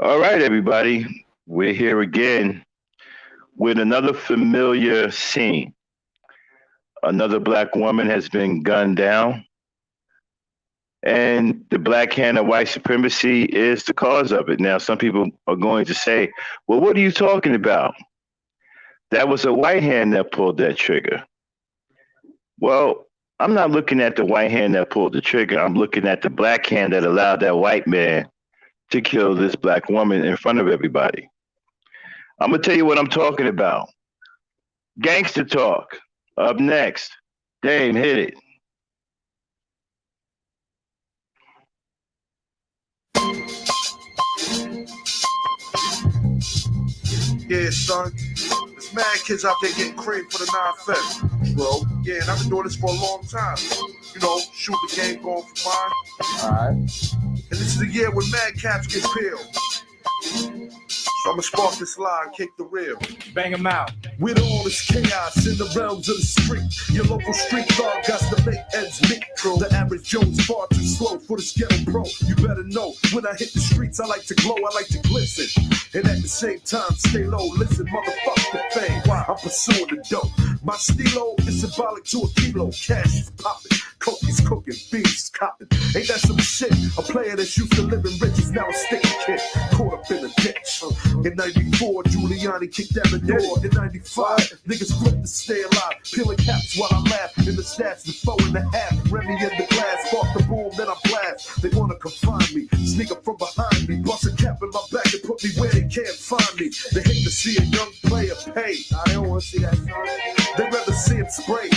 All right, everybody. We're here again with another familiar scene. Another black woman has been gunned down, and the black hand of white supremacy is the cause of it. Now, some people are going to say, well, what are you talking about? That was a white hand that pulled that trigger. Well, I'm not looking at the white hand that pulled the trigger. I'm looking at the black hand that allowed that white man to kill this black woman in front of everybody. I'm going to tell you what I'm talking about. Gangster talk. Up next. Dame, hit it. Yeah, son. There's mad kids out there getting cream for the 9-5, bro. Yeah, and I've been doing this for a long time. Shoot the game going for mine. Alright. And this is the year when mad caps get peeled. So I'ma spark this lie and kick the reel. Bang them out. With all this chaos in the realms of the street, your local street dog got to make ends meet. The average Joe's far too slow for the ghetto pro. You better know, when I hit the streets, I like to glow, I like to glisten. And at the same time, stay low, listen, motherfuck the fame. I'm pursuing the dope. My stilo is symbolic to a kilo. Cash is popping, cookies cooking, beans copping. Ain't that some shit? A player that's used to living rich is now a sticky kid, caught up in a ditch. In 94, Giuliani kicked down the door. In 95, niggas flip to stay alive. Peeling caps while I laugh. In the stats, the 4.5. Remy in the glass, spark the boom, then I blast. They wanna confine me, sneak up from behind me. Bust a cap in my back and put me where they can't find me. They hate to see a young player pay. I don't wanna see that, son. They rather see him spray.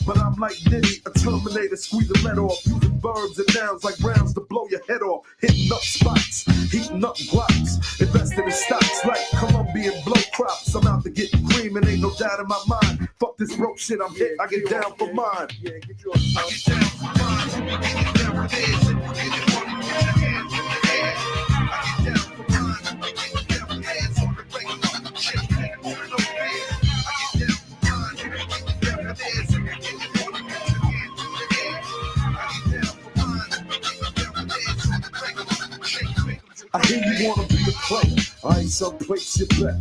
But I'm like Nitty, a Terminator, squeeze the lead off. Using verbs and nouns like rounds to blow your head off. Hitting up spots, heating up blocks. Investing in stocks like Colombian blow crops. I'm out to get cream and ain't no doubt in my mind. Fuck this broke shit, I'm hit, I get down for mine. Yeah, get you a I get down for mine. I get down for this. Get it on, put your hands in the air. I get down for mine. I get down for hands on the regular. Shit, nigga, put it over there. I get down for mine. I get down for this. Get it on, put your hands in the air. I get down for mine. I get down for this. On the regular. Shit, nigga. I hear you wanna be a player. I ain't someplace you bet.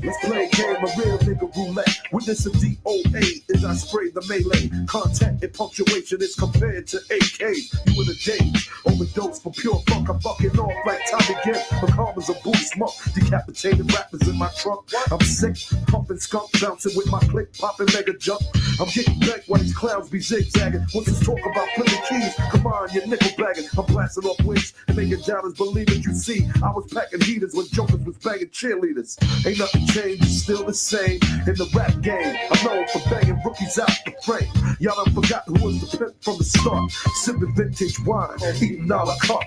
Let's play a game of real nigga roulette. Witness a DOA as I spray the melee. Contact and punctuation is compared to AKs. You in a daze, overdose for pure funk. I'm fucking off like Tommy Gibb. My karma's a booty smoke. Decapitated rappers in my trunk. I'm sick, pumping skunk, bouncing with my click, popping mega jump. I'm getting back while these clowns be zigzagging. Once it's talk about flipping keys, come on, you're nickel bagging. I'm blasting off wings and making doubters believe it. You see, I was packing heaters when jokers was banging cheerleaders. Ain't nothing changed, it's still the same in the rap game. I'm known for banging rookies out the frame. Y'all done forgot who was the pimp from the start. Sipping vintage wine, eating a la carte.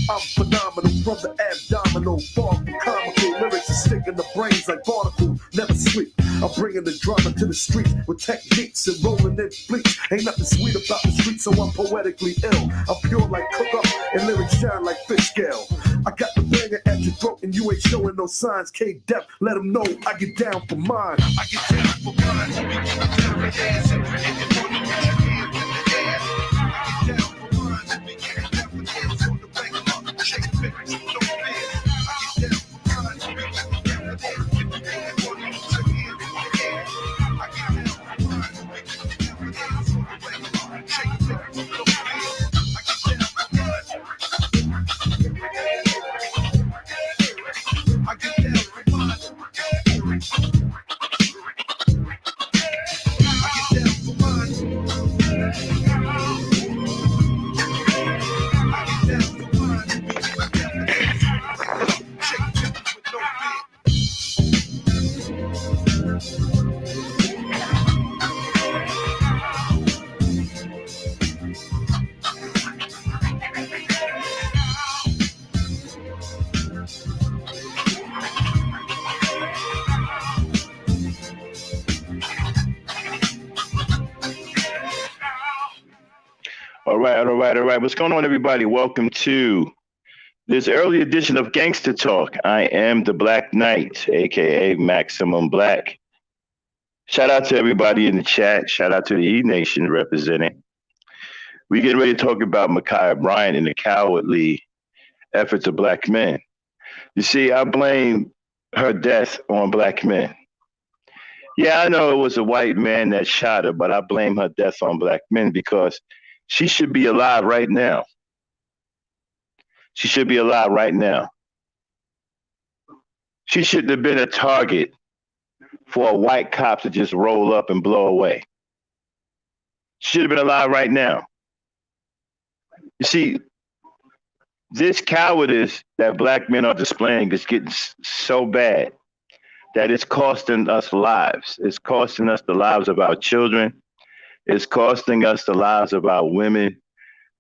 I'm phenomenal from the abdominal. Far from comical lyrics and sticking the brains like barnacles. Never sleep. I'm bringing the drama to the streets with techniques and rolling in fleets. Ain't nothing sweet about the streets, so I'm poetically ill. I'm pure like cook up and lyrics shine like fish scale. I got the banger at your throat and you ain't showing no signs. K-Dep, let them know I get down for mine. I get down for mine. I get down for mine. I get down for mine. I get down for hands on the regular. Shake it, baby, no fear. I get down for mine. I get down for hands on the regular. Shake it, baby, no fear. I get down for mine. I get down for mine. All right. What's going on, everybody? Welcome to this early edition of Gangsta Talk. I am the Black Knight, aka Maximum Black. Shout out to everybody in the chat. Shout out to the E Nation representing. We getting ready to talk about Bryant and the cowardly efforts of black men. You see, I blame her death on black men. Yeah, I know it was a white man that shot her, but I blame her death on black men because she should be alive right now. She should be alive right now. She shouldn't have been a target for a white cop to just roll up and blow away. She should have been alive right now. You see, this cowardice that black men are displaying is getting so bad that it's costing us lives. It's costing us the lives of our children. It's costing us the lives of our women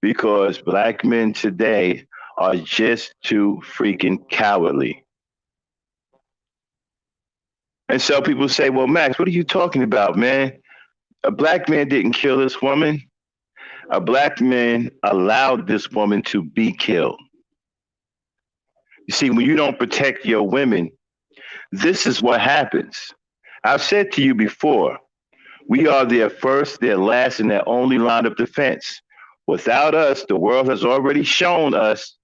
because black men today are just too freaking cowardly. And so people say, well, Max, what are you talking about, man? A black man didn't kill this woman. A black man allowed this woman to be killed. You see, when you don't protect your women, this is what happens. I've said to you before, we are their first, their last, and their only line of defense. Without us, the world has already shown us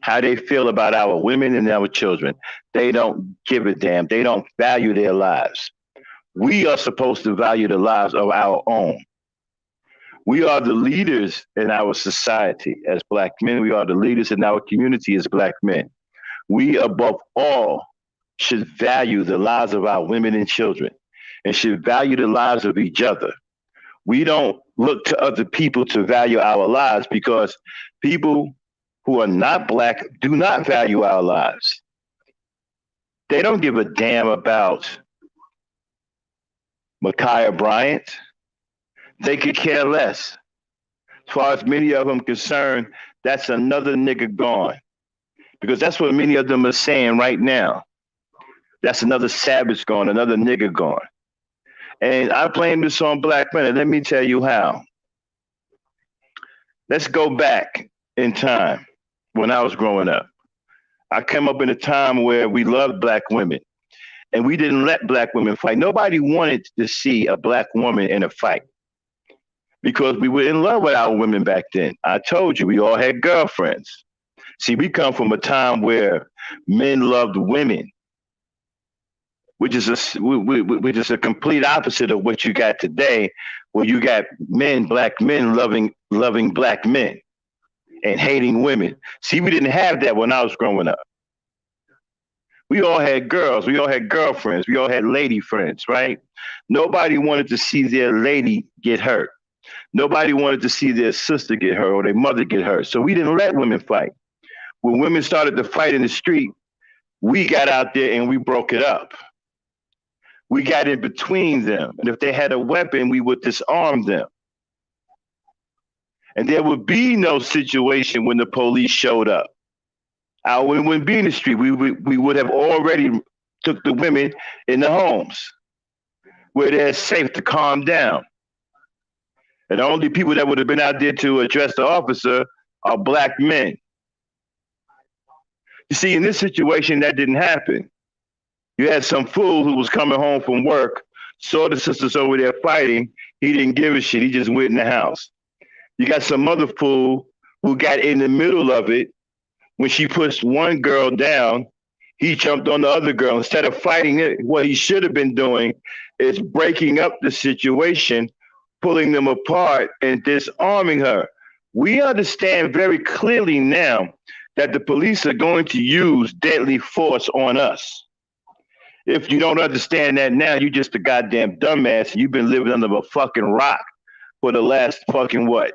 how they feel about our women and our children. They don't give a damn. They don't value their lives. We are supposed to value the lives of our own. We are the leaders in our society as black men. We are the leaders in our community as black men. We, above all, should value the lives of our women and children and should value the lives of each other. We don't look to other people to value our lives because people who are not black do not value our lives. They don't give a damn about Ma'Khia Bryant. They could care less. As far as many of them concerned, that's another nigga gone. Because that's what many of them are saying right now. That's another savage gone, another nigga gone. And I blame this on black men. And let me tell you how. Let's go back in time when I was growing up. I came up in a time where we loved black women and we didn't let black women fight. Nobody wanted to see a black woman in a fight because we were in love with our women back then. I told you, we all had girlfriends. See, we come from a time where men loved women, which is a complete opposite of what you got today, where you got men, black men loving black men and hating women. See, we didn't have that when I was growing up. We all had girls, we all had girlfriends, we all had lady friends, right? Nobody wanted to see their lady get hurt. Nobody wanted to see their sister get hurt or their mother get hurt. So we didn't let women fight. When women started to fight in the street, we got out there and we broke it up. We got in between them. And if they had a weapon, we would disarm them. And there would be no situation when the police showed up. We wouldn't be in the street. We would have already took the women in the homes where they're safe to calm down. And the only people that would have been out there to address the officer are black men. You see, in this situation, that didn't happen. You had some fool who was coming home from work, saw the sisters over there fighting. He didn't give a shit. He just went in the house. You got some other fool who got in the middle of it. When she pushed one girl down, he jumped on the other girl. Instead of fighting it, what he should have been doing is breaking up the situation, pulling them apart and disarming her. We understand very clearly now that the police are going to use deadly force on us. If you don't understand that now, you're just a goddamn dumbass and you've been living under a fucking rock for the last fucking what,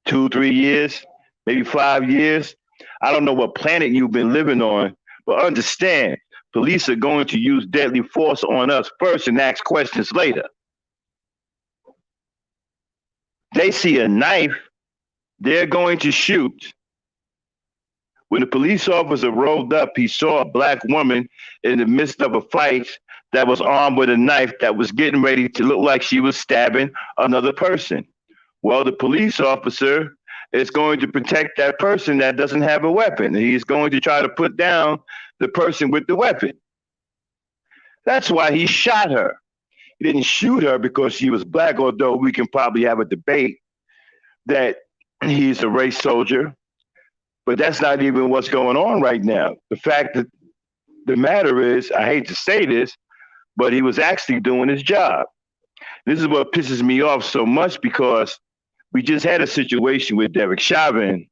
2-3 years, maybe 5 years. I don't know what planet you've been living on, but understand, police are going to use deadly force on us first and ask questions later. They see a knife, they're going to shoot. When the police officer rolled up, he saw a black woman in the midst of a fight that was armed with a knife that was getting ready to look like she was stabbing another person. Well, the police officer is going to protect that person that doesn't have a weapon. He's going to try to put down the person with the weapon. That's why he shot her. He didn't shoot her because she was black, although we can probably have a debate that he's a race soldier. But that's not even what's going on right now. The fact that the matter is, I hate to say this, but he was actually doing his job. This is what pisses me off so much because we just had a situation with Derek Chauvin,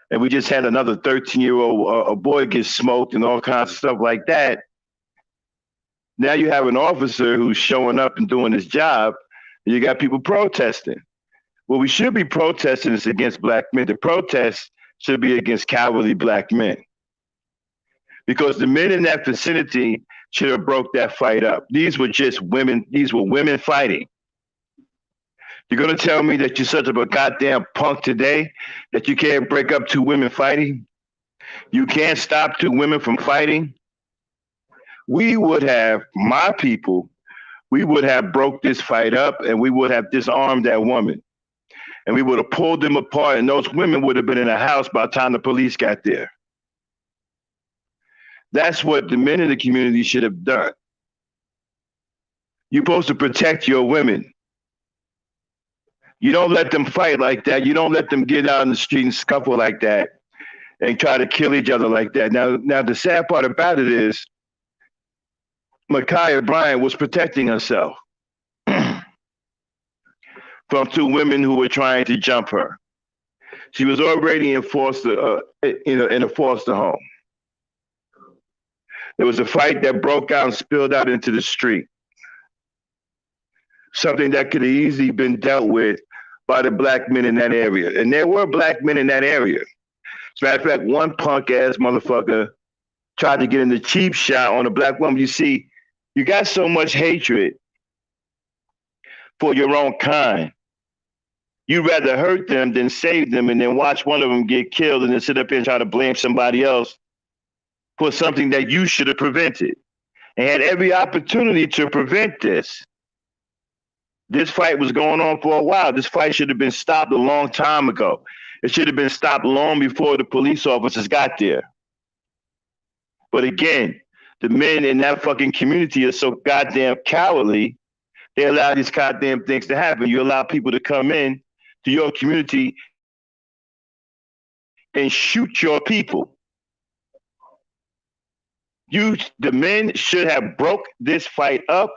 and we just had another 13-year-old a boy get smoked and all kinds of stuff like that. Now you have an officer who's showing up and doing his job, and you got people protesting. What we should be protesting is against black men. The protest should be against cowardly black men. Because the men in that vicinity should have broke that fight up. These were just women. These were women fighting. You're going to tell me that you're such a goddamn punk today that you can't break up two women fighting? You can't stop two women from fighting? We would have, my people, we would have broke this fight up and we would have disarmed that woman. And we would have pulled them apart and those women would have been in the house by the time the police got there. That's what the men in the community should have done. You're supposed to protect your women. You don't let them fight like that. You don't let them get out in the street and scuffle like that and try to kill each other like that. Now the sad part about it is Ma'Khia Bryant was protecting herself from two women who were trying to jump her. She was already in a foster home. There was a fight that broke out and spilled out into the street. Something that could have easily been dealt with by the black men in that area. And there were black men in that area. As a matter of fact, one punk ass motherfucker tried to get in the cheap shot on a black woman. You see, you got so much hatred for your own kind. You'd rather hurt them than save them and then watch one of them get killed and then sit up here and try to blame somebody else for something that you should have prevented and had every opportunity to prevent this. This fight was going on for a while. This fight should have been stopped a long time ago. It should have been stopped long before the police officers got there. But again, the men in that fucking community are so goddamn cowardly, they allow these goddamn things to happen. You allow people to come in to your community and shoot your people. The men should have broke this fight up,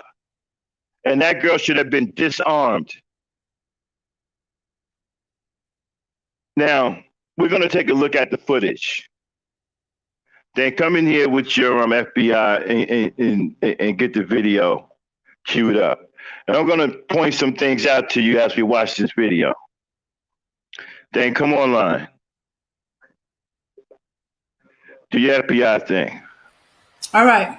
and that girl should have been disarmed. Now, we're going to take a look at the footage. Then come in here with your FBI and get the video queued up. And I'm going to point some things out to you as we watch this video. Then come online. Do your FBI thing. All right.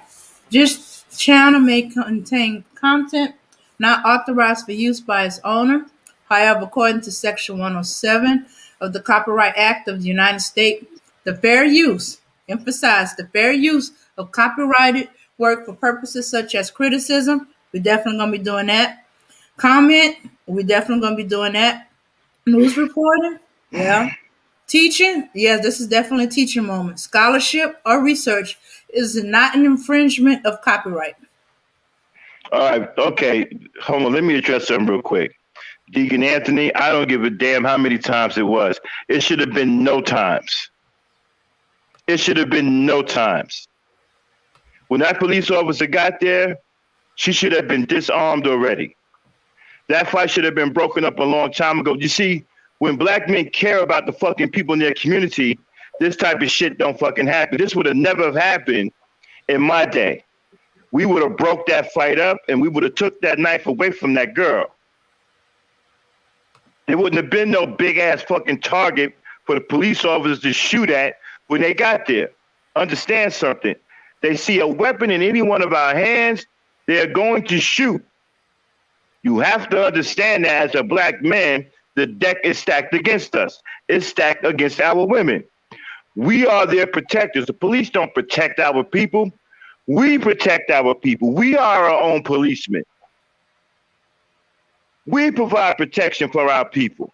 This channel may contain content not authorized for use by its owner. However, according to Section 107 of the Copyright Act of the United States, the fair use, emphasize the fair use of copyrighted work for purposes such as criticism, we're definitely going to be doing that. Comment, we're definitely going to be doing that. News reporting, yeah. Teaching, yes, this is definitely a teaching moment. Scholarship or research is not an infringement of copyright. All right, okay, hold on, let me address something real quick. Deacon Anthony, I don't give a damn how many times it was. It should have been no times. It should have been no times. When that police officer got there, she should have been disarmed already. That fight should have been broken up a long time ago. You see, when black men care about the fucking people in their community, this type of shit don't fucking happen. This would have never have happened in my day. We would have broke that fight up and we would have took that knife away from that girl. There wouldn't have been no big ass fucking target for the police officers to shoot at when they got there. Understand something. They see a weapon in any one of our hands, they're going to shoot. You have to understand that as a black man, the deck is stacked against us. It's stacked against our women. We are their protectors. The police don't protect our people. We protect our people. We are our own policemen. We provide protection for our people.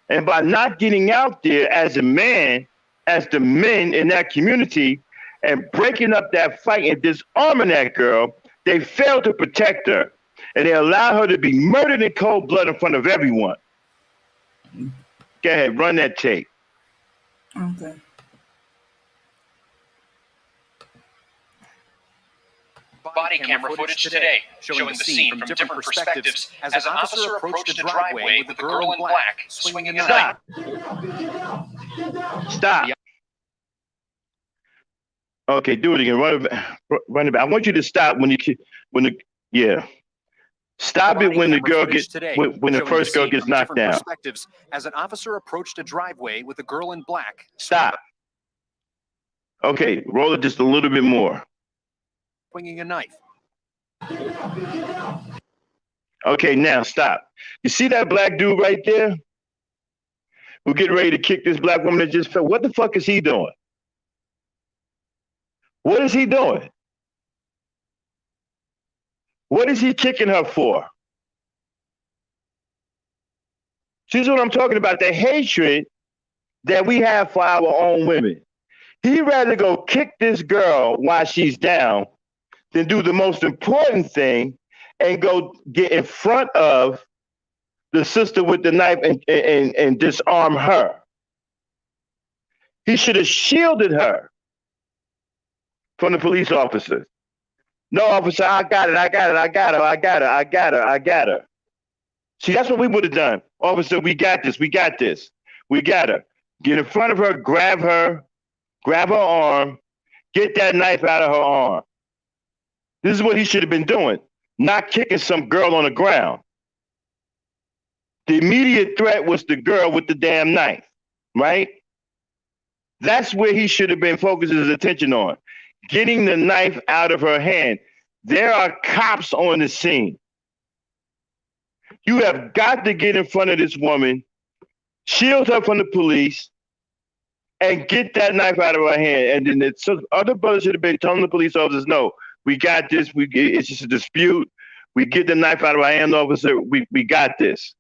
And by not getting out there as a man, as the men in that community, and breaking up that fight and disarming that girl, they failed to protect her. And they allowed her to be murdered in cold blood in front of everyone. Go ahead, run that tape. Okay. body camera footage today showing the scene from different perspectives as an officer approached a driveway with a girl in black swinging a knife. Stop. Okay, do it again. Run it back. I want you to stop yeah. Stop it when the girl gets when the first girl gets knocked down. As an officer approached a driveway with a girl in black. Stop. Okay, roll it just a little bit more. Swinging a knife. Okay, now stop. You see that black dude right there? Who getting ready to kick this black woman that just fell? What the fuck is he doing? What is he doing? What is he kicking her for? See what I'm talking about, the hatred that we have for our own women. He'd rather go kick this girl while she's down than do the most important thing and go get in front of the sister with the knife and disarm her. He should have shielded her from the police officers. No, officer, I got her. See, that's what we would have done. Officer, we got this. We got her. Get in front of her, grab her arm, get that knife out of her arm. This is what he should have been doing, not kicking some girl on the ground. The immediate threat was the girl with the damn knife, right? That's where he should have been focusing his attention on. Getting the knife out of her hand. There are cops on the scene. You have got to get in front of this woman, shield her from the police, and get that knife out of her hand. And then other brothers should have been telling the police officers, no, we got this. It's just a dispute. We get the knife out of our hand, officer. We got this.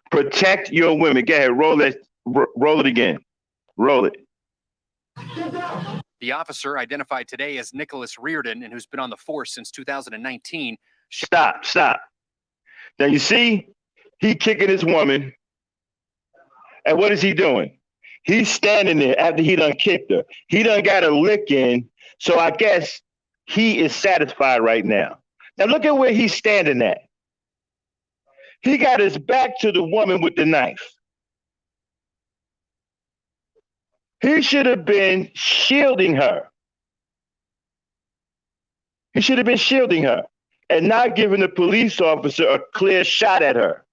Protect your women. Go ahead, roll it again. Roll it. The officer, identified today as Nicholas Reardon and who's been on the force since 2019. Stop. Now you see, he kicking this woman. And what is he doing? He's standing there after he done kicked her. He done got a lick in. So I guess he is satisfied right now. Now look at where he's standing at. He got his back to the woman with the knife. He should have been shielding her. He should have been shielding her and not giving the police officer a clear shot at her.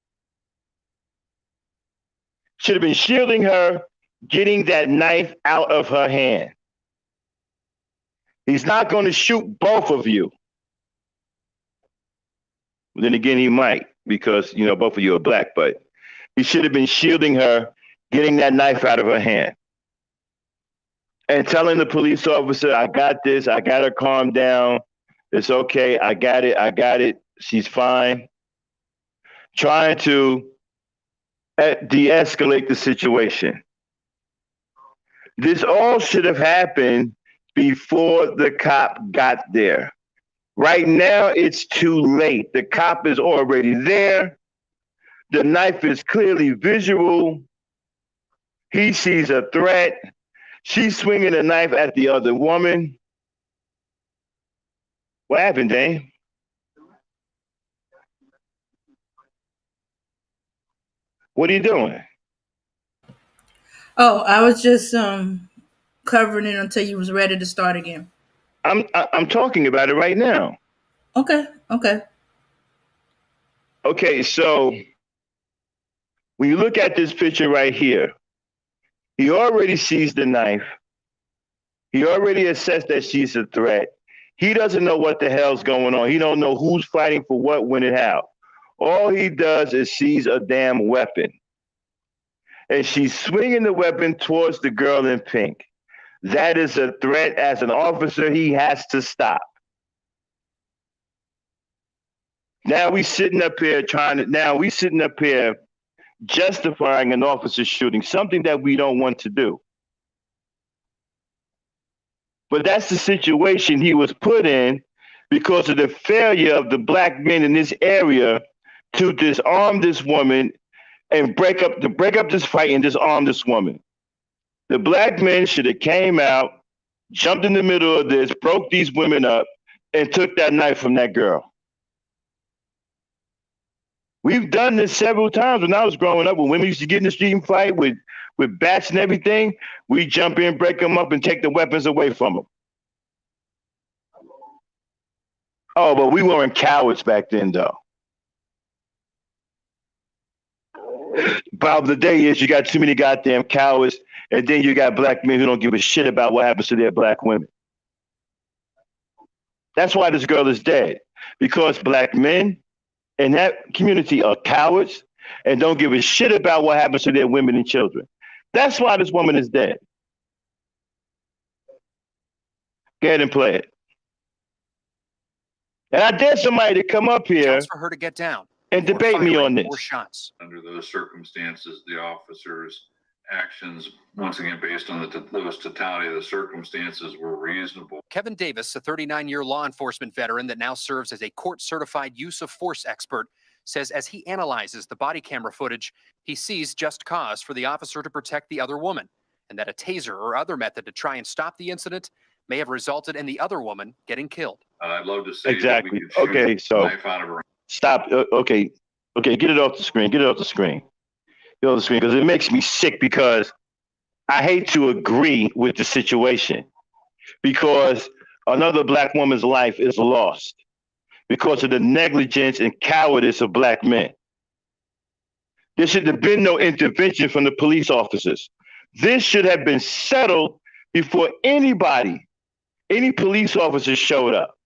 Should have been shielding her, getting that knife out of her hand. He's not going to shoot both of you. Then again, he might, because, both of you are black, but he should have been shielding her, getting that knife out of her hand. And telling the police officer, I got this, I got her calm down. It's okay, I got it, she's fine. Trying to de-escalate the situation. This all should have happened before the cop got there. Right now, it's too late. The cop is already there. The knife is clearly visual. He sees a threat. She's swinging a knife at the other woman. What happened, Dane? What are you doing? Oh, I was just covering it until you was ready to start again. I'm talking about it right now. Okay. Okay, so when you look at this picture right here, he already sees the knife. He already assessed that she's a threat. He doesn't know what the hell's going on. He don't know who's fighting for what, when, and how. All he does is sees a damn weapon. And she's swinging the weapon towards the girl in pink. That is a threat. As an officer, he has to stop. Now we sitting up here justifying an officer shooting, something that we don't want to do. But that's the situation he was put in because of the failure of the black men in this area to disarm this woman and break up this fight and disarm this woman. The black men should have came out, jumped in the middle of this, broke these women up, and took that knife from that girl. We've done this several times when I was growing up. When women used to get in the street and fight with bats and everything, we jump in, break them up, and take the weapons away from them. Oh, but we weren't cowards back then, though. Problem of the day is you got too many goddamn cowards, and then you got black men who don't give a shit about what happens to their black women. That's why this girl is dead. Because black men in that community are cowards and don't give a shit about what happens to their women and children. That's why this woman is dead. Go ahead and play it. And I dare somebody to come up here for her to get down and debate me on this. More shots. Under those circumstances, the officers' actions, once again, based on the totality of the circumstances, were reasonable. Kevin Davis, a 39-year law enforcement veteran that now serves as a court-certified use of force expert, says as he analyzes the body camera footage, he sees just cause for the officer to protect the other woman, and that a taser or other method to try and stop the incident may have resulted in the other woman getting killed. I'd love to say exactly. That we could shoot okay, so knife out of her. Stop. Okay, get it off the screen. Get it off the screen. Get it off the screen because it makes me sick because I hate to agree with the situation because another black woman's life is lost because of the negligence and cowardice of black men. There should have been no intervention from the police officers. This should have been settled before any police officer showed up.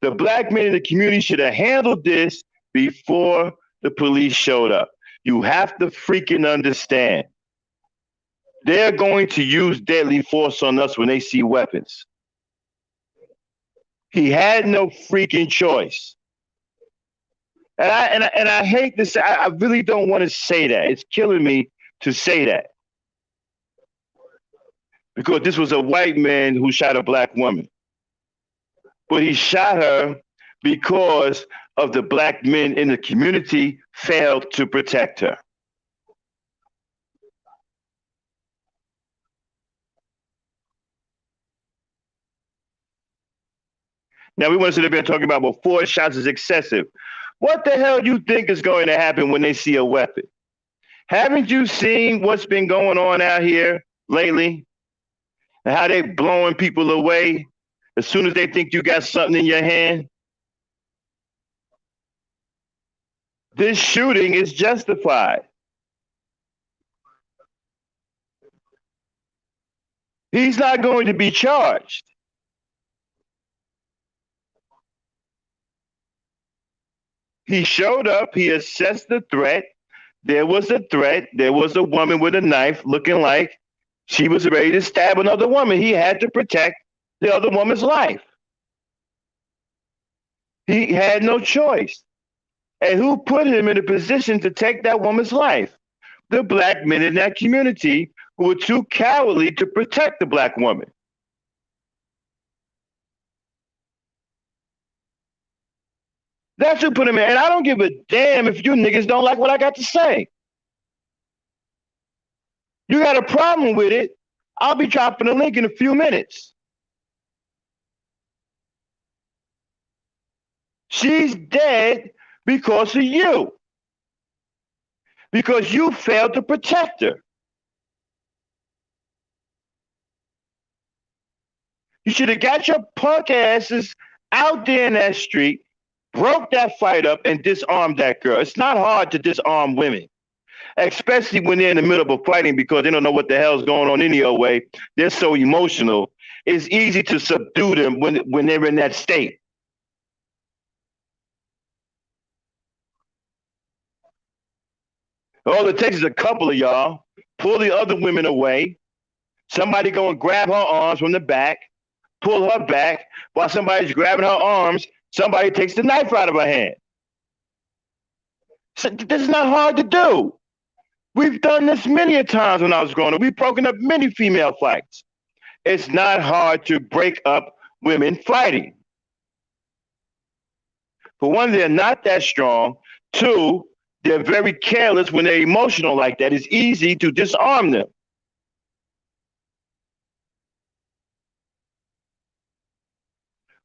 The black men in the community should have handled this before the police showed up. You have to freaking understand. They're going to use deadly force on us when they see weapons. He had no freaking choice. And I hate to say, I really don't want to say that. It's killing me to say that. Because this was a white man who shot a black woman. But he shot her because of the black men in the community failed to protect her. Now we want to sit up here talking about, well, 4 shots is excessive. What the hell do you think is going to happen when they see a weapon? Haven't you seen what's been going on out here lately? And how they blowing people away as soon as they think you got something in your hand? This shooting is justified. He's not going to be charged. He showed up, he assessed the threat. There was a threat. There was a woman with a knife looking like she was ready to stab another woman. He had to protect the other woman's life. He had no choice. And who put him in a position to take that woman's life? The black men in that community who were too cowardly to protect the black woman. That's who put him in. And I don't give a damn if you niggas don't like what I got to say. You got a problem with it, I'll be dropping a link in a few minutes. She's dead because of you. Because you failed to protect her. You should have got your punk asses out there in that street, broke that fight up, and disarmed that girl. It's not hard to disarm women, especially when they're in the middle of a fighting because they don't know what the hell's going on any other way. They're so emotional. It's easy to subdue them when they're in that state. All it takes is a couple of y'all, pull the other women away, somebody go and grab her arms from the back, pull her back, while somebody's grabbing her arms, somebody takes the knife out of her hand. So this is not hard to do. We've done this many a times when I was growing up. We've broken up many female fights. It's not hard to break up women fighting. For one, they're not that strong. 2, they're very careless when they're emotional like that. It's easy to disarm them.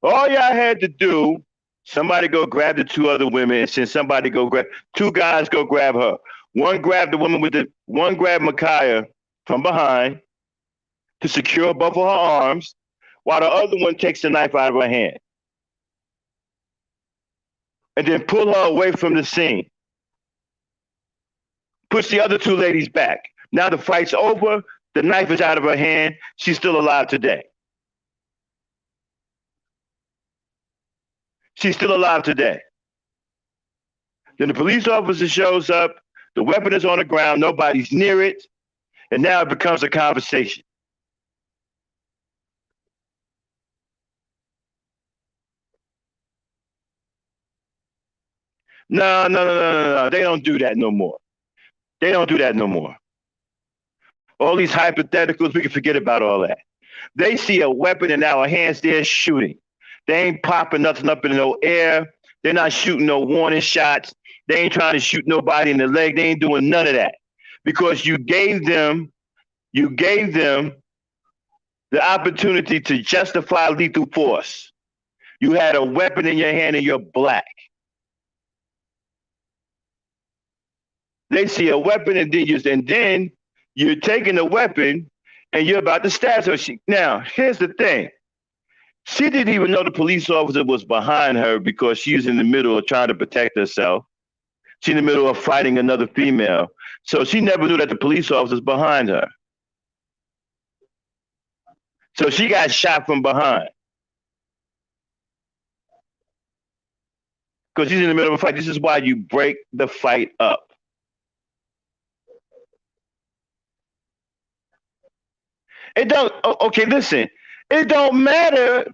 All y'all had to do, somebody go grab the two other women, and send somebody go grab two guys go grab her. One grabbed the woman with the one grabbed Micaiah from behind to secure both of her arms, while the other one takes the knife out of her hand and then pull her away from the scene. Push the other two ladies back. Now the fight's over. The knife is out of her hand. She's still alive today. She's still alive today. Then the police officer shows up. The weapon is on the ground. Nobody's near it. And now it becomes a conversation. No. They don't do that no more. They don't do that no more. All these hypotheticals, we can forget about all that. They see a weapon in our hands, they're shooting. They ain't popping nothing up in no air. They're not shooting no warning shots. They ain't trying to shoot nobody in the leg. They ain't doing none of that. Because you gave them the opportunity to justify lethal force. You had a weapon in your hand and you're black. They see a weapon and then you're taking the weapon and you're about to stab her. Now, here's the thing. She didn't even know the police officer was behind her because she was in the middle of trying to protect herself. She's in the middle of fighting another female. So she never knew that the police officer was behind her. So she got shot from behind. Because she's in the middle of a fight. This is why you break the fight up. It don't, okay, listen. It don't matter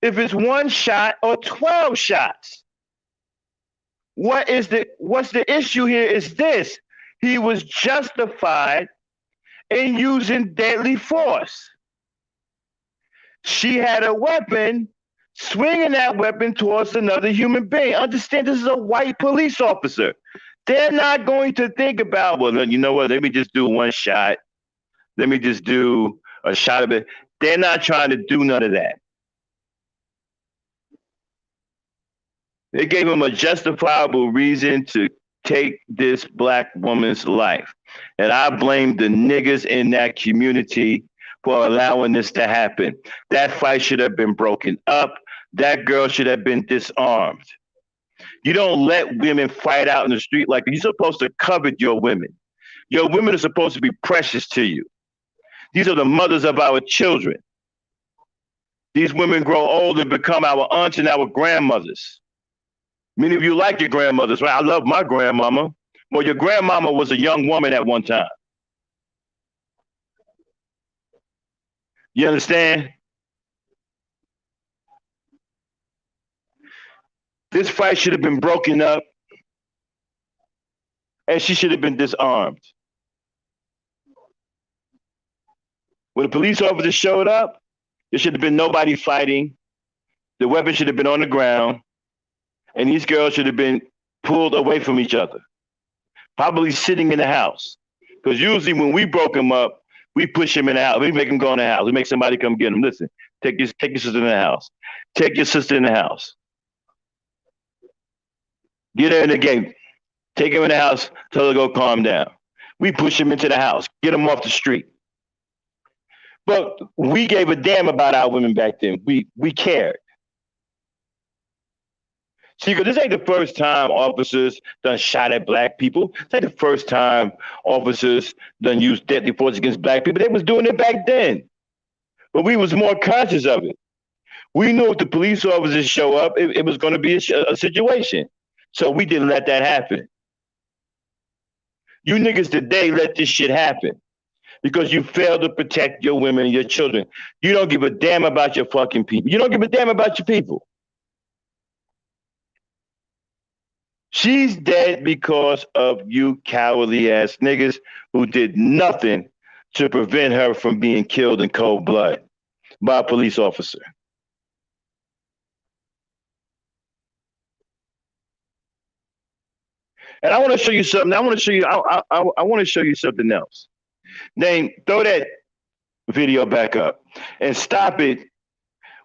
if it's one shot or 12 shots. What's the issue here is this. He was justified in using deadly force. She had a weapon, swinging that weapon towards another human being. Understand, this is a white police officer. They're not going to think about, well, you know what, let me just do one shot. Let me just do a shot of it. They're not trying to do none of that. They gave him a justifiable reason to take this black woman's life. And I blame the niggas in that community for allowing this to happen. That fight should have been broken up. That girl should have been disarmed. You don't let women fight out in the street like that. You're supposed to covet your women. Your women are supposed to be precious to you. These are the mothers of our children. These women grow old and become our aunts and our grandmothers. Many of you like your grandmothers, right? I love my grandmama. Well, your grandmama was a young woman at one time. You understand? This fight should have been broken up and she should have been disarmed. When the police officer showed up, there should have been nobody fighting. The weapon should have been on the ground, and these girls should have been pulled away from each other, probably sitting in the house. Because usually when we broke them up, we push them in the house. We make them go in the house. We make somebody come get them. Listen, take your sister in the house. Take your sister in the house. Get her in the gate. Take her in the house. Tell her to go calm down. We push them into the house. Get them off the street. But we gave a damn about our women back then. We cared. See, because this ain't the first time officers done shot at black people. This ain't the first time officers done used deadly force against black people. They was doing it back then. But we was more conscious of it. We knew if the police officers show up, it was going to be a situation. So we didn't let that happen. You niggas today let this shit happen. Because you fail to protect your women and your children. You don't give a damn about your fucking people. You don't give a damn about your people. She's dead because of you cowardly ass niggas who did nothing to prevent her from being killed in cold blood by a police officer. And I want to show you something. I want to show you something else. Name, throw that video back up and stop it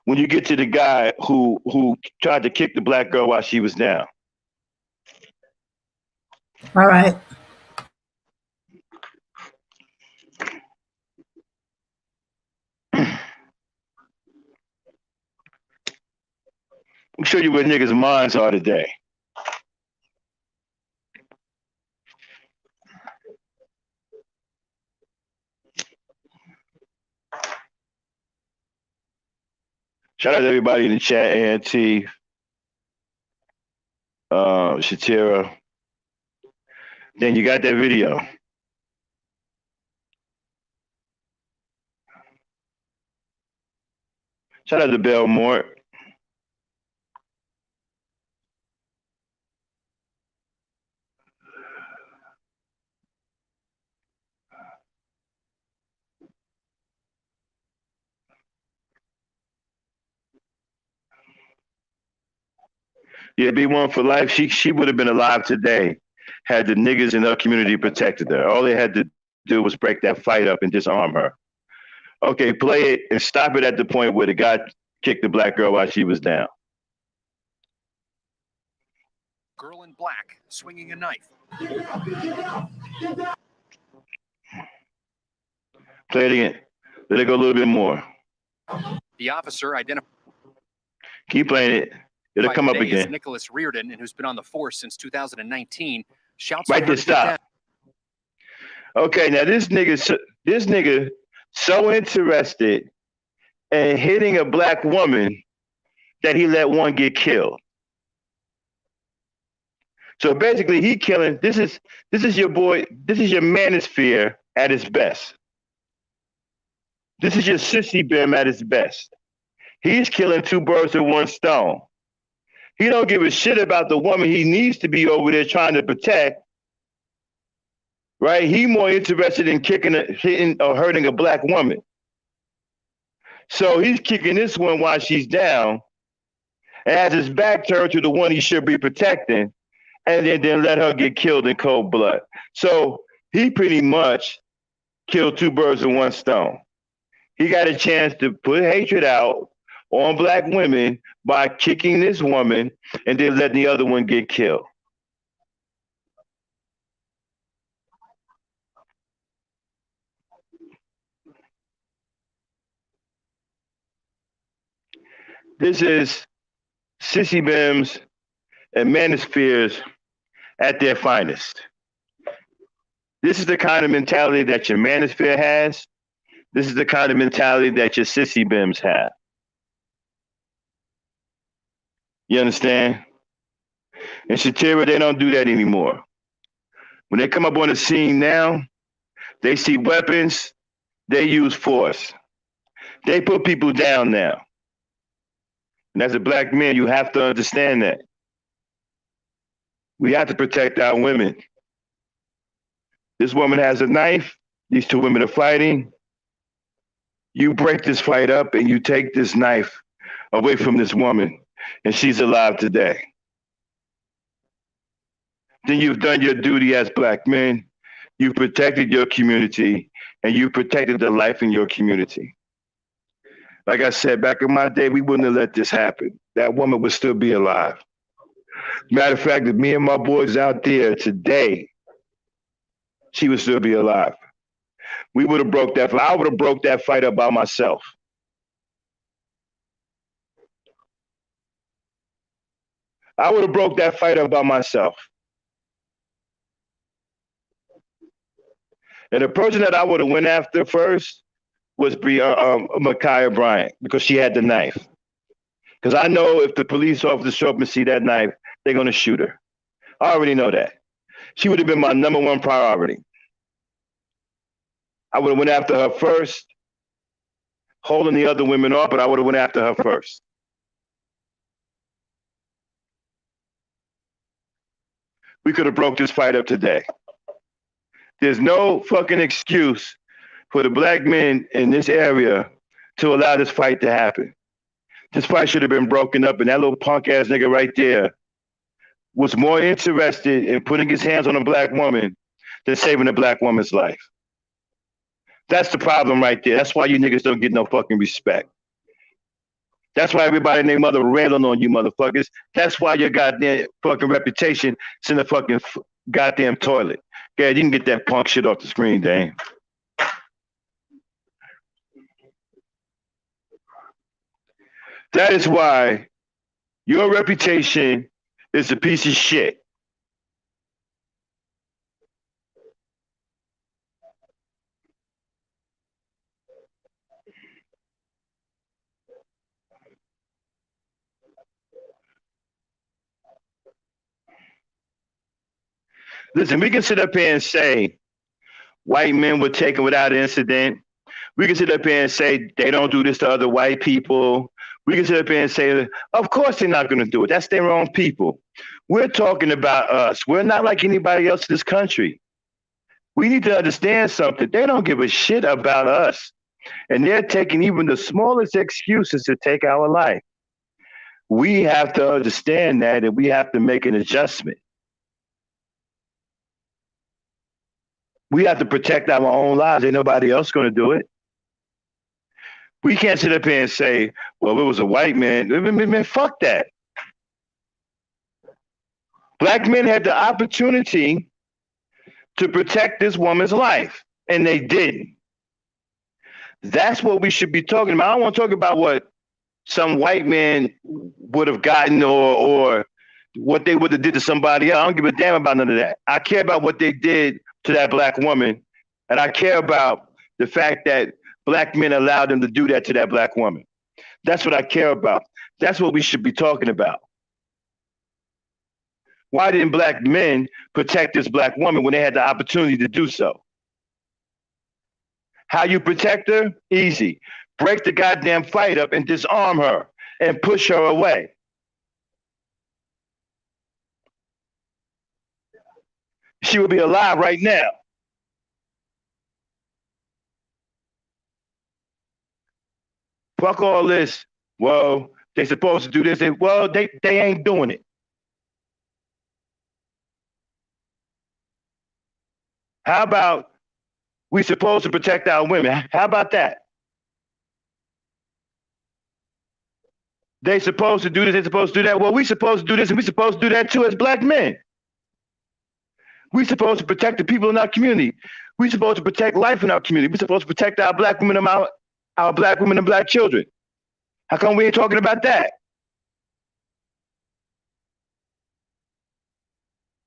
when you get to the guy who tried to kick the black girl while she was down. All right. I'm show you where niggas' minds are today. Shout out to everybody in the chat, Auntie, Shatira. Then you got that video. Shout out to Belmore. Yeah, B1 for life. She would have been alive today had the niggas in her community protected her. All they had to do was break that fight up and disarm her. Okay, play it and stop it at the point where the guy kicked the black girl while she was down. Girl in black swinging a knife. Play it again. Let it go a little bit more. The officer identified. Keep playing it. It'll come up again. Nicholas Reardon, and who's been on the force since 2019, shouts right there, stop. Okay, now this nigga so interested in hitting a black woman that he let one get killed. So basically, he killing. This is your boy. This is your manosphere at its best. This is your sissy bim at its best. He's killing two birds with one stone. He don't give a shit about the woman he needs to be over there trying to protect. Right? He more interested in hitting or hurting a black woman. So he's kicking this one while she's down and has his back turned to the one he should be protecting, and then let her get killed in cold blood. So he pretty much killed two birds with one stone. He got a chance to put hatred out on black women by kicking this woman and then letting the other one get killed. This is sissy bims and manospheres at their finest. This is the kind of mentality that your manosphere has. This is the kind of mentality that your sissy bims have. You understand? In Shatira, they don't do that anymore. When they come up on the scene now, they see weapons, they use force. They put people down now. And as a black man, you have to understand that. We have to protect our women. This woman has a knife. These two women are fighting. You break this fight up and you take this knife away from this woman, and she's alive today. Then you've done your duty as black men. You've protected your community, and you protected the life in your community. Like I said, back in my day, we wouldn't have let this happen. That woman would still be alive. Matter of fact, if me and my boys out there today, she would still be alive. We would have broke that. I would have broke that fight up by myself. I would have broke that fight up by myself. And the person that I would have went after first was Ma'Khia Bryant, because she had the knife. Because I know if the police officers show up and see that knife, they're going to shoot her. I already know that. She would have been my number one priority. I would have went after her first, holding the other women off, but I would have went after her first. We could have broke this fight up today. There's no fucking excuse for the black men in this area to allow this fight to happen. This fight should have been broken up, and that little punk ass nigga right there was more interested in putting his hands on a black woman than saving a black woman's life. That's the problem right there. That's why you niggas don't get no fucking respect. That's why everybody and their mother railing on you motherfuckers. That's why your goddamn fucking reputation is in the fucking goddamn toilet. Yeah, you can get that punk shit off the screen, Dane. That is why your reputation is a piece of shit. Listen, we can sit up here and say white men were taken without incident. We can sit up here and say they don't do this to other white people. We can sit up here and say, of course they're not going to do it. That's their own people. We're talking about us. We're not like anybody else in this country. We need to understand something. They don't give a shit about us. And they're taking even the smallest excuses to take our life. We have to understand that and we have to make an adjustment. We have to protect our own lives. Ain't nobody else going to do it. We can't sit up here and say, well, it was a white man. Man, fuck that. Black men had the opportunity to protect this woman's life, and they didn't. That's what we should be talking about. I don't want to talk about what some white man would have gotten or what they would have did to somebody else. I don't give a damn about none of that. I care about what they did to that black woman, and I care about the fact that black men allowed them to do that to that black woman. That's what I care about. That's what we should be talking about. Why didn't black men protect this black woman when they had the opportunity to do so? How you protect her? Easy. Break the goddamn fight up and disarm her and push her away. She would be alive right now. Fuck all this. Well, they supposed to do this. Well, they ain't doing it. How about we supposed to protect our women? How about that? They supposed to do this, they supposed to do that. Well, we supposed to do this and we supposed to do that too as black men. We supposed to protect the people in our community. We supposed to protect life in our community. We supposed to protect our black women and our black women and black children. How come we ain't talking about that?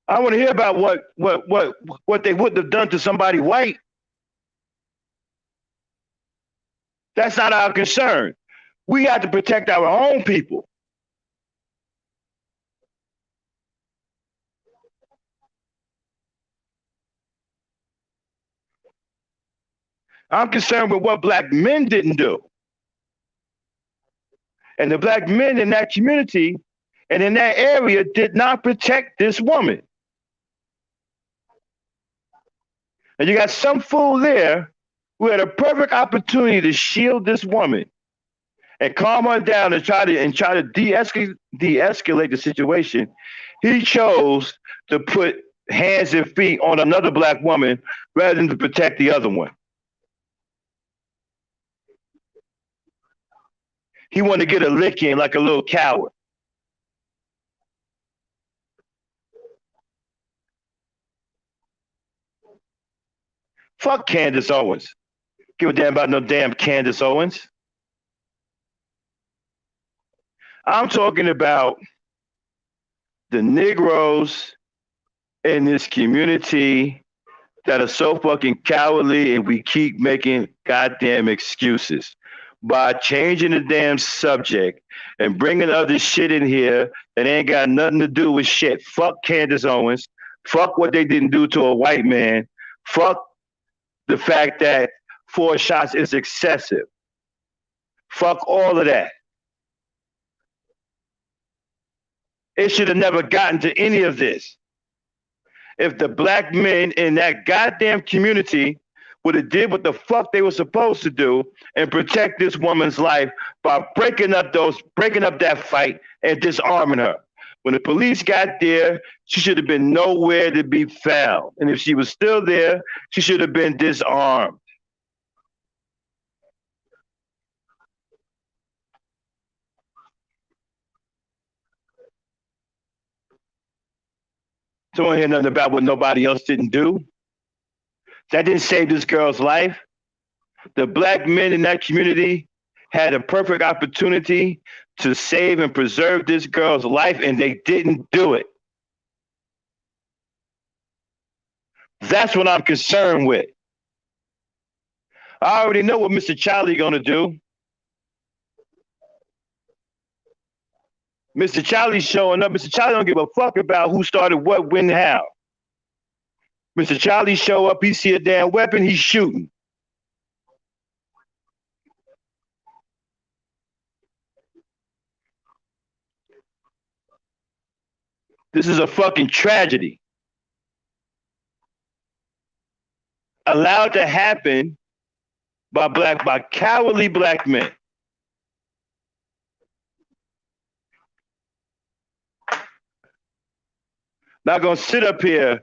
I want to hear about what they wouldn't have done to somebody white. That's not our concern. We have to protect our own people. I'm concerned with what black men didn't do. And the black men in that community and in that area did not protect this woman. And you got some fool there who had a perfect opportunity to shield this woman and calm her down and try to de-escalate the situation. He chose to put hands and feet on another black woman rather than to protect the other one. He wanted to get a lick in like a little coward. Fuck Candace Owens. Give a damn about no damn Candace Owens. I'm talking about the Negroes in this community that are so fucking cowardly and we keep making goddamn excuses by changing the damn subject and bringing other shit in here that ain't got nothing to do with shit. Fuck Candace Owens. Fuck what they didn't do to a white man. Fuck the fact that 4 shots is excessive. Fuck all of that. It should have never gotten to any of this. If the black men in that goddamn community would have did what the fuck they were supposed to do and protect this woman's life by breaking up that fight and disarming her. When the police got there, she should have been nowhere to be found. And if she was still there, she should have been disarmed. So I don't hear nothing about what nobody else didn't do. That didn't save this girl's life. The black men in that community had a perfect opportunity to save and preserve this girl's life, and they didn't do it. That's what I'm concerned with. I already know what Mr. Charlie gonna do. Mr. Charlie's showing up. Mr. Charlie don't give a fuck about who started what, when, how. Mr. Charlie show up, he see a damn weapon, he's shooting. This is a fucking tragedy. Allowed to happen by cowardly black men. Not gonna sit up here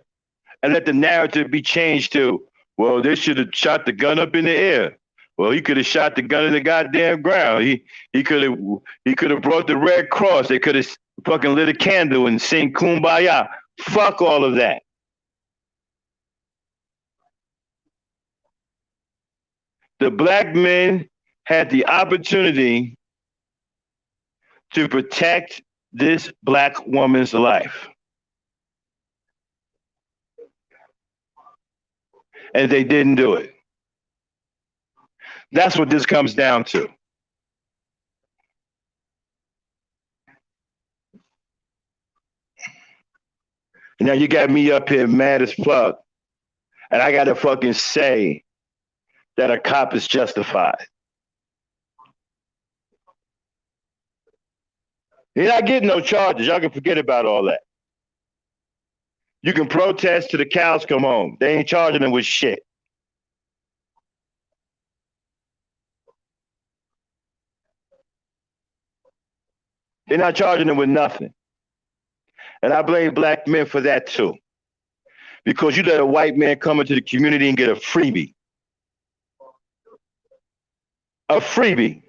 and let the narrative be changed to, well, they should have shot the gun up in the air. Well, he could have shot the gun in the goddamn ground. He could have brought the Red Cross. They could have fucking lit a candle and sing Kumbaya. Fuck all of that. The black men had the opportunity to protect this black woman's life. And they didn't do it. That's what this comes down to. Now you got me up here mad as fuck, and I gotta fucking say that a cop is justified. You're not getting no charges. Y'all can forget about all that. You can protest till the cows come home. They ain't charging them with shit. They're not charging them with nothing. And I blame black men for that too. Because you let a white man come into the community and get a freebie. A freebie.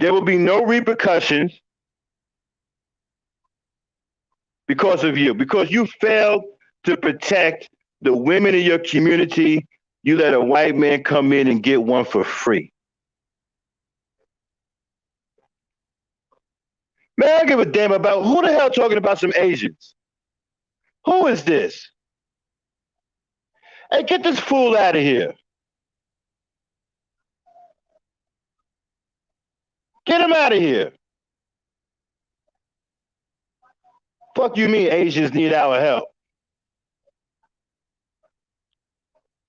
There will be no repercussions because of you. Because you failed to protect the women in your community, you let a white man come in and get one for free. Man, I don't give a damn about who the hell talking about some Asians. Who is this? Hey, get this fool out of here. Get him out of here. Fuck you mean Asians need our help?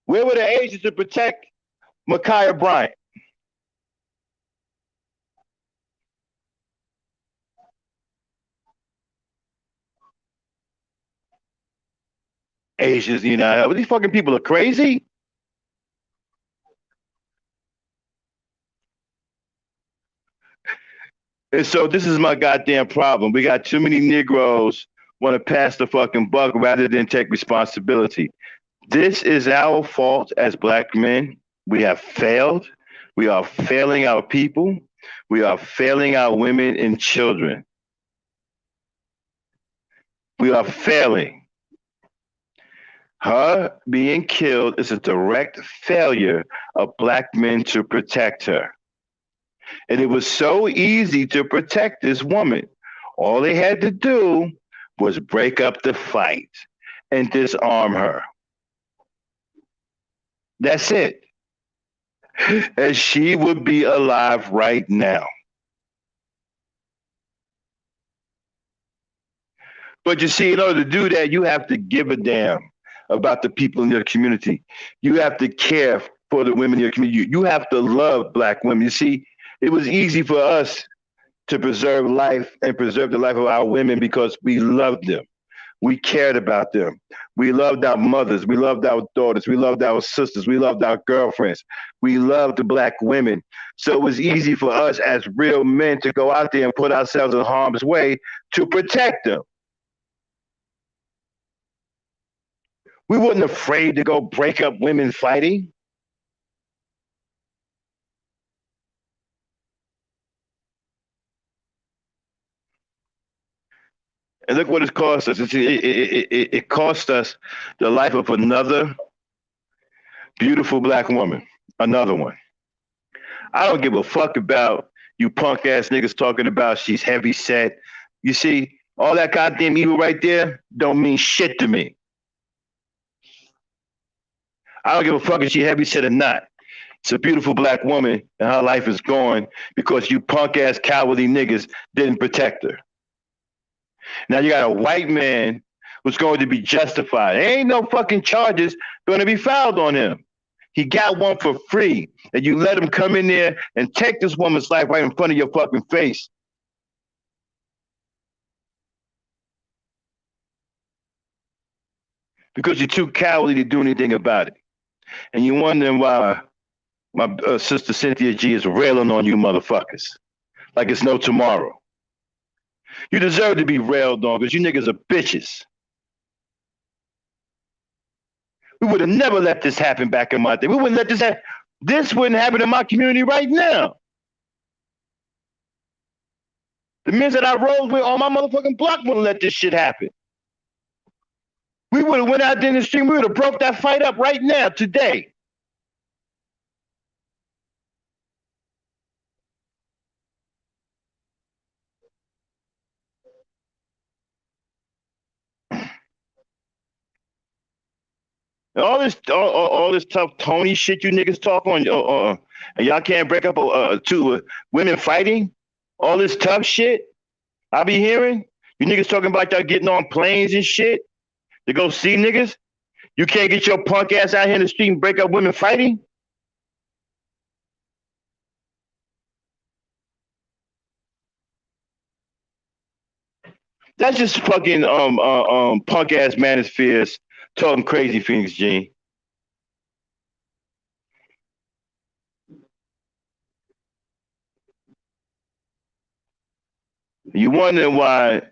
Where were the Asians to protect Ma'Khia Bryant? Asians need our help. These fucking people are crazy. And so this is my goddamn problem. We got too many Negroes want to pass the fucking buck rather than take responsibility. This is our fault as black men. We have failed. We are failing our people. We are failing our women and children. We are failing. Her being killed is a direct failure of black men to protect her. And it was so easy to protect this woman. All they had to do was break up the fight and disarm her. That's it. And she would be alive right now. But you see, in order to do that, you have to give a damn about the people in your community. You have to care for the women in your community. You have to love black women. You see, it was easy for us to preserve life and preserve the life of our women because we loved them. We cared about them. We loved our mothers. We loved our daughters. We loved our sisters. We loved our girlfriends. We loved the black women. So it was easy for us as real men to go out there and put ourselves in harm's way to protect them. We weren't afraid to go break up women fighting. And look what it cost us. It cost us the life of another beautiful black woman. Another one. I don't give a fuck about you punk ass niggas talking about she's heavy set. You see, all that goddamn evil right there don't mean shit to me. I don't give a fuck if she heavy set or not. It's a beautiful black woman and her life is gone because you punk ass cowardly niggas didn't protect her. Now you got a white man who's going to be justified. There ain't no fucking charges going to be filed on him. He got one for free, and you let him come in there and take this woman's life right in front of your fucking face. Because you're too cowardly to do anything about it. And you're wondering why my sister Cynthia G is railing on you motherfuckers like it's no tomorrow. You deserve to be railed on because you niggas are bitches. We would have never let this happen back in my day. We wouldn't let this happen. This wouldn't happen in my community right now. The men that I rode with on my motherfucking block wouldn't let this shit happen. We would have went out there in the street. We would have broke that fight up right now, today. All this tough Tony shit you niggas talk on, and y'all can't break up two women fighting. All this tough shit I be hearing. You niggas talking about y'all getting on planes and shit to go see niggas. You can't get your punk ass out here in the street and break up women fighting. That's just fucking punk ass manospheres talking crazy things, Gene. You wondering why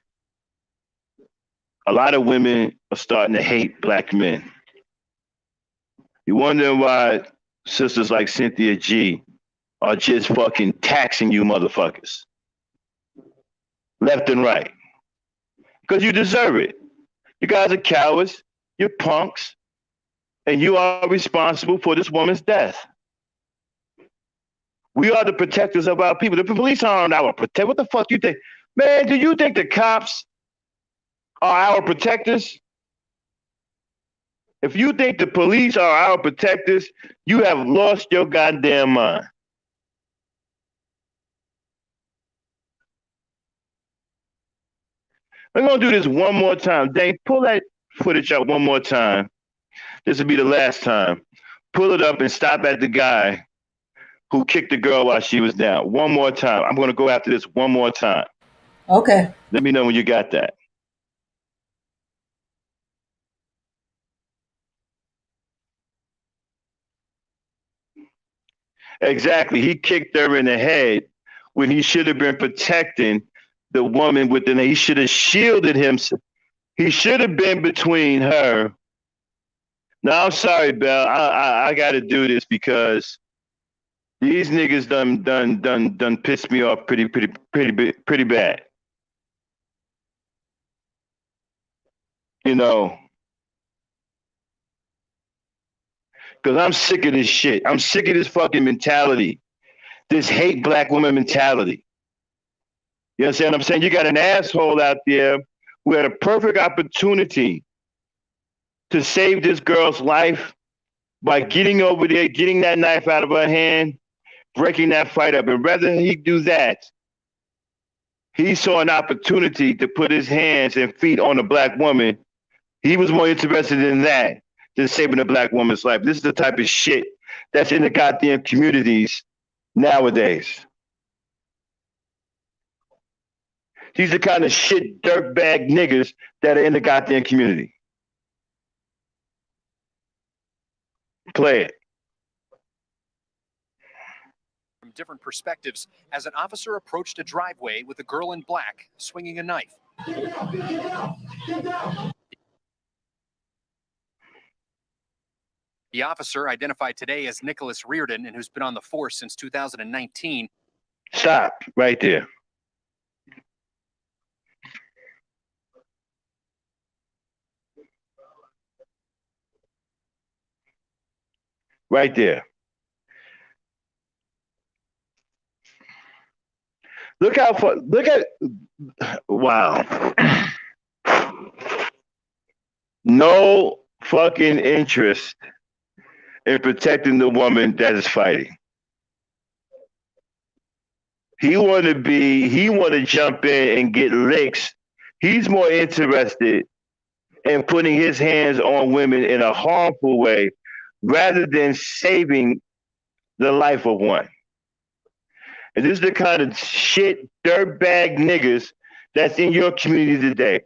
a lot of women are starting to hate black men. You wondering why sisters like Cynthia G are just fucking taxing you motherfuckers. Left and right. Because you deserve it. You guys are cowards, you're punks, and you are responsible for this woman's death. We are the protectors of our people. The police aren't our protectors. What the fuck do you think? Man, do you think the cops are our protectors? If you think the police are our protectors, you have lost your goddamn mind. I'm going to do this one more time. Dang, pull that footage up one more time. This will be the last time. Pull it up and stop at the guy who kicked the girl while she was down. One more time. I'm going to go after this one more time. Okay. Let me know when you got that. Exactly. He kicked her in the head when he should have been protecting the woman within. He should have shielded himself. He should have been between her. Now, I'm sorry, Belle. I got to do this because these niggas done pissed me off pretty bad. You know, because I'm sick of this shit. I'm sick of this fucking mentality, this hate black woman mentality. You understand what I'm saying? You got an asshole out there who had a perfect opportunity to save this girl's life by getting over there, getting that knife out of her hand, breaking that fight up. And rather than he do that, he saw an opportunity to put his hands and feet on a black woman. He was more interested in that than saving a black woman's life. This is the type of shit that's in the goddamn communities nowadays. These are the kind of shit dirtbag niggas that are in the goddamn community. Play it. From different perspectives as an officer approached a driveway with a girl in black swinging a knife. The officer, identified today as Nicholas Reardon and who's been on the force since 2019. Stop right there. right there. Look how far. Look at. Wow. No fucking interest in protecting the woman that is fighting. He want to be. He want to jump in and get licks. He's more interested in putting his hands on women in a harmful way rather than saving the life of one. And this is the kind of shit dirtbag niggas that's in your community today.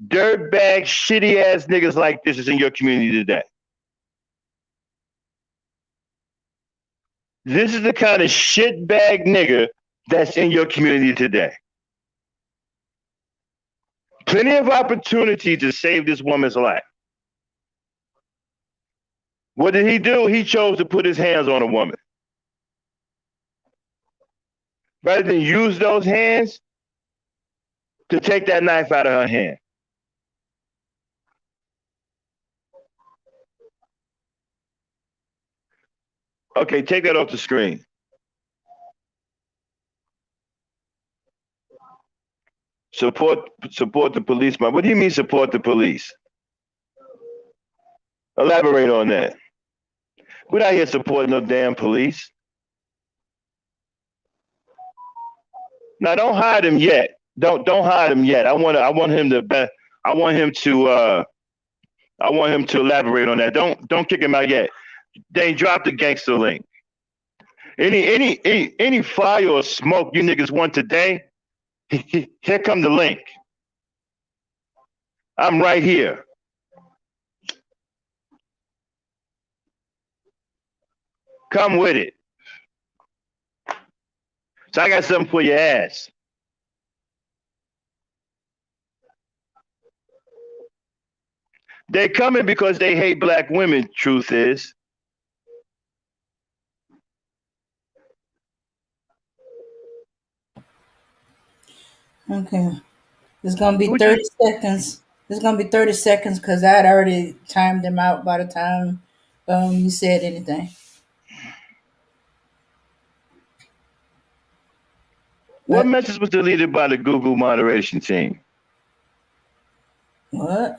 Dirtbag, shitty ass niggas like this is in your community today. This is the kind of shitbag nigga that's in your community today. Plenty of opportunity to save this woman's life. What did he do? He chose to put his hands on a woman. Rather than use those hands to take that knife out of her hand. Okay, take that off the screen. Support the police. What do you mean support the police? Elaborate on that. We're not here supporting no damn police. Now don't hide him yet. Don't hide him yet. I want him to elaborate on that. Don't kick him out yet. They drop the gangster link. Any fire or smoke you niggas want today, here come the link. I'm right here. Come with it. So I got something for your ass. They're coming because they hate black women, truth is. Okay. It's going to be 30 seconds. It's going to be 30 seconds because I had already timed them out by the time you said anything. What message was deleted by the Google moderation team? What?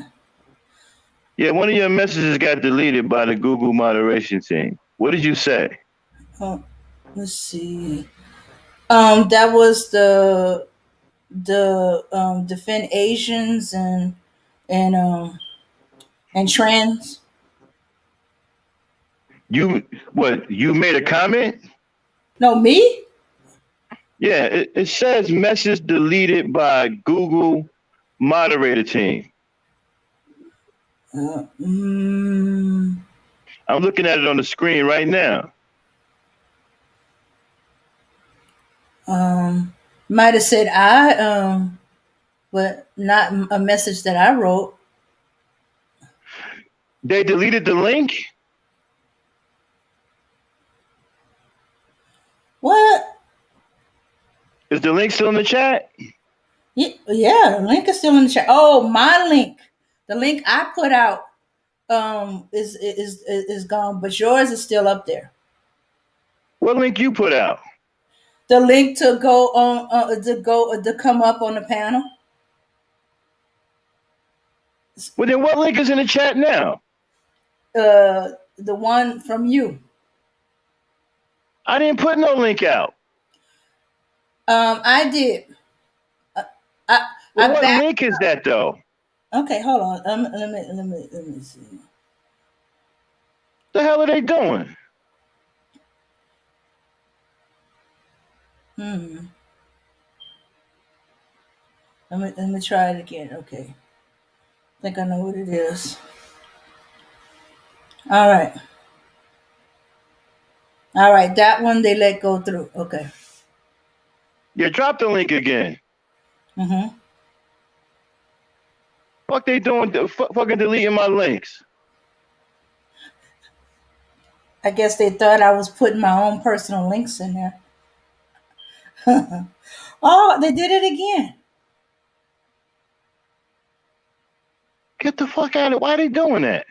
Yeah, one of your messages got deleted by the Google moderation team. What did you say? Let's see. That was the defend Asians and trans. You made a comment? No, me? Yeah, it says message deleted by Google moderator team. I'm looking at it on the screen right now. Might have said but not a message that I wrote. They deleted the link? What? Is the link still in the chat? Yeah, the link is still in the chat. Oh, my link. The link I put out is gone, but yours is still up there. What link you put out? The link to go on to come up on the panel. Well, then what link is in the chat now? The one from you. I didn't put no link out. I did. What link is that though? Okay, hold on. Let me see. The hell are they doing? Let me try it again. Okay. I think I know what it is. All right. That one they let go through. Okay. Yeah, drop the link again. Fuck they doing? Fucking deleting my links. I guess they thought I was putting my own personal links in there. Oh, they did it again. Get the fuck out of it. Why are they doing that?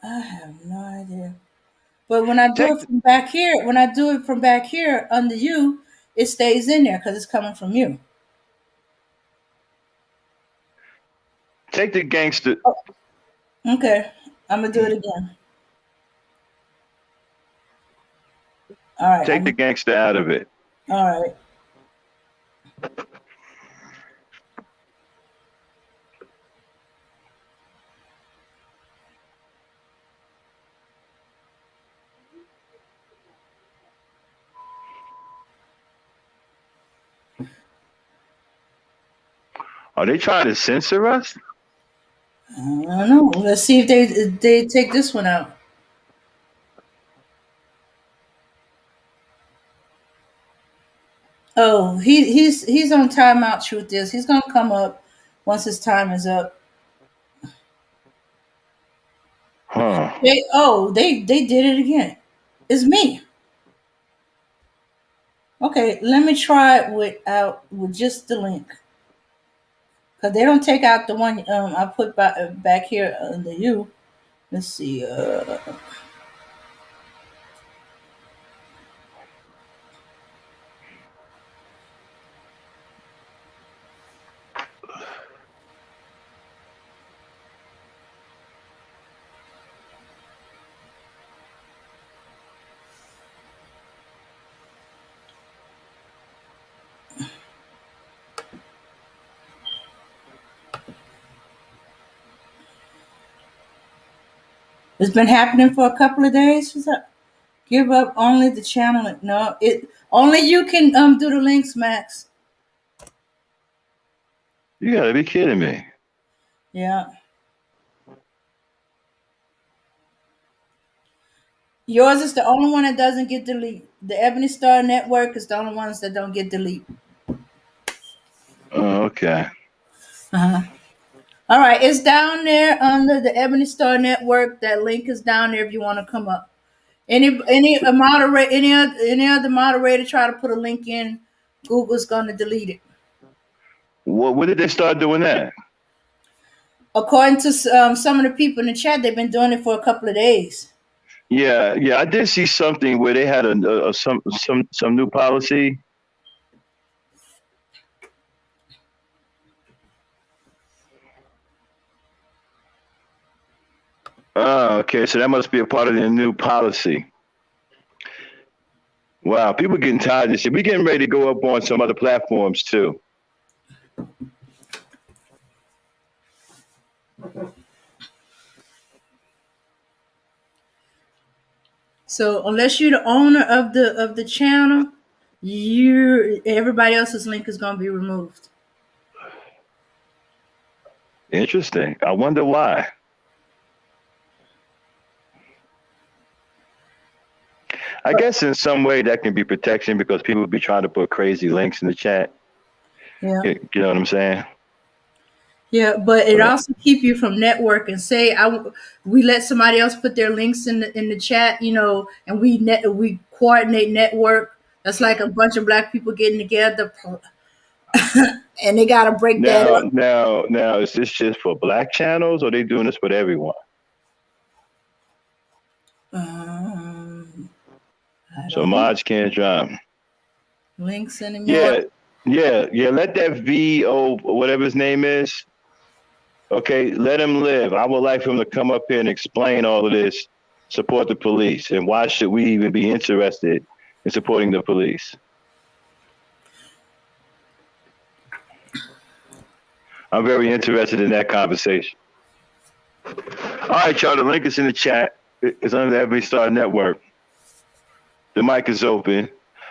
I have no idea. But when I do Take it from back here, under you, it stays in there because it's coming from you. take the gangster. Oh, okay, I'm gonna do it again. All right, Take the gangster out of it. all right. Are they trying to censor us? I don't know. Let's see if they take this one out. Oh, he's on timeout. Truth is, he's gonna come up once his time is up. Huh. They did it again. It's me. Okay, let me try it with just the link because they don't take out the one I put back here under you. Let's see. It's been happening for a couple of days. What's up? Give up only the channel. No, it only you can do the links, Max. You gotta be kidding me. Yeah. Yours is the only one that doesn't get delete. The Ebony Star Network is the only ones that don't get delete. Oh, okay. Uh-huh. All right, it's down there under the Ebony Star Network. That link is down there if you want to come up. Any other moderator try to put a link in, Google's gonna delete it. When did they start doing that? According to some of the people in the chat, they've been doing it for a couple of days. Yeah, I did see something where they had some new policy. Oh, okay. So that must be a part of their new policy. Wow, people getting tired of this shit. We're getting ready to go up on some other platforms too. So unless you're the owner of the channel, everybody else's link is gonna be removed. Interesting. I wonder why. I guess in some way that can be protection because people be trying to put crazy links in the chat. Yeah. You know what I'm saying? Yeah, but it also keep you from networking. Say we let somebody else put their links in the chat, and we coordinate network. That's like a bunch of black people getting together, and they got to break that up. Now, is this just for black channels or are they doing this with everyone? So mods can't drop links anymore. Yeah. Let that VO, whatever his name is, okay, let him live. I would like for him to come up here and explain all of this, support the police, and why should we even be interested in supporting the police? I'm very interested in that conversation. All right, y'all, the link is in the chat. It's under the Ebony Star Network. The mic is open.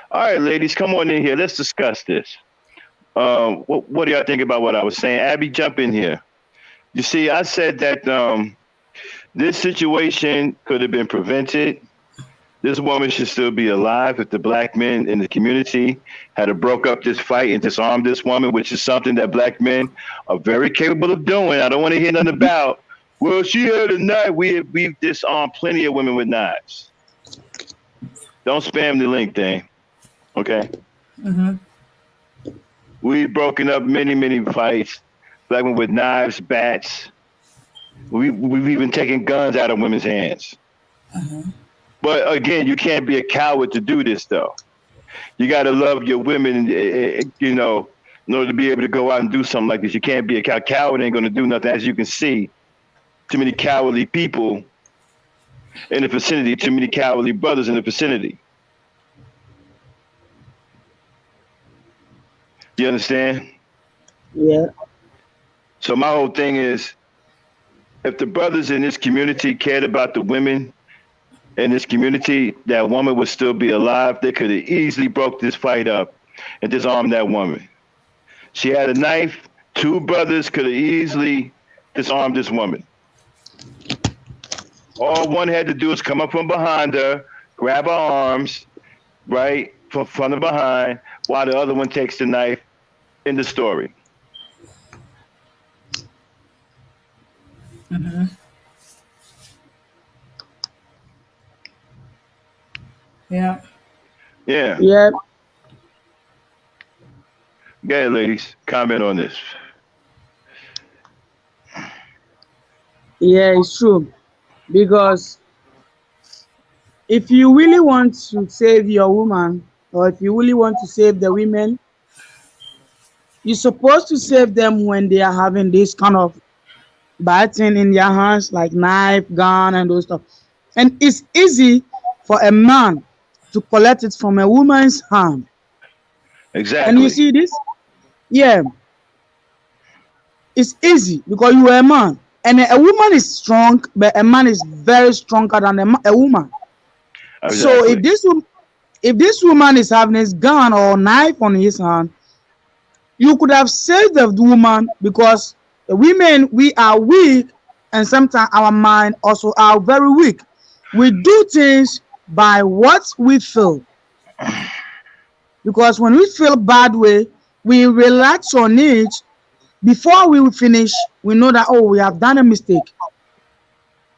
All right, ladies, come on in here. Let's discuss this. What do y'all think about what I was saying? Abby, jump in here. You see, I said that this situation could have been prevented. This woman should still be alive if the black men in the community had broke up this fight and disarmed this woman, which is something that black men are very capable of doing. I don't want to hear nothing about, well, she had a knife. We've disarmed plenty of women with knives. Don't spam the link thing, okay? Mm-hmm. We've broken up many fights. Black men with knives, bats, We've even taken guns out of women's hands. But again, you can't be a coward to do this, though. You got to love your women, in order to be able to go out and do something like this. You can't be a coward. Coward ain't going to do nothing. As you can see, too many cowardly people in the vicinity, too many cowardly brothers in the vicinity. You understand? Yeah. So my whole thing is, if the brothers in this community cared about the women in this community, that woman would still be alive. They could have easily broke this fight up and disarmed that woman. She had a knife. Two brothers could have easily disarmed this woman. All one had to do is come up from behind her, grab her arms, right, from front and behind, while the other one takes the knife. In the story. Yeah. Yeah. Yeah. Go ahead, ladies. Comment on this. Yeah, it's true. Because if you really want to save your woman, or if you really want to save the women, you're supposed to save them when they are having this kind of bad thing in their hands, like knife, gun, and those stuff. And it's easy for a man to collect it from a woman's hand. Exactly. And you see this? Yeah, it's easy because you are a man. And a woman is strong, but a man is very stronger than a woman. Exactly. So if this woman is having his gun or knife on his hand, you could have saved the woman, because the women, we are weak, and sometimes our mind also are very weak. We do things by what we feel. Because when we feel bad way, we relax on it. Before we finish, we know that, oh, we have done a mistake.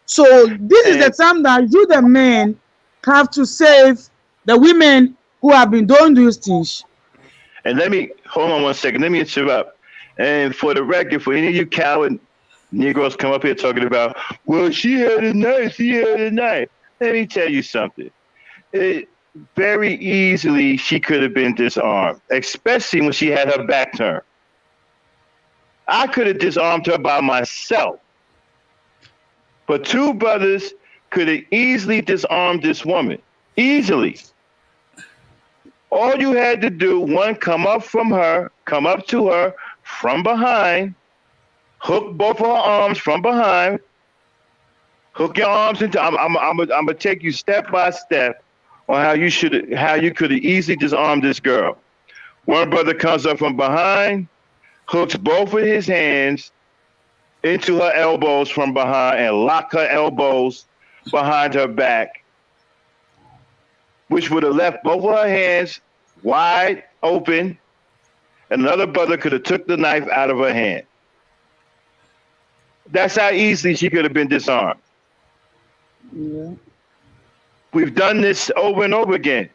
So this is the time that you, the men, have to save the women who have been doing these things. And let me hold on one second. Let me interrupt. And for the record, for any of you coward Negroes come up here talking about, well, she had a knife, he had a knife. Let me tell you something. Very easily, she could have been disarmed, especially when she had her back turned. I could have disarmed her by myself. But two brothers could have easily disarmed this woman. Easily. All you had to do, one, come up to her from behind, hook both of her arms from behind, hook your arms into. I'm gonna take you step by step on how you could have easily disarmed this girl. One brother comes up from behind, hooks both of his hands into her elbows from behind and lock her elbows behind her back, which would have left both of her hands wide open. Another brother could have took the knife out of her hand. That's how easily she could have been disarmed. Yeah. We've done this over and over again.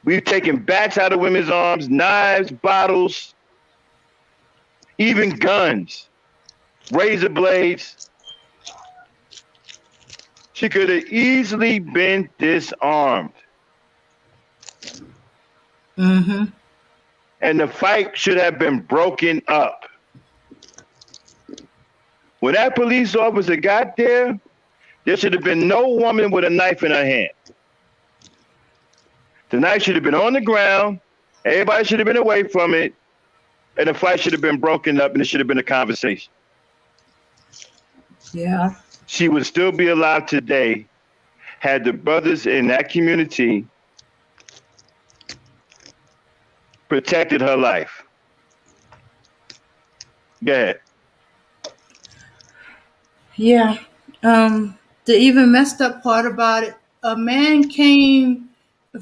We've taken bats out of women's arms, knives, bottles, even guns, razor blades. She could have easily been disarmed. Mm-hmm. And the fight should have been broken up. When that police officer got there should have been no woman with a knife in her hand. The knife should have been on the ground. Everybody should have been away from it. And the fight should have been broken up, and it should have been a conversation. Yeah. She would still be alive today had the brothers in that community protected her life. Go ahead. Yeah. The even messed up part about it, a man came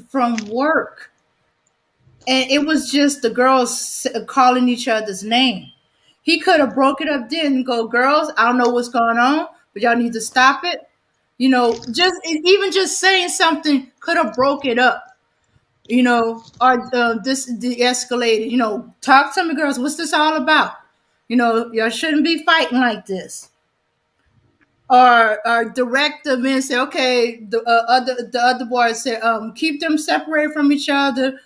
from work, and it was just the girls calling each other's name. He could have broke it up then and go, girls, I don't know what's going on, but y'all need to stop it. You know, even just saying something could have broke it up. You know, or this de-escalated. You know, talk to me, girls. What's this all about? Y'all shouldn't be fighting like this. Or direct them and say, okay, the other boys say, keep them separated from each other,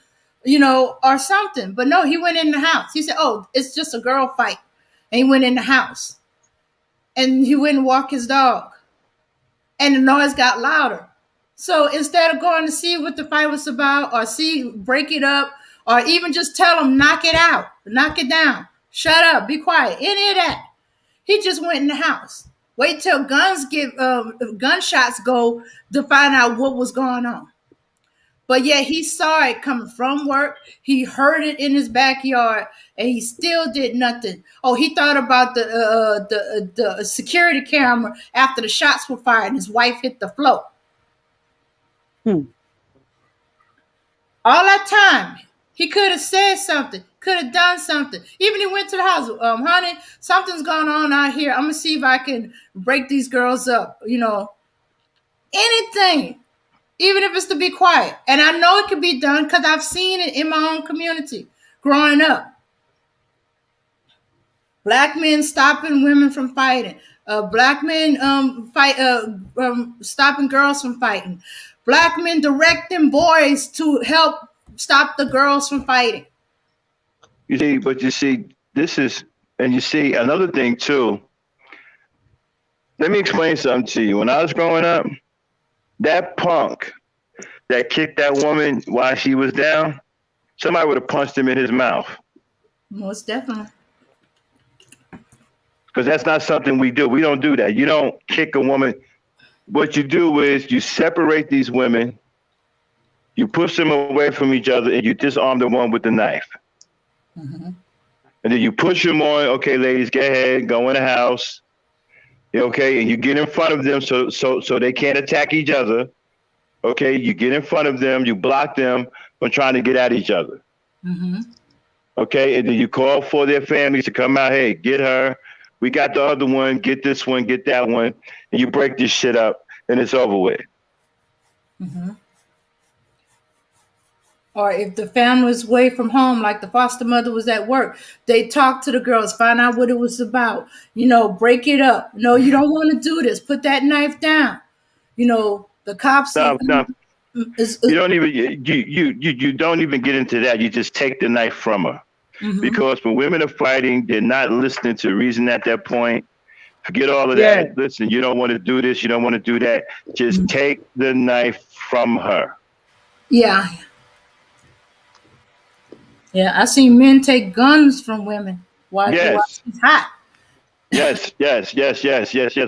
or something. But no, he went in the house. He said, oh, it's just a girl fight. And he went in the house. And he went and walked his dog. And the noise got louder. So instead of going to see what the fight was about, or break it up, or even just tell them, knock it out, knock it down, shut up, be quiet, any of that, he just went in the house. Wait till gunshots go to find out what was going on. But yeah, he saw it coming from work. He heard it in his backyard, and he still did nothing. Oh, he thought about the security camera after the shots were fired and his wife hit the floor. All that time, he could have said something, could have done something. Even he went to the house, honey, something's going on out here. I'm gonna see if I can break these girls up. Anything. Even if it's to be quiet. And I know it can be done because I've seen it in my own community growing up. Black men stopping women from fighting. Black men stopping girls from fighting. Black men directing boys to help stop the girls from fighting. You see, this is, and you see another thing too. Let me explain something to you. When I was growing up, that punk that kicked that woman while she was down, somebody would have punched him in his mouth. Most definitely. Because that's not something we do. We don't do that. You don't kick a woman. What you do is you separate these women, you push them away from each other, and you disarm the one with the knife. Mm-hmm. And then you push them on, okay, ladies, go ahead, go in the house. Okay, and you get in front of them so they can't attack each other. Okay, you get in front of them, you block them from trying to get at each other. Mm-hmm. Okay, and then you call for their families to come out. Hey, get her. We got the other one. Get this one. Get that one. And you break this shit up, and it's over with. Mm-hmm. Or if the family was away from home, like the foster mother was at work, they talked to the girls, find out what it was about. Break it up. No, you don't want to do this. Put that knife down. The cops. No. You don't even you don't even get into that. You just take the knife from her. Mm-hmm. Because when women are fighting, they're not listening to reason at that point. Forget all of that. Listen, you don't want to do this. You don't want to do that. Just take the knife from her. Yeah. Yeah, I seen men take guns from women while she's hot. Yes.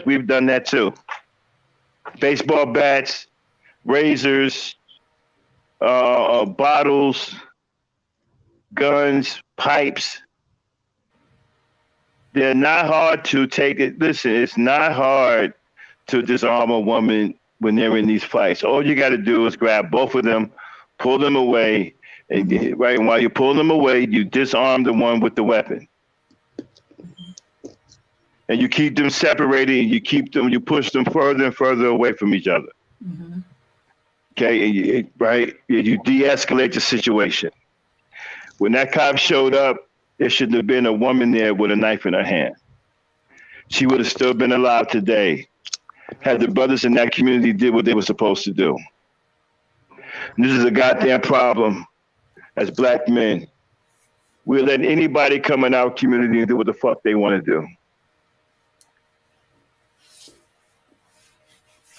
We've done that too. Baseball bats, razors, bottles, guns, pipes. They're not hard to take it. Listen, it's not hard to disarm a woman when they're in these fights. All you got to do is grab both of them, pull them away. And while you pull them away, you disarm the one with the weapon, and you keep them separated. And you push them further and further away from each other. Mm-hmm. Okay, and you de-escalate the situation. When that cop showed up, there shouldn't have been a woman there with a knife in her hand. She would have still been alive today, had the brothers in that community did what they were supposed to do. And this is a goddamn problem. As black men, we're letting anybody come in our community and do what the fuck they want to do.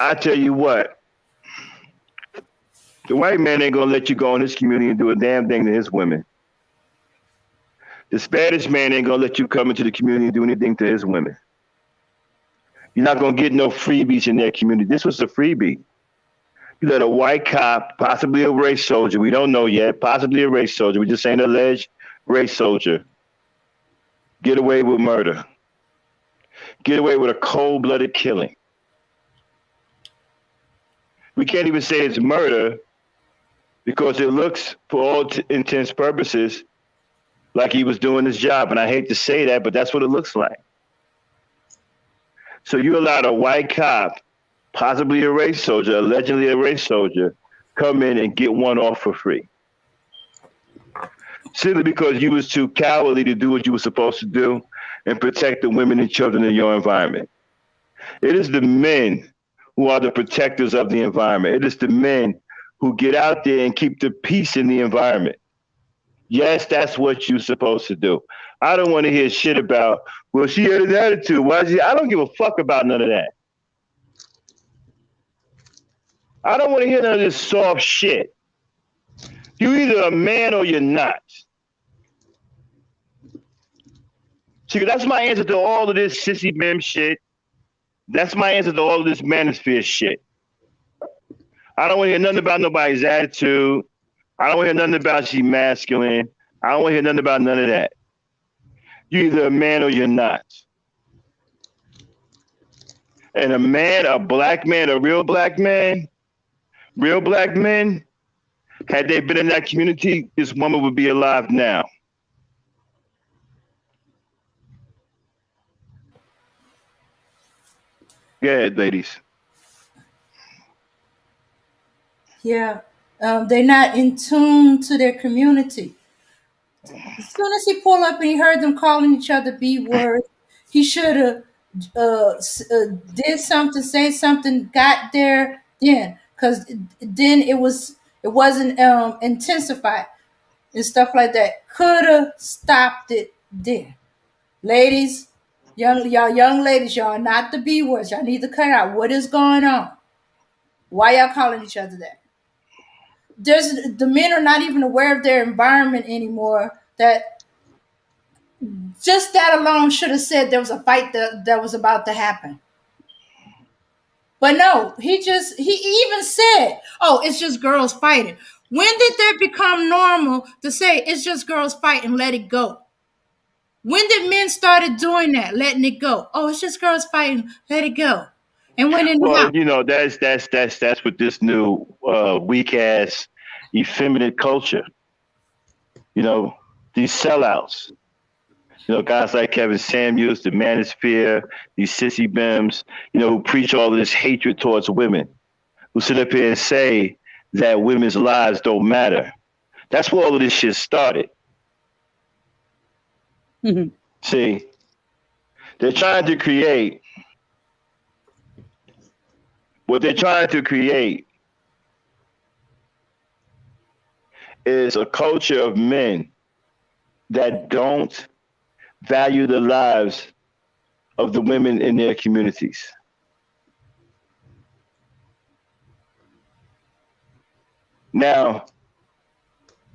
I tell you what, the white man ain't gonna let you go in his community and do a damn thing to his women. The Spanish man ain't gonna let you come into the community and do anything to his women. You're not gonna get no freebies in their community. This was a freebie. You let a white cop, possibly a race soldier, we don't know yet, possibly a race soldier, we just ain't alleged race soldier, get away with murder. Get away with a cold-blooded killing. We can't even say it's murder because it looks, for all intents and purposes, like he was doing his job. And I hate to say that, but that's what it looks like. So you allowed a white cop, possibly a race soldier, allegedly a race soldier, come in and get one off for free. Simply because you was too cowardly to do what you were supposed to do. and protect the women and children in your environment. It is the men who are the protectors of the environment. It is the men who get out there and keep the peace in the environment. Yes, that's what you're supposed to do. I don't want to hear shit about, well, she had an attitude. Why is she? I don't give a fuck about none of that. I don't want to hear none of this soft shit. You're either a man or you're not. See, that's my answer to all of this sissy bim shit. That's my answer to all of this manosphere shit. I don't want to hear nothing about nobody's attitude. I don't want to hear nothing about she masculine. I don't want to hear nothing about none of that. You're either a man or you're not. And a man, a black man, a real black man, real black men, had they been in that community, this woman would be alive now. Go ahead, ladies. Yeah, they're not in tune to their community. As soon as he pulled up and he heard them calling each other B words, he should have did something, say something, got there then, because then it wasn't intensified and stuff like that. Could have stopped it then. Ladies, young ladies, y'all are not the B words. Y'all need to cut out. What is going on? Why y'all calling each other that? The men are not even aware of their environment anymore. That just that alone should have said there was a fight that was about to happen. But no, he even said, "Oh, it's just girls fighting." When did that become normal to say it's just girls fighting? Let it go. When did men started doing that, letting it go? Oh, it's just girls fighting. Let it go. And went in the house. Well, you know, that's what this new weak ass effeminate culture. You know, these sellouts. You know, guys like Kevin Samuels, the Manosphere, these sissy bims, you know, who preach all this hatred towards women, who sit up here and say that women's lives don't matter. That's where all of this shit started. Mhm. See, they're trying to create what they're trying to create is a culture of men that don't value the lives of the women in their communities. Now,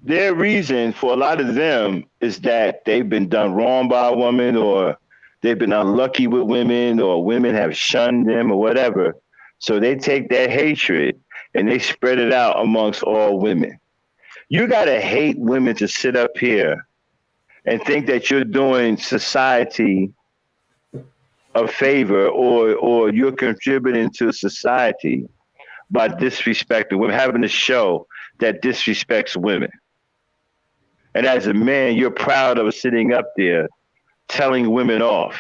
their reason for a lot of them is that they've been done wrong by a woman, or they've been unlucky with women, or women have shunned them, or whatever. So they take their hatred and they spread it out amongst all women. You gotta hate women to sit up here and think that you're doing society a favor, or you're contributing to society by disrespecting women, having a show that disrespects women. And as a man, you're proud of sitting up there telling women off,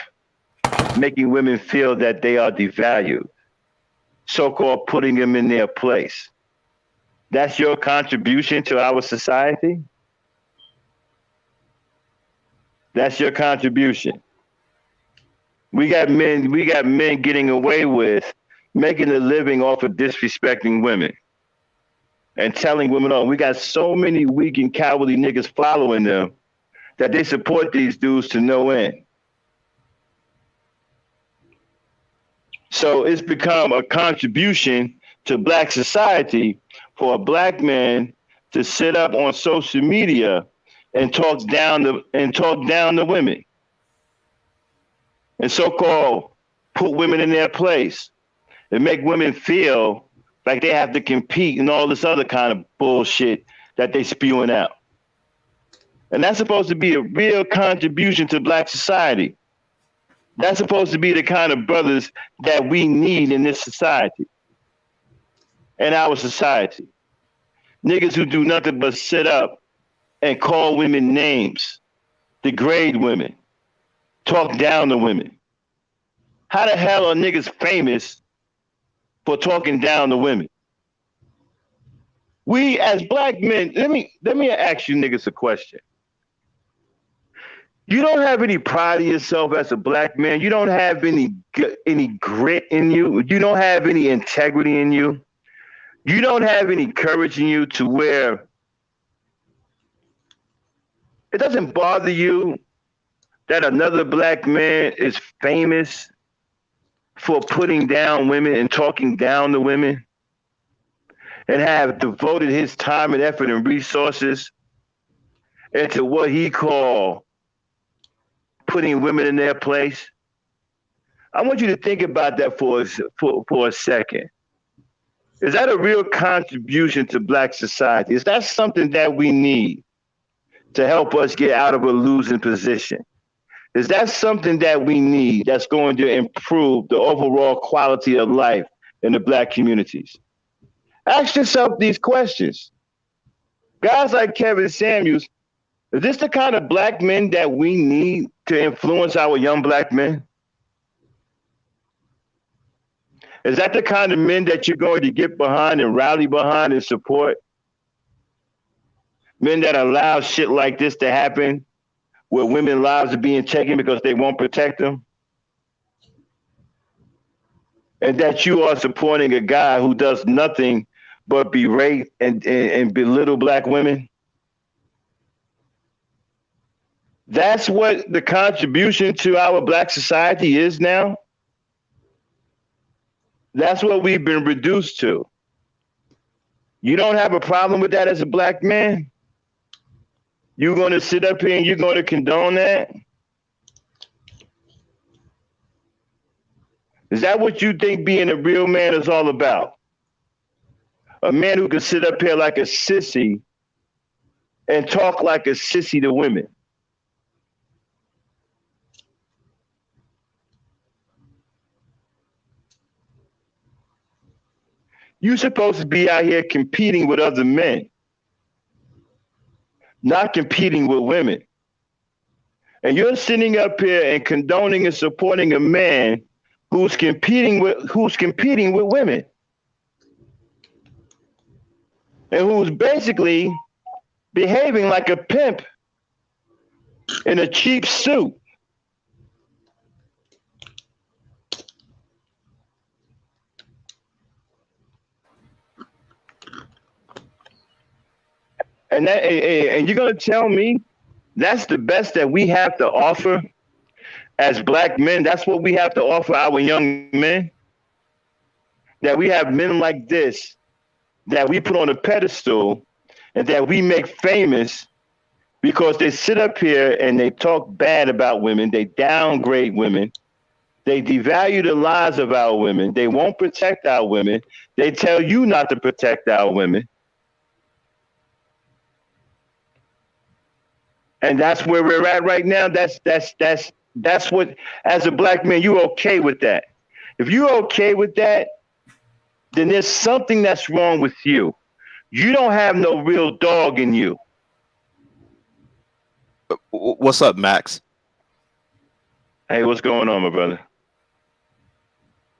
making women feel that they are devalued, so-called putting them in their place. That's your contribution to our society? That's your contribution. We got men getting away with making a living off of disrespecting women and telling women, oh, we got so many weak and cowardly niggas following them that they support these dudes to no end. So it's become a contribution to black society for a black man to sit up on social media and talk down to women, and so-called put women in their place and make women feel like they have to compete and all this other kind of bullshit that they spewing out. And that's supposed to be a real contribution to black society. That's supposed to be the kind of brothers that we need in this society, in our society. Niggas who do nothing but sit up and call women names, degrade women, talk down to women. How the hell are niggas famous for talking down to women? We as black men, let me ask you niggas a question. You don't have any pride in yourself as a black man. You don't have any grit in you. You don't have any integrity in you. You don't have any courage in you to where it doesn't bother you that another black man is famous for putting down women and talking down to women and have devoted his time and effort and resources into what he called putting women in their place. I want you to think about that for a second. Is that a real contribution to black society? Is that something that we need to help us get out of a losing position? Is that something that we need that's going to improve the overall quality of life in the black communities? Ask yourself these questions. Guys like Kevin Samuels, is this the kind of black men that we need to influence our young black men? Is that the kind of men that you're going to get behind and rally behind and support? Men that allow shit like this to happen where women's lives are being taken because they won't protect them? And that you are supporting a guy who does nothing but berate and belittle black women? That's what the contribution to our black society is now? That's what we've been reduced to. You don't have a problem with that as a black man? You're going to sit up here and you're going to condone that? Is that what you think being a real man is all about? A man who can sit up here like a sissy and talk like a sissy to women? You're supposed to be out here competing with other men, not competing with women. And you're sitting up here and condoning and supporting a man who's competing with women. And who's basically behaving like a pimp in a cheap suit. And you're gonna tell me that's the best that we have to offer as black men? That's what we have to offer our young men? That we have men like this that we put on a pedestal and that we make famous because they sit up here and they talk bad about women, they downgrade women, they devalue the lives of our women, they won't protect our women, they tell you not to protect our women. And that's where we're at right now. That's what, as a black man, you're okay with that. If you're okay with that, then there's something that's wrong with you. You don't have no real dog in you. What's up, Max? Hey, what's going on, my brother?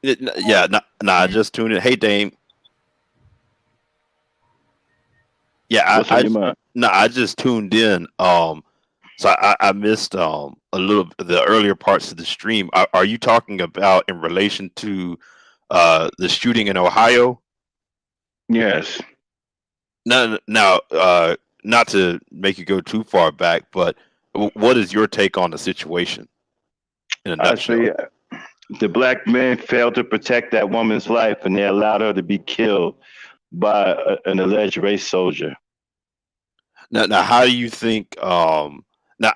Yeah, I just tuned in. Hey, Dame. Yeah, I just tuned in. So I missed a little the earlier parts of the stream. Are you talking about in relation to the shooting in Ohio? Yes. Now, not to make you go too far back, but what is your take on the situation? In a nutshell? I say the black men failed to protect that woman's life, and they allowed her to be killed by an alleged race soldier. Now, how do you think? Now,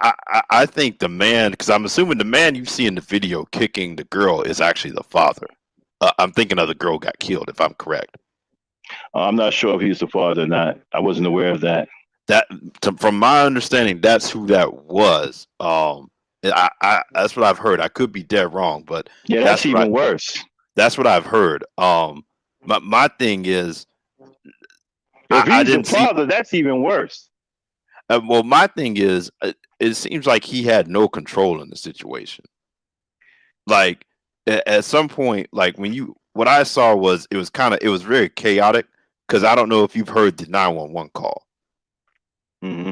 I think the man, because I'm assuming the man you see in the video kicking the girl is actually the father. I'm thinking of the girl got killed, if I'm correct. I'm not sure if he's the father or not. I wasn't aware of that. From my understanding, that's who that was. That's what I've heard. I could be dead wrong, but yeah, that's even worse. That's what I've heard. My thing is, if he's the father, that's even worse. Well, my thing is, it seems like he had no control in the situation. Like at some point, like what I saw was it was very chaotic because I don't know if you've heard the 911 call. Mm-hmm.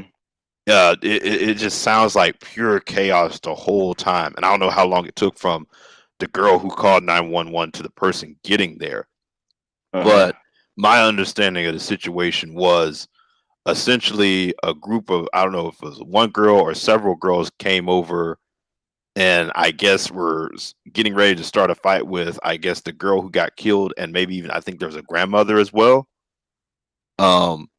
it just sounds like pure chaos the whole time, and I don't know how long it took from the girl who called 911 to the person getting there. But my understanding of the situation was essentially a group of, I don't know if it was one girl or several girls came over and I guess were getting ready to start a fight with, I guess, the girl who got killed, and maybe even I think there was a grandmother as well. Um,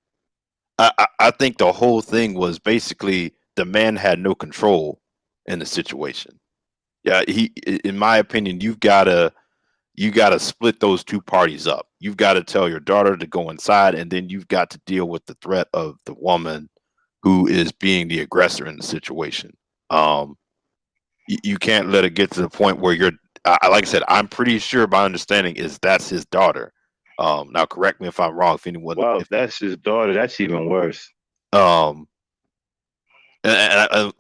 I think the whole thing was basically the man had no control in the situation. Yeah, in my opinion, you gotta split those two parties up. You've got to tell your daughter to go inside, and then you've got to deal with the threat of the woman who is being the aggressor in the situation. You can't let it get to the point where you're. Like I said, I'm pretty sure my understanding is that's his daughter. Now correct me if I'm wrong. If anyone, Well, if if that's his daughter, that's even worse. um, and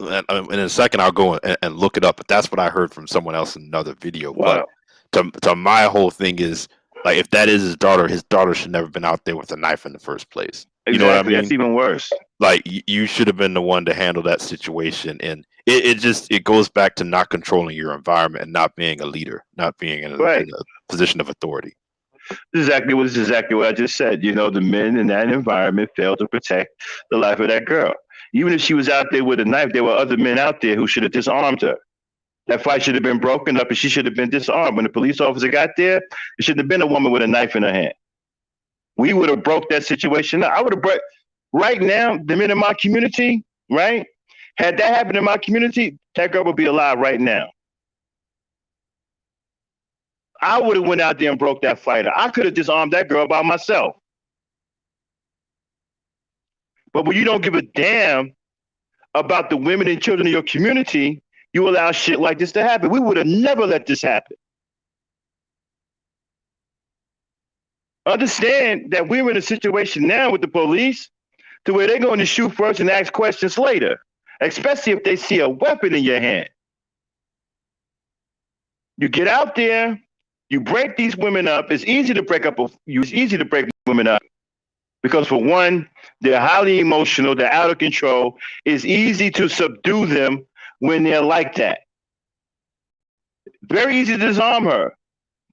in a second I'll go and look it up. But that's what I heard from someone else in another video. Wow. But to my whole thing is like, if that is his daughter should never been out there with a knife in the first place. You know what I Exactly. mean? That's even worse. Like you should have been the one to handle that situation, and it goes back to not controlling your environment and not being a leader, not being in Right. a position of authority. This is exactly what I just said. You know, the men in that environment failed to protect the life of that girl. Even if she was out there with a knife, there were other men out there who should have disarmed her. That fight should have been broken up and she should have been disarmed. When the police officer got there, it shouldn't have been a woman with a knife in her hand. We would have broke that situation up. I would have broke. Right now, the men in my community, right? Had that happened in my community, that girl would be alive right now. I would have went out there and broke that fighter. I could have disarmed that girl by myself. But when you don't give a damn about the women and children in your community, you allow shit like this to happen. We would have never let this happen. Understand that we're in a situation now with the police to where they're going to shoot first and ask questions later, especially if they see a weapon in your hand. You get out there, you break these women up. It's easy to break women up because, for one, they're highly emotional, they're out of control. It's easy to subdue them when they're like that. Very easy to disarm her.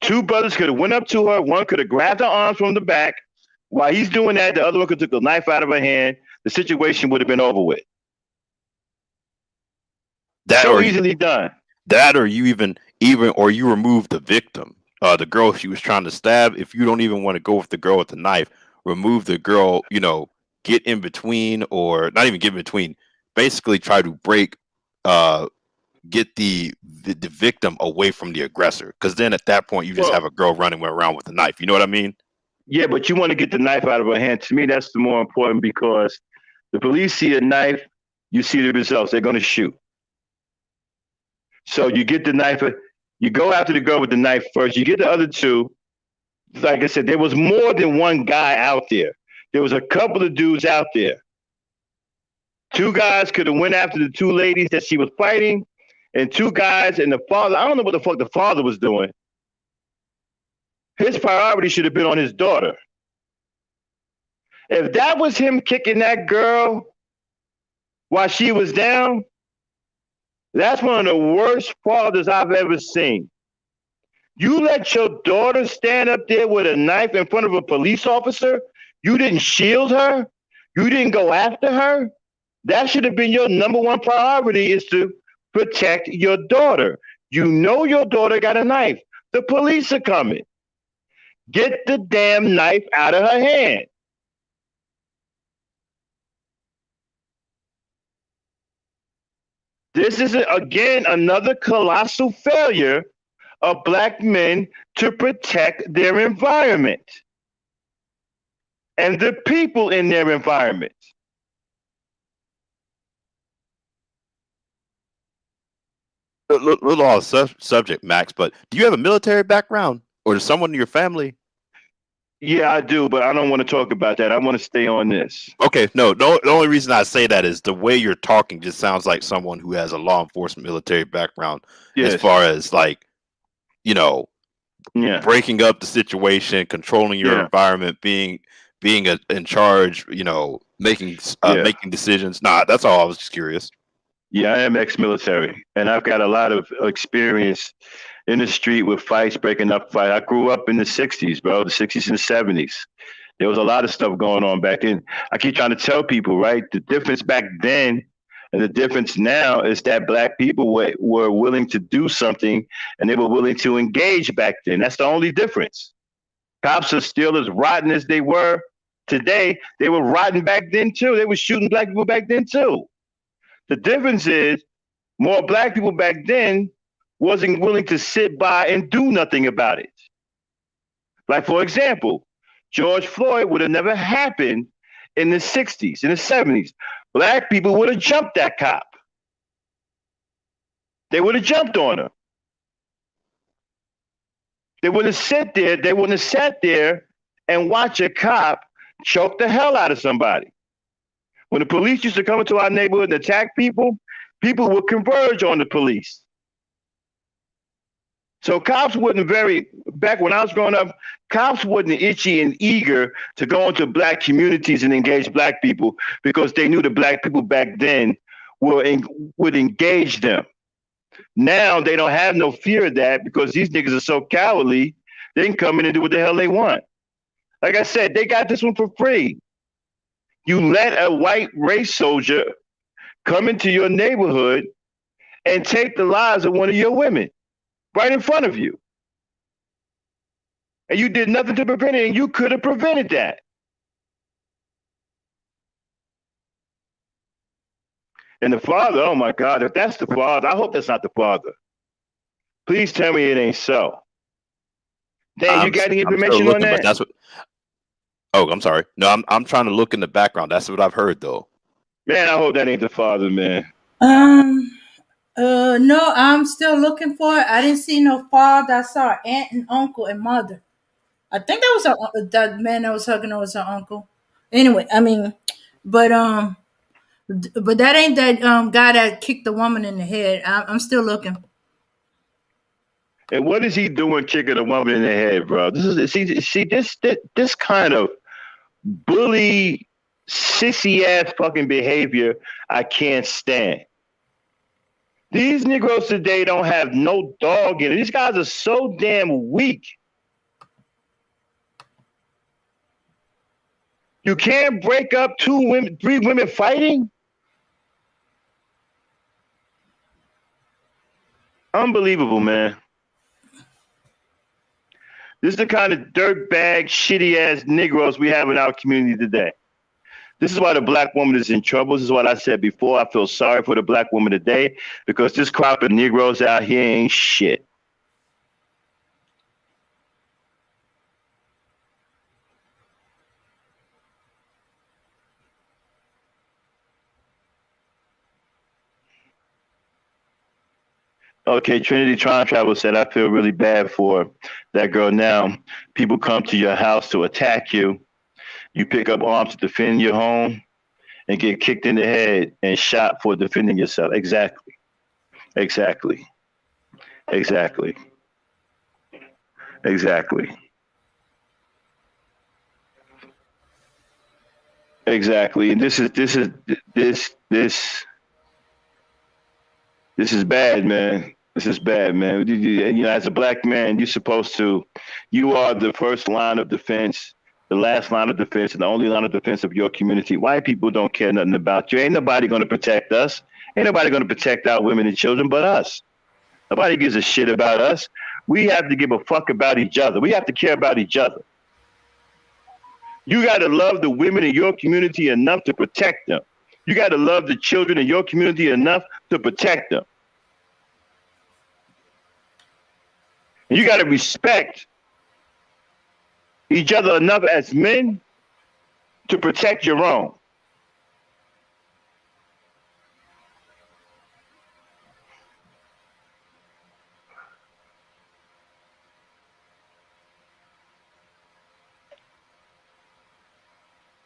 Two brothers could have went up to her. One could have grabbed her arms from the back. While he's doing that, the other one could have took a knife out of her hand. The situation would have been over with. That so or easily done. That or you or you remove the victim, the girl she was trying to stab. If you don't even want to go with the girl with the knife, remove the girl. You know, get in between, or not even get in between. Basically, try to get the victim away from the aggressor, because then at that point you just have a girl running around with a knife. You know what I mean? Yeah, but you want to get the knife out of her hand. To me, that's the more important, because the police see a knife, you see the results. They're going to shoot. So you get the knife, you go after the girl with the knife first. You get the other two. Like I said, there was more than one guy out there. There was a couple of dudes out there. Two guys could have went after the two ladies that she was fighting, and two guys and the father. I don't know what the fuck the father was doing. His priority should have been on his daughter. If that was him kicking that girl while she was down, that's one of the worst fathers I've ever seen. You let your daughter stand up there with a knife in front of a police officer. You didn't shield her. You didn't go after her. That should have been your number one priority, is to protect your daughter. You know your daughter got a knife. The police are coming. Get the damn knife out of her hand. This is, again, another colossal failure of Black men to protect their environment and the people in their environment. A little off subject, Max, but do you have a military background, or does someone in your family? Yeah, I do, but I don't want to talk about that. I want to stay on this. Okay, no, the only reason I say that is the way you're talking just sounds like someone who has a law enforcement military background. Yes. As far as, like, you know, breaking up the situation, controlling your environment, being in charge, you know, making decisions. Nah, that's all. I was just curious. Yeah, I am ex-military, and I've got a lot of experience in the street with fights, breaking up fights. I grew up in the '60s, bro, the '60s and '70s. There was a lot of stuff going on back then. I keep trying to tell people, right? The difference back then and the difference now is that black people were willing to do something, and they were willing to engage back then. That's the only difference. Cops are still as rotten as they were today. They were rotten back then too. They were shooting black people back then too. The difference is more black people back then wasn't willing to sit by and do nothing about it. Like, for example, George Floyd would have never happened in the 60s, in the 70s. Black people would have jumped that cop. They would have jumped on him. They wouldn't have sat there and watch a cop choke the hell out of somebody. When the police used to come into our neighborhood and attack people, people would converge on the police. So cops wasn't back when I was growing up, cops wasn't itchy and eager to go into black communities and engage black people because they knew the black people back then would engage them. Now they don't have no fear of that because these niggas are so cowardly, they can come in and do what the hell they want. Like I said, they got this one for free. You let a white race soldier come into your neighborhood and take the lives of one of your women right in front of you. And you did nothing to prevent it, and you could have prevented that. And the father, oh my God, if that's the father, I hope that's not the father. Please tell me it ain't so. Dan, you got any information on that? That's what. Oh, I'm sorry. No, I'm trying to look in the background. That's what I've heard, though. Man, I hope that ain't the father, man. No, I'm still looking for it. I didn't see no father. I saw aunt and uncle and mother. I think that was that man that was hugging her was her uncle. Anyway, I mean, but that ain't that guy that kicked the woman in the head. I'm still looking. And what is he doing kicking a woman in the head, bro? This kind of bully, sissy ass fucking behavior I can't stand. These Negroes today don't have no dog in it. These guys are so damn weak. You can't break up 3 women fighting? Unbelievable, man. This is the kind of dirtbag, shitty-ass Negroes we have in our community today. This is why the black woman is in trouble. This is what I said before. I feel sorry for the black woman today because this crop of Negroes out here ain't shit. Okay, Trinity Tron Travel said, I feel really bad for that girl now. People come to your house to attack you. You pick up arms to defend your home and get kicked in the head and shot for defending yourself. Exactly. Exactly. Exactly. Exactly. Exactly. And this is bad, man. This is bad, man. You know, as a black man, you are the first line of defense, the last line of defense, and the only line of defense of your community. White people don't care nothing about you. Ain't nobody going to protect us. Ain't nobody going to protect our women and children but us. Nobody gives a shit about us. We have to give a fuck about each other. We have to care about each other. You got to love the women in your community enough to protect them. You got to love the children in your community enough to protect them. And you got to respect each other enough as men to protect your own.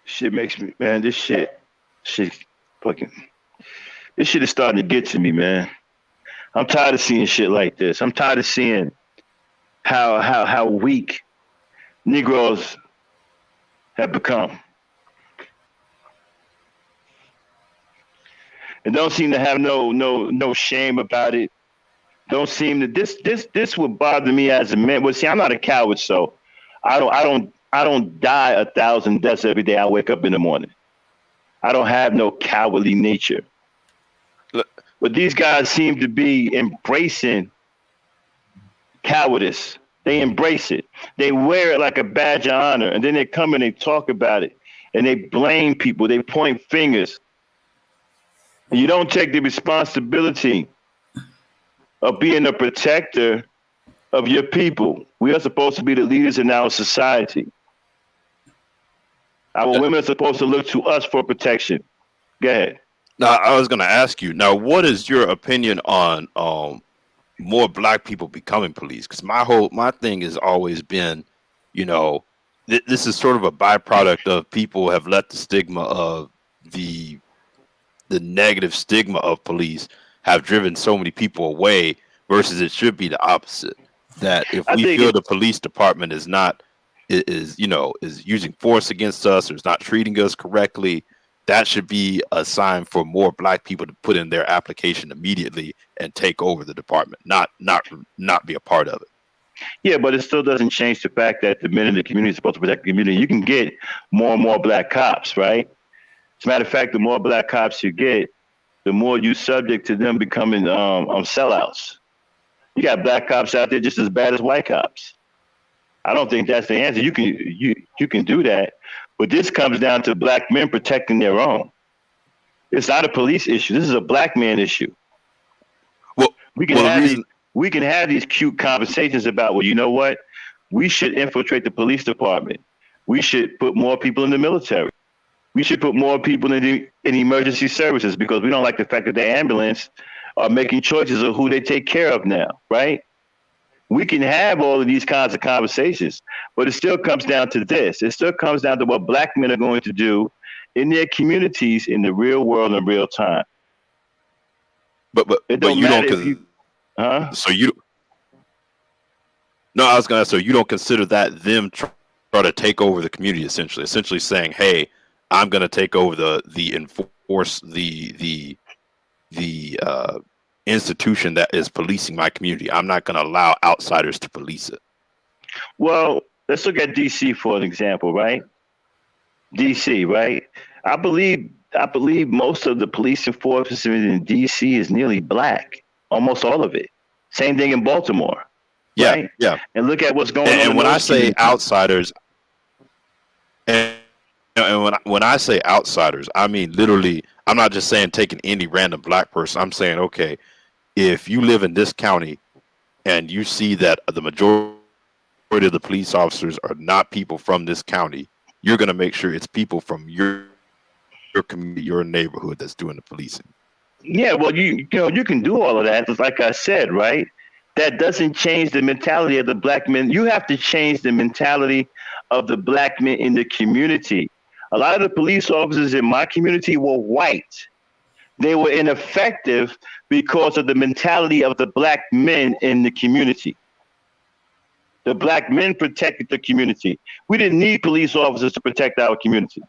Shit makes me, man, this shit is starting to get to me, man. I'm tired of seeing shit like this. I'm tired of seeing how weak Negroes have become. and don't seem to have no shame about it. Don't seem to this would bother me as a man. Well, see, I'm not a coward, so I don't die 1,000 deaths every day I wake up in the morning. I don't have no cowardly nature. But these guys seem to be embracing cowardice. They embrace it. They wear it like a badge of honor, and then they come and they talk about it, and they blame people. They point fingers. And you don't take the responsibility of being a protector of your people. We are supposed to be the leaders in our society. Our women are supposed to look to us for protection. Go ahead. Now, I was going to ask you, now, what is your opinion on more black people becoming police? Because my thing has always been, this is sort of a byproduct of people have let the stigma of the negative stigma of police have driven so many people away, versus it should be the opposite. That if we feel the police department is using force against us or is not treating us correctly, that should be a sign for more black people to put in their application immediately and take over the department, not be a part of it. Yeah, but it still doesn't change the fact that the men in the community are supposed to protect the community. You can get more and more black cops, right? As a matter of fact, the more black cops you get, the more you subject to them becoming sellouts. You got black cops out there just as bad as white cops. I don't think that's the answer. You can do that, but this comes down to black men protecting their own. It's not a police issue. This is a black man issue. Well, we can have these cute conversations about, well, you know what? We should infiltrate the police department. We should put more people in the military. We should put more people in emergency services, because we don't like the fact that the ambulance are making choices of who they take care of now, right? We can have all of these kinds of conversations, but it still comes down to this. It still comes down to what black men are going to do in their communities in the real world in real time. But you don't. Huh? So you. No, I was gonna. So you don't consider that them try to take over the community, essentially saying, "Hey, I'm gonna take over the institution that is policing my community. I'm not going to allow outsiders to police it." Well, let's look at DC for an example, right? DC, right? I believe most of the police enforcement in DC is nearly black, almost all of it. Same thing in Baltimore. Yeah, right? yeah. And look at what's going on. And when I say outsiders, and when I say outsiders, I mean literally. I'm not just saying taking any random black person. I'm saying, okay, if you live in this county and you see that the majority of the police officers are not people from this county, you're going to make sure it's people from your community, your neighborhood that's doing the policing. Yeah, well, you can do all of that. Just like I said, right? That doesn't change the mentality of the black men. You have to change the mentality of the black men in the community. A lot of the police officers in my community were white. They were ineffective because of the mentality of the black men in the community. The black men protected the community. We didn't need police officers to protect our community.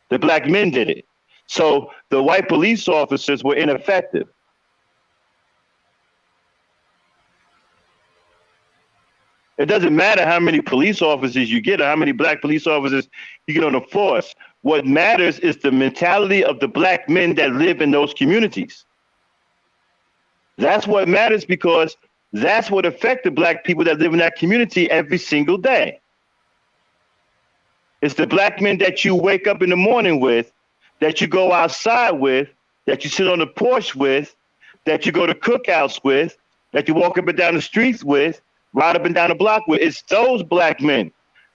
The black men did it. So the white police officers were ineffective. It doesn't matter how many police officers you get or how many black police officers you get on the force. What matters is the mentality of the black men that live in those communities. That's what matters, because that's what affects the black people that live in that community every single day. It's the black men that you wake up in the morning with, that you go outside with, that you sit on the porch with, that you go to cookouts with, that you walk up and down the streets with, ride up and down the block with. It's those black men.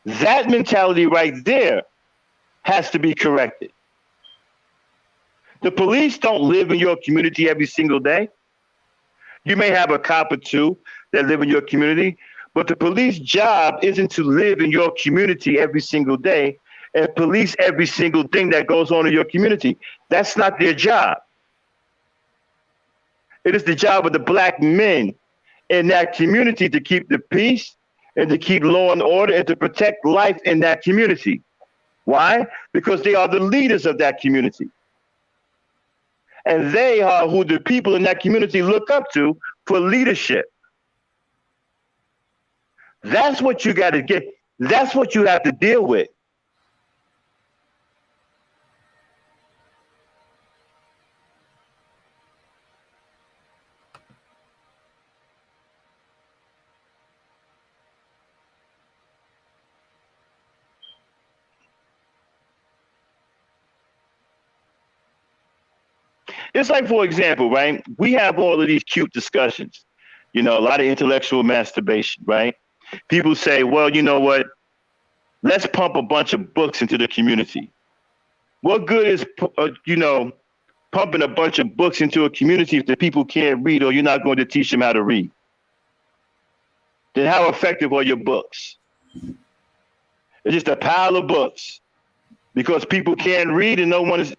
That mentality right there has to be corrected. The police don't live in your community every single day. You may have a cop or two that live in your community, but the police job isn't to live in your community every single day and police every single thing that goes on in your community. That's not their job. It is the job of the black men in that community to keep the peace and to keep law and order and to protect life in that community. Why? Because they are the leaders of that community. And they are who the people in that community look up to for leadership. That's what you got to get. That's what you have to deal with. It's like, for example, right? We have all of these cute discussions, a lot of intellectual masturbation, right? People say, well, you know what? Let's pump a bunch of books into the community. What good is, pumping a bunch of books into a community if the people can't read or you're not going to teach them how to read? Then how effective are your books? It's just a pile of books because people can't read and no one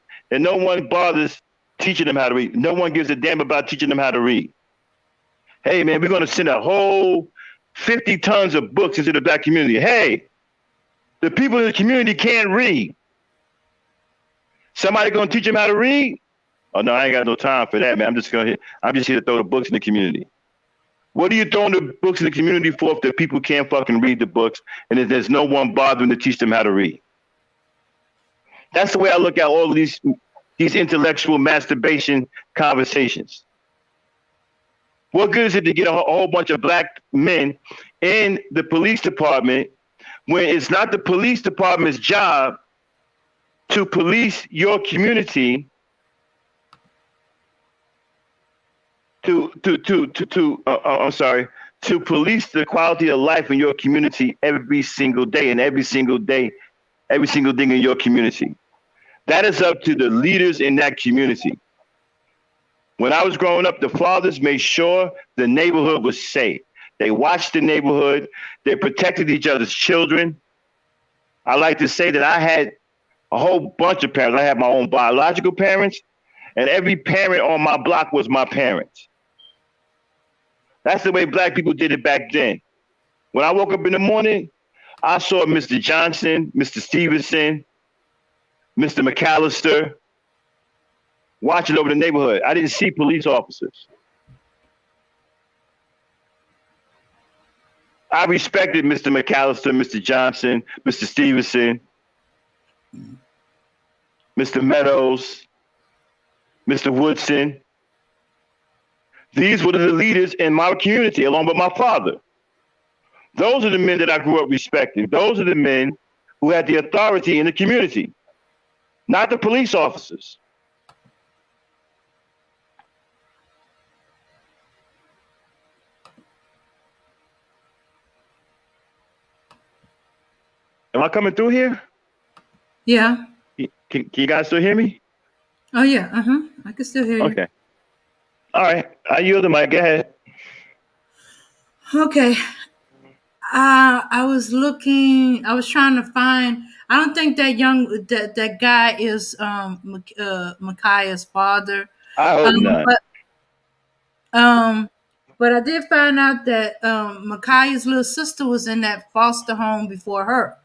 bothers teaching them how to read. No one gives a damn about teaching them how to read. Hey, man, we're going to send a whole 50 tons of books into the black community. Hey, the people in the community can't read. Somebody going to teach them how to read? Oh, no, I ain't got no time for that, man. I'm just here to throw the books in the community. What are you throwing the books in the community for if the people can't fucking read the books and if there's no one bothering to teach them how to read? That's the way I look at all of these intellectual masturbation conversations. What good is it to get a whole bunch of black men in the police department when it's not the police department's job to police your community, to police the quality of life in your community every single day and every single thing in your community. That is up to the leaders in that community. When I was growing up, the fathers made sure the neighborhood was safe. They watched the neighborhood. They protected each other's children. I like to say that I had a whole bunch of parents. I had my own biological parents, and every parent on my block was my parents. That's the way black people did it back then. When I woke up in the morning, I saw Mr. Johnson, Mr. Stevenson, Mr. McAllister watching over the neighborhood. I didn't see police officers. I respected Mr. McAllister, Mr. Johnson, Mr. Stevenson, Mr. Meadows, Mr. Woodson. These were the leaders in my community, along with my father. Those are the men that I grew up respecting. Those are the men who had the authority in the community, not the police officers. Am I coming through here? Yeah. Can you guys still hear me? Oh, yeah. I can still hear you. Okay. All right. I yield the mic. Go ahead. Okay. I was trying to find, I don't think that guy is Micaiah's father. I hope not. But I did find out that Micaiah's little sister was in that foster home before her.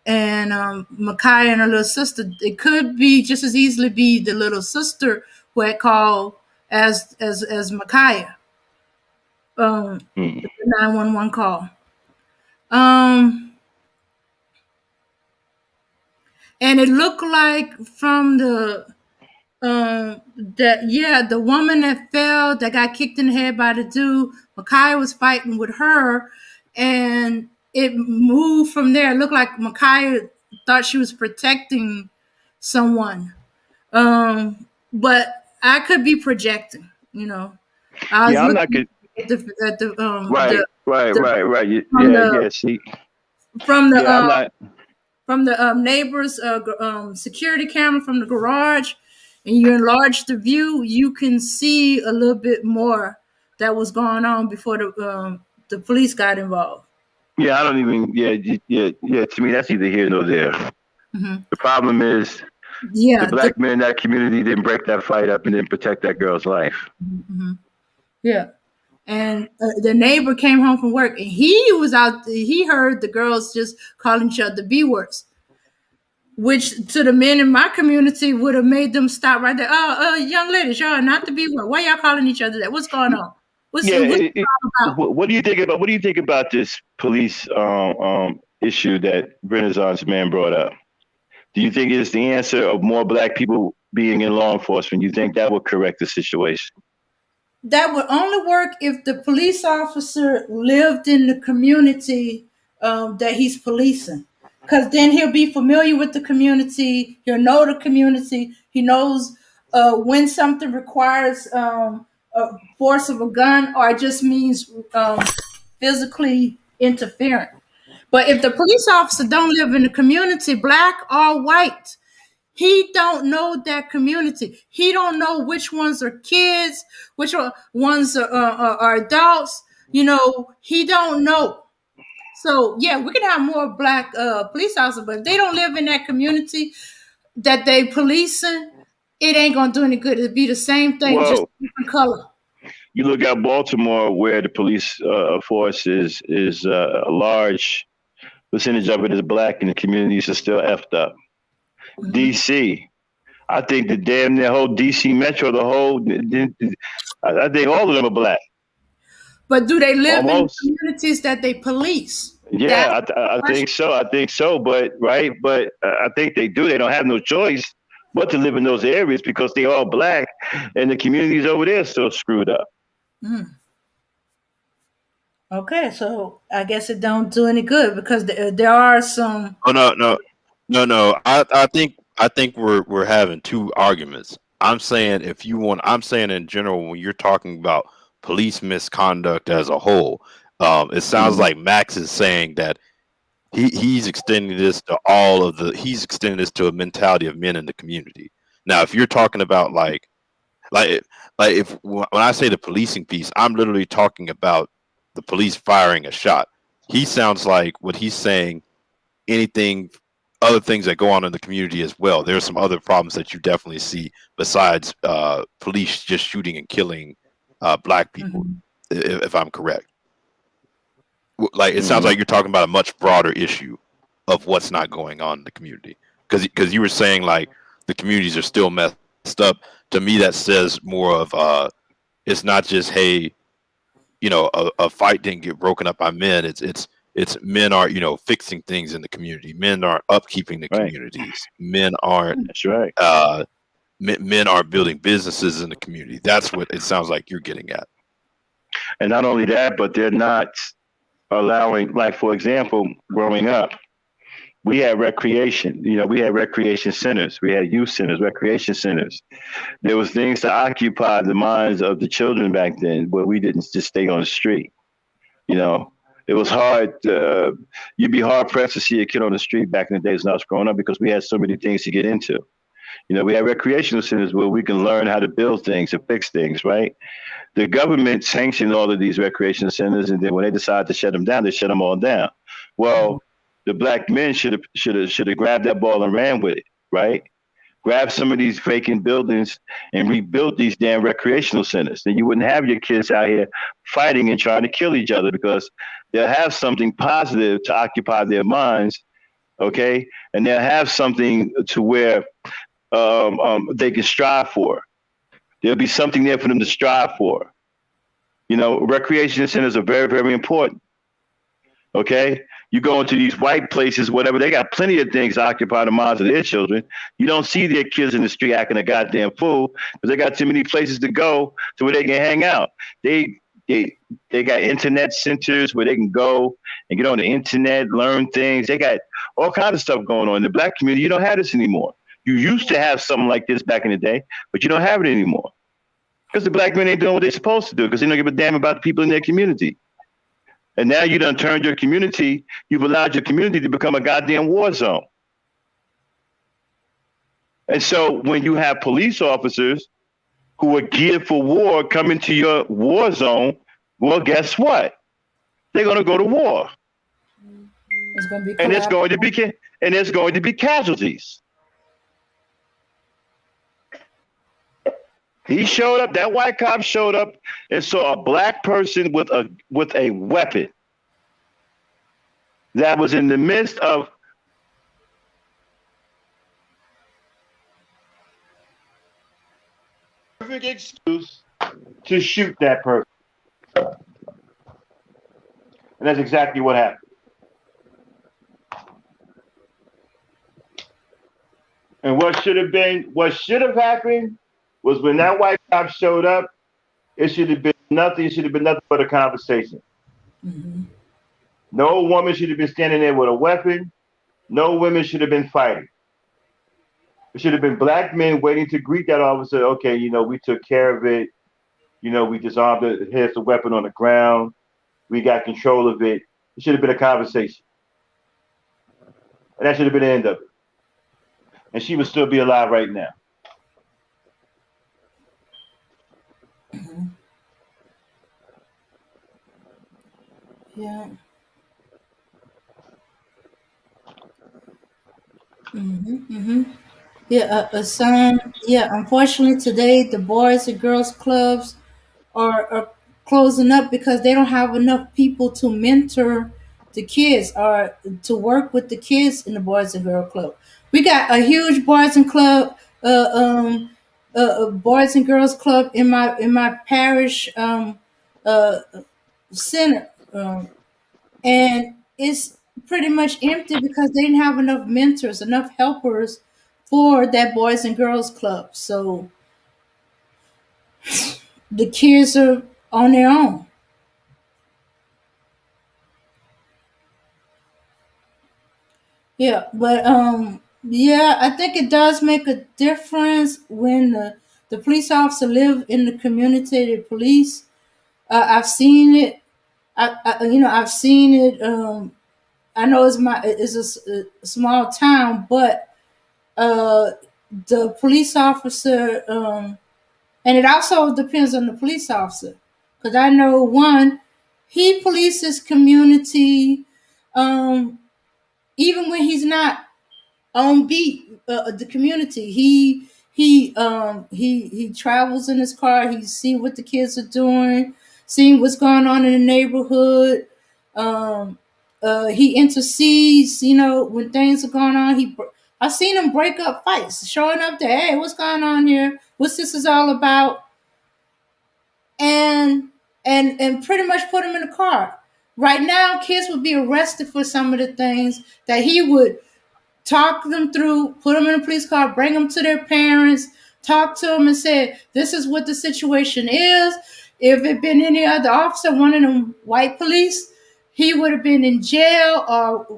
And Micaiah and her little sister, it could be just as easily be the little sister who had called as Micaiah. The 911 call. And it looked like from the woman that fell, that got kicked in the head by the dude, Micaiah was fighting with her, and it moved from there. It looked like Micaiah thought she was protecting someone. But I could be projecting, I was looking at the right. See, from the neighbor's security camera from the garage, and you enlarge the view, you can see a little bit more that was going on before the police got involved. Yeah, I don't even. Yeah. To me, that's neither here nor there. Mm-hmm. The problem is, the black men in that community didn't break that fight up and didn't protect that girl's life. Mm-hmm. Yeah, and the neighbor came home from work, and he was out. He heard the girls just calling each other B words. which to the men in my community would have made them stop right there. Young ladies, y'all are not to be what? Why y'all calling each other that? What's going on? What's Yeah. it all about? What do you think about? What do you think about this police issue that Renaissance man brought up? Do you think it's the answer of more black people being in law enforcement? You think that would correct the situation? That would only work if the police officer lived in the community that he's policing. Because then he'll be familiar with the community. He'll know the community. He knows when something requires a force of a gun or it just means physically interfering. But if the police officer don't live in the community, black or white, he don't know that community. He don't know which ones are kids, which ones are adults. He don't know. So yeah, we can have more black police officers, but if they don't live in that community that they policing, it ain't gonna do any good. It'd be the same thing, just different color. You look at Baltimore, where the police force is a large percentage of it is black, and the communities are still effed up. Mm-hmm. DC, I think the whole DC metro, I think all of them are black. But do they live in communities that they police? Yeah, I think so. I think so. But I think they do. They don't have no choice but to live in those areas because they're all black, and the communities over there are still screwed up. Mm. Okay, so I guess it don't do any good because there are some. Oh no. I think we're having two arguments. I'm saying in general when you're talking about police misconduct as a whole, it sounds like Max is saying that he's extending this to a mentality of men in the community. Now, if you're talking about like if when I say the policing piece, I'm literally talking about the police firing a shot. He sounds like what he's saying, other things that go on in the community as well. There's some other problems that you definitely see besides police just shooting and killing black people, if I'm correct. Like it sounds like you're talking about a much broader issue of what's not going on in the community. Because you were saying like the communities are still messed up. To me, that says more of it's not just a fight didn't get broken up by men. It's men are fixing things in the community. Men are upkeeping the communities. Men aren't. That's right. Men are building businesses in the community. That's what it sounds like you're getting at. And not only that, but they're not allowing, like for example, growing up, we had recreation. We had recreation centers. We had youth centers, recreation centers. There was things to occupy the minds of the children back then, where we didn't just stay on the street. It was hard. You'd be hard pressed to see a kid on the street back in the days when I was growing up because we had so many things to get into. We had recreational centers where we can learn how to build things and fix things, right? The government sanctioned all of these recreational centers, and then when they decided to shut them down, they shut them all down. Well, the black men should have grabbed that ball and ran with it, right? Grab some of these vacant buildings and rebuild these damn recreational centers. Then you wouldn't have your kids out here fighting and trying to kill each other because they'll have something positive to occupy their minds, okay? And they'll have something to where they can strive for. There'll be something there for them to strive for. Recreation centers are very, very important, okay? You go into these white places, whatever, they got plenty of things to occupy the minds of their children. You don't see their kids in the street acting a goddamn fool because they got too many places to go to where they can hang out. They got internet centers where they can go and get on the internet, learn things. They got all kinds of stuff going on. In the black community, you don't have this anymore. You used to have something like this back in the day, but you don't have it anymore because the black men ain't doing what they're supposed to do because they don't give a damn about the people in their community. And now you done turned your community, you've allowed your community to become a goddamn war zone. And so when you have police officers who are geared for war come into your war zone, well, guess what? They're going to go to war. It's going to be and there's going to be casualties. He showed up, that white cop showed up and saw a black person with a weapon that was in the midst of perfect excuse to shoot that person. And that's exactly what happened. And what should have happened was when that white cop showed up, it should have been nothing. It should have been nothing but a conversation. Mm-hmm. No woman should have been standing there with a weapon. No women should have been fighting. It should have been black men waiting to greet that officer. Okay, we took care of it. We disarmed it. Here's the weapon on the ground. We got control of it. It should have been a conversation. And that should have been the end of it. And she would still be alive right now. Mm-hmm. Yeah. Mm-hmm. Mm-hmm. Yeah. Unfortunately, today the boys and girls clubs are closing up because they don't have enough people to mentor the kids or to work with the kids in the boys and girl club. We got a huge boys and girls club in my parish uh, center, and it's pretty much empty because they didn't have enough mentors, enough helpers for that boys and girls club. So the kids are on their own. Yeah, but yeah, I think it does make a difference when the police officer live in the community. The police, I've seen it. I've seen it. I know it's a small town, but uh, the police officer, and it also depends on the police officer, because I know one, he polices community, even when he's not on beat the community. He travels in his car. He see what the kids are doing, seeing what's going on in the neighborhood. Um, he intercedes. When things are going on, I've seen him break up fights, showing up there. Hey, what's going on here? What's this is all about? And pretty much put him in the car. Right now, kids would be arrested for some of the things that he would talk them through, put them in a police car, bring them to their parents, talk to them and say, this is what the situation is. If it been any other officer, one of them white police, he would have been in jail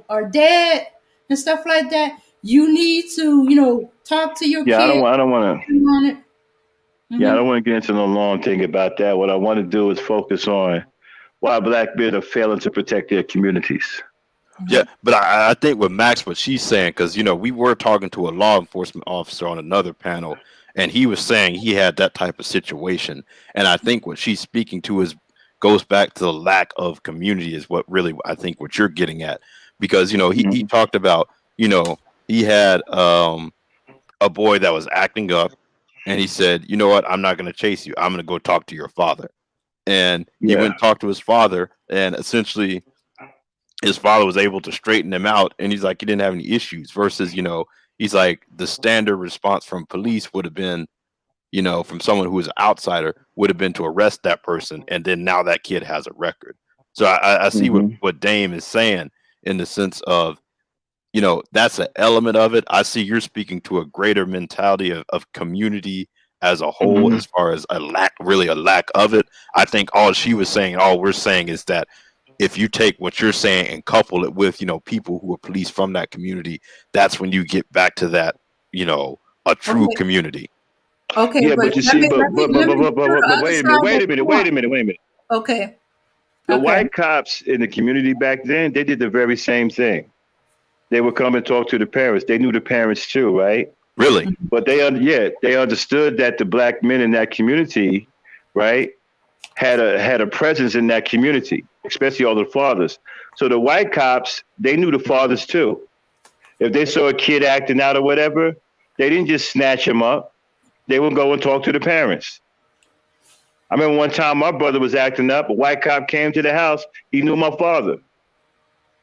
or dead and stuff like that. You need to, talk to your Yeah, kid. I don't want to. Mm-hmm. Yeah, I don't want to get into no long thing about that. What I want to do is focus on why black men are failing to protect their communities. Yeah, but I think with Max, what she's saying, because we were talking to a law enforcement officer on another panel, and he was saying he had that type of situation, and I think what she's speaking to goes back to the lack of community is what really I think what you're getting at, because he talked about he had a boy that was acting up, and he said, you know what, I'm not going to chase you, I'm going to go talk to your father, and he went and talked to his father, and essentially his father was able to straighten him out, and he's like, he didn't have any issues. Versus, he's like, the standard response from police would have been, from someone who is an outsider, would have been to arrest that person, and then now that kid has a record. So I see what Dame is saying in the sense of, that's an element of it. I see you're speaking to a greater mentality of community as a whole, as far as a lack of it. I think all we're saying is that if you take what you're saying and couple it with, people who are police from that community, that's when you get back to that, a true community. Okay. Yeah, but you see, but wait a minute. Okay. The white cops in the community back then, they did the very same thing. They would come and talk to the parents. They knew the parents too, right? Really? But they understood that the black men in that community, right, had a presence in that community, especially all the fathers. So the white cops, they knew the fathers too. If they saw a kid acting out or whatever, they didn't just snatch him up. They would go and talk to the parents. I remember one time my brother was acting up. A white cop came to the house. He knew my father.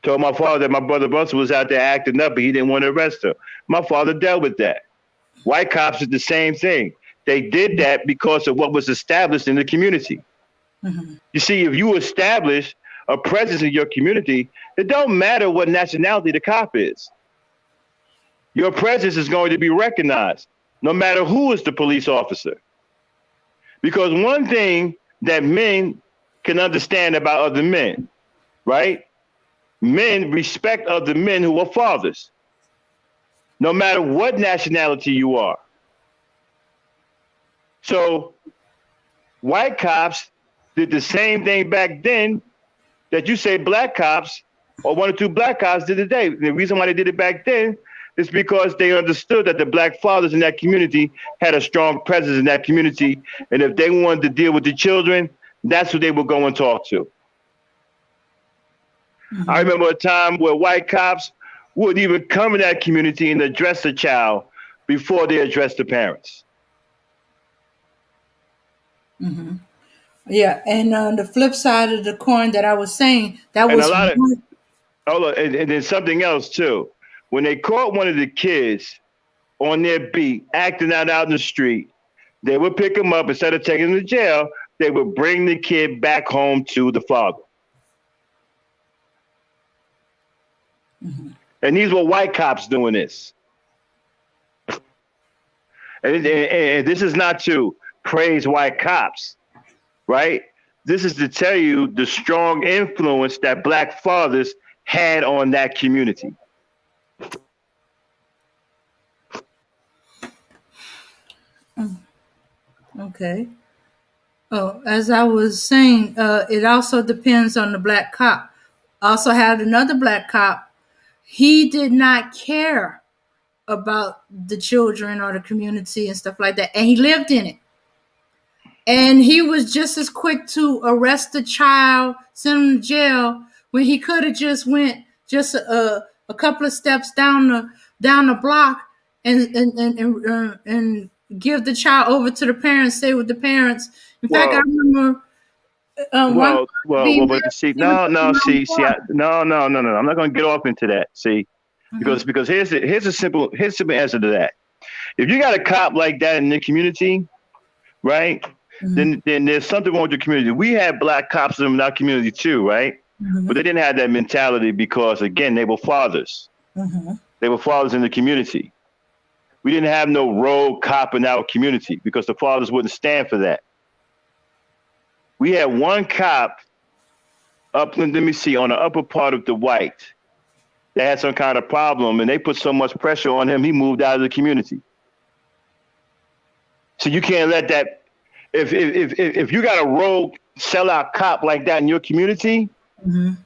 Told my father that my brother Buster was out there acting up, but he didn't want to arrest her. My father dealt with that. White cops did the same thing. They did that because of what was established in the community. You see, if you establish a presence in your community, it don't matter what nationality the cop is. Your presence is going to be recognized, no matter who is the police officer. Because one thing that men can understand about other men, right? Men respect other men who are fathers, no matter what nationality you are. So white cops did the same thing back then that you say black cops or one or two black cops did today. The reason why they did it back then is because they understood that the black fathers in that community had a strong presence in that community. And if they wanted to deal with the children, that's who they would go and talk to. I remember a time where white cops would even come in that community and address the child before they addressed the parents. Yeah, and on the flip side of the coin that I was saying, that And was and then something else too. When they caught one of the kids on their beat acting out in the street, they would pick him up instead of taking him to jail. They would bring the kid back home to the father. And these were white cops doing this. And this is not to praise white cops, right? This is to tell you the strong influence that black fathers had on that community. Okay. Oh, as I was saying, it also depends on the black cop. Also had another black cop. He did not care about the children or the community and stuff like that, and he lived in it. And he was just as quick to arrest the child, send him to jail, when he could have just went just a couple of steps down the block and give the child over to the parents, stay with the parents. In fact, I remember. But see, no. I'm not going to get off into that. See, because here's a simple answer to that. If you got a cop like that in the community, right? Then there's something wrong with the community. We had black cops in our community too, right? But they didn't have that mentality because, again, they were fathers. They were fathers in the community. We didn't have no rogue cop in our community because the fathers wouldn't stand for that. We had one cop on the upper part of the White that had some kind of problem, and they put so much pressure on him, he moved out of the community. So you can't let that. If you got a rogue sellout cop like that in your community, then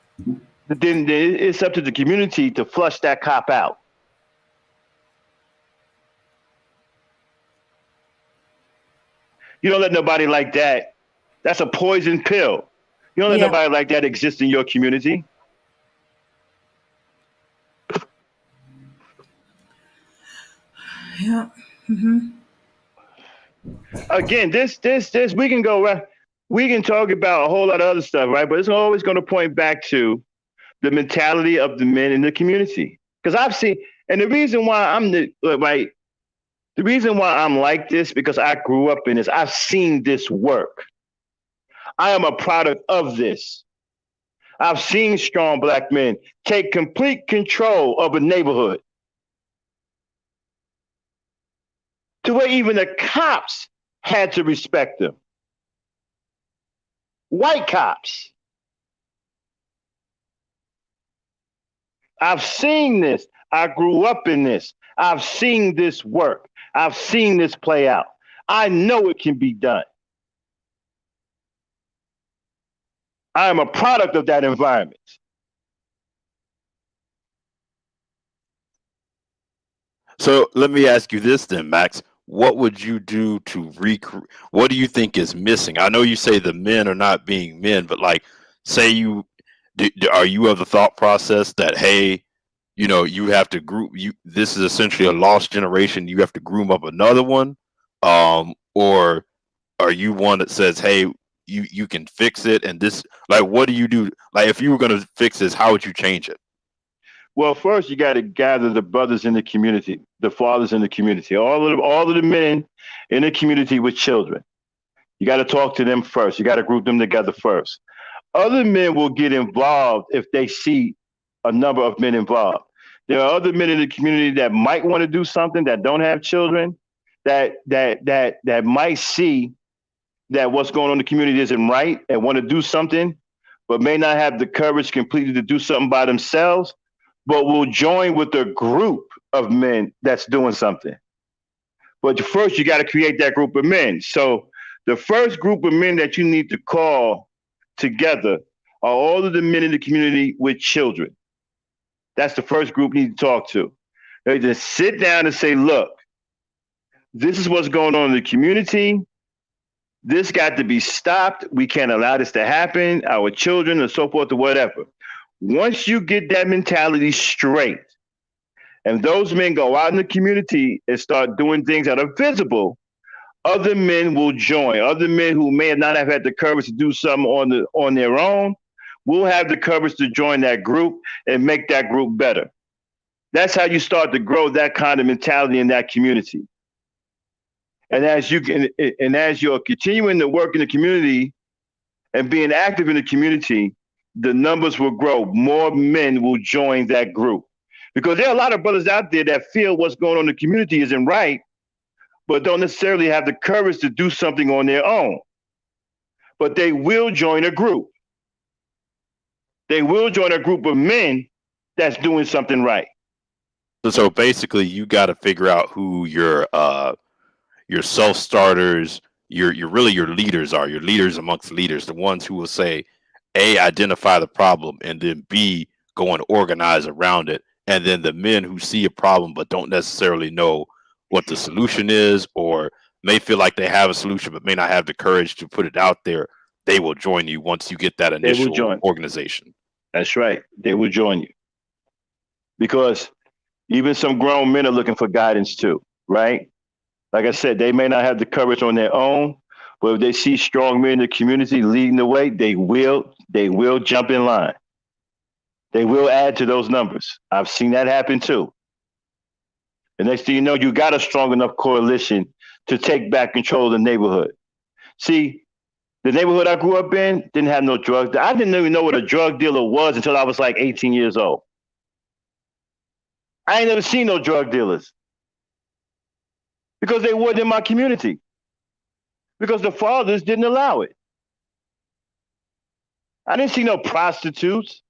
it's up to the community to flush that cop out. You don't let nobody like that. That's a poison pill. You don't let nobody like that exist in your community. Yeah. Again, this we can go. We can talk about a whole lot of other stuff, right? But it's always going to point back to the mentality of the men in the community. Because I've seen, and the reason why the reason why I'm like this, because I grew up in this. I've seen this work. I am a product of this. I've seen strong black men take complete control of a neighborhood to where even the cops had to respect them. White cops. I've seen this. I grew up in this. I've seen this work. I've seen this play out. I know it can be done. I am a product of that environment. So let me ask you this then, Max. What would you do to recreate? What do you think is missing? I know you say the men are not being men, but like, say are you of the thought process that, hey, you have to group this is essentially a lost generation. You have to groom up another one. Or are you one that says, hey, you can fix it? And this, like, what do you do? Like, if you were going to fix this, how would you change it? Well, first you got to gather the brothers in the community, the fathers in the community, all of the men in the community with children. You got to talk to them first. You got to group them together first. Other men will get involved if they see a number of men involved. There are other men in the community that might want to do something that don't have children, that might see that what's going on in the community isn't right and want to do something, but may not have the courage completely to do something by themselves, but will join with a group of men that's doing something. But first, you got to create that group of men. So the first group of men that you need to call together are all of the men in the community with children. That's the first group you need to talk to. They just sit down and say, look, this is what's going on in the community. This got to be stopped. We can't allow this to happen. Our children and so forth or whatever. Once you get that mentality straight, and those men go out in the community and start doing things that are visible, other men will join. Other men who may not have had the courage to do something on their own will have the courage to join that group and make that group better. That's how you start to grow that kind of mentality in that community. And as you're continuing to work in the community and being active in the community, the numbers will grow. More men will join that group. Because there are a lot of brothers out there that feel what's going on in the community isn't right, but don't necessarily have the courage to do something on their own. But they will join a group. They will join a group of men that's doing something right. So basically, you got to figure out who your self-starters, your leaders are, your leaders amongst leaders, the ones who will say, A, identify the problem, and then B, go and organize around it. And then the men who see a problem but don't necessarily know what the solution is, or may feel like they have a solution but may not have the courage to put it out there, they will join you once you get that initial organization. That's right. They will join you. Because even some grown men are looking for guidance too, right? Like I said, they may not have the courage on their own, but if they see strong men in the community leading the way, they will jump in line. They will add to those numbers. I've seen that happen too. The next thing you know, you got a strong enough coalition to take back control of the neighborhood. See, the neighborhood I grew up in didn't have no drugs. I didn't even know what a drug dealer was until I was like 18 years old. I ain't never seen no drug dealers because they weren't in my community, because the fathers didn't allow it. I didn't see no prostitutes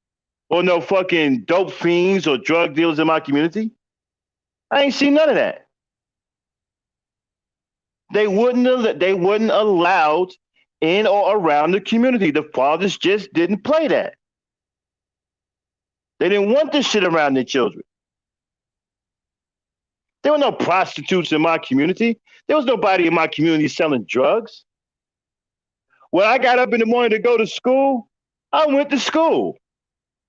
or no fucking dope fiends or drug dealers in my community. I ain't seen none of that. They wouldn't allowed in or around the community. The fathers just didn't play that. They didn't want this shit around their children. There were no prostitutes in my community. There was nobody in my community selling drugs. When I got up in the morning to go to school, I went to school.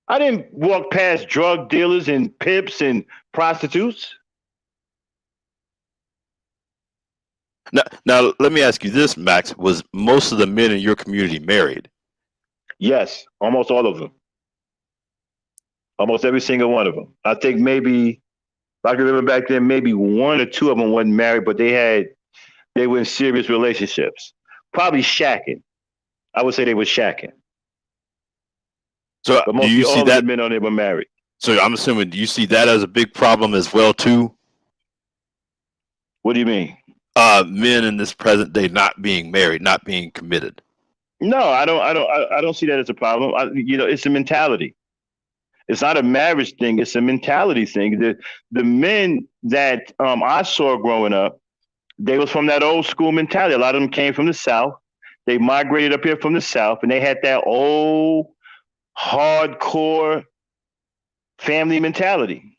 I didn't walk past drug dealers and pimps and prostitutes. Now, let me ask you this, Max. Was most of the men in your community married? Yes, almost all of them. Almost every single one of them. I think maybe, if I can remember back then, maybe one or two of them weren't married, but they were in serious relationships. Probably shacking. I would say they were shacking. So but mostly do you see all that of the men on there were married? So I'm assuming, do you see that as a big problem as well too? What do you mean? Men in this present day not being married, not being committed. No, I don't see that as a problem. It's a mentality. It's not a marriage thing. It's a mentality thing. The men that I saw growing up, they was from that old school mentality. A lot of them came from the South. They migrated up here from the South, and they had that old hardcore family mentality.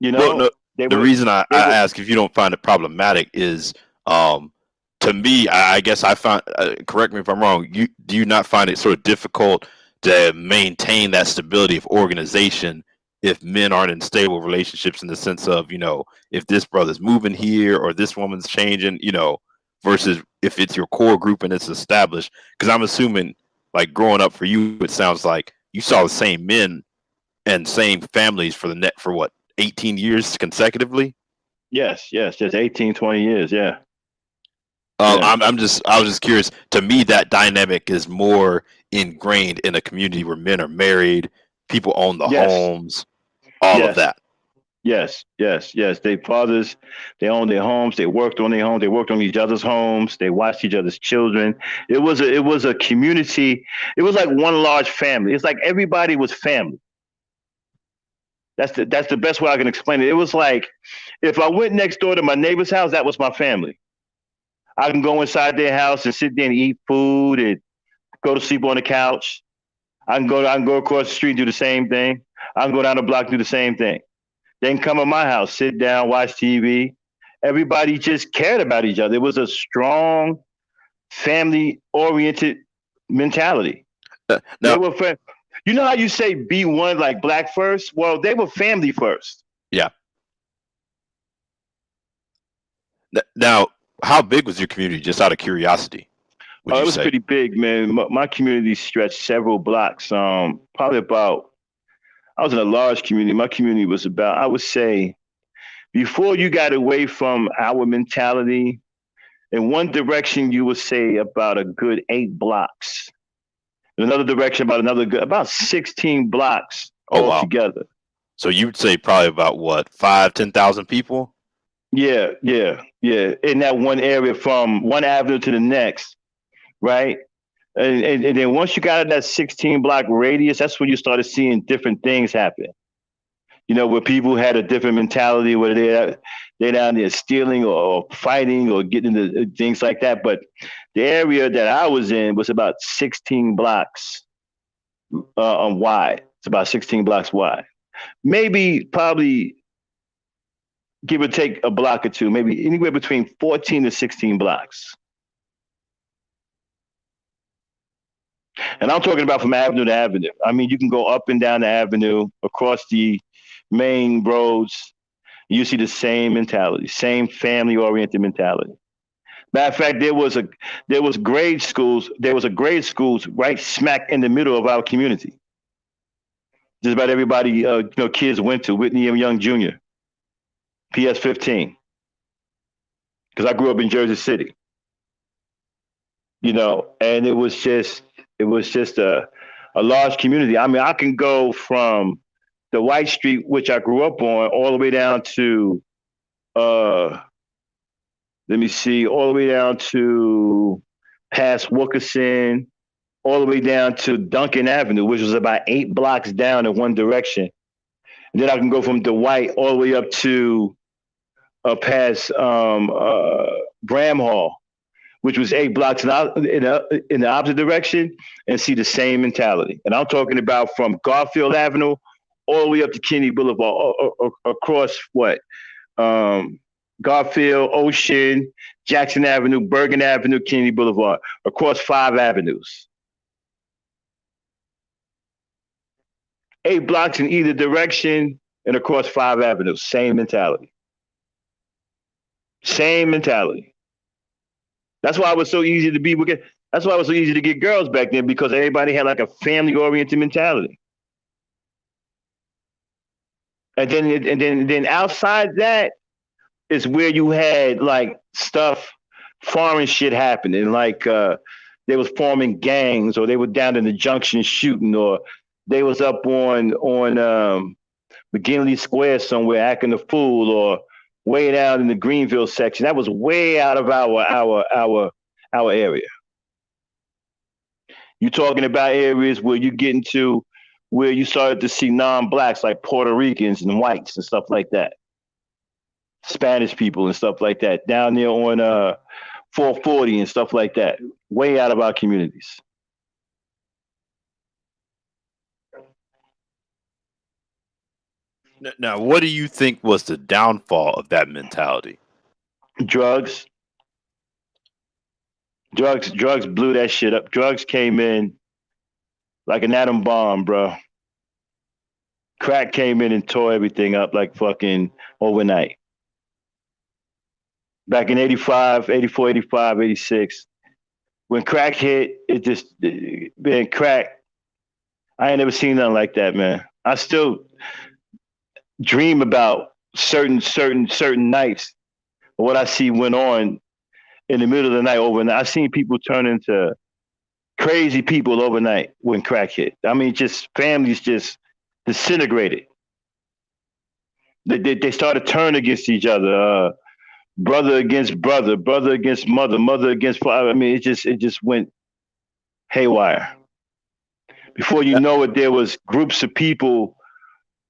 Well, no, the reason I ask if you don't find it problematic is, to me, I guess I found, correct me if I'm wrong, do you not find it sort of difficult to maintain that stability of organization if men aren't in stable relationships, in the sense of, if this brother's moving here or this woman's changing, versus if it's your core group and it's established? Because I'm assuming, like, growing up for you, it sounds like you saw the same men and same families for for what, 18 years consecutively? Yes, just 18, 20 years. Yeah. I was just curious. To me, that dynamic is more ingrained in a community where men are married, people own the Yes, homes, all of yes, that. yes. They fathers, they owned their homes. They worked on their homes. They worked on each other's homes. They watched each other's children. It was a community. It was like one large family. It's like everybody was family. That's the best way I can explain it. It was like if I went next door to my neighbor's house, that was my family. I can go inside their house and sit there and eat food and go to sleep on the couch. I can go across the street and do the same thing. I can go down the block and do the same thing. They can come to my house, sit down, watch TV. Everybody just cared about each other. It was a strong family oriented mentality. They Now, were you know how you say be one like black first? Well, they were family first. yeah. Now, how big was your community? Just out of curiosity, would Oh, it you was say? pretty big, man. My community stretched several blocks. Probably about. I was in a large community. My community was about, I would say, before you got away from our mentality, in one direction you would say about a good 8 blocks. In another direction, about 16 blocks Oh wow. altogether. So you'd say probably about what, 5, 10,000 people? Yeah. In that one area from one avenue to the next, right? And then once you got in that 16 block radius, that's when you started seeing different things happen. Where people had a different mentality, whether they're down there stealing or fighting or getting into things like that. But the area that I was in was about 16 blocks wide. It's about 16 blocks wide. Probably give or take a block or two, maybe anywhere between 14 to 16 blocks. And I'm talking about from avenue to avenue. I mean, you can go up and down the avenue, across the main roads. You see the same mentality, same family-oriented mentality. Matter of fact, there was grade schools. There was a grade schools right smack in the middle of our community. Just about everybody, kids went to Whitney M. Young Jr. PS 15. Because I grew up in Jersey City. And it was just a large community. I mean, I can go from the White Street, which I grew up on, all the way down to, let me see, all the way down to past Wilkerson, all the way down to Duncan Avenue, which was about 8 blocks down in one direction. And then I can go from Dwight all the way up to past Bram Hall, which was 8 blocks in the opposite direction, and see the same mentality. And I'm talking about from Garfield Avenue all the way up to Kennedy Boulevard, across what? Garfield, Ocean, Jackson Avenue, Bergen Avenue, Kennedy Boulevard, across 5 avenues. 8 blocks in either direction and across 5 avenues. Same mentality. Same mentality. That's why it was so easy to be. That's why it was so easy to get girls back then, because everybody had like a family-oriented mentality. And then outside that is where you had like stuff, foreign shit happening. Like they was forming gangs, or they were down in the junction shooting, or they was up on McGinley Square somewhere acting a fool, or way down in the Greenville section. That was way out of our area. You're talking about areas where you get into where you started to see non-blacks like Puerto Ricans and whites and stuff like that. Spanish people and stuff like that down there on 440 and stuff like that. Way out of our communities. Now, what do you think was the downfall of that mentality? Drugs. Drugs blew that shit up. Drugs came in like an atom bomb, bro. Crack came in and tore everything up like fucking overnight. Back in 85, 84, 85, 86, when crack hit, it just, man, crack, I ain't never seen nothing like that, man. I still dream about certain nights. What I see went on in the middle of the night overnight. I've seen people turn into crazy people overnight when crack hit. I mean, just families just disintegrated. They started turning against each other. Brother against brother, brother against mother, mother against father. I mean, it just went haywire. Before you know it, there was groups of people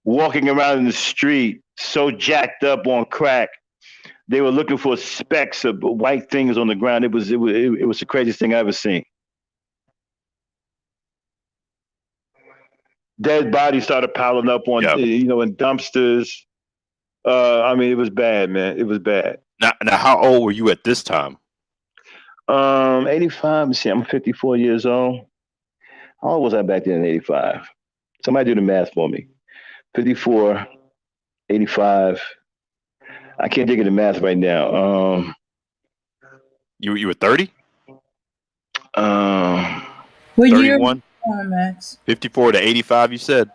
walking around in the street so jacked up on crack. They were looking for specks of white things on the ground. It was the craziest thing I ever seen. Dead bodies started piling up on in dumpsters. I mean, it was bad, man. It was bad. Now, how old were you at this time? 85. See, I'm 54 years old. How old was I back then in 85? Somebody do the math for me. 54, 85. I can't think of the math right now. You were 30? What year? 31? Max? 54 to 85, you said?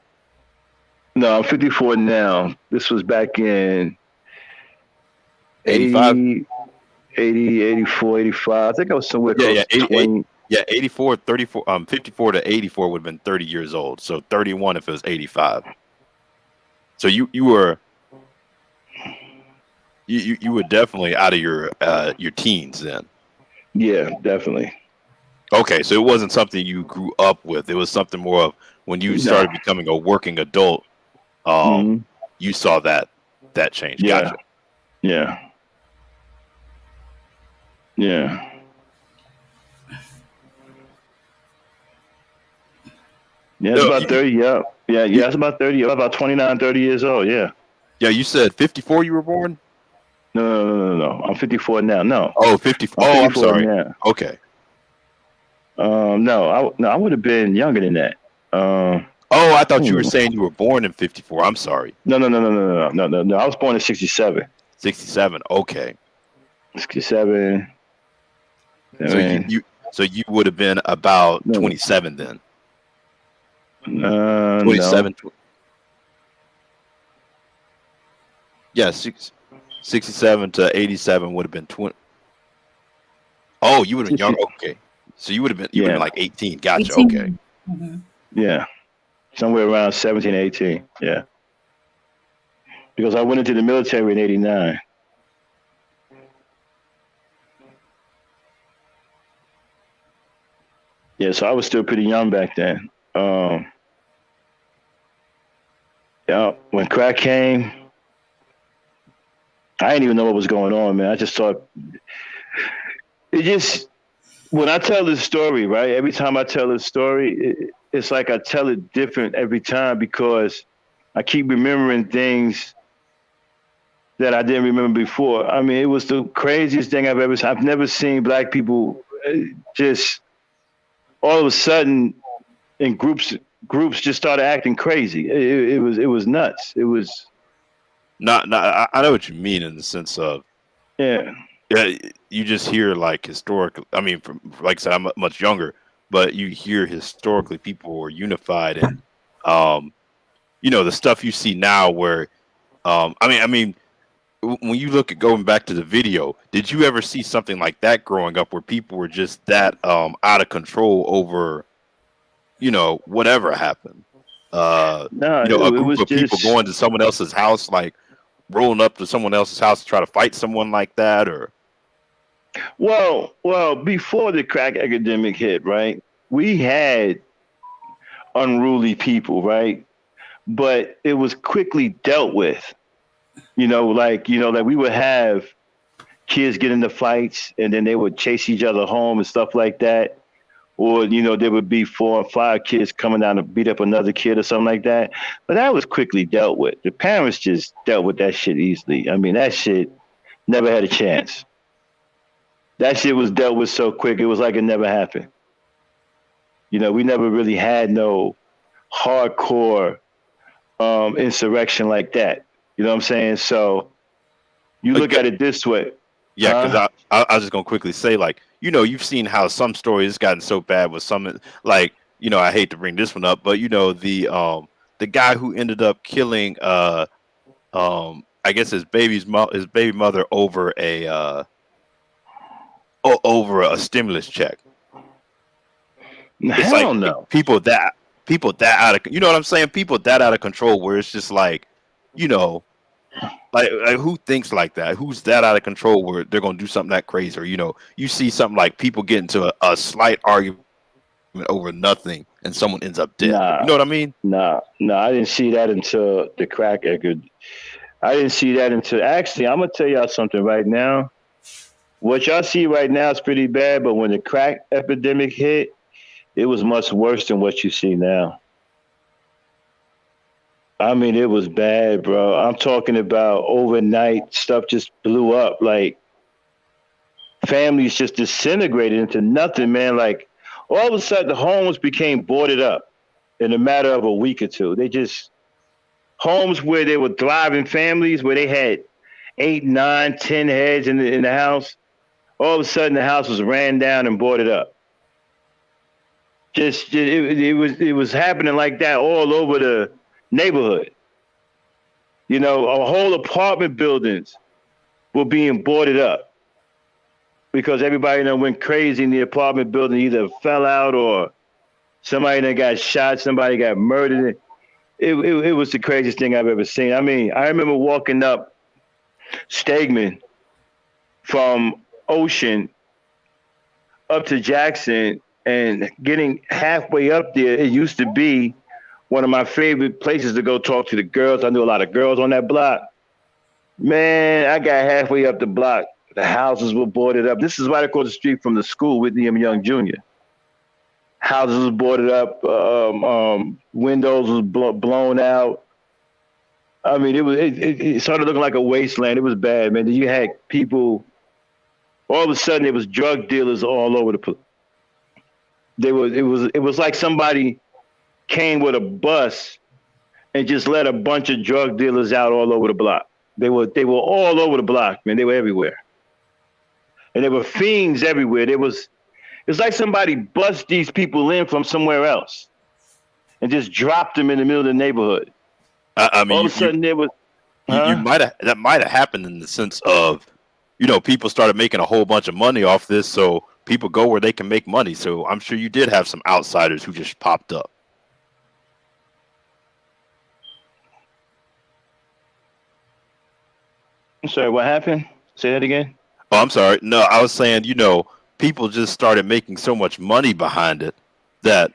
No, I'm 54 now. This was back in 85? 80, 84, 85. I think I was somewhere close to 20. 84, 34, 54 to 84 would have been 30 years old. So 31 if it was 85. So you were definitely out of your teens then. Yeah, definitely. Okay, so it wasn't something you grew up with. It was something more of when you started becoming a working adult. You saw that change. Yeah. Gotcha. Yeah. Yeah. Yeah, it's about 30. Yeah. It's about 30. About 29, 30 years old. Yeah. Yeah, you said 54 you were born? No. I'm 54 now. No. Oh, 54. I'm sorry. Now. Okay. No, I would have been younger than that. I thought you were saying you were born in 54. I'm sorry. No. I was born in 67. 67. Okay. 67. So you would have been about 27 then. 27. No. Yeah, 67 to 87 would have been 20. Oh, you would have been younger. Okay. So you would have been like 18. Gotcha. 18. Okay. Mm-hmm. Yeah. Somewhere around 17, 18. Yeah. Because I went into the military in 89. Yeah, so I was still pretty young back then. When crack came, I didn't even know what was going on, man. I just thought when I tell this story, right? Every time I tell this story, it's like I tell it different every time because I keep remembering things that I didn't remember before. I mean, it was the craziest thing I've ever seen. I've never seen black people just all of a sudden in groups just started acting crazy. It was nuts. It was not. I know what you mean in the sense of yeah. You just hear like historically. I mean, like I said, I'm much younger, but you hear historically people were unified, and the stuff you see now. Where I mean, when you look at going back to the video, did you ever see something like that growing up, where people were just that out of control over, whatever happened? A group of people going to someone else's house, like rolling up to someone else's house to try to fight someone like that, or. Well, before the crack epidemic hit, right, we had unruly people, right? But it was quickly dealt with. Like we would have kids get into fights and then they would chase each other home and stuff like that. Or, there would be 4 or 5 kids coming down to beat up another kid or something like that. But that was quickly dealt with. The parents just dealt with that shit easily. I mean, that shit never had a chance. That shit was dealt with so quick, it was like it never happened. We never really had no hardcore insurrection like that. You know what I'm saying? So you look at it this way. Yeah, because I was just going to quickly say, like, you've seen how some stories gotten so bad with some, like, I hate to bring this one up, but, the the guy who ended up killing I guess his baby mother over a stimulus check. It's Hell like no. people that out of, you know what I'm saying? People that out of control where it's just like, you know, like who thinks like that? Who's that out of control where they're gonna do something that crazy? Or, you know, you see something like people get into a slight argument over nothing and someone ends up dead. Nah, You know what I mean? nah. I didn't see that until the crack record. I didn't see that until actually. I'm gonna tell y'all something right now. What y'all see right now is pretty bad, but when the crack epidemic hit, it was much worse than what you see now. I mean, it was bad, bro. I'm talking about overnight stuff just blew up. Like families just disintegrated into nothing, man. Like all of a sudden, the homes became boarded up in a matter of a week or two. They just homes where they were thriving families, where they had 8, 9, 10 heads in the house. All of a sudden, the house was ran down and boarded up. It was happening like that all over the neighborhood. You know, a whole apartment buildings were being boarded up because everybody went crazy in the apartment building, either fell out or somebody that got shot, somebody got murdered. It was the craziest thing I've ever seen. I mean, I remember walking up Stegman from Ocean up to Jackson and getting halfway up there. It used to be one of my favorite places to go talk to the girls. I knew a lot of girls on that block. Man, I got halfway up the block. The houses were boarded up. This is right across the street from the school, Whitney M. Young Jr. Houses was boarded up. Windows was blown out. I mean, it started looking like a wasteland. It was bad, man. You had people. All of a sudden, there was drug dealers all over the place. It was like somebody came with a bus and just let a bunch of drug dealers out all over the block. They were all over the block, man. They were everywhere. And there were fiends everywhere. It's like somebody bust these people in from somewhere else and just dropped them in the middle of the neighborhood. I mean, all of a sudden there was that might have happened in the sense of, you know, people started making a whole bunch of money off this, so people go where they can make money. So I'm sure you did have some outsiders who just popped up. I'm sorry, what happened? Say that again. Oh, I'm sorry. No, I was saying, you know, people just started making so much money behind it that,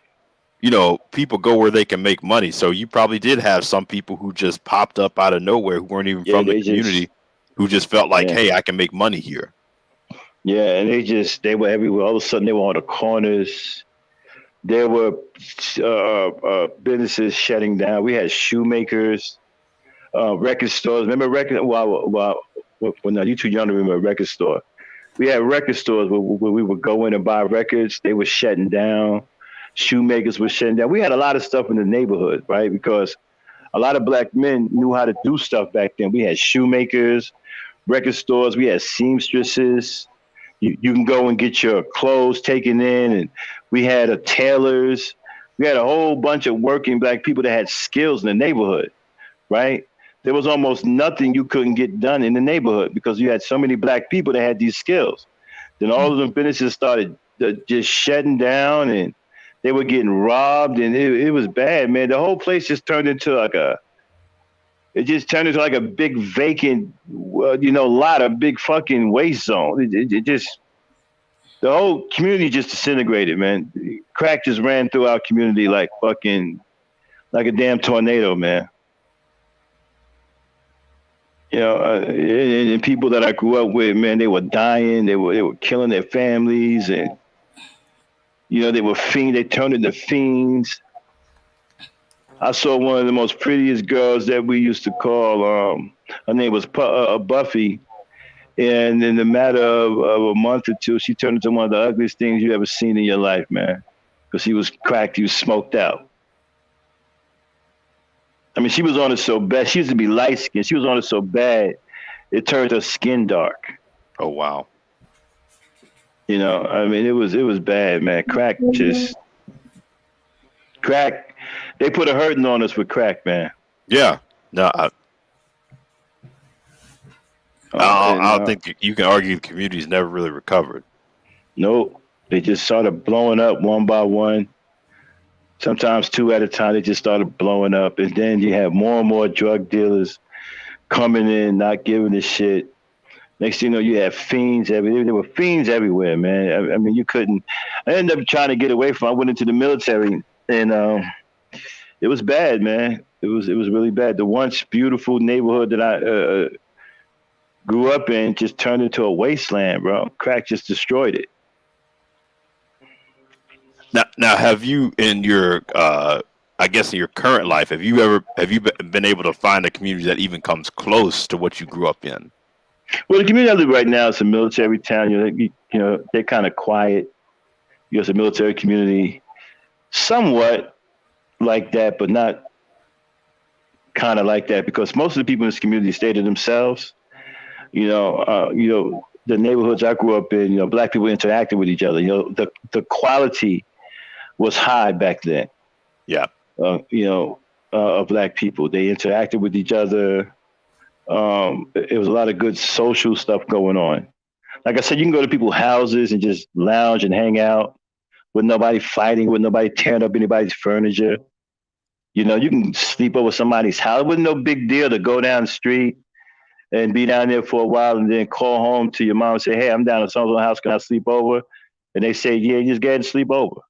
you know, people go where they can make money. So you probably did have some people who just popped up out of nowhere who weren't even from the community, who just felt like, hey, I can make money here. Yeah, and they were everywhere. All of a sudden, they were on the corners. There were businesses shutting down. We had shoemakers, record stores. Remember record? Well, now you too young to remember a record store. We had record stores where we would go in and buy records. They were shutting down. Shoemakers were shutting down. We had a lot of stuff in the neighborhood, right? Because a lot of black men knew how to do stuff back then. We had shoemakers, record stores. We had seamstresses. You can go and get your clothes taken in, and we had a tailors. We had a whole bunch of working black people that had skills in the neighborhood, right? There was almost nothing you couldn't get done in the neighborhood because you had so many black people that had these skills. Then all of them businesses started just shutting down, and they were getting robbed, and it was bad, man. The whole place just turned into like a big vacant, lot, a big fucking waste zone. The whole community just disintegrated, man. Crack just ran through our community like a damn tornado, man. You know, and people that I grew up with, man, they were dying. They were killing their families, and they were fiends. They turned into fiends. I saw one of the most prettiest girls that we used to call. Her name was Buffy, and in the matter of a month or two, she turned into one of the ugliest things you ever seen in your life, man. Because she was cracked, she was smoked out. I mean, she was on it so bad. She used to be light skinned. She was on it so bad, it turned her skin dark. Oh wow. I mean, it was bad, man. Crack They put a hurting on us with crack, man. Yeah. No, I don't think you can argue the community's never really recovered. Nope. They just started blowing up one by one. Sometimes two at a time. They just started blowing up, and then you have more and more drug dealers coming in, not giving a shit. Next thing you know, you have fiends everywhere. There were fiends everywhere, man. I mean, you couldn't. I ended up trying to get away from. I went into the military, and it was bad, man. It was really bad. The once beautiful neighborhood that I grew up in just turned into a wasteland, bro. Crack just destroyed it. Now, have you in your, I guess in your current life, have you been able to find a community that even comes close to what you grew up in? Well, the community I live right now is a military town. You know, they're kind of quiet. You know, it's a military community, somewhat like that, but not kind of like that, because most of the people in this community stay to themselves. You know, the neighborhoods I grew up in, you know, black people interacted with each other. You know, the quality was high back then. Yeah. You know, of black people, they interacted with each other. It was a lot of good social stuff going on. Like I said, you can go to people's houses and just lounge and hang out with nobody fighting, with nobody tearing up anybody's furniture. You know, you can sleep over somebody's house. It wasn't no big deal to go down the street and be down there for a while and then call home to your mom and say, hey, I'm down at someone's house. Can I sleep over? And they say, yeah, you just go ahead and sleep over.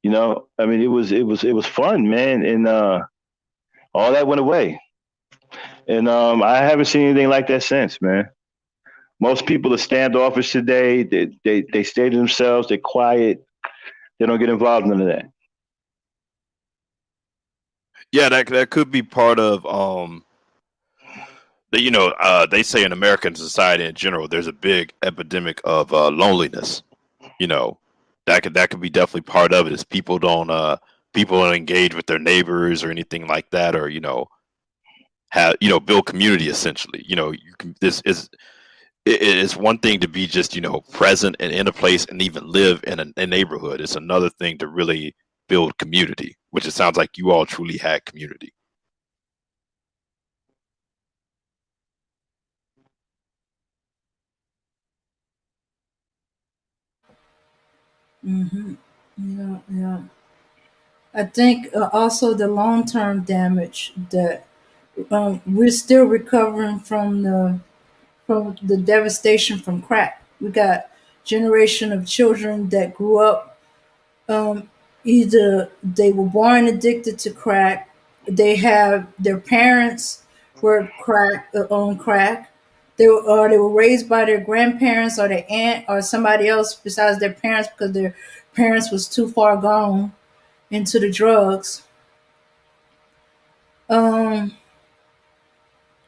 You know, I mean, it was fun, man. And all that went away. And I haven't seen anything like that since, man. Most people are standoffish today. They stay to themselves. They're quiet. They don't get involved in none of that. Yeah, that could be part of you know, they say in American society in general, there's a big epidemic of loneliness. You know, that could be definitely part of it. Is people don't engage with their neighbors or anything like that, or you know, build community essentially. You know, it's one thing to be just, you know, present and in a place and even live in a neighborhood. It's another thing to really build community, which it sounds like you all truly had community. Mm-hmm. Yeah, yeah. I think also the long-term damage that we're still recovering from the devastation from crack. We got generation of children that grew up, um, either they were born addicted to crack, they have their parents were on crack, they were raised by their grandparents or their aunt or somebody else besides their parents because their parents was too far gone into the drugs. Um,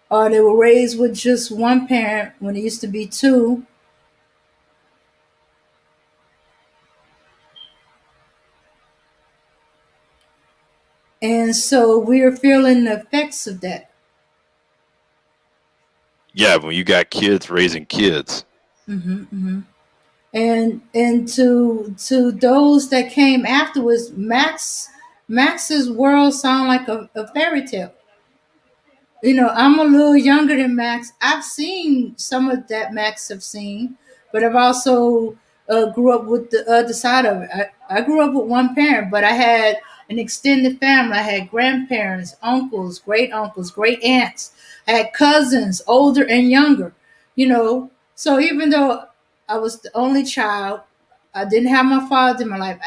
or they were raised with just one parent when it used to be two. And so we're feeling the effects of that. Yeah, when you got kids raising kids. Mm-hmm, mm-hmm. And to those that came afterwards, Max's world sound like a fairy tale. You know, I'm a little younger than Max. I've seen some of that Max have seen, but I've also grew up with the other side of it. I grew up with one parent, but I had an extended family. I had grandparents, uncles, great aunts. I had cousins, older and younger. You know, so even though I was the only child, I didn't have my father in my life.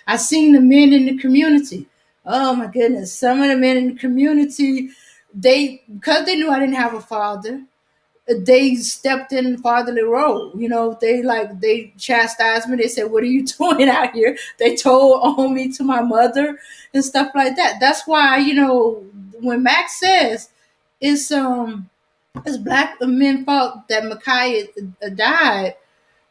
I seen the men in the community. Oh my goodness, some of the men in the community, they because they knew I didn't have a father, they stepped in fatherly role. You know, they chastised me. They said, "What are you doing out here?" They told on me to my mother and stuff like that. That's why, you know, when Max says it's black men fault that Micaiah died,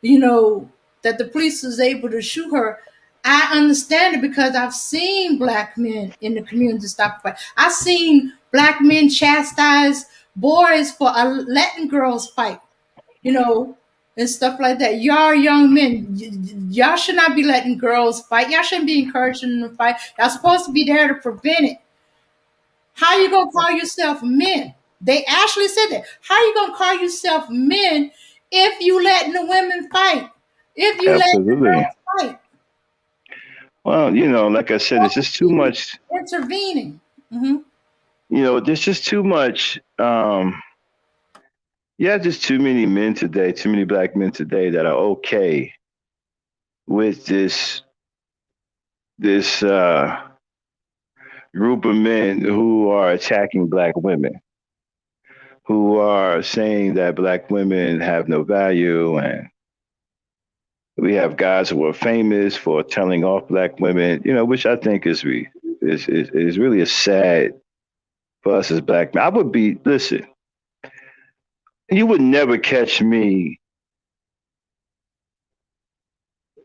you know, that the police was able to shoot her. I understand it because I've seen black men in the community stop fight. I've seen black men chastise boys for letting girls fight, you know, and stuff like that. Y'all are young men. Y'all should not be letting girls fight. Y'all shouldn't be encouraging them to fight. Y'all supposed to be there to prevent it. How you gonna call yourself men? They actually said that. How you gonna call yourself men if you letting the women fight? If you letting the Absolutely. girls fight? Well, like I said, it's just too much. Intervening. Hmm. There's just too much. Just too many men today, too many black men today that are okay with this group of men who are attacking black women, who are saying that black women have no value, and we have guys who are famous for telling off black women, which I think is really a sad for us as black men. Listen, you would never catch me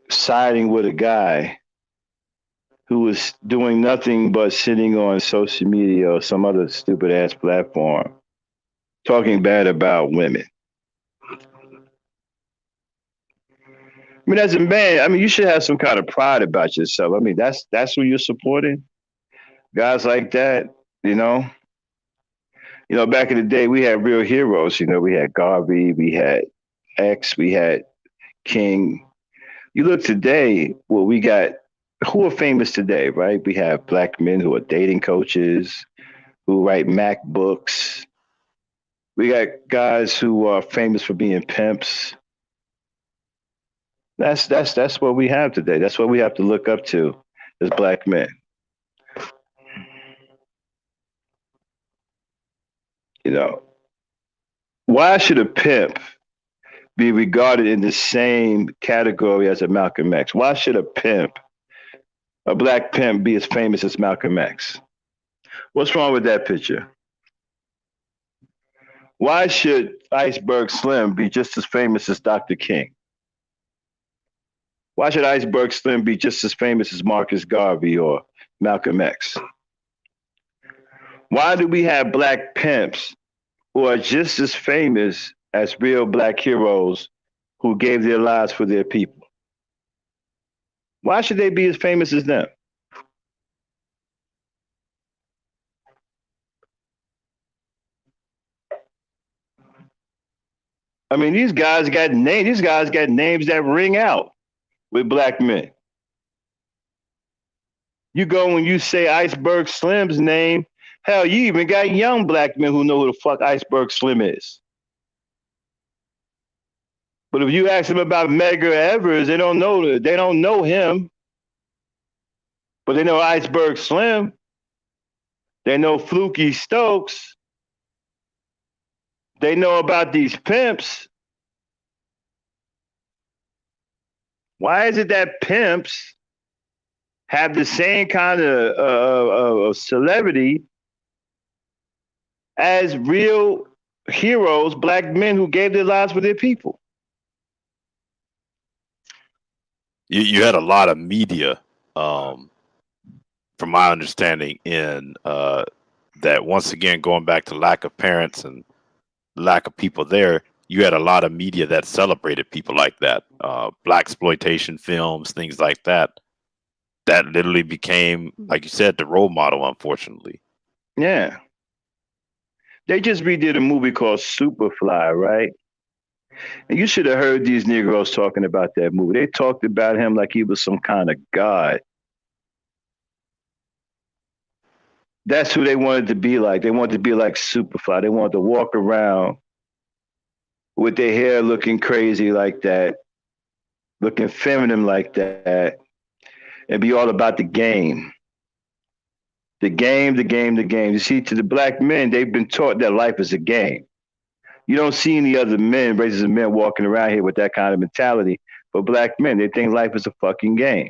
siding with a guy who was doing nothing but sitting on social media or some other stupid ass platform talking bad about women. I mean, as a man, you should have some kind of pride about yourself. I mean, that's who you're supporting. Guys like that, you know. Back in the day, we had real heroes. We had Garvey, we had X, we had King. You look today, well, we got who are famous today, right? We have black men who are dating coaches, who write Mac books. We got guys who are famous for being pimps. That's what we have today. That's what we have to look up to as black men. Why should a pimp be regarded in the same category as a Malcolm X? Why should a black pimp, be as famous as Malcolm X? What's wrong with that picture? Why should Iceberg Slim be just as famous as Dr. King? Why should Iceberg Slim be just as famous as Marcus Garvey or Malcolm X? Why do we have black pimps who are just as famous as real black heroes who gave their lives for their people? Why should they be as famous as them? I mean, these guys got names. These guys got names that ring out with black men. You go and you say Iceberg Slim's name. Hell, you even got young black men who know who the fuck Iceberg Slim is. But if you ask them about Medgar Evers, they don't know him. But they know Iceberg Slim. They know Fluky Stokes. They know about these pimps. Why is it that pimps have the same kind of celebrity as real heroes, black men who gave their lives for their people? You had a lot of media, from my understanding, in that, once again, going back to lack of parents and lack of people there, you had a lot of media that celebrated people like that. Black exploitation films, things like that. That literally became, like you said, the role model, unfortunately. Yeah. They just redid a movie called Superfly, right? And you should have heard these Negroes talking about that movie. They talked about him like he was some kind of god. That's who they wanted to be like. They wanted to be like Superfly. They wanted to walk around with their hair looking crazy like that, looking feminine like that, and be all about the game. The game, the game, the game. You see, to the black men, they've been taught that life is a game. You don't see any other men, races of men, walking around here with that kind of mentality. But black men, they think life is a fucking game.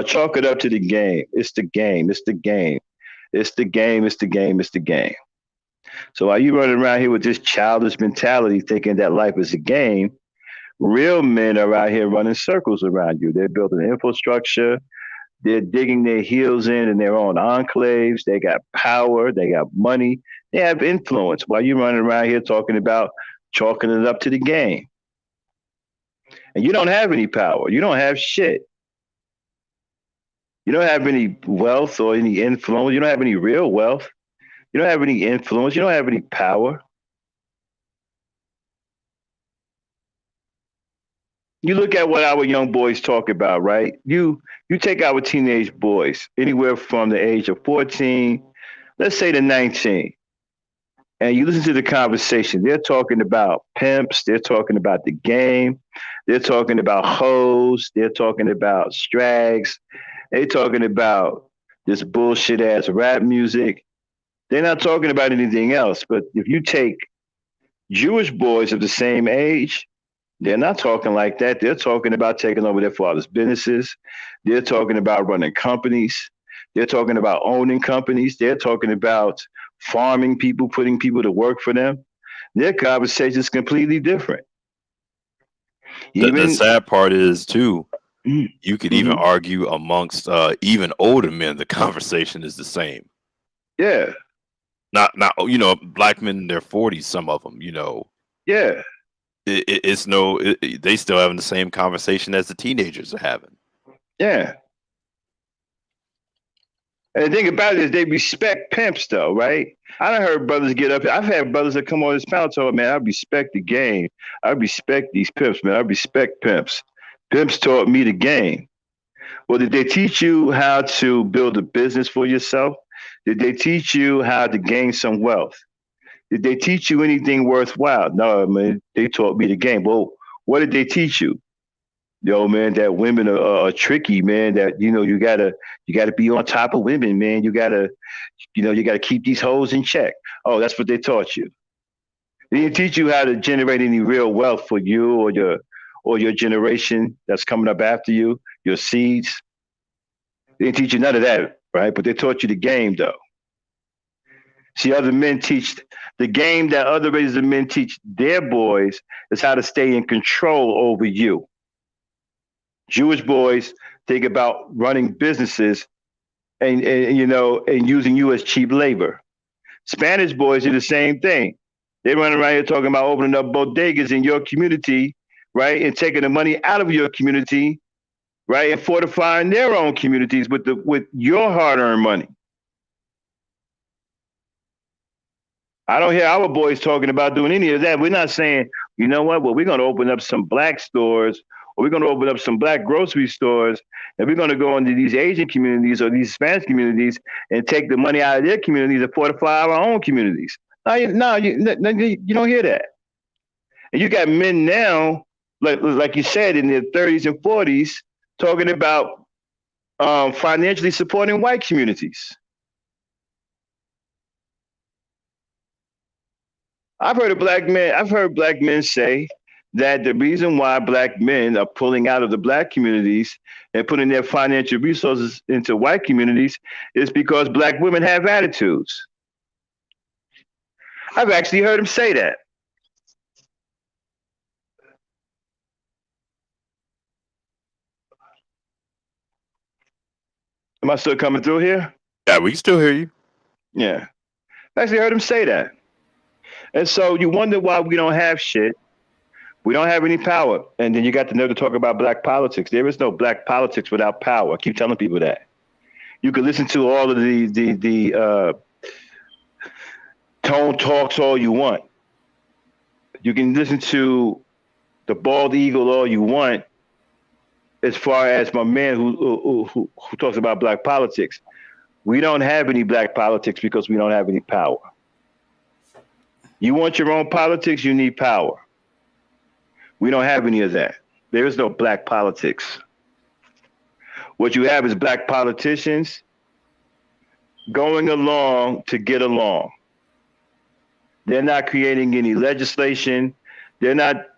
Chalk it up to the game. It's the game. It's the game. It's the game. It's the game. It's the game. So while you running around here with this childish mentality, thinking that life is a game, real men are out here running circles around you. They're building infrastructure. They're digging their heels in their own enclaves. They got power. They got money. They have influence. While you running around here talking about chalking it up to the game. And you don't have any power. You don't have shit. You don't have any wealth or any influence. You don't have any real wealth. You don't have any influence. You don't have any power. You look at what our young boys talk about, right? You take our teenage boys, anywhere from the age of 14, let's say to 19, and you listen to the conversation. They're talking about pimps. They're talking about the game. They're talking about hoes. They're talking about strags. They're talking about this bullshit ass rap music. They're not talking about anything else. But if you take Jewish boys of the same age, they're not talking like that. They're talking about taking over their father's businesses. They're talking about running companies. They're talking about owning companies. They're talking about farming people, putting people to work for them. Their conversation is completely different. The sad part is too, Mm-hmm. you could even argue amongst even older men, the conversation is the same. Yeah. Not black men in their 40s, some of them, Yeah. It's they still having the same conversation as the teenagers are having. Yeah. And the thing about it is they respect pimps though, right? I done heard brothers get up. I've had brothers that come on this panel talk, man, I respect the game. I respect these pimps, man. I respect pimps. Pimps taught me the game. Well, did they teach you how to build a business for yourself? Did they teach you how to gain some wealth? Did they teach you anything worthwhile? No, man, they taught me the game. Well, what did they teach you? Man, that women are tricky, man. That you gotta be on top of women, man. You gotta keep these hoes in check. Oh, that's what they taught you. They didn't teach you how to generate any real wealth for you or your generation that's coming up after you, your seeds. They didn't teach you none of that, right? But they taught you the game, though. See, other men teach the game that other races of men teach their boys is how to stay in control over you. Jewish boys think about running businesses and using you as cheap labor. Spanish boys do the same thing. They run around here talking about opening up bodegas in your community, right, and taking the money out of your community, right, and fortifying their own communities with your hard-earned money. I don't hear our boys talking about doing any of that. We're not saying, you know what, well, we're going to open up some black stores, or we're going to open up some black grocery stores, and we're going to go into these Asian communities or these Spanish communities and take the money out of their communities and fortify our own communities. No, you don't hear that. And you got men now, like you said, in their 30s and 40s, talking about financially supporting white communities. I've heard black men say that the reason why black men are pulling out of the black communities and putting their financial resources into white communities is because black women have attitudes. I've actually heard them say that. Am I still coming through here? Yeah, we can still hear you. Yeah. I actually heard him say that. And so you wonder why we don't have shit. We don't have any power. And then you got the nerve to talk about black politics. There is no black politics without power. I keep telling people that. You can listen to all of the tone talks all you want. You can listen to the bald eagle all you want, as far as my man who talks about black politics. We don't have any black politics because we don't have any power. You want your own politics, you need power. We don't have any of that. There is no black politics. What you have is black politicians going along to get along. They're not creating any legislation. They're not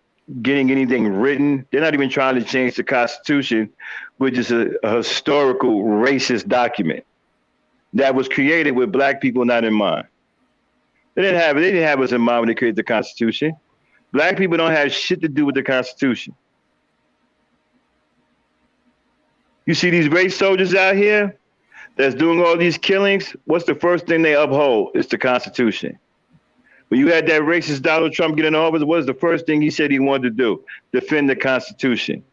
getting anything written. They're not even trying to change the Constitution, which is a historical racist document that was created with black people not in mind. They didn't have us in mind when they created the Constitution. Black people don't have shit to do with the Constitution. You see these race soldiers out here that's doing all these killings, what's the first thing they uphold? It's the Constitution. When you had that racist Donald Trump get in office, what was the first thing he said he wanted to do? Defend the Constitution.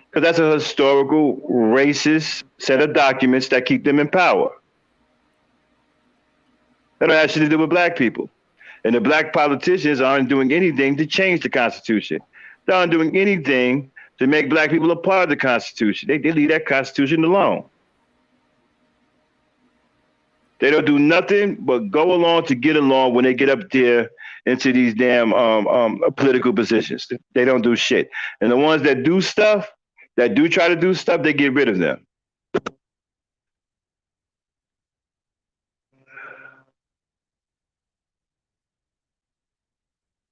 Because that's a historical, racist set of documents that keep them in power. That don't have shit to do with black people. And the black politicians aren't doing anything to change the Constitution. They aren't doing anything to make black people a part of the Constitution. They leave that Constitution alone. They don't do nothing but go along to get along when they get up there into these damn political positions. They don't do shit. And the ones that do stuff, that do try to do stuff, they get rid of them.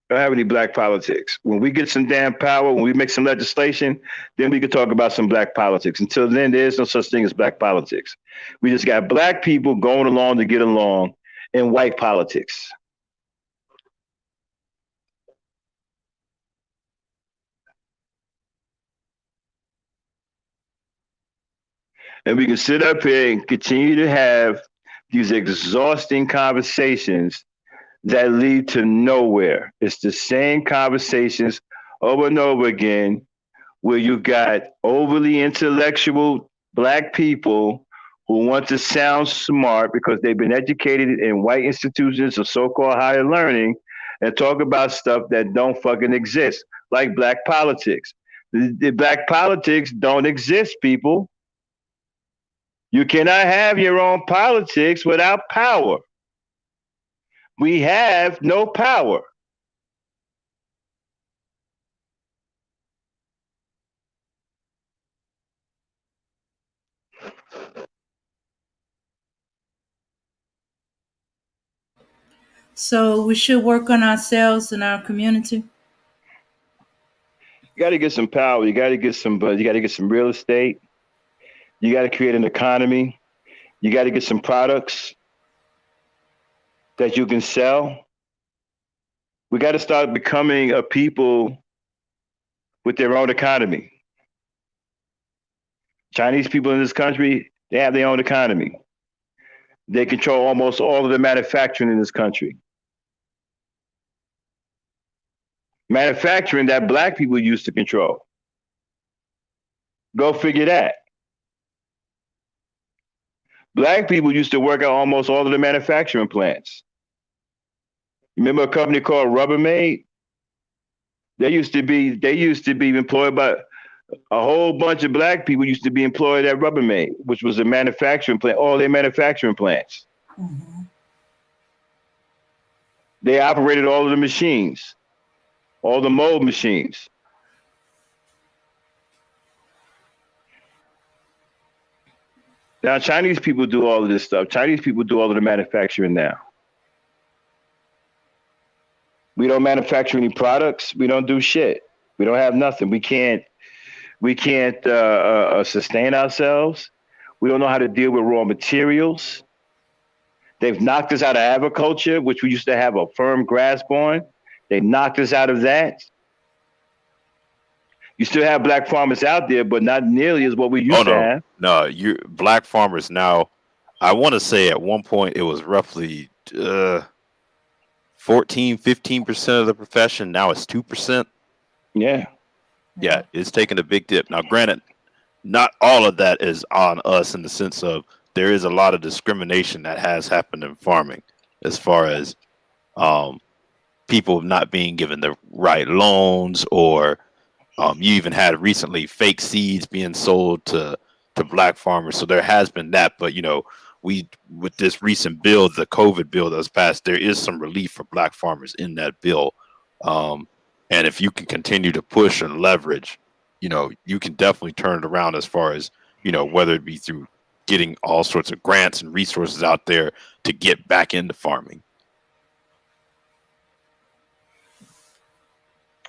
Don't have any black politics. When we get some damn power, when we make some legislation, then we can talk about some black politics. Until then, there is no such thing as black politics. We just got black people going along to get along in white politics. And we can sit up here and continue to have these exhausting conversations that lead to nowhere. It's the same conversations over and over again, where you got overly intellectual black people who want to sound smart because they've been educated in white institutions of so-called higher learning and talk about stuff that don't fucking exist, like black politics. The black politics don't exist, people. You cannot have your own politics without power. We have no power. So we should work on ourselves and our community. You got to get some power. You got to get some buzz. You got to get some real estate. You got to create an economy. You got to get some products that you can sell. We got to start becoming a people with their own economy. Chinese people in this country, they have their own economy. They control almost all of the manufacturing in this country. Manufacturing that black people used to control. Go figure that. Black people used to work at almost all of the manufacturing plants. Remember a company called Rubbermaid? They used to be employed by a whole bunch of black people used to be employed at Rubbermaid, which was a manufacturing plant, all their manufacturing plants. Mm-hmm. They operated all of the machines, all the mold machines. Now, Chinese people do all of this stuff. Chinese people do all of the manufacturing now. We don't manufacture any products. We don't do shit. We don't have nothing. We can't sustain ourselves. We don't know how to deal with raw materials. They've knocked us out of agriculture, which we used to have a firm grasp on. They knocked us out of that. You still have black farmers out there, but not nearly as what we used to have. No, black farmers now, I want to say at one point it was roughly 14-15% of the profession. Now it's 2%. Yeah, it's taken a big dip. Now, granted, not all of that is on us in the sense of there is a lot of discrimination that has happened in farming, as far as people not being given the right loans, or you even had recently fake seeds being sold to black farmers. So there has been that, but with this recent bill, the COVID bill that was passed, there is some relief for black farmers in that bill. And if you can continue to push and leverage, you can definitely turn it around, as far as, whether it be through getting all sorts of grants and resources out there to get back into farming.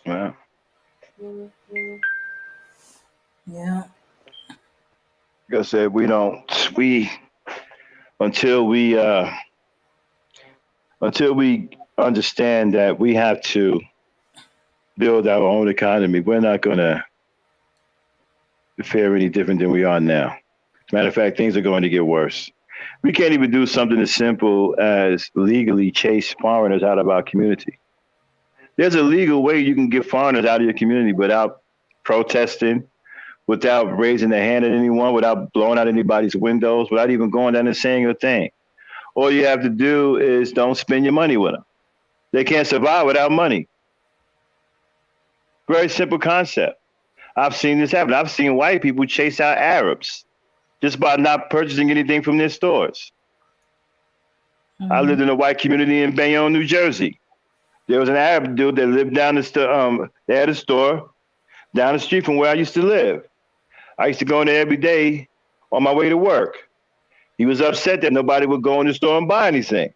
Wow. Yeah. Like I said, until we understand that we have to build our own economy, we're not going to fare any different than we are now. As a matter of fact, things are going to get worse. We can't even do something as simple as legally chase foreigners out of our community. There's a legal way you can get foreigners out of your community without protesting, without raising their hand at anyone, without blowing out anybody's windows, without even going down and saying a thing. All you have to do is don't spend your money with them. They can't survive without money. Very simple concept. I've seen this happen. I've seen white people chase out Arabs just by not purchasing anything from their stores. I lived in a white community in Bayonne, New Jersey. There was an Arab dude that lived down they had a store down the street from where I used to live. I used to go in there every day on my way to work. He was upset that nobody would go in the store and buy anything.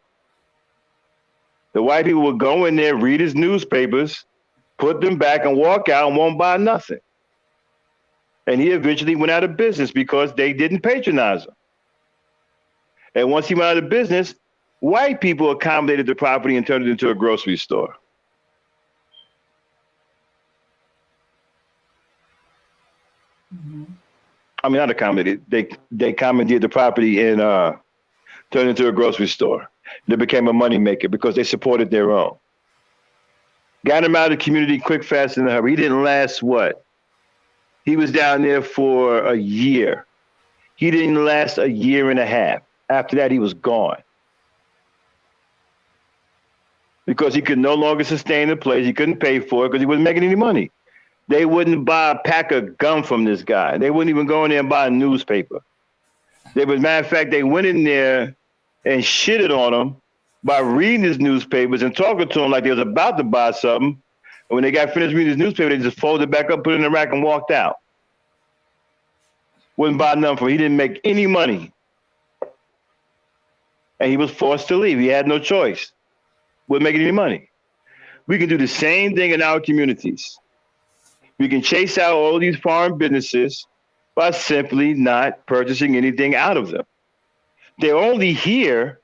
The white people would go in there, read his newspapers, put them back and walk out and won't buy nothing. And he eventually went out of business because they didn't patronize him. And once he went out of business, white people accommodated the property and turned it into a grocery store. I mean, not accommodated. They commandeered the property and turned it into a grocery store. They became a moneymaker because they supported their own. Got him out of the community quick, fast, in a hurry. He didn't last what? He was down there for a year. He didn't last a year and a half. After that, he was gone. Because he could no longer sustain the place. He couldn't pay for it because he wasn't making any money. They wouldn't buy a pack of gum from this guy. They wouldn't even go in there and buy a newspaper. As a matter of fact, they went in there and shitted on him by reading his newspapers and talking to him like they was about to buy something. And when they got finished reading his newspaper, they just folded it back up, put it in the rack, and walked out. Wouldn't buy nothing for him. He didn't make any money. And he was forced to leave. He had no choice. Wouldn't make any money. We can do the same thing in our communities. We can chase out all these foreign businesses by simply not purchasing anything out of them. They're only here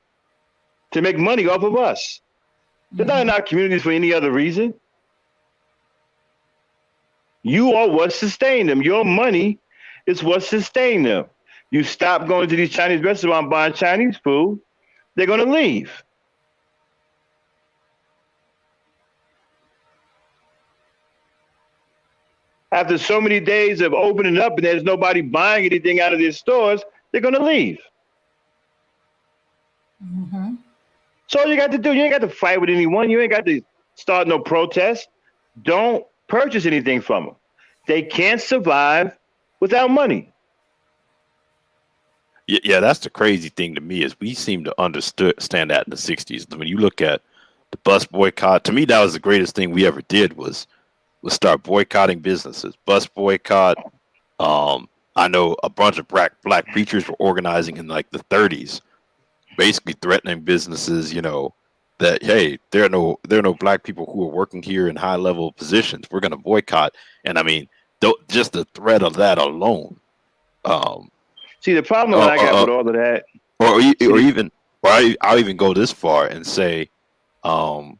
to make money off of us. They're not in our communities for any other reason. You are what sustained them. Your money is what sustained them. You stop going to these Chinese restaurants buying Chinese food, they're going to leave. After so many days of opening up and there's nobody buying anything out of their stores, they're going to leave. Mm-hmm. So all you got to do, you ain't got to fight with anyone. You ain't got to start no protest. Don't purchase anything from them. They can't survive without money. Yeah, that's the crazy thing to me is we seem to understand that in the 60s. When you look at the bus boycott, to me, that was the greatest thing we ever did was start boycotting businesses. Bus boycott. I know a bunch of black preachers were organizing in like the 30s, basically threatening businesses, that, hey, there are no black people who are working here in high level positions. We're going to boycott. And I mean, just the threat of that alone. See, the problem I got with all of that, I'll even go this far and say, I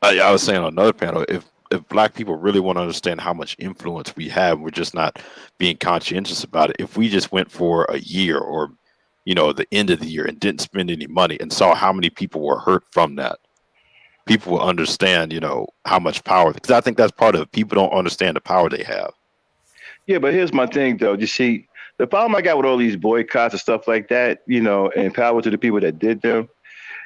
was saying on another panel, if black people really want to understand how much influence we have, we're just not being conscientious about it. If we just went for a year or, the end of the year and didn't spend any money and saw how many people were hurt from that, people will understand, how much power, because I think that's part of it. People don't understand the power they have. Yeah, but here's my thing, though. You see, the problem I got with all these boycotts and stuff like that, and power to the people that did them.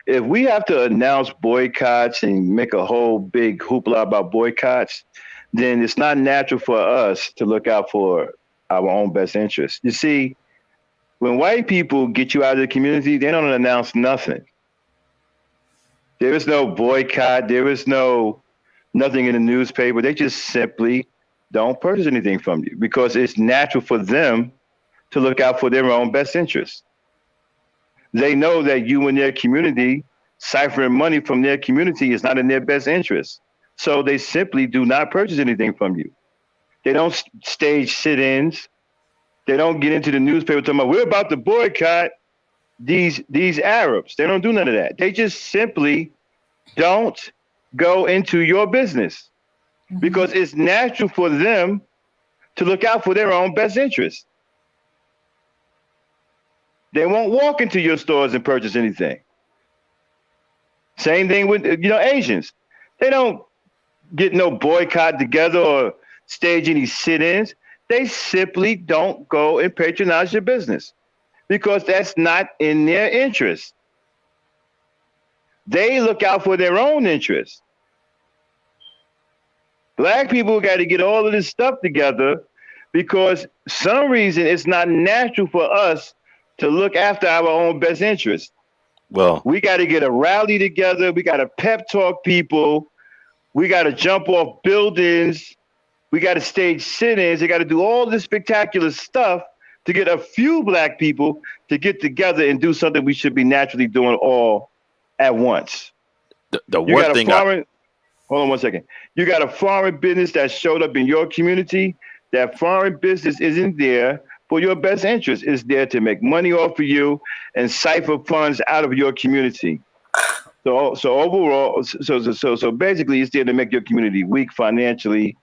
If we have to announce boycotts and make a whole big hoopla about boycotts, then it's not natural for us to look out for our own best interest. You see, when white people get you out of the community, they don't announce nothing. There is no boycott. There is nothing in the newspaper. They just simply don't purchase anything from you because it's natural for them to look out for their own best interest. They know that you and their community ciphering money from their community is not in their best interest. So they simply do not purchase anything from you. They don't stage sit-ins. They don't get into the newspaper talking about, we're about to boycott these Arabs. They don't do none of that. They just simply don't go into your business because it's natural for them to look out for their own best interest. They won't walk into your stores and purchase anything. Same thing with Asians. They don't get no boycott together or stage any sit-ins. They simply don't go and patronize your business because that's not in their interest. They look out for their own interests. Black people got to get all of this stuff together because some reason it's not natural for us to look after our own best interests. Well, we got to get a rally together. We got to pep talk people. We got to jump off buildings. We got to stage sit-ins. They got to do all this spectacular stuff to get a few black people to get together and do something we should be naturally doing all at once. The one thing hold on one second. You got a foreign business that showed up in your community. That foreign business isn't there for your best interest. It's there to make money off of you and siphon funds out of your community. So overall, so basically, it's there to make your community weak financially,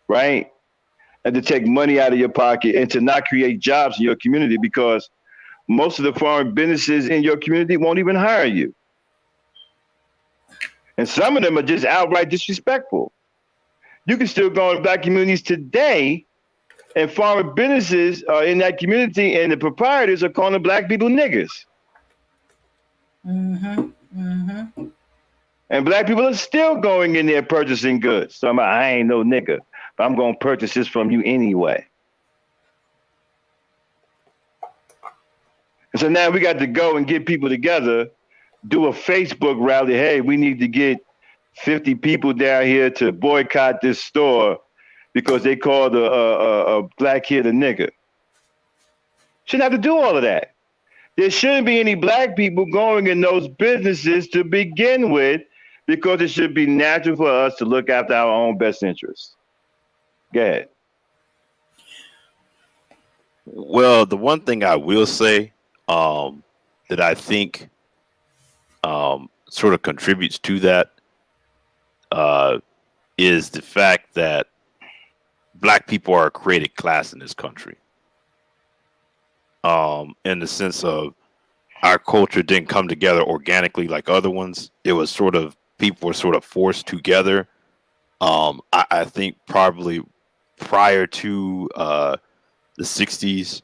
right? And to take money out of your pocket and to not create jobs in your community because most of the foreign businesses in your community won't even hire you. And some of them are just outright disrespectful. You can still go in black communities today and foreign businesses are in that community and the proprietors are calling black people niggers. Mm-hmm. Mm-hmm. And black people are still going in there purchasing goods. So I ain't no nigga, but I'm going to purchase this from you anyway. And so now we got to go and get people together, do a Facebook rally. Hey, we need to get 50 people down here to boycott this store because they called a black kid a nigger. Shouldn't have to do all of that. There shouldn't be any black people going in those businesses to begin with because it should be natural for us to look after our own best interests. Go ahead. Well, the one thing I will say that I think sort of contributes to that is the fact that black people are a created class in this country. In the sense of our culture didn't come together organically like other ones. It was sort of, people were sort of forced together. I think probably prior to the 60s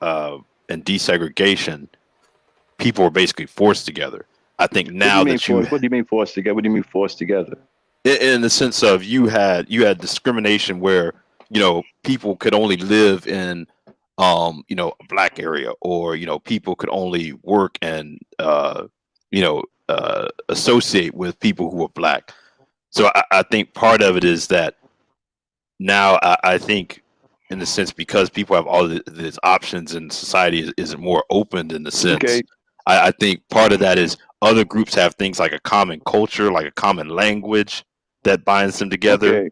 and desegregation, people were basically forced together. I think now what do you mean forced together? What do you mean forced together? In the sense of you had discrimination where, people could only live in a black area, or people could only work and associate with people who are black. So I think part of it is that now I think, in the sense, because people have all these options and society is more open in the sense. Okay. I think part of that is other groups have things like a common culture, like a common language that binds them together.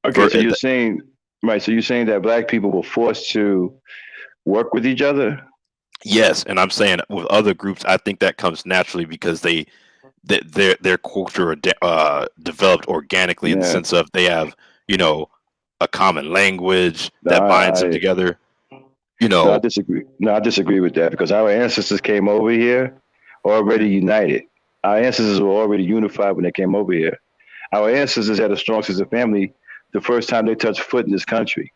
Okay. So you're saying, right? So you're saying that black people were forced to work with each other? Yes, and I'm saying with other groups, I think that comes naturally because their culture developed organically in the sense of they have a common language that binds them together. No, I disagree. No, I disagree with that because our ancestors came over here already united. Our ancestors were already unified when they came over here. Our ancestors had a strong sense of family the first time they touched foot in this country.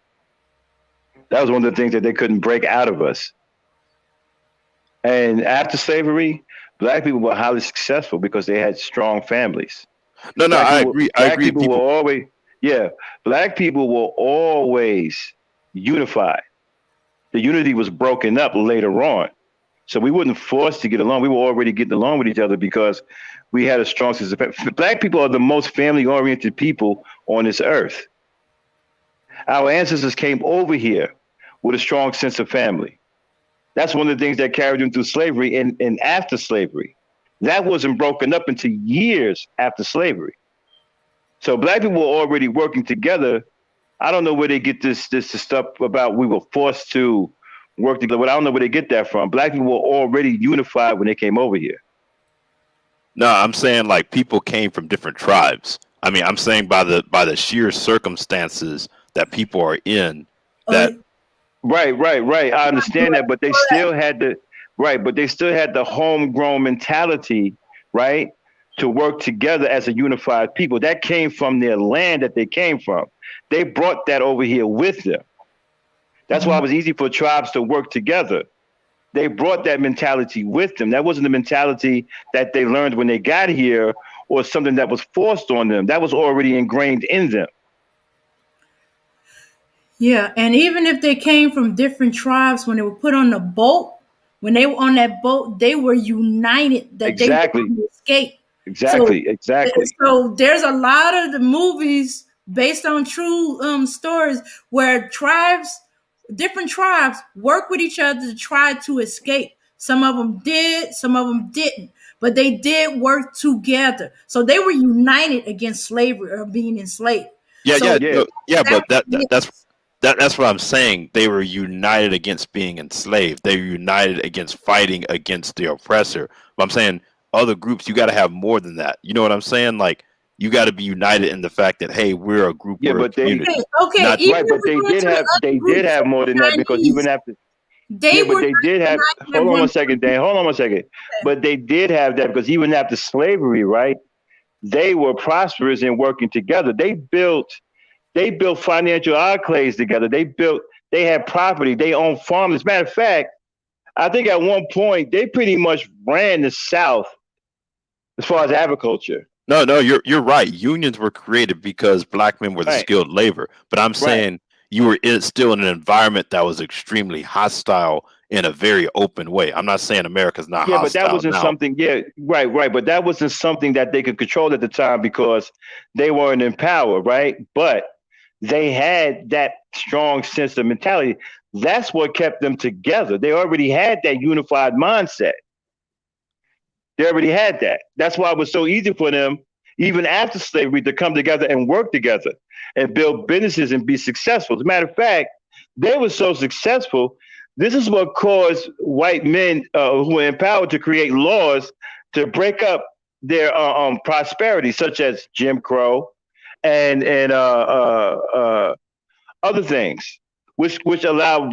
That was one of the things that they couldn't break out of us. And after slavery, black people were highly successful because they had strong families. I agree. Black people were always unified. The unity was broken up later on. So we weren't forced to get along. We were already getting along with each other because we had a strong sense of family. Black people are the most family-oriented people on this earth. Our ancestors came over here with a strong sense of family. That's one of the things that carried them through slavery and after slavery. That wasn't broken up until years after slavery. So black people were already working together. I don't know where they get this stuff about we were forced to work together. I don't know where they get that from. Black people were already unified when they came over here. No, I'm saying like people came from different tribes. I mean, I'm saying by the sheer circumstances that people are in, that Right. I understand that, but they still had to Right, but they still had the homegrown mentality, right, to work together as a unified people. That came from their land that they came from. They brought that over here with them. That's why it was easy for tribes to work together. They brought that mentality with them. That wasn't the mentality that they learned when they got here or something that was forced on them. That was already ingrained in them. Yeah, and even if they came from different tribes, when they were put on the boat, when they were on that boat, they were united that they Exactly. wouldn't escape. So, Exactly. so there's a lot of the movies based on true stories where different tribes work with each other to try to escape. Some of them did, some of them didn't, but they did work together. So they were united against slavery or being enslaved. Yeah, So but that's what I'm saying. They were united against being enslaved. They were united against fighting against the oppressor. But I'm saying other groups, you got to have more than that. You know what I'm saying? Like you got to be united in the fact that hey, we're a group, we're a community. Okay, Not, even right, but they did have more than that because even after but they did have. Hold on one second, Dan. Hold on one second. But they did have that because even after slavery, right? They were prosperous in working together. They built financial enclaves together. They had property. They owned farms. As a matter of fact, I think at one point they pretty much ran the South as far as agriculture. No, you're right. Unions were created because black men were the skilled labor. But I'm saying you were still in an environment that was extremely hostile in a very open way. I'm not saying America's not hostile. Yeah, but that wasn't something. Yeah, right. But that wasn't something that they could control at the time because they weren't in power, right? But they had that strong sense of mentality. That's what kept them together. They already had that unified mindset. They already had that. That's why it was so easy for them, even after slavery, to come together and work together and build businesses and be successful. As a matter of fact, they were so successful. This is what caused white men who were empowered to create laws to break up their prosperity, such as Jim Crow and other things, which allow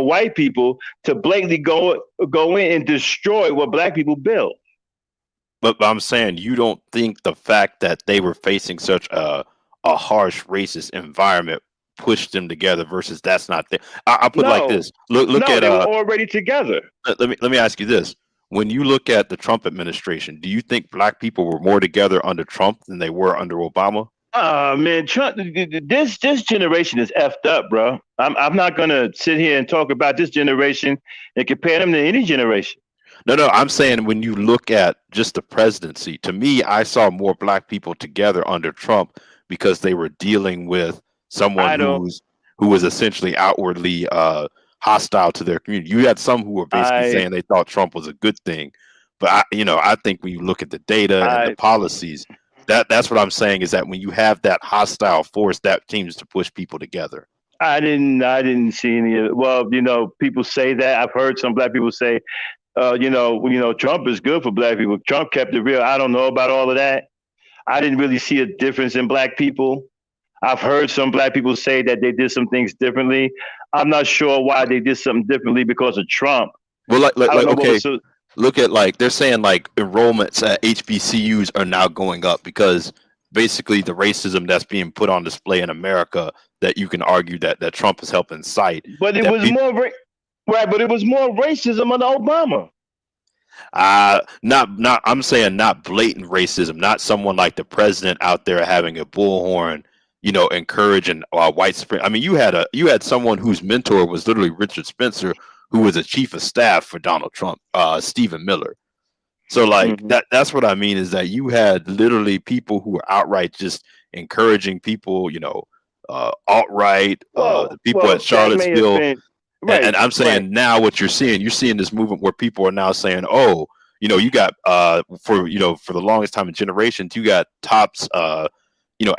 white people to blatantly go in and destroy what black people built. But I'm saying you don't think the fact that they were facing such a harsh racist environment pushed them together versus that's not there. I'll put it like this. Look at they were already together. Let me ask you this. When you look at the Trump administration, do you think black people were more together under Trump than they were under Obama? Man, Trump, this generation is effed up, bro. I'm not gonna sit here and talk about this generation and compare them to any generation. No, I'm saying when you look at just the presidency, to me, I saw more black people together under Trump because they were dealing with someone who was essentially outwardly hostile to their community. You had some who were basically saying they thought Trump was a good thing, but I think when you look at the data and the policies, that's what I'm saying is that when you have that hostile force, that seems to push people together. I didn't see any. Well, people say that. I've heard some black people say, Trump is good for black people. Trump kept it real. I don't know about all of that. I didn't really see a difference in black people. I've heard some black people say that they did some things differently. I'm not sure why they did something differently because of Trump. Well, look at they're saying enrollments at HBCUs are now going up because basically the racism that's being put on display in America that you can argue that Trump is helping cite. But it was more but it was more racism under Obama. I'm saying not blatant racism, not someone like the president out there having a bullhorn, encouraging white supremacy. I mean, you had someone whose mentor was literally Richard Spencer, who was a chief of staff for Donald Trump, Stephen Miller. So that's what I mean is that you had literally people who were outright just encouraging people, alt-right, the people at Charlottesville. Right, and I'm saying now what you're seeing this movement where people are now saying, oh, you got for the longest time in generations, you got tops,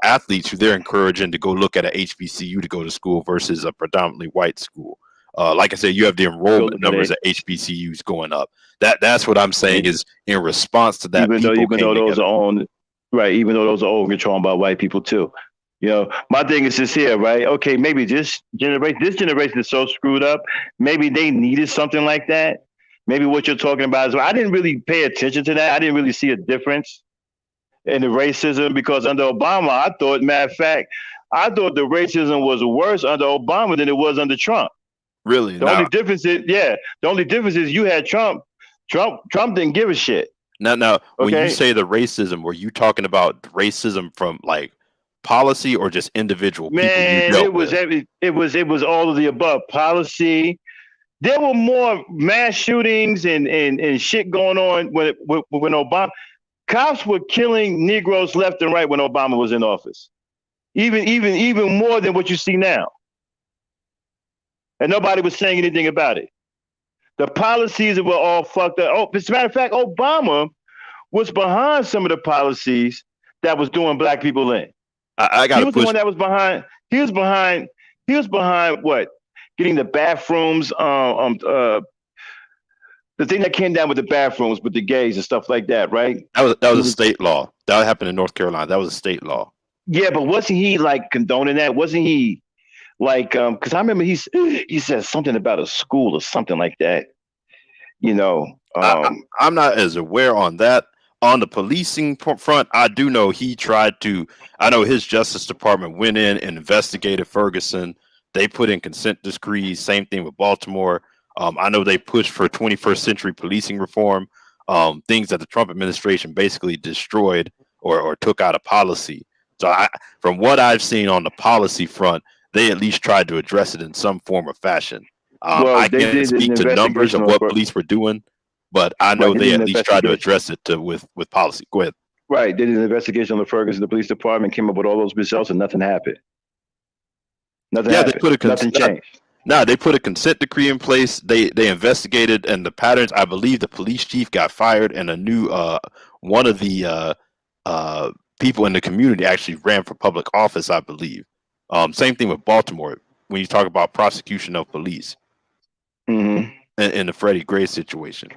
athletes who they're encouraging to go look at a HBCU to go to school versus a predominantly white school. Like I said, you have the enrollment numbers at HBCUs going up. That's what I'm saying is in response to that. Even though those are owned controlled by white people too. My thing is this here, right? Okay, maybe this generation is so screwed up. Maybe they needed something like that Maybe what you're talking about is I didn't really pay attention to that. I didn't really see a difference in the racism because under Obama, I thought, matter of fact, I thought the racism was worse under Obama than it was under Trump. Really? The only difference is, the only difference is you had Trump. Trump didn't give a shit. Now, when Okay? you say the racism, were you talking about racism from like policy or just individual people you Man, dealt it was with? it was all of the above. Policy. There were more mass shootings and shit going on when Obama cops were killing Negroes left and right when Obama was in office. Even more than what you see now. And nobody was saying anything about it. The policies were all fucked up. Oh, as a matter of fact, Obama was behind some of the policies that was doing black people in. I got He was the one that was behind. He was behind. He was behind what? Getting the bathrooms. The thing that came down with the bathrooms with the gays and stuff like that, right? That was a state law. That happened in North Carolina. That was a state law. Yeah, but wasn't he like condoning that? Wasn't he like? Because I remember he said something about a school or something like that. You know, I'm not as aware on that. On the policing front, I do know he tried to. I know his Justice Department went in and investigated Ferguson. They put in consent decrees. Same thing with Baltimore. I know they pushed for 21st century policing reform, things that the Trump administration basically destroyed or took out of policy. So from what I've seen on the policy front, they at least tried to address it in some form or fashion. I can't speak to numbers of what police were doing, but I know they at least tried to address it with policy. Go ahead. Right. They did an investigation on the Ferguson, the police department came up with all those results and nothing happened. Nothing happened. Nothing changed. No, they put a consent decree in place. They investigated and the patterns. I believe the police chief got fired and a new one of the people in the community actually ran for public office, I believe. Same thing with Baltimore when you talk about prosecution of police in the Freddie Gray situation.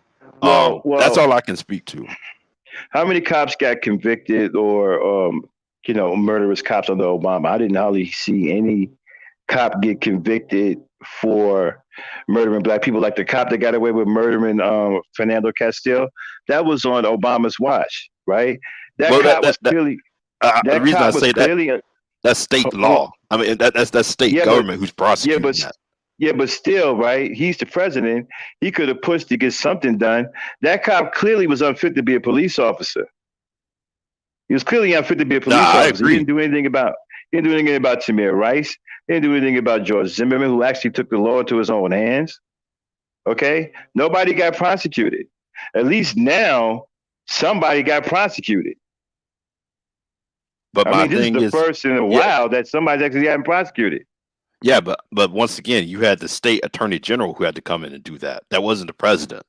Well, that's all I can speak to. How many cops got convicted or murderous cops under Obama? I didn't hardly see any cop get convicted for murdering black people. Like the cop that got away with murdering Fernando Castillo, that was on Obama's watch, right? That cop was clearly. The reason I say that that's state law. I mean, that's state government who's prosecuting that. Yeah, but still, right? He's the president. He could have pushed to get something done. That cop clearly was unfit to be a police officer. He was clearly unfit to be a police officer. I agree. He didn't do anything about Tamir Rice. He didn't do anything about George Zimmerman, who actually took the law into his own hands. Okay? Nobody got prosecuted. At least now, somebody got prosecuted. But my this thing is the first in a while that somebody's actually gotten prosecuted. Yeah, but once again, you had the state attorney general who had to come in and do that. That wasn't the president.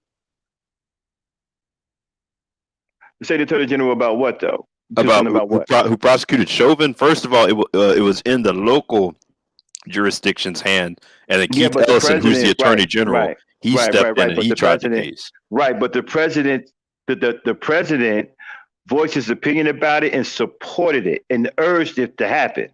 The state attorney general about what though? About what? Who prosecuted Chauvin? First of all, it was in the local jurisdiction's hand, and then Keith Ellison, who's the attorney general, he stepped in and he tried the case. Right, but the president, the president voiced his opinion about it and supported it and urged it to happen.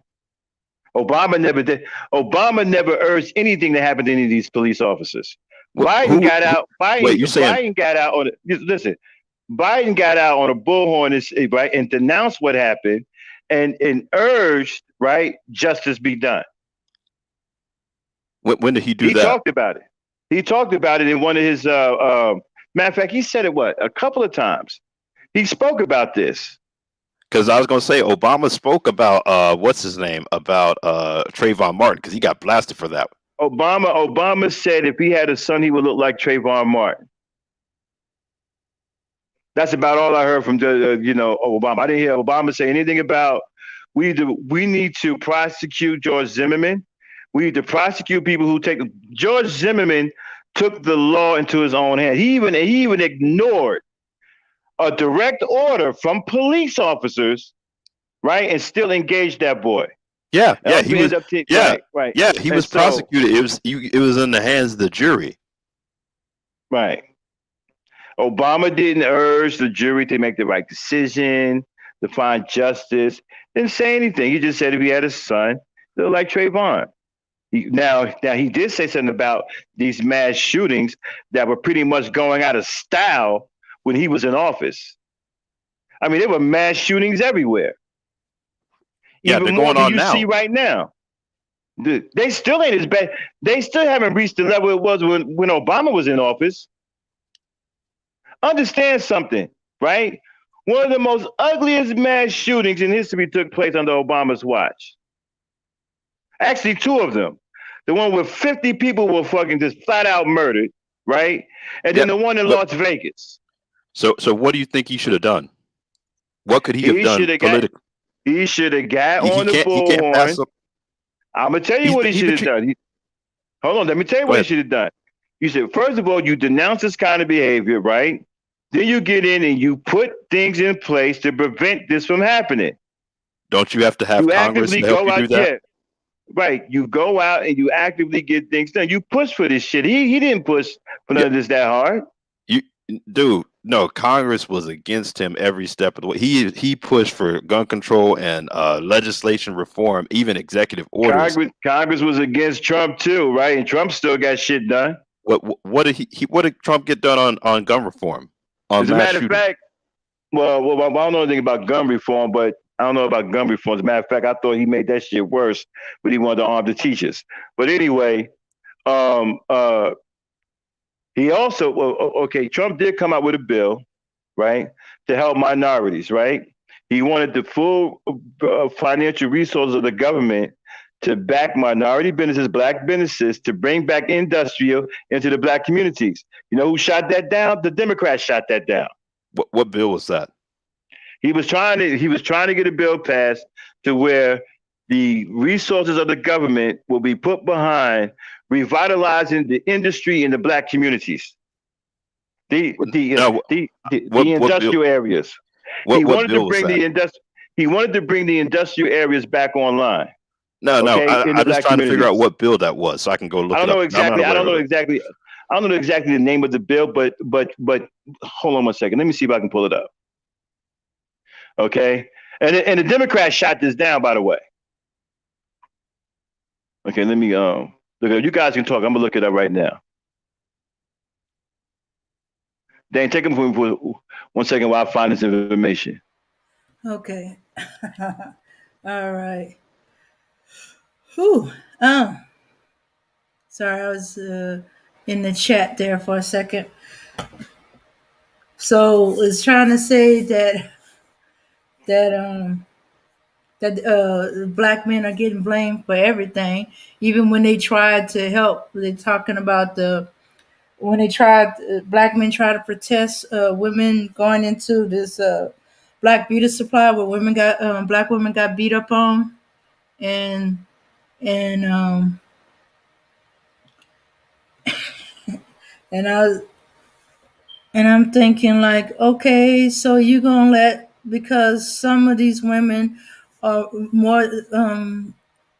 Obama never did. Obama never urged anything to happen to any of these police officers. Biden got out. Biden got out on listen. Biden got out on a bullhorn and denounced what happened and urged justice be done. When did he do that? He talked about it. He talked about it in one of his matter of fact, he said it a couple of times. He spoke about this. Because I was going to say, Obama spoke about, what's his name, about Trayvon Martin, because he got blasted for that. Obama said if he had a son, he would look like Trayvon Martin. That's about all I heard from Obama. I didn't hear Obama say anything about we need to prosecute George Zimmerman. We need to prosecute people who George Zimmerman took the law into his own hands. He even ignored a direct order from police officers, right, and still engaged that boy. Yeah, he was. He was prosecuted. It was in the hands of the jury. Right. Obama didn't urge the jury to make the right decision, to find justice. Didn't say anything. He just said if he had a son, they're like Trayvon. Now he did say something about these mass shootings that were pretty much going out of style when he was in office. I mean, there were mass shootings everywhere. Yeah, Even they're more going than on you see now. right now. They still ain't as bad. They still haven't reached the level it was when Obama was in office. Understand something, right? One of the most ugliest mass shootings in history took place under Obama's watch. Actually, two of them. The one where 50 people were fucking just flat out murdered, right? And then Yep. the one in But Las Vegas. so what do you think he should have done? What could he have He should done have got. politically? He should have got He on the can't pass bullhorn. up. I'm gonna tell you what he He's should the have done. Hold on, let me tell you Go what he ahead. should have done. You said, first of all, you denounce this kind of behavior, right? Then you get in and you put things in place to prevent this from happening. Don't you have to have You Congress actively to help go you do out, that? yeah, right. You go out and you actively get things done. You push for this shit. He didn't push for none Yeah, of this that hard. you dude. No, Congress was against him every step of the way. He pushed for gun control and legislation reform, even executive orders. Congress was against Trump too, right? And Trump still got shit done. What did what did Trump get done on gun reform, on As a mass matter of shooting? fact, well, I don't know anything about gun reform, but I don't know about gun reform. As a matter of fact, I thought he made that shit worse, but he wanted to arm the teachers. But anyway, um, uh, he also, okay, Trump did come out with a bill, right, to help minorities, right? He wanted the full financial resources of the government to back minority businesses, black businesses, to bring back industrial into the black communities. You know who shot that down? The Democrats shot that down. What bill was that? He was trying to get a bill passed to where the resources of the government will be put behind revitalizing the industry in the black communities, the the uh, No, the the, the what bill? industrial areas. What bill was that? He wanted to bring the industrial areas back online. No. Okay, in the I'm just black trying to figure out communities. what bill that was, so I can go I look don't it know up. I'm not exactly. I aware don't know of it. exactly. I don't know exactly the name of the bill, but hold on one second. Let me see if I can pull it up. Okay, and the Democrats shot this down, by the way. Okay, let me look at. You guys can talk. I'm gonna look it up right now. Dan, take them for 1 second while I find this information. Okay. All right. Whew. Sorry, I was in the chat there for a second. So it's trying to say that black men are getting blamed for everything, even when they tried to help. They're talking about when they tried, black men try to protest women going into this black beauty supply where black women got beat up on, and and um and I was, and I'm thinking like, okay, so you gonna let, because some of these women are more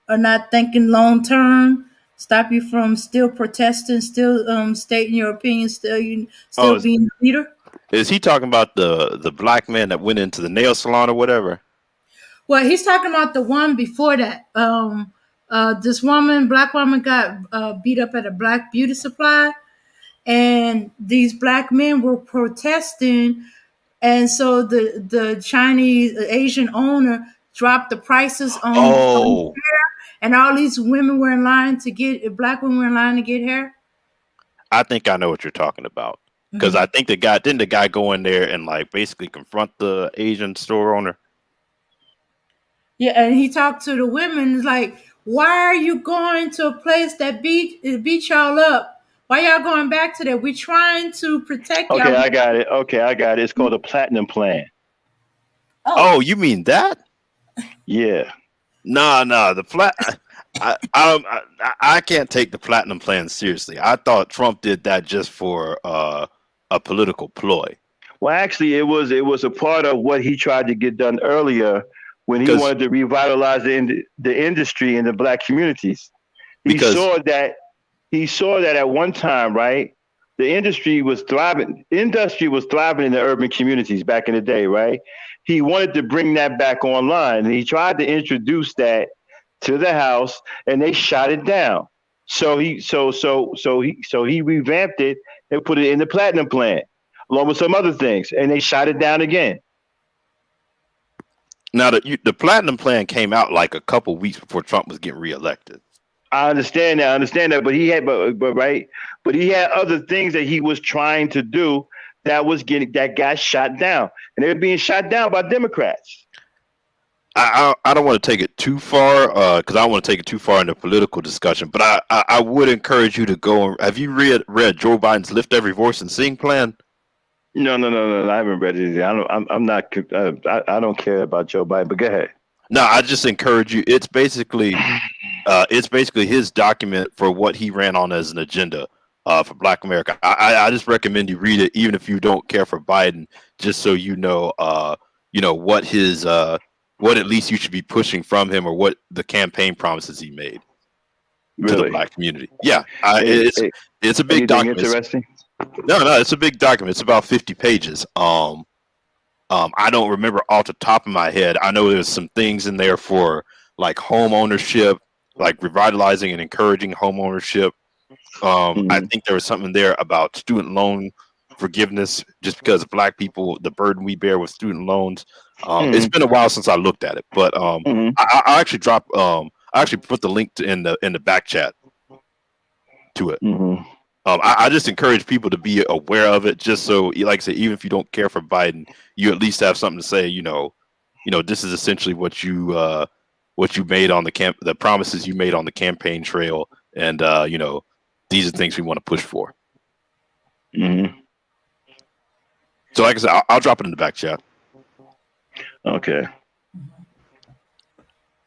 are not thinking long term, stop you from still protesting, still stating your opinion, Oh, still being a leader? is he talking about the black man that went into the nail salon or whatever? Well, he's talking about the one before that. This woman, black woman, got beat up at a black beauty supply, and these black men were protesting, and so the Chinese Asian owner dropped the prices on Oh, hair, and all these women were in line to get, black women were in line to get hair. I think I know what you're talking about, because Mm-hmm. I think didn't the guy go in there and like basically confront the Asian store owner? Yeah, and he talked to the women like, "Why are you going to a place that beat y'all up? Why y'all going back to that? We're trying to protect Okay, y'all." I got it. Okay, I got it. It's called a platinum plan. Oh, Oh, you mean that? Yeah. No, the flat. I can't take the platinum plan seriously. I thought Trump did that just for a political ploy. Well, actually, it was a part of what he tried to get done earlier when he Because wanted to revitalize the industry in the black communities. He because saw that at one time, right? The industry was thriving. Industry was thriving in the urban communities back in the day, right? He wanted to bring that back online, and he tried to introduce that to the house, and they shot it down. So he revamped it and put it in the platinum plan, along with some other things, and they shot it down again. Now the platinum plan came out like a couple weeks before Trump was getting reelected. I understand that, but he had other things that he was trying to do that got shot down, and they're being shot down by Democrats. I don't want to take it too far because I don't want to take it too far in the political discussion, but I would encourage you to go and have you read Joe Biden's Lift Every Voice and Sing plan? No. I haven't read it. I'm not. I don't care about Joe Biden. But go ahead. No, I just encourage you. It's basically his document for what he ran on as an agenda for Black America. I just recommend you read it, even if you don't care for Biden, just so you know what his what at least you should be pushing from him, or what the campaign promises he made to the Black community. Yeah, it's a big document. Interesting. No, it's a big document. It's about 50 pages. I don't remember off the top of my head. I know there's some things in there for like home ownership, like revitalizing and encouraging home ownership. I think there was something there about student loan forgiveness, just because Black people, the burden we bear with student loans. It's been a while since I looked at it, but I actually put the link in the back chat to it. I just encourage people to be aware of it, just so, like I said, even if you don't care for Biden, you at least have something to say. This is essentially what you made on the promises you made on the campaign trail, and these are things we want to push for. So, like I said, I'll drop it in the back chat. Okay.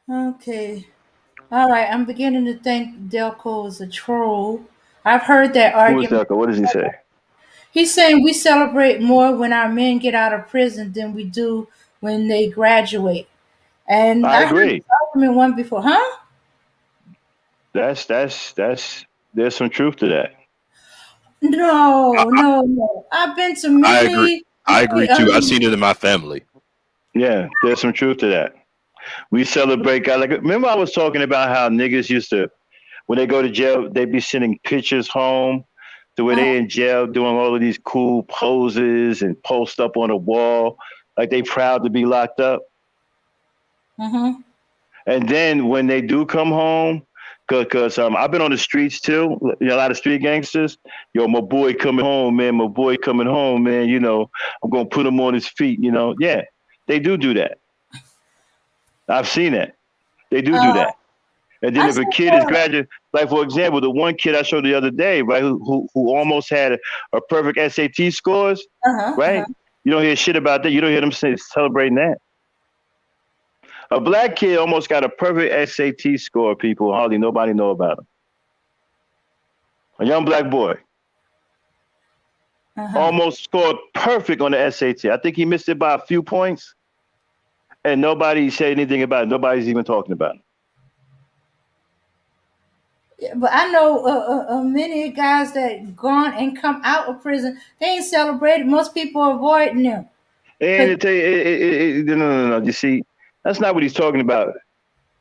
Okay. All right. I'm beginning to think Delco is a troll. I've heard that argument. Who is Delco? What does he say? He's saying we celebrate more when our men get out of prison than we do when they graduate. And I agree. Heard this argument one before, huh? That's there's some truth to that. No. I've been to many. I agree too. I've seen it in my family. Yeah, there's some truth to that. We celebrate God. Like, remember I was talking about how niggas used to, when they go to jail, they be sending pictures home to where they in jail doing all of these cool poses and post up on a wall like they proud to be locked up. And then when they do come home, because I've been on the streets too, a lot of street gangsters. Yo, my boy coming home, man. I'm gonna put him on his feet. Yeah, they do that. I've seen that. They do that. And then if a kid is graduating, like for example, the one kid I showed the other day, right, who almost had a perfect SAT scores, right? You don't hear shit about that. You don't hear them celebrating that. A Black kid almost got a perfect SAT score, people. Hardly nobody know about him. A young Black boy. Almost scored perfect on the SAT. I think he missed it by a few points. And nobody said anything about it. Nobody's even talking about it. Yeah, but I know many guys that gone and come out of prison. They ain't celebrated. Most people are avoiding them. And no. You see, that's not what he's talking about.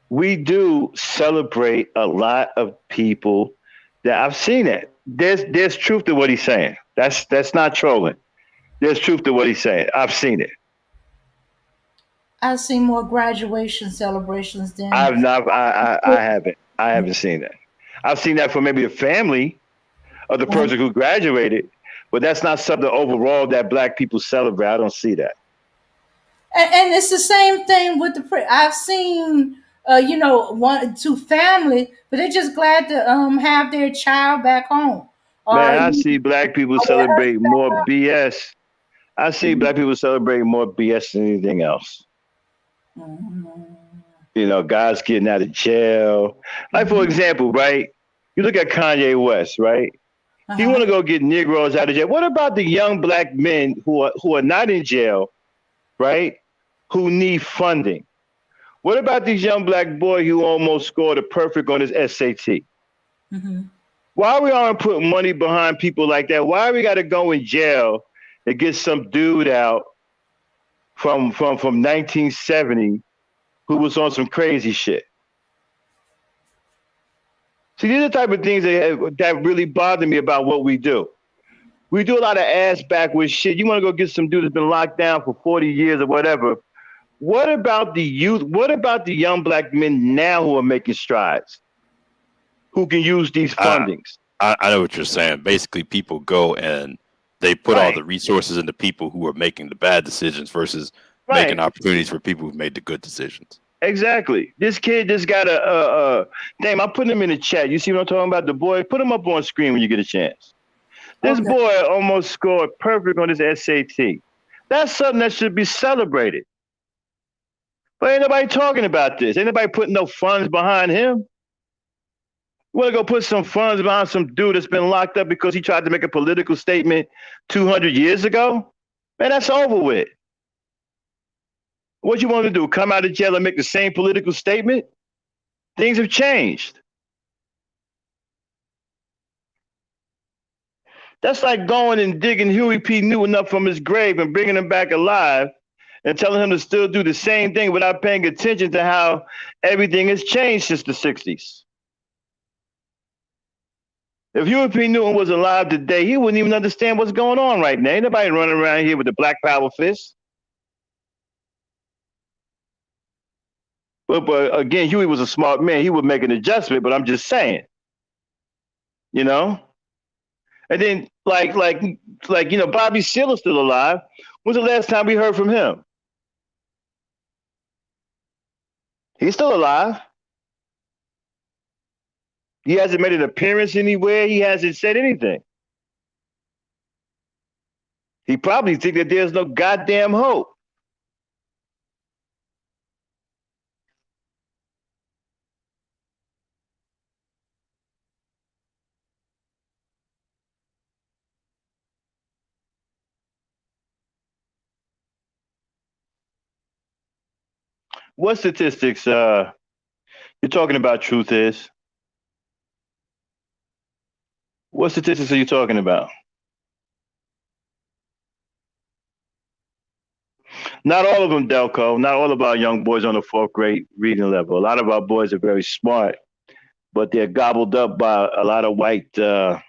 We do celebrate a lot of people that I've seen it. There's truth to what he's saying. That's not trolling. There's truth to what he's saying. I've seen it. I've seen more graduation celebrations than I haven't seen that. I've seen that for maybe a family of the person who graduated, but that's not something overall that Black people celebrate. I don't see that. And it's the same thing with I've seen, 1-2 family, but they're just glad to have their child back home. Man, I see Black people celebrate more BS. I see Black people celebrate more BS than anything else. Guys getting out of jail. Like, for example, right? You look at Kanye West, right? He want to go get Negroes out of jail. What about the young Black men who are not in jail, right? Who need funding? What about these young Black boy who almost scored a perfect on his SAT? Why we aren't putting money behind people like that? Why we got to go in jail and get some dude out from 1970 who was on some crazy shit? See, these are the type of things that really bother me about what we do. We do a lot of ass backwards shit. You want to go get some dude that's been locked down for 40 years or whatever. What about the youth? What about the young black men now who are making strides? Who can use these fundings? I know what you're saying. Basically, people go and they put all the resources into people who are making the bad decisions versus making opportunities for people who made the good decisions. Exactly. This kid just got a damn. I'm putting him in the chat. You see what I'm talking about? The boy, put him up on screen when you get a chance. This boy almost scored perfect on his SAT. That's something that should be celebrated. But ain't nobody talking about this. Ain't nobody putting no funds behind him. You want to go put some funds behind some dude that's been locked up because he tried to make a political statement 200 years ago? Man, that's over with. What you want to do? Come out of jail and make the same political statement? Things have changed. That's like going and digging Huey P. Newton up from his grave and bringing him back alive and telling him to still do the same thing without paying attention to how everything has changed since the 60s. If Huey P. Newton was alive today, he wouldn't even understand what's going on right now. Ain't nobody running around here with the Black Power fist. But again, Huey was a smart man. He would make an adjustment, but I'm just saying. You know? And then, like, Bobby Seale is still alive. When's the last time we heard from him? He's still alive. He hasn't made an appearance anywhere. He hasn't said anything. He probably thinks that there's no goddamn hope. What statistics you're talking about, Truth is? What statistics are you talking about? Not all of them, Delco. Not all of our young boys on the fourth grade reading level. A lot of our boys are very smart, but they're gobbled up by a lot of white. You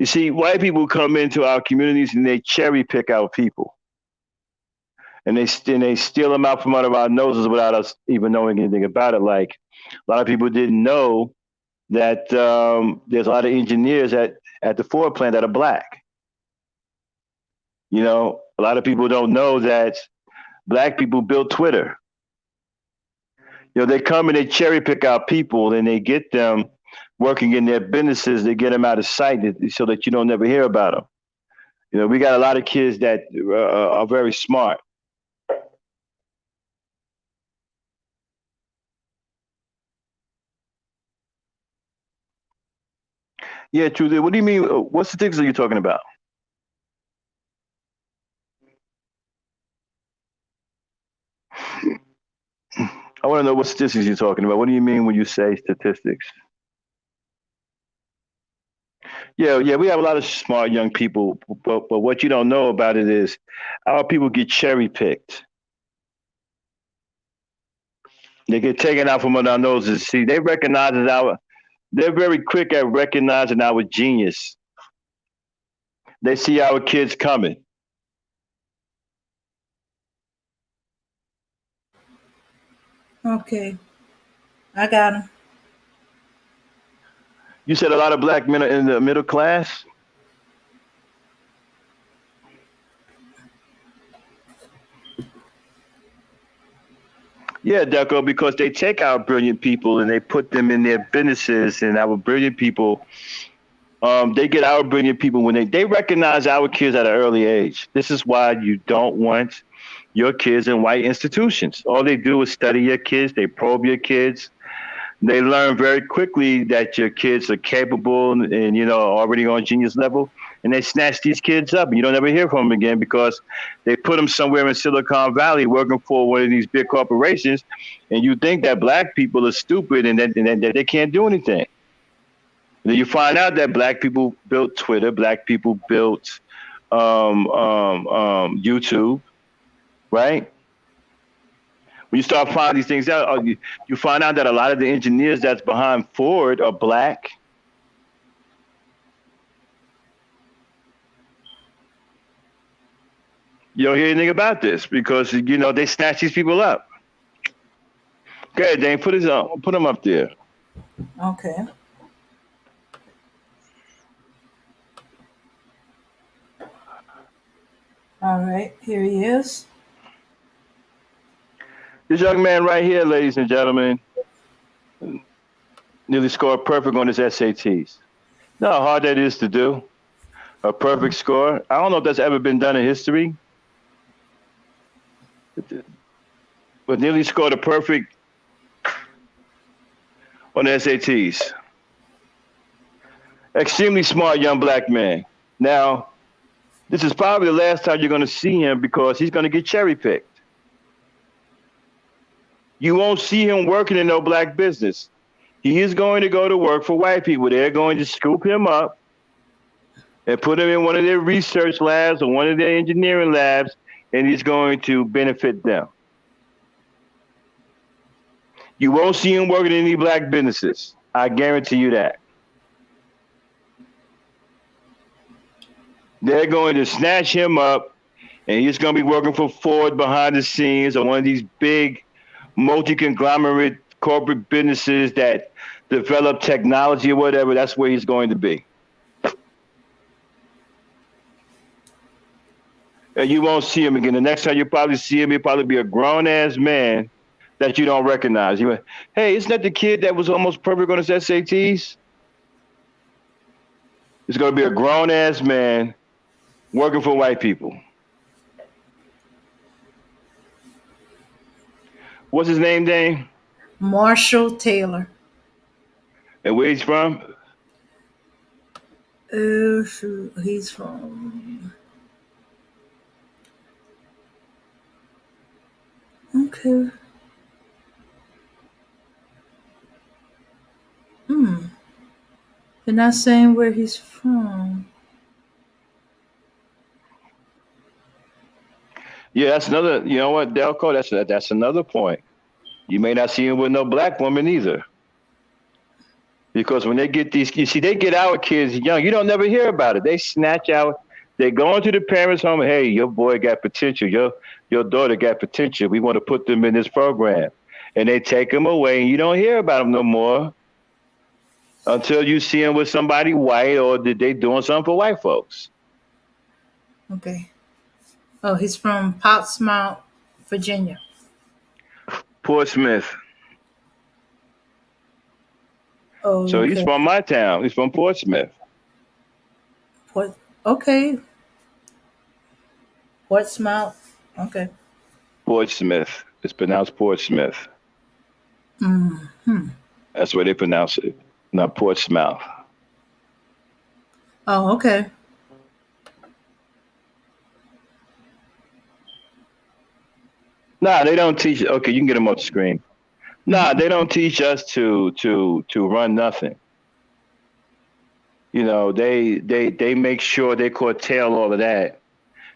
see, white people come into our communities and they cherry pick our people. And they steal them out from under our noses without us even knowing anything about it. Like, a lot of people didn't know that there's a lot of engineers at the Ford plant that are black. You know, a lot of people don't know that black people built Twitter. You know, they come and they cherry pick our people and they get them working in their businesses. They get them out of sight so that you don't never hear about them. You know, we got a lot of kids that are very smart. Yeah, Truth. What do you mean? What statistics are you talking about? I want to know what statistics you're talking about. What do you mean when you say statistics? Yeah, we have a lot of smart young people, but what you don't know about it is our people get cherry picked. They get taken out from under our noses. See, they're very quick at recognizing our genius. They see our kids coming. Okay, I got him. You said a lot of black men are in the middle class? Yeah, Deco, because they take our brilliant people and they put them in their businesses, and our brilliant people, they get our brilliant people when they recognize our kids at an early age. This is why you don't want your kids in white institutions. All they do is study your kids. They probe your kids. They learn very quickly that your kids are capable and already on genius level, and they snatch these kids up, and you don't ever hear from them again because they put them somewhere in Silicon Valley working for one of these big corporations, and you think that black people are stupid and that they can't do anything. And then you find out that black people built Twitter, black people built YouTube, right? When you start finding these things out, you find out that a lot of the engineers that's behind Ford are black. You don't hear anything about this because they snatch these people up. Okay, Dane, put him up there. Okay. All right, here he is. This young man right here, ladies and gentlemen, nearly scored perfect on his SATs. You know how hard that is to do? A perfect score? I don't know if that's ever been done in history. But nearly scored a perfect on the SATs. Extremely smart young black man. Now, this is probably the last time you're going to see him because he's going to get cherry picked. You won't see him working in no black business. He is going to go to work for white people. They're going to scoop him up and put him in one of their research labs or one of their engineering labs, and he's going to benefit them. You won't see him working in any black businesses. I guarantee you that. They're going to snatch him up, and he's going to be working for Ford behind the scenes or one of these big multi-conglomerate corporate businesses that develop technology or whatever. That's where he's going to be. And you won't see him again. The next time you probably see him, he'll probably be a grown-ass man that you don't recognize. You went, hey, isn't that the kid that was almost perfect on his SATs? It's going to be a grown-ass man working for white people. What's his name, Dane? Marshall Taylor. And where he's from? He's from... Okay. They're not saying where he's from. Yeah, that's another, you know what, Delco, that's another point. You may not see him with no black woman either. Because when they get these, you see, they get our kids young. You don't never hear about it. They snatch out, they go into the parents' home, hey, your boy got potential, your daughter got potential. We want to put them in this program. And they take them away, and you don't hear about them no more until you see them with somebody white or did they doing something for white folks. Okay. Oh, he's from Portsmouth, Virginia. Portsmouth. Oh, so he's from my town. He's from Portsmouth. Okay. Portsmouth. Okay. Portsmouth. It's pronounced Portsmouth. Mm-hmm. That's where they pronounce it, not Portsmouth. Oh, okay. Nah, they don't teach. Okay, you can get them off the screen. Nah, they don't teach us to run nothing. You know, they make sure they curtail all of that,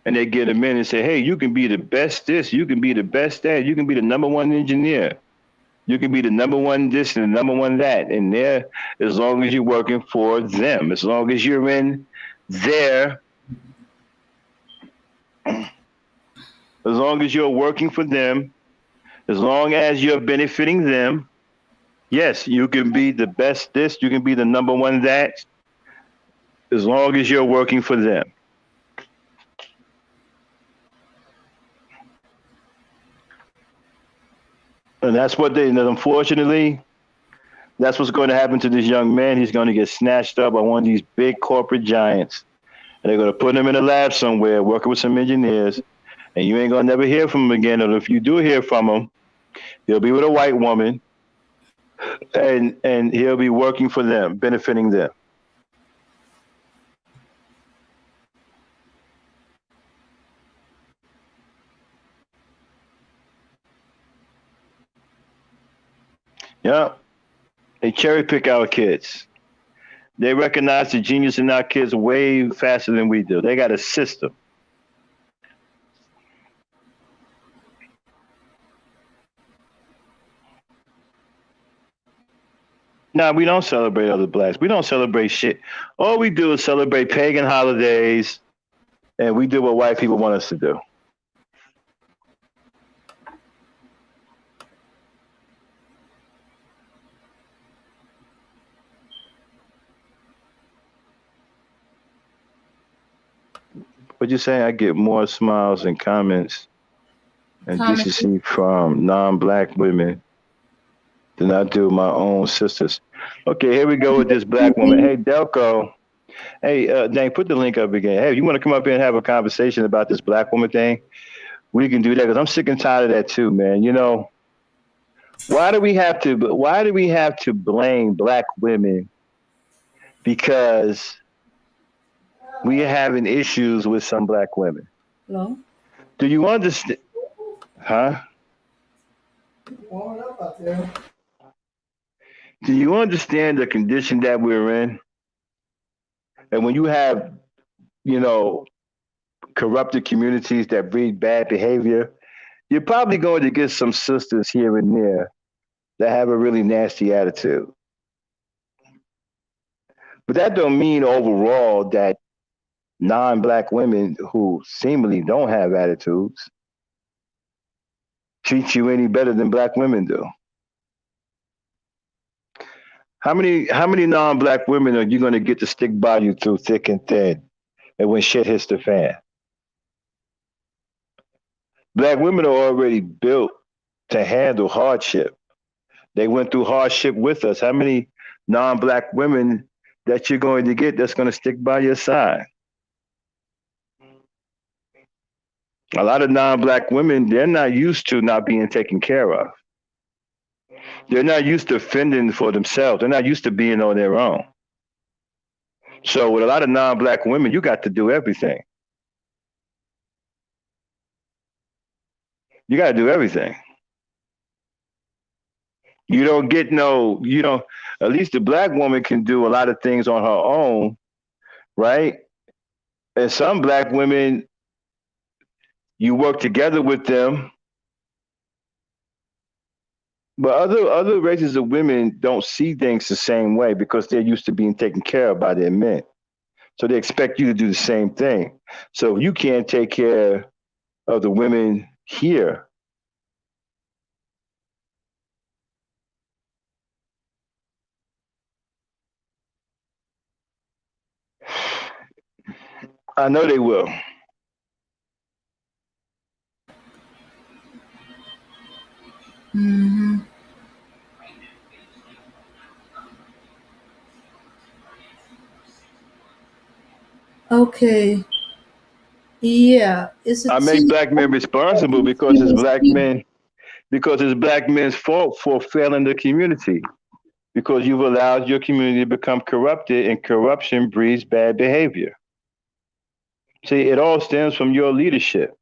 and they get them in and say, hey, you can be the best this, you can be the best that, you can be the number one engineer, you can be the number one this and the number one that, and there, as long as you're working for them, as long as you're in there. As long as you're working for them, as long as you're benefiting them, yes, you can be the best this, you can be the number one that, as long as you're working for them. And that's what unfortunately, that's what's going to happen to this young man. He's going to get snatched up by one of these big corporate giants. And they're going to put him in a lab somewhere, working with some engineers. And you ain't gonna never hear from him again. Or if you do hear from him, he'll be with a white woman, and he'll be working for them, benefiting them. Yeah, they cherry pick our kids. They recognize the genius in our kids way faster than we do. They got a system. Nah, we don't celebrate other blacks. We don't celebrate shit. All we do is celebrate pagan holidays, and we do what white people want us to do. What you saying? I get more smiles and comments and decency from non-black women than I do my own sisters. Okay, here we go with this black woman. Hey, Delco. Hey, Dang, put the link up again. Hey, you want to come up here and have a conversation about this black woman thing? We can do that because I'm sick and tired of that too, man. You know, why do we have to blame black women because we are having issues with some black women? Hello? Do you understand? Huh? Do you understand the condition that we're in? And when you have, you know, corrupted communities that breed bad behavior, you're probably going to get some sisters here and there that have a really nasty attitude. But that don't mean overall that non-black women who seemingly don't have attitudes treat you any better than black women do. How many non-black women are you going to get to stick by you through thick and thin, and when shit hits the fan? Black women are already built to handle hardship. They went through hardship with us. How many non-black women that you're going to get that's going to stick by your side? A lot of non-black women, they're not used to not being taken care of. They're not used to fending for themselves. They're not used to being on their own. So with a lot of non-black women, you got to do everything. You got to do everything. You don't, at least the black woman can do a lot of things on her own, right? And some black women, you work together with them. But other races of women don't see things the same way because they're used to being taken care of by their men. So they expect you to do the same thing. So if you can't take care of the women here, I know they will. Mm-hmm. Okay. Yeah, I make black men responsible because it's black men's fault for failing the community. Because you've allowed your community to become corrupted, and corruption breeds bad behavior. See, it all stems from your leadership.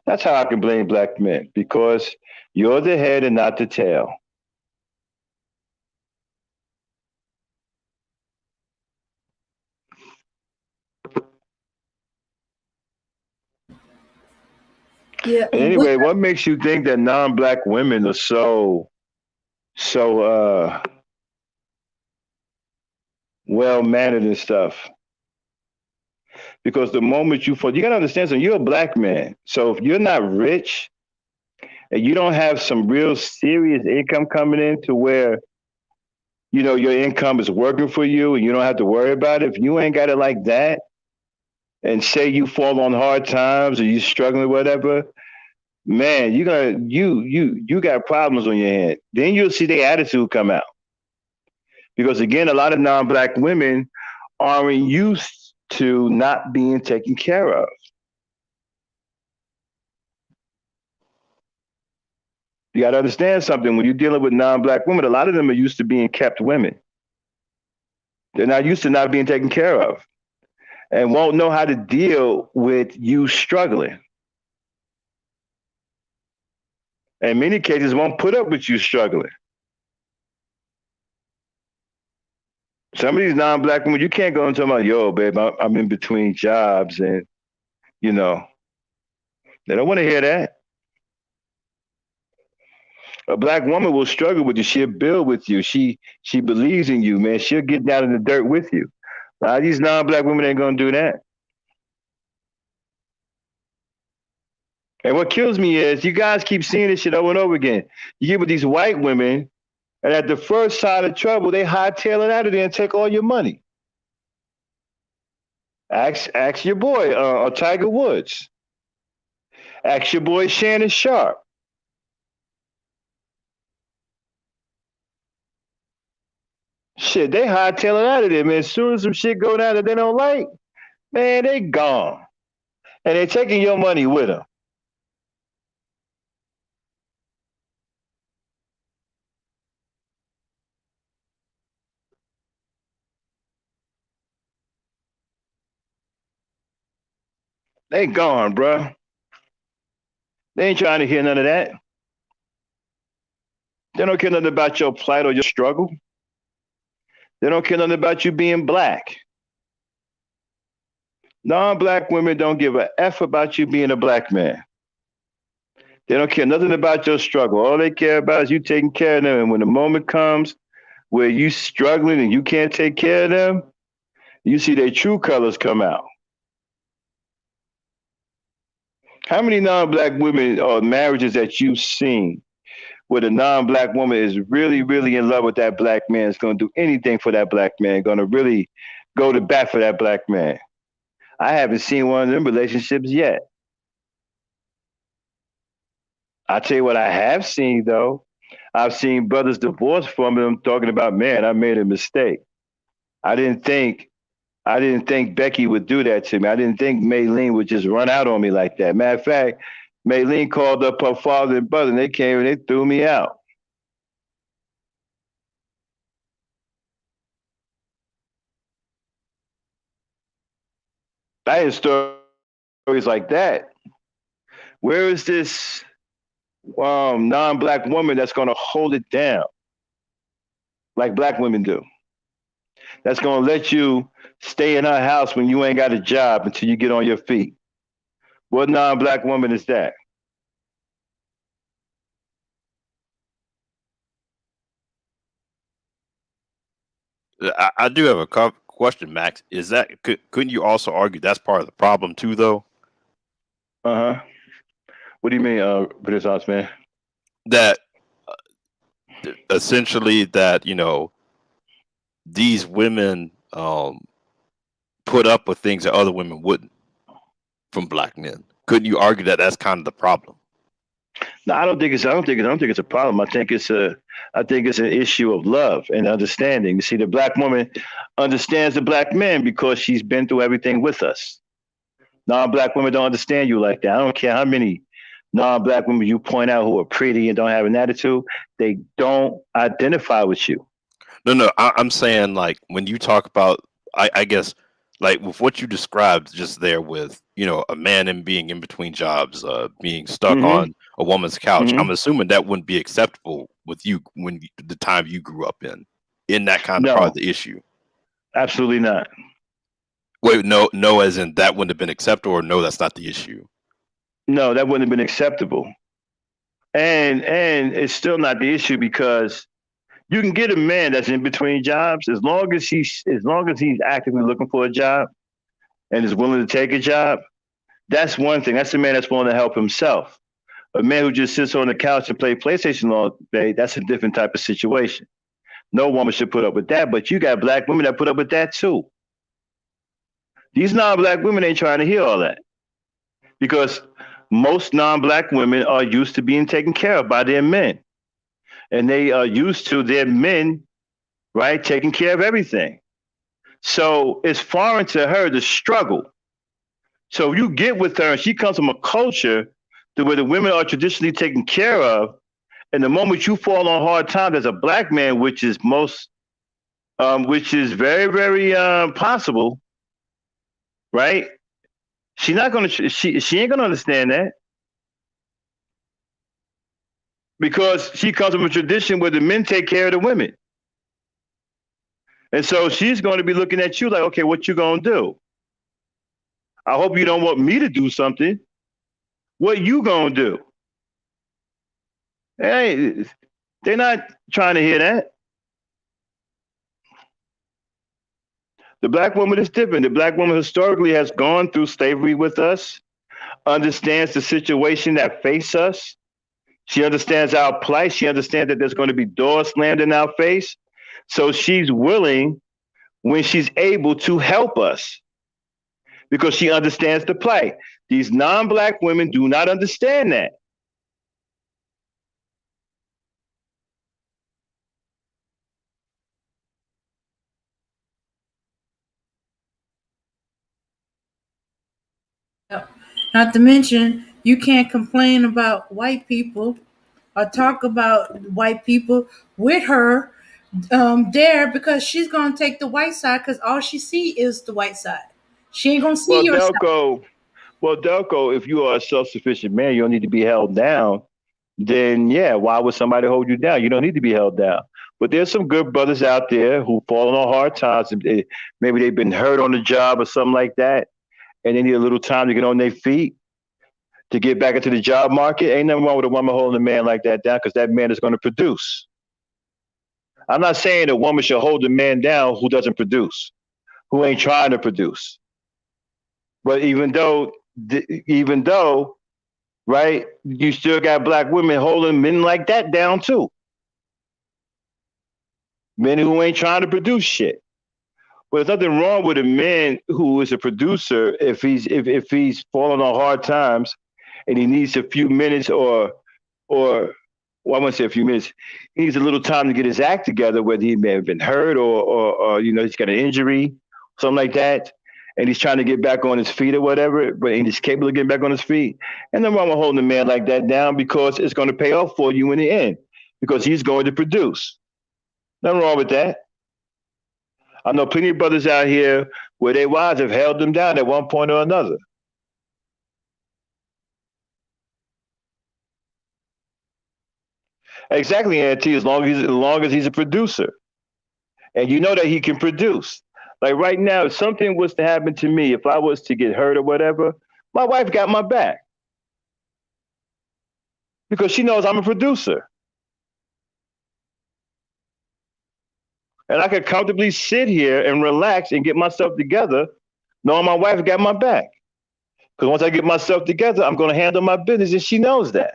That's how I can blame black men, because you're the head and not the tail. Yeah. Anyway, what makes you think that non-black women are so well mannered and stuff? Because the moment you gotta understand something, you're a black man. So if you're not rich and you don't have some real serious income coming in to where your income is working for you and you don't have to worry about it, if you ain't got it like that, and say you fall on hard times or you struggling with whatever, man, you got problems on your hand. Then you'll see their attitude come out. Because again, a lot of non-black women aren't used to not being taken care of. You got to understand something. When you're dealing with non-black women, a lot of them are used to being kept women. They're not used to not being taken care of, and won't know how to deal with you struggling. In many cases, won't put up with you struggling. Some of these non-black women, you can't go and tell them, yo, babe, I'm in between jobs, and they don't want to hear that. A black woman will struggle with you. She'll build with you. She believes in you, man. She'll get down in the dirt with you. A lot of these non-black women ain't gonna do that. And what kills me is you guys keep seeing this shit over and over again. You get with these white women, and at the first sign of trouble, they hightail it out of there and take all your money. Ask your boy, Tiger Woods. Ask your boy Shannon Sharp. Shit, they hightail it out of there, man. As soon as some shit go down that they don't like, man, they gone. And they're taking your money with them. They gone, bro. They ain't trying to hear none of that. They don't care nothing about your plight or your struggle. They don't care nothing about you being black. Non-black women don't give a F about you being a black man. They don't care nothing about your struggle. All they care about is you taking care of them. And when the moment comes where you struggling and you can't take care of them, you see their true colors come out. How many non-black women or marriages that you've seen where the non-black woman is really, really in love with that black man, is going to do anything for that black man, going to really go to bat for that black man? I haven't seen one of them relationships yet. I tell you what I have seen though. I've seen brothers divorced from them talking about, man, I made a mistake. I didn't think Becky would do that to me. I didn't think Maylene would just run out on me like that. Matter of fact, Maylene called up her father and brother, and they came and they threw me out. I hear stories like that. Where is this non-black woman that's going to hold it down like black women do? That's going to let you stay in her house when you ain't got a job until you get on your feet. What non-black woman is that? I do have a question, Max. Is that couldn't you also argue that's part of the problem too, though? Uh-huh. What do you mean, British man? That essentially that, you know, these women put up with things that other women wouldn't from black men. Couldn't you argue that that's kind of the problem? No, I don't think it's a problem. I think it's an issue of love and understanding. You see, the black woman understands the black man because she's been through everything with us. Non-black women don't understand you like that. I don't care how many non-black women you point out who are pretty and don't have an attitude. They don't identify with you. No, I'm saying, like, when you talk about, I guess, like with what you described just there with, you know, a man and being in between jobs, being stuck on a woman's couch. I'm assuming that wouldn't be acceptable with you when the time you grew up in that kind of part of the issue. Absolutely not. Wait, no, as in that wouldn't have been acceptable, or no, that's not the issue. No, that wouldn't have been acceptable. And it's still not the issue because you can get a man that's in between jobs as long as he's actively looking for a job and is willing to take a job. That's one thing. That's a man that's willing to help himself. A man who just sits on the couch and play PlayStation all day, that's a different type of situation. No woman should put up with that, but you got black women that put up with that too. These non-black women ain't trying to hear all that because most non-black women are used to being taken care of by their men. And they are used to their men, right, taking care of everything. So it's foreign to her to struggle. So if you get with her and she comes from a culture where the women are traditionally taken care of, and the moment you fall on hard times as a black man, which is very, very possible, right? She ain't gonna understand that because she comes from a tradition where the men take care of the women, and so she's going to be looking at you like, okay, what you gonna do? I hope you don't want me to do something. What you gonna do? Hey, they're not trying to hear that. The black woman is different. The black woman historically has gone through slavery with us, understands the situation that face us. She understands our plight. She understands that there's going to be doors slammed in our face. So she's willing when she's able to help us because she understands the plight. These non-black women do not understand that. Not to mention, you can't complain about white people or talk about white people with her there because she's gonna take the white side because all she see is the white side. She ain't gonna see Well, your side. Delco, if you are a self-sufficient man, you don't need to be held down. Then yeah, why would somebody hold you down? You don't need to be held down. But there's some good brothers out there who fall on hard times. Maybe they've been hurt on the job or something like that, and they need a little time to get on their feet to get back into the job market. Ain't nothing wrong with a woman holding a man like that down because that man is going to produce. I'm not saying a woman should hold a man down who doesn't produce, who ain't trying to produce. But even though, right, you still got black women holding men like that down too. Men who ain't trying to produce shit. But there's nothing wrong with a man who is a producer if he's falling on hard times and he needs a few minutes or well, I wouldn't say a few minutes. He needs a little time to get his act together, whether he may have been hurt or he's got an injury, something like that, and he's trying to get back on his feet or whatever, but he's capable of getting back on his feet. And then wrong with holding a man like that down because it's going to pay off for you in the end because he's going to produce. Nothing wrong with that. I know plenty of brothers out here where their wives have held them down at one point or another. Exactly, Auntie. As long as he's a producer, and you know that he can produce. Like right now, if something was to happen to me, if I was to get hurt or whatever, my wife got my back because she knows I'm a producer, and I could comfortably sit here and relax and get myself together, knowing my wife got my back. Because once I get myself together, I'm going to handle my business, and she knows that.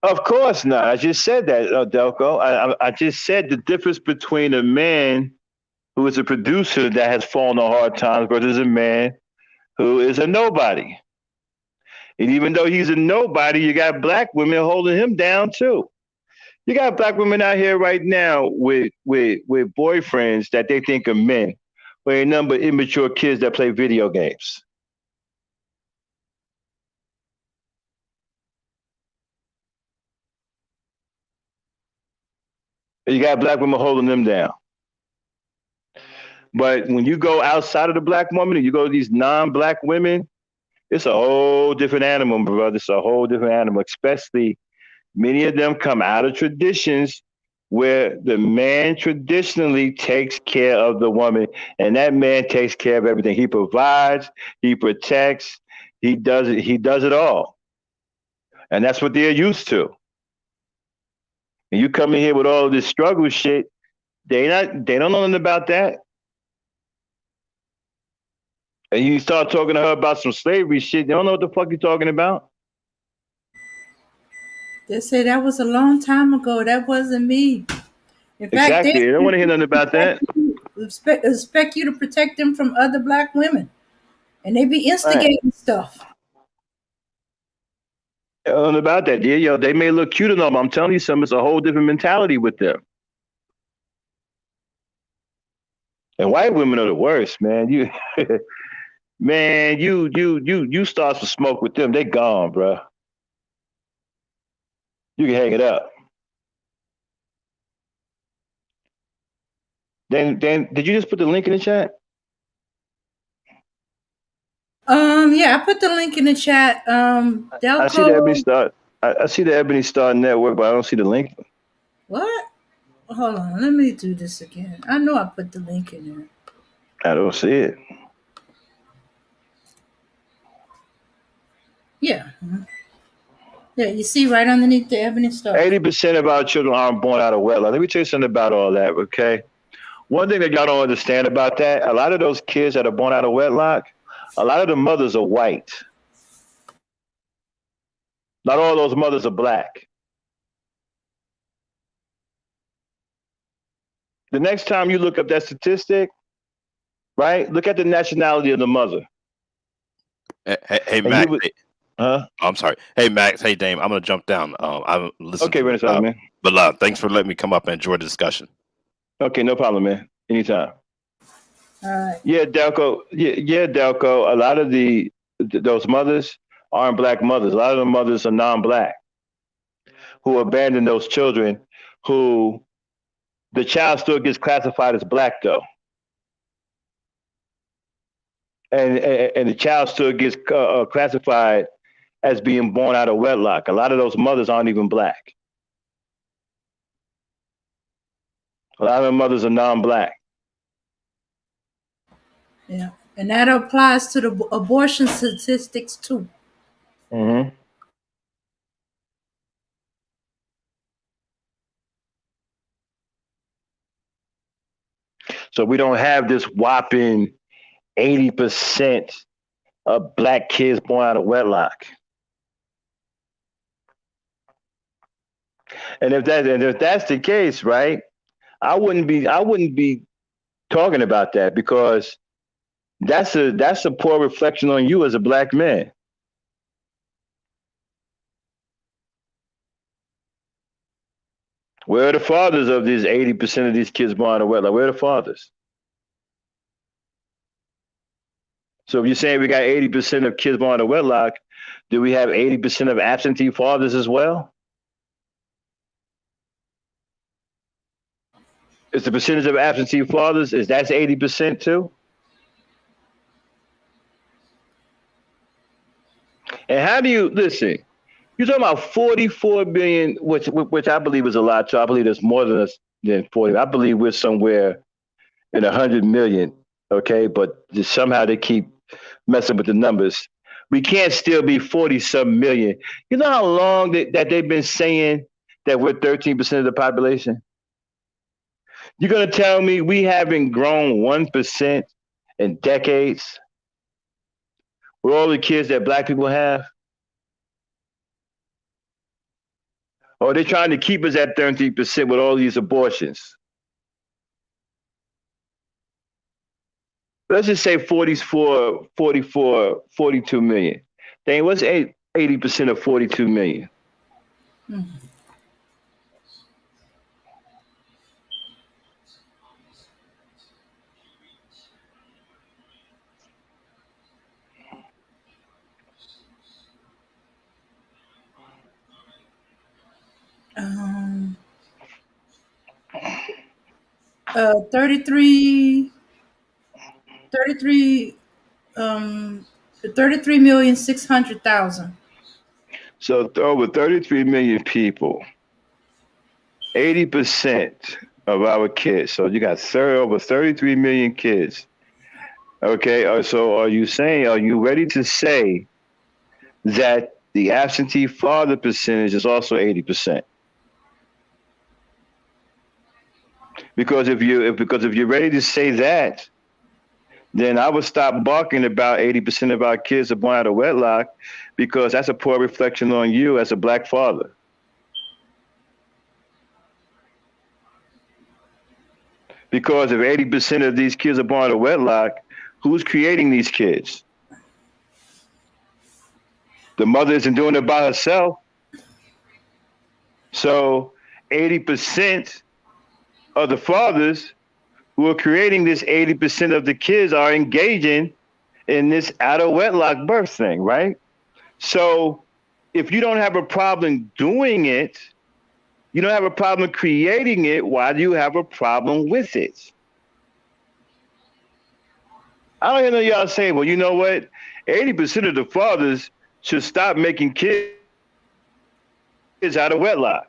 Of course not. I just said that, Delco. I just said the difference between a man who is a producer that has fallen on hard times versus a man who is a nobody. And even though he's a nobody, you got black women holding him down too. You got black women out here right now with boyfriends that they think are men, but a number of immature kids that play video games. And you got black women holding them down. But when you go outside of the black woman and you go to these non-black women, it's a whole different animal, brother. It's a whole different animal, especially many of them come out of traditions where the man traditionally takes care of the woman, and that man takes care of everything. He provides, he protects, he does it, all. And that's what they're used to. And you come in here with all this struggle shit, they don't know nothing about that. And you start talking to her about some slavery shit, they don't know what the fuck you're talking about. They say that was a long time ago. That wasn't me. In fact, exactly. They don't want to hear nothing about that. Expect you to protect them from other black women. And they be instigating stuff. Nothing about that. They may look cute enough. I'm telling you something, it's a whole different mentality with them. And white women are the worst, man. You start some smoke with them, they gone, bro. You can hang it up. Then did you just put the link in the chat? Yeah, I put the link in the chat. I see the Ebony Star. I see the Ebony Star Network, but I don't see the link. What? Hold on, let me do this again. I know I put the link in there. I don't see it. Yeah. Yeah, you see right underneath the Ebony stuff. 80% of our children aren't born out of wedlock. Let me tell you something about all that, okay? One thing that y'all don't understand about that, a lot of those kids that are born out of wedlock, a lot of the mothers are white. Not all those mothers are black. The next time you look up that statistic, right, look at the nationality of the mother. Hey Max. Huh? I'm sorry. Hey Max. Hey Dame. I'm gonna jump down. I'm listening. Okay, Renaissance, man. But thanks for letting me come up and enjoy the discussion. Okay, no problem, man. Anytime. All right. Yeah, Delco. Yeah, Delco. A lot of those mothers aren't black mothers. A lot of the mothers are non-black who abandon those children. Who the child still gets classified as black though, and the child still gets classified as being born out of wedlock. A lot of those mothers aren't even black. A lot of the mothers are non-black. Yeah, and that applies to the abortion statistics too. Mm-hmm. So we don't have this whopping 80% of black kids born out of wedlock. And if that's the case, right, I wouldn't be talking about that because that's a poor reflection on you as a black man. Where are the fathers of these 80% of these kids born out of wedlock? Where are the fathers? So if you're saying we got 80% of kids born out of wedlock, do we have 80% of absentee fathers as well? Is the percentage of absentee fathers, is that's 80% too? And how do you listen? You're talking about 44 billion, which I believe is a lot too. I believe there's more than 40. I believe we're somewhere in 100 million. Okay, but just somehow they keep messing with the numbers. We can't still be 40-some million. You know how long that they've been saying that we're 13% of the population? You're gonna tell me we haven't grown 1% in decades with all the kids that black people have? Or they're trying to keep us at 13% with all these abortions? Let's just say 44, 42 million. Dang, what's 80% of 42 million? Mm-hmm. Um, 33 33,600,000. So over 33 million people, 80% of our kids. So you got over 33 million kids. Okay, so are you ready to say that the absentee father percentage is also 80%? Because if you're ready to say that, then I would stop barking about 80% of our kids are born out of wedlock, because that's a poor reflection on you as a black father. Because if 80% of these kids are born out of wedlock, who's creating these kids? The mother isn't doing it by herself. So 80% of the fathers who are creating this 80% of the kids are engaging in this out of wedlock birth thing, right? So if you don't have a problem doing it, you don't have a problem creating it, why do you have a problem with it? I don't even know y'all saying, well, you know what? 80% of the fathers should stop making kids out of wedlock.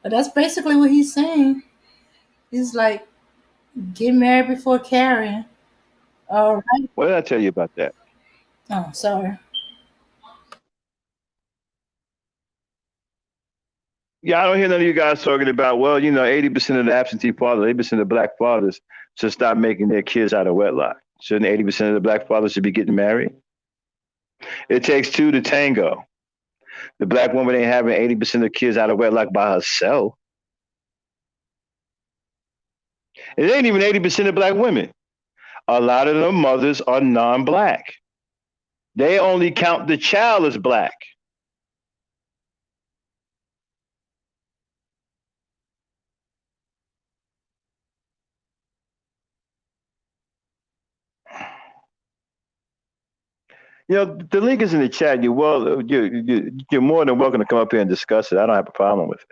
But that's basically what he's saying. He's like, get married before carrying. All right. What did I tell you about that? Oh, sorry. Yeah, I don't hear none of you guys talking about, well, 80% of the absentee fathers, 80% of the black fathers should stop making their kids out of wedlock. Shouldn't 80% of the black fathers should be getting married? It takes two to tango. The black woman ain't having 80% of the kids out of wedlock by herself. It ain't even 80% of black women. A lot of the mothers are non-black. They only count the child as black. The link is in the chat. You're more than welcome to come up here and discuss it. I don't have a problem with it.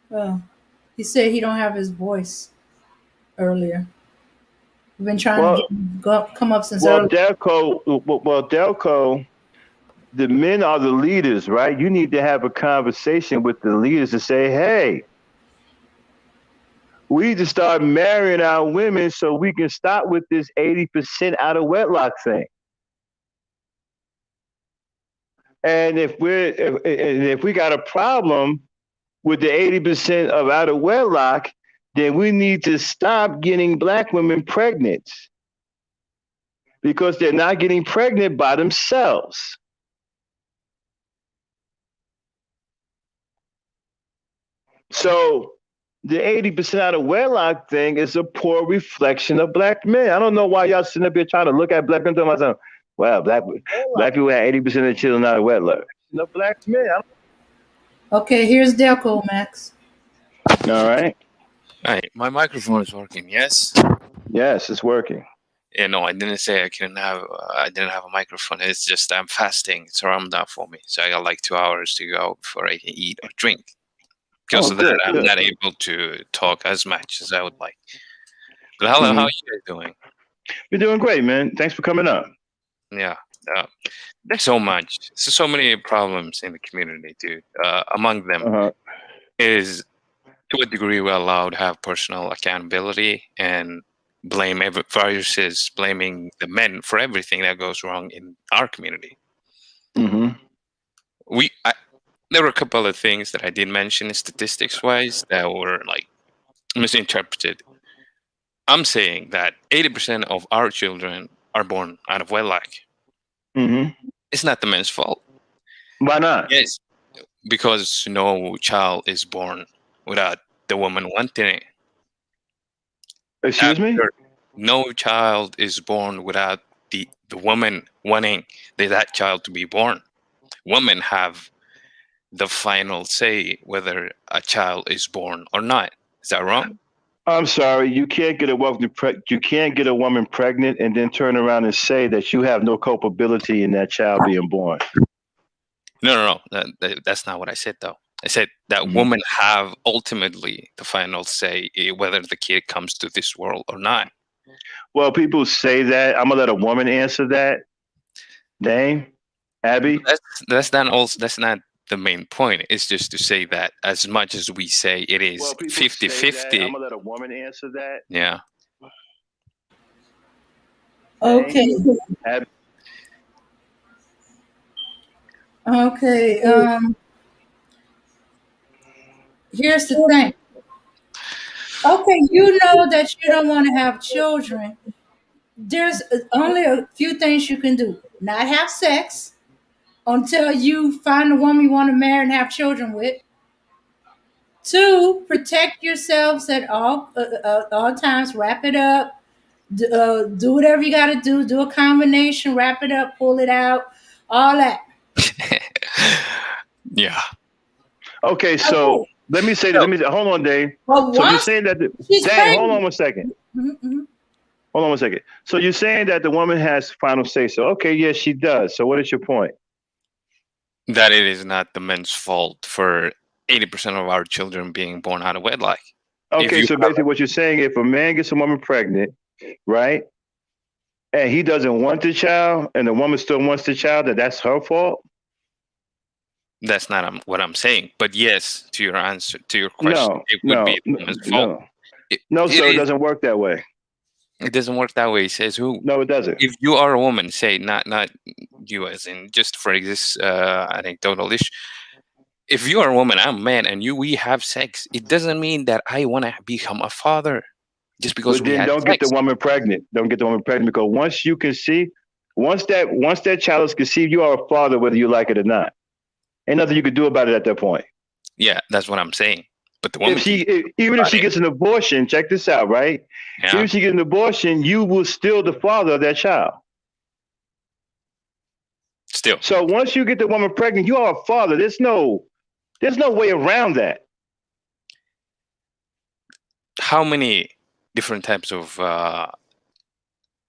Well, he said he don't have his voice earlier. We've been trying to Well, get him come up since well, earlier. Delco, the men are the leaders, right? You need to have a conversation with the leaders to say, hey, we need to start marrying our women so we can stop with this 80% out of wedlock thing. And if we got a problem with the 80% of out of wedlock, then we need to stop getting black women pregnant because they're not getting pregnant by themselves. So the 80% out of wedlock thing is a poor reflection of black men. I don't know why y'all sitting up here trying to look at black men and tell myself, well, black people have 80% of children out of wedlock. No black men. Okay, here's Delco, Max. All right. Hi, my microphone is working. Yes. Yes, it's working. Yeah, no, I didn't say I didn't have a microphone. It's just I'm fasting. It's Ramadan for me, so I got like 2 hours to go before I can eat or drink. Because of that, I'm not able to talk as much as I would like. But hello, how are you guys doing? You're doing great, man. Thanks for coming up. Yeah, there's so much. There's so many problems in the community, dude. Among them is, to a degree, we're allowed to have personal accountability and blame versus blaming the men for everything that goes wrong in our community. Mm-hmm. There were a couple of things that I did mention statistics-wise that were like misinterpreted. I'm saying that 80% of our children are born out of wedlock. Mm-hmm. It's not the men's fault. Why not? Yes, because no child is born without the woman wanting it. Excuse me? No child is born without the woman wanting that child to be born. Women have the final say whether a child is born or not. Is that wrong? I'm sorry, you can't get a woman pregnant and then turn around and say that you have no culpability in that child being born. No. That's not what I said, though. I said that women have ultimately the final say whether the kid comes to this world or not. Well, people say that. I'm gonna let a woman answer that. Dame, Abby. That's not the main point. Is just to say that as much as we say it is 50-50. I'm gonna let a woman answer that. Yeah. Okay. Abby. Okay. Here's the thing. Okay, you know that you don't want to have children. There's only a few things you can do. Not have sex until you find a woman you want to marry and have children with. 2, protect yourselves at all times. Wrap it up. Do whatever you got to do. Do a combination. Wrap it up. Pull it out. All that. Yeah. Okay, so let me say this. Hold on, Dave. Well, so you're saying that Dave, hold on one second. Mm-hmm. Hold on one second. So you're saying that the woman has final say. So okay, yes, she does. So what is your point? That it is not the men's fault for 80% of our children being born out of wedlock. Okay, so basically what you're saying, if a man gets a woman pregnant, right, and he doesn't want the child, and the woman still wants the child, that's her fault? That's not what I'm saying. But yes, to your answer, to your question, it would be the woman's fault. No, sir, it doesn't work that way. It doesn't work that way. It says who? No, it doesn't. If you are a woman, say not you as in just for this anecdotal issue. If you are a woman, I'm a man, and we have sex, it doesn't mean that I want to become a father just because we had sex. Don't get the woman pregnant. Don't get the woman pregnant, because once you conceive, once that child is conceived, you are a father whether you like it or not. Ain't nothing you could do about it at that point. Yeah, that's what I'm saying. But the woman, even if she gets an abortion, check this out, right? Yeah. Even if she gets an abortion, you will still the father of that child. Still. So once you get the woman pregnant, you are a father. There's no way around that. How many different types of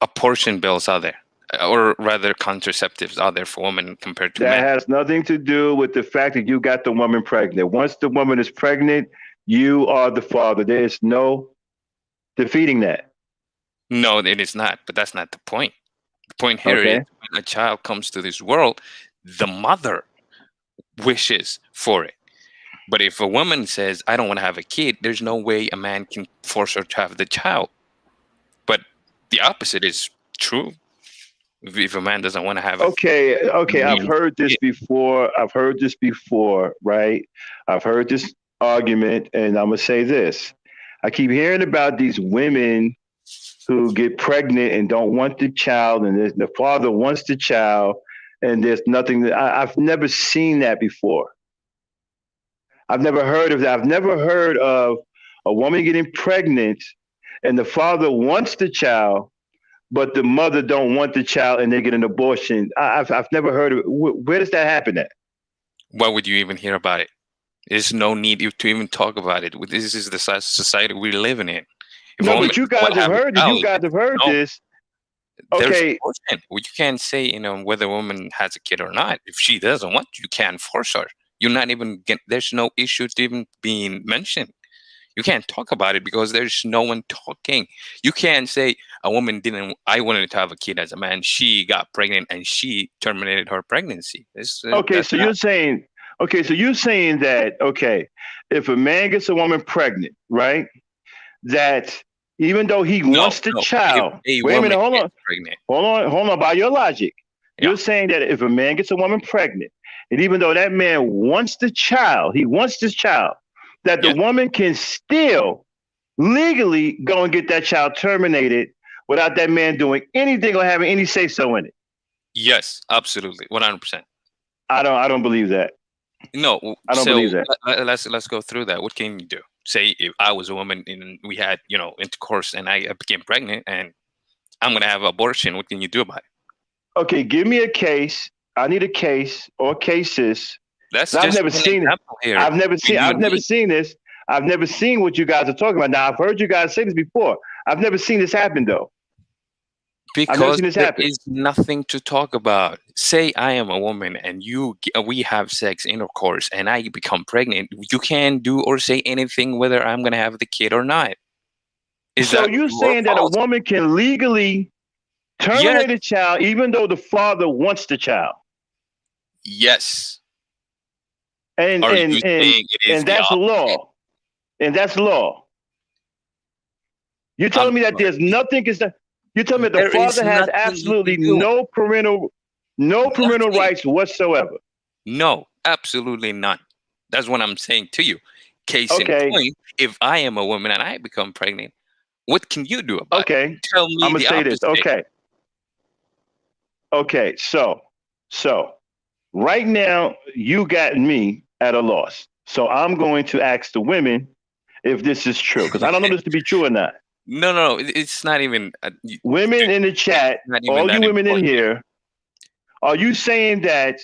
abortion bills are there? Or rather contraceptives are there for women compared to men? That has nothing to do with the fact that you got the woman pregnant. Once the woman is pregnant, you are the father. There is no defeating that. No, it is not. But that's not the point. The point here is when a child comes to this world, the mother wishes for it. But if a woman says, I don't want to have a kid, there's no way a man can force her to have the child. But the opposite is true. If a man doesn't want to have okay, I've heard this before, right? I've heard this argument, and I'm gonna say this. I keep hearing about these women who get pregnant and don't want the child, and the father wants the child, and there's nothing. I've never seen that before. I've never heard of that. I've never heard of a woman getting pregnant and the father wants the child, but the mother don't want the child and they get an abortion. I've never heard of it. Where does that happen at? Why would you even hear about it? There's no need to even talk about it. This is the society we're living in. No, but you guys have heard this. You guys have heard this. Okay. You can't say, whether a woman has a kid or not. If she doesn't want, you can't force her. You're not even there's no issue to even being mentioned. You can't talk about it because there's no one talking. You can't say a woman I wanted to have a kid as a man. She got pregnant and she terminated her pregnancy. So you're saying that, if a man gets a woman pregnant, right, that even though he wants the child, wait a minute, hold on, by your logic, you're saying that if a man gets a woman pregnant, and even though that man wants the child, he wants this child, that the woman can still legally go and get that child terminated without that man doing anything or having any say so in it. Yes, absolutely, 100%. I don't believe that. No, I don't believe that. Let's go through that. What can you do? Say if I was a woman and we had intercourse and I became pregnant and I'm gonna have an abortion, what can you do about it? Okay, give me a case. I need a case or cases. I've never seen it. I've never seen this. I've never seen what you guys are talking about. Now I've heard you guys say this before. I've never seen this happen though. Because there is nothing to talk about. Say I am a woman and we have sex, intercourse, and I become pregnant. You can't do or say anything whether I'm going to have the kid or not. So you're saying that a woman can legally terminate a child even though the father wants the child? Yes. And that's law. And that's law. You're telling me that there's nothing you're telling me that the father has absolutely no parental rights whatsoever. No, absolutely none. That's what I'm saying to you. Case in point, if I am a woman and I become pregnant, what can you do about it? Tell me. I'm gonna say this. Okay. So right now you got me at a loss. So I'm going to ask the women if this is true, because I don't know this to be true or not. No, it's not even. Women in the chat, all you women in here, are you saying that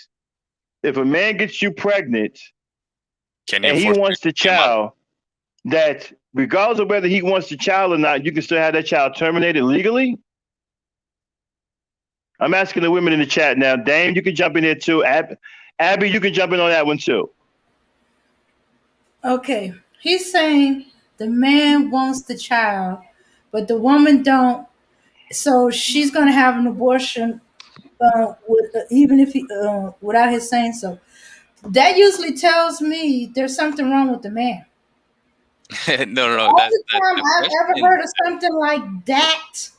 if a man gets you pregnant and he wants the child, that regardless of whether he wants the child or not, you can still have that child terminated legally? I'm asking the women in the chat now. Dame, you can jump in here too. Abby, you can jump in on that one too. Okay, he's saying the man wants the child, but the woman don't. So she's going to have an abortion even if he, without his saying so. That usually tells me there's something wrong with the man. No. All the time I've ever heard of something like that,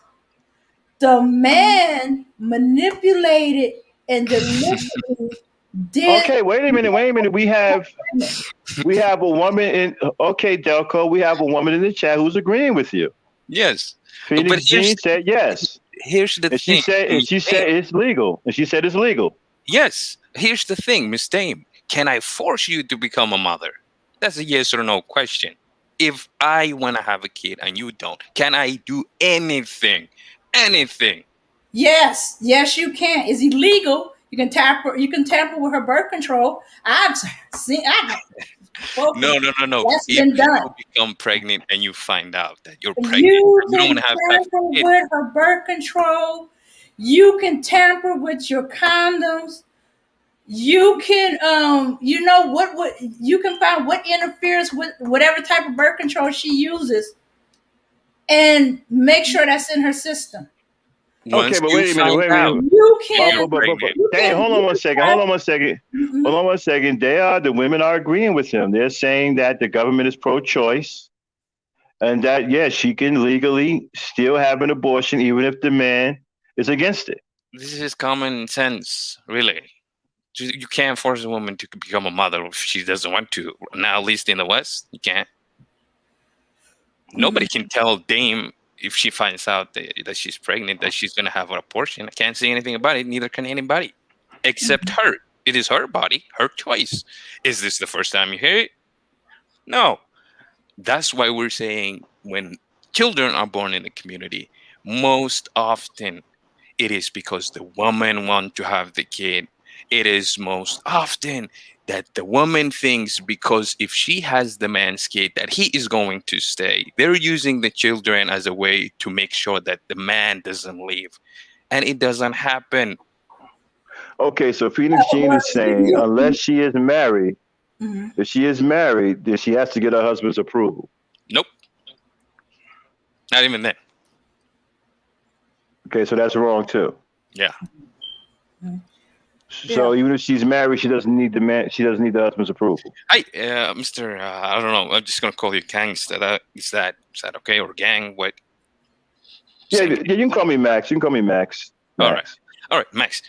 the man manipulated and deliberately did. Okay, wait a minute. We have a woman in. Okay, Delco, we have a woman in the chat who's agreeing with you. Yes, Phoenix Jean said yes. Here's the thing. She said it's legal. And she said it's legal. Yes. Here's the thing, Miss Dame. Can I force you to become a mother? That's a yes or no question. If I want to have a kid and you don't, can I do anything? Anything? Yes, you can. It's illegal. You can tamper. You can tamper with her birth control. I've seen. No. That's If been done. you become pregnant and you find out that you're pregnant, You you can don't have tamper with her birth control. You can tamper with your condoms. You can, you know what you can find what interferes with whatever type of birth control she uses, and make sure that's in her system. Okay, but wait a minute. You can. Dang, hold on one second. The women are agreeing with him. They're saying that the government is pro-choice, and that yes, she can legally still have an abortion even if the man is against it. This is common sense, really. You can't force a woman to become a mother if she doesn't want to. Now, at least in the West, you can't. Nobody can tell Dame if she finds out that she's pregnant that she's going to have an abortion. I can't say anything about it. Neither can anybody, except her. It is her body, her choice. Is this the first time you hear it? No. That's why we're saying when children are born in the community, most often it is because the woman wants to have the kid. It is most often that the woman thinks because if she has the man's kid that he is going to stay. They're using the children as a way to make sure that the man doesn't leave. And it doesn't happen. Okay, so Phoenix Jean is saying unless she is married, if she is married, then she has to get her husband's approval. Nope. Not even then. Okay, so that's wrong too. Yeah. So even if she's married, she doesn't need the man. She doesn't need the husband's approval. Hi, Mr. I don't know. I'm just gonna call you Gangsta. Is that okay, or Gang? What? Yeah, you can call me Max. You can call me Max. All right, Max.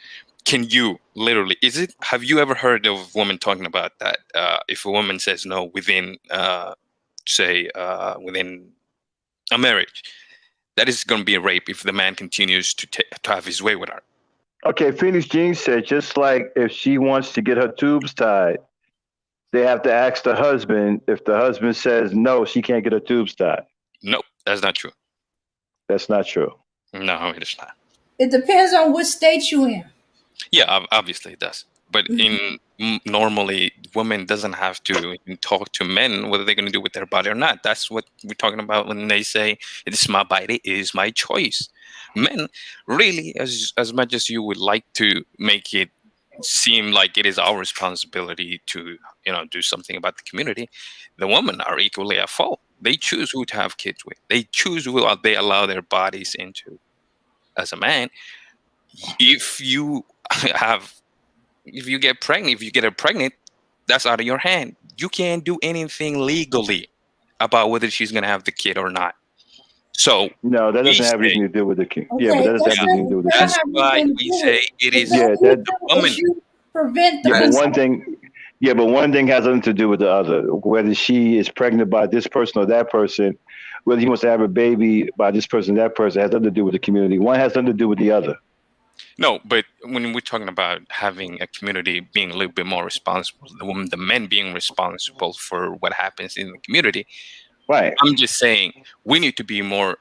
Can you literally? Have you ever heard of a woman talking about that? If a woman says no within, within a marriage, that is going to be a rape if the man continues to have his way with her. Okay, Phoenix Jean said just like if she wants to get her tubes tied, they have to ask the husband. If the husband says no, she can't get her tubes tied. Nope, that's not true. That's not true. No, it is not. It depends on what state you're in. Yeah, obviously it does. But normally, women doesn't have to talk to men whether they're going to do with their body or not. That's what we're talking about when they say, it is my body, it is my choice. Men, really, as much as you would like to make it seem like it is our responsibility to, do something about the community, the women are equally at fault. They choose who to have kids with. They choose who they allow their bodies into. As a man, if you get pregnant, that's out of your hand. You can't do anything legally about whether she's going to have the kid or not. So no, that doesn't have anything to do with the kid. Okay, yeah, but that doesn't have anything to do with the kid. That's why we say it is the woman. But one thing has nothing to do with the other. Whether she is pregnant by this person or that person, whether he wants to have a baby by this person or that person, has nothing to do with the community. One has nothing to do with the other. No, but when we're talking about having a community being a little bit more responsible, the men being responsible for what happens in the community, right? I'm just saying we need to be more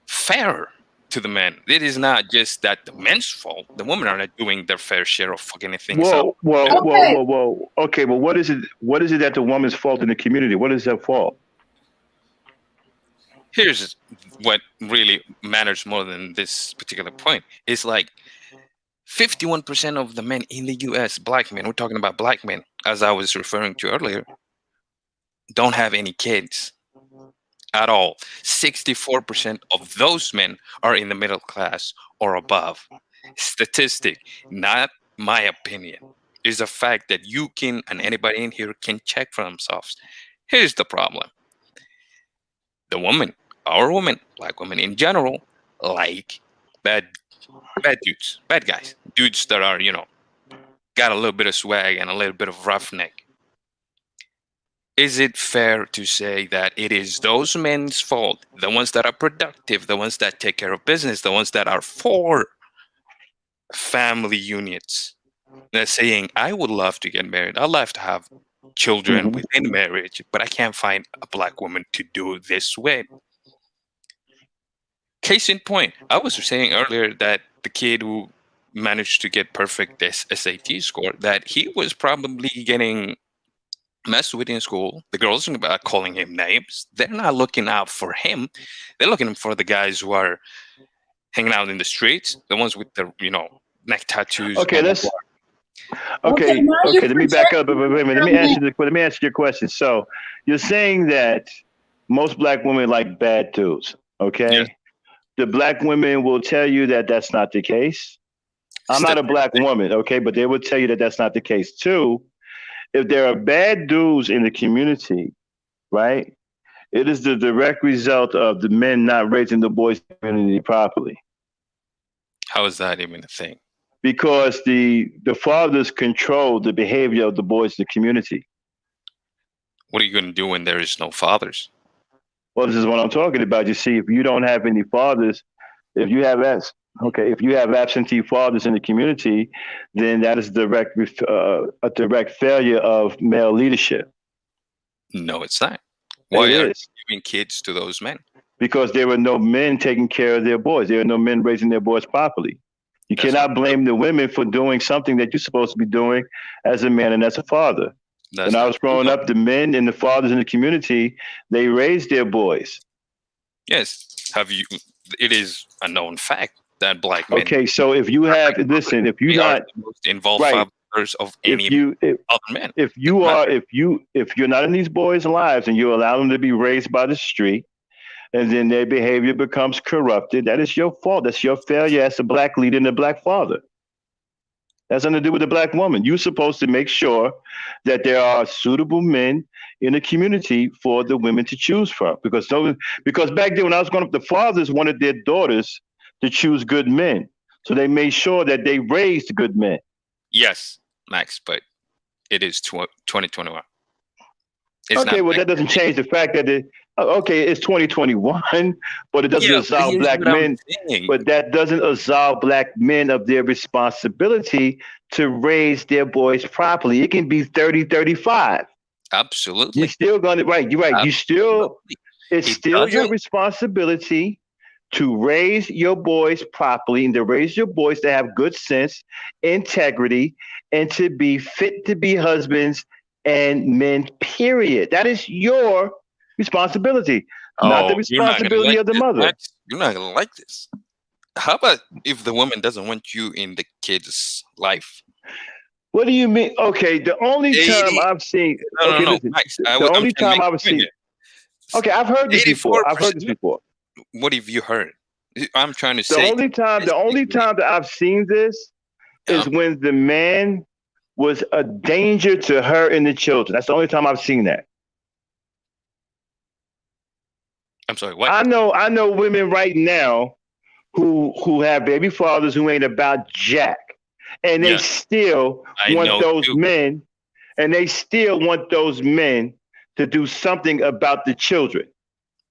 fair to the men. It is not just that the men's fault. The women are not doing their fair share of fucking things up. Whoa. Okay, but what is it? What is it that the woman's fault in the community? What is her fault? Here's what really matters more than this particular point. It's like 51% of the men in the U.S., black men, we're talking about black men, as I was referring to earlier, don't have any kids at all. 64% of those men are in the middle class or above. Statistic, not my opinion. is a fact that you can, and anybody in here can check for themselves. Here's the problem. The woman, our women, black women in general, like bad dudes, bad guys, dudes that are, got a little bit of swag and a little bit of roughneck. Is it fair to say that it is those men's fault, the ones that are productive, the ones that take care of business, the ones that are for family units, they're saying, I would love to get married, I'd love to have children within marriage, but I can't find a black woman to do it this way? Case in point, I was saying earlier that the kid who managed to get perfect SAT score, that he was probably getting messed with in school. The girls are calling him names. They're not looking out for him. They're looking for the guys who are hanging out in the streets, the ones with the neck tattoos. Okay, let me back up. Wait a minute. Let me answer your question. So you're saying that most black women like bad dudes, okay? Yes. The black women will tell you that that's not the case. I'm not a black woman, okay? But they will tell you that that's not the case too. If there are bad dudes in the community, right, it is the direct result of the men not raising the boys' community properly. How is that even a thing? Because the fathers control the behavior of the boys in the community. What are you going to do when there is no fathers? Well, this is what I'm talking about. You see, if you don't have any fathers, if you have absentee fathers in the community, then that is a direct failure of male leadership. No, it's not. Why are you giving kids to those men? Because there were no men taking care of their boys. There are no men raising their boys properly. You cannot blame the women for doing something that you're supposed to be doing as a man and as a father. When I was growing up, the men and the fathers in the community, they raised their boys. Yes. It is a known fact that black men. Okay, so if you have, listen, if you're not the most involved fathers of any other men. If you're not in these boys' lives and you allow them to be raised by the street, and then their behavior becomes corrupted, that is your fault. That's your failure as a black leader and a black father. That's nothing to do with the black woman. You're supposed to make sure that there are suitable men in the community for the women to choose from. Because back then when I was growing up, the fathers wanted their daughters to choose good men. So they made sure that they raised good men. Yes, Max, but it is 2021. That doesn't change the fact that it's 2021, but it doesn't absolve black men. But that doesn't absolve black men of their responsibility to raise their boys properly. It can be 30, 35. Absolutely. You're still going to, right. You're right. Absolutely. It's still your responsibility to raise your boys properly and to raise your boys to have good sense, integrity, and to be fit to be husbands and men, period. That is your responsibility, not the responsibility of the mother. You're not going to like this. How about if the woman doesn't want you in the kid's life? What do you mean? Okay, the only time I've seen... No. The only time I've seen... Okay, I've heard this before. What have you heard? I'm trying to say... The only time that I've seen this is when the man was a danger to her and the children. That's the only time I've seen that. I'm sorry, what? I know women right now who have baby fathers who ain't about jack. And they still want those men, and they still want those men to do something about the children.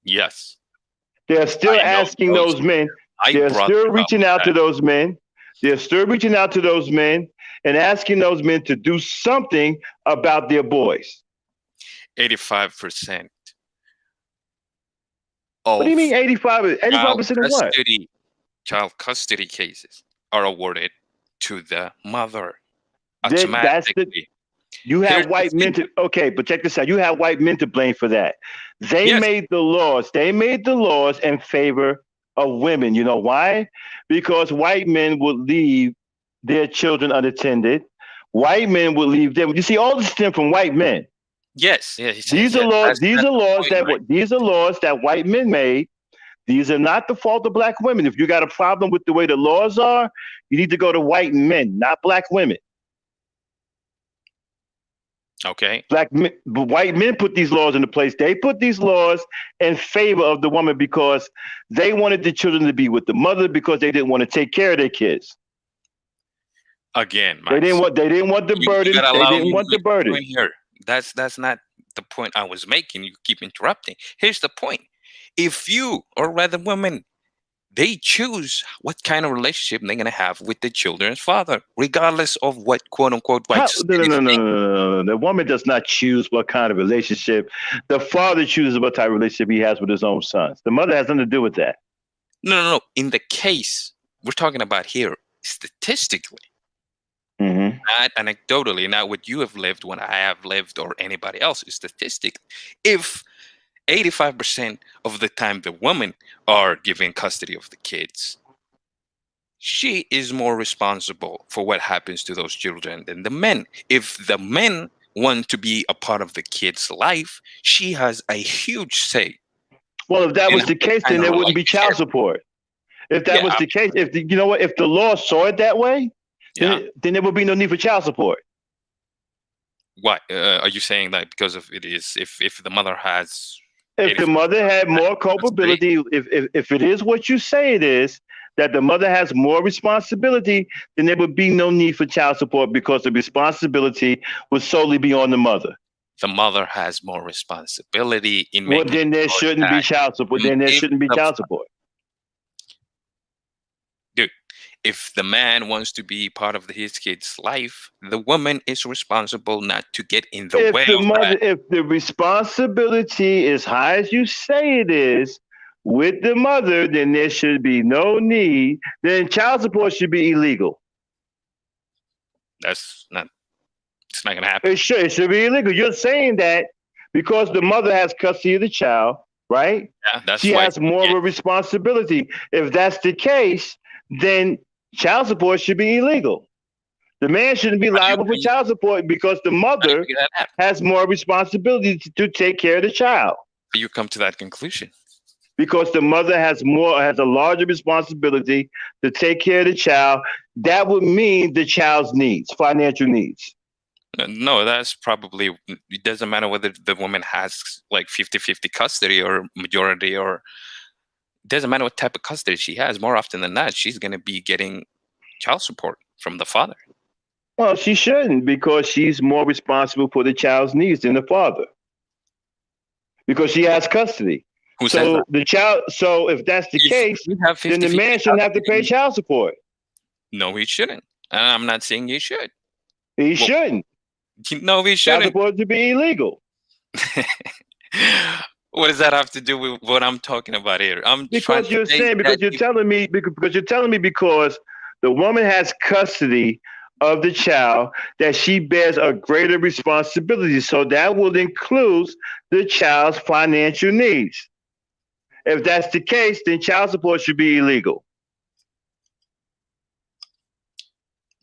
Yes. They're still asking those men. They're still reaching out to those men. They're still reaching out to those men and asking those men to do something about their boys. 85%. What do you mean 85%? 85% of what? Child custody cases are awarded to the mother. You have white men to, but check this out. You have white men to blame for that. They made the laws. They made the laws in favor of women. You know why? Because white men would leave their children unattended. White men would leave them. You see, all this stem from white men. Yes. These are laws that white men made. These are not the fault of black women. If you got a problem with the way the laws are, you need to go to white men, not black women. Okay. White men put these laws into place. They put these laws in favor of the woman because they wanted the children to be with the mother because they didn't want to take care of their kids. Again, they didn't want the burden. They didn't want the burden. Here. That's not the point I was making. You keep interrupting. Here's the point. If you, or rather women, they choose what kind of relationship they're going to have with the children's father, regardless of what quote unquote white. No. The woman does not choose what kind of relationship. The father chooses what type of relationship he has with his own sons. The mother has nothing to do with that. No. In the case we're talking about here, statistically, not anecdotally, not what you have lived, what I have lived, or anybody else, statistically, if 85% of the time the women are given custody of the kids, she is more responsible for what happens to those children than the men. If the men want to be a part of the kid's life, she has a huge say. Well, if that was the case, then there wouldn't be child support. If that was the case, if the law saw it that way, then there would be no need for child support. What are you saying that because of it is if the mother has, if the mother had more culpability, if it is what you say it is, that the mother has more responsibility, then there would be no need for child support because the responsibility would solely be on the mother. The mother has more responsibility in making. Well, then there shouldn't be child support. Then there shouldn't be child support. Dude, if the man wants to be part of his kid's life, the woman is responsible not to get in the way of that. If the responsibility is high as you say it is with the mother, then there should be no need. Then child support should be illegal. It's not going to happen. It should be illegal. You're saying that because the mother has custody of the child, right? Yeah, she has more of a responsibility. If that's the case, then child support should be illegal. The man shouldn't be liable for child support because the mother has more responsibility to take care of the child. You come to that conclusion because the mother has a larger responsibility to take care of the child. That would mean the child's needs, financial needs. No, that's probably, it doesn't matter whether the woman has like 50-50 custody or majority, or it doesn't matter what type of custody she has. More often than not, she's going to be getting child support from the father. Well, she shouldn't, because she's more responsible for the child's needs than the father, because she has custody. So if that's the case, then the man shouldn't have to pay child support. No, he shouldn't. I'm not saying he should. He shouldn't. No, he shouldn't. Child support to be illegal. What does that have to do with what I'm talking about here? Because you're telling me because the woman has custody of the child, that she bears a greater responsibility. So that will include the child's financial needs. If that's the case, then child support should be illegal.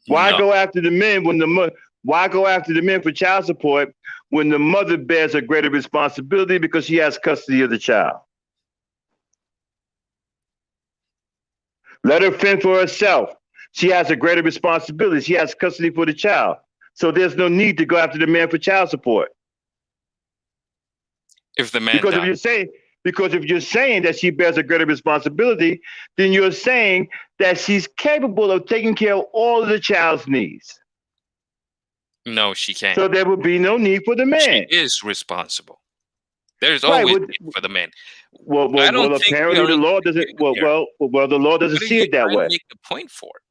Why go after the men Why go after the men for child support when the mother bears a greater responsibility because she has custody of the child? Let her fend for herself. She has a greater responsibility. She has custody for the child. So there's no need to go after the man for child support. If the man Because if you're saying that she bears a greater responsibility, then you're saying that she's capable of taking care of all of the child's needs. No, she can't. So there would be no need for the man. She is responsible. There's always need for the man. Well, apparently the law doesn't. The law doesn't see it that way. Make the point for it.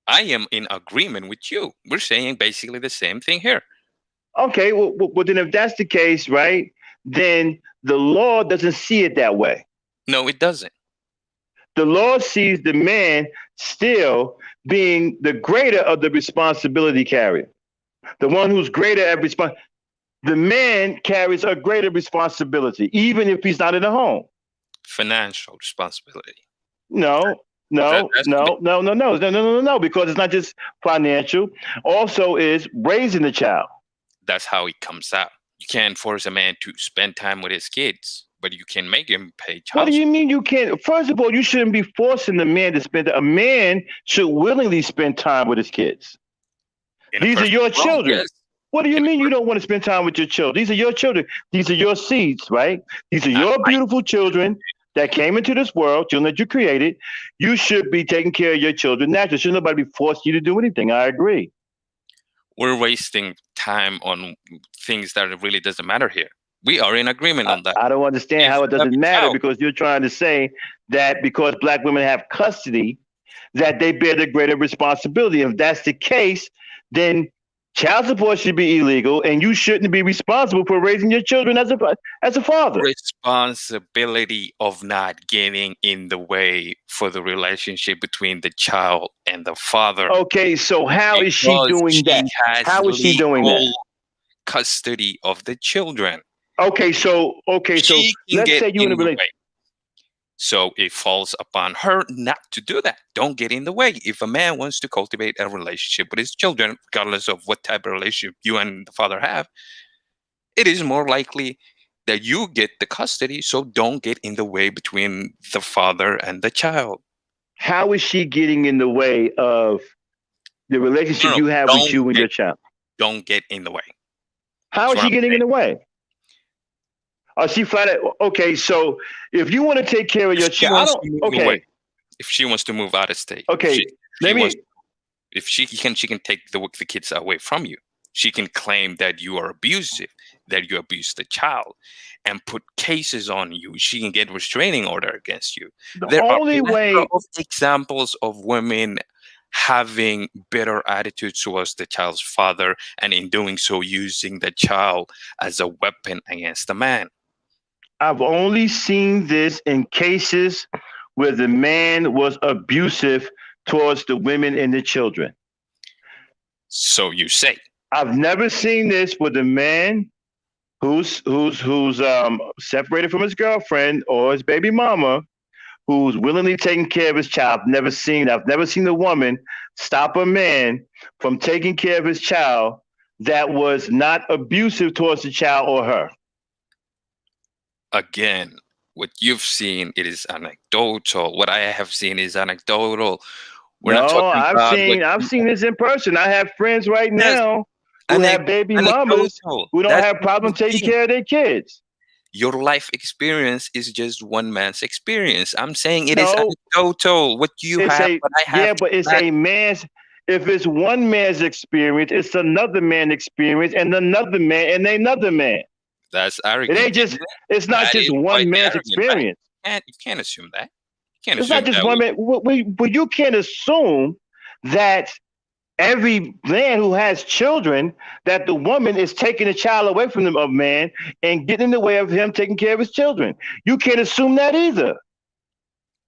I am in agreement with you. We're saying basically the same thing here. Okay, well, then if that's the case, right, then the law doesn't see it that way. No, it doesn't. The law sees the man still being the greater of the responsibility carrier. The one who's greater at the man carries a greater responsibility, even if he's not in the home. Financial responsibility. No, because it's not just financial. Also is raising the child. That's how it comes out. You can't force a man to spend time with his kids, but you can make him pay child support. What do you mean you can't? First of all, you shouldn't be forcing the man to spend. A man should willingly spend time with his kids. These are your children. Yes. What do you mean you don't want to spend time with your children? These are your children. These are your seeds, right? These are your beautiful children that came into this world, children that you created. You should be taking care of your children naturally. Should nobody be forced you to do anything. I agree. We're wasting time on things that really doesn't matter here. We are in agreement on that. I don't understand how it doesn't matter, because you're trying to say that because black women have custody, that they bear the greater responsibility. If that's the case, then child support should be illegal, and you shouldn't be responsible for raising your children as a father. Responsibility of not getting in the way for the relationship between the child and the father. Okay, so how is she doing that? How is she doing that? Custody of the children. Okay, so let's say you in a relationship. So it falls upon her not to do that. Don't get in the way. If a man wants to cultivate a relationship with his children, regardless of what type of relationship you and the father have, it is more likely that you get the custody. So don't get in the way between the father and the child. How is she getting in the way of the relationship you have with you and your child? Don't get in the way. How is she getting in the way? She flat out, okay, so if you want to take care of your child, if she wants to move out of state, okay, she can take the kids away from you. She can claim that you are abusive, that you abuse the child, and put cases on you. She can get restraining order against you. There are examples of women having better attitudes towards the child's father, and in doing so, using the child as a weapon against the man. I've only seen this in cases where the man was abusive towards the women and the children. So you say. I've never seen this with a man who's separated from his girlfriend or his baby mama, who's willingly taking care of his child. I've never seen a woman stop a man from taking care of his child that was not abusive towards the child or her. Again, what you've seen, it is anecdotal. What I have seen is anecdotal. I've seen this in person. I have friends right now who have baby mamas who don't have problems taking care of their kids. Your life experience is just one man's experience. I'm saying it is anecdotal. What you have, what I have. Yeah, but it's a man's. If it's one man's experience, it's another man's experience, and another man, and another man. That's arrogant. It ain't just. It's not just one man's experience. You can't assume that. It's not just one man. But you can't assume that every man who has children, that the woman is taking the child away from them, of man, and getting in the way of him taking care of his children. You can't assume that either.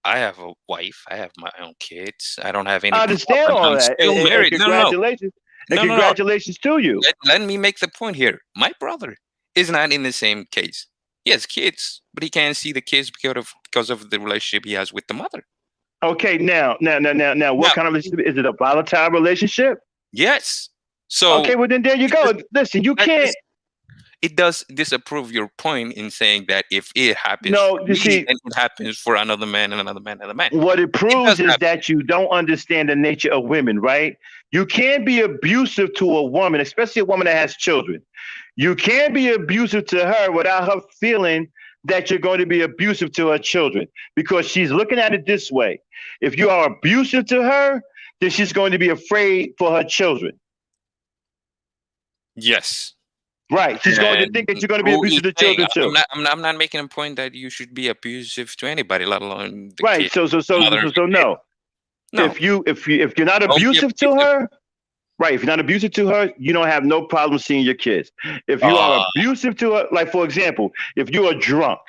I have a wife. I have my own kids. I don't have any. I understand all that. Still married. Congratulations. Congratulations to you. Let me make the point here. My brother is not in the same case. He has kids, but he can't see the kids because of the relationship he has with the mother. Okay, now, what kind of relationship? Is it a volatile relationship? Yes. So okay, well then there you go. Listen, you can't. It does disapprove your point in saying that if it happens, it happens for another man and another man and another man. What it proves is that you don't understand the nature of women, right? You can't be abusive to a woman, especially a woman that has children. You can't be abusive to her without her feeling that you're going to be abusive to her children, because she's looking at it this way. If you are abusive to her, then she's going to be afraid for her children. Yes. Right. She's going to think that you're going to be abusive to children too. I'm not making a point that you should be abusive to anybody, let alone the right. kid, No. If you're not abusive to her, right. If you're not abusive to her, you don't have no problem seeing your kids. If you are abusive to her, like for example, if you are drunk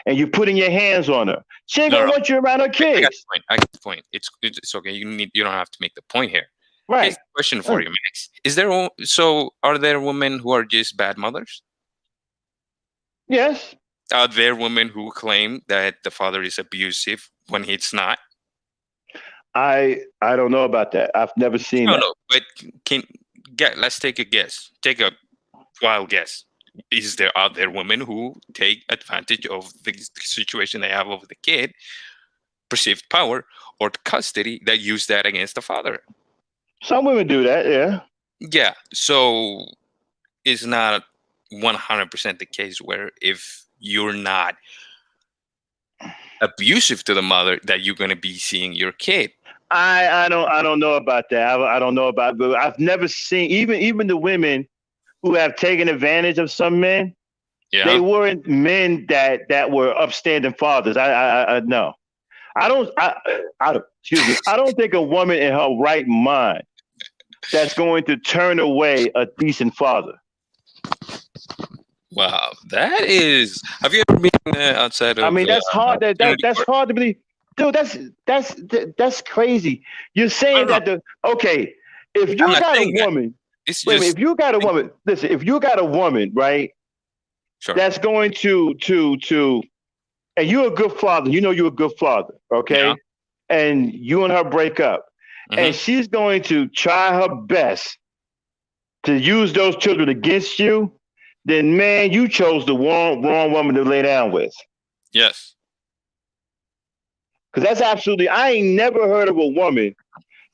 and you're putting your hands on her, she ain't gonna want you around her kids. I got the point. It's okay. You don't have to make the point here. Right. Here's the question for you, Max. Are there women who are just bad mothers? Yes. Are there women who claim that the father is abusive when it's not? I don't know about that. I've never seen that. No, but let's take a guess. Take a wild guess. Are there women who take advantage of the situation they have over the kid, perceived power or custody, that use that against the father? Some women do that, yeah. Yeah. So it's not 100% the case where if you're not abusive to the mother that you're going to be seeing your kid. I don't know about that. I don't know about, but I've never seen even the women who have taken advantage of some men. Yeah. They weren't men that were upstanding fathers. I no. I don't excuse me. I don't think a woman in her right mind that's going to turn away a decent father. Wow, that is. Have you ever been outside of? I mean, that's hard. That's hard to believe, dude. That's crazy. You're saying that okay, if you got a woman, if you got a woman, listen, if you got a woman, right, sure, that's going to, and you're a good father. You know you're a good father, okay, and you and her break up, and she's going to try her best to use those children against you. Then, man, you chose the wrong woman to lay down with. Yes. Because that's absolutely, I ain't never heard of a woman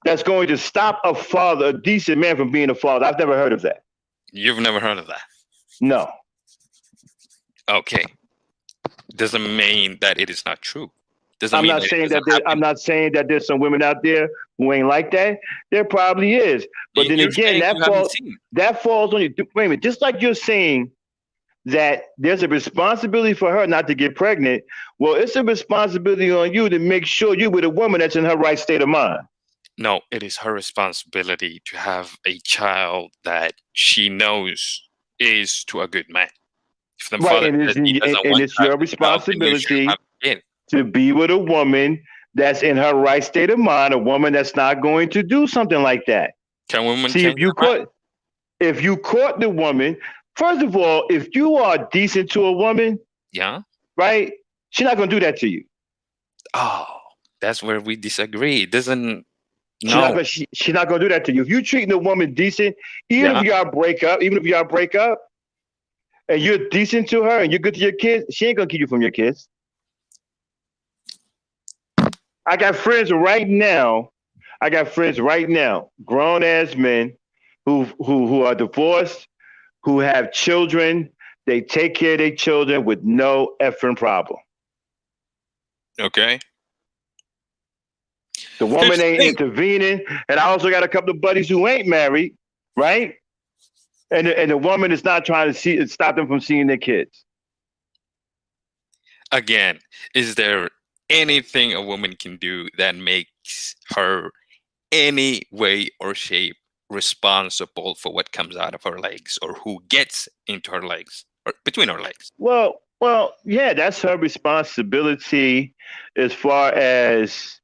that's going to stop a father, a decent man, from being a father. I've never heard of that. You've never heard of that? No. Okay. Doesn't mean that it is not true. I'm not saying that there's some women out there who ain't like that. There probably is. But then again, that falls on you. Wait a minute. Just like you're saying that there's a responsibility for her not to get pregnant, well, it's a responsibility on you to make sure you're with a woman that's in her right state of mind. No, it is her responsibility to have a child that she knows is to a good man. If the father and it's your responsibility to be with a woman that's in her right state of mind, a woman that's not going to do something like that. Can women see if you caught the woman? First of all, if you are decent to a woman, right, she's not going to do that to you. Oh, that's where we disagree. She's not going to do that to you. If you're treating a woman decent, even if y'all break up, and you're decent to her and you're good to your kids, she ain't going to keep you from your kids. I got friends right now, grown ass men who are divorced, who have children. They take care of their children with no effing problem. Okay. The woman ain't intervening. And I also got a couple of buddies who ain't married, right? And the woman is not trying to stop them from seeing their kids. Again, is there anything a woman can do that makes her any way or shape responsible for what comes out of her legs or who gets into her legs or between her legs? Well, yeah, that's her responsibility as far as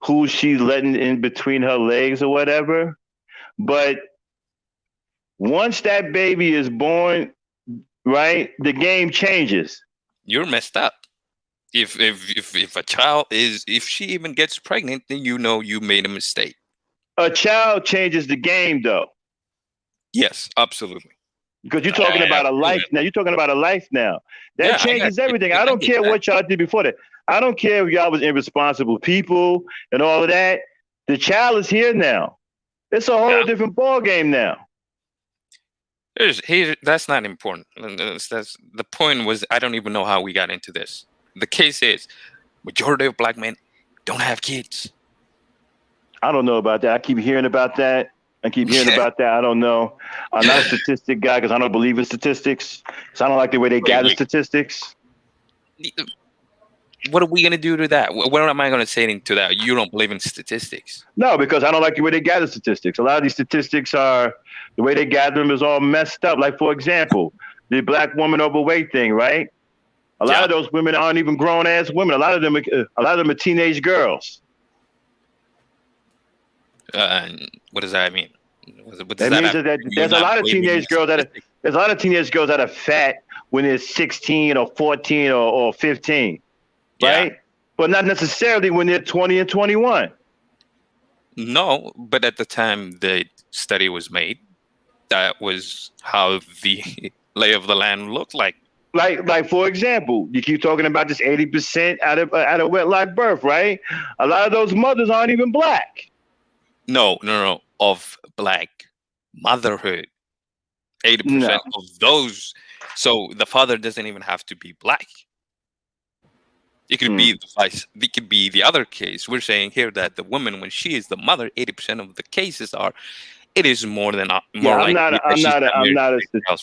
who she's letting in between her legs or whatever. But once that baby is born, right, the game changes. You're messed up. If a child if she even gets pregnant, then you know you made a mistake. A child changes the game, though. Yes, absolutely. Because you're talking about a life now. You're talking about a life now. That changes everything. I don't care what y'all did before that. I don't care if y'all was irresponsible people and all of that. The child is here now. It's a whole different ball game now. That's not important. That's the point. Was I don't even know how we got into this. The case is, majority of black men don't have kids. I don't know about that. I keep hearing about that. I don't know. I'm not a statistic guy because I don't believe in statistics. So I don't like the way they gather statistics. What are we going to do to that? What am I going to say to that? You don't believe in statistics? No, because I don't like the way they gather statistics. A lot of these statistics are, the way they gather them is all messed up. Like, for example, the black woman overweight thing, right? A lot of those women aren't even grown-ass women. A lot of them are teenage girls. What does that mean? That means that there's a lot of teenage girls that are fat when they're 16 or 14 or 15, right? But not necessarily when they're 20 and 21. No, but at the time the study was made, that was how the lay of the land looked like. Like for example, you keep talking about this 80% out of wedlock birth, right? A lot of those mothers aren't even black. No. Of black motherhood. 80% of those. So the father doesn't even have to be black. It could be the vice. It could be the other case. We're saying here that the woman, when she is the mother, 80% of the cases are. It is more than more I'm likely not. I'm not.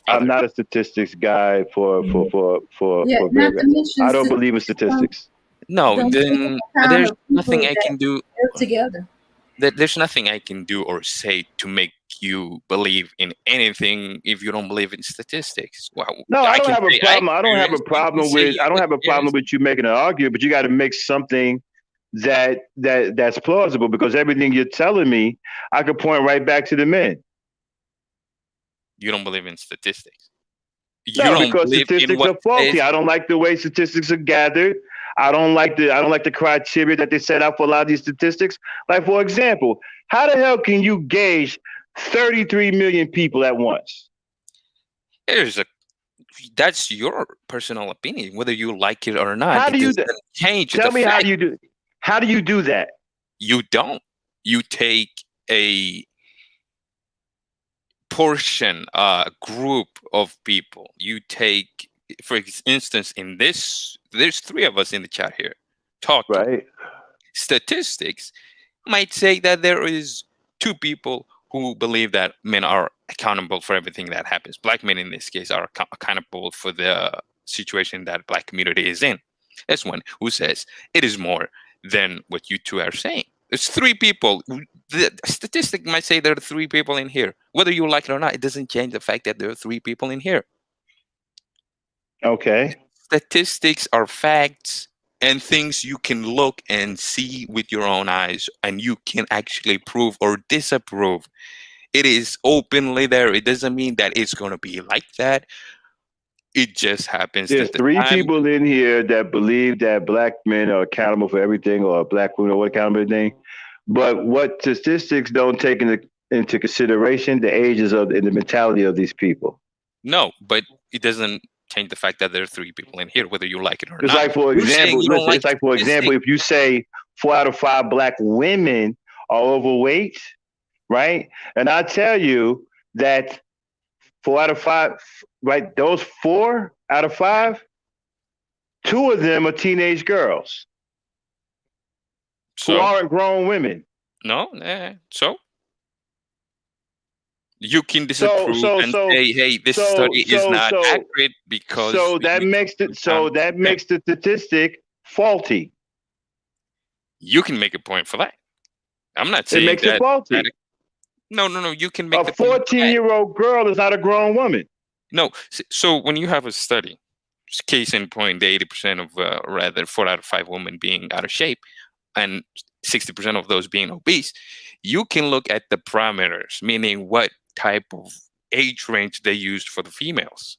I'm not a statistics guy for. Not to mention I don't believe in statistics. No, then there's nothing I can do. Together. There's nothing I can do or say to make you believe in anything if you don't believe in statistics. Well, no, I don't have a problem. I don't have a problem with. I don't have a problem with you making an argument, but you got to make something that's plausible, because everything you're telling me, I could point right back to the men. You don't believe in statistics. No, because statistics are faulty. I don't like the way statistics are gathered. I don't like the criteria that they set out for a lot of these statistics. Like, for example, how the hell can you gauge 33 million people at once? That's your personal opinion, whether you like it or not. How do you change? Tell me how do you do? How do you do that? You don't. You take a portion, group of people. You take, for instance, in this, there's 3 of us in the chat here talking. Right. Statistics might say that there is 2 people who believe that men are accountable for everything that happens. Black men, in this case, are accountable for the situation that Black community is in. There's one who says it is more than what you 2 are saying. There's 3 people. The statistic might say there are 3 people in here. Whether you like it or not, it doesn't change the fact that there are 3 people in here. Okay. Statistics are facts and things you can look and see with your own eyes, and you can actually prove or disapprove. It is openly there. It doesn't mean that it's going to be like that. It just happens. There's 3 people in here that believe that Black men are accountable for everything, or Black women are accountable for everything. But what statistics don't take into consideration the ages and the mentality of these people. No, but it doesn't change the fact that there are 3 people in here, whether you like it or not. It's like, for example, if you say 4 out of 5 Black women are overweight, right? And I tell you that 4 out of 5, right? Those 4 out of 5, 2 of them are teenage girls who aren't grown women. No, so you can disapprove and say, "Hey, this study is not accurate because." That makes the statistic faulty. You can make a point for that. I'm not saying it makes it faulty. No. You can make a 14-year-old girl is not a grown woman. No. So when you have a study, case in point, the 80% of rather 4 out of 5 women being out of shape, and 60% of those being obese, you can look at the parameters, meaning what type of age range they used for the females.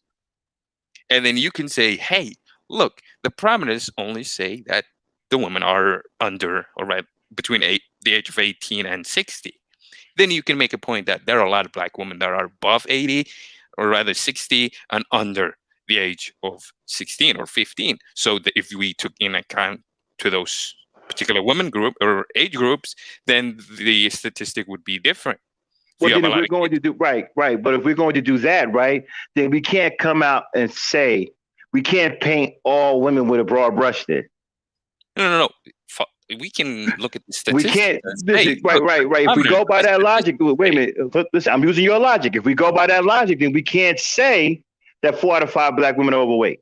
And then you can say, hey, look, the parameters only say that the women are under or right between the age of 18 and 60. Then you can make a point that there are a lot of Black women that are above 80 or rather 60 and under the age of 16 or 15. So if we took in account to those particular women group or age groups, then the statistic would be different. Well, then if we're going to do right. But if we're going to do that, right, then we can't come out and say we can't paint all women with a broad brush. Then no. We can look at the statistics. We can't. Right. If we go by that logic, wait a minute. Listen, I'm using your logic. If we go by that logic, then we can't say that 4 out of 5 Black women are overweight.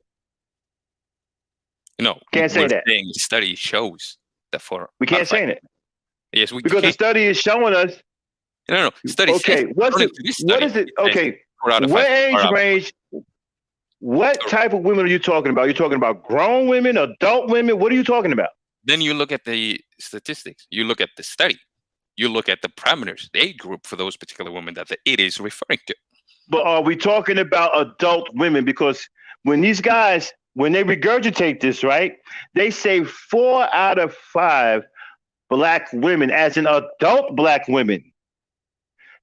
No, can't say that. The study shows that we can't say that. Yes, we because the study is showing us. No. Study. Okay, what is it? Okay, what age range? What type of women are you talking about? You're talking about grown women, adult women. What are you talking about? Then you look at the statistics. You look at the study. You look at the parameters, the age group for those particular women that it is referring to. But are we talking about adult women? Because when these guys, when they regurgitate this, right, they say 4 out of 5 Black women, as in adult Black women.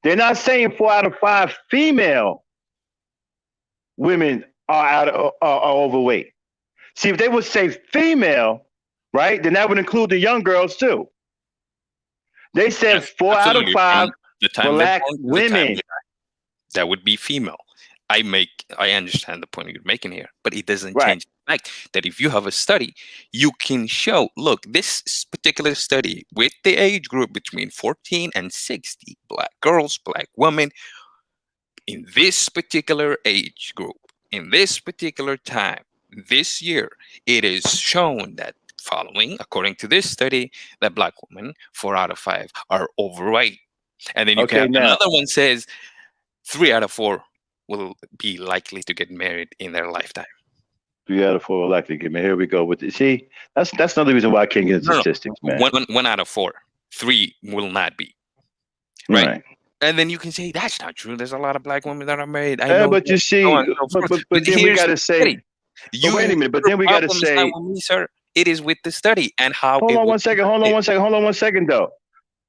They're not saying 4 out of 5 female women are overweight. See, if they would say female, right, then that would include the young girls too. They said 4 out of 5 Black women. That would be female. I understand the point you're making here, but it doesn't change the fact that if you have a study, you can show, look, this particular study with the age group between 14 and 60, black girls, black women, in this particular age group, in this particular time, this year, it is shown that following, according to this study, that black women, 4 out of 5 are overweight. And then you have another one says 3 out of 4 will be likely to get married in their lifetime. 3 out of 4 are likely to get married. Here we go with it. See, that's another reason why I can't get statistics, man. 1 out of 4, 3 will not be. Right. And then you can say that's not true. There's a lot of black women that are married. I know, but you see, but then we got to say, wait a minute. But then we got to say, me, sir, it is with the study and how. Hold on one second, though.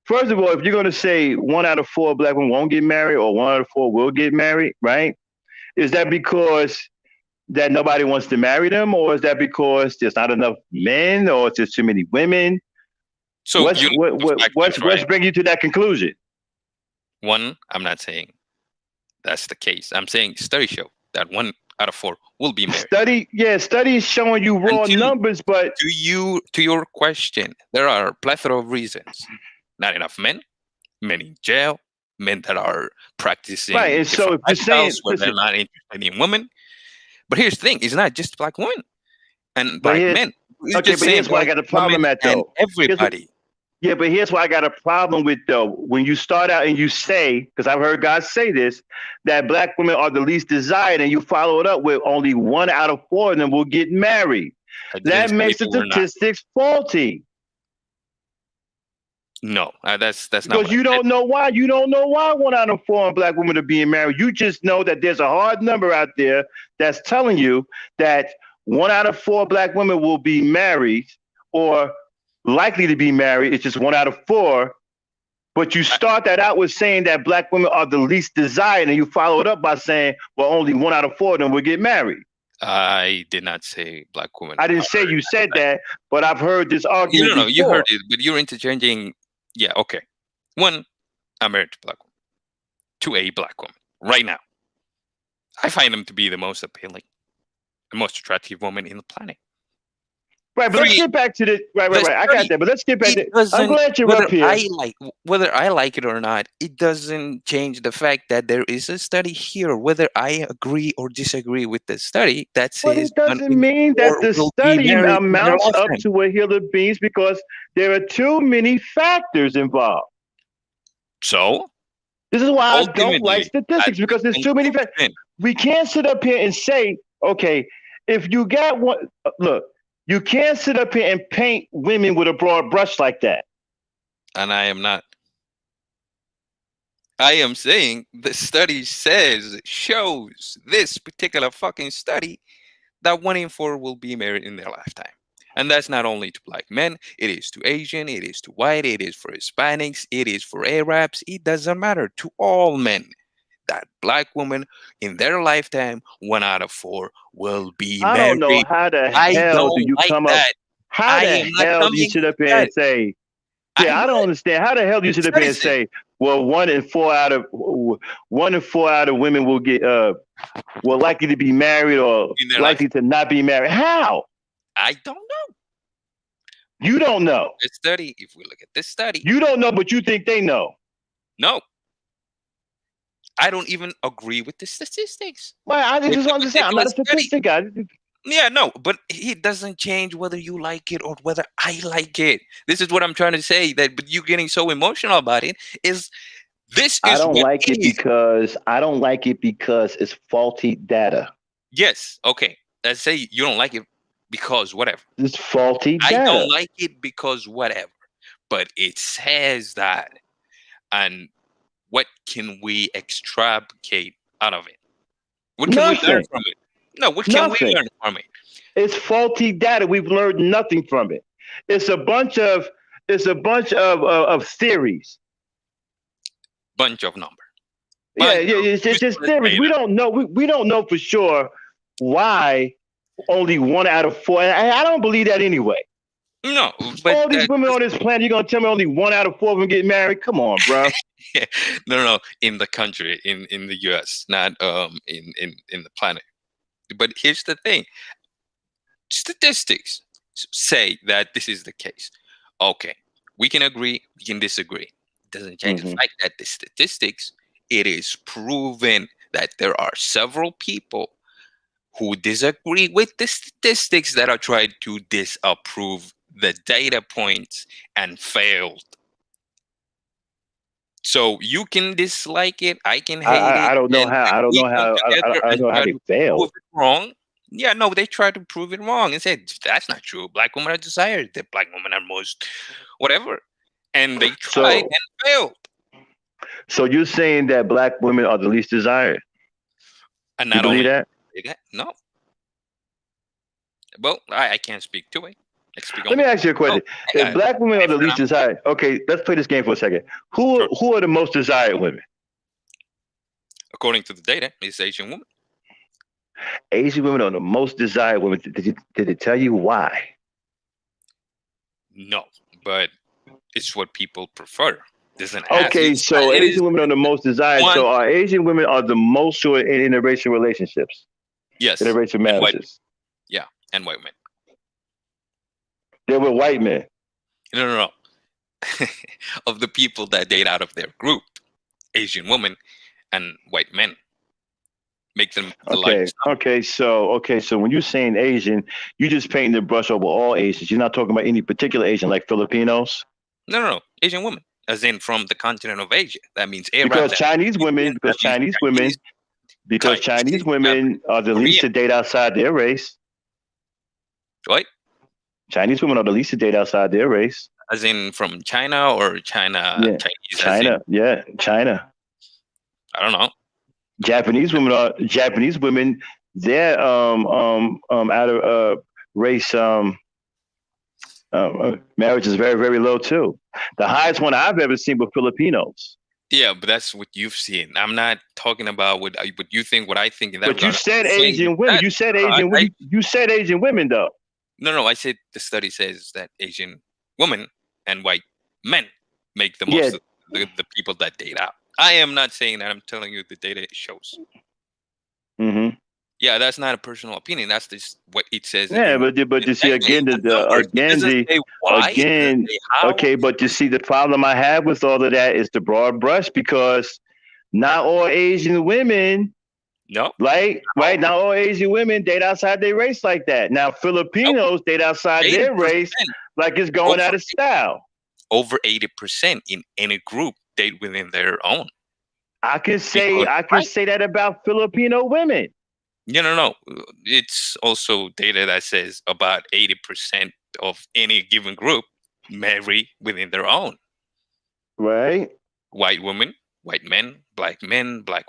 First of all, if you're going to say 1 out of 4 black women won't get married or 1 out of 4 will get married, right? Is that because that nobody wants to marry them, or is that because there's not enough men, or it's just too many women? So what's bring you to that conclusion? One, I'm not saying that's the case. I'm saying studies show that 1 out of 4 will be married. Studies showing you raw numbers, but to your question, there are a plethora of reasons. Not enough men in jail, men that are practicing and so if you're saying where they're not interested in women. But here's the thing: it's not just black women and black men. Okay, but here's why I got a problem at though. Everybody. Yeah, but here's why I got a problem with though. When you start out and you say, because I've heard guys say this, that black women are the least desired, and you follow it up with only 1 out of 4 of them will get married. That makes the statistics faulty. No, that's not. Because you don't know why. You don't know why 1 out of 4 black women are being married. You just know that there's a hard number out there that's telling you that 1 out of 4 black women will be married or likely to be married. It's just 1 out of 4. But you start that out with saying that black women are the least desired, and you follow it up by saying, well, only 1 out of 4 of them will get married. I did not say black women. I didn't say you said that, but I've heard this argument. No, you heard it, but you're interchanging. Yeah, okay. 1, I'm married to black woman. 2, a black woman. Right now, I find them to be the most appealing, the most attractive woman in the planet. Right, but 3, let's get back to the right. I got that, but let's get back to. I'm glad you're up here. Whether I like it or not, it doesn't change the fact that there is a study here. Whether I agree or disagree with the study, that says. But it doesn't mean that the study amounts up to a hill of beans because there are too many factors involved. So. This is why I don't like statistics because there's too many factors. We can't sit up here and say, okay, if you got one, look. You can't sit up here and paint women with a broad brush like that. And I am not. I am saying the study shows this particular fucking study that 1 in 4 will be married in their lifetime. And that's not only to black men, it is to Asian, it is to white, it is for Hispanics, it is for Arabs. It doesn't matter, to all men. That black woman in their lifetime, 1 out of 4 will be married. I don't know how the hell do you come up. How the hell do you sit up here and say? Yeah, I don't understand. How the hell do you sit up here and say, well, 1 in 4 out of women will get will likely to be married or likely to not be married? How? I don't know. You don't know. The study. If we look at this study, you don't know, but you think they know. No. I don't even agree with the statistics. Well, I just understand. I'm not a statistic guy. Yeah, no, but it doesn't change whether you like it or whether I like it. This is what I'm trying to say. But you getting so emotional about it is this. I don't like it because it's faulty data. Yes. Okay. Let's say you don't like it because whatever. It's faulty data. I don't like it because whatever. But it says that, and. What can we extrapolate out of it? What can we learn from it? No, what can we learn from it? It's faulty data. We've learned nothing from it. It's a bunch of theories. Bunch of numbers. It's just theories. We don't know. We don't know for sure why only 1 out of 4. And I don't believe that anyway. No, but all these women on this planet, you're gonna tell me only 1 out of 4 of them get married? Come on, bro. no, in the country, in the U.S., not in the planet. But here's the thing: statistics say that this is the case. Okay, we can agree, we can disagree. It doesn't change the fact that the statistics, it is proven that there are several people who disagree with the statistics that are trying to disapprove the data points and failed. So you can dislike it, I can hate it. I don't know how. I don't know how. I don't know how they failed. Wrong. Yeah, no, they tried to prove it wrong and said that's not true. Black women are desired. The black women are most whatever, and they tried and failed. So you're saying that black women are the least desired? And you believe that? No. Well, I can't speak to it. Let me ask you a question. If black women are the least desired, okay, let's play this game for a second. Who are the most desired women? According to the data, it's Asian women. Asian women are the most desired women. Did it tell you why? No, but it's what people prefer. Okay, so Asian women are the most desired. So are Asian women are the most who are in interracial relationships? Yes. Interracial marriages. Yeah, and white men. They were white men. No. Of the people that date out of their group, Asian women and white men make them the largest. Okay. So when you're saying Asian, you just painting the brush over all Asians. You're not talking about any particular Asian, like Filipinos. No. Asian women, as in from the continent of Asia. That means because Chinese women are the least to date outside their race. What? Chinese women are the least to date outside their race. As in from China or China? Yeah. Chinese. China. I don't know. Japanese women. Their out of race marriage is very, very low too. The highest one I've ever seen were Filipinos. Yeah, but that's what you've seen. I'm not talking about what you think, what I think. But you said Asian women. You said Asian women. You said Asian women, though. No. I said the study says that Asian women and white men make the most of the people that date out. I am not saying that. I'm telling you the data shows. Mm-hmm. Yeah, that's not a personal opinion. That's just what it says. Yeah, but you see again, okay, but you see the problem I have with all of that is the broad brush, because not all Asian women, right? Not all Asian women date outside their race like that. Now Filipinos date outside their race like it's going out of style. Over 80% in any group date within their own. I can say that about Filipino women. No. It's also data that says about 80% of any given group marry within their own. Right. White women, white men, black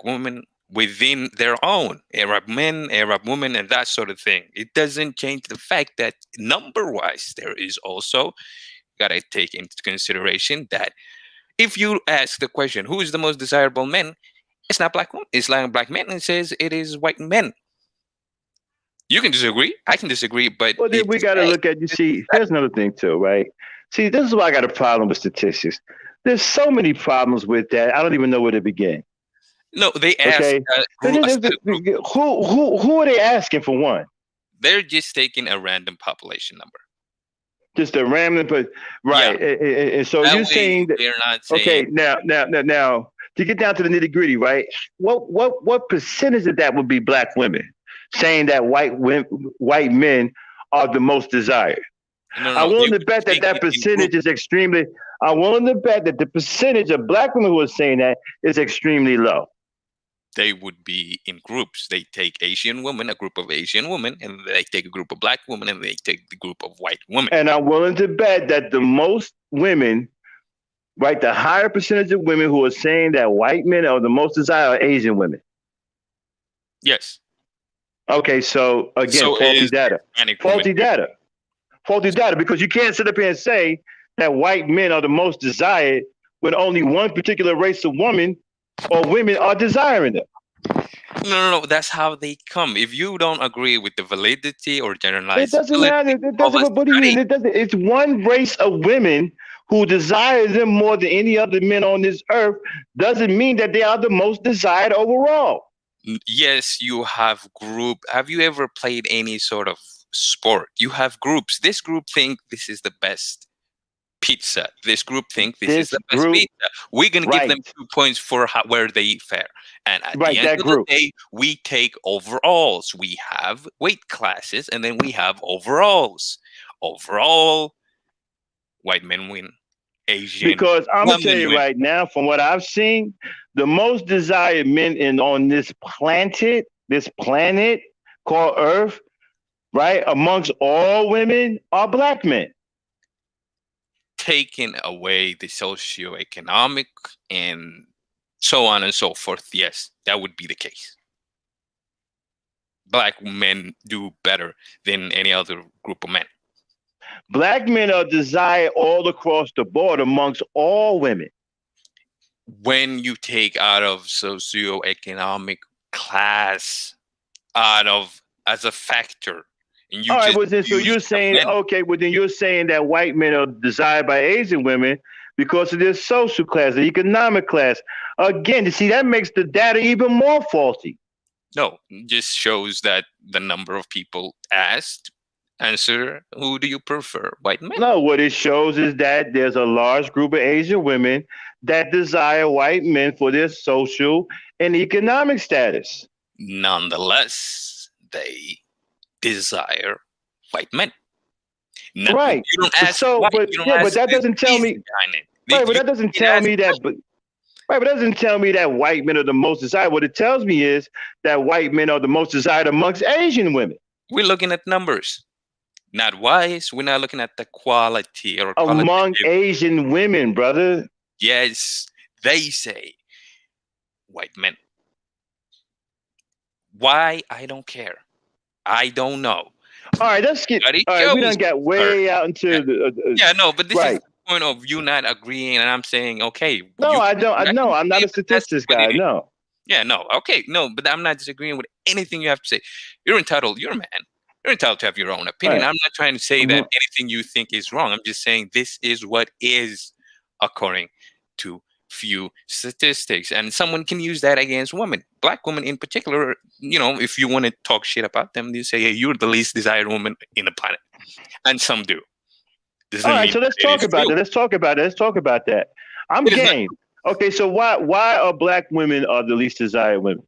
women within their own. Arab men, Arab women, and that sort of thing. It doesn't change the fact that number-wise, there is also got to take into consideration that if you ask the question, who is the most desirable men? It's not black women. It's like black men. It says it is white men. You can disagree. I can disagree, but then we got to look at. You see, here's another thing too, right? See, this is why I got a problem with statistics. There's so many problems with that. I don't even know where to begin. No, they ask. Okay. Who are they asking for one? They're just taking a random population number. Just a random, but right. Yeah. And so you're saying that they're not saying. Okay, now to get down to the nitty gritty, right? What percentage of that would be black women saying that white men are the most desired? No, I'm willing to bet that percentage is extremely. I'm willing to bet that the percentage of black women who are saying that is extremely low. They would be in groups. They take Asian women, a group of Asian women, and they take a group of black women, and they take the group of white women. And I'm willing to bet that the most women, right, the higher percentage of women who are saying that white men are the most desired are Asian women. Yes. Okay, so again, faulty data, because you can't sit up here and say that white men are the most desired when only one particular race of woman or women are desiring them. No. That's how they come. If you don't agree with the validity or generalizability, it doesn't matter. It doesn't. What do you mean? It doesn't. It's one race of women who desire them more than any other men on this earth. Doesn't mean that they are the most desired overall. Yes, you have group. Have you ever played any sort of sport? You have groups. This group think this is the best pizza. This group think this is the best pizza. We're gonna give them 2 points for where they fare. And at the end of the day, we take overalls. We have weight classes, and then we have overalls. Overall, white men win. Asian. Because I'm gonna tell you right now, from what I've seen, the most desired men on this planet called Earth, right, amongst all women are black men. Taking away the socioeconomic and so on and so forth, yes, that would be the case. Black men do better than any other group of men. Black men are desired all across the board amongst all women. When you take out of socioeconomic class out of as a factor, and you all right, well, then, so you're saying, okay, well, then you're saying that white men are desired by Asian women because of their social class, their economic class. Again, you see, that makes the data even more faulty. No, it just shows that the number of people asked answer, who do you prefer, white men? No, what it shows is that there's a large group of Asian women that desire white men for their social and economic status. Nonetheless, they desire white men. No, right. You don't ask. So, but that doesn't tell me. Right, but that doesn't tell me that. Right, but that doesn't tell me that white men are the most desired. What it tells me is that white men are the most desired amongst Asian women. We're looking at numbers, not wise. We're not looking at the quality or among Asian women, brother. Yes, they say white men. Why? I don't care. I don't know. All right, let's get. All right, we done got way out into the. No, but this is the point of you not agreeing, and I'm saying, okay. No, I don't. No, I'm not a statistics guy. No. Yeah, no. Okay, no, but I'm not disagreeing with anything you have to say. You're entitled. You're a man. You're entitled to have your own opinion. Right. I'm not trying to say that anything you think is wrong. I'm just saying this is what is according to few statistics, and someone can use that against women, black women in particular. You know, if you want to talk shit about them, you say, hey, you're the least desired woman in the planet, and some do. All right, so let's talk about it. Let's talk about that. I'm game. Okay, so why are black women the least desired women?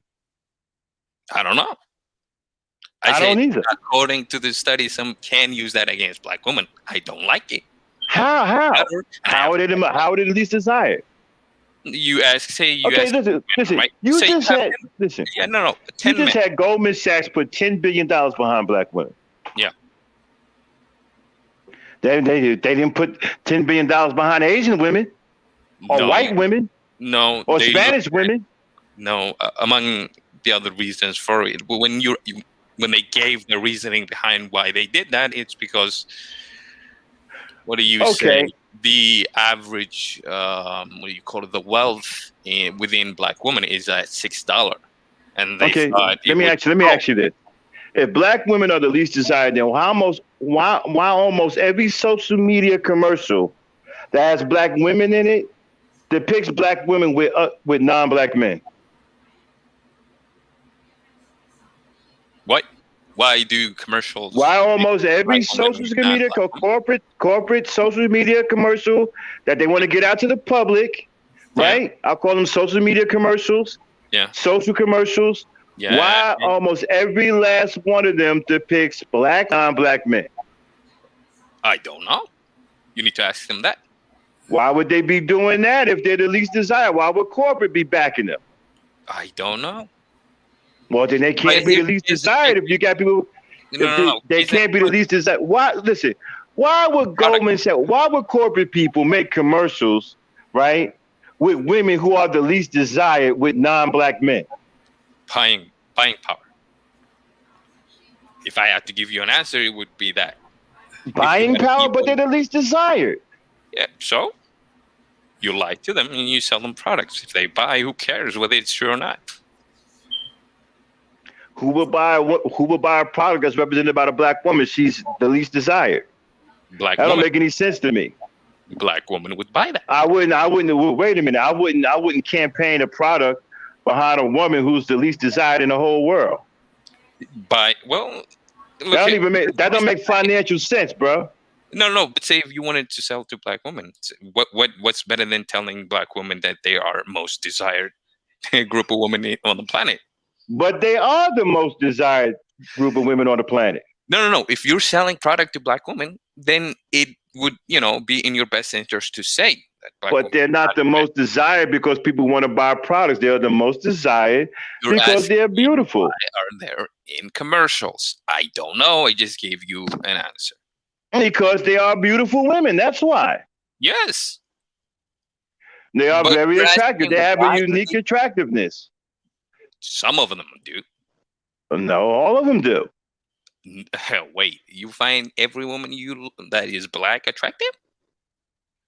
I don't know. I don't either. According to the study, some can use that against black women. I don't like it. How are they the least desired? You ask, say you okay, ask. Listen. Right? You say just had listen. Yeah, no. You just had Goldman Sachs put $10 billion behind black women. Yeah. They didn't put $10 billion behind Asian women or white women. No. Or Spanish women. No, among the other reasons for it, when they gave the reasoning behind why they did that, it's because what do you say? The average, the wealth within black women is at $6, and they thought. Let me ask you this: if black women are the least desired, then why almost every social media commercial that has black women in it depicts black women with non-black men? What? Why do commercials? Why almost every social media, corporate social media commercial that they want to get out to the public, right? I'll call them social media commercials. Yeah. Social commercials. Yeah. Why almost every last one of them depicts non-black men? I don't know. You need to ask them that. Why would they be doing that if they're the least desired? Why would corporate be backing them? I don't know. Well, then they can't be the least desired if you got people. They can't be the least desired. Why? Listen. Why would Goldman Sachs? Why would corporate people make commercials, right, with women who are the least desired with non-black men? Buying power. If I had to give you an answer, it would be that. Buying power, but they're the least desired. Yeah. So you lie to them and you sell them products. If they buy, who cares whether it's true or not? Who would buy a product that's represented by a black woman? She's the least desired. Black That don't woman. make any sense to me. Black woman would buy that. I wouldn't. Wait a minute. I wouldn't campaign a product behind a woman who's the least desired in the whole world. That don't make financial sense, bro. No. But say if you wanted to sell to black women, what's better than telling black women that they are most desired group of women on the planet? But they are the most desired group of women on the planet. No. If you're selling product to black women, then it would, be in your best interest to say that black women. But they're not the most desired because people want to buy products. They're the most desired because they're beautiful. Why are there in commercials? I don't know. I just gave you an answer. Because they are beautiful women. That's why. Yes. They are very attractive. They have a unique attractiveness. Some of them do. No, all of them do. Wait, you find every woman that is black attractive?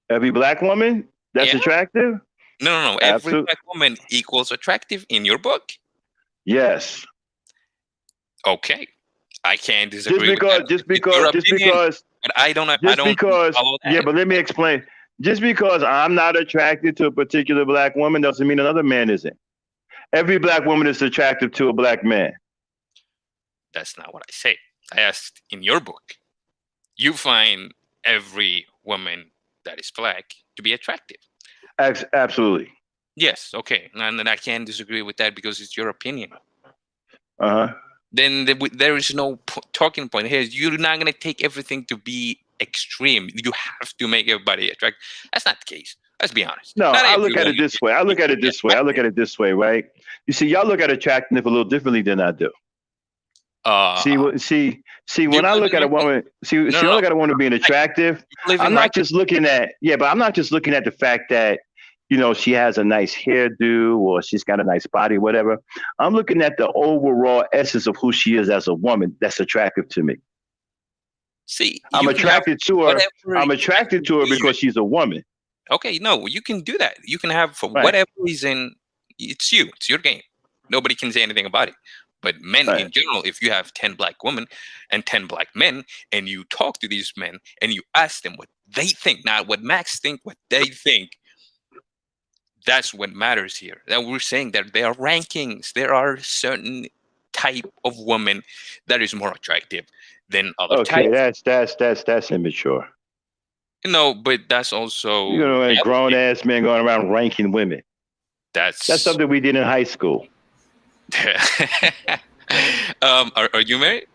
Every black woman that's attractive? No. Every black woman equals attractive in your book? Yes. Okay. I can't disagree just because but I don't but let me explain. Just because I'm not attracted to a particular black woman doesn't mean another man isn't. Every black woman is attractive to a black man. That's not what I say. I asked in your book, you find every woman that is black to be attractive. Absolutely. Yes, okay. And I can't disagree with that because it's your opinion. Uh-huh. Then there is no talking point here. You're not going to take everything to be extreme. You have to make everybody attractive. That's not the case. Let's be honest. No, I look at it this way. I look at it this way, right? You see, y'all look at attractiveness a little differently than I do. When I look at a woman, I look at a woman being attractive. I'm not just looking at the fact that, she has a nice hairdo or she's got a nice body, whatever. I'm looking at the overall essence of who she is as a woman that's attractive to me. See, I'm attracted to her. I'm attracted to her because she's a woman. Okay, no, you can do that. You can have, for whatever reason, it's you. It's your game. Nobody can say anything about it. But men in general, if you have 10 black women and 10 black men, and you talk to these men and you ask them what they think, not what Max think, what they think, that's what matters here. That we're saying that there are rankings. There are certain type of women that is more attractive than other types. That's immature. No, but that's also a grown ass man going around ranking women. That's something we did in high school. Are you married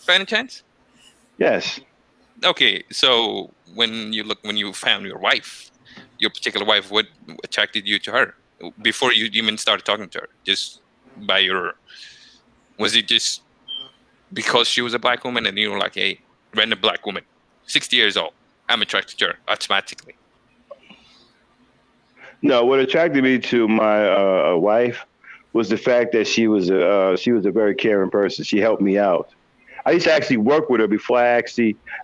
by any chance? Yes. Okay, so when you found your wife, your particular wife, what attracted you to her before you even started talking to her? Was it just because she was a black woman and you were like, hey, random black woman, 60 years old, I'm attracted to her automatically? No, what attracted me to my wife was the fact that she was a very caring person. She helped me out. I used to actually work with her before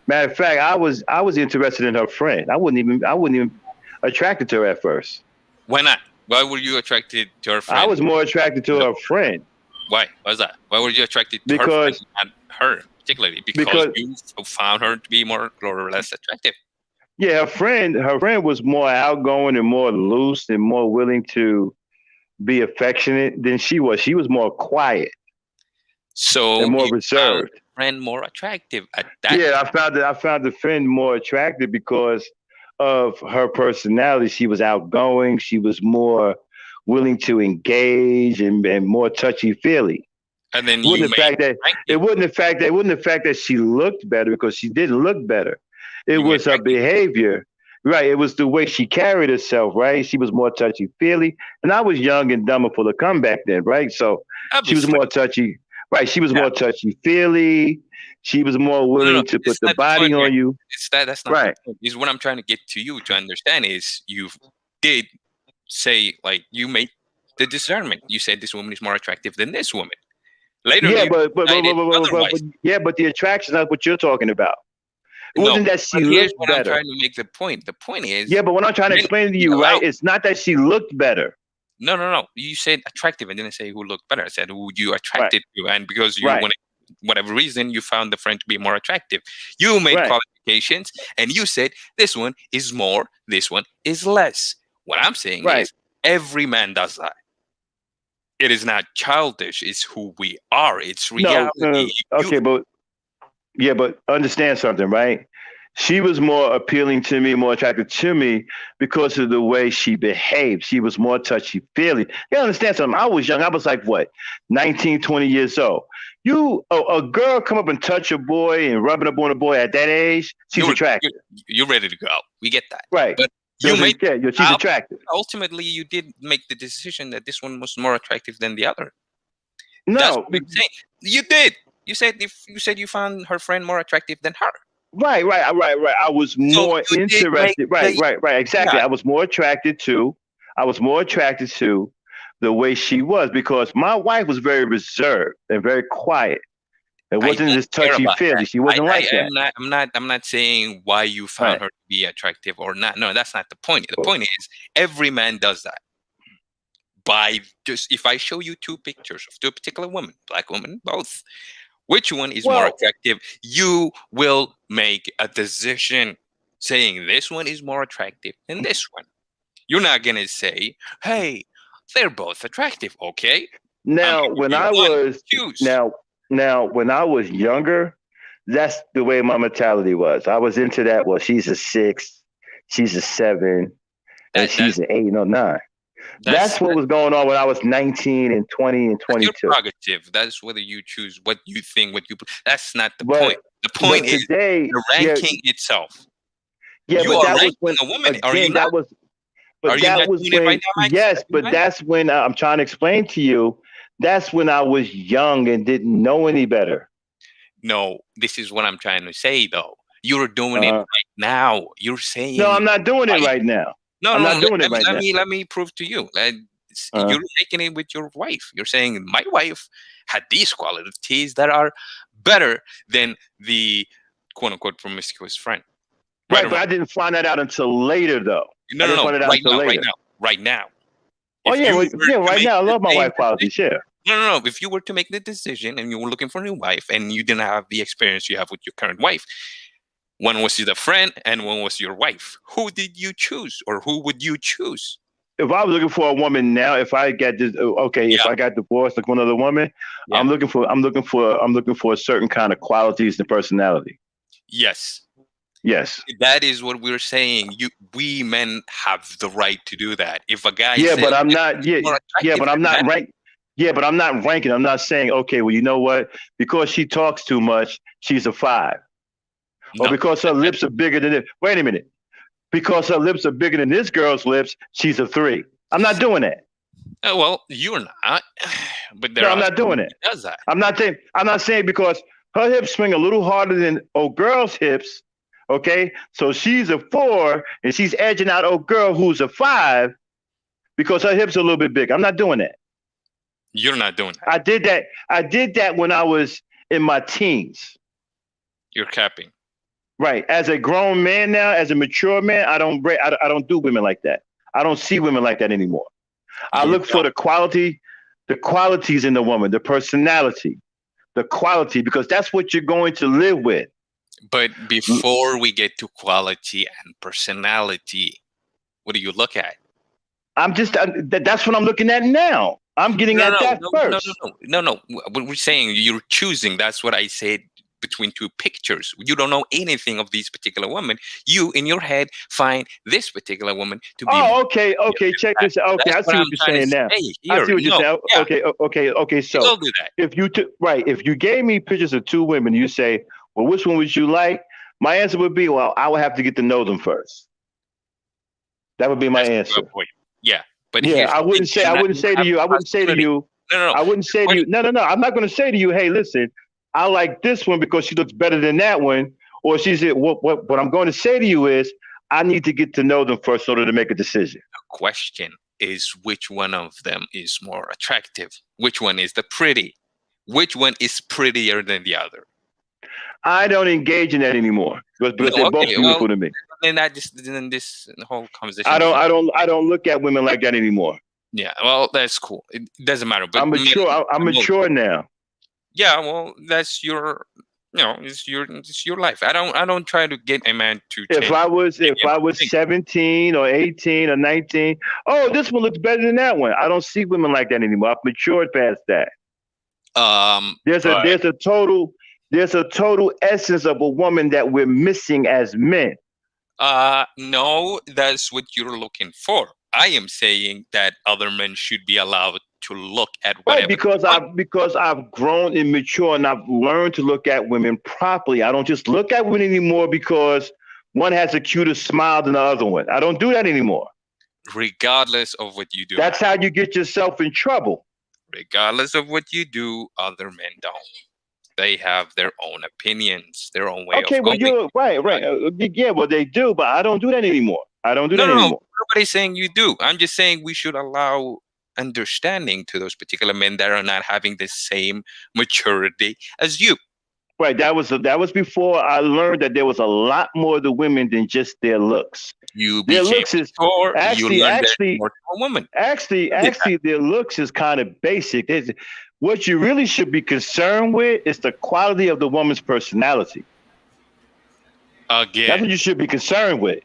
matter of fact, I was interested in her friend. I wasn't even attracted to her at first. Why not? Why were you attracted to her friend? I was more attracted to her friend. Why? Why was that? Why were you attracted to her friend, not her particularly? Because you found her to be more or less attractive. Yeah, her friend was more outgoing and more loose and more willing to be affectionate than she was. She was more quiet. So and more reserved. Friend more attractive at that. Yeah, I found the friend more attractive because of her personality. She was outgoing. She was more willing to engage and more touchy-feely. And then it wasn't the fact that she looked better, because she didn't look better. It was her behavior. Right. It was the way she carried herself, right? She was more touchy-feely. And I was young and dumb and full of comeback then, right? So she was more touchy. Right. She was more touchy-feely. She was more willing to put the body on you. That's not right. Is what I'm trying to get to you to understand is you did say, like, you made the discernment. You said this woman is more attractive than this woman. Later, but the attraction is not what you're talking about. It wasn't that she looked better. I'm trying to make the point. The point is... Yeah, but what I'm trying to explain to you, right, it's not that she looked better. No. You said attractive. I didn't say who looked better. I said who you attracted to, and because you wanted, whatever reason, you found the friend to be more attractive. You made qualifications, and you said this one is more, this one is less. What I'm saying is every man does that. It is not childish. It's who we are. It's reality. No. Okay, but understand something, right? She was more appealing to me, more attractive to me because of the way she behaved. She was more touchy-feely. You understand something? I was young. I was like, what, 19, 20 years old. A girl come up and touch a boy and rubbing up on a boy at that age, she's attractive. You're ready to go. We get that. Right. But she's attractive. Ultimately, you did make the decision that this one was more attractive than the other. No. That's what I'm saying. You did. You said you found her friend more attractive than her. Right. I was more interested. Right. Exactly. I was more attracted to the way she was, because my wife was very reserved and very quiet. It wasn't as touchy-feely. She wasn't like that. I'm not saying why you found her to be attractive or not. No, that's not the point. The point is every man does that. If I show you two pictures of two particular women, black women, both, which one is more attractive? You will make a decision saying this one is more attractive than this one. You're not going to say, hey, they're both attractive, okay? Now, when I was younger, that's the way my mentality was. I was into that. Well, she's a 6, she's a 7, and she's an 8 or 9. That's what was going on when I was 19 and 20 and 22. Your prerogative. That's whether you choose what you think, that's not the point. The point is the ranking itself. Yeah, you but are that was when a woman. Are you not? But that was when, right now, yes, but that's when I'm trying to explain to you. That's when I was young and didn't know any better. No, this is what I'm trying to say, though. You're doing it right now. You're saying no, I'm not doing it right now. No, I'm not doing it right now. Let me prove to you. You're making it with your wife. You're saying my wife had these qualities that are better than the quote unquote promiscuous friend. Right, but I didn't find that out until later, though. No. Right now. Oh yeah, right now. I love my wife qualities. Yeah. No. If you were to make the decision and you were looking for a new wife and you didn't have the experience you have with your current wife, one was the friend and one was your wife. Who did you choose, or who would you choose? If I was looking for a woman now, if I got if I got divorced like one other woman, I'm looking for a certain kind of qualities and personality. Yes. That is what we're saying. We men have the right to do that. If a guy but I'm not but I'm not ranking. Yeah, but I'm not ranking. I'm not saying, okay, well, you know what? Because she talks too much, she's a 5. No. Or because her lips are bigger than it. Wait a minute. Because her lips are bigger than this girl's lips, she's a 3. I'm not doing that. Well, you're not. But I'm not doing it. Does that? I'm not saying because her hips swing a little harder than old girl's hips. Okay, so she's a 4 and she's edging out old girl who's a 5 because her hips are a little bit big. I'm not doing that. You're not doing that. I did that when I was in my teens. You're capping. Right. As a grown man now, as a mature man, I don't do women like that. I don't see women like that anymore. I look for the qualities in the woman, the personality, the quality, because that's what you're going to live with. But before we get to quality and personality, what do you look at? That's what I'm looking at now. I'm getting at that first. No. What we're saying, you're choosing. That's what I said. Between two pictures, you don't know anything of these particular women. You, in your head, find this particular woman to be. Oh, okay. Check this out. Okay, I see what you're saying now. I see what you're saying. Okay. So if you gave me pictures of two women, you say, well, which one would you like? My answer would be, well, I would have to get to know them first. That would be my answer. Yeah, but I wouldn't say to you. No. I'm not going to say to you, hey, listen, I like this one because she looks better than that one. Or she said, what I'm going to say to you is, I need to get to know them first in order to make a decision. The question is, which one of them is more attractive? Which one is the pretty? Which one is prettier than the other? I don't engage in that anymore because they're both beautiful to me. Then this whole conversation. I don't look at women like that anymore. Yeah, well, that's cool. It doesn't matter. But I'm mature. I'm mature now. Yeah, well, that's your, it's your life. I don't try to get a man to change. If I was 17 or 18 or 19, oh, this one looks better than that one. I don't see women like that anymore. I've matured past that. There's a total essence of a woman that we're missing as men. No, that's what you're looking for. I am saying that other men should be allowed to look at whatever. Right, because I've grown and matured, and I've learned to look at women properly. I don't just look at women anymore because one has a cuter smile than the other one. I don't do that anymore. Regardless of what you do. That's how you get yourself in trouble. Regardless of what you do, other men don't. They have their own opinions, their own way of going. Okay, well, you're right. Yeah, well, they do, but I don't do that anymore. I don't do that anymore. Nobody's saying you do. I'm just saying we should allow understanding to those particular men that are not having the same maturity as you. Right. That was before I learned that there was a lot more to women than just their looks. Their looks is actually their looks is kind of basic. What you really should be concerned with is the quality of the woman's personality. Again, that's what you should be concerned with.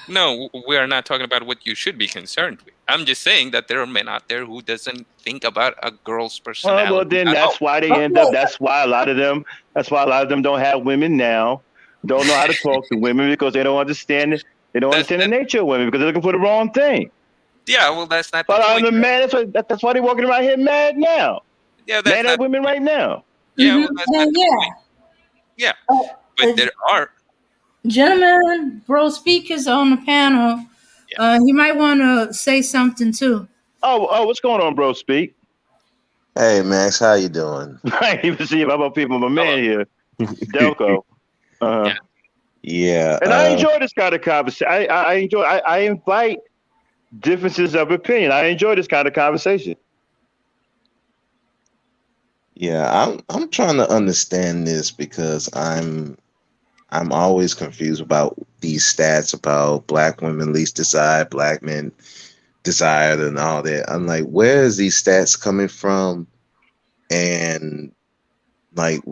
No, we are not talking about what you should be concerned with. I'm just saying that there are men out there who doesn't think about a girl's personality. Well, then that's why they end up. That's why a lot of them don't have women now. Don't know how to talk to women because they don't understand it. They don't understand the nature of women because they're looking for the wrong thing. Yeah, well, that's not. But I'm mad. That's why they're walking around here mad now. Yeah, that's mad at women right now. Yeah, well, that's not yeah. But there are. Gentlemen, bro, speakers on the panel. Yeah. You might want to say something too. Oh, what's going on, bro? Speak. Hey, Max, how you doing? I ain't even see about people. My man here, Delco. Yeah. And I enjoy this kind of conversation. I invite differences of opinion. I enjoy this kind of conversation. Yeah, I'm trying to understand this because I'm always confused about these stats about black women least desired, black men desired, and all that. I'm like, where is these stats coming from? And like,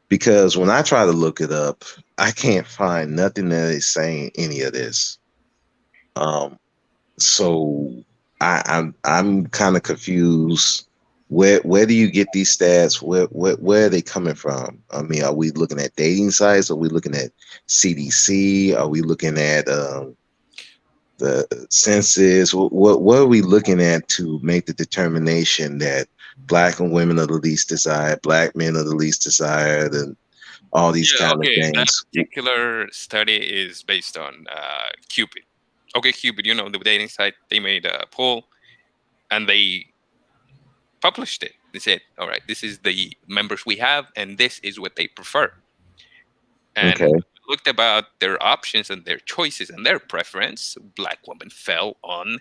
because when I try to look it up, I can't find nothing that is saying any of this. So I'm kind of confused. Where do you get these stats? Where are they coming from? I mean, are we looking at dating sites? Are we looking at CDC? Are we looking at the census? What are we looking at to make the determination that black and women are the least desired, black men are the least desired, and all these kind of things? That particular study is based on Cupid. Okay, Cupid, the dating site. They made a poll, and they published it. They said, all right, this is the members we have, and this is what they prefer. And looked about their options and their choices and their preference. Black women fell on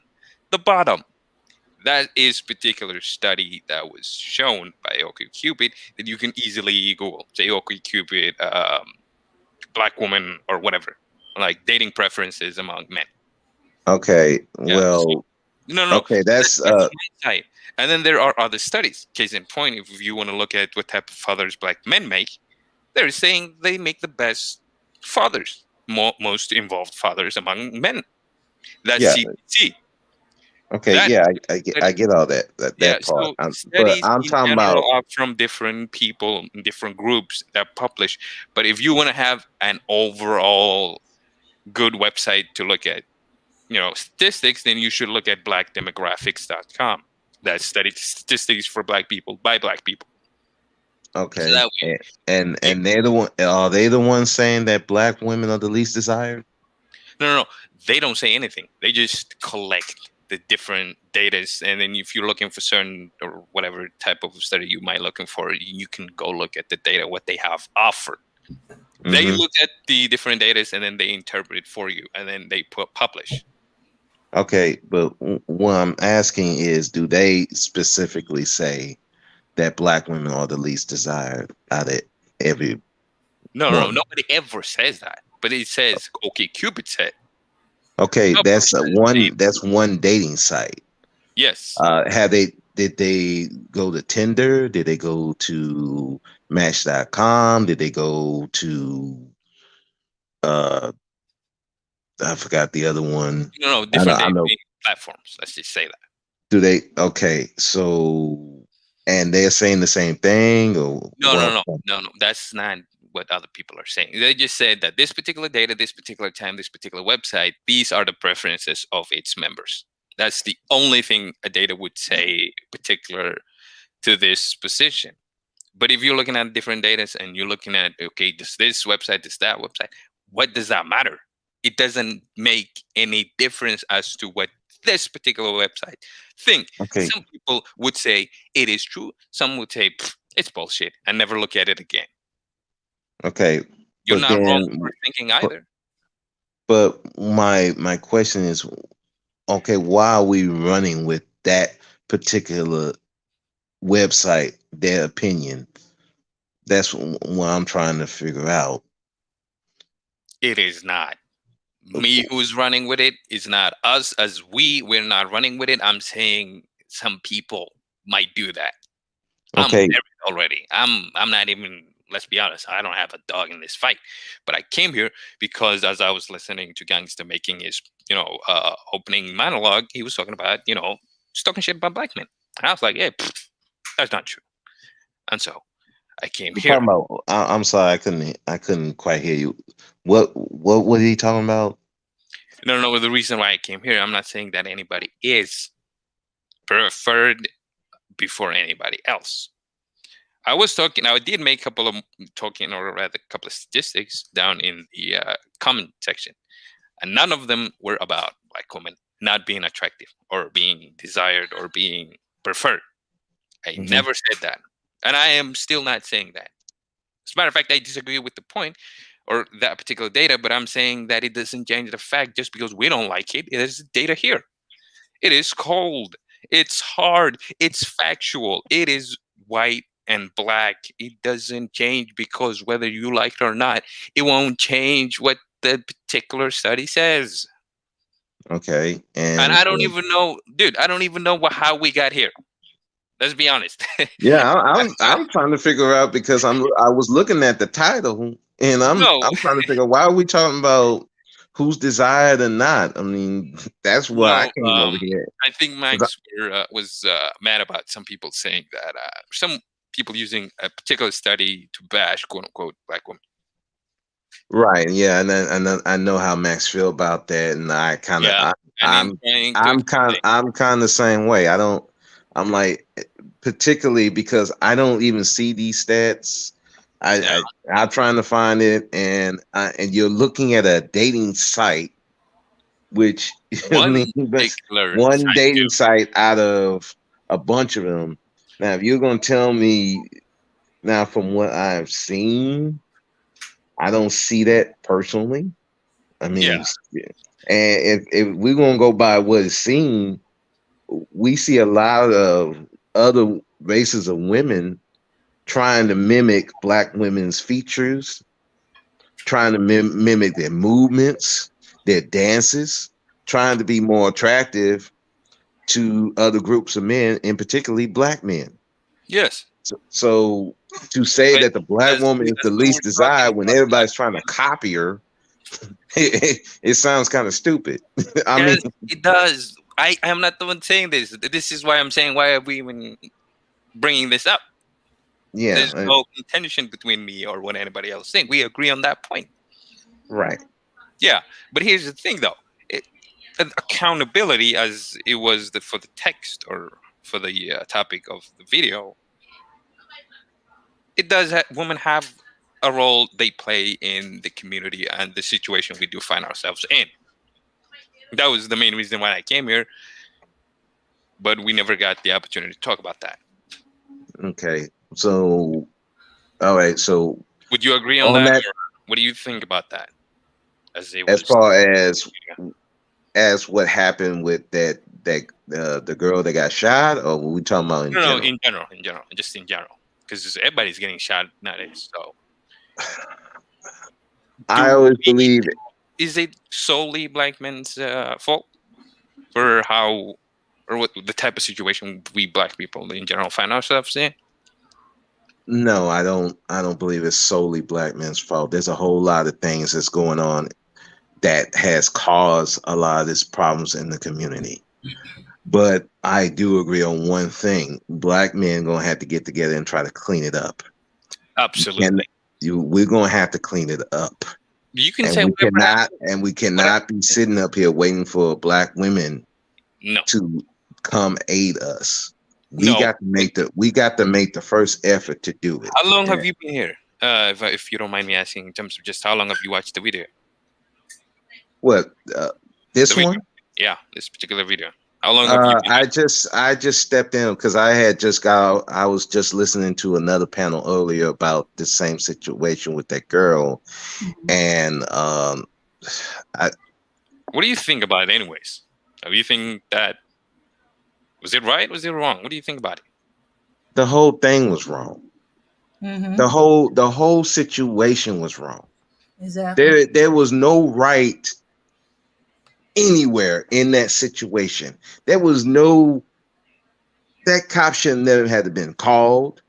the bottom. That is particular study that was shown by OkCupid that you can easily Google. Say OkCupid, black woman or whatever, like dating preferences among men. Okay, well, no. Okay, that's site. And then there are other studies. Case in point, if you want to look at what type of fathers black men make, they're saying they make the best fathers, most involved fathers among men. That's CDC. Okay, I get all that part. So but I'm talking about from different people, different groups that publish. But if you want to have an overall good website to look at, statistics, then you should look at blackdemographics.com. That studies statistics for black people by black people. Okay, so and they're the one. Are they the ones saying that black women are the least desired? No. They don't say anything. They just collect the different data, and then if you're looking for certain or whatever type of study you might looking for, you can go look at the data what they have offered. Mm-hmm. They look at the different data and then they interpret it for you, and then they publish. Okay, but what I'm asking is, do they specifically say that black women are the least desired out of every? No, nobody ever says that. But it says, OkCupid said. Okay, that's one dating site. Yes. Did they go to Tinder? Did they go to Match.com? Did they go to I forgot the other one. No, I know, different I know. dating platforms. Let's just say that. Do they? Okay, so and they're saying the same thing, or No. That's not what other people are saying. They just said that this particular data, this particular time, this particular website, these are the preferences of its members. That's the only thing a data would say particular to this position. But if you're looking at different data and you're looking at, okay, this website, that website, what does that matter? It doesn't make any difference as to what this particular website think. Okay. Some people would say it is true. Some would say it's bullshit and never look at it again. Okay. You're not wrong for thinking either. But my question is, okay, why are we running with that particular website, their opinion? That's what I'm trying to figure out. It is not me who's running with it. It's not us as we're not running with it. I'm saying some people might do that. Okay. I'm married already. I'm not even, let's be honest, I don't have a dog in this fight. But I came here because as I was listening to Gangsta making his, opening monologue, he was talking about, just talking shit about black men. And I was like, yeah, that's not true. And so I came here. I'm sorry, I couldn't quite hear you. What was he talking about? No. The reason why I came here, I'm not saying that anybody is preferred before anybody else. I did make a couple of statistics down in the comment section, and none of them were about black women not being attractive or being desired or being preferred. I never said that. And I am still not saying that. As a matter of fact, I disagree with the point or that particular data, but I'm saying that it doesn't change the fact just because we don't like it. There's data here. It is cold. It's hard. It's factual. It is white and black. It doesn't change because whether you like it or not, it won't change what the particular study says. Okay. And I don't even know, dude, how we got here. Let's be honest. Yeah, I'm trying to figure out because I was looking at the title and I'm trying to figure out why are we talking about who's desired or not. I mean, that's why I came over here. I think Max was mad about some people saying that some people using a particular study to bash quote unquote black women. Right. Yeah, and I know how Max feel about that, and I kind of I'm kind of the same way. I'm like, particularly because I don't even see these stats. I'm trying to find it, and you're looking at a dating site, which one dating site out of a bunch of them. Now, if you're going to tell me, now from what I've seen, I don't see that personally. I mean, and if we're going to go by what is seen, we see a lot of other races of women trying to mimic black women's features, trying to mimic their movements, their dances, trying to be more attractive to other groups of men, and particularly black men. Yes. So to say that the black woman is the least desired when everybody's trying to copy her, it sounds kind of stupid. I mean, it does. I am not the one saying this. This is why I'm saying, why are we even bringing this up? Yeah. There's no contention between me or what anybody else think. We agree on that point. Right. Yeah. But here's the thing, though. Accountability, as it was for the text or for the topic of the video, it does women have a role they play in the community and the situation we do find ourselves in. That was the main reason why I came here, but we never got the opportunity to talk about that. Okay, so all right, so would you agree on that? Or what do you think about that? As far as what happened with that the girl that got shot, or were we talking about in general, just in general, because everybody's getting shot nowadays. So I always believe it. Is it solely black men's fault for how or what the type of situation we black people in general find ourselves in? No, I don't believe it's solely black men's fault. There's a whole lot of things that's going on that has caused a lot of these problems in the community. But I do agree on one thing: black men gonna have to get together and try to clean it up. Absolutely. We're gonna have to clean it up. You can say we cannot be sitting up here waiting for black women to come aid us. We got to make the first effort to do it. How long have you been here? If you don't mind me asking, in terms of just how long have you watched the video? What this one? Yeah, this particular video. How long have you been I just stepped in because I was just listening to another panel earlier about the same situation with that girl, and what do you think about it, anyways? Do you think that was it right? Was it wrong? What do you think about it? The whole thing was wrong. Mm-hmm. The whole situation was wrong. Exactly. There was no right anywhere in that situation. There was that cop should never have been called.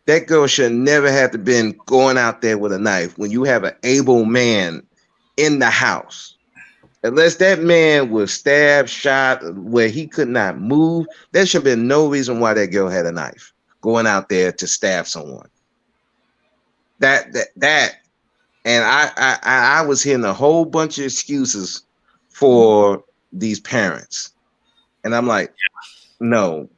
That girl should never have to been going out there with a knife when you have an able man in the house. Unless that man was stabbed, shot, where he could not move, there should have been no reason why that girl had a knife going out there to stab someone. And I was hearing a whole bunch of excuses for these parents, and I'm like, no,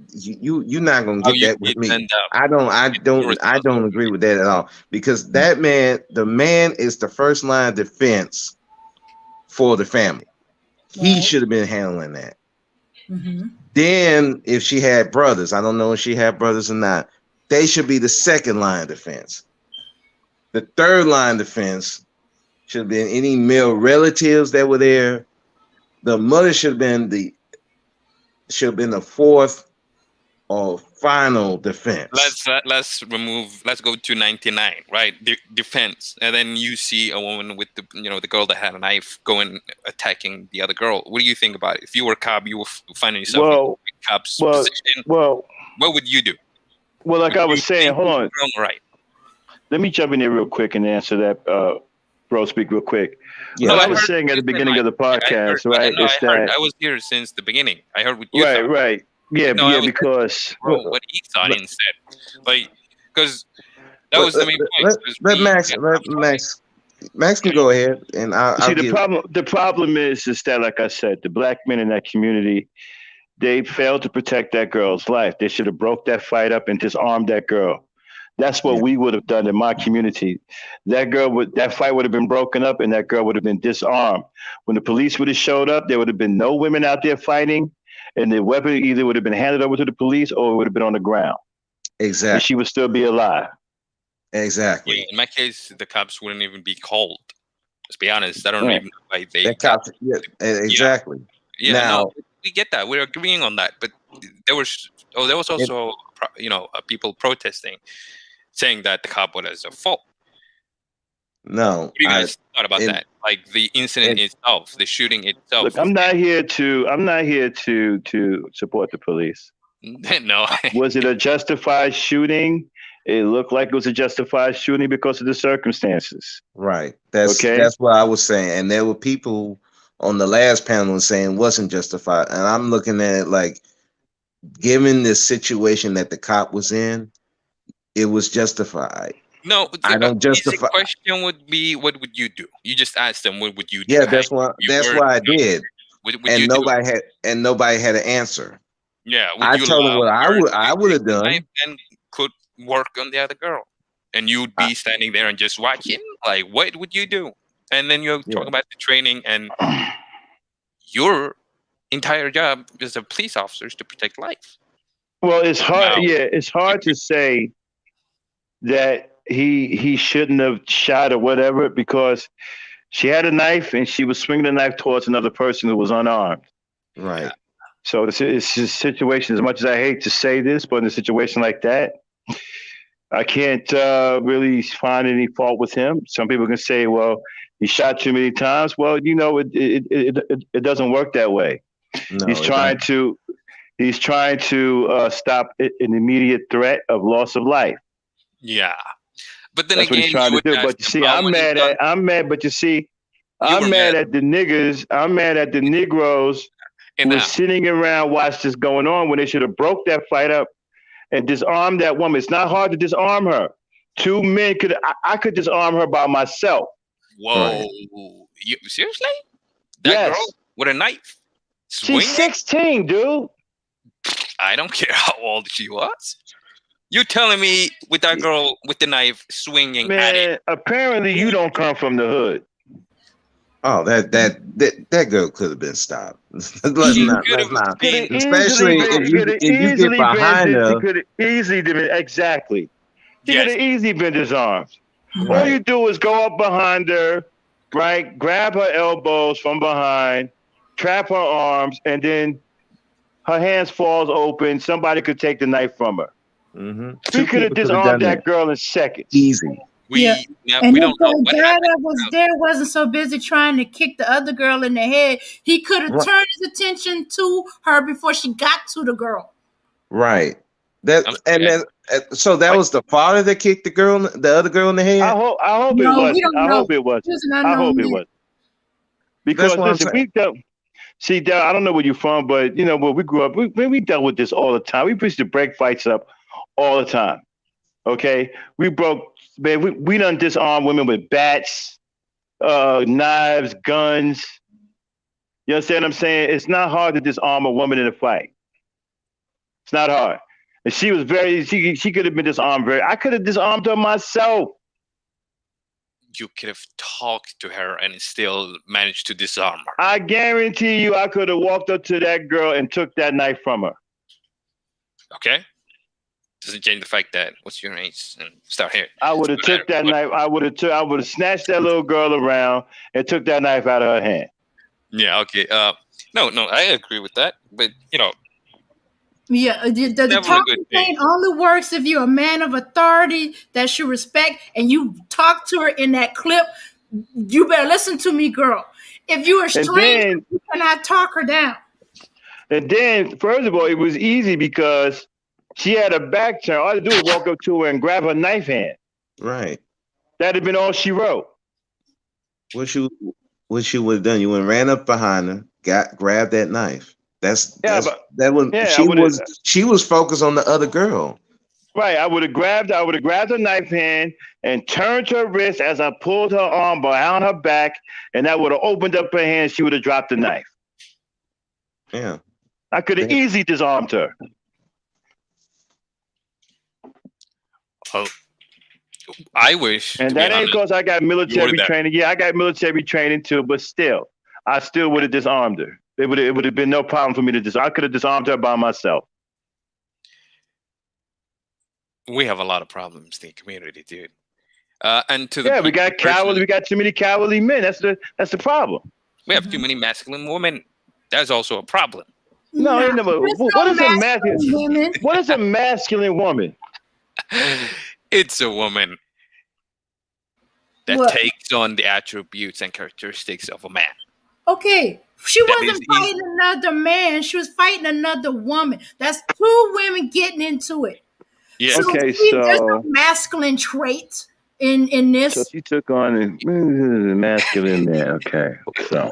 you're not gonna get that with me. I don't agree with that at all, because that man, the man is the first line of defense for the family. He should have been handling that. Mm-hmm. Then if she had brothers, I don't know if she had brothers or not, they should be the second line of defense. The third line of defense should have been any male relatives that were there. The mother should have been the fourth or final defense. Let's go to 99, right? Defense, and then you see a woman with the girl that had a knife going attacking the other girl. What do you think about it? If you were a cop, you were finding yourself in a cop's position. What would you do? Well, like I was saying, hold on. Right. Let me jump in there real quick and answer that, bro. Speak real quick. Yeah, what I was saying at the beginning of the podcast, right? I was here since the beginning. I heard what you thought. Right. Yeah, because what he thought instead, because that was the main point. Let Max can go ahead, and I'll see the problem is that, like I said, the black men in that community, they failed to protect that girl's life. They should have broke that fight up and disarmed that girl. That's what we would have done in my community. That fight would have been broken up, and that girl would have been disarmed. When the police would have showed up, there would have been no women out there fighting. And the weapon either would have been handed over to the police or it would have been on the ground. Exactly. And she would still be alive. Exactly. Yeah, in my case, the cops wouldn't even be called. Let's be honest. I don't even know why they. Exactly. Yeah. Now we get that. We're agreeing on that. But there was also people protesting, saying that the cop was at fault. No. What do you guys thought about that? Like the incident itself, the shooting itself. Look, I'm not here to support the police. No. Was it a justified shooting? It looked like it was a justified shooting because of the circumstances. Right. That's what I was saying. And there were people on the last panel saying it wasn't justified. And I'm looking at it like, given the situation that the cop was in, it was justified. No, I don't justify. The question would be, what would you do? You just asked them, what would you do? Yeah, that's why I did. And nobody had an answer. Yeah, I told them what I would have done, and could work on the other girl, and you'd be standing there and just watching. Like, what would you do? And then you talk about the training, and your entire job as a police officer is to protect life. Well, it's hard. It's hard to say that he shouldn't have shot or whatever, because she had a knife and she was swinging the knife towards another person who was unarmed. Right. So it's a situation, as much as I hate to say this, but in a situation like that, I can't really find any fault with him. Some people can say, well, he shot too many times. Well, it doesn't work that way. No, He's trying to stop an immediate threat of loss of life. Yeah. But then That's what again, he's trying to do. But you see, I'm mad. But you see, I'm mad at the niggas. I'm mad at the Negroes who were sitting around watch this going on when they should have broke that fight up and disarmed that woman. It's not hard to disarm her. Two men could. I could disarm her by myself. Whoa! Right. You, seriously? That girl with a knife? Swinging? She's 16, dude. I don't care how old she was. You telling me with that girl with the knife swinging at it? Apparently you don't come from the hood. Oh, that girl could have been stopped. let's not. Especially if you get behind her. She could have easily been exactly. She could have easily been disarmed. Right. All you do is go up behind her, right? Grab her elbows from behind, trap her arms, and then her hands falls open. Somebody could take the knife from her. Mm-hmm. We could have disarmed that girl in seconds. Easy. We don't know the guy that was there wasn't so busy trying to kick the other girl in the head. He could have turned his attention to her before she got to the girl. Right. So that was the father that kicked the other girl in the head. I hope it was. I hope it was. I hope it was. Because listen, we dealt. See, Dad, I don't know where you're from, but you know, when we grew up, we dealt with this all the time. We used to break fights up all the time. Okay, we done disarmed women with bats, knives, guns. You understand what I'm saying? It's not hard to disarm a woman in a fight. It's not hard. And she was she could have been disarmed I could have disarmed her myself. You could have talked to her and still managed to disarm her. I guarantee you I could have walked up to that girl and took that knife from her. Okay. Doesn't change the fact that what's your age and start here. I would have took that knife. I would have snatched that little girl around and took that knife out of her hand. Yeah, okay. No, I agree with that. But you know. Yeah, the talking thing only works if you're a man of authority that you respect and you talk to her in that clip. You better listen to me, girl. If you are stranger, you cannot talk her down. And then, first of all, it was easy because she had a back turn. All I had to do was walk up to her and grab her knife hand. Right. That'd have been all she wrote. What she would have done? You would have ran up behind her, grabbed that knife. She was focused on the other girl. Right. I would have grabbed her knife hand and turned her wrist as I pulled her arm behind her back, and that would have opened up her hand. She would have dropped the knife. Yeah. I could have easily disarmed her. Oh, I wish. And that ain't because I got military training. Yeah, I got military training too, but still, I still would have disarmed her. It would have been no problem for me to disarm. I could have disarmed her by myself. We have a lot of problems in the community, dude. And we got cowards. We got too many cowardly men. That's the problem. We have too many masculine women. That's also a problem. No, ain't never. What is a masculine woman? What is a masculine woman? It's a woman that takes on the attributes and characteristics of a man. Okay, she wasn't fighting another man. She was fighting another woman. That's two women getting into it. Yeah. So okay, there's no masculine trait in this. So she took on a masculine man. Okay, so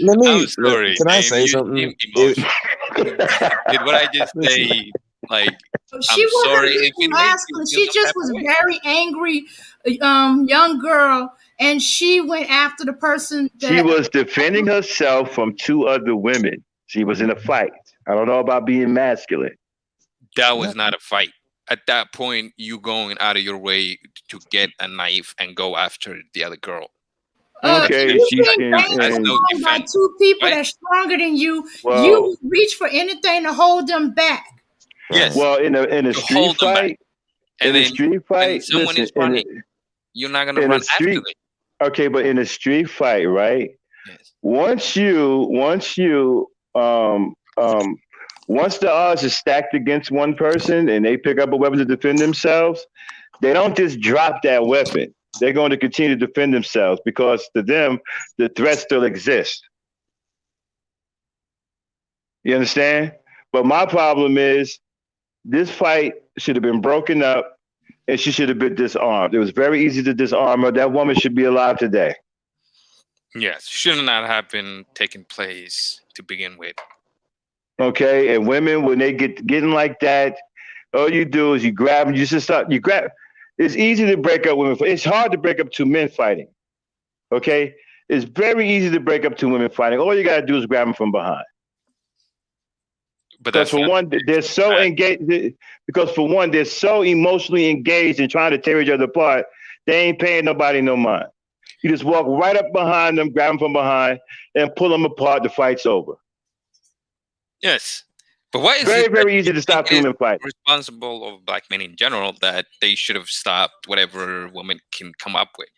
let me. I'm sorry. Can I say something? Did what I just say? Like, she wasn't masculine. She just was very angry, young girl, and she went after the person. She was defending herself from two other women. She was in a fight. I don't know about being masculine. That was not a fight. At that point, you going out of your way to get a knife and go after the other girl. Okay, she's by two people that's stronger than you. Well, you reach for anything to hold them back. Yes. Well, in a street fight, someone is running, you're not gonna run after them. Okay, but in a street fight, right? Yes. Once the odds are stacked against one person and they pick up a weapon to defend themselves, they don't just drop that weapon. They're going to continue to defend themselves because to them, the threat still exists. You understand? But my problem is this fight should have been broken up and she should have been disarmed. It was very easy to disarm her. That woman should be alive today. Yes, should not have been taking place to begin with. Okay, and women when they getting like that, all you do is you grab them. You just start. You grab. It's easy to break up women. It's hard to break up two men fighting. Okay, it's very easy to break up two women fighting. All you gotta do is grab them from behind. But because for one, they're so engaged. Because for one, they're so emotionally engaged in trying to tear each other apart. They ain't paying nobody no mind. You just walk right up behind them, grab them from behind, and pull them apart. The fight's over. Yes, but why is very easy to stop human fight? Responsible of black men in general that they should have stopped whatever women can come up with.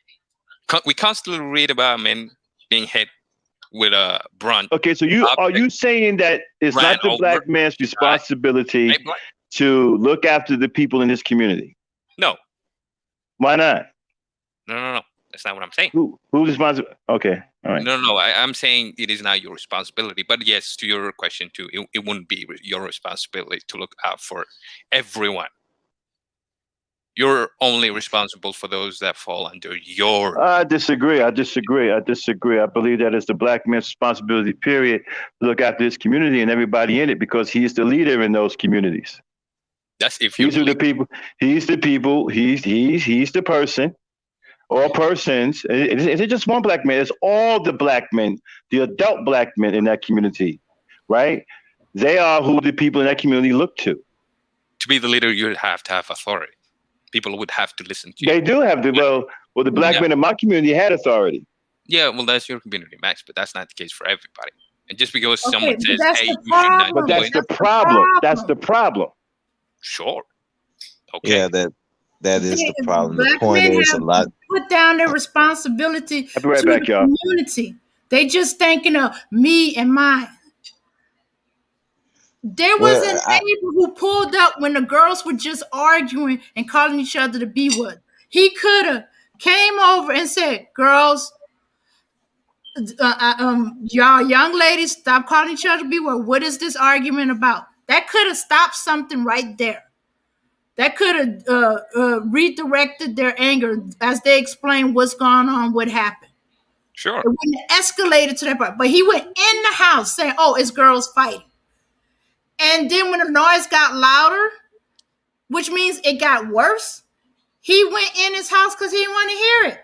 We constantly read about men being hit with a brunt. Okay, so are you saying that it's not the black man's responsibility to look after the people in his community? No. Why not? No. That's not what I'm saying. Who's responsible? Okay, all right. No. I'm saying it is not your responsibility. But yes, to your question too, it wouldn't be your responsibility to look out for everyone. You're only responsible for those that fall under your... I disagree. I believe that it's the black man's responsibility, period, to look after his community and everybody in it because he's the leader in those communities. That's if These are the people. He's the people. He's the person or persons. Is it just one black man? It's all the black men, the adult black men in that community, right? They are who the people in that community look to. To be the leader, you have to have authority. People would have to listen to you. They do have to. Well, the black men in my community had authority. Yeah, well, that's your community, Max, but that's not the case for everybody. And just because someone says, "Hey, you should not," but that's the problem. That's the problem. Sure. Okay. Yeah, that is the problem. The point is a lot. Put down their responsibility I'll be right to back, the y'all. community. They just thinking of me and mine. There was a neighbor who pulled up when the girls were just arguing and calling each other the B word. He could have came over and said, "Girls, y'all young ladies, stop calling each other B word. What is this argument about?" That could have stopped something right there. That could have redirected their anger as they explained what's going on, what happened. Sure. It wouldn't escalate to that part. But he went in the house saying, "Oh, it's girls fighting." And then when the noise got louder, which means it got worse, he went in his house because he didn't want to hear it.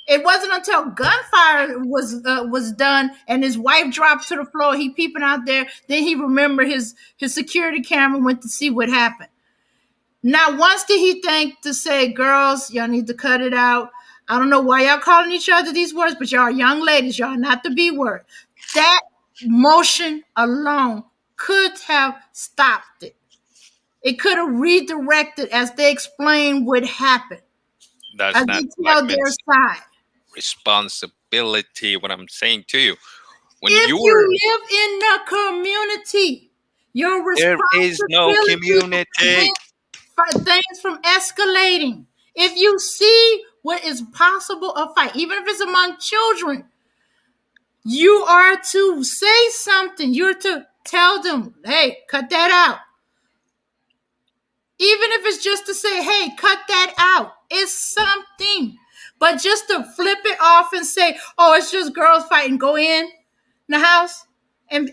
It wasn't until gunfire was done and his wife dropped to the floor, he peeping out there, then he remembered his security camera, went to see what happened. Not once did he think to say, "Girls, y'all need to cut it out. I don't know why y'all calling each other these words, but y'all are young ladies. Y'all not the B word." That motion alone could have stopped it. It could have redirected as they explained what happened. That's as not they tell their side. Responsibility. What I'm saying to you, when if you live in the community, your responsibility there is no community. For things from escalating. If you see what is possible of fight, even if it's among children, you are to say something. You're to tell them, "Hey, cut that out." Even if it's just to say, "Hey, cut that out." It's something. But just to flip it off and say, "Oh, it's just girls fighting," go in the house and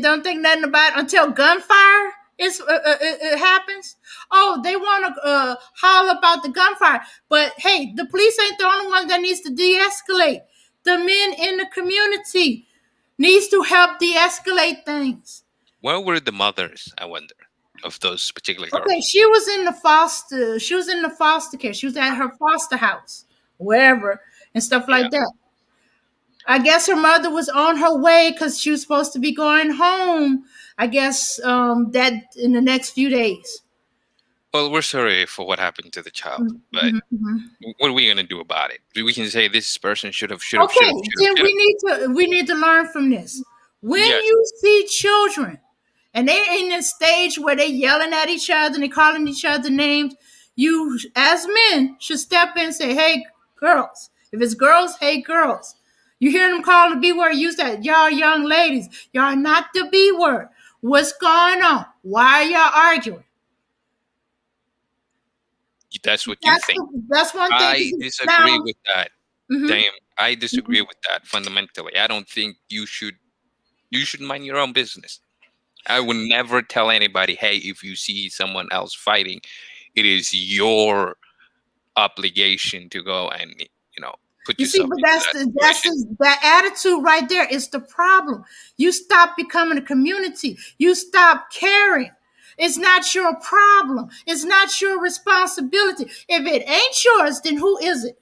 don't think nothing about it until gunfire it happens. Oh, they want to holler about the gunfire. But hey, the police ain't the only one that needs to de-escalate. The men in the community needs to help de-escalate things. Where were the mothers, I wonder, of those particular girls? Okay, she was in the foster care. She was at her foster house, wherever, and stuff like that. I guess her mother was on her way because she was supposed to be going home, I guess, that in the next few days. Well, we're sorry for what happened to the child, but what are we going to do about it? We can say this person should have. Okay, then we need to learn from this. When you see children and they're in a stage where they're yelling at each other and they're calling each other names, you, as men, should step in and say, "Hey, girls." If it's girls, "Hey, girls, You hear them call the B word, use that. Y'all young ladies, y'all are not the B word. What's going on? Why are y'all arguing? That's what you think. That's one thing. I disagree with that. Damn, I disagree with that fundamentally. I don't think you should mind your own business. I would never tell anybody, hey, if you see someone else fighting, it is your obligation to go and put yourself. You see, but that attitude right there is the problem. You stop becoming a community. You stop caring. It's not your problem. It's not your responsibility. If it ain't yours, then who is it?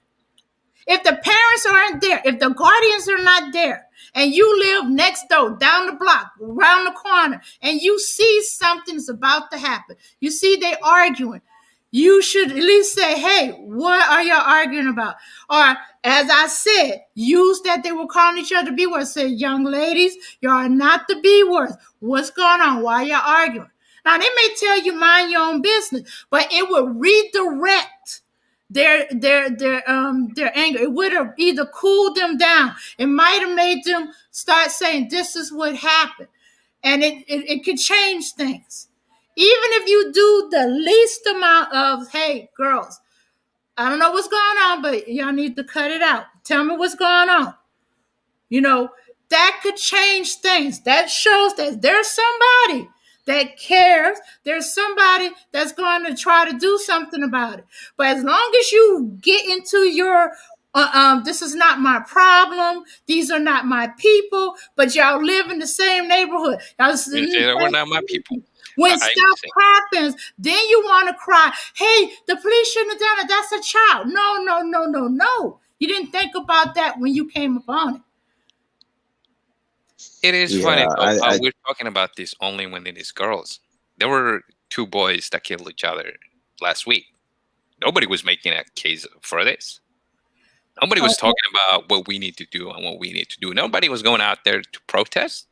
If the parents aren't there, if the guardians are not there, and you live next door, down the block, around the corner, and you see something's about to happen, you see they arguing, you should at least say, hey, what are y'all arguing about? Or, as I said, use that they were calling each other B words. Say, young ladies, y'all are not the B words. What's going on? Why y'all arguing? Now, they may tell you mind your own business, but it will redirect their anger. It would have either cooled them down. It might have made them start saying, this is what happened. And it could change things. Even if you do the least amount of, hey, girls, I don't know what's going on, but y'all need to cut it out. Tell me what's going on. That could change things. That shows that there's somebody that cares. There's somebody that's going to try to do something about it. But as long as you get into your, this is not my problem. These are not my people. But y'all live in the same neighborhood. We're not my people. When stuff happens, then you want to cry, hey, the police shouldn't have done it. That's a child. No. You didn't think about that when you came upon it. It is funny, though. We're talking about this only when it is girls. There were 2 boys that killed each other last week. Nobody was making a case for this. Nobody was talking about what we need to do and what we need to do. Nobody was going out there to protest.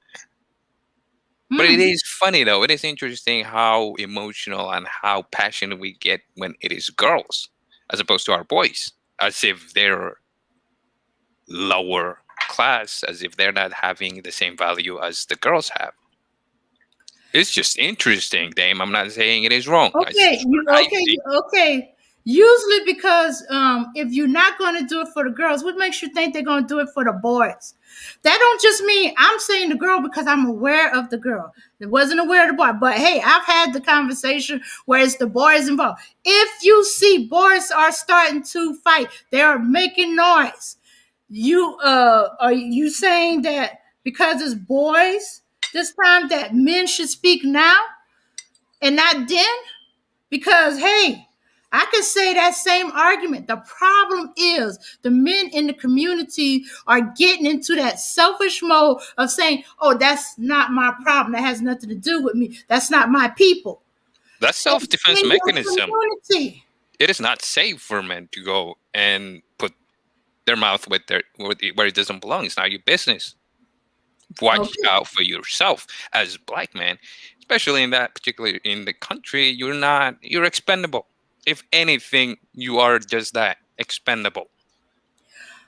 But it is funny, though. It is interesting how emotional and how passionate we get when it is girls, as opposed to our boys, as if they're lower class, as if they're not having the same value as the girls have. It's just interesting, Dame. I'm not saying it is wrong. Okay. Usually because if you're not going to do it for the girls, what makes you think they're going to do it for the boys? That don't just mean I'm saying the girl because I'm aware of the girl. I wasn't aware of the boy. But hey, I've had the conversation where it's the boys involved. If you see boys are starting to fight, they are making noise. Are you saying that because it's boys this time that men should speak now and not then? Because hey, I could say that same argument. The problem is the men in the community are getting into that selfish mode of saying, oh, that's not my problem. That has nothing to do with me. That's not my people. That's self-defense mechanism. It is not safe for men to go and put their mouth where it doesn't belong. It's not your business. Watch out for yourself as a black man, especially in that particular in the country. You're expendable. If anything, you are just that, expendable.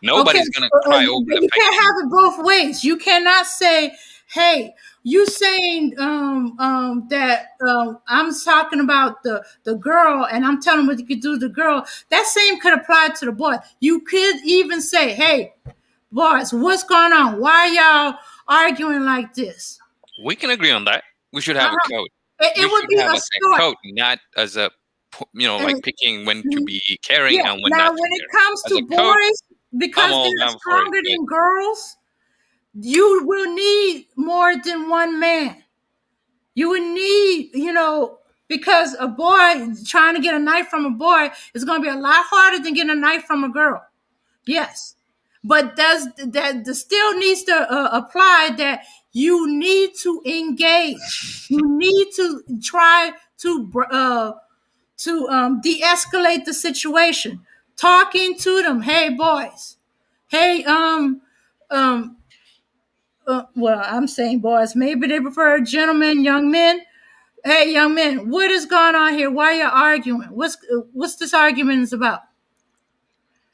Nobody's gonna cry over the fact. You can't have it both ways. You cannot say, hey, you saying that I'm talking about the girl and I'm telling what you could do to the girl. That same could apply to the boy. You could even say, hey, boys, what's going on? Why y'all arguing like this? We can agree on that. We should have a code. It would be a code, not as a like picking when to be caring and when not. Now, when it comes to boys, because they're stronger than girls, you will need more than one man. You would need, because a boy trying to get a knife from a boy is going to be a lot harder than getting a knife from a girl. Yes. But that still needs to apply that you need to engage. You need to try to de-escalate the situation. Talking to them, hey boys, hey well, I'm saying boys. Maybe they prefer gentlemen, young men. Hey, young men, what is going on here? Why are you arguing? What's this argument is about?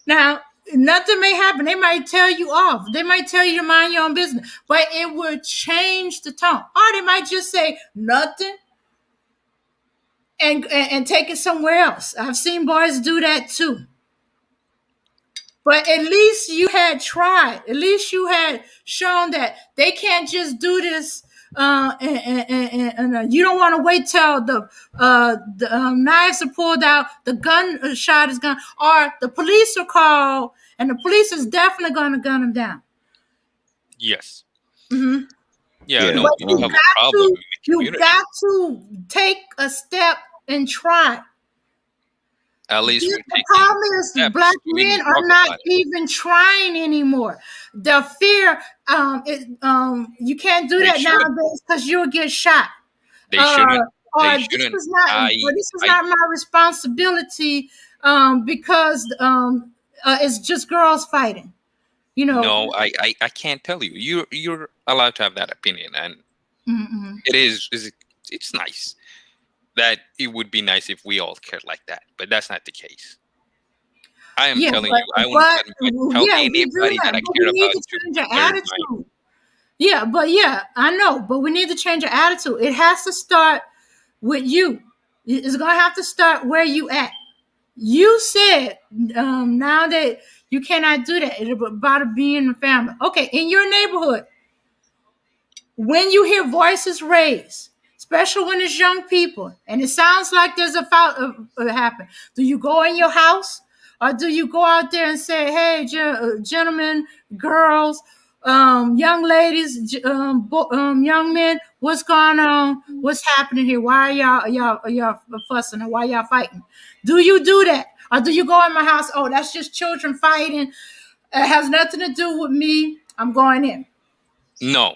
Now, Nothing may happen. They might tell you off. They might tell you to mind your own business, but it would change the tone. Or they might just say nothing and take it somewhere else. I've seen boys do that too. But at least you had tried. At least you had shown that they can't just do this. You don't want to wait till the knives are pulled out, the gun shot is gone, or the police are called, and the police is definitely going to gun them down. Yes. Mm-hmm. Yeah, no, but we have a problem. You got to take a step and try. At least the problem is black men are not even trying anymore. The fear, you can't do that nowadays because you'll get shot. They shouldn't. This is not my responsibility because it's just girls fighting. You know. No, I can't tell you. You're allowed to have that opinion, and it's nice. That it would be nice if we all cared like that, but that's not the case. I am telling you, I want to tell anybody that I care about to change your attitude. Yeah, I know, but we need to change your attitude. It has to start with you. It's gonna have to start where you at. You said now that you cannot do that. It's about being a family. Okay, in your neighborhood, when you hear voices raised, especially when it's young people, and it sounds like there's a foul happen. Do you go in your house, or do you go out there and say, "Hey, gentlemen, girls, young ladies, young men, what's going on? What's happening here? Why are y'all fussing, and why y'all fighting?" Do you do that, or do you go in my house? Oh, that's just children fighting. It has nothing to do with me. I'm going in. No,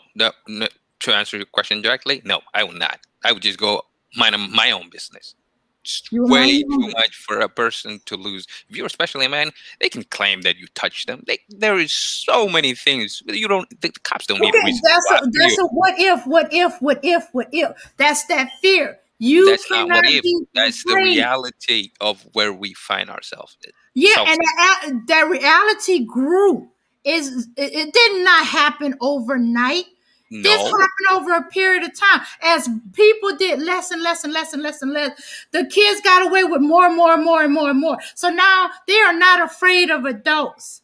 to answer your question directly, no, I would not. I would just go mind my own business. It's way too much for a person to lose. If you're especially a man, they can claim that you touched them. There is so many things. The cops don't need a reason. That's a what if. That's that fear. That's not what if. That's the reality of where we find ourselves. Yeah, and that reality grew. It did not happen overnight. No. This happened over a period of time. As people did less and less, the kids got away with more and more. So now they are not afraid of adults.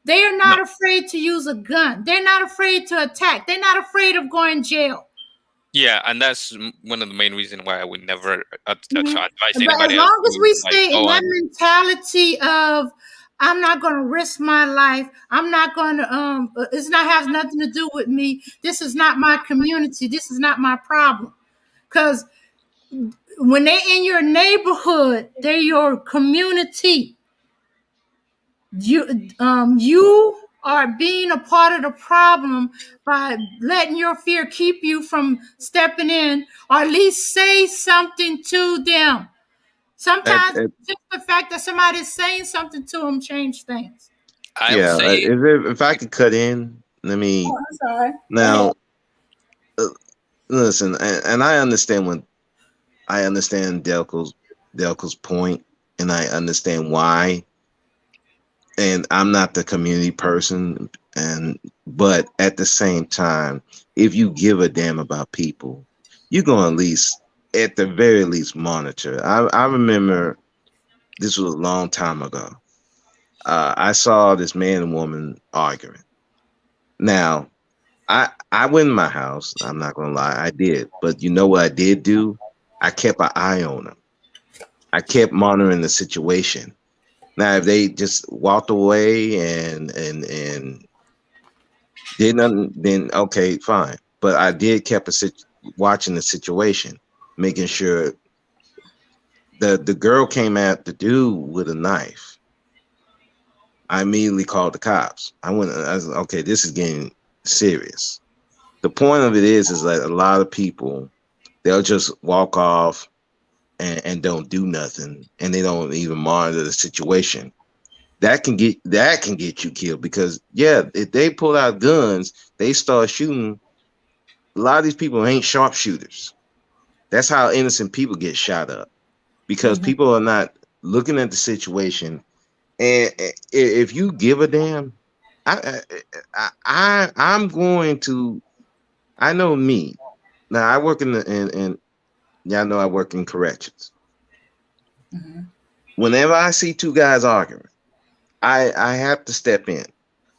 They are not afraid to use a gun. They're not afraid to attack. They're not afraid of going to jail. Yeah, and that's one of the main reasons why I would never advise anybody. But as long as we stay in that mentality of, I'm not going to risk my life. I'm not going to, has nothing to do with me. This is not my community. This is not my problem. Because when they're in your neighborhood, they're your community. You are being a part of the problem by letting your fear keep you from stepping in, or at least say something to them. Sometimes just the fact that somebody's saying something to them change things. If I could cut in, let me. Oh, I'm sorry. Now, listen, and I understand Delco's point, and I understand why. And I'm not the community person, but at the same time, if you give a damn about people, you're gonna at the very least monitor. I remember this was a long time ago. I saw this man and woman arguing. Now, I went in my house. I'm not gonna lie, I did. But you know what I did do? I kept an eye on them. I kept monitoring the situation. Now, if they just walked away and did nothing, then okay, fine. But I did kept watching the situation, making sure the girl came at the dude with a knife. I immediately called the cops. I was okay, this is getting serious. The point of it is that a lot of people, they'll just walk off and don't do nothing, and they don't even monitor the situation. That can get you killed, because if they pull out guns, they start shooting. A lot of these people ain't sharpshooters. That's how innocent people get shot up, because people are not looking at the situation And if you give a damn, I'm going to. I know me. Now I work in y'all know I work in corrections. Mm-hmm. Whenever I see two guys arguing, I have to step in.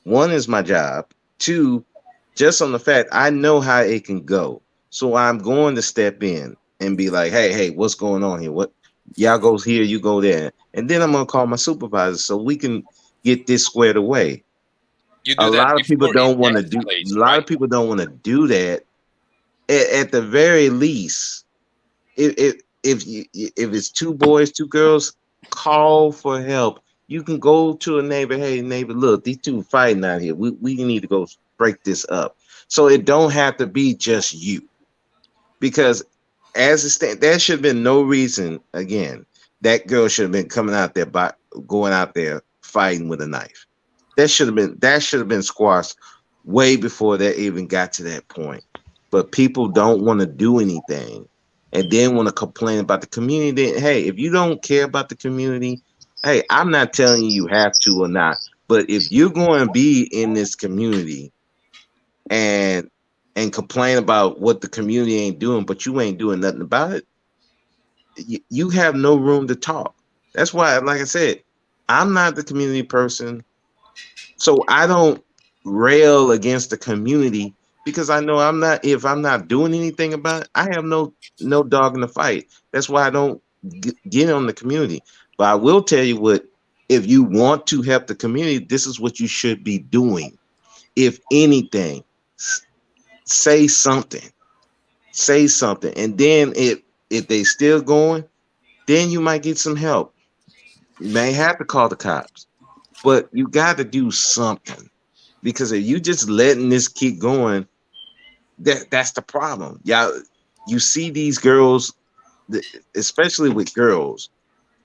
One is my job. Two, just on the fact I know how it can go. So I'm going to step in and be like, hey, what's going on here? What y'all goes here, you go there. And then I'm gonna call my supervisor so we can get this squared away. You A do that lot of people before it don't want to do escalates, a lot right? of people don't want to do that. At the very least, if it's two boys, two girls, call for help. You can go to a neighbor. Hey, neighbor, look, these two fighting out here. We need to go break this up. So it don't have to be just you, because as it stands, there should have been no reason. Again, that girl should have been coming out there by going out there fighting with a knife. That should have been squashed way before that even got to that point. But people don't want to do anything and then want to complain about the community. Hey, if you don't care about the community, hey, I'm not telling you have to or not. But if you're going to be in this community and complain about what the community ain't doing, but you ain't doing nothing about it, you have no room to talk. That's why, like I said, I'm not the community person. So I don't rail against the community because I know if I'm not doing anything about it, I have no dog in the fight. That's why I don't get on the community. But I will tell you what, if you want to help the community, this is what you should be doing. If anything, say something. Say something. And then if they still going, then you might get some help. You may have to call the cops. But you got to do something. Because if you just letting this keep going, that's the problem. Y'all, you see these girls, especially with girls,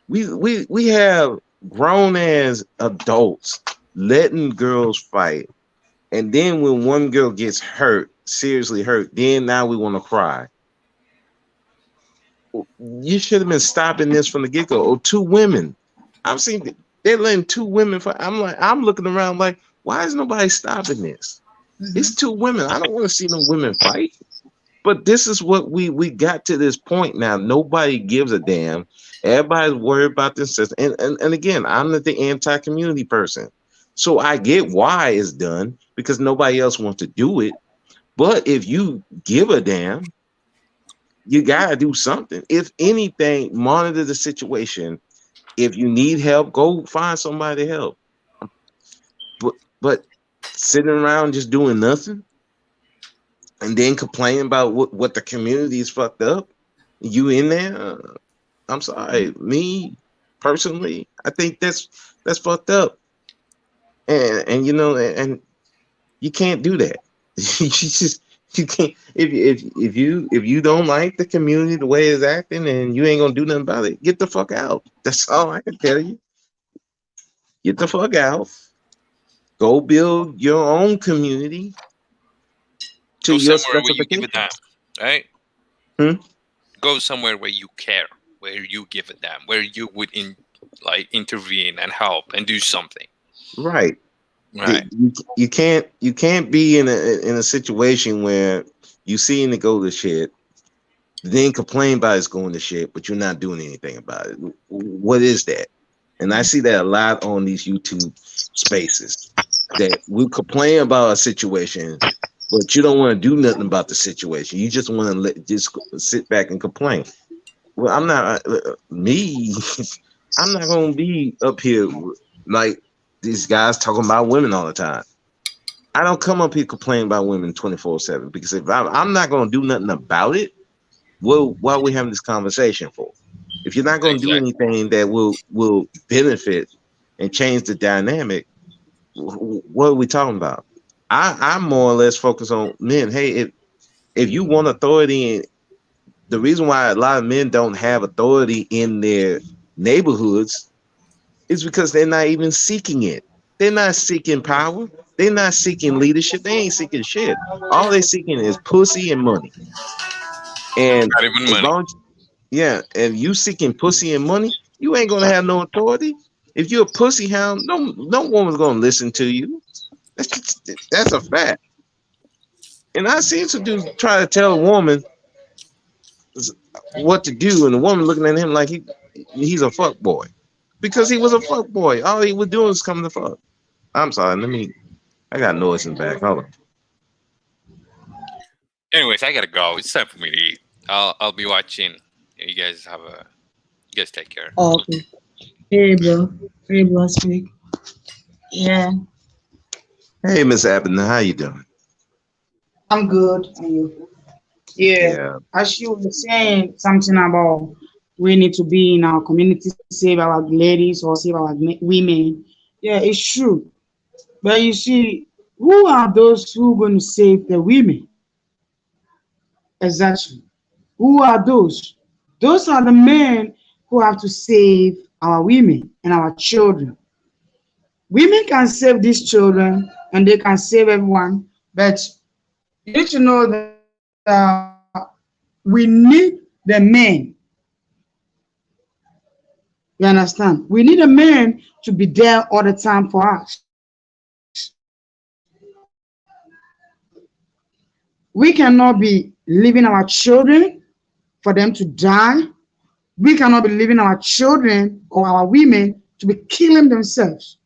we have grown as adults letting girls fight, and then when one girl gets hurt, seriously hurt, then now we want to cry. You should have been stopping this from the get go. Or two women, I've seen they're letting two women fight. I'm looking around like, why is nobody stopping this? Mm-hmm. It's two women. I don't want to see no women fight. But this is what we got to this point now. Nobody gives a damn. Everybody's worried about this. And again, I'm not the anti-community person. So I get why it's done because nobody else wants to do it. But if you give a damn, you got to do something. If anything, monitor the situation. If you need help, go find somebody to help. But sitting around just doing nothing and then complaining about what the community is fucked up, you in there? I'm sorry, me personally, I think that's fucked up. And you know, and you can't do that. You can't if you don't like the community the way it's acting and you ain't gonna do nothing about it, get the fuck out. That's all I can tell you. Get the fuck out. Go build your own community to Go your somewhere where you give a specifications. damn, right? Hmm? Go somewhere where you care, where you give a damn, where you would intervene and help and do something. Right. Right. You can't be in a situation where you seeing it go to shit, then complain about it's going to shit, but you're not doing anything about it. What is that? And I see that a lot on these YouTube spaces that we complain about a situation, but you don't want to do nothing about the situation. You just want to just sit back and complain. Well, I'm not me. I'm not going to be up here like these guys talking about women all the time. I don't come up here complaining about women 24/7 because if I'm not going to do nothing about it, well, why are we having this conversation for? If you're not going to do anything that will benefit and change the dynamic, what are we talking about? I'm more or less focused on men. Hey, if you want authority, the reason why a lot of men don't have authority in their neighborhoods is because they're not even seeking it. They're not seeking power. They're not seeking leadership. They ain't seeking shit. All they're seeking is pussy and money. And Not even as money. long as, yeah, and you seeking pussy and money, you ain't gonna have no authority. If you're a pussy hound, no woman's gonna listen to you. That's a fact. And I seen some dudes try to tell a woman what to do, and the woman looking at him like he's a fuck boy, because he was a fuck boy. All he was doing was coming to fuck. I'm sorry. I got noise in the back. Hold on. Anyways, I gotta go. It's time for me to eat. I'll be watching. You guys take care. Okay. Hey, bro. Speak. Yeah. Hey, Miss Ebony, how you doing? I'm good. And you? Yeah. As you were saying something about we need to be in our community, save our ladies or save our women. Yeah, it's true. But you see, who are those who are going to save the women? Exactly. Who are those? Those are the men who have to save our women and our children. Women can save these children and they can save everyone, but you need to know that we need the men. You understand? We need a man to be there all the time for us. We cannot be leaving our children for them to die. We cannot be leaving our children or our women to be killing themselves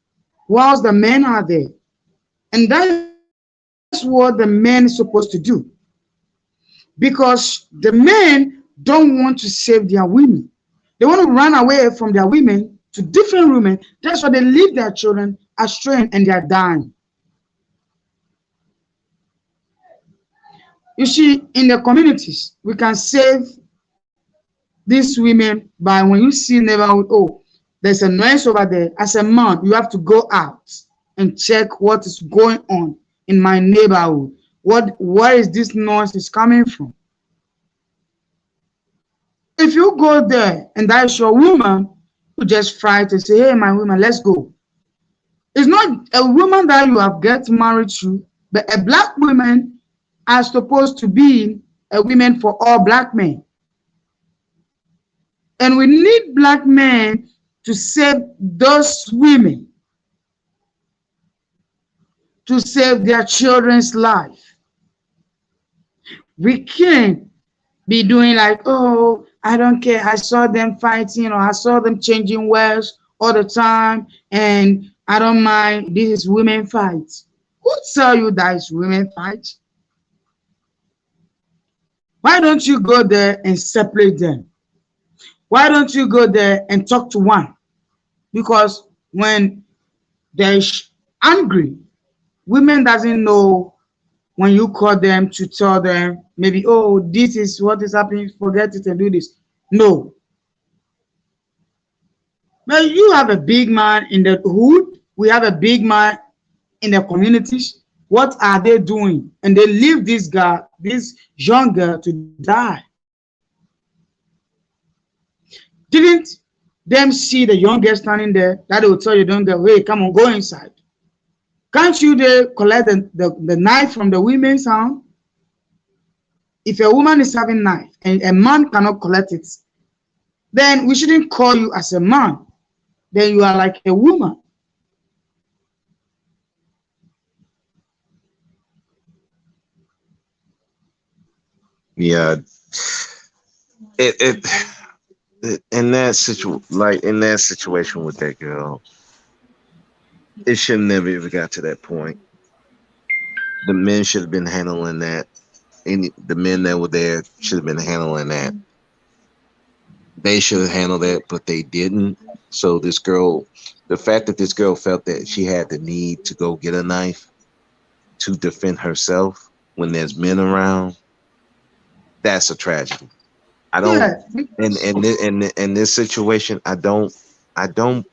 whilst the men are there. And that's what the men is supposed to do. Because the men don't want to save their women. They want to run away from their women to different women. That's why they leave their children astray and they are dying. You see, in the communities, we can save these women by when you see neighborhood, oh, there's a noise over there. As a man, you have to go out and check what is going on in my neighborhood. Where is this noise is coming from? If you go there and that's your woman, you just fight and say, hey, my woman, let's go. It's not a woman that you have get married to, but a black woman are supposed to be a woman for all black men. And we need black men to save those women, to save their children's life. We can't be doing like, oh, I don't care. I saw them fighting or I saw them changing words all the time and I don't mind. This is women fights. Who tell you that it's women fights? Why don't you go there and separate them? Why don't you go there and talk to one? Because when they're angry, women doesn't know when you call them to tell them maybe, oh, this is what is happening, forget it and do this. No. But you have a big man in the hood. We have a big man in the communities. What are they doing? And they leave this guy, this young girl, to die. Didn't them see the young girl standing there? That they will tell you, don't go, hey, come on, go inside. Can't you they collect the knife from the women's hand? If a woman is having knife and a man cannot collect it, then we shouldn't call you as a man. Then you are like a woman. Yeah, in that situation with that girl, it should never ever got to that point. The men should have been handling that. The men that were there should have been handling that. They should have handled that, but they didn't. So this girl, the fact that this girl felt that she had the need to go get a knife to defend herself when there's men around, that's a tragedy. I don't, in this situation, I don't want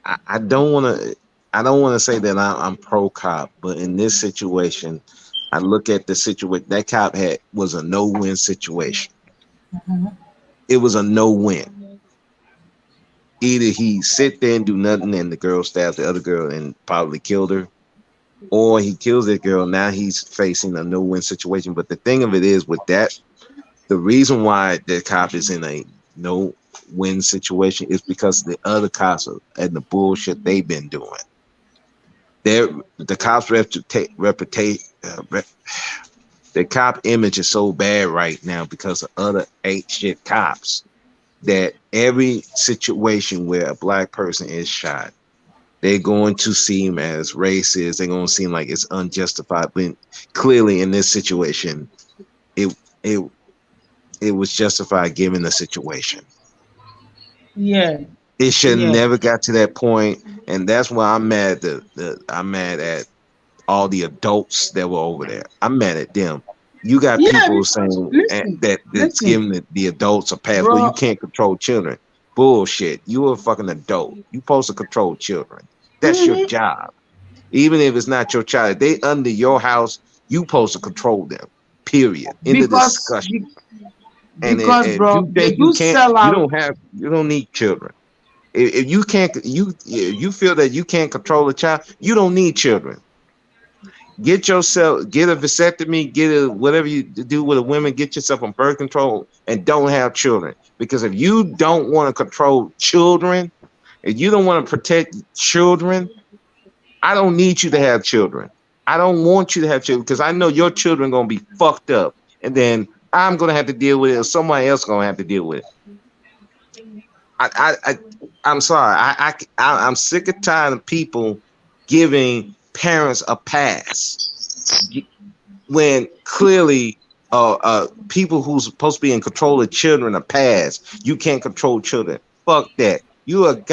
to say that I'm pro cop, but in this situation, I look at the situation that cop was a no-win situation. Mm-hmm. It was a no-win. Either he sit there and do nothing and the girl stabs the other girl and probably killed her, or he kills that girl. Now he's facing a no-win situation. But the thing of it is with that, the reason why the cop is in a win situation is because the other cops and the bullshit they've been doing. The cops' the cop image is so bad right now because of other ain't shit cops that every situation where a black person is shot, they're going to seem as racist. They're going to seem like it's unjustified. But clearly, in this situation, it was justified given the situation. Yeah. It should never got to that point, and that's why I'm mad. I'm mad at all the adults that were over there. I'm mad at them. You got people saying that's giving the adults a pass. Well, you can't control children. Bullshit. You a fucking adult. You supposed to control children. That's your job. Even if it's not your child, if they under your house, you supposed to control them. Period. End of discussion. Because, bro, you don't need children. If you can't, you feel that you can't control a child, you don't need children. Get a vasectomy, whatever you do with a woman, get yourself on birth control and don't have children. Because if you don't want to control children, if you don't want to protect children, I don't need you to have children. I don't want you to have children because I know your children are going to be fucked up. And then I'm going to have to deal with it or somebody else going to have to deal with it. I'm sorry. I'm sick and tired of people giving parents a pass when clearly people who's supposed to be in control of children a pass. You can't control children. Fuck that. You're an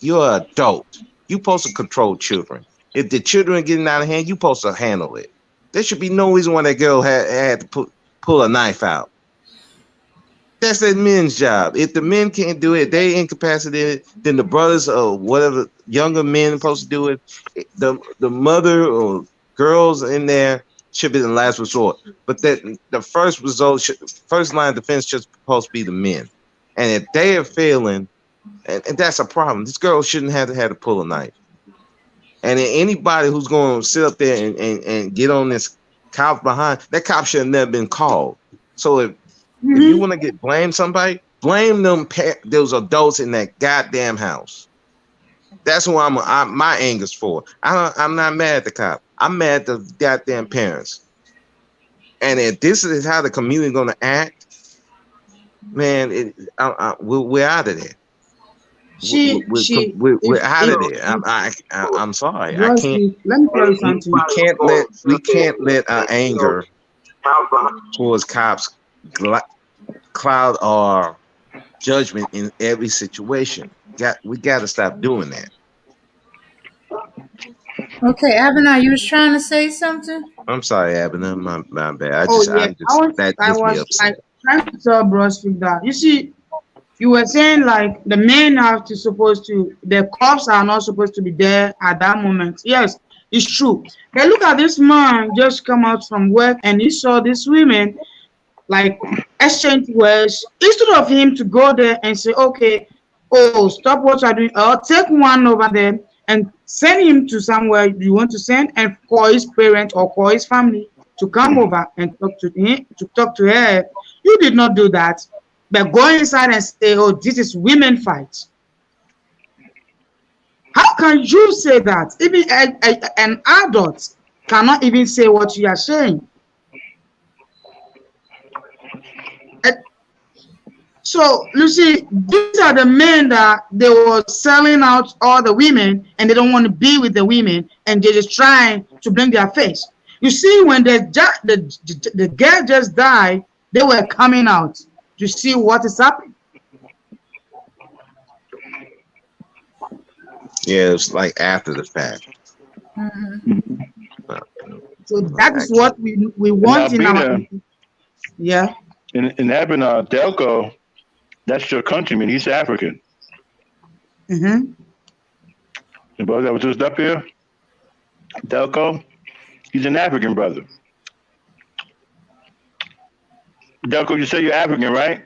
adult. You're supposed to control children. If the children are getting out of hand, you're supposed to handle it. There should be no reason why that girl had to pull a knife out. That's the men's job. If the men can't do it, they incapacitated, then the brothers or whatever younger men are supposed to do it. The mother or girls in there should be the last resort. But that the first line of defense should supposed to be the men. And if they are failing, and that's a problem. This girl shouldn't have to pull a knife. And anybody who's going to sit up there and get on this cop behind, that cop should have never been called. So if you want to blame somebody, blame those adults in that goddamn house. That's who my anger's for. I'm not mad at the cop. I'm mad at the goddamn parents. And if this is how the community going to act, man, we're out of there. We're out of there. I'm sorry. I can't. Let me tell you something. We can't let our anger towards cops cloud our judgment in every situation. We got to stop doing that. Okay, Ebony, you was trying to say something? I'm sorry, Ebony. My bad. I was trying to tell Bro Speak that. You see, you were saying like the men the cops are not supposed to be there at that moment. Yes, it's true. But look at this man just come out from work and he saw these women like exchange words. Instead of him to go there and say, okay, stop what you're doing, or take one over there and send him to somewhere you want to send and call his parents or call his family to come over and talk to her. You did not do that. But go inside and say, this is women fight. How can you say that? Even an adult cannot even say what you are saying. So, you see, these are the men that they were selling out all the women and they don't want to be with the women and they're just trying to bring their face. You see, when the girl just died, they were coming out to see what is happening. Yeah, it's like after the fact. So that is what we want in our. Yeah. In Ebony, Delco, that's your countryman. He's African. The brother that was just up here, Delco, he's an African brother. Delco, you say you're African, right?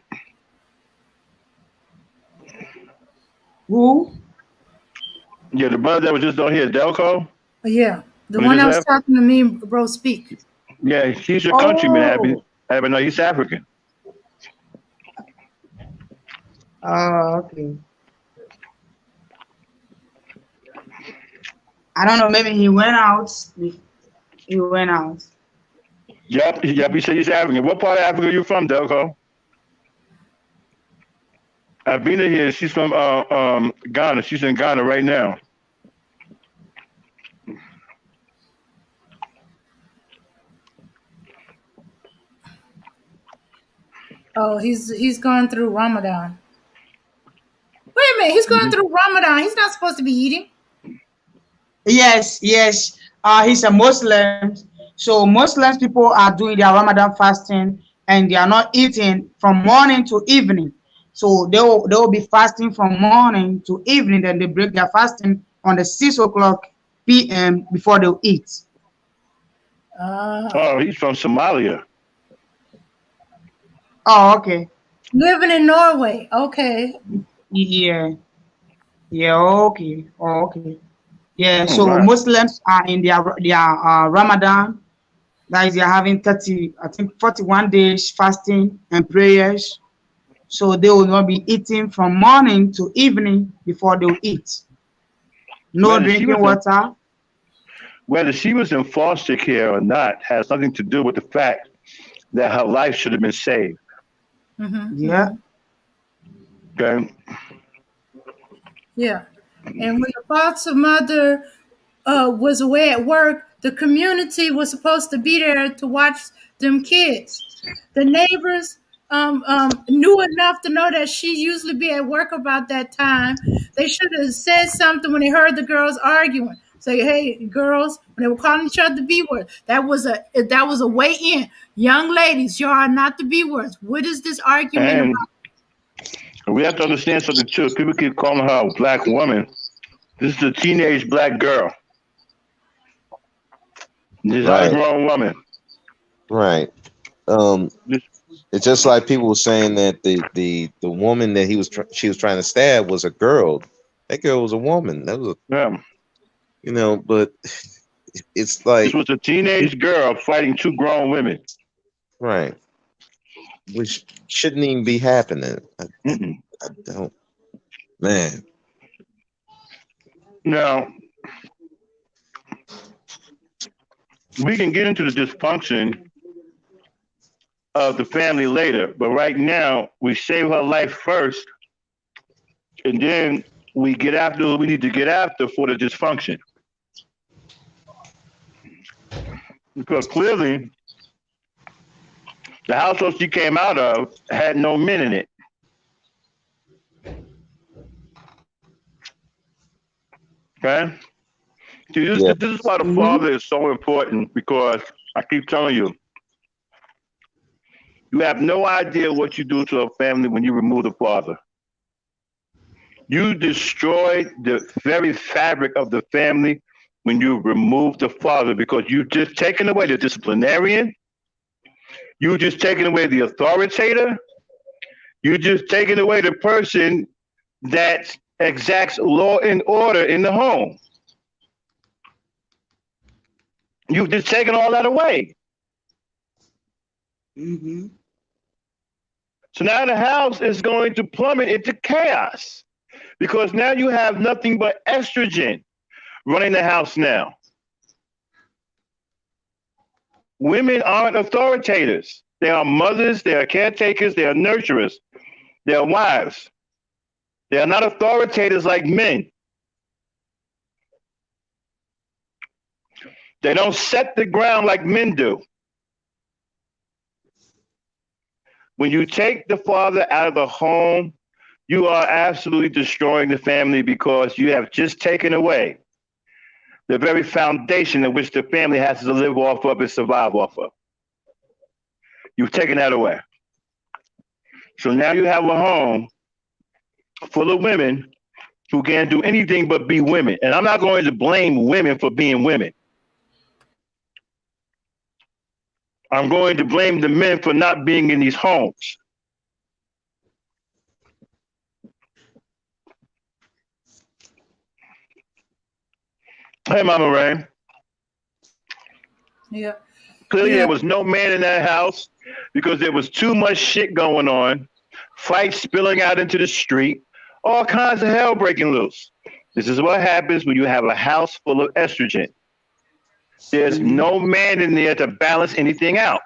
Who? Yeah, the brother that was just on here, Delco. Yeah, the one that was talking to me, Bro Speak. Yeah, he's your countryman, Abby. No, he's African. Oh, okay. I don't know. Maybe he went out. He went out. Yep, he said he's African. What part of Africa are you from, Delco? Abina here, she's from Ghana. She's in Ghana right now. Oh, he's going through Ramadan. Wait a minute, he's going through Ramadan. He's not supposed to be eating. Yes, yes. He's a Muslim. So Muslims people are doing their Ramadan fasting and they are not eating from morning to evening. So they will be fasting from morning to evening. Then they break their fasting on the 6 o'clock p.m. before they eat. Oh, he's from Somalia. Oh, okay. Living in Norway. Okay. Yeah. Yeah. Okay. Oh, okay. Yeah. So right. Muslims are in their Ramadan. That is, they're having 41 days fasting and prayers. So they will not be eating from morning to evening before they will eat. No drinking water. Whether she was in foster care or not has nothing to do with the fact that her life should have been saved. Mm-hmm. Yeah. Okay. Yeah. And when the foster mother was away at work, the community was supposed to be there to watch them kids. The neighbors knew enough to know that she usually be at work about that time. They should have said something when they heard the girls arguing. Say, hey, girls, when they were calling each other the B word, that was a way in. Young ladies, you are not the B words. What is this argument about? We have to understand something too. People keep calling her a black woman. This is a teenage black girl. She's not a grown woman. Right. It's just like people were saying that the woman that she was trying to stab was a girl. That girl was a woman. That was but it's like this was a teenage girl fighting two grown women. Right. Which shouldn't even be happening. I don't, man. Now, we can get into the dysfunction of the family later, but right now we save her life first, and then we get after what we need to get after for the dysfunction. Because clearly, the household she came out of had no men in it. Okay? See, this is why the father is so important, because I keep telling you, you have no idea what you do to a family when you remove the father. You destroy the very fabric of the family when you remove the father, because you've just taken away the disciplinarian, you just taken away the authoritator, you just taken away the person that exacts law and order in the home. You've just taken all that away. Mm-hmm. So now the house is going to plummet into chaos, because now you have nothing but estrogen running the house now. Women aren't authoritators. They are mothers, they are caretakers, they are nurturers, they are wives. They are not authoritators like men. They don't set the ground like men do. When you take the father out of the home, you are absolutely destroying the family, because you have just taken away the very foundation in which the family has to live off of and survive off of. You've taken that away. So now you have a home full of women who can't do anything but be women. And I'm not going to blame women for being women. I'm going to blame the men for not being in these homes. Hey, Mama Ray. Yeah. Clearly, there was no man in that house because there was too much shit going on fights spilling out into the street, all kinds of hell breaking loose. This is what happens when you have a house full of estrogen. There's no man in there to balance anything out.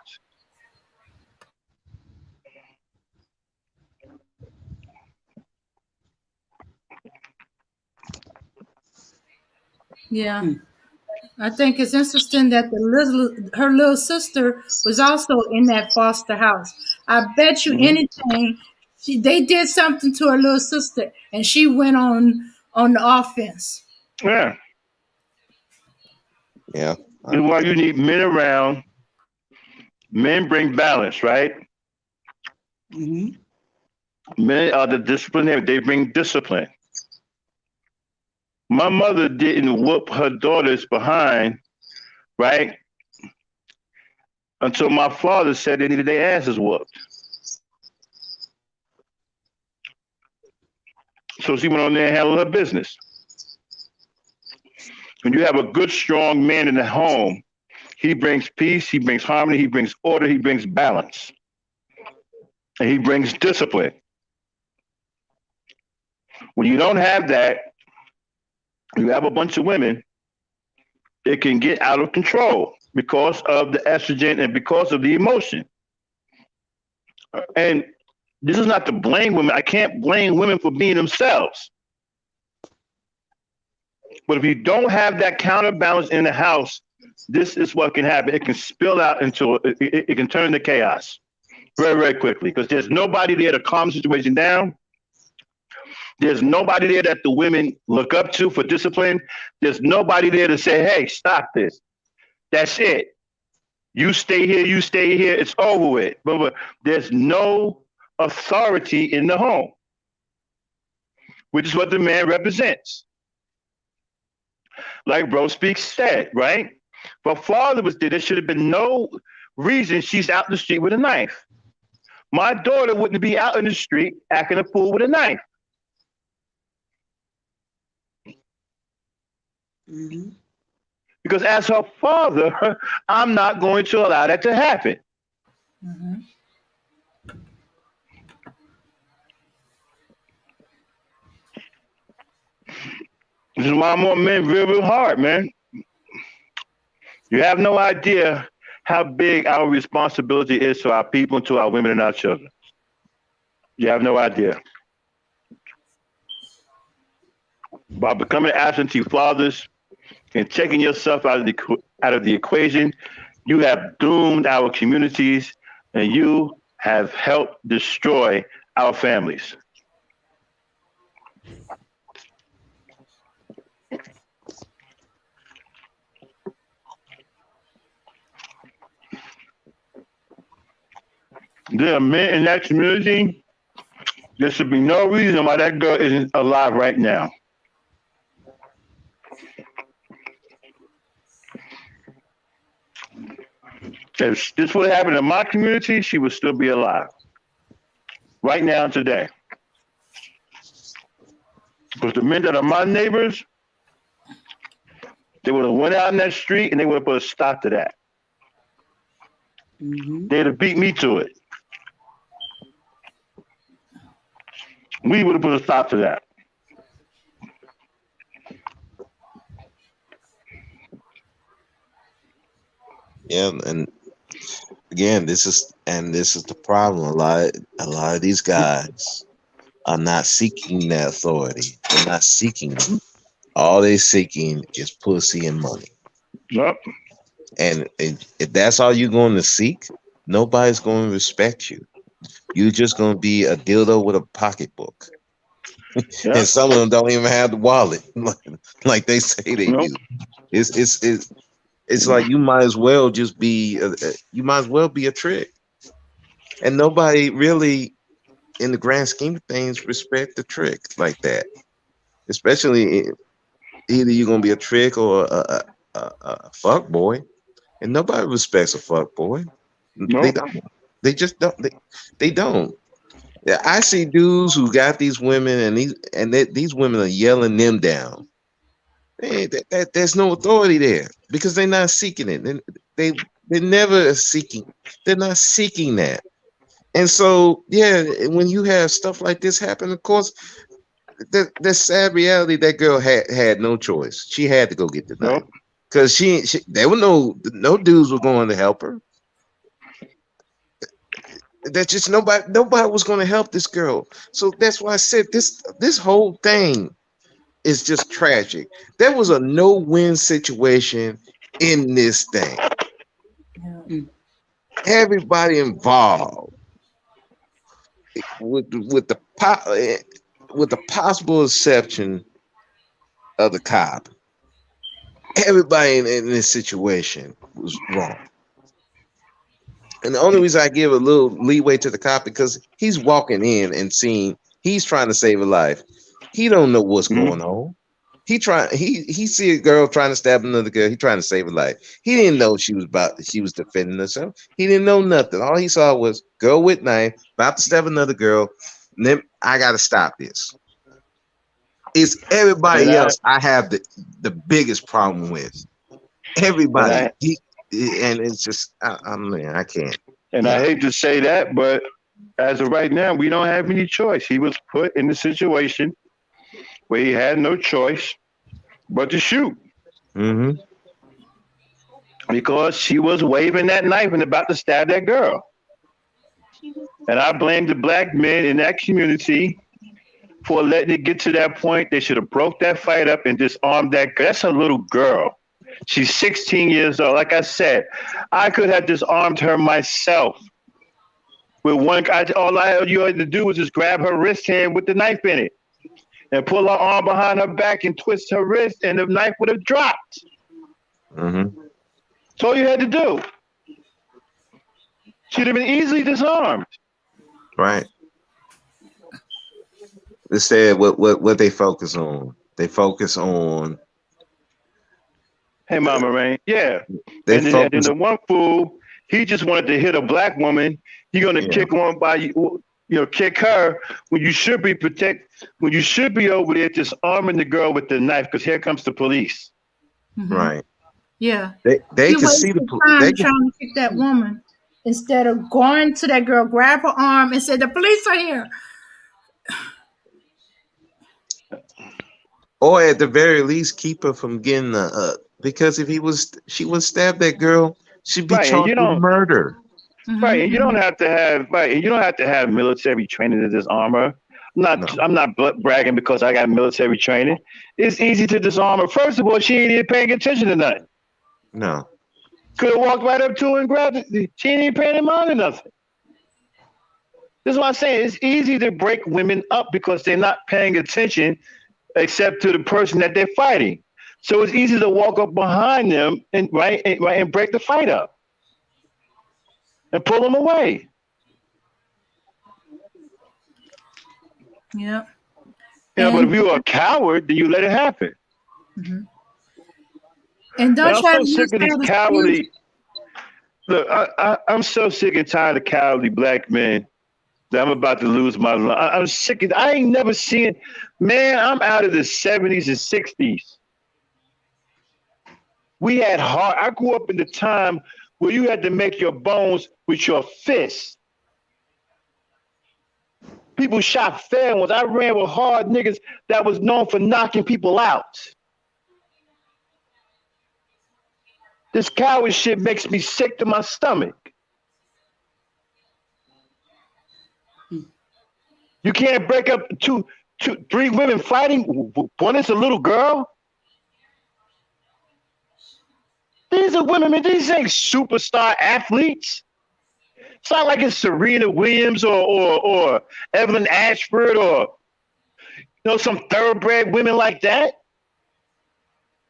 Yeah. I think it's interesting that her little sister was also in that foster house. I bet you anything they did something to her little sister and she went on the offense. Yeah. Yeah. That's why you need men around. Men bring balance, right? Men are the disciplinary. They bring discipline. My mother didn't whoop her daughters behind, right? Until my father said they needed their asses whooped. So she went on there and handled her business. When you have a good, strong man in the home, he brings peace, he brings harmony, he brings order, he brings balance. And he brings discipline. When you don't have that, you have a bunch of women, it can get out of control because of the estrogen and because of the emotion. And this is not to blame women. I can't blame women for being themselves. But if you don't have that counterbalance in the house, this is what can happen. It can spill out into, it can turn into chaos very, very quickly because there's nobody there to calm the situation down. There's nobody there that the women look up to for discipline. There's nobody there to say, hey, stop this. That's it. You stay here, it's over with. But there's no authority in the home, which is what the man represents. Like Bro Speaks said, right? If her father was there, there should have been no reason she's out in the street with a knife. My daughter wouldn't be out in the street acting a fool with a knife. Because as her father, I'm not going to allow that to happen. This is why I'm on men real, real hard, man. You have no idea how big our responsibility is to our people, to our women and our children. You have no idea. By becoming absentee fathers and taking yourself out of the equation, you have doomed our communities and you have helped destroy our families. There are men in that community. There should be no reason why that girl isn't alive right now. If this would have happened in my community, she would still be alive. Right now, today. Because the men that are my neighbors, they would have went out in that street and they would have put a stop to that. They'd have beat me to it. We would have put a stop to that. Yeah, and again, this is the problem. A lot of these guys are not seeking that authority. They're not seeking it. All they're seeking is pussy and money. Yep. And if that's all you're going to seek, nobody's going to respect you. You're just going to be a dildo with a pocketbook. Yep. And some of them don't even have the wallet, like they say they do. It's like you might as well just be a trick, and nobody really, in the grand scheme of things, respect the trick like that. Especially either you're gonna be a trick or a fuck boy, and nobody respects a fuck boy. Nope. They don't. They just don't. They don't. Yeah, I see dudes who got these women, and these women are yelling them down. Hey, there's no authority there because they're not seeking it. They're never seeking. They're not seeking that. And so, yeah, when you have stuff like this happen, of course, the sad reality, that girl had no choice. She had to go get the knife Nope. because there were no dudes were going to help her. That just nobody was going to help this girl. So that's why I said this whole thing is just tragic. There was a no-win situation in this thing. Yeah. Everybody involved with the possible exception of the cop. Everybody in this situation was wrong. And the only reason I give a little leeway to the cop because he's walking in and seeing he's trying to save a life. He don't know what's going on. He see a girl trying to stab another girl. He trying to save her life. He didn't know she was defending herself. He didn't know nothing. All he saw was girl with knife about to stab another girl. And then I gotta stop this. It's everybody else I have the biggest problem with. Everybody. And it's just I can't. And I hate to say that, but as of right now, we don't have any choice. He was put in a situation where he had no choice but to shoot. Mm-hmm. Because she was waving that knife and about to stab that girl. And I blame the black men in that community for letting it get to that point. They should have broke that fight up and disarmed that girl. That's a little girl. She's 16 years old. Like I said, I could have disarmed her myself. With one guy, all you had to do was just grab her wrist hand with the knife in it and pull her arm behind her back and twist her wrist, and the knife would have dropped. Mm-hmm. That's all you had to do. She'd have been easily disarmed. Right. They said what they focus on. They focus on. Hey, Mama Rain. Yeah. And then the one fool, he just wanted to hit a black woman. You're gonna kick one by kick her when you should be when you should be over there disarming the girl with the knife because here comes the police. Mm-hmm. Right. Yeah. They can see the time trying to kick that woman instead of going to that girl, grab her arm and say the police are here. Or at the very least keep her from getting because if she would stab that girl, she'd be charged with murder. Right, and you don't have to have military training to disarm her. I'm not bragging because I got military training. It's easy to disarm her. First of all, she ain't even paying attention to nothing. No. Could have walked right up to her and grabbed it. She ain't even paying mind to nothing. This is what I'm saying. It's easy to break women up because they're not paying attention except to the person that they're fighting. So it's easy to walk up behind them and break the fight up. And pull them away. Yeah. Yeah, but if you're a coward, then you let it happen. Mm-hmm. And don't try to sick of these cowardly. Look, I'm so sick and tired of cowardly black men that I'm about to lose my life. I'm sick of. I ain't never seen. Man, I'm out of the 70s and 60s. We had hard. I grew up in the time where you had to make your bones with your fists. People shot fair ones. I ran with hard niggas that was known for knocking people out. This coward shit makes me sick to my stomach. You can't break up three women fighting. One is a little girl. These are women, man. These ain't superstar athletes. It's not like it's Serena Williams or Evelyn Ashford or some thoroughbred women like that.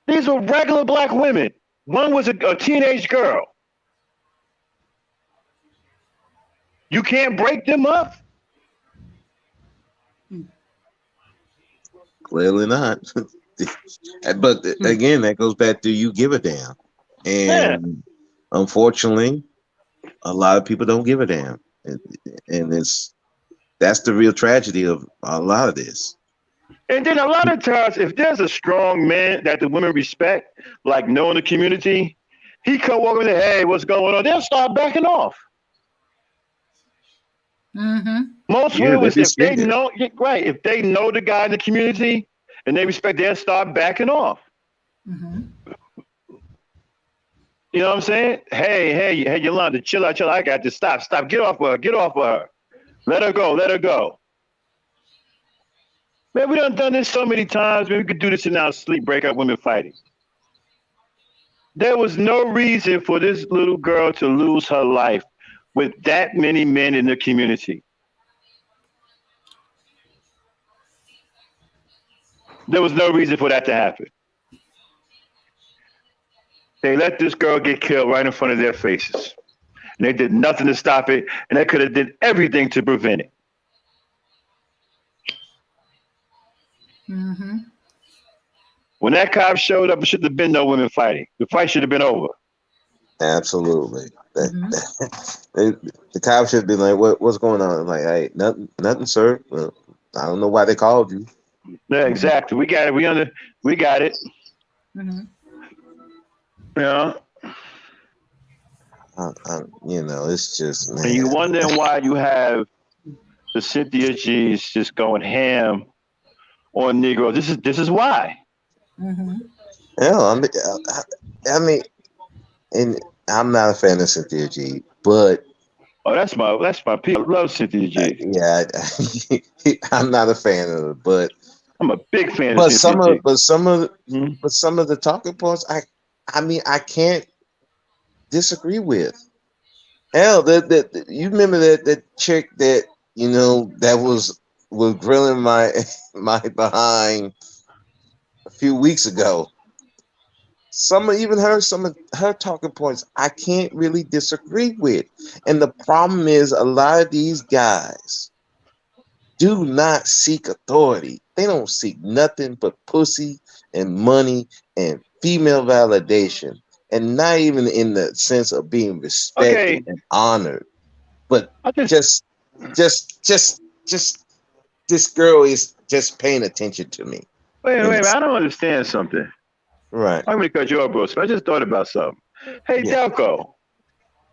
These were regular black women. One was a teenage girl. You can't break them up? Clearly not. But again, that goes back to you give a damn. And unfortunately, a lot of people don't give a damn. And that's the real tragedy of a lot of this. And then a lot of times, if there's a strong man that the women respect, like knowing the community, he come walking in, hey, what's going on? They'll start backing off. Mm-hmm. Most Yeah, women, they be if they scared. know, right, if they know the guy in the community and they respect, they'll start backing off. Mm-hmm. You know what I'm saying? Hey, Yolanda, chill out. I got this. Stop. Get off of her. Let her go. Man, we done this so many times. Man, we could do this in our sleep, break up women fighting. There was no reason for this little girl to lose her life with that many men in the community. There was no reason for that to happen. They let this girl get killed right in front of their faces. And they did nothing to stop it, and they could have did everything to prevent it. Mm-hmm. When that cop showed up, it should have been no women fighting. The fight should have been over. Absolutely. Mm-hmm. The cop should be like, what's going on? I'm like, hey, nothing, sir. Well, I don't know why they called you. Yeah, exactly. We got it. We got it. Mm-hmm. Yeah. It's just, man. And you wondering why you have the Cynthia G's just going ham on Negroes. This is why. Mm-hmm. Hell, I mean, and I'm not a fan of Cynthia G, but that's my people. I love Cynthia G. Yeah, I'm not a fan of it, but I'm a big fan of Cynthia G. But some of the talking points, I mean, I can't disagree with. Hell, you remember that chick that that was grilling my my behind a few weeks ago. Some of her talking points I can't really disagree with, and the problem is a lot of these guys do not seek authority. They don't seek nothing but pussy and money and female validation, and not even in the sense of being respected and honored. But just this girl is just paying attention to me. Wait, I don't understand something. Right. I'm going to cut you off, bro. So I just thought about something. Hey, Delco,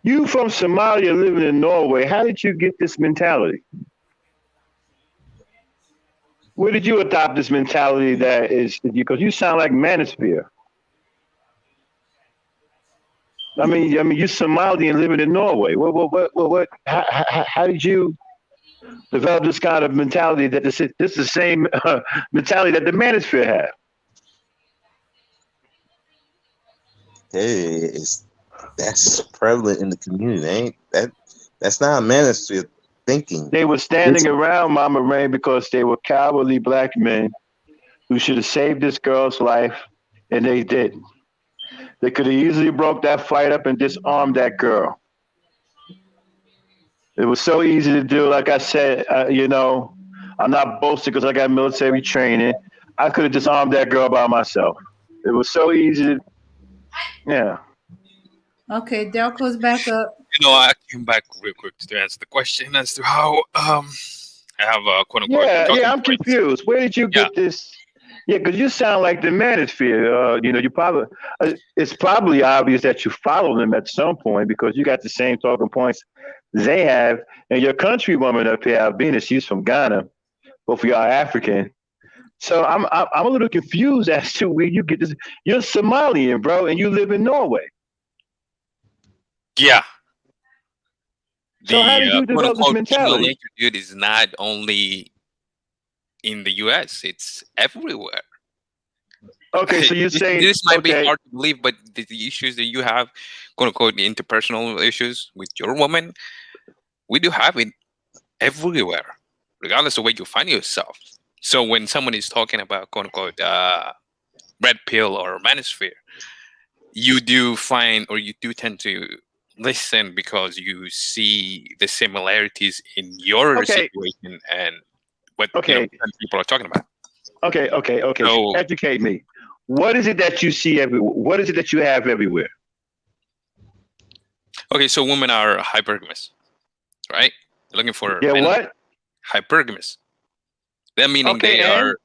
you from Somalia living in Norway. How did you get this mentality? Where did you adopt this mentality that is, because you sound like Manosphere. I mean, you're Somalian living in Norway. How did you develop this kind of mentality that this is the same mentality that the Manosphere have? Hey, that's prevalent in the community. That's not a Manosphere thinking. They were standing around Mama Rain because they were cowardly black men who should have saved this girl's life, and they didn't. They could have easily broke that fight up and disarmed that girl. It was so easy to do. Like I said, I'm not boasting because I got military training. I could have disarmed that girl by myself. It was so easy. Yeah. Okay, Delco's back up. I came back real quick to answer the question as to how I have a quote unquote. Yeah, I'm confused. Where did you get this? Yeah, because you sound like the Manosphere. You probably it's probably obvious that you follow them at some point because you got the same talking points they have, and your countrywoman up here, Albina, she's from Ghana. Both of y'all are African. So I'm a little confused as to where you get this. You're Somalian, bro, and you live in Norway. Yeah. So how did you develop this mentality? Nature, dude, is not only in the U.S. It's everywhere. Okay, so you're saying this might be hard to believe, but the issues that you have, quote unquote, the interpersonal issues with your woman, we do have it everywhere, regardless of where you find yourself. So when someone is talking about quote unquote red pill or manosphere, you do find, or you do tend to listen because you see the similarities in your situation and what people are talking about. Okay. So, educate me. What is it that you see everywhere? What is it that you have everywhere? Okay, so women are hypergamous, right? Looking for what? Hypergamous. That meaning they are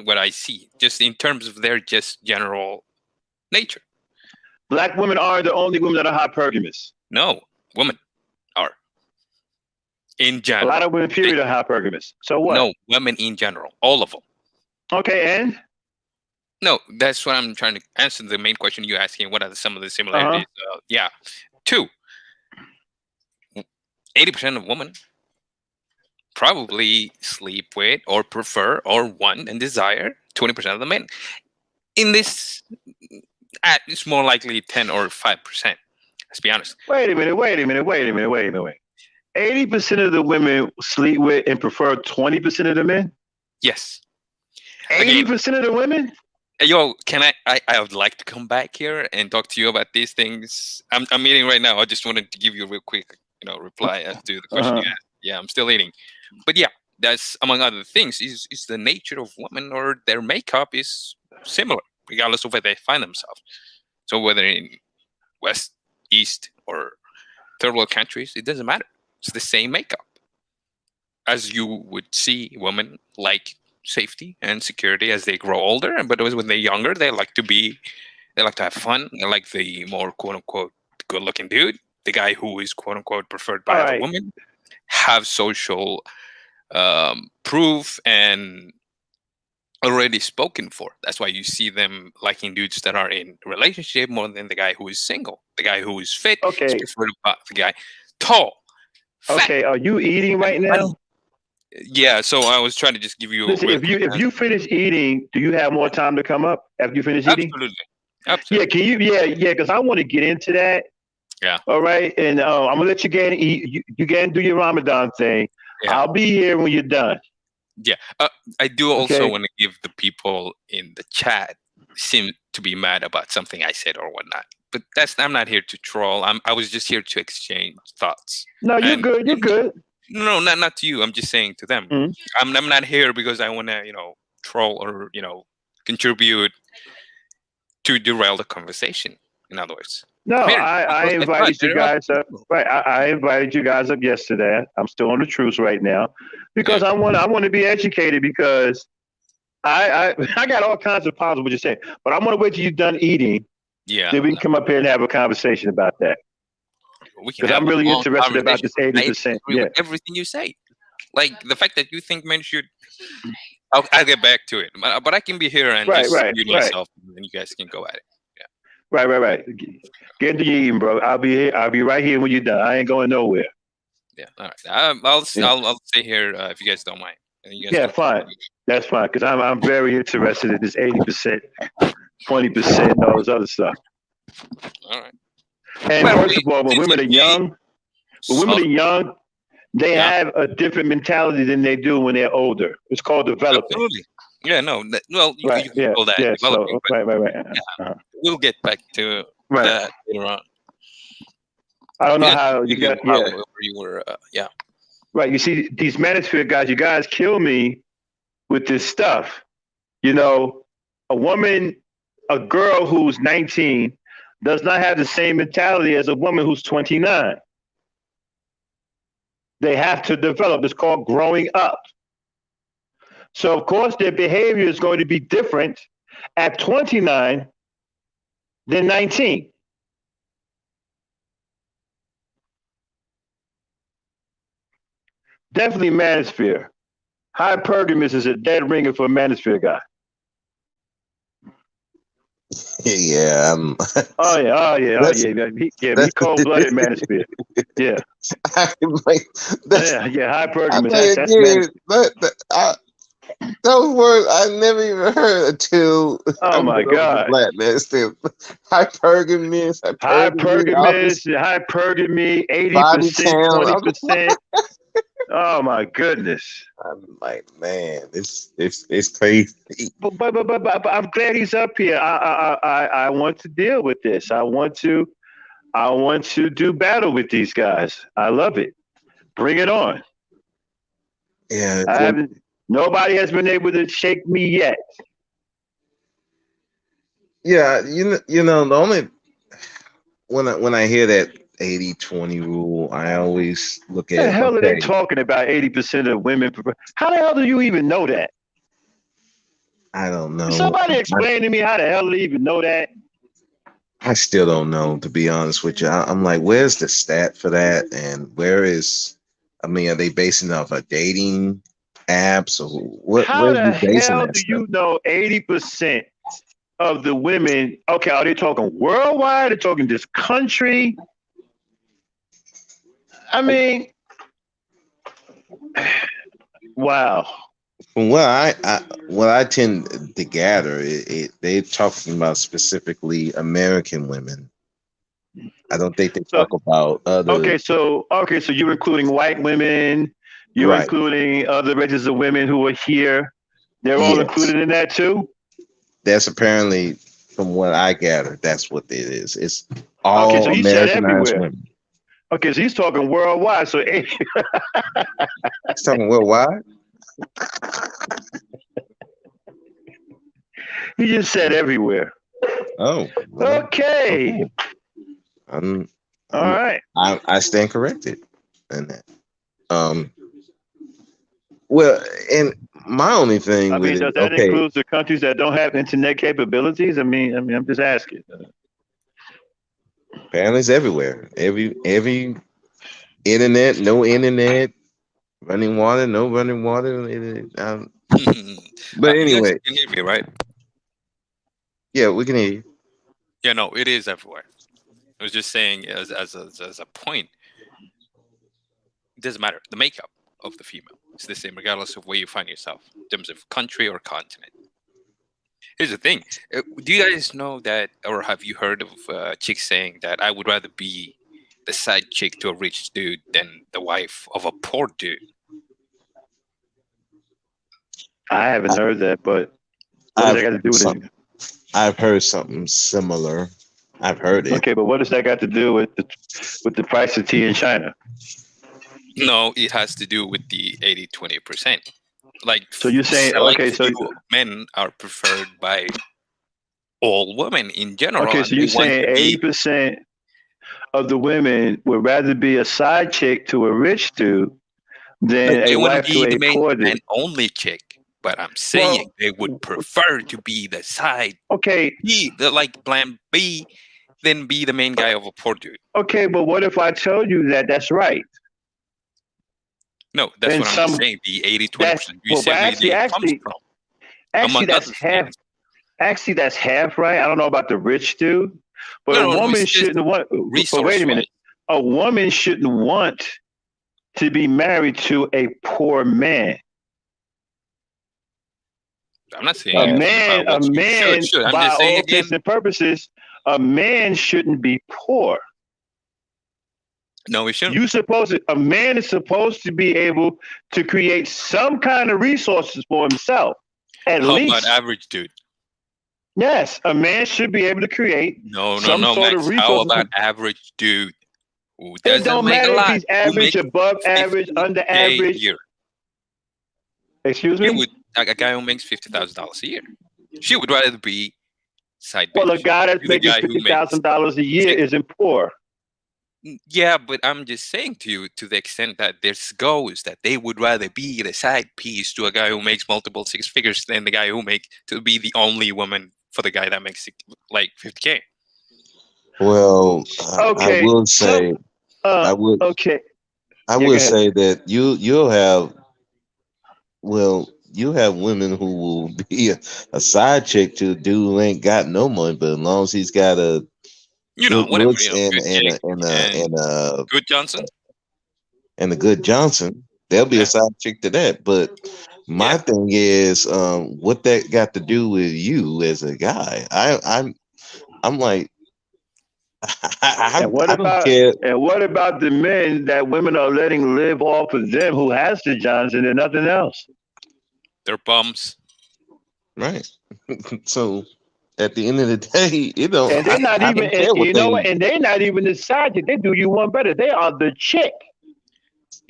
what I see, just in terms of their just general nature. Black women are the only women that are hypergamous. No, women are. In general. A lot of women, period, are hypergamous. So what? No, women in general. All of them. Okay, and? No, that's what I'm trying to answer the main question you're asking. What are some of the similarities? Yeah. 2, 80% of women probably sleep with or prefer or want and desire 20% of the men. In this, it's more likely 10 or 5%. Let's be honest. Wait a minute. 80% of the women sleep with and prefer 20% of the men? Yes. 80% of the women? Yo, can I would like to come back here and talk to you about these things. I'm eating right now. I just wanted to give you a real quick, reply as to the question you asked. Yeah, I'm still eating. But yeah, that's among other things is the nature of women, or their makeup is similar, regardless of where they find themselves. So whether in West, East, or third world countries, it doesn't matter. It's the same makeup. As you would see women like safety and security as they grow older, but when they're younger, they like to have fun. They like the more quote unquote good looking dude, the guy who is quote unquote preferred by other women, have social proof and already spoken for. That's why you see them liking dudes that are in a relationship more than the guy who is single. The guy who is fit is preferred by the guy tall. Fat. Okay, are you eating right now? Yeah, so I was trying to just give you. Listen, if you finish eating, do you have more time to come up after you finish eating? Absolutely. Yeah, can you? Yeah, because I want to get into that. Yeah. All right, and I'm gonna let you get and eat. You get and do your Ramadan thing. Yeah. I'll be here when you're done. Yeah, I do also want to give the people in the chat seem to be mad about something I said or whatnot. But I'm not here to troll. I was just here to exchange thoughts. No, you're good. You're good. No, not to you. I'm just saying to them. Mm-hmm. I'm not here because I want to, troll or, contribute to derail the conversation. In other words. No, I invited you guys up. Right, I invited you guys up yesterday. I'm still on the truce right now because I want to be educated because I got all kinds of problems with what you're saying, but I want to wait till you're done eating. Yeah. Then we can come up here and have a conversation about that. Because I'm really interested about this 80%. Yeah. Everything you say, like the fact that you think men should. I'll get back to it, but I can be here and just mute myself, and you guys can go at it. Yeah. Right. Get into your eating, bro. I'll be here. I'll be right here when you're done. I ain't going nowhere. Yeah. All right. I'll stay here if you guys don't mind. Fine. That's fine because I'm very interested in this 80%, 20%, and all this other stuff. All right. And first of all, when women are young, they have a different mentality than they do when they're older. It's called developing. Absolutely. Yeah, no. Well, you can call that developing. Right. We'll get back to that later on. I don't know how you got. You were. Right. You see, these manosphere guys, you guys kill me with this stuff. A girl who's 19 does not have the same mentality as a woman who's 29. They have to develop. It's called growing up. So, of course, their behavior is going to be different at 29 than 19. Definitely manosphere. Hypergamous is a dead ringer for a manosphere guy. Yeah. He's cold-blooded manosphere. Yeah. Hypergamous. Those words I never even heard until. Oh my God! Black man, still hypergamous, hypergamy, 80%, 20%. Oh my goodness! I'm like, man, it's crazy. But I'm glad he's up here. I want to deal with this. I want to do battle with these guys. I love it. Bring it on. Yeah. Nobody has been able to shake me yet. Yeah, the only when I hear that 80-20 rule, I always look at the hell are they talking about 80% of women? How the hell do you even know that? I don't know. Somebody explain to me how the hell do they even know that? I still don't know, to be honest with you. I'm like, where's the stat for that? And where is I mean, are they basing it off of dating apps or what? How Where are the you basing hell that do stuff? you know 80% of the women? Okay, are they talking worldwide? They're talking this country? I mean, wow. From what I tend to gather, they're talking about specifically American women. I don't think they So talk about other. so you're including white women, you're Right. including other races of women who are here. They're all Yes. included in that too. That's apparently, from what I gather, that's what it is. It's Okay, so all he said Americanized everywhere. women. Okay, so he's talking worldwide. So He's talking worldwide. he just said everywhere. Oh, well, Okay. okay. I'm, All right. I stand corrected in that. Um, well, and my only thing I with mean, it, does that okay, include the countries that don't have internet capabilities? I mean, I'm just asking. apparently it's everywhere. Every internet, no internet, running water, no running water. But You guys anyway, can hear me, right? yeah, we can hear you. Yeah, no, it is everywhere. I was just saying as a point, it doesn't matter. The makeup of the female is the same regardless of where you find yourself in terms of country or continent. Here's the thing. Do you guys know that, or have you heard of chicks saying that I would rather be the side chick to a rich dude than the wife of a poor dude? I haven't heard that, but what does that got to do with it? I've heard something similar. I've heard it. Okay, but what does that got to do with the price of tea in China? No, it has to do with the 80-20%. Like, so you're saying, okay, so men are preferred by all women in general. Okay, so you're saying 80% of the women would rather be a side chick to a rich dude than a wife to a poor dude. And only chick. But I'm saying they would prefer to be the side. Okay. Like plan B, than be the main guy of a poor dude. Okay, but what if I told you that that's right? No, that's what I'm saying. The 80-20%. You said actually, that's half. Things. Actually, that's half right. I don't know about the rich dude, but a woman shouldn't want. But wait a minute, a woman shouldn't want to be married to a poor man. I'm not saying a man. By all intents and purposes, a man shouldn't be poor. No, we shouldn't. A man is supposed to be able to create some kind of resources for himself. At least. How about average dude? Yes, a man should be able to create some sort of resources. How about average dude? It don't matter if he's average, above average, under average. Year. Excuse me? A guy who makes $50,000 a year. She would rather be side bitch. Well, a guy that's making $50,000 a year isn't poor. Yeah, but I'm just saying to you, to the extent that there's goes that they would rather be the side piece to a guy who makes multiple six figures than the guy who to be the only woman for the guy that makes like 50K. Well, I will say, I would say that you'll have, you have women who will be a side chick to a dude who ain't got no money, but as long as he's got a whatever, and a good Johnson and a good Johnson, they'll be a side chick to that. But my thing is, what that got to do with you as a guy? I'm like, and what about the men that women are letting live off of them who has the Johnson and nothing else? They're bums, right? So at the end of the day, and they're not even, and they're not even the side chick. They do you one better. They are the chick.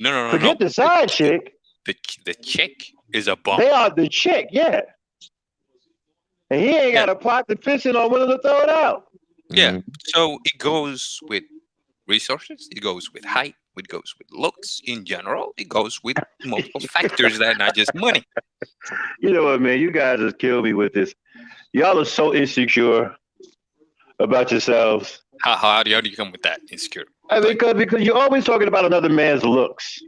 No. Forget the side chick. The chick is a bum. They are the chick, yeah. And he ain't got a pot to piss in or willing to throw it out. Yeah. So it goes with resources. It goes with height. It goes with looks in general. It goes with multiple factors that are not just money. You know what, man? You guys just kill me with this. Y'all are so insecure about yourselves. How do you come with that insecure? Because you're always talking about another man's looks.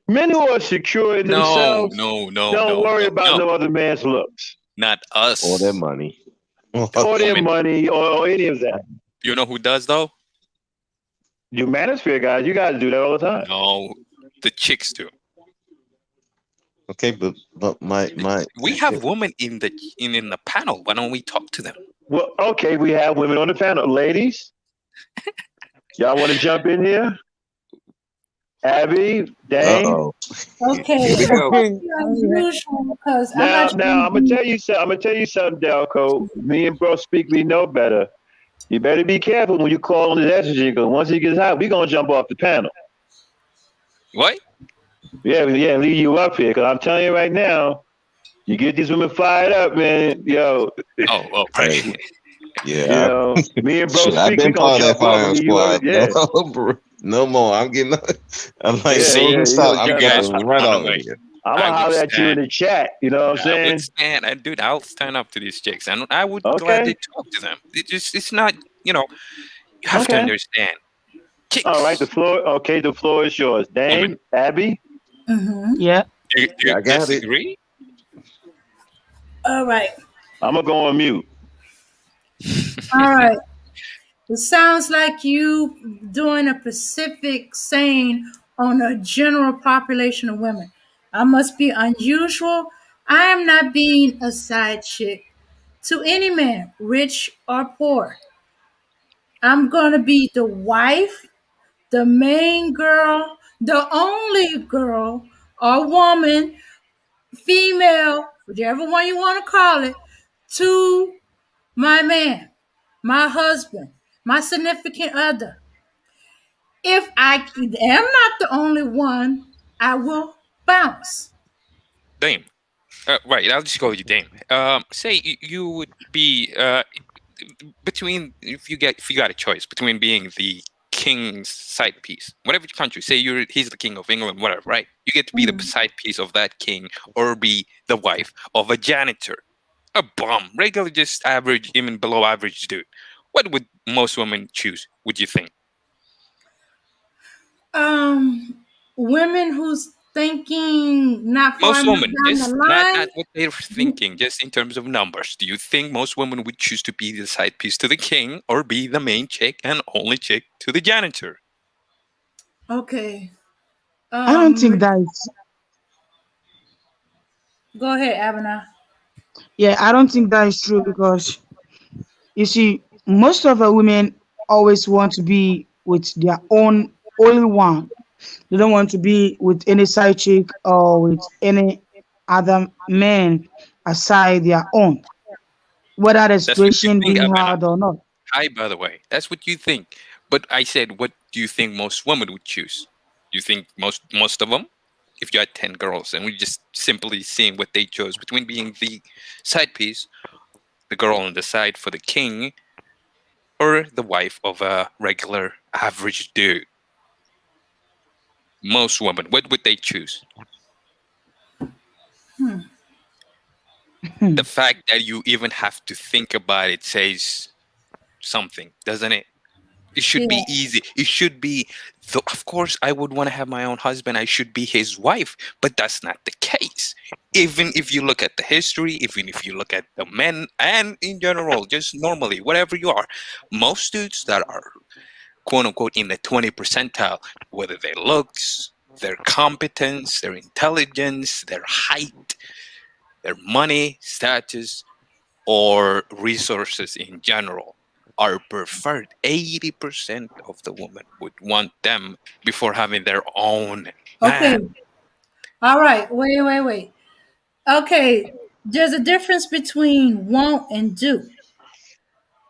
Men who are secure in No, themselves no, no, don't no, worry no, about no. no other man's looks Not Or their us. money. or their Women. money or any of that. You know who does though? You manosphere guys, you guys do that all the time. No, the chicks do. Okay, but my We have women in the panel. Why don't we talk to them? Well, okay, we have women on the panel. Ladies, y'all want to jump in here? Abby, Dane. Uh-oh. Okay, Here we it's go. gonna be unusual because I'm Now, not trying I'm to gonna be. tell you something. I'm gonna tell you something, Delco. Me and bro speak. We know better. You better be careful when you call on the estrogen because once he gets hot, we gonna jump off the panel. What? Yeah, leave you up here because I'm telling you right now, you get these women fired up, man. Yo, Oh, right. you Yeah, know, me and bro shit, I've speak. We been gonna part of that jump off and firing leave you up. squad. Yeah, No more. I'm getting. I'm like, yeah, as soon as we yeah. stop, I'm You You getting guys know, would right run off of away. here. I'm I gonna would holler at you in stand. the chat. You know what I'm I would saying? stand, and dude, I'll stand up to these chicks, and I would Okay, gladly talk to them. It's not, you know, you have to okay. understand. All right, the Chicks, floor. Okay, the floor is yours. women. Dane, Abby. Mhm. Yeah. You Yeah, I got it. disagree? All right, I'm gonna go on mute. all right. It sounds like you doing a specific saying on a general population of women. I must be unusual. I am not being a side chick to any man, rich or poor. I'm gonna be the wife, the main girl, the only girl or woman, female, whichever one you want to call it, to my man, my husband, my significant other. If I am not the only one, I will bounce. Dame. Right, I'll just call you Dame. Say you would be between if you got a choice between being the king's side piece, whatever country, say he's the king of England, whatever, right? You get to be the Mm. side piece of that king, or be the wife of a janitor, a bum, regular, just average, even below average dude. What would most women choose? Would you think? Um, Women who's thinking not far Most enough women, down just the not line. what they're thinking, just in terms of numbers. Do you think most women would choose to be the side piece to the king, or be the main chick and only chick to the janitor? Okay. I don't think that is. Go ahead, Abena. Yeah, I don't think that is true because you see, most of the women always want to be with their own only one. They don't want to be with any side chick or with any other man aside their own, whether the That's what you situation think, being Abena. hard or not. Hi, by the way. That's what you think. But I said, what do you think most women would choose? You think most of them? If you had 10 girls and we just simply seeing what they chose between being the side piece, the girl on the side for the king, or the wife of a regular average dude. Most women, what would they choose? The fact that you even have to think about it says something, doesn't it? It should Yeah. be easy. It should be, of course, I would want to have my own husband. I should be his wife, but that's not the case. Even if you look at the history, even if you look at the men, and in general, just normally, whatever you are, most dudes that are quote unquote in the 20 percentile, whether their looks, their competence, their intelligence, their height, their money, status, or resources in general, are preferred. 80% of the women would want them before having their own Okay. man. All right. Wait. Okay. There's a difference between want and do.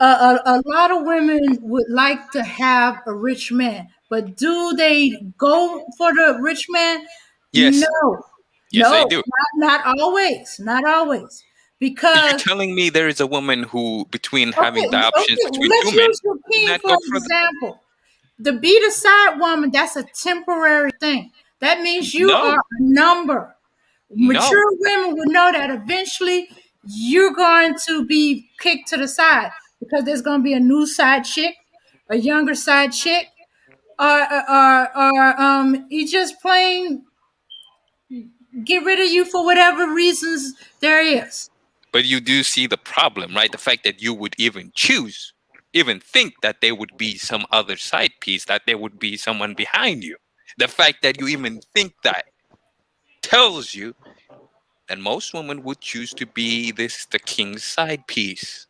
A lot of women would like to have a rich man, but do they go for the rich man? Yes, No, yes, I no, do. not always, not always, Are you because telling me there is a woman who, between okay, having the options between let's two men, use your would king not for go for the. example. The be the side woman, that's a temporary thing. That means you are No, a number. no. Mature women would know that eventually you're going to be kicked to the side because there's going to be a new side chick, a younger side chick, or you just plain. get rid of you for whatever reasons there is. But you do see the problem, right? The fact that you would even choose, even think that there would be some other side piece, that there would be someone behind you. The fact that you even think that tells you that most women would choose to be the king's side piece.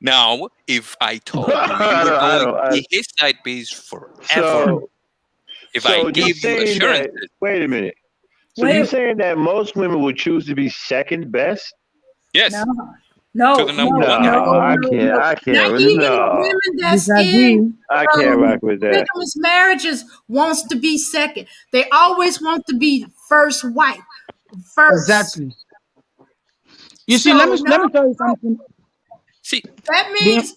Now, if I told you you were going to be his side piece forever, if I gave you assurances. Wait a minute. So you're saying that most women would choose to be second best? Yes. No, to the number one. I can't. Not even women that's in I can't rock with that. polygamous marriages wants to be second. They always want to be first wife. First. Exactly. You see, let me tell you something. See, that means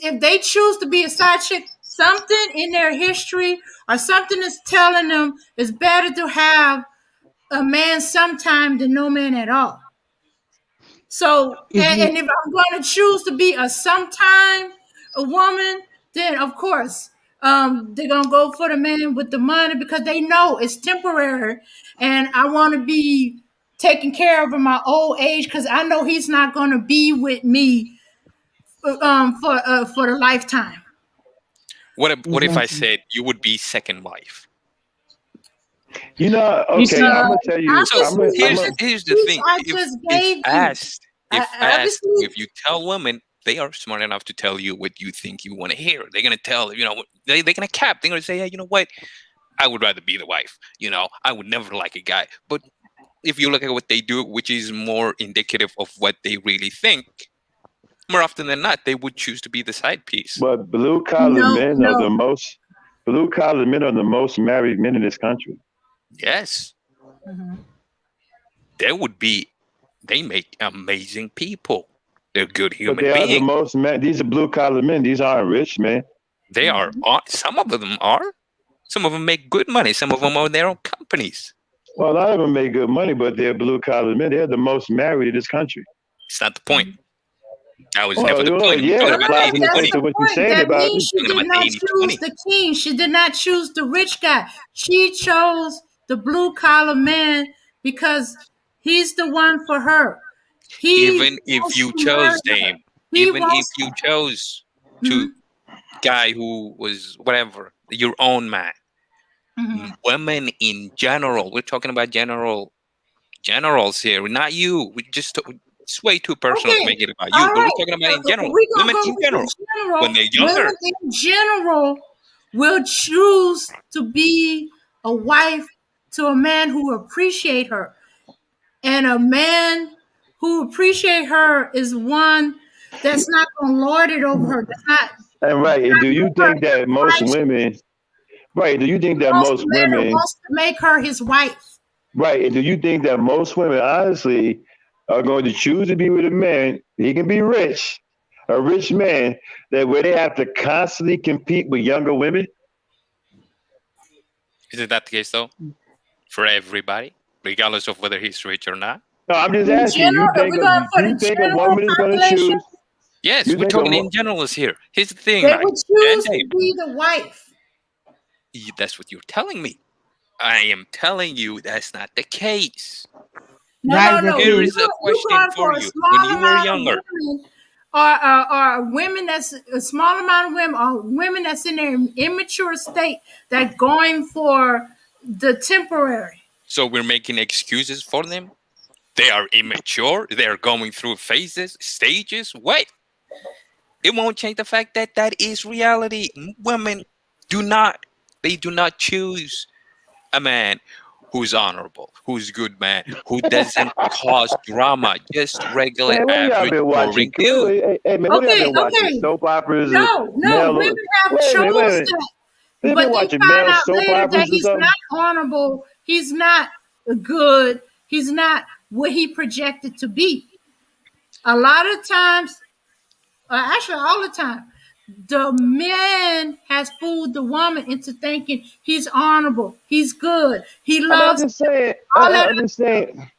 if they choose to be a side chick, something in their history or something is telling them it's better to have a man sometime than no man at all. So, and if I'm going to choose to be a woman, then of course they're going to go for the man with the money because they know it's temporary, and I want to be taken care of in my old age because I know he's not going to be with me for the lifetime. What if I said you would be second wife? Okay, I'm gonna tell you. So here's the thing: if you tell women, they are smart enough to tell you what you think you want to hear. They're gonna tell they're gonna cap. They're gonna say, hey, you know what? I would rather be the wife. I would never like a guy. But if you look at what they do, which is more indicative of what they really think, more often than not, they would choose to be the side piece. But blue collar men are the most married men in this country. Yes. Mm-hmm. They make amazing people. They're good human beings. Are the most men. These are blue collar men. These aren't rich men. They are. Some of them are. Some of them make good money. Some of them own their own companies. Well, a lot of them make good money, but they're blue collar men. They're the most married in this country. It's not the point. That was never the point. Yeah, that's what you're saying about it. She did not choose the king. She did not choose the rich guy. She chose the blue collar man because he's the one for her. Even if you chose Dame, to guy who was whatever, your own man. Mm-hmm. Women in general, we're talking about generals here, not you. It's way too personal to make it about you, but we're talking about in general. Women in general, when they're younger, women in general will choose to be a wife to a man who appreciate her, and a man who appreciate her is one that's not going to lord it over her. And do you think that most women? Right? Do you think that most women wants to make her his wife? Right? And do you think that most women, honestly, are going to choose to be with a man? He can be rich, a rich man, where they have to constantly compete with younger women. Isn't that the case though? For everybody, regardless of whether he's rich or not. No, I'm just asking. You think a woman is going to choose? Yes, we're talking in general here. Here's the thing. They would choose to be the wife. That's what you're telling me. I am telling you that's not the case. No. Here is a question for you. When you were younger, or women that's a small amount of women, or women that's in their immature state that going for the temporary. So we're making excuses for them. They are immature. They are going through stages. Wait, it won't change the fact that that is reality. Women do not choose a man who's honorable, who's good man, who doesn't cause drama, just regular average boring dude. Hey, man, okay. Soap operas. No, women have chosen that. But they find out later that he's not honorable, he's not good, he's not what he projected to be. A lot of times, actually all the time, the man has fooled the woman into thinking he's honorable, he's good, he loves. I'm just saying.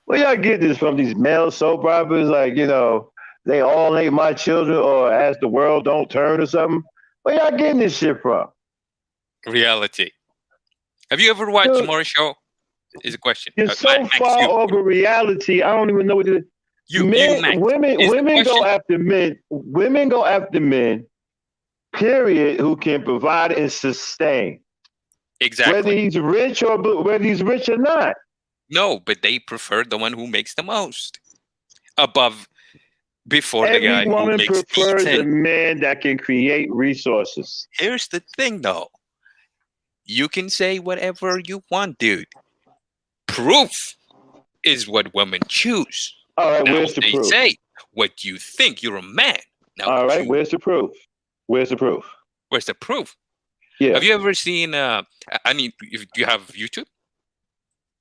Where y'all get this from? These male soap operas, like, they all ain't my children, or As the World Don't Turn or something. Where y'all getting this shit from? Reality. Have you ever watched Dude, more show? Is a question. You're so far over reality. I don't even know what it is. Women go after men. Women go after men. Period. Who can provide and sustain. Exactly. Whether he's rich or not. No, but they prefer the one who makes the most. Before Every the guy who woman makes prefers decent. a man that can create resources. Here's the thing, though. You can say whatever you want, dude. Proof is what women choose. All right, now, where's the proof? Say what you think. You're a man. Now, all right, where's the proof? Where's the proof? Where's the proof? Yeah. Have you ever seen? I mean, if you have YouTube.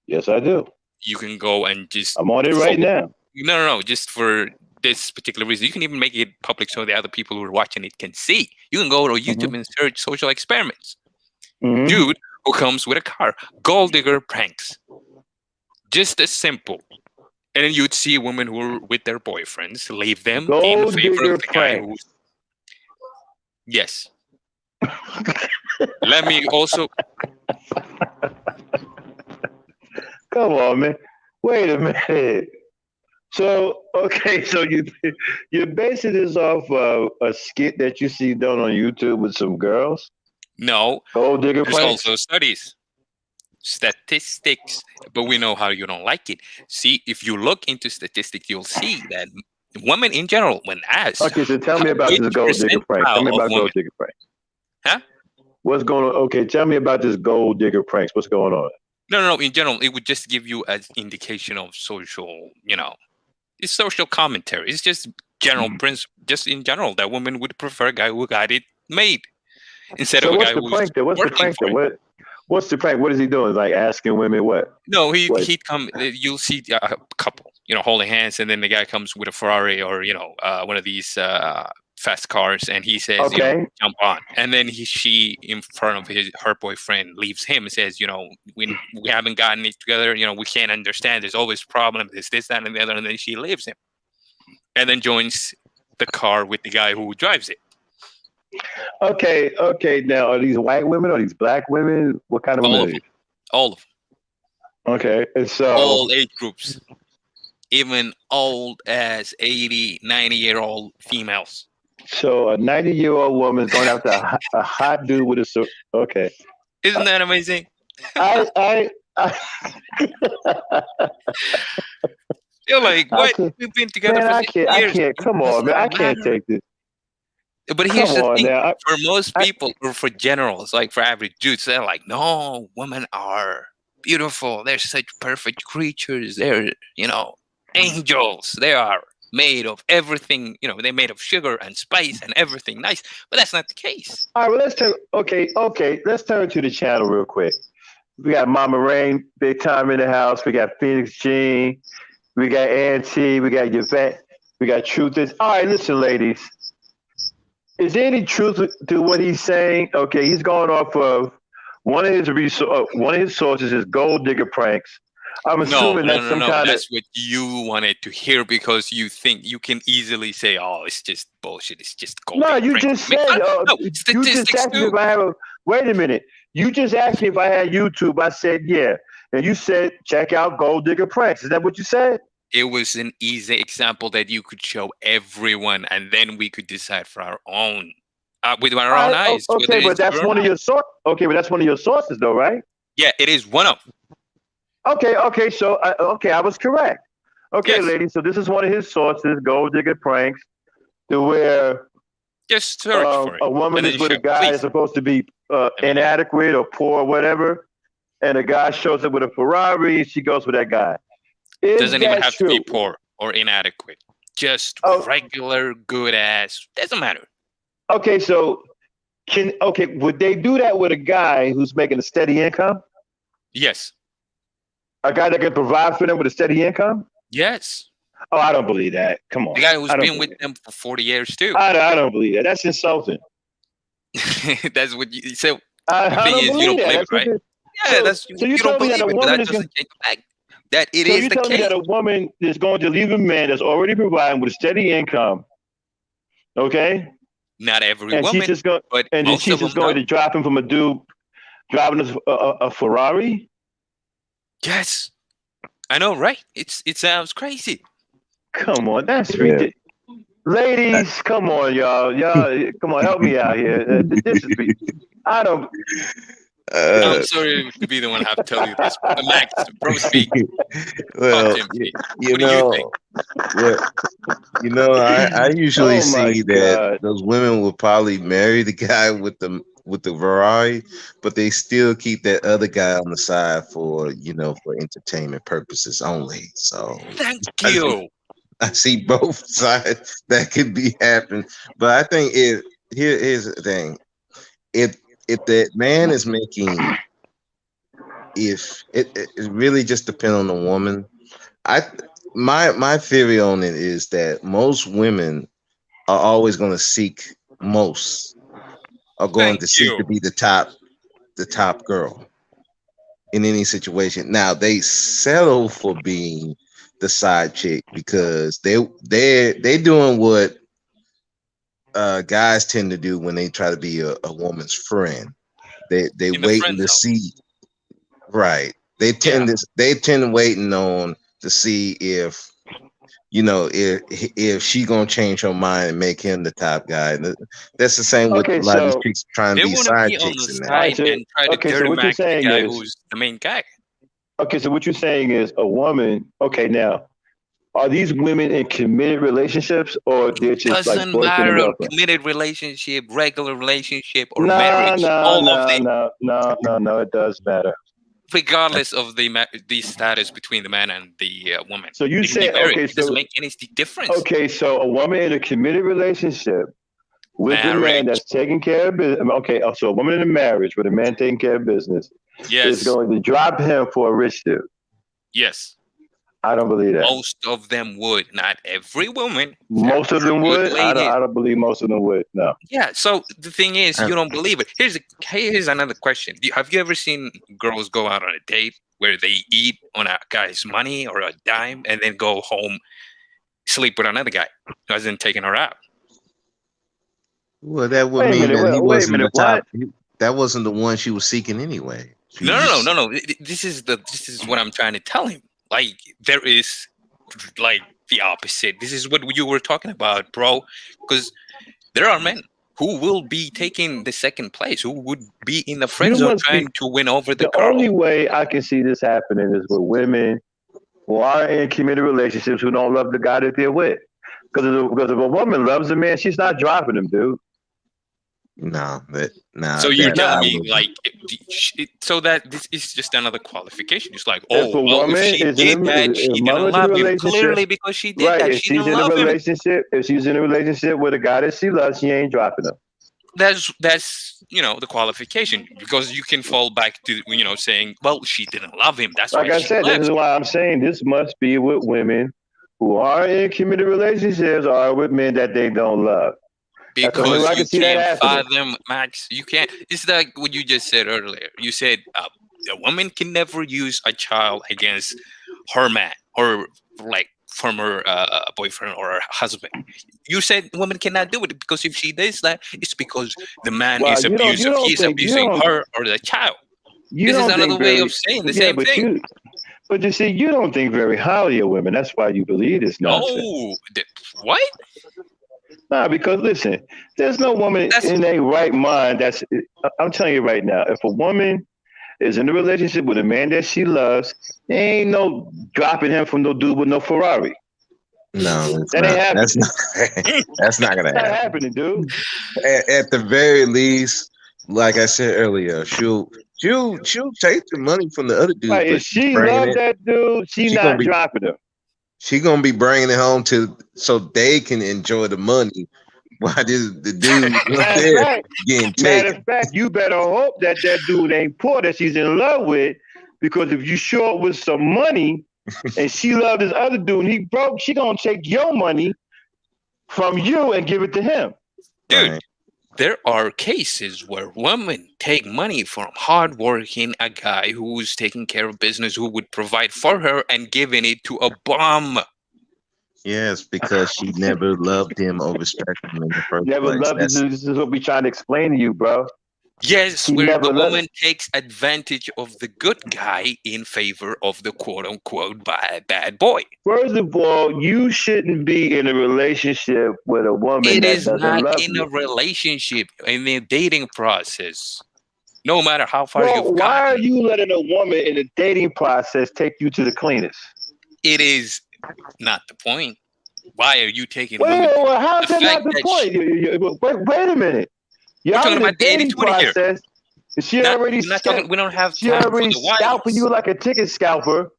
Yes, I do. You can go and just. I'm on it right now. No. Just for this particular reason, you can even make it public so the other people who are watching it can see. You can go to YouTube and search social experiments. Dude who comes with a car, gold digger pranks. Just as simple. And then you'd see women who are with their boyfriends leave them in favor of the guy who's. Yes. Let me also. Come on, man. Wait a minute. So, okay, so you're basing this off of a skit that you see done on YouTube with some girls? No. Gold digger There's pranks? also studies, statistics, but we know how you don't like it. See, if you look into statistics, you'll see that women in general, when asked. Okay, so tell me about this gold digger prank. Tell me about gold digger pranks. Huh? What's going on? Okay, tell me about this gold digger pranks. What's going on? No. In general, it would just give you an indication of social, it's social commentary. It's just general principle, just in general, that women would prefer a guy who got it made instead of a guy who's working for it. What's the prank? What is he doing? Like asking women what? No, he'd come. You'll see a couple, holding hands, and then the guy comes with a Ferrari or one of these fast cars, and he says, jump on. And then she, in front of her boyfriend, leaves him and says, we haven't gotten it together. We can't understand. There's always problems. There's this, that, and the other. And then she leaves him, and then joins the car with the guy who drives it. Okay. Now, are these white women? Are these black women? What kind of women? All of them. Okay, and so all age groups, even old as 80, 90-year-old females. So a 90-year-old woman's going after a hot dude with a okay. Isn't that amazing? I You're like, what? We've been together for 6 years. I can't. Come on, man. I can't take this. But here's the thing: for most people, or for generals, like for average dudes, they're like, "No, women are beautiful. They're such perfect creatures. They're, angels. They are made of everything. They're made of sugar and spice and everything nice." But that's not the case. All right. Well, let's turn. Okay. Let's turn to the channel real quick. We got Mama Rain, big time in the house. We got Phoenix Jean. We got Auntie. We got Yvette. We got Truth. All right. Listen, ladies. Is there any truth to what he's saying? Okay, he's going off of one of his sources is gold digger pranks. I'm assuming that's some kind of. That's what you wanted to hear because you think you can easily say, "Oh, it's just bullshit. It's just gold." No, you just said. You just asked me if I have. Wait a minute. You just asked me if I had YouTube. I said yeah, and you said check out gold digger pranks. Is that what you said? It was an easy example that you could show everyone, and then we could decide for our own, with our own eyes. Okay, but that's one of your sources. Okay, but that's one of your sources, though, right? Yeah, it is one of. Okay. So, I was correct. Okay, yes. Ladies. So this is one of his sources, gold digger pranks, to where just search for it. A woman is with a guy is supposed to be inadequate or poor or whatever, and a guy shows up with a Ferrari. She goes with that guy. Doesn't even have to be poor or inadequate. Just regular, good ass. Doesn't matter. Okay, so would they do that with a guy who's making a steady income? Yes. A guy that can provide for them with a steady income? Yes. Oh, I don't believe that. Come on. The guy who's been with them for 40 years too. I don't believe that. That's insulting. That's what you said. I don't believe that. Right? Yeah, so you don't believe that a woman is going that it so is you the tell case. me that a woman is going to leave a man that's already providing with a steady income, okay? Not every and woman, she's just going, but and then she's just going to drop him from a dude driving a Ferrari? Yes, I know, right? It sounds crazy. Come on, that's ridiculous. Ladies, come on, y'all, come on, help me out here. This is I don't. I'm sorry to be the one to have to tell you this. Max, bro, speak. Well, Talk to him. you What do you think? I usually Oh my see that God. those women will probably marry the guy with the Ferrari, but they still keep that other guy on the side for for entertainment purposes only. So Thank I see, you. I see both sides that could be happening, but I think here's the thing: if that man is making, if it really just depends on the woman. I my theory on it is that most women are always going to seek most are going Thank to seek you. to be the top girl in any situation. Now they settle for being the side chick because they doing what guys tend to do when they try to be a woman's friend. They In the waiting friend to zone. see. Right. They tend waiting on to see if if she gonna change her mind and make him the top guy. That's the same with a Okay, lot of these so chicks trying to They be want to side be on chicks the in all that. right, side so and try to okay, so dirty what you're Mac the saying guy is who's the main guy. okay, so what you're saying is a woman. Okay, now are these women in committed relationships or they're just like Doesn't boyfriend and matter, girlfriend? committed relationship, regular relationship, or No, marriage. no, All of no, them, no, no, no, no. It does matter. regardless of the status between the man and the woman, So you they can be say married. okay, It doesn't so make any difference. a woman in a committed relationship with a man Marriage, that's taking care of business. Okay, so a woman in a marriage with a man taking care of business is yes, going to drop him for a rich dude. yes. I don't believe that. Most of them would, not every woman. There Most of are them good would. ladies. I don't believe most of them would. No. Yeah. So the thing is, I, you don't believe it. Here's another question. Have you ever seen girls go out on a date where they eat on a guy's money or a dime and then go home, sleep with another guy who hasn't taken her out? well, that would Wait a mean minute. that he Wait a wasn't the minute. top. What? That wasn't the one she was seeking anyway. She No, was no, no, just no, no. This is what I'm trying to tell him. Like there is like the opposite. This is what you were talking about, bro. Because there are men who will be taking the second place, who would be in the friend You zone must be. trying to win over the The girl. only way I can see this happening is with women who are in committed relationships who don't love the guy that they're with. Because if a woman loves a man, she's not dropping him, dude. no, So you're that telling I me would. like so that this is just another qualification. It's like, If oh a well, if woman she is in did a that, if she didn't mama's in a love him. relationship, Clearly, because she did right? that, she didn't love him. If she's in a relationship with a guy that she loves, she ain't dropping him. That's the qualification, because you can fall back to saying, well, she didn't love him, that's Like why I she said, this is left. why I'm saying this must be with women who are in committed relationships or with men that they don't love. That's the only way Because I you can see that can't happening. fathom, Max. You can't. It's like what you just said earlier. You said a woman can never use a child against her man or like former boyfriend or her husband. You said woman cannot do it because if she does that, it's because the man Well, is you abusive. don't He's think abusing her or the child. you This is don't another think way of very saying the yeah, same thing. but you see, you don't think very highly of women. That's why you believe this nonsense. No, what? Nah, because listen, there's no woman That's in a right mind that's. I'm telling you right now, if a woman is in a relationship with a man that she loves, there ain't no dropping him from no dude with no Ferrari. No, it's That ain't not. That's happening. not. That's not It's gonna not happen. happening, dude. At the very least, like I said earlier, she'll take the money from the other dudes, Like but if she's she bringing loved it. that dude, she She gonna not be dropping him. she gonna be bringing it home to so they can enjoy the money while the dude up Matter of there fact, getting matter of taken. fact, you better hope that that dude ain't poor that she's in love with, because if you short with some money and she loved this other dude and he broke, she gonna take your money from you and give it to him. dude. Right. There are cases where women take money from hardworking a guy who's taking care of business, who would provide for her, and giving it to a bum. Yes, because she never loved him or respected him in the first Never place. loved it. This is what we trying to explain to you, bro. Yes, He where never the let woman takes advantage of the good guy in favor of the quote-unquote bad boy. First of all, you shouldn't be in a relationship with a woman It that is doesn't not love in you. a relationship, in the dating process. No matter how far Well, you've why are gotten, you letting a woman in the dating process take you to the cleanest? it is not the point. Why are you taking women? Well, The how's that fact not the that point? Wait a minute. we're Y'all talking in the about the dating 80-20 here. process. She Not, already we're not talking. We don't have she time for already the scalping whys. you like a ticket scalper.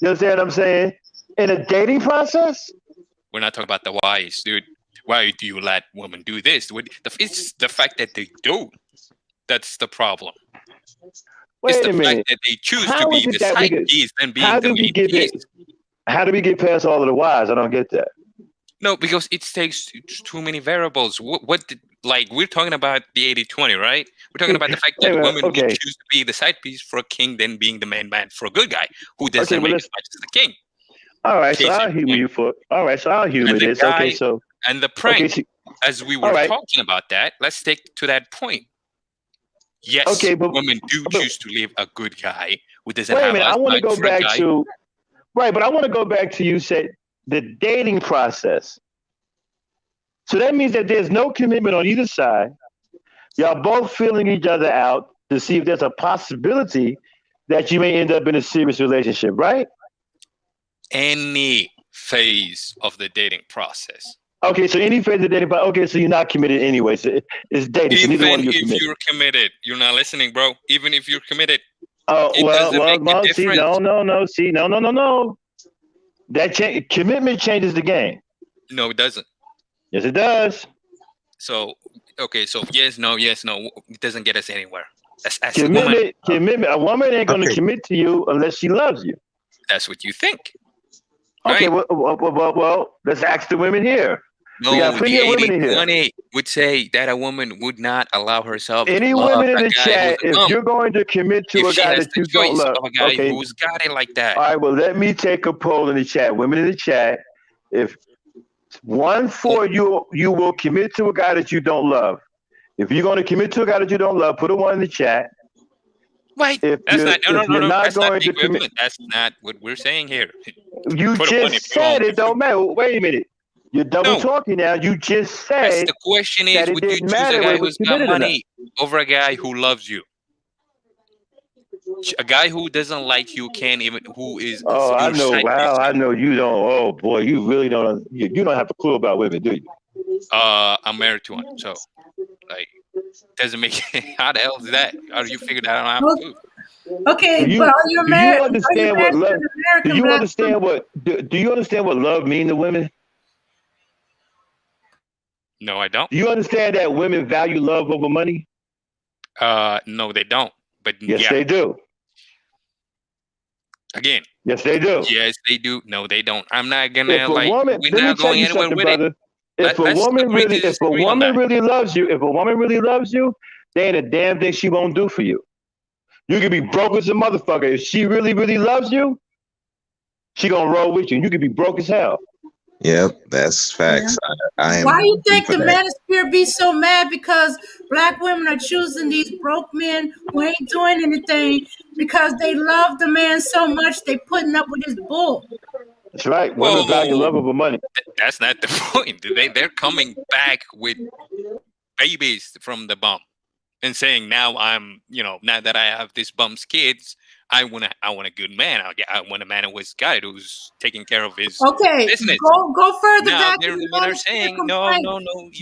You understand what I'm saying? In a dating process? We're not talking about the whys, dude. Why do you let women do this? It's the fact that they do. That's the problem. It's Wait the a fact minute. that they choose to How is be it the that we side could? piece than being How the do we main get piece. it? How do we get past all of the whys? I don't get that. No, because it takes too many variables. Like, we're talking about the 80-20, right? We're talking about the fact that women would choose to be the side piece for a king than being the main man for a good guy who doesn't make as much as the king. All right, so I'll humor you for. All right, so I'll humor this. Okay, so and the prank, as we were talking about that, let's stick to that point. Yes, women do choose to leave a good guy who doesn't have I want to go back guy. to but I want to go back to you said the dating process. So that means that there's no commitment on either side. Y'all both feeling each other out to see if there's a possibility that you may end up in a serious relationship, right? Any phase of the dating process. Okay, so any phase of dating, but okay, so you're not committed anyway. So it's dating. So neither one of you Even if you're committed, you're not listening, bro. Even if you're committed. Oh see, no. That commitment changes the game. No, it doesn't. Yes, it does. So okay, so yes, no, it doesn't get us anywhere. That's commitment. A woman ain't gonna commit to you unless she loves you. That's what you think. Okay, right? well, let's ask the women here. No, we got plenty of women in here. 80-20 would say that a woman would not allow herself Any to love women in a the guy chat, if you're going to commit to a guy that you don't love, of a guy who's got it like that. All right, well, let me take a poll in the chat. Women in the chat, if 1-4 you will commit to a guy that you don't love. If you're going to commit to a guy that you don't love, put a 1 in the chat. Wait, that's not That's not what we're saying here. You just said it don't matter. Wait a minute. You're double talking now. You just said the question is, would you choose a guy who's got money over a guy who loves you? A guy who doesn't like you who is I know. Wow, I know you don't. Oh boy, you really don't. You don't have a clue about women, do you? I'm married to one, so like doesn't make how the hell is that? How do you figure that out? Okay, do you understand what love? Do you understand what? Do you understand what love means to women? No, I don't. Do you understand that women value love over money? No, they don't. But yes, they do. Again. Yes, they do. Yes, they do. No, they don't. I'm not gonna we're not going anywhere with it. If a woman really loves you, there ain't a damn thing she won't do for you. You can be broke as a motherfucker. If she really, really loves you, she gonna roll with you. You can be broke as hell. Yep, that's facts. Yeah. Why do you think the manosphere be so mad because black women are choosing these broke men who ain't doing anything because they love the man so much they putting up with his bull? That's right. Women value love over money. That's not the point. They're coming back with babies from the bum and saying, now now that I have this bum's kids, I want a good man. I want a man who's got it, who's taking care of his business. Go further back. Now they're saying, no,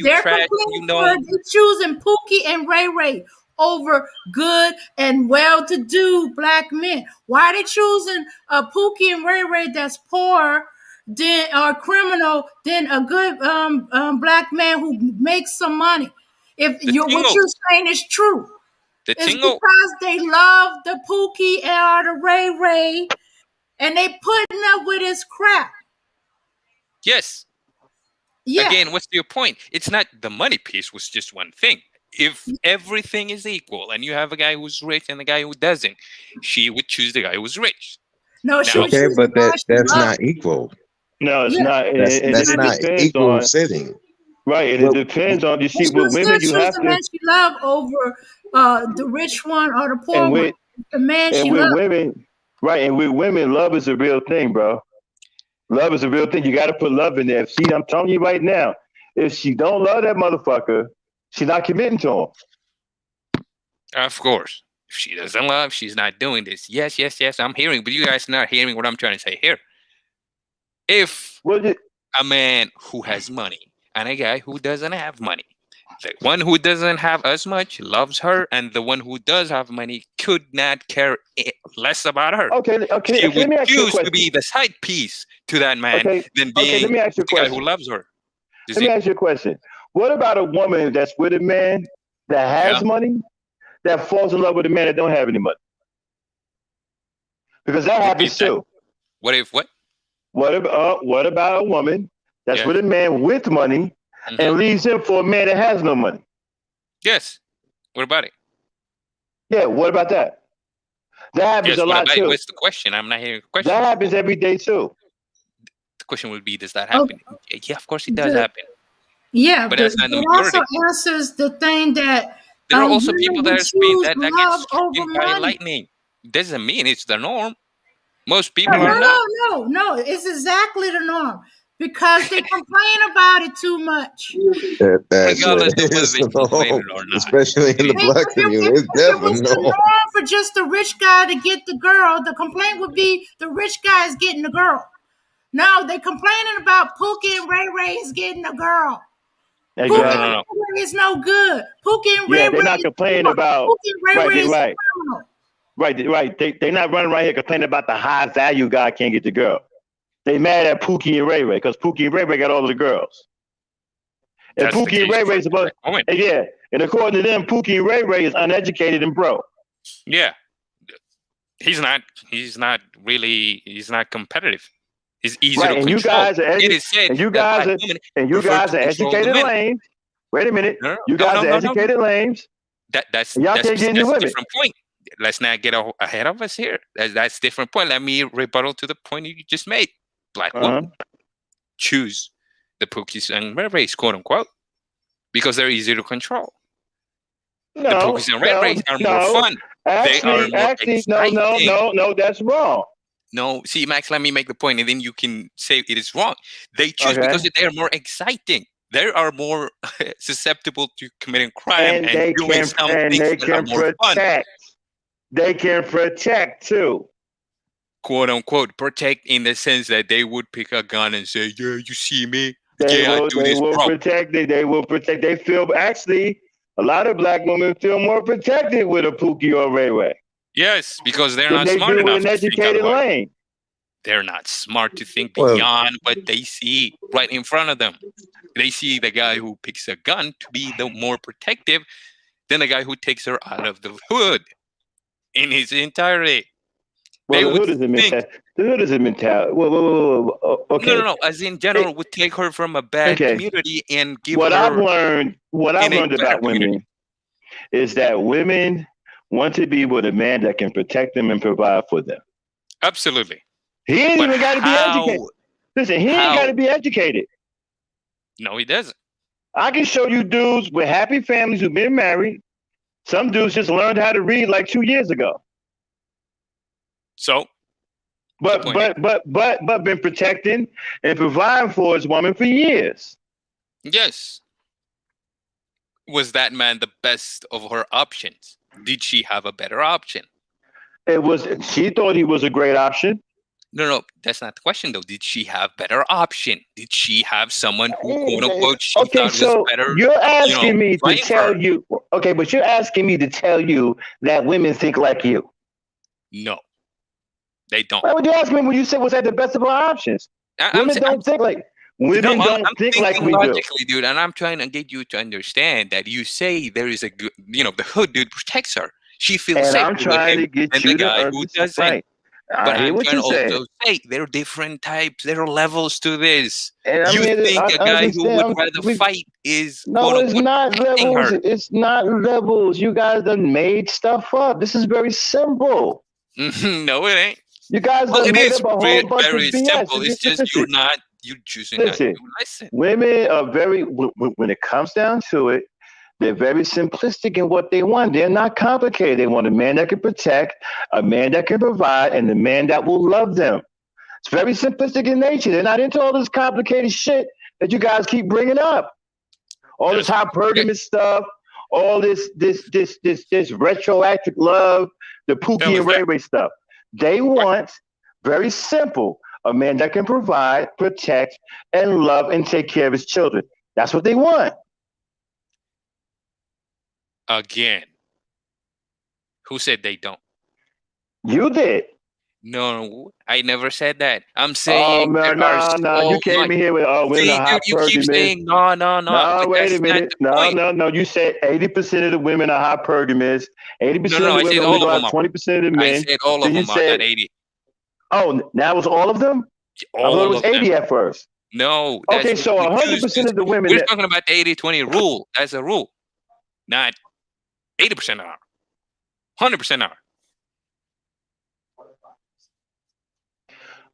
they're trash. They're choosing Pookie and Ray Ray over good and well-to-do black men. Why are they choosing a Pookie and Ray Ray that's poor, or criminal, than a good black man who makes some money? If what you're saying is true. It's because they love the Pookie or the Ray Ray, and they putting up with his crap. Yes. Yeah. Again, what's your point? It's not the money piece was just one thing. If everything is equal and you have a guy who's rich and a guy who doesn't, she would choose the guy who's rich. No, she would but that's not equal. No, it's not. That's not equal sitting. Right, and it depends on, you see, She'll with still women, you choose have the to, man she love over the rich one or the poor and one. with The man and she with loves. women, right, and with women, love is a real thing, bro. Love is a real thing. You got to put love in there. If she, I'm telling you right now, if she don't love that motherfucker, she's not committing to him. Of course. If she doesn't love, she's not doing this. Yes, yes, yes, I'm hearing, but you guys are not hearing what I'm trying to say here. If a man who has money and a guy who doesn't have money, the one who doesn't have as much loves her, and the one who does have money could not care less about her. Okay, She let would me ask you a choose to question. be the side piece to that man than Okay, being let me ask you a the guy question. who loves her. You Let me see? ask you a question. What about a woman that's with a man that has Yeah. money that falls in love with a man that don't have any money? Because that happens too. What if what? What about a woman that's Yes. with a man with money and leaves him for a man that has no money? Yes. What about it? Yeah, what about that? That happens Yes, a what lot about it? too. What's the question? I'm not hearing the question. That happens every day too. The question would be, does that happen? Yeah, of course it does The- happen. Yeah, But but that's not the it majority. also answers the thing that There are also women people would that are being choose that get love struck over by money. lightning. Doesn't mean it's the norm. Most No, people no, are not. no. It's exactly the norm because they complain about it too much. That's Regardless of whether it's they the complain norm, or not. especially in the black community. It's If it definitely was the norm. norm for just the rich guy to get the girl, the complaint would be the rich guy is getting the girl. No, they complaining about Pookie and Ray Ray is getting the girl. Pookie Exactly. and Ray Ray is no good. Pookie and Ray Yeah, Ray they're not is complaining poor. about Pookie and Ray right, Ray is right, criminal. right. They're not running right here complaining about the high value guy can't get the girl. They mad at Pookie and Ray Ray because Pookie and Ray Ray got all of the girls. And That's the Pookie and case Ray for Ray's supposed, the moment. yeah. And according to them, Pookie and Ray Ray is uneducated and broke. Yeah. He's not competitive. He's easy to Right, and you control. guys are It is said and you that guys black are women and you prefer guys to are control the educated men. lames. Wait a minute, No. you guys are educated lames. That's and y'all can't get any a women. different point. Let's not get ahead of us here. That's a different point. Let me rebuttal to the point you just made. Black women choose the Pookies and Red Rays, quote unquote, because they're easy to control. The Pookies and Red Rays are more fun. They are more exciting. No, that's wrong. No, see, Max, let me make the point, and then you can say it is wrong. They choose because they are more exciting. They are more susceptible to committing crime and doing some things that are more fun. They can protect too. Quote unquote, protect in the sense that they would pick a gun and say, "Yeah, you see me? They I will protect. They will protect. They feel actually a lot of black women feel more protected with a Pookie or Ray Ray. Yes, because they're than not they smart do with enough an to think educated otherwise. lane. They're not smart to think beyond what they see right in front of them. They see the guy who picks a gun to be the more protective than the guy who takes her out of the hood in his entirety. Well, the hood is a mentality. The hood is a mentality. Whoa. Okay. No. As in general, would take her from a bad community and give what her. What I've learned about women is that women want to be with a man that can protect them and provide for them. Absolutely. He ain't even got to be educated. Listen, he ain't got to be educated. No, he doesn't. I can show you dudes with happy families who've been married. Some dudes just learned how to read like 2 years ago. So, but been protecting and providing for his woman for years. Yes. Was that man the best of her options? Did she have a better option? She thought he was a great option. No, that's not the question though. Did she have better option? Did she have someone who, quote unquote, she thought was better? You're asking me to tell her? you. Okay, but you're asking me to tell you that women think like you. No, they don't. Why would you ask me when you said was that the best of our options? Women don't think like we do. Logically, dude, and I'm trying to get you to understand that you say there is a good, the hood dude protects her. She feels safe. I'm trying to get you the guy who doesn't. Right. But I'm trying to also say there are different types, there are levels to this. You think a guy who would rather fight is it's not levels. It's not levels. You guys done made stuff up. This is very simple. No, it ain't. You guys it made is up a whole bunch very of BS. simple. It's just you're not you're choosing not Listen, to listen. women are very, when it comes down to it, they're very simplistic in what they want. They're not complicated. They want a man that can protect, a man that can provide, and a man that will love them. It's very simplistic in nature. They're not into all this complicated shit that you guys keep bringing up. All this hypergamous stuff, all this retroactive love, the Pookie and Ray Ray stuff. They want very simple, a man that can provide, protect, and love and take care of his children. That's what they want. Again, who said they don't? You did. No, I never said that. I'm saying no, you came in here with women are you keep saying no. No, wait a minute. No. You said 80% of the women are hypergamous. 80% of the women will go out 20% of the men. I said all of them are not 80. Oh, now it's all of them? I thought it was 80 at first. No. Okay, so 100% of the women. We're talking about the 80-20 rule. That's a rule. Not 80% are. 100% are.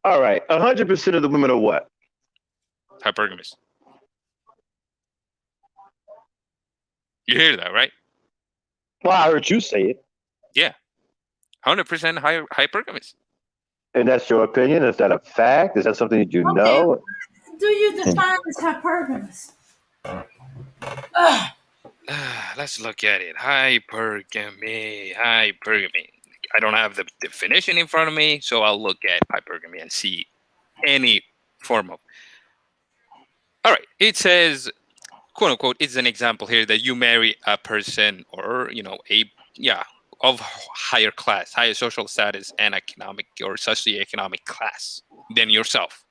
All right. 100% of the women are what? Hypergamous. You hear that, right? Well, I heard you say it. Yeah. 100% hypergamous. And that's your opinion? Is that a fact? Is that something that you know? Do you define as hypergamous? Let's look at it. Hypergamy. I don't have the definition in front of me, so I'll look at hypergamy and see any form of. All right. It says, quote unquote, it's an example here that you marry a person or, of higher class, higher social status and economic or socioeconomic class than yourself.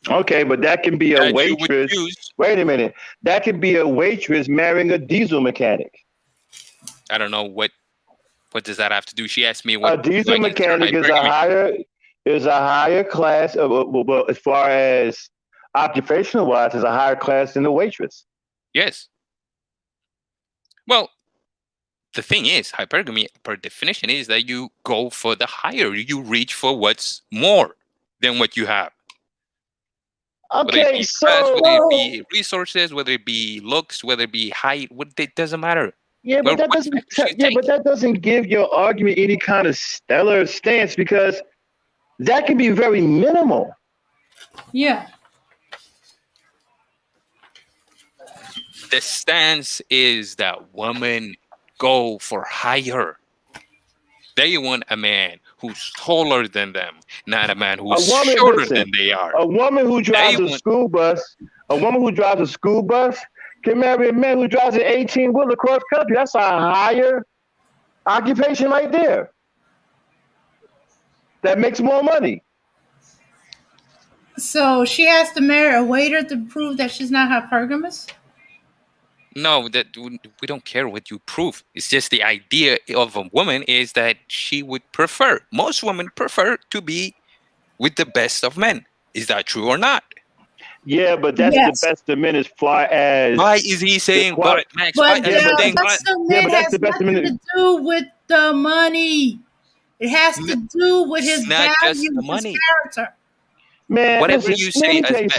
Okay, but that can be a waitress. Wait a minute. That could be a waitress marrying a diesel mechanic. I don't know what does that have to do. She asked me what a diesel mechanic is a higher class of, well, as far as occupational wise, is a higher class than the waitress. Yes. Well, the thing is, hypergamy, per definition, is that you go for the higher. You reach for what's more than what you have. Okay, whether it be class, whether it be resources, whether it be looks, whether it be height, it doesn't matter. Yeah, but that doesn't give your argument any kind of stellar stance because that can be very minimal. Yeah. The stance is that women go for higher. They want a man who's taller than them, not a man who's shorter than they are. A woman who drives a school bus can marry a man who drives an 18-wheeler cross country. That's a higher occupation right there. That makes more money. So she has to marry a waiter to prove that she's not hypergamous? No, that we don't care what you prove. It's just the idea of a woman is that she would prefer. Most women prefer to be with the best of men. Is that true or not? Yeah, but that's the best of men as far as. Why is he saying but Max? But the best of men has nothing to do with the money. It has to do with his values, his character. Man, whatever you say as best.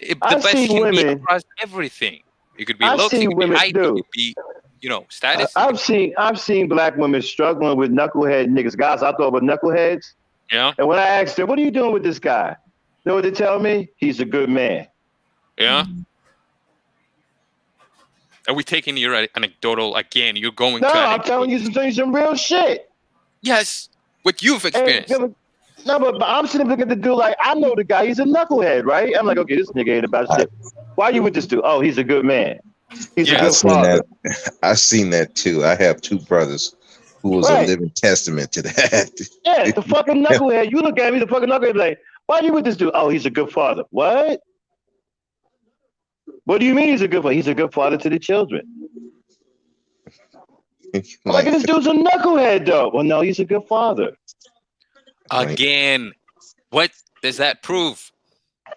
The best can be across everything. It could be looks, it could be height, it could be, status. I've seen black women struggling with knucklehead niggas. Guys, I thought about knuckleheads. Yeah. And when I asked her, what are you doing with this guy? You know what they tell me? He's a good man. Yeah. Are we taking your anecdotal again? You're going. No, I'm telling you some real shit. Yes, what you've experienced. No, but I'm sitting looking at the dude like, I know the guy. He's a knucklehead, right? I'm like, okay, this nigga ain't about shit. Why are you with this dude? Oh, he's a good man. He's a good father. I've seen that too. I have two brothers who was a living testament to that. Yeah, the fucking knucklehead. You look at me, the fucking knucklehead, like, why are you with this dude? Oh, he's a good father. What? What do you mean he's a good father? He's a good father to the children. Like this dude's a knucklehead, though. Well, no, he's a good father. Again, what does that prove?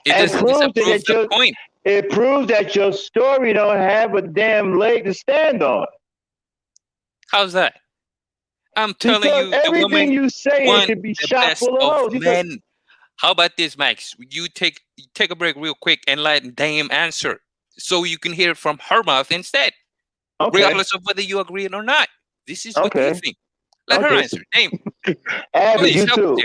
It doesn't prove the point. It proves that your story don't have a damn leg to stand on. How's that? I'm telling you, everything you say it could be shot full of holes. Men. How about this, Max? You take a break real quick and let Dame answer, so you can hear it from her mouth instead, regardless of whether you agree or not. This is what you think. Let her answer. Dame. Abby, please, you too.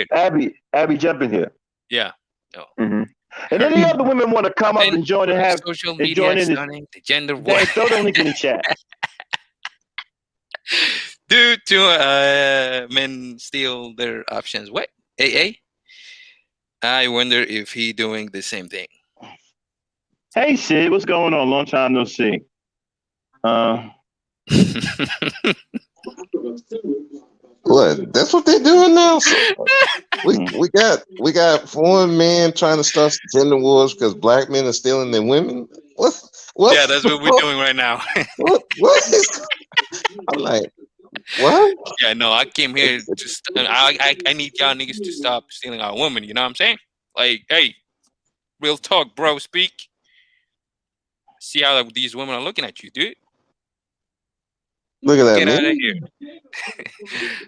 Abby, jump in here. Yeah. No. And any other women want to come up and join and have social and join media in stunning, the gender war. Throw the link in the chat. Do men steal their options? What? AA? I wonder if he doing the same thing. Hey Sid, what's going on? Long time no see. What? That's what they're doing now. So we got foreign men trying to start gender wars because black men are stealing their women. What? Yeah, that's what we're doing right now. What is? I'm like, what? Yeah, no, I came here to. I need y'all niggas to stop stealing our women. You know what I'm saying? Like, hey, real talk, bro. Speak. See how these women are looking at you, dude. Look at that. Get out of here.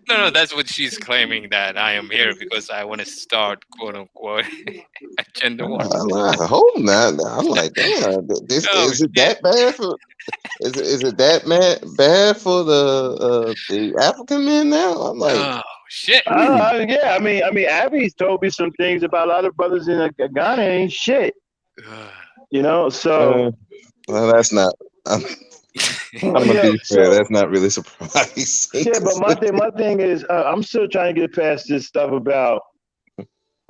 No, that's what she's claiming, that I am here because I want to start, quote unquote, a gender war. I hope not. I'm like, damn, is it that bad for? Is it that bad for the African men now? I'm like, oh shit. Yeah, I mean, Abby's told me some things about a lot of brothers in Ghana ain't shit. You know, so. Well, that's not. I'm gonna be fair. That's not really surprising. Yeah, but my thing is, I'm still trying to get past this stuff about.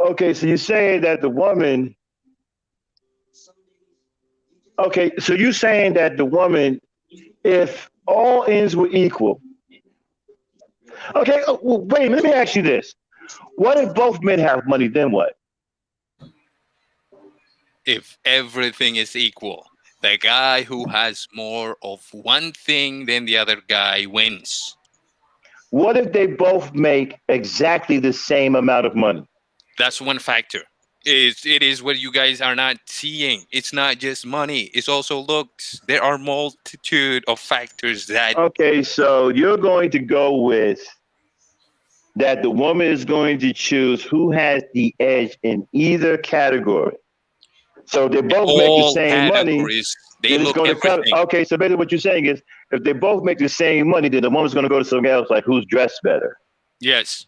Okay, so you saying that the woman. Okay, so you saying that the woman, if all ends were equal. Okay, well, wait. Let me ask you this: what if both men have money? Then what? If everything is equal, the guy who has more of one thing than the other guy wins. What if they both make exactly the same amount of money? That's one factor. It is what you guys are not seeing. It's not just money. It's also looks. There are multitude of factors that. Okay, so you're going to go with that the woman is going to choose who has the edge in either category. So they both make the same money. They look everything. Okay, so basically what you're saying is if they both make the same money, then the woman's going to go to something else, like who's dressed better. Yes.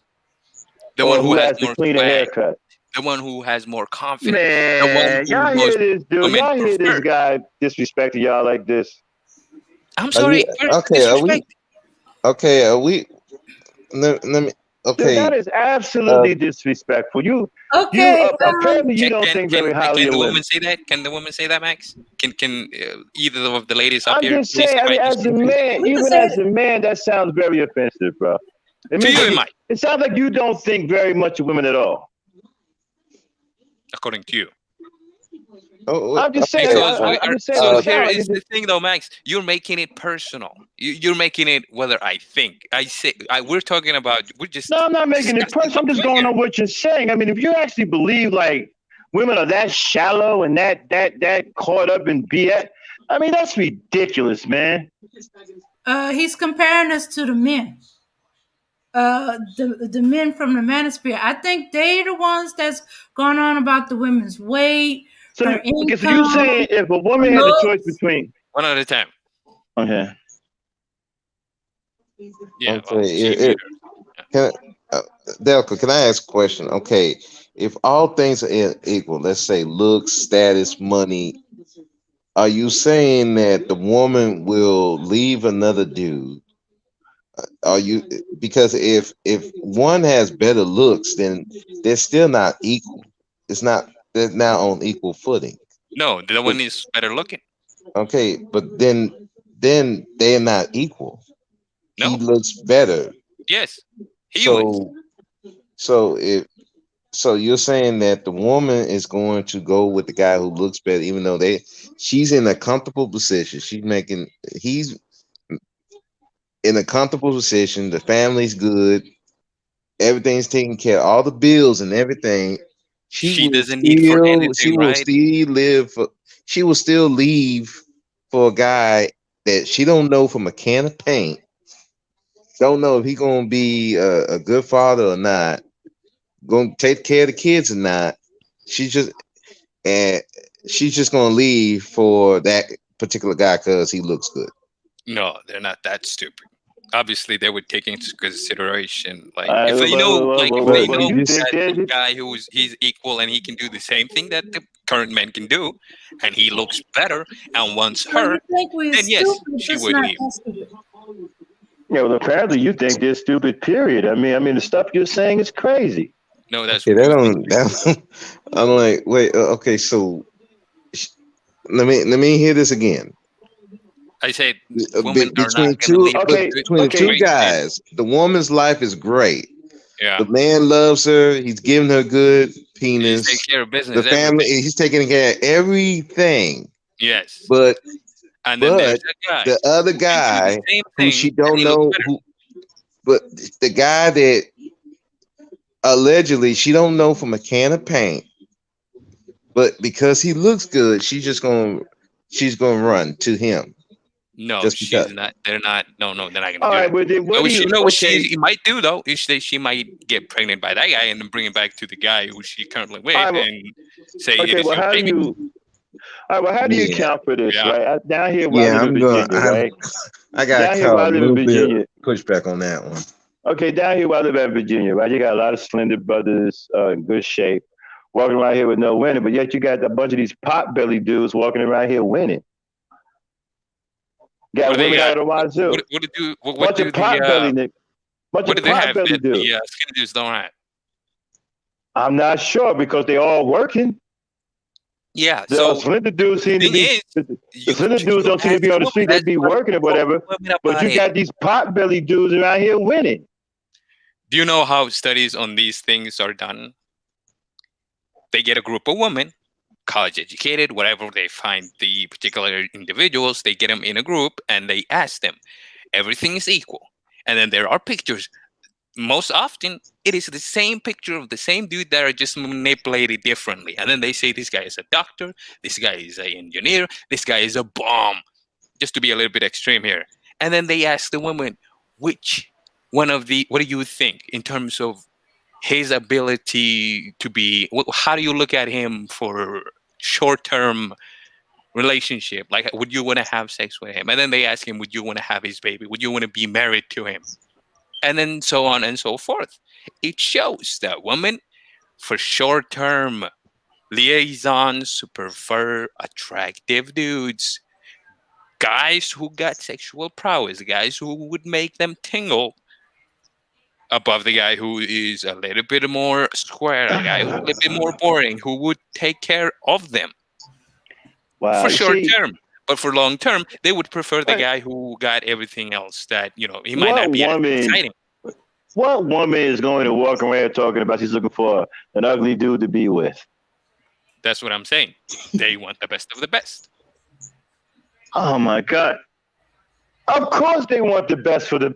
The one who has the cleaner haircut. The one who has more confidence. Man, y'all hear this dude. Y'all hear this guy disrespecting y'all like this. I'm sorry. Okay, are we? Let me. Okay. Dude, that is absolutely disrespectful. Apparently you don't think very highly of women. Can the woman say that? Can the woman say that, Max? Can either of the ladies up here? I'm just saying, as a man, even as a man, that sounds very offensive, bro. It sounds like you don't think very much of women at all. According to you. I'm just saying. So here is the thing, though, Max. You're making it personal. You're making it whether I think. We're talking about. No, I'm not making it personal. I'm just going on what you're saying. I mean, if you actually believe like women are that shallow and that caught up in BS, I mean, that's ridiculous, man. He's comparing us to the men. The men from the manosphere. I think they're the ones that's going on about the women's weight. So you saying if a woman had a choice between one at a time. Okay. Yeah. Okay. Delco, can I ask a question? Okay, if all things are equal, let's say looks, status, money, are you saying that the woman will leave another dude? Are you, because if one has better looks, then they're still not equal. It's not. They're now on equal footing. No, the one is better looking. Okay, but then they're not equal. No. He looks better. Yes. So you're saying that the woman is going to go with the guy who looks better, even though she's in a comfortable position. He's in a comfortable position. The family's good. Everything's taken care of, all the bills and everything. She doesn't need for anything, she will still leave for a guy that she don't know from a can of paint. Don't know if he's gonna be a good father or not. gonna take care of the kids or not. She just and she's just gonna leave for that particular guy because he looks good. No, they're not that stupid. Obviously, they would take into consideration, like if they know that the guy he's equal and he can do the same thing that the current men can do, and he looks better and wants her, then yes, she would leave. Yeah, well, apparently you think they're stupid. Period. I mean, the stuff you're saying is crazy. No, that's I'm like, wait, okay, so let me hear this again. I said women between the two guys, the woman's life is great. Yeah, the man loves her. He's giving her good penis. He's taking care of business. The family, he's taking care of everything. Yes, but then there's that guy. The other guy who she don't know who, but the guy that allegedly she don't know from a can of paint, but because he looks good, she's gonna run to him. No, she's not. They're not. No, they're not gonna do it. But you know what she might do though? She might get pregnant by that guy and then bring it back to the guy who she currently with and say, okay, well, how baby. do you? All right, well, how do you account for this, right? Down here, I'm Virginia, right? I got a little bit pushback on that one. Okay, down here where I live in Virginia, right? You got a lot of slender brothers in good shape walking around here with no winning, but yet you got a bunch of these pot-belly dudes walking around here winning. Got women out of the wazoo. What do pot-belly niggas. What do they have that the skinny dudes don't have? I'm not sure because they all working. Yeah, the slender dudes seem to be. The slender dudes don't seem to be on the street. They be working or whatever. But you got these pot-belly dudes around here winning. Do you know how studies on these things are done? They get a group of women, college educated, whatever they find the particular individuals, they get them in a group and they ask them, everything is equal. And then there are pictures. Most often, it is the same picture of the same dude that are just manipulated differently. And then they say this guy is a doctor, this guy is an engineer, this guy is a bomb, just to be a little bit extreme here. And then they ask the woman, which one of the, what do you think in terms of his ability to be, how do you look at him for short-term relationship? Like, would you want to have sex with him? And then they ask him, would you want to have his baby? Would you want to be married to him? And then so on and so forth. It shows that women, for short-term liaisons, prefer attractive dudes. Guys who got sexual prowess, guys who would make them tingle, above the guy who is a little bit more square, a guy who's a little bit more boring, who would take care of them. Wow, for short term. But for long term, they would prefer the guy who got everything else that, he might not be exciting. What woman is going to walk around talking about she's looking for an ugly dude to be with? That's what I'm saying. They want the best of the best. Oh, my God. Of course they want the best for the...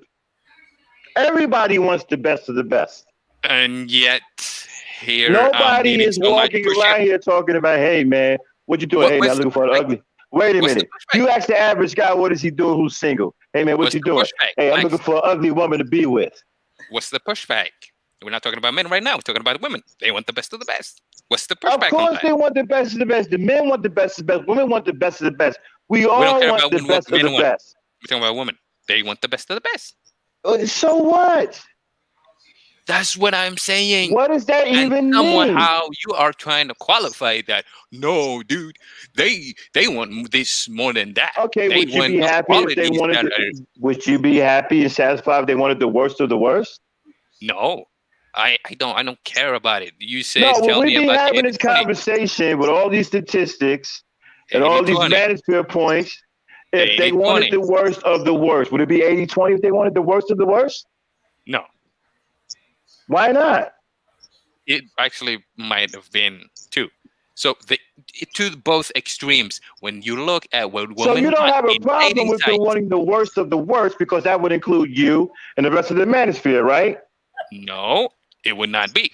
Everybody wants the best of the best. And yet, here... Nobody is walking around here talking about, hey, man, what you doing? Hey, man, I'm looking for an ugly... Wait a minute. You ask the average guy, what is he doing who's single? Hey, man, what you doing? Hey, I'm looking for an ugly woman to be with. What's the pushback? We're not talking about men right now. We're talking about women. They want the best of the best. What's the pushback? Of course they want the best of the best. The men want the best of the best. Women want the best of the best. We all want the best of the best. We're talking about women. They want the best of the best. So what? That's what I'm saying. What does that even mean? Somehow you are trying to qualify that. No, dude, they want this more than that. Okay, would you be happy if they wanted? Would you be happy and satisfied if they wanted the worst of the worst? No, I don't care about it. You say, no, tell me about having this conversation with all these statistics and all these manosphere points. If they wanted the worst of the worst, would it be 80-20 if they wanted the worst of the worst? No. Why not? It actually might have been too. So to both extremes, when you look at what women... So you don't have a problem with them wanting the worst of the worst because that would include you and the rest of the manosphere, right? No, it would not be.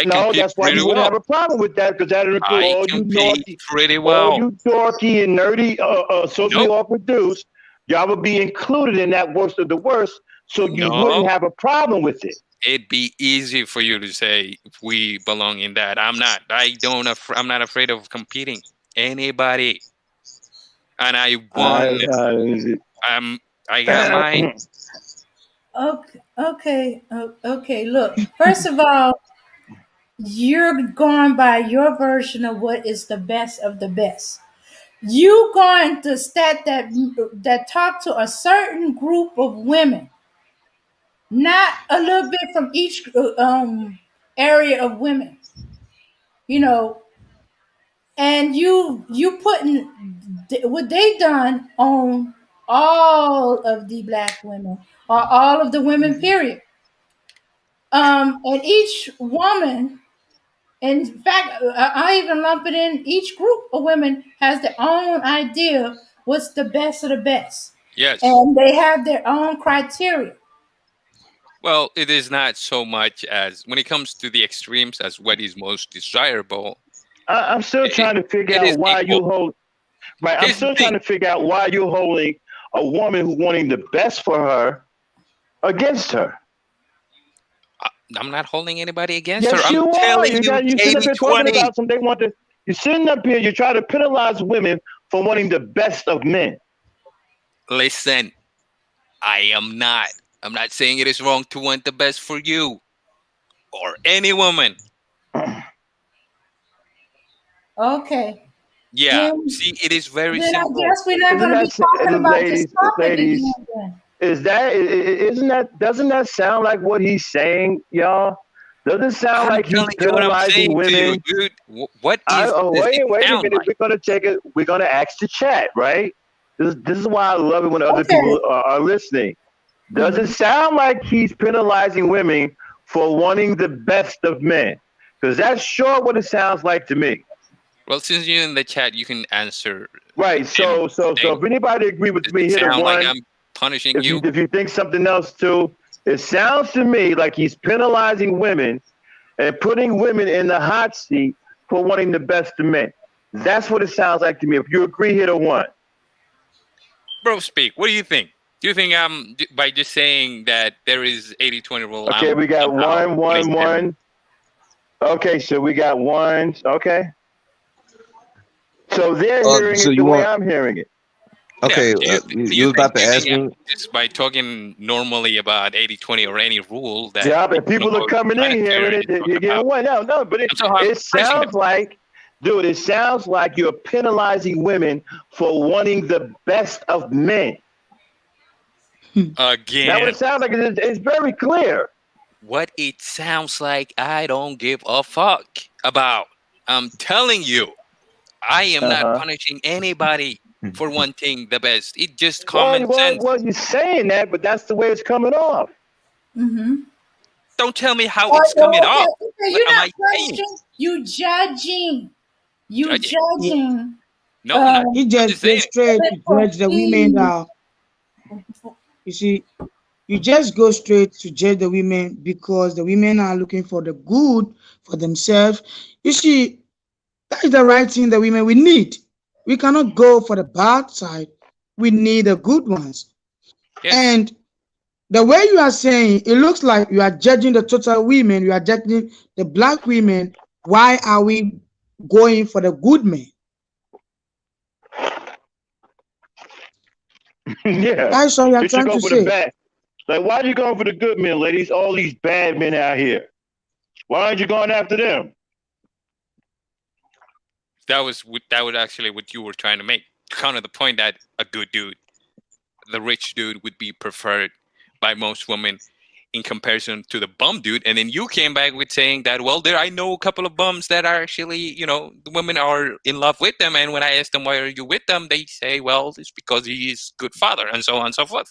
No, that's why you would have a problem with that because that would include all you naughty, all you dorky and nerdy, socially awkward dudes. Y'all would be included in that worst of the worst, so you wouldn't have a problem with it. it'd be easy for you to say we belong in that. I'm not. I'm not afraid of competing anybody, and I won. I got mine. Okay. Look, first of all, you're going by your version of what is the best of the best. You going to stat that talk to a certain group of women, not a little bit from each area of women, you know, and you putting what they done on all of the black women or all of the women, period. And each woman, in fact, I even lump it in, each group of women has their own idea what's the best of the best. Yes. And they have their own criteria. Well, it is not so much as when it comes to the extremes as what is most desirable. I'm still trying to figure out why you hold. Right, I'm still trying to figure out why you're holding a woman who's wanting the best for her against her. I'm not holding anybody against her. I'm telling you, you're sitting up here talking about something they want to. You're sitting up here. You're trying to penalize women for wanting the best of men. Listen, I am not. I'm not saying it is wrong to want the best for you or any woman. Okay. Yeah. See, it is very simple. I guess we're not going to be talking about this topic ladies, again. Doesn't that sound like what he's saying, y'all? Doesn't sound like he's penalizing women. You, dude. What is wait a minute. Like? We're gonna take it. We're gonna ask the chat, right? This is why I love it when other people are listening. Does it sound like he's penalizing women for wanting the best of men? Because that's sure what it sounds like to me. Well, since you're in the chat, you can answer. Right. So if anybody agree with me, hit a one. Like I'm punishing you. If you think something else too, it sounds to me like he's penalizing women and putting women in the hot seat for wanting the best of men. That's what it sounds like to me. If you agree, hit a one. Bro, speak. What do you think? Do you think by just saying that there is 80-20 rule? Okay, we got 1-1-1. Okay, so we got one. Okay. So they're hearing it the way I'm hearing it. Okay, you was about to ask me? Just by talking normally about 80-20 or any rule that... Yeah, but people are coming in hearing it. You're getting one. No, but it sounds like... Dude, it sounds like you're penalizing women for wanting the best of men. Again. That would sound like it's very clear. What it sounds like, I don't give a fuck about. I'm telling you, I am not punishing anybody for wanting the best. It's just common sense. Well, you're saying that, but that's the way it's coming off. Mm-hmm. Don't tell me how it's coming off. You're not punishing. You judging. You judging. No, he just go straight to judge the women now. You see, you just go straight to judge the women because the women are looking for the good for themselves. You see, that is the right thing the women we need. We cannot go for the bad side. We need the good ones. Yes. And the way you are saying, it looks like you are judging the total women. You are judging the black women. Why are we going for the good men? Yeah, that's all you're trying to say. Like, why are you going for the good men, ladies? All these bad men out here. Why aren't you going after them? That was actually what you were trying to make. Kind of the point that a good dude, the rich dude, would be preferred by most women in comparison to the bum dude. And then you came back with saying that, well, I know a couple of bums that are actually, the women are in love with them. And when I ask them, why are you with them? They say, well, it's because he is a good father, and so on and so forth.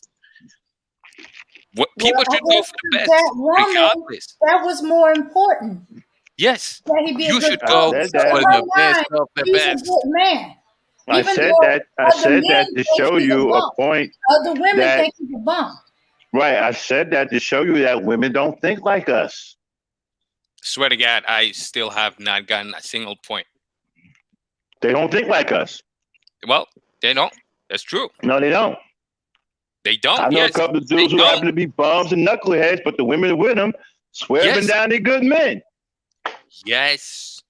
People should go for the best. That woman, that was more important. Yes. You should go for the best of the best. He's a good man. I said that to show you a point. Other women think he's a bum. Right, I said that to show you that women don't think like us. Swear to God, I still have not gotten a single point. They don't think like us. Well, they don't. That's true. No, they don't. They don't. I know a couple of dudes who happen to be bums and knuckleheads, but the women with them Swearing down the good men. Yes.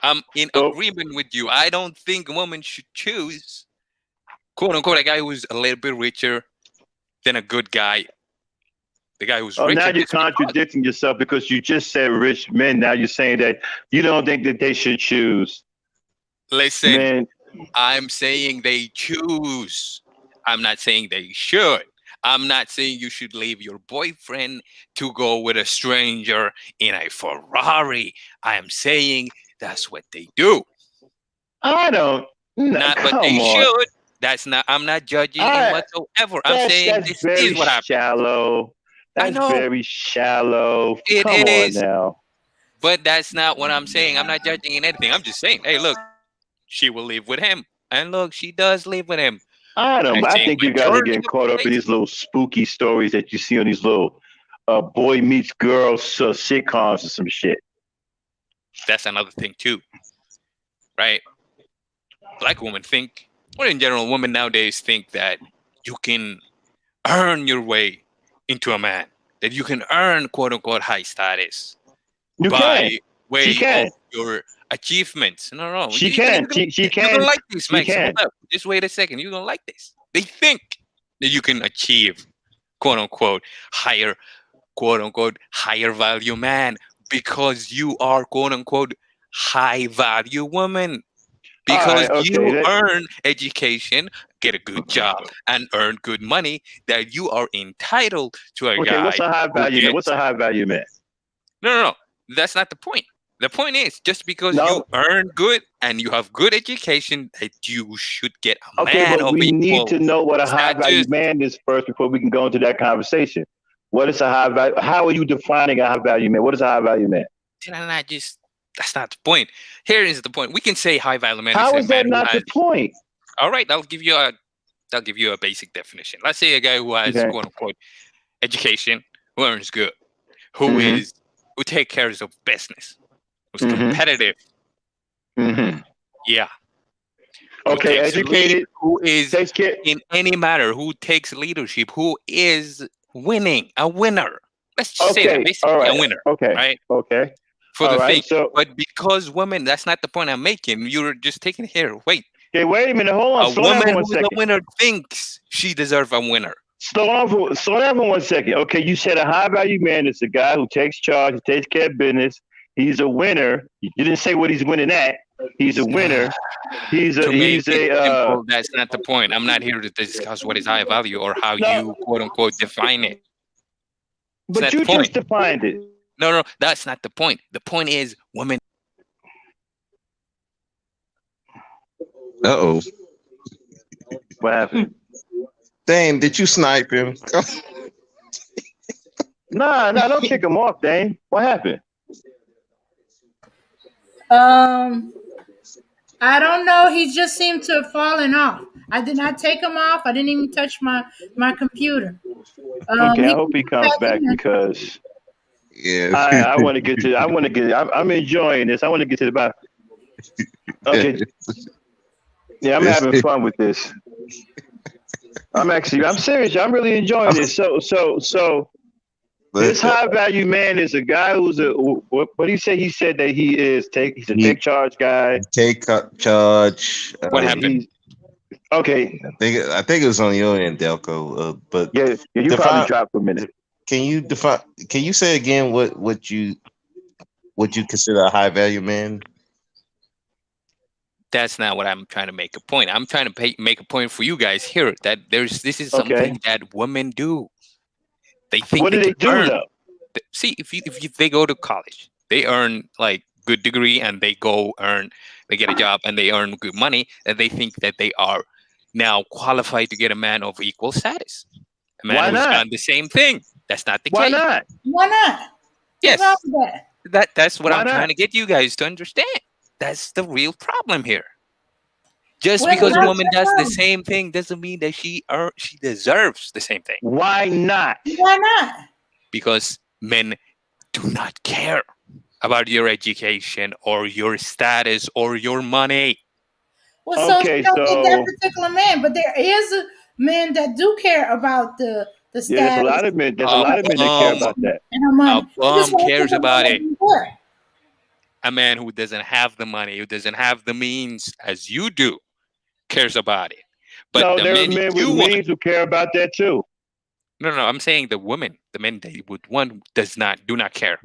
I'm in agreement with you. I don't think a woman should choose, quote unquote, a guy who's a little bit richer than a good guy. The guy who's richer. Now you're contradicting yourself because you just said rich men. Now you're saying that you don't think that they should choose. Listen, men. I'm saying they choose. I'm not saying they should. I'm not saying you should leave your boyfriend to go with a stranger in a Ferrari. I am saying that's what they do. I don't. Not what they should. That's not. I'm not judging whatsoever. I'm saying this is what happens. Shallow. That's very shallow. It is. On now. But that's not what I'm saying. I'm not judging in anything. I'm just saying, hey, look, she will live with him, and look, she does live with him. I think you guys are getting caught up in these little spooky stories that you see on these little boy meets girl sitcoms or some shit. That's another thing too, right? Black women think, or in general, women nowadays think that you can earn your way into a man, that you can earn quote unquote high status by way of your achievements. No. She can. You don't like this, Max. Hold up. Just wait a second. You don't like this. They think that you can achieve, quote unquote, higher value man because you are, quote unquote, high value woman. Because you earn education, get a good job, and earn good money, that you are entitled to a guy. What's a high value man? What's a high value man? No. That's not the point. The point is, just because you earn good and you have good education, that you should get a man but of we equal need to know what a high value man is first before we can go into that conversation. What is a high value? How are you defining a high value man? What is a high value man? That's not the point. Here is the point. We can say high value man. How is that not the point? All right, I'll give you a basic definition. Let's say a guy who has quote unquote education, who earns good, who takes care of business, who's competitive. Yeah. Okay, educated. Who is in any matter, who takes leadership, who is winning, a winner. Let's just say that, basically a winner. Okay. Right? Okay. For the thing. But because women, that's not the point I'm making. You're just taking it here. Wait. Okay, wait a minute. Hold on. A woman who's a winner thinks she deserves a winner. Slow down for 1 second. Okay, you said a high value man is a guy who takes charge, he takes care of business. He's a winner. You didn't say what he's winning at. He's a winner. Simple, that's not the point. I'm not here to discuss what is high value or how you quote unquote define it. But you just defined it. No, that's not the point. The point is women. Uh-oh. What happened? Dame, did you snipe him? Nah, don't kick him off, Dame. What happened? I don't know. He just seemed to have fallen off. I did not take him off. I didn't even touch my computer. Okay, I hope he comes back because I want to get to. I'm enjoying this. I want to get to the bottom. Okay. Yeah, I'm having fun with this. I'm serious. I'm really enjoying this. So this high value man is a guy who's what do you say? He said that he's a take charge guy. Take charge. What happened? Okay. I think it was on your end, Delco. But yeah, you probably dropped for a minute. Can you say again what you consider a high value man? That's not what I'm trying to make a point. I'm trying to make a point for you guys here that this is something that women do. They think. What do they do though? See, if they go to college, they earn like good degree and they get a job and they earn good money, and they think that they are now qualified to get a man of equal status. A man who's done the same thing. That's not the case. Why not? Why not? Yes. That's what I'm trying to get you guys to understand. That's the real problem here. Just because a woman does the same thing doesn't mean that she deserves the same thing. Why not? Why not? Because men do not care about your education or your status or your money. Well, so that particular man, but there is men that do care about the the Yeah, there's a status, lot of men. There's a lot of men that care about that. and her money. A bum cares about it. What? A man who doesn't have the money, who doesn't have the means as you do, cares about it. But No, the there are men men you with want, means who care about that too. no, I'm saying the women, the men they would want do not care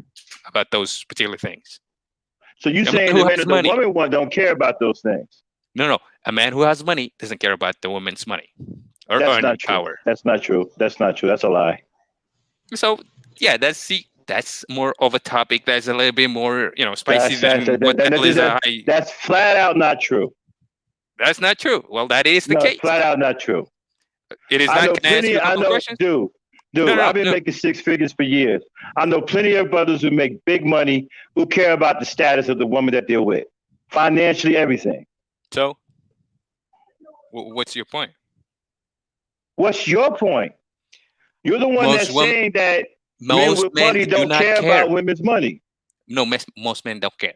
about those particular things. So you A man saying who the men has that the money, woman want don't care about those things? no, a man who has money doesn't care about the woman's money or That's earning not true. power. That's not true. That's not true. That's a lie. So yeah, that's more of a topic that's a little bit more spicy That's than what the hell is a high. that's flat out not true. That's not true. Well, that is the No, case. flat out not true. It is I know not. Can I ask plenty. you a I couple know, questions? dude. I've been making six figures for years. I know plenty of brothers who make big money who care about the status of the woman that they're with, financially, everything. So, what's your point? What's your point? You're the one that's saying that men Most with men money do don't not care care. about women's money. No, most men don't care.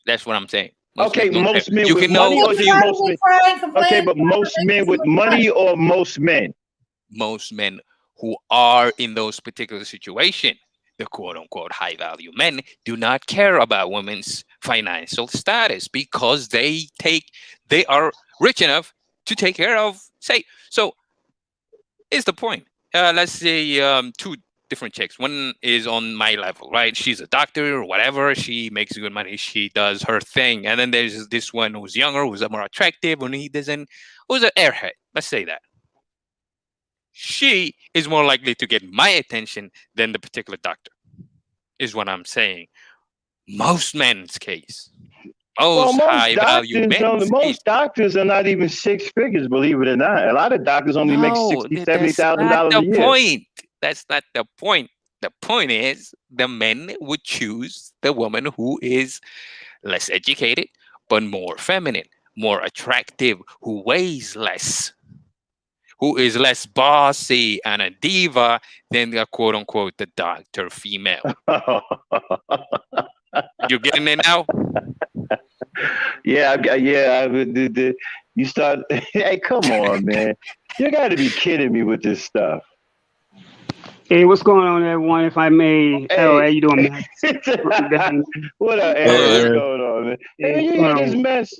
That's what I'm saying. Okay, men don't most care. men You with can know money or a just few. most men? Okay, but most men with money or most men? Most men who are in those particular situations, the quote unquote high value men, do not care about women's financial status because they are rich enough to take care of, say. So here's the point. Let's say two different chicks. One is on my level, right? She's a doctor or whatever. She makes good money. She does her thing. And then there's this one who's younger, who's more attractive, and who's an airhead. Let's say that. She is more likely to get my attention than the particular doctor, is what I'm saying. Most men's case. Most high value men's most doctors are not even six figures, believe it or not. A lot of doctors only make $60,000, $70,000 a year. Point. That's not the point. The point is the men would choose the woman who is less educated, but more feminine, more attractive, who weighs less, who is less bossy and a diva than the quote unquote the doctor female. You getting it now? Yeah. You start. Hey, come on, man! You got to be kidding me with this stuff. Hey, what's going on, everyone? If I may, hey, how you doing, man? What up, Aaron? What's going on, man? Hey, you hear this mess?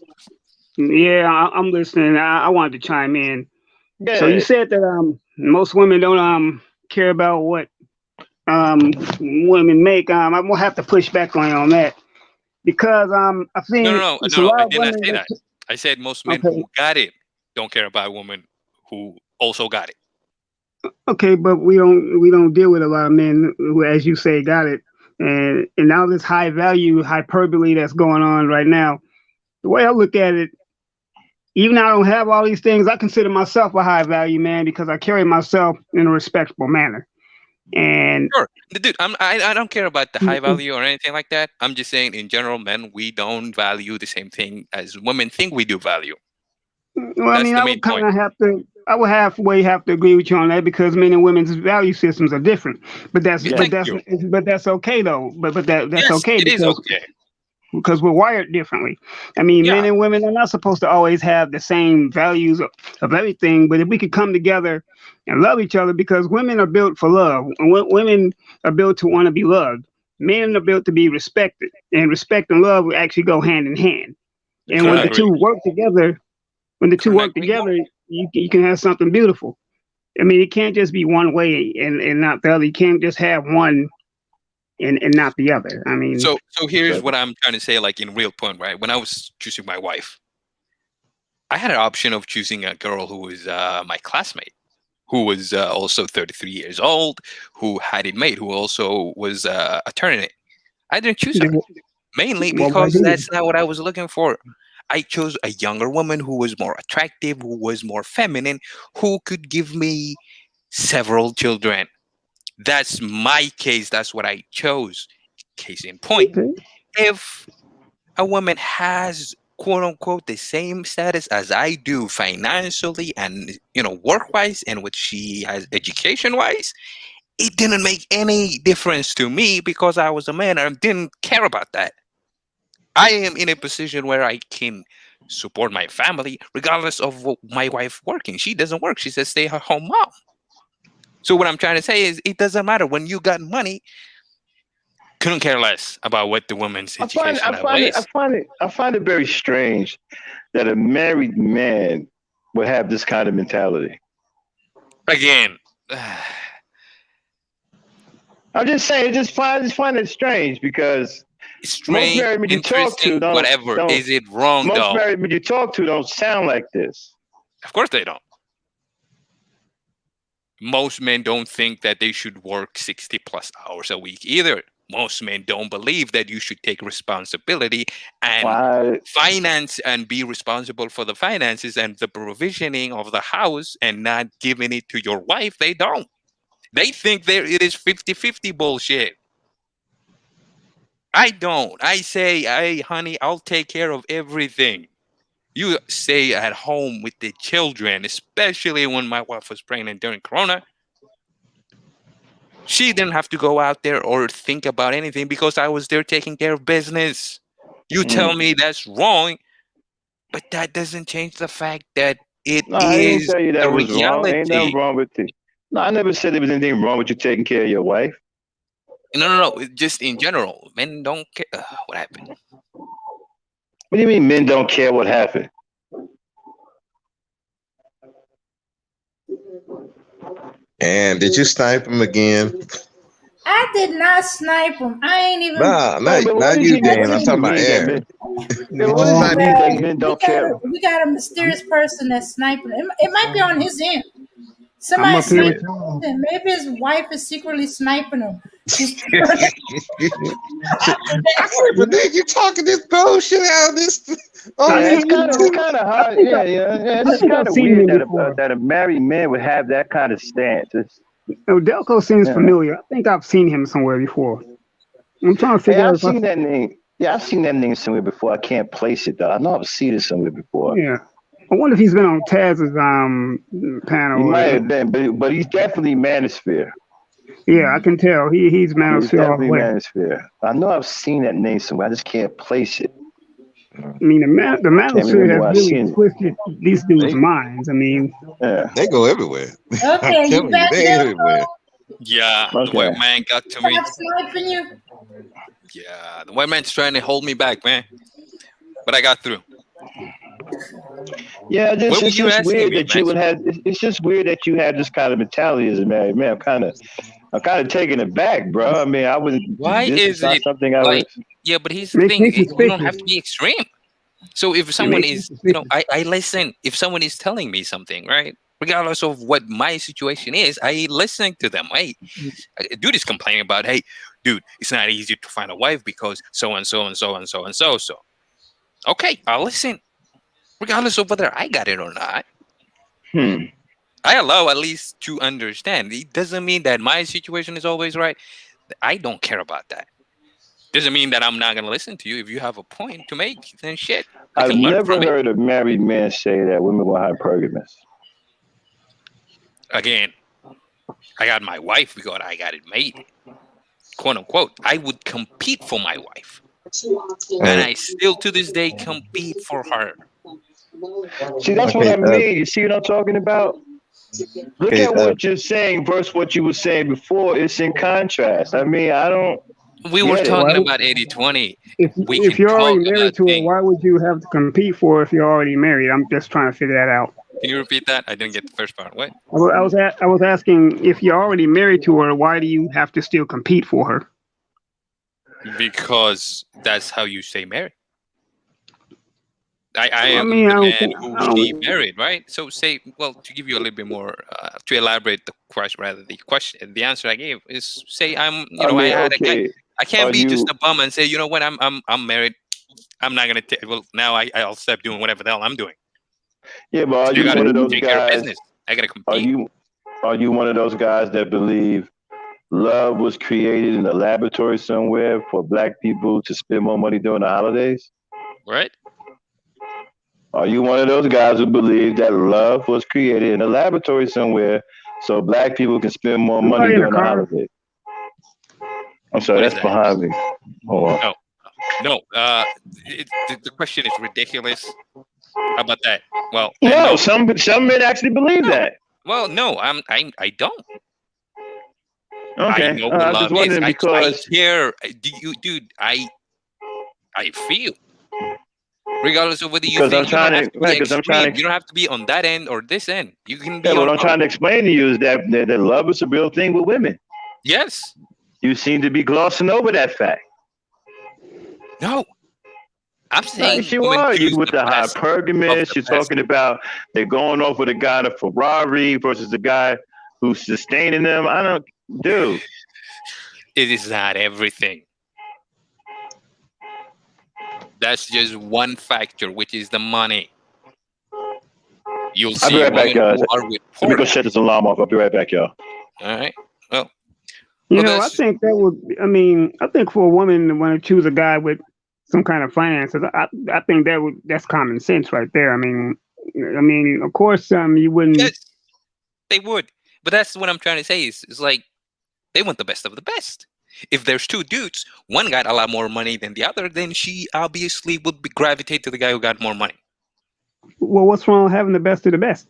Yeah, I'm listening. I wanted to chime in. Yeah. So you said that most women don't care about what women make. I'm gonna have to push back on you on that because I think no. I did not say that. I said most men who got it don't care about women who also got it. Okay, but we don't deal with a lot of men who, as you say, got it, and now this high value hyperbole that's going on right now. The way I look at it, even though I don't have all these things, I consider myself a high value man because I carry myself in a respectable manner. And sure, dude, I don't care about the high value or anything like that. I'm just saying, in general, men, we don't value the same thing as women think we do value. Well, I mean, I would kind of have to. I would halfway have to agree with you on that because men and women's value systems are different. But that's okay though. But that's okay because because we're wired differently. I mean, men and women are not supposed to always have the same values of everything. But if we could come together and love each other, because women are built for love, and women are built to want to be loved. Men are built to be respected, and respect and love actually go hand in hand. And when the two work together. You can have something beautiful. I mean, it can't just be one way and not the other. You can't just have one and not the other. I mean, so here's what I'm trying to say, like in real point, right? When I was choosing my wife, I had an option of choosing a girl who was my classmate, who was also 33 years old, who had it made, who also was a turning it. I didn't choose her mainly because that's not what I was looking for. I chose a younger woman who was more attractive, who was more feminine, who could give me several children. That's my case. That's what I chose. Case in point, if a woman has quote unquote the same status as I do financially and work wise, and what she has education wise, it didn't make any difference to me because I was a man and didn't care about that. I am in a position where I can support my family regardless of my wife working. She doesn't work. She's a stay-at-home mom. So what I'm trying to say is, it doesn't matter when you got money. Couldn't care less about what the woman's education is. I find it very strange that a married man would have this kind of mentality. Again, I'm just saying, I just find it strange because strange, most married men you talk to whatever. Is it wrong most though? Most married men you talk to don't sound like this. Of course they don't. Most men don't think that they should work 60 plus hours a week either. Most men don't believe that you should take responsibility and finance and be responsible for the finances and the provisioning of the house and not giving it to your wife. They don't. They think it is 50-50 bullshit. I don't. I say, hey, honey, I'll take care of everything. You stay at home with the children, especially when my wife was pregnant during Corona. She didn't have to go out there or think about anything because I was there taking care of business. You tell me that's wrong, but that doesn't change the fact that it is I didn't tell you that was reality. Wrong. Ain't nothing wrong with it. No, I never said there was anything wrong with you taking care of your wife. No. Just in general, men don't care what happened. What do you mean men don't care what happened? And did you snipe him again? I did not snipe him. I ain't even. Nah, not you, Dan. I'm talking about Aaron. Men don't care. We got a mysterious person that's sniping. It might be on his end. Somebody sniping him. Maybe his wife is secretly sniping him. But then you talking this bullshit out of this. It's kind of hard. Yeah. It's kind of weird that a married man would have that kind of stance. Delco seems familiar. I think I've seen him somewhere before. I'm trying to figure out. I've seen that name. Yeah, I've seen that name somewhere before. I can't place it though. I know I've seen it somewhere before. Yeah. I wonder if he's been on Taz's panel. He might have been, but he's definitely Manosphere. Yeah, I can tell. He's Manosphere. He's definitely Manosphere. I know I've seen that name somewhere. I just can't place it. I mean, the Manosphere has really twisted these dudes' minds. I mean, they go everywhere. Okay, you back everywhere. Yeah, the white man got to me. Sniping you? Yeah, the white man's trying to hold me back, man. But I got through. Yeah, it's just weird that you would have. It's just weird that you have this kind of mentality as a married man. I'm kind of taken aback, bro. I mean, I wouldn't. Why is it something I would? Yeah, but here's the thing: you don't have to be extreme. So if someone is, I listen. If someone is telling me something, right, regardless of what my situation is, I listen to them. Hey, dude is complaining about, hey, dude, it's not easy to find a wife because so and so and so and so and so. So, okay, I'll listen. Regardless of whether I got it or not. I allow at least to understand. It doesn't mean that my situation is always right. I don't care about that. Doesn't mean that I'm not going to listen to you. If you have a point to make, then shit. I've never heard a married man say that women were hypergamous. Again, I got my wife because I got it made. Quote unquote. I would compete for my wife. And I still to this day compete for her. See, that's what I mean. You see what I'm talking about? Look at what you're saying versus what you were saying before. It's in contrast. I mean, I don't. We were talking about 80-20. If you're already married to her, why would you have to compete for her if you're already married? I'm just trying to figure that out. Can you repeat that? I didn't get the first part. What? I was asking, if you're already married to her, why do you have to still compete for her? Because that's how you stay married. I am the man who she married, right? So say, well, to give you a little bit more, to elaborate the question, rather the answer I gave is say I'm, I can't be just a bum and say, you know what, I'm married. I'm not gonna take. Well, now I'll stop doing whatever the hell I'm doing. Yeah, but are you one of those guys? I gotta compete. Are you one of those guys that believe love was created in a laboratory somewhere for black people to spend more money during the holidays? Right. Are you one of those guys who believe that love was created in a laboratory somewhere so black people can spend more money during the holidays? I'm sorry, that's behind me. Hold on. No. The question is ridiculous. How about that? Well, no, some men actually believe that. Well, no, I don't. Okay, I know what I'm love just wondering is. because I care. Dude, I feel. Regardless of whether you because I'm think, you don't trying have to to be because I'm trying extreme. to You don't have to be on that end or this end. You can yeah. be What on I'm both. trying to explain to you is that love is a real thing with women. Yes. You seem to be glossing over that fact. No. I'm saying Yes, you women are. You choose with the the best of hypergamous. the You're best. talking about they're going off with a guy in a Ferrari versus the guy who's sustaining them. I don't, dude. It is not everything. That's just one factor, which is the money. You'll I'll be see right back, women y'all. who are with Let me poor go guys. shut this alarm off. I'll be right back, y'all. All right. Well, I think that would. I think for a woman to want to choose a guy with some kind of finances, I think that's common sense right there. Of course, you wouldn't. yes, they would. But that's what I'm trying to say is like they want the best of the best. If there's two dudes, one got a lot more money than the other, then she obviously would gravitate to the guy who got more money. Well, what's wrong with having the best of the best?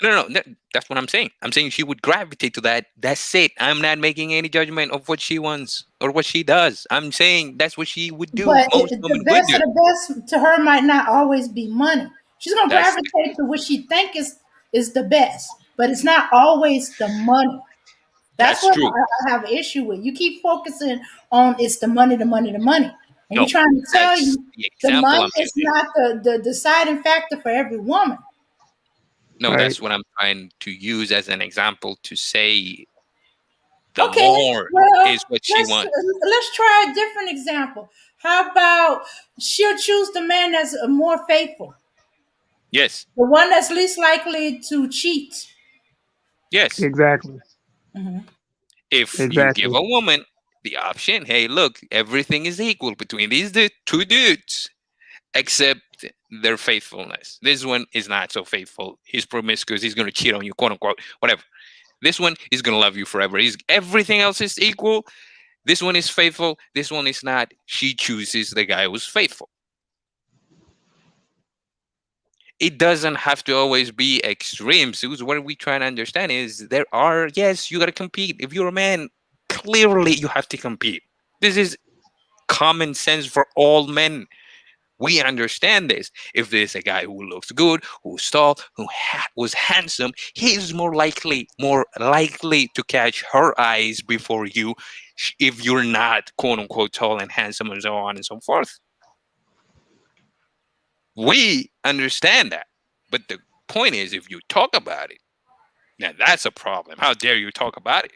No, that's what I'm saying. I'm saying she would gravitate to that. That's it. I'm not making any judgment of what she wants or what she does. I'm saying that's what she would do. But Most the women would best do. of the best to her might not always be money. She's gonna That's gravitate to what she think is the best, but it's not always the money. That's that's what true. I have an issue with. You keep focusing on it's the money, the money, the money, and No, we're trying to tell that's you the the example money I'm is using. not the deciding factor for every woman. No, Right. that's what I'm trying to use as an example to say the Okay, more well, is what she wants. let's try a different example. How about she'll choose the man that's more faithful, Yes, the one that's least likely to cheat. yes. Exactly. If you Exactly. give a woman the option, hey, look, everything is equal between these two dudes, except their faithfulness. This one is not so faithful. He's promiscuous. He's going to cheat on you, quote unquote, whatever. This one is going to love you forever. Everything else is equal. This one is faithful. This one is not. She chooses the guy who's faithful. It doesn't have to always be extremes. What we trying to understand is yes, you got to compete. If you're a man, clearly you have to compete. This is common sense for all men. We understand this. If there's a guy who looks good, who's tall, who was handsome, he's more likely to catch her eyes before you if you're not, quote unquote, tall and handsome and so on and so forth. We understand that. But the point is, if you talk about it, now that's a problem. How dare you talk about it?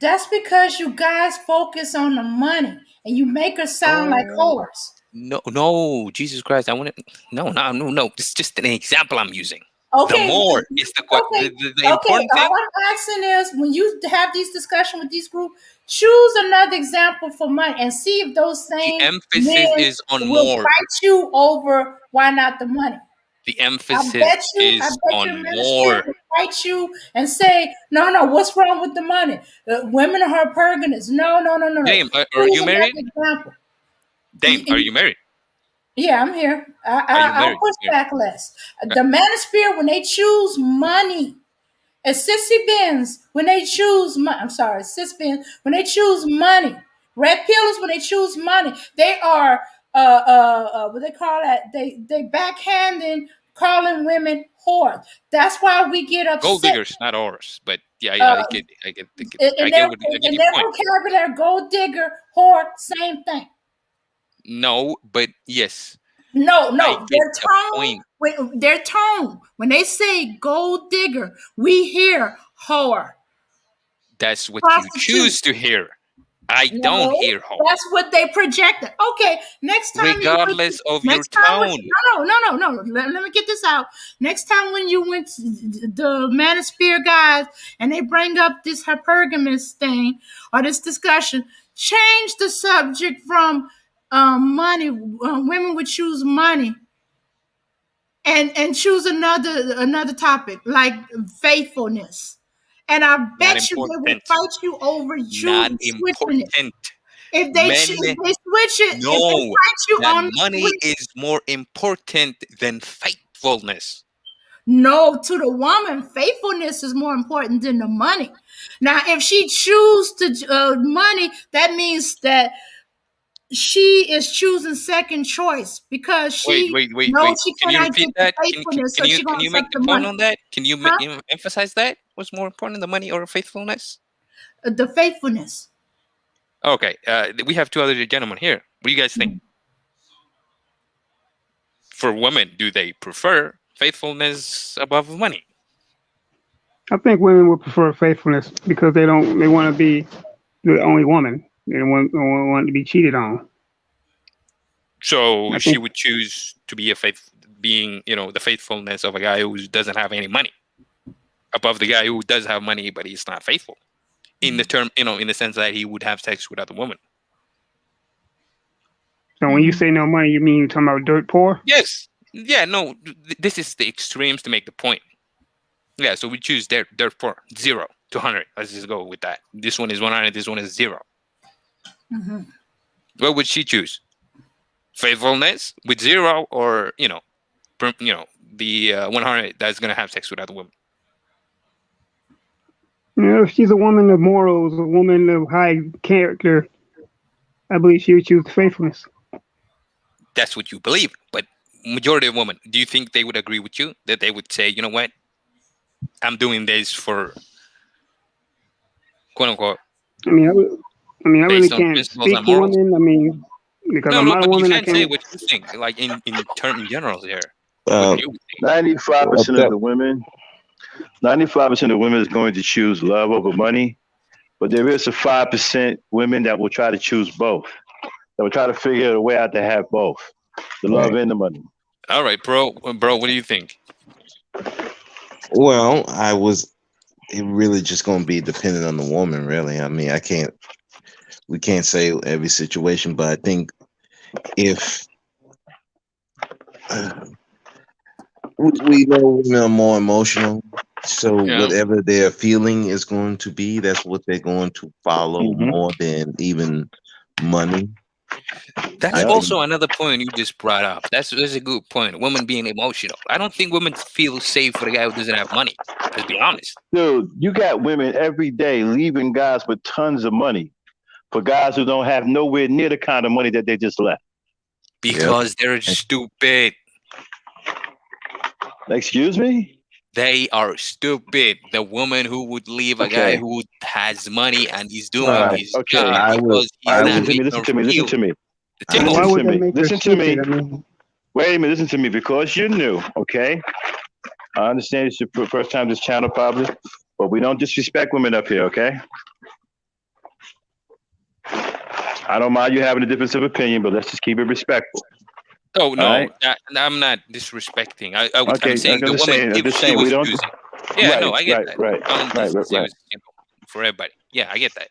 That's because you guys focus on the money and you make her sound like whores. No, Jesus Christ! I want to. No. It's just an example I'm using. Okay. The more is the important thing. All I'm asking is when you have these discussions with these groups, choose another example for money and see if those The same emphasis men is on will more. fight you over why not the money. The I emphasis bet is your on minister more. will fight you and say, no, what's wrong with the money? Women are hypergamous. No. Dame, are Choose you another married? example. Dame, are you married? Yeah, I'm here. Are you I'll married? push back less. The manosphere, when they choose money, and sissy bins, when they choose money, I'm sorry, sis bins, when they choose money, red pillars, when they choose money, they are, what they call that? They backhanding, calling women whores. That's why we get Gold upset. diggers, not ours. But yeah, Uh, I get in your their point. vocabulary, gold digger, whore, same thing. No, but yes. No, I get their the point. their tone. When they say gold digger, we hear whore. That's what you Prostitute. choose to hear. I don't hear whore. That's what they projected. Okay, next time regardless of your tone. No. Let me get this out. Next time when you went to the Manosphere guys and they bring up this hypergamous thing or this discussion, change the subject from money. Women would choose money. And choose another topic like faithfulness, and I bet you they will fight you over switching it. If they switch it, no, if they fight you that on money is more important than faithfulness. No, to the woman, faithfulness is more important than the money. Now, if she choose to money, that means that she is choosing second choice because she Wait. knows she Can you cannot repeat get the that? faithfulness, so she's Can gonna you make accept the the point money. on that? Can you Huh? emphasize that? What's more important, the money or faithfulness? The faithfulness. Okay. We have two other gentlemen here. What do you guys think? For women, do they prefer faithfulness above money? I think women would prefer faithfulness because they want to be the only woman. They don't want to be cheated on. So she would choose to be being, the faithfulness of a guy who doesn't have any money above the guy who does have money, but he's not faithful in the term, in the sense that he would have sex with other women. So when you say no money, you mean you're talking about dirt poor? Yes. Yeah, no, this is the extremes to make the point. Yeah, so we choose dirt poor, 0 to 100. Let's just go with that. This one is 100, this one is 0. Mm-hmm. What would she choose? Faithfulness with 0, or the 100 that's gonna have sex with other women? If she's a woman of morals, a woman of high character, I believe she would choose faithfulness. That's what you believe, but majority of women, do you think they would agree with you? That they would say, you know what, I'm doing this for quote unquote. I really can't speak for women. I mean, because I'm not a woman. You can't say what you think, like in general here. 95% of the women, 95% of women is going to choose love over money, but there is a 5% women that will try to choose both. That will try to figure a way out to have both, the love and the money. All right, bro, what do you think? Well, it really just going to be dependent on the woman, really. I mean, we can't say every situation, but I think if we know women are more emotional, so whatever their feeling is going to be, that's what they're going to follow more than even money. That's also another point you just brought up. That's a good point. Women being emotional. I don't think women feel safe for the guy who doesn't have money. Let's be honest. Dude, you got women every day leaving guys with tons of money for guys who don't have nowhere near the kind of money that they just left. Because they're stupid. Excuse me? They are stupid. The woman who would leave a guy who has money and he's doing his job because he's not listen to me. Listen to me. Wait a minute, listen to me. Because you're new, okay? I understand it's your first time this channel probably, but we don't disrespect women up here, okay? I don't mind you having a difference of opinion, but let's just keep it respectful. Oh no, right? I'm not disrespecting. I'm saying the woman, if she was choosing. Yeah, right, no, I get that. Right. For everybody. Yeah, I get that.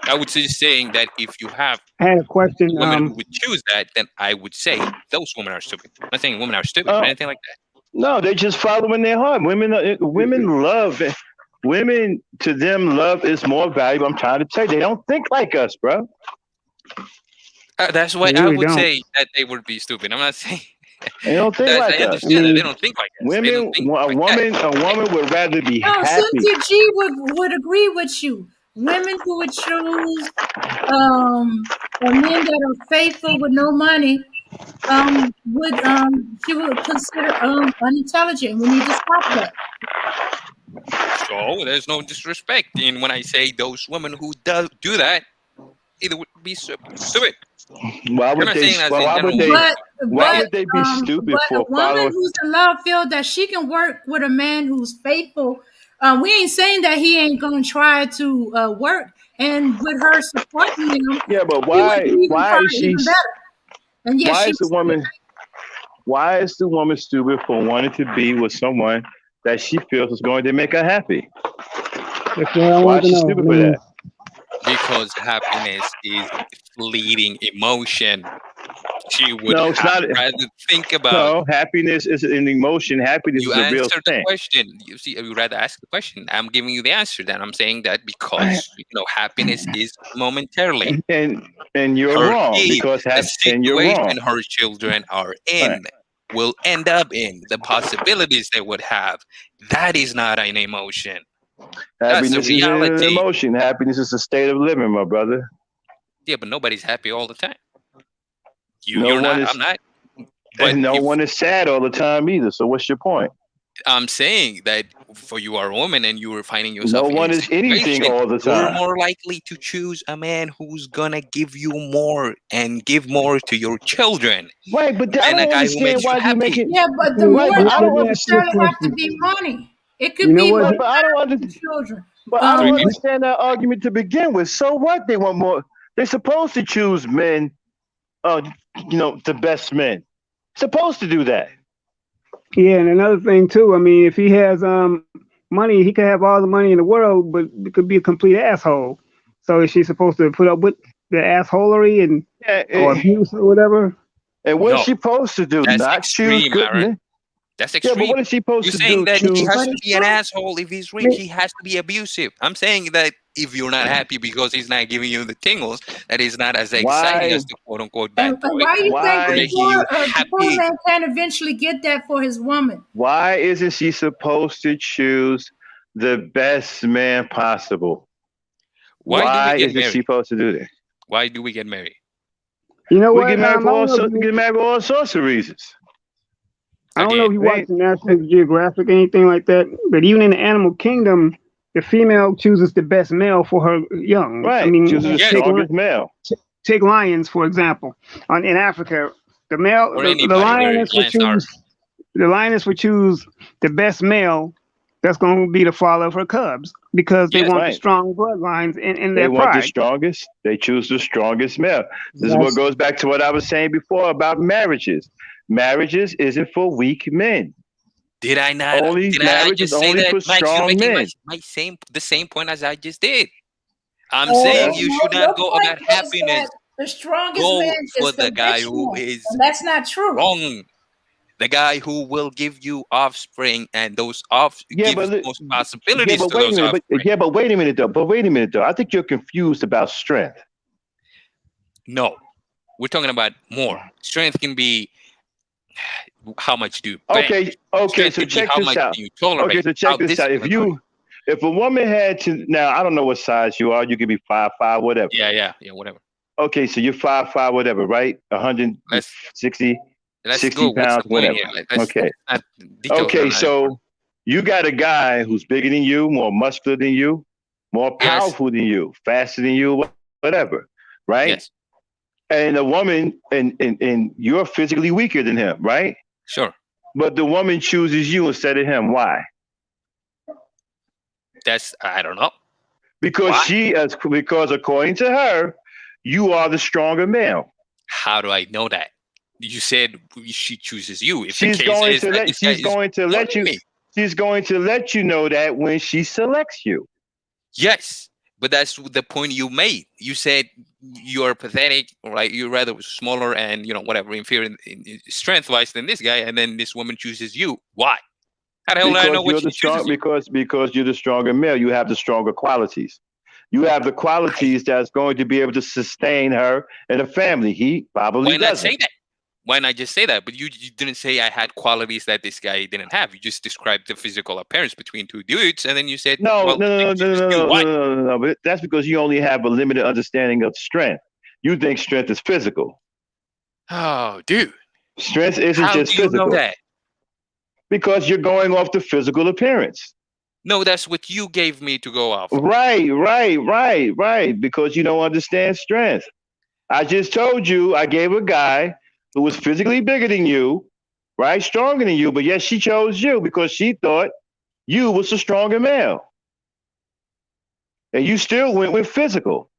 I would just saying that if you have I had a question. Women who would choose that, then I would say those women are stupid. I'm not saying women are stupid or anything like that. No, they're just following their heart. Women love it. Women, to them, love is more valuable. I'm trying to tell you, they don't think like us, bro. That's why I would say that they would be stupid. I'm not saying they don't think like us. I understand that they don't think like us. Women, a woman would rather be happy. Cynthia G would agree with you. Women who would choose men that are faithful with no money she would consider unintelligent. We need to stop that. So there's no disrespect in when I say those women who do that either would be stupid. Why would they be stupid for a woman who's in love feel that she can work with a man who's faithful? We ain't saying that he ain't gonna try to work, and with her supporting him. Yeah, but why is she? And yes, why is the woman stupid for wanting to be with someone that she feels is going to make her happy? Why is she stupid for that? Because happiness is fleeting emotion. She would rather think about. No, happiness is an emotion. Happiness is a real thing. The question. You see, you rather ask the question. I'm giving you the answer. Then I'm saying that because happiness is momentarily. And you're wrong because the situation her children are in will end up in the possibilities they would have. That is not an emotion. Happiness is an emotion. Happiness is a state of living, my brother. Yeah, but nobody's happy all the time. I'm not. And no one is sad all the time either. So what's your point? I'm saying that for you are a woman and you are finding yourself. No one is anything all the time. You're more likely to choose a man who's gonna give you more and give more to your children. Right, but I don't understand why you make it. Yeah, but the more doesn't necessarily have to be money. It could be more. But I don't understand. Children. But I don't understand that argument to begin with. So what? They want more. They're supposed to choose men. The best men. Supposed to do that. Yeah, and another thing too. I mean, if he has money, he could have all the money in the world, but it could be a complete asshole. So is she supposed to put up with the assholery and or abuse or whatever? And what's she supposed to do? That's not extreme, choose good men? That's extreme. Yeah, but what is she supposed You're to saying do? that he has to be an asshole if he's rich. He has to be abusive. I'm saying that if you're not happy because he's not giving you the tingles, that is not as exciting as the quote-unquote bad boy. Why do you think the poor man can eventually get that for his woman? Why isn't she supposed to choose the best man possible? Why isn't she supposed to do that? Why do we get married? You know what? We get married for all sorts of reasons. I don't know if you watch National Geographic or anything like that, but even in the animal kingdom, the female chooses the best male for her young. Right. I mean, chooses the strongest male. Take lions, for example. In Africa, the lioness would choose the best male that's going to be the father of her cubs because they want the strong bloodlines in their pride. They want the strongest. They choose the strongest male. This is what goes back to what I was saying before about marriages. Marriages isn't for weak men. Did I not? Did I just say that, Mike? You're making the same point as I just did. I'm saying you should not go about happiness. The strongest go man for is the guy who is. That's not true. Wrong. The guy who will give you offspring and those give those possibilities to those offspring. But wait a minute though. I think you're confused about strength. No, we're talking about more. Strength can be how much do you Okay, so check this out. Okay, so check this out. If a woman had to, now I don't know what size you are, you could be 5'5", whatever. Yeah, whatever. Okay, so you're 5'5", whatever, right? 160, 60 pounds, whatever. Okay, so you got a guy who's bigger than you, more muscular than you, more powerful than you, faster than you, whatever, right? Yes. And a woman, and you're physically weaker than him, right? Sure. But the woman chooses you instead of him. Why? I don't know. Because because according to her, you are the stronger male. How do I know that? You said she chooses you. If she's going to let you know that when she selects you. Yes, but that's the point you made. You said you're pathetic, right? You're rather smaller and whatever, inferior in strength-wise than this guy, and then this woman chooses you. Why? How the hell do I know what she chooses you? Because you're the stronger male. You have the stronger qualities. You have the qualities that's going to be able to sustain her and her family. He probably doesn't. Why not say that? Why not just say that? But you didn't say I had qualities that this guy didn't have. You just described the physical appearance between two dudes, and then you said, No. But that's because you only have a limited understanding of strength. You think strength is physical. Oh, dude. Strength isn't just physical. How do you know that? Because you're going off the physical appearance. No, that's what you gave me to go off. Right. Because you don't understand strength. I just told you I gave a guy who was physically bigger than you, right? Stronger than you, but yet she chose you because she thought you was a stronger male. And you still went with physical.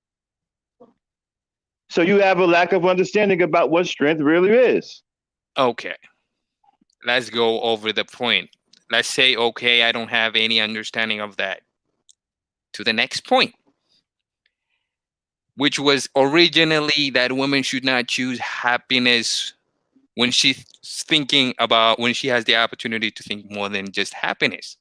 So you have a lack of understanding about what strength really is. Okay. Let's go over the point. Let's say, okay, I don't have any understanding of that. To the next point, which was originally that women should not choose happiness when she's thinking about, when she has the opportunity to think more than just happiness.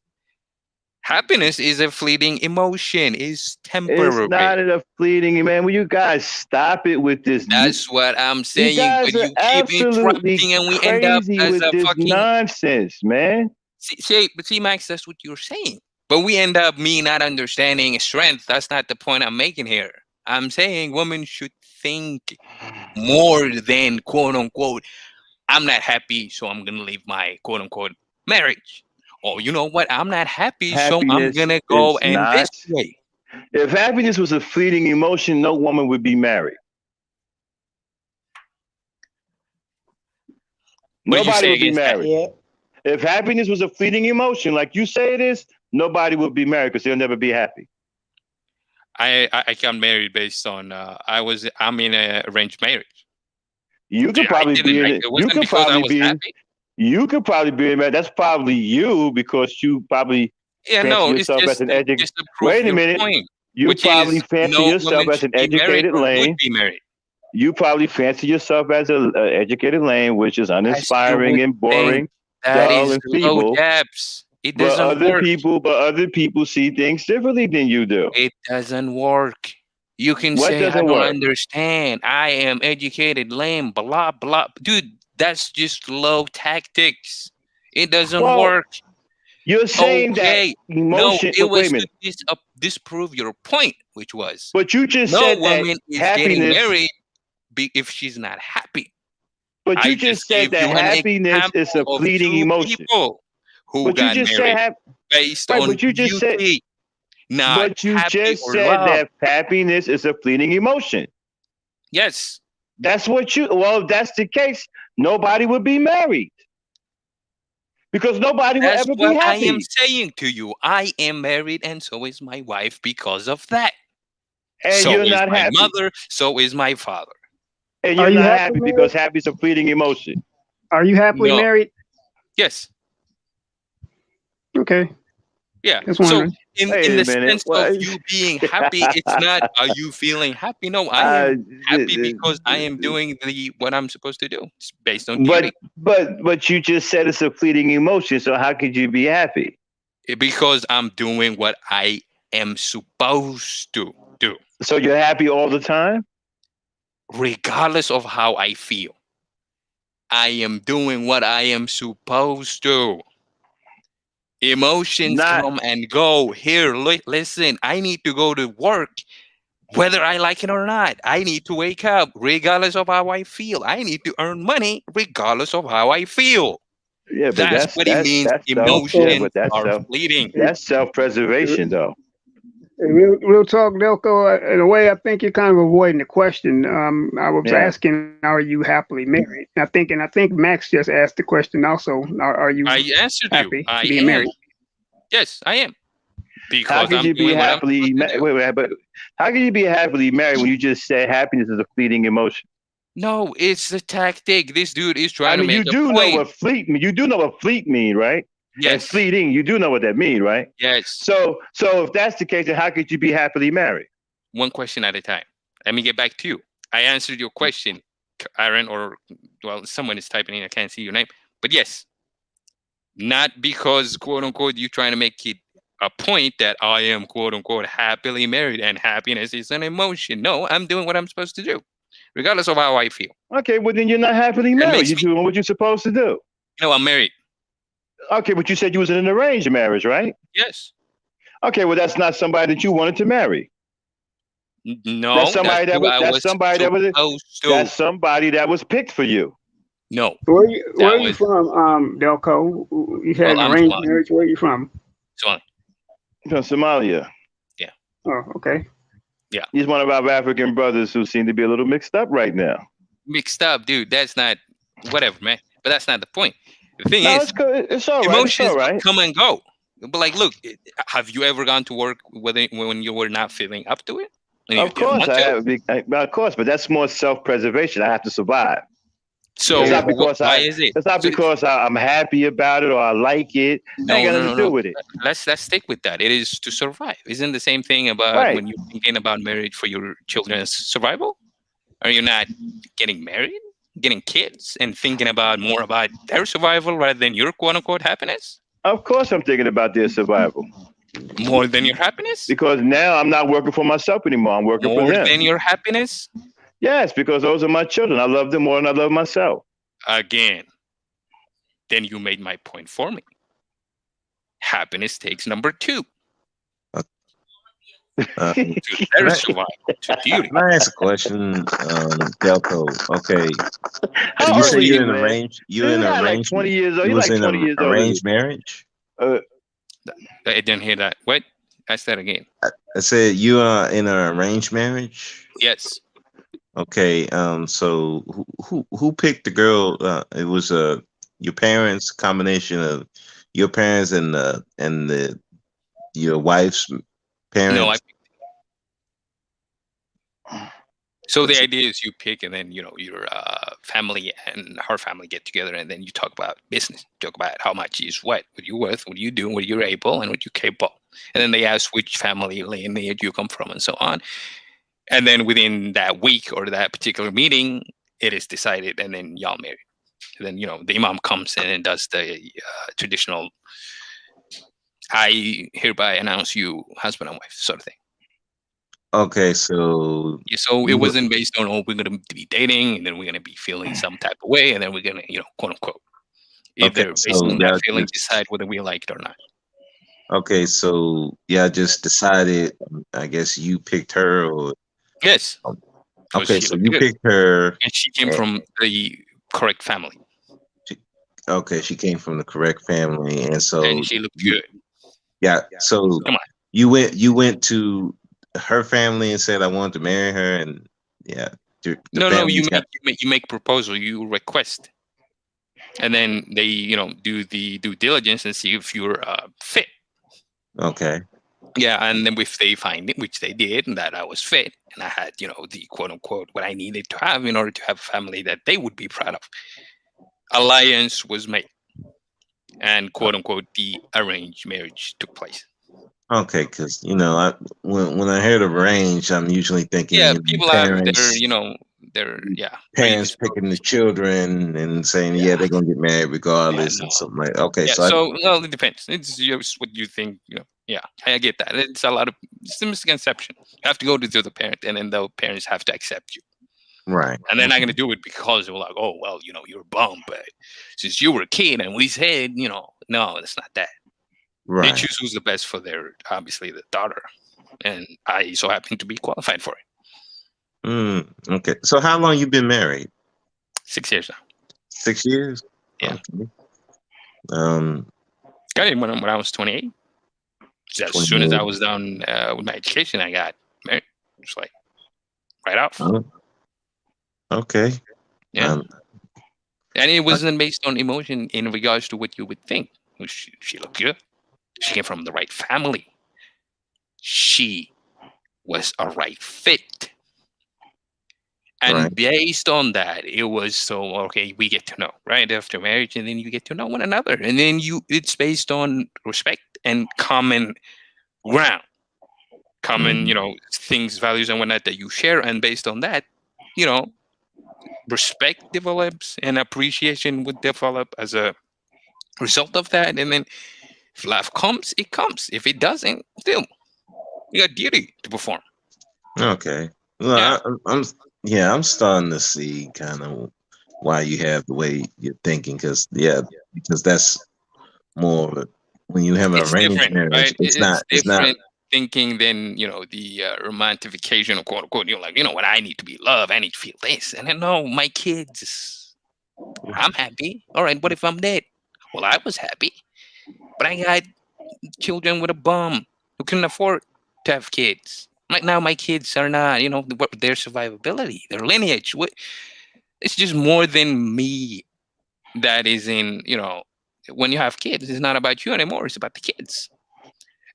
Happiness is a fleeting emotion, is temporary. It's not a fleeting, man. Will you guys stop it with this? That's what I'm saying. But you keep interrupting and we end up as a fucking nonsense, man. See, Max, that's what you're saying. But we end up me not understanding strength. That's not the point I'm making here. I'm saying women should think more than quote unquote, I'm not happy, so I'm gonna leave my quote unquote marriage. Or you know what? I'm not happy, so I'm Happiness gonna go is and this not. way. If happiness was a fleeting emotion, no woman would be married. Nobody would be married. Yeah. If happiness was a fleeting emotion, like you say it is, nobody would be married because they'll never be happy. I got married based on I'm in a arranged marriage. You could probably be in it. It wasn't because I was happy. You could probably be in it. That's probably you because you probably fancy yourself as an educated. Wait a minute. You probably fancy yourself as an educated lane. You probably fancy yourself as an educated lane, which is uninspiring and boring, dull and feeble. It doesn't work. But other people see things differently than you do. It doesn't work. You can say I don't understand. I am educated, lame, blah blah. Dude, that's just low tactics. It doesn't work. You're saying that emotion. No, it was to disprove your point, which was. But you just no said woman that is happiness, getting married if she's not happy. But you just said that happiness is a fleeting emotion. Who got married based on but you just beauty, but you just said that happiness is a fleeting emotion. Yes. That's what well, if that's the case, nobody would be married. Because nobody will ever be happy. I am saying to you, I am married and so is my wife because of that. And so you're is not my happy. Mother, so is my father. And you're not happy because happy is a fleeting emotion. Are you happily married? Yes. Okay. Yeah. So in the sense of you being happy, it's not are you feeling happy? No, I am happy because I am doing what I'm supposed to do. It's based on beauty. But you just said it's a fleeting emotion, so how could you be happy? Because I'm doing what I am supposed to do. So you're happy all the time? Regardless of how I feel. I am doing what I am supposed to. Emotions come and go. Here, listen, I need to go to work, whether I like it or not. I need to wake up, regardless of how I feel. I need to earn money, regardless of how I feel. Yeah, but that's what it means. Emotions are fleeting. That's self-preservation, though. Real talk, Delco. In a way, I think you're kind of avoiding the question. I was asking, "Are you happily married?" I think Max just asked the question. Also, are you? I answered happy you. being married? Yes, I am. Because how could you be happily? But how can you be happily married when you just said happiness is a fleeting emotion? No, it's the tactic. This dude is trying to make a point. Know what fleet mean. You do know what fleet mean, right? Yes. And fleeting, you do know what that means, right? Yes. So if that's the case, then how could you be happily married? One question at a time. Let me get back to you. I answered your question, Aaron, someone is typing in. I can't see your name. But yes, not because, quote unquote, you're trying to make it a point that I am, quote unquote, happily married and happiness is an emotion. No, I'm doing what I'm supposed to do, regardless of how I feel. Okay, well, then you're not happily married. You're doing what you're supposed to do. I'm married. Okay, but you said you was in an arranged marriage, right? Yes. Okay, well, that's not somebody that you wanted to marry. No, that's somebody that's somebody that was picked for you. No. Where are you from, Delco? You had an arranged marriage. Where are you from? Somalia. From Somalia. Yeah. Oh, okay. Yeah. He's one of our African brothers who seem to be a little mixed up right now. Mixed up, dude. That's not whatever, man. But that's not the point. The thing is, it's all right. Emotions right. come and go. But look, have you ever gone to work when you were not feeling up to it? Of course, I have. Of course, but that's more self-preservation. I have to survive. So it's not because why is it? It's not because I'm happy about it or I like it. No, ain't got nothing to do with it. Let's stick with that. It is to survive. Isn't the same thing about when you're thinking about marriage for your children's survival? Are you not getting married, getting kids, and thinking more about their survival rather than your quote unquote happiness? Of course, I'm thinking about their survival. More than your happiness? Because now I'm not working for myself anymore. I'm working for them. More than your happiness? Yes, because those are my children. I love them more than I love myself. Again, then you made my point for me. Happiness takes number 2. Their survival, to duty. Can I ask a question, Delco? Okay, How you old say are you're you, in man? arranged. You in Not like arranged. 20 years old. You He's was like in 20 an years older than arranged you. marriage. I didn't hear that. What? Ask that again. I said you are in an arranged marriage. Yes. Okay. So who picked the girl? It was your parents, combination of your parents and the your wife's No, parents. So the idea is you pick, and then your family and her family get together, and then you talk about business, talk about how much is what you're worth, what you do, what you're able, and what you're capable. And then they ask which family lineage you come from, and so on. And then within that week or that particular meeting, it is decided, and then y'all marry. And then the imam comes in and does the traditional, I hereby announce you husband and wife sort of thing. Okay, so so it wasn't based on we're gonna be dating and then we're gonna be feeling some type of way and then we're gonna quote unquote either based on that feeling decide whether we like it or not. Okay, so just decided. I guess you picked her, or yes. Okay, so you picked her, and she came from the correct family. Okay, she came from the correct family, and she looked good. Yeah, so come on, you went to her family and said I wanted to marry her, and no, you make proposal, you request, and then they do the due diligence and see if you're fit. Okay. Yeah, and then if they find it, which they did, and that I was fit, and I had the quote unquote what I needed to have in order to have a family that they would be proud of, alliance was made, and quote unquote the arranged marriage took place. Okay, because when I heard arranged, I'm usually thinking people parents, have their parents picking the children and saying they're gonna get married regardless and something like that. Okay, so it depends. It's just what you think. I get that. It's a lot of it's a misconception. You have to go to the parent, and then the parents have to accept you. Right. And they're not going to do it because they're like, oh well, you're a bum, but since you were a kid and we said, no, it's not that. Right. They choose who's the best for their obviously the daughter, and I so happen to be qualified for it. Okay. So how long you been married? 6 years now. 6 years? Yeah. Okay. Got it when I was 28. As 28. Soon as I was done with my education, I got married. Just like right off. Okay. Yeah. And it wasn't based on emotion in regards to what you would think. She looked good. She came from the right family. She was a right fit. And based on that, it was okay, we get to know, right? After marriage, and then you get to know one another. And then it's based on respect and common ground. Common, things, values, and whatnot that you share. And based on that, respect develops and appreciation would develop as a result of that. And then if love comes, it comes. If it doesn't, still you got duty to perform. Okay. Well, I'm starting to see kind of why you have the way you're thinking, because that's more when you have an arranged marriage. Right? It's not thinking than the romantification of quote unquote. You're like, when I need to be loved, I need to feel this, and then no, my kids, I'm happy. All right, what if I'm dead? Well, I was happy, but I got children with a bum who couldn't afford to have kids. Right now, my kids are not, their survivability, their lineage. It's just more than me. That is in, when you have kids, it's not about you anymore. It's about the kids.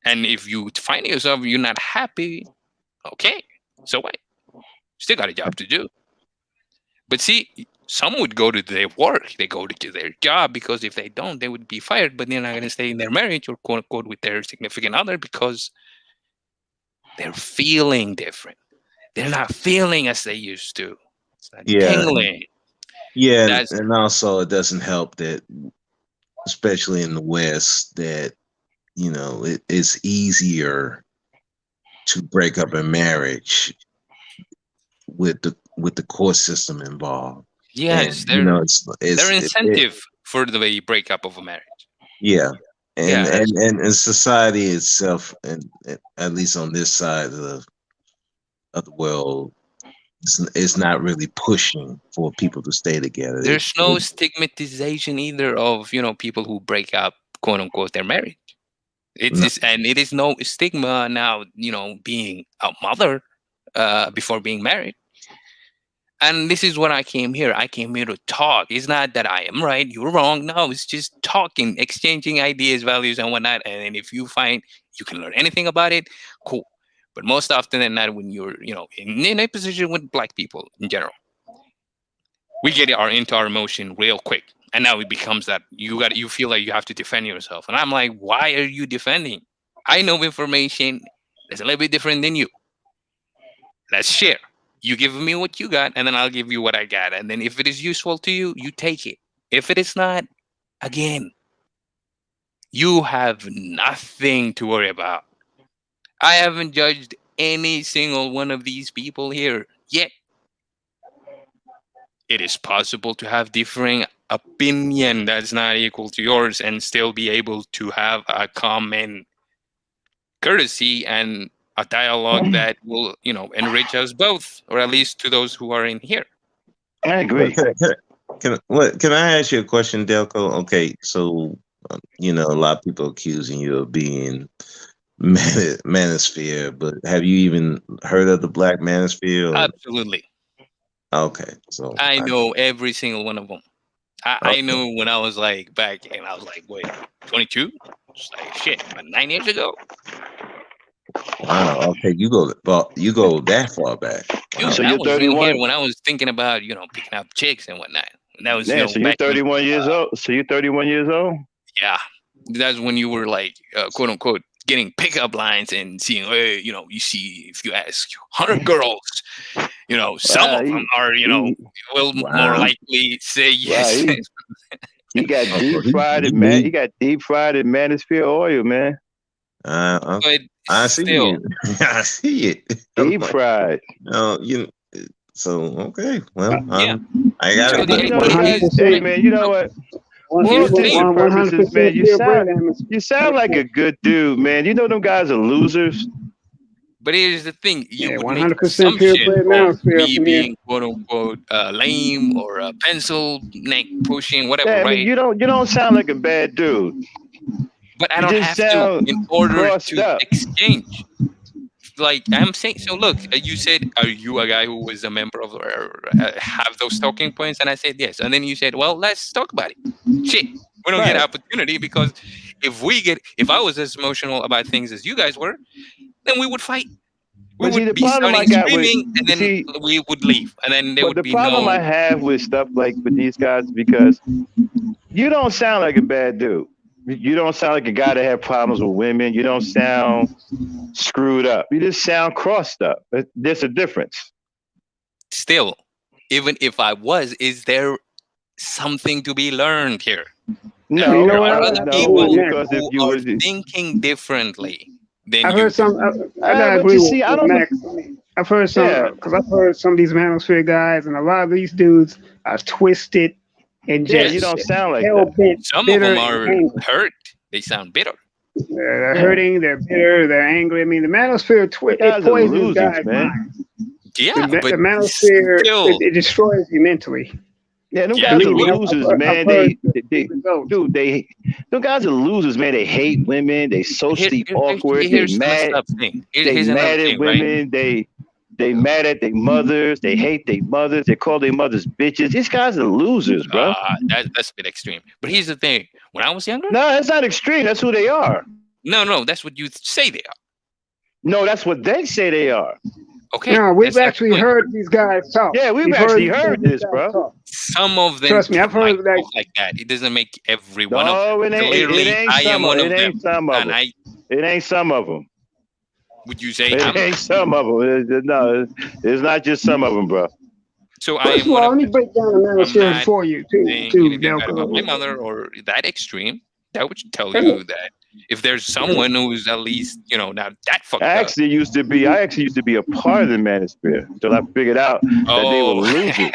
And if you find yourself, you're not happy, okay, so what? Still got a job to do. But see, some would go to their work. They go to their job because if they don't, they would be fired. But they're not going to stay in their marriage or quote unquote with their significant other because they're feeling different. They're not feeling as they used to. It's not tingling. Yeah, and also it doesn't help that, especially in the West, that it's easier to break up a marriage with the court system involved. Yes, and, their incentive for the breakup of a marriage. Yeah. and society itself, and at least on this side of the world, it's not really pushing for people to stay together. There's no stigmatization either of people who break up, quote unquote, their marriage. And it is no stigma now, being a mother before being married. And this is what I came here. I came here to talk. It's not that I am right, you're wrong. No, it's just talking, exchanging ideas, values, and whatnot. And if you find you can learn anything about it, cool. But most often than not, when you're, in a position with Black people in general, we get into our emotion real quick. And now it becomes that you feel like you have to defend yourself. And I'm like, why are you defending? I know information that's a little bit different than you. Let's share. You give me what you got, and then I'll give you what I got. And then if it is useful to you, you take it. If it is not, again, you have nothing to worry about. I haven't judged any single one of these people here yet. It is possible to have differing opinion that's not equal to yours and still be able to have a common courtesy and a dialogue that will, enrich us both, or at least to those who are in here. I agree. Can I ask you a question, Delco? Okay, so a lot of people accusing you of being manosphere, but have you even heard of the Black Manosphere? Absolutely. Okay, so I know every single one of them. I knew when I was back, and I was like, wait, 22? It's like shit, but 9 years ago. Wow. Okay, you go that far back. Wow. So you're 31 when I was thinking about picking up chicks and whatnot. And that was so you're 31 years old. So you're 31 years old. Yeah, that's when you were quote unquote getting pickup lines and seeing, you see, if you ask 100 girls, some of them are, will more likely say yes. Wow, you got deep fried in man. You got deep fried in Manosphere oil, man. I see it. I see it. Deep fried. So okay. Well, yeah. I got it. Hey man, you know what? Purposes, man. You sound like a good dude, man. You know them guys are losers. But here's the thing: you would make assumption of me being quote unquote lame or a pencil neck pushing, whatever. Yeah, right? You don't sound like a bad dude. But I don't have to in order to exchange. Like I'm saying, so look, you said, are you a guy who was a member of or have those talking points? And I said yes. And then you said, well, let's talk about it. Shit, we don't get opportunity because if I was as emotional about things as you guys were, then we would fight. We would be starting screaming, and then we would leave, and then there would be no. The problem I have with stuff like with these guys because you don't sound like a bad dude. You don't sound like a guy that had problems with women. You don't sound screwed up. You just sound crossed up. There's a difference. Still, even if I was, is there something to be learned here? No, there are other people who are thinking differently than I've heard some. I agree with Max. I've heard some because I've heard some of these Manosphere guys, and a lot of these dudes are twisted. And you don't sound like that. Some of them are hurt. They sound bitter. They're hurting. They're bitter. They're angry. I mean, the Manosphere it poisons guys' minds. Yeah, the Manosphere it destroys you mentally. Yeah, them guys are losers, man. Them guys are losers, man. They hate women. They socially awkward. They mad. They mad at women. They mad at their mothers. They hate their mothers. They call their mothers bitches. These guys are losers, bro. That's a bit extreme. But here's the thing. When I was younger... No, that's not extreme. That's who they are. No, that's what you say they are. No, that's what they say they are. Okay. No, we've actually heard these guys talk. Yeah, we've actually heard this, bro. Talk. Some of them trust me, I've heard like that. It doesn't make every one of them. It ain't some of them. It ain't some of them. Would you say it ain't some of them? No, it's not just some of them, bro. So first of all, let me break down the Manosphere for you too. About my mother or that extreme, that would tell you that if there's someone who's at least not that fucked up. I actually used to be a part of the Manosphere until I figured out that they were losers.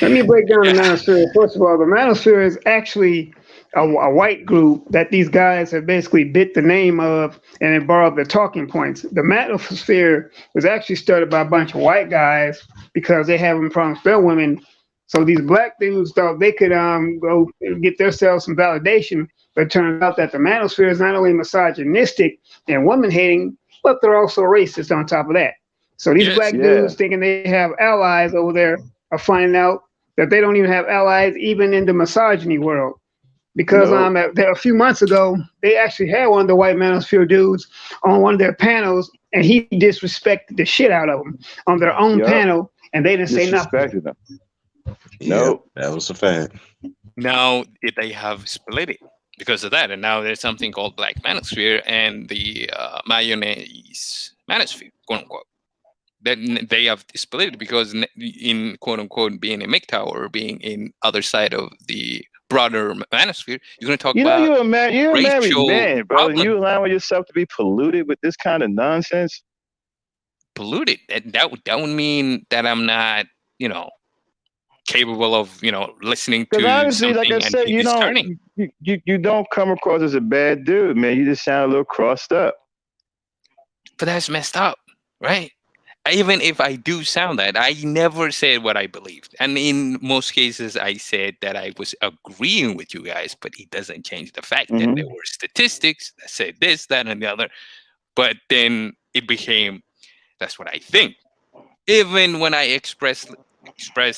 Let me break down the Manosphere. First of all, the Manosphere is actually a white group that these guys have basically bit the name of and then borrowed the talking points. The manosphere was actually started by a bunch of white guys because they having problems with their women. So these black dudes thought they could go get themselves some validation, but it turns out that the manosphere is not only misogynistic and woman hating, but they're also racist on top of that. So these black dudes thinking they have allies over there are finding out that they don't even have allies even in the misogyny world. Because a few months ago, they actually had one of the white manosphere dudes on one of their panels, and he disrespected the shit out of them on their own panel, and they didn't say nothing. Them. No, that was a fact. Now they have split it because of that, and now there's something called Black Manosphere and the Mayonnaise Manosphere, quote unquote. Then they have split it because in quote unquote being a MGTOW or being in other side of the broader manosphere, you're going to talk about you're a married man, bro. Problem. You allowing yourself to be polluted with this kind of nonsense? Polluted? That would mean that I'm not, capable of, listening to honestly, something. Like I said, you don't come across as a bad dude, man. You just sound a little crossed up. But that's messed up, right? Even if I do sound that, I never said what I believed. And in most cases, I said that I was agreeing with you guys, but it doesn't change the fact that there were statistics that said this, that, and the other. But then it became, that's what I think. Even when I expressed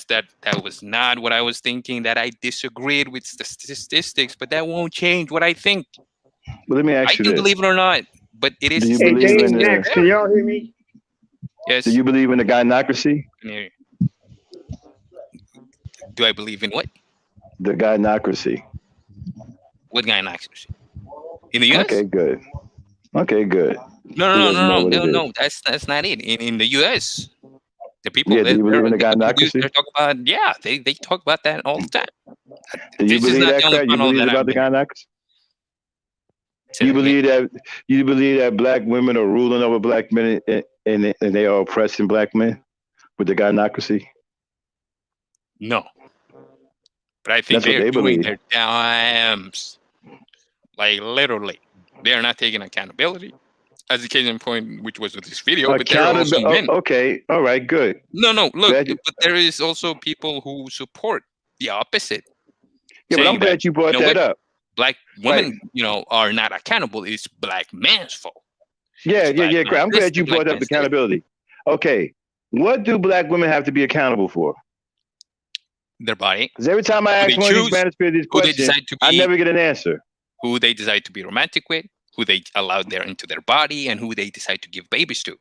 that that was not what I was thinking, that I disagreed with the statistics, but that won't change what I think. But let me ask you this. I can believe it or not, but it is. Hey, James, next. Can y'all hear me? Yes. Do you believe in the gynocracy? Do I believe in what? The gynocracy. What gynocracy? In the US? Okay, good. No. That's not it. In the US, the people do you believe in the gynocracy? Talk about, they talk about that all the time. Do you believe that? You believe about the gynocracy? You believe that black women are ruling over black men and they are oppressing black men with the gynocracy? No. But I think they're doing their dams. Like literally. They are not taking accountability. As the case in point, which was with this video, but there are also men. Okay, all right, good. No, look, but there is also people who support the opposite. Yeah, but I'm glad you brought that up. Black women, are not accountable. It's black man's fault. Yeah, great. I'm glad you brought up accountability. Okay, what do black women have to be accountable for? Their body. Because every time I ask one of these manosphere these questions, I never get an answer. Who they decide to be romantic with, who they allow into their body, and who they decide to give babies to.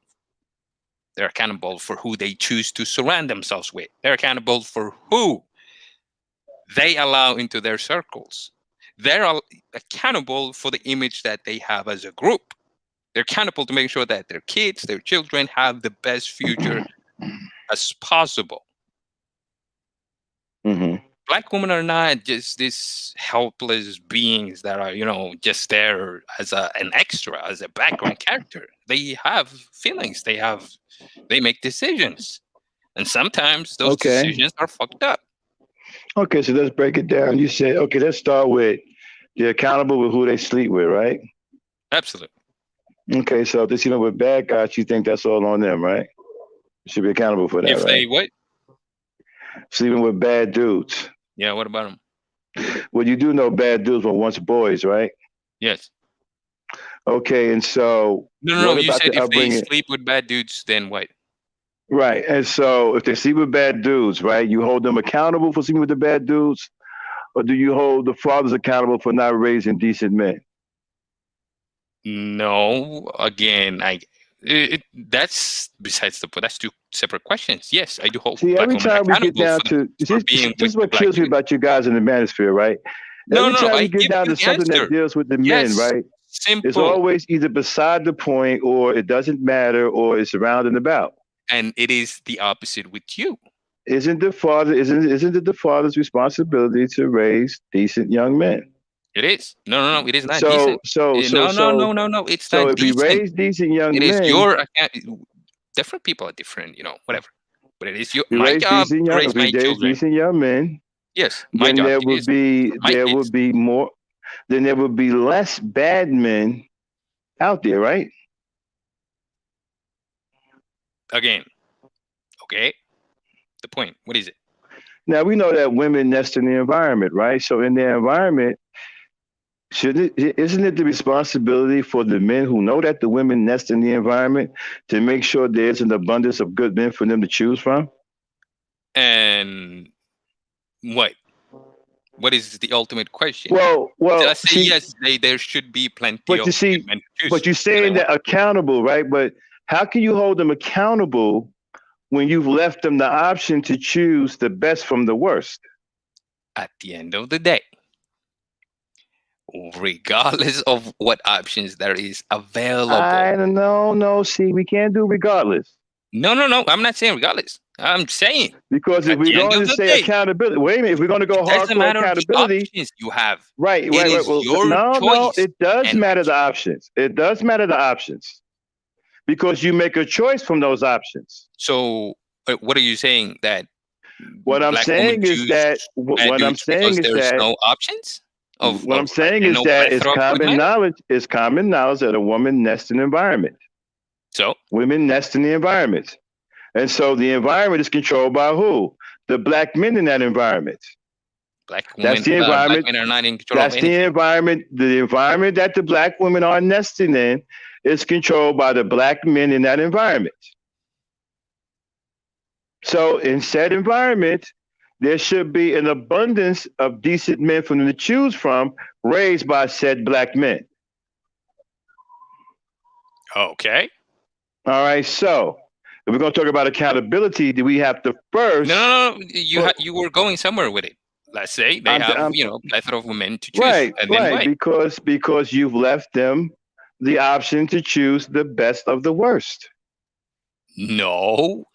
They're accountable for who they choose to surround themselves with. They're accountable for who they allow into their circles. They're accountable for the image that they have as a group. They're accountable to make sure that their kids, their children have the best future as possible. Black women are not just these helpless beings that are, just there as an extra, as a background character. They have feelings. They make decisions. And sometimes those decisions are fucked up. Okay, so let's break it down. You said, let's start with they're accountable with who they sleep with, right? Absolutely. Okay, so if they're sleeping with bad guys, you think that's all on them, right? You should be accountable for that, if they what? Sleeping with bad dudes. Yeah, what about them? Well, you do know bad dudes were once boys, right? Yes. Okay, and so... No, you said if they sleep with bad dudes, then what? Right, and so if they sleep with bad dudes, right, you hold them accountable for sleeping with the bad dudes, or do you hold the fathers accountable for not raising decent men? No, again, that's besides the point. That's two separate questions. Yes, I do hold. See, every time we get down to this is what kills me about you guys in the manosphere, right? Every time we get down to something that deals with the men, right? Simple. It's always either beside the point, or it doesn't matter, or it's around and about. And it is the opposite with you. Isn't it the father's responsibility to raise decent young men? It is. No, it is not decent. No. It's so not if you raise decent young men, it is your different people are different, whatever. But it is my job to raise my children. Decent young men. Yes, my job. There would be more. then there would be less bad men out there, right? Again, okay. The point. What is it? Now we know that women nest in the environment, right? So in their environment, isn't it the responsibility for the men who know that the women nest in the environment to make sure there's an abundance of good men for them to choose from? And what is the ultimate question? Well, let's say yes, there should be plenty but of you see, men to choose. but you're saying that accountable, right? But how can you hold them accountable when you've left them the option to choose the best from the worst? At the end of the day, regardless of what options there is available. I don't know. No, see, we can't do regardless. No. I'm not saying regardless. I'm saying because if we're going to say accountability, wait a minute. If we're going to go hardcore accountability, you have right. Well, no, it does matter the options. It does matter the options because you make a choice from those options. So, what are you saying that? What I'm saying is that there's no options. What I'm saying is that it's common knowledge. It's common knowledge that a woman nests in an environment. So women nest in the environment. And so the environment is controlled by who? The black men in that environment. That's the environment. Black men are not in control of anything. The environment. The environment that the black women are nesting in is controlled by the black men in that environment. So in said environment, there should be an abundance of decent men for them to choose from, raised by said black men. Okay. All right. So if we're going to talk about accountability, do we have to first? No. You were going somewhere with it. Let's say they have plethora of women to choose. Right. Because you've left them the option to choose the best of the worst. No.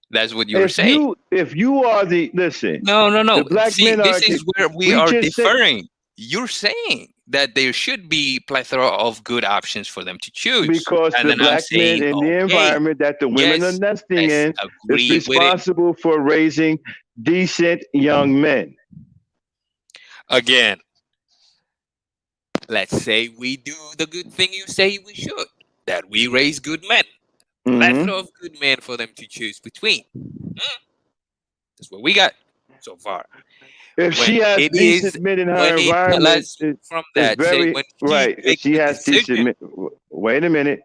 That's what you were saying. If you are listen. No. The black men this is where we are differing. You're saying that there should be plethora of good options for them to choose. Because the black men in the environment that the women are nesting in is responsible for raising decent young men. Again, let's say we do the good thing you say we should, that we raise good men. Plethora of good men for them to choose between. That's what we got so far. If she has decent men in her environment, if she has decent men, wait a minute.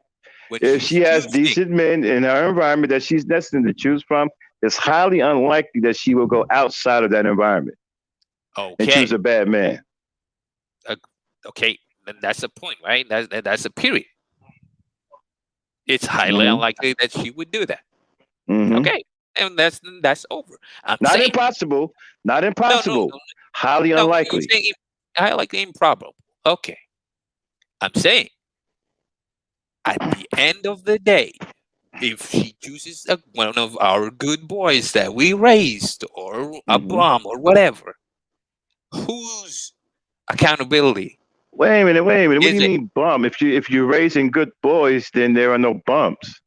If she has decent men in her environment that she's destined to choose from, it's highly unlikely that she will go outside of that environment and choose a bad man. Okay, then that's the point, right? That's a period. It's highly unlikely that she would do that. Okay. And that's over. Not impossible. No. Highly unlikely. Highly improbable. Okay. I'm saying at the end of the day, if she chooses one of our good boys that we raised or a bum or whatever, whose accountability? Wait a minute. What do you mean bum? If you're raising good boys, then there are no bumps.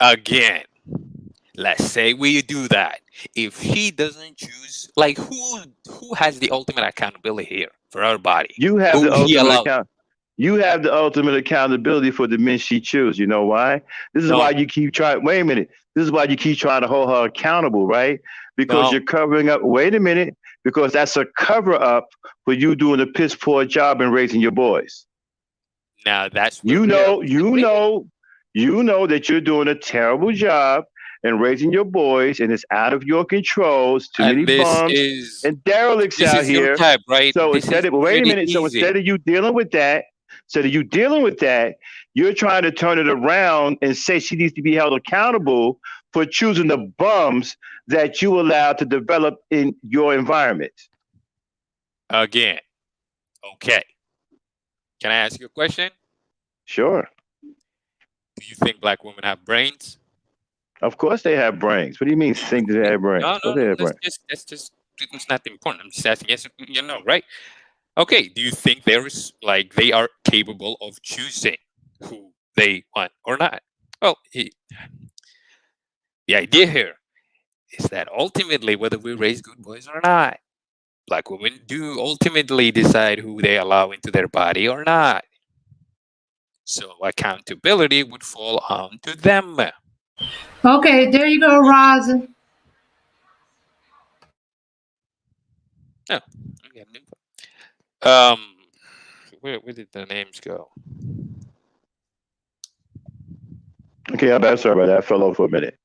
Again, let's say we do that. If she doesn't choose, like who has the ultimate accountability here for her body? You have You have the ultimate accountability for the men she chooses. You know why? This is why you keep trying. Wait a minute. This is why you keep trying to hold her accountable, right? Because you're covering up. Wait a minute. Because that's a cover up for you doing a piss poor job in raising your boys. Now that's you know that you're doing a terrible job in raising your boys, and it's out of your control. It's too many bums and derelicts out here. Type, right? So instead of instead of you dealing with that, you're trying to turn it around and say she needs to be held accountable for choosing the bums that you allowed to develop in your environment. Again, okay. Can I ask you a question? Sure. Do you think black women have brains? Of course they have brains. What do you mean think they have brains? No, that's just it's not important. I'm just asking yes, right? Okay, do you think they are capable of choosing who they want or not? Well, the idea here is that ultimately, whether we raise good boys or not, black women do ultimately decide who they allow into their body or not. So accountability would fall onto them. Okay, there you go, Rosin. Yeah. Okay. Where did the names go? Okay, I'm sorry about that. I fell off for a minute.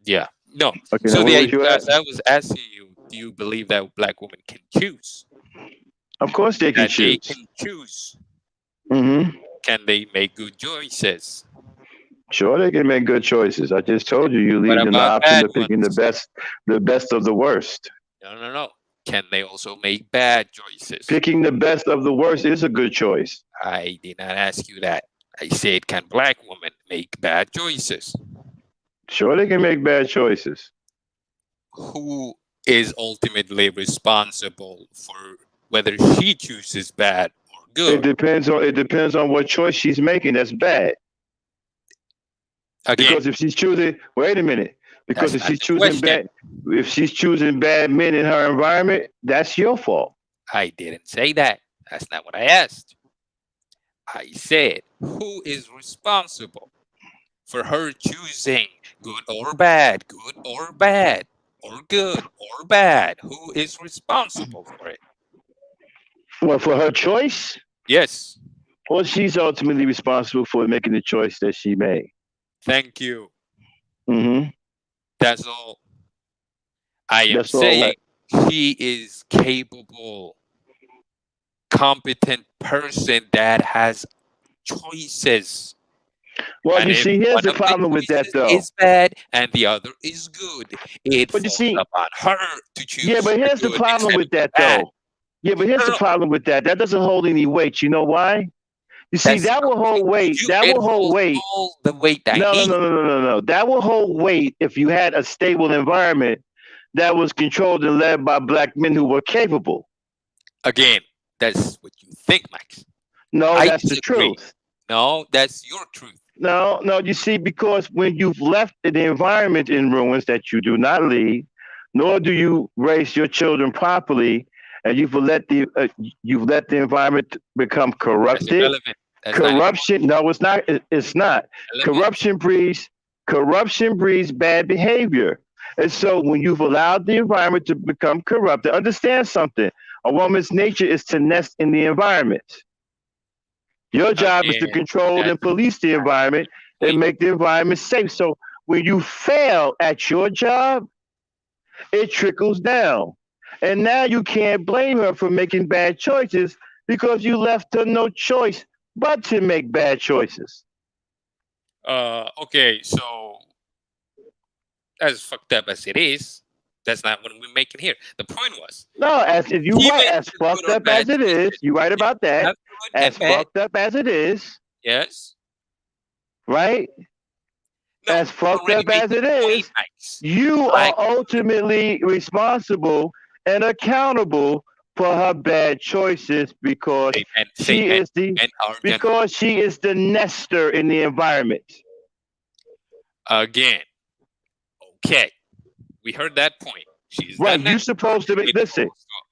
Yeah. No. Okay, So now the what was you idea, asking? I was asking you, do you believe that black women can choose? Of course they can That they choose. can choose. Mm-hmm. Can they make good choices? Sure, they can make good choices. I just told you, you What leave them the about option bad of picking ones? the best of the worst. No. Can they also make bad choices? Picking the best of the worst is a good choice. I did not ask you that. I said, can black women make bad choices? Sure, they can make bad choices. Who is ultimately responsible for whether she chooses bad or good? It depends on what choice she's making. That's bad. Again, because if she's choosing, wait a minute. Because that's if not she's the choosing question. if she's choosing bad men in her environment, that's your fault. I didn't say that. That's not what I asked. I said, who is responsible for her choosing good or bad, good or bad, or good or bad? Who is responsible for it? Well, for her choice? Yes. Well, she's ultimately responsible for making the choice that she made. Thank you. Mm-hmm. That's all. I am saying she is capable, competent person that has choices. Well, And you if see, here's one the of the problem with that, choices though. is bad and the other is good, it But you falls see, upon her to choose. yeah, but here's the good problem instead with of the that, bad. though. Yeah, but here's the problem with that. That doesn't hold any weight. You know why? You see, That's that will hold weight. That it will hold holds weight. all the weight I No, no, need. no, no, no, no, no. That will hold weight if you had a stable environment that was controlled and led by black men who were capable. Again, that's what you think, Max. No, I that's the disagree. truth. No, that's your truth. No, no, you see, because when you've left the environment in ruins that you do not leave, nor do you raise your children properly, and you've let the environment become That's corrupted. irrelevant. That's Corruption, no, it's not. It's not. Relevant. Corruption breeds bad behavior. And so when you've allowed the environment to become corrupted, understand something. A woman's nature is to nest in the environment. Your job is to Again, control and police the environment and make the environment safe. So when you fail at your job, it trickles down. And now you can't blame her for making bad choices because you left her no choice but to make bad choices. Okay, so as fucked up as it is, that's not what we're making here. The point was, no, as if you right, as fucked up as it is, you right about that. As fucked up as it is, yes, right? no, as fucked up as it is, you are ultimately responsible and accountable for her bad choices because she is the nester in the environment. Again, okay, we heard that point. She's right. You're supposed to listen.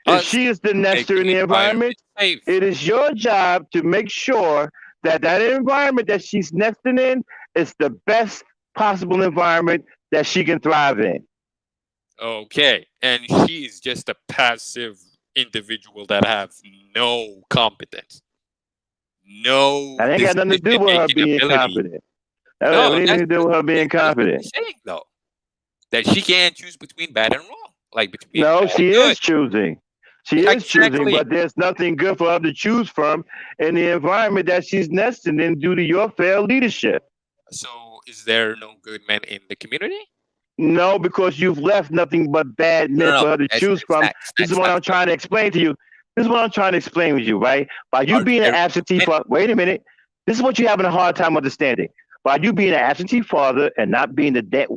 If she is the nester in the environment, it is your job to make sure that that environment that she's nesting in is the best possible environment that she can thrive in. Okay, and she is just a passive individual that have no competence, no. That ain't got nothing to do with her being competent. That has anything to do with her being competent. Saying though, that she can't choose between bad and wrong, like between. No, she is choosing. She is choosing, Exactly. but there's nothing good for her to choose from in the environment that she's nesting in due to your failed leadership. So, is there no good men in the community? No, because you've left nothing but bad men for her to choose from. This is what I'm trying to explain to you. This is what I'm trying to explain with you, right? By you being an absentee father, wait a minute. This is what you're having a hard time understanding. By you being an absentee father and not being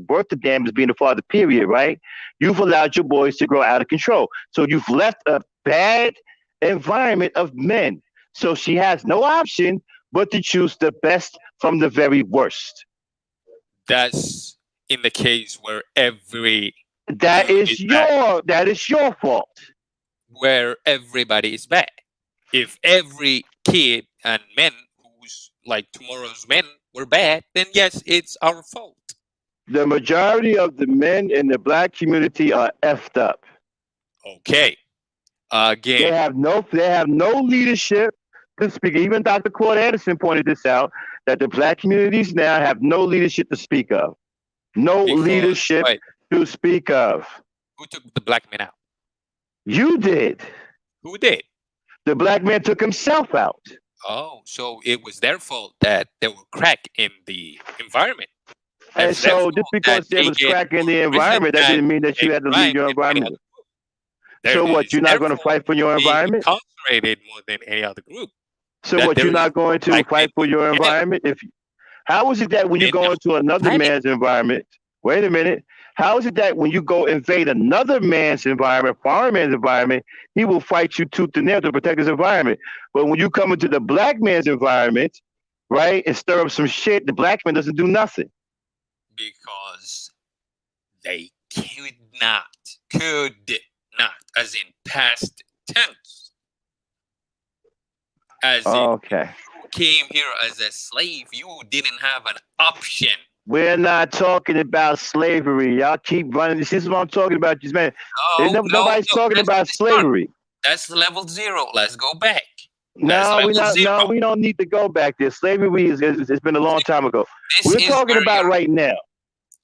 worth the damn as being the father, period, right? You've allowed your boys to grow out of control. So you've left a bad environment of men. So she has no option but to choose the best from the very worst. That's in the case where that is your fault. where everybody is bad. If every kid and men who's like tomorrow's men were bad, then yes, it's our fault. The majority of the men in the black community are effed up. Okay. Again, they have no leadership to speak. Even Dr. Claude Anderson pointed this out, that the black communities now have no leadership to speak of. Leadership to speak of. Who took the black men out? You did. Who did? The black man took himself out. Oh, so it was their fault that there were crack in the environment. And so just because there was crack in the environment, that didn't mean that you had to leave your environment. So what, you're not going to fight for your environment? Incarcerated more than any other group. So what, you're not going to fight for your environment? How is it that when you go into another man's environment, wait a minute, how is it that when you go invade another man's environment, foreign man's environment, he will fight you tooth and nail to protect his environment? But when you come into the black man's environment, right, and stir up some shit, the black man doesn't do nothing. Because they could not, as in past tense. As in, you came here as a slave, you didn't have an option. We're not talking about slavery. Y'all keep running. This is what I'm talking about, just man. Nobody's talking about slavery. That's level 0. Let's go back. No, we don't need to go back there. Slavery it's been a long time ago. We're talking about right now.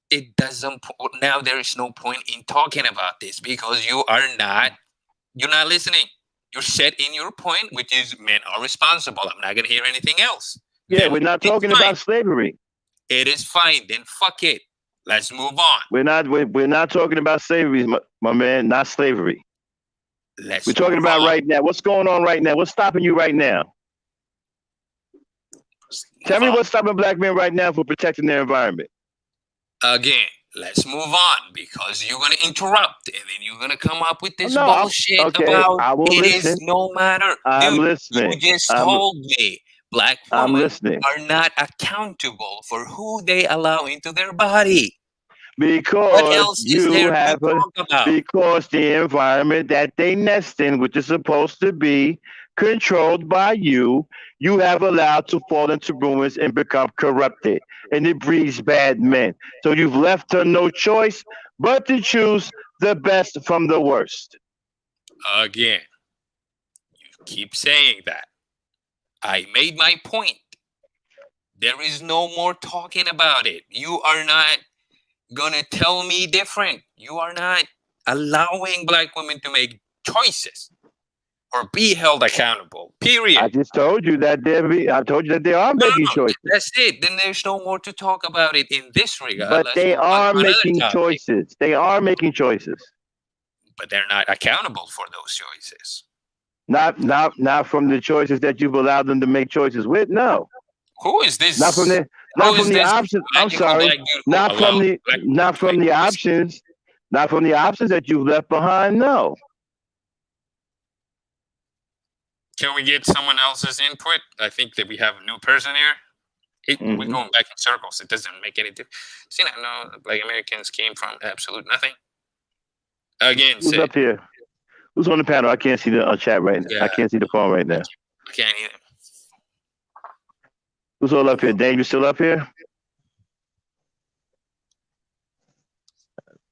It doesn't. Now there is no point in talking about this because you're not listening. You're set in your point, which is men are responsible. I'm not gonna hear anything else. Yeah, we're not talking about slavery. It is fine. Then fuck it. Let's move on. We're not talking about slavery, my man. Not slavery. We're talking about right now. What's going on right now? What's stopping you right now? Tell me what's stopping black men right now for protecting their environment. Again, let's move on because you're going to interrupt and then you're going to come up with this bullshit about it is no matter. I'm listening. You just told me black women are not accountable for who they allow into their body. Because because the environment that they nest in, which is supposed to be controlled by you, you have allowed to fall into ruins and become corrupted. And it breeds bad men. So you've left her no choice but to choose the best from the worst. Again, you keep saying that. I made my point. There is no more talking about it. You are not gonna tell me different. You are not allowing black women to make choices or be held accountable. Period. I just told you that they are making choices. That's it. Then there's no more to talk about it in this regard. But they are making choices. They are making choices. But they're not accountable for those choices. Not from the choices that you've allowed them to make choices with. No. Who is this? Not from the options. I'm sorry. Not from the options. Not from the options that you've left behind. No. Can we get someone else's input? I think that we have a new person here. We're going back in circles. It doesn't make any difference. See, I know black Americans came from absolute nothing. Again, who's up here? Who's on the panel? I can't see the chat right now. Yeah. I can't see the phone right now. I can't either. Who's all up here? Dave, you still up here?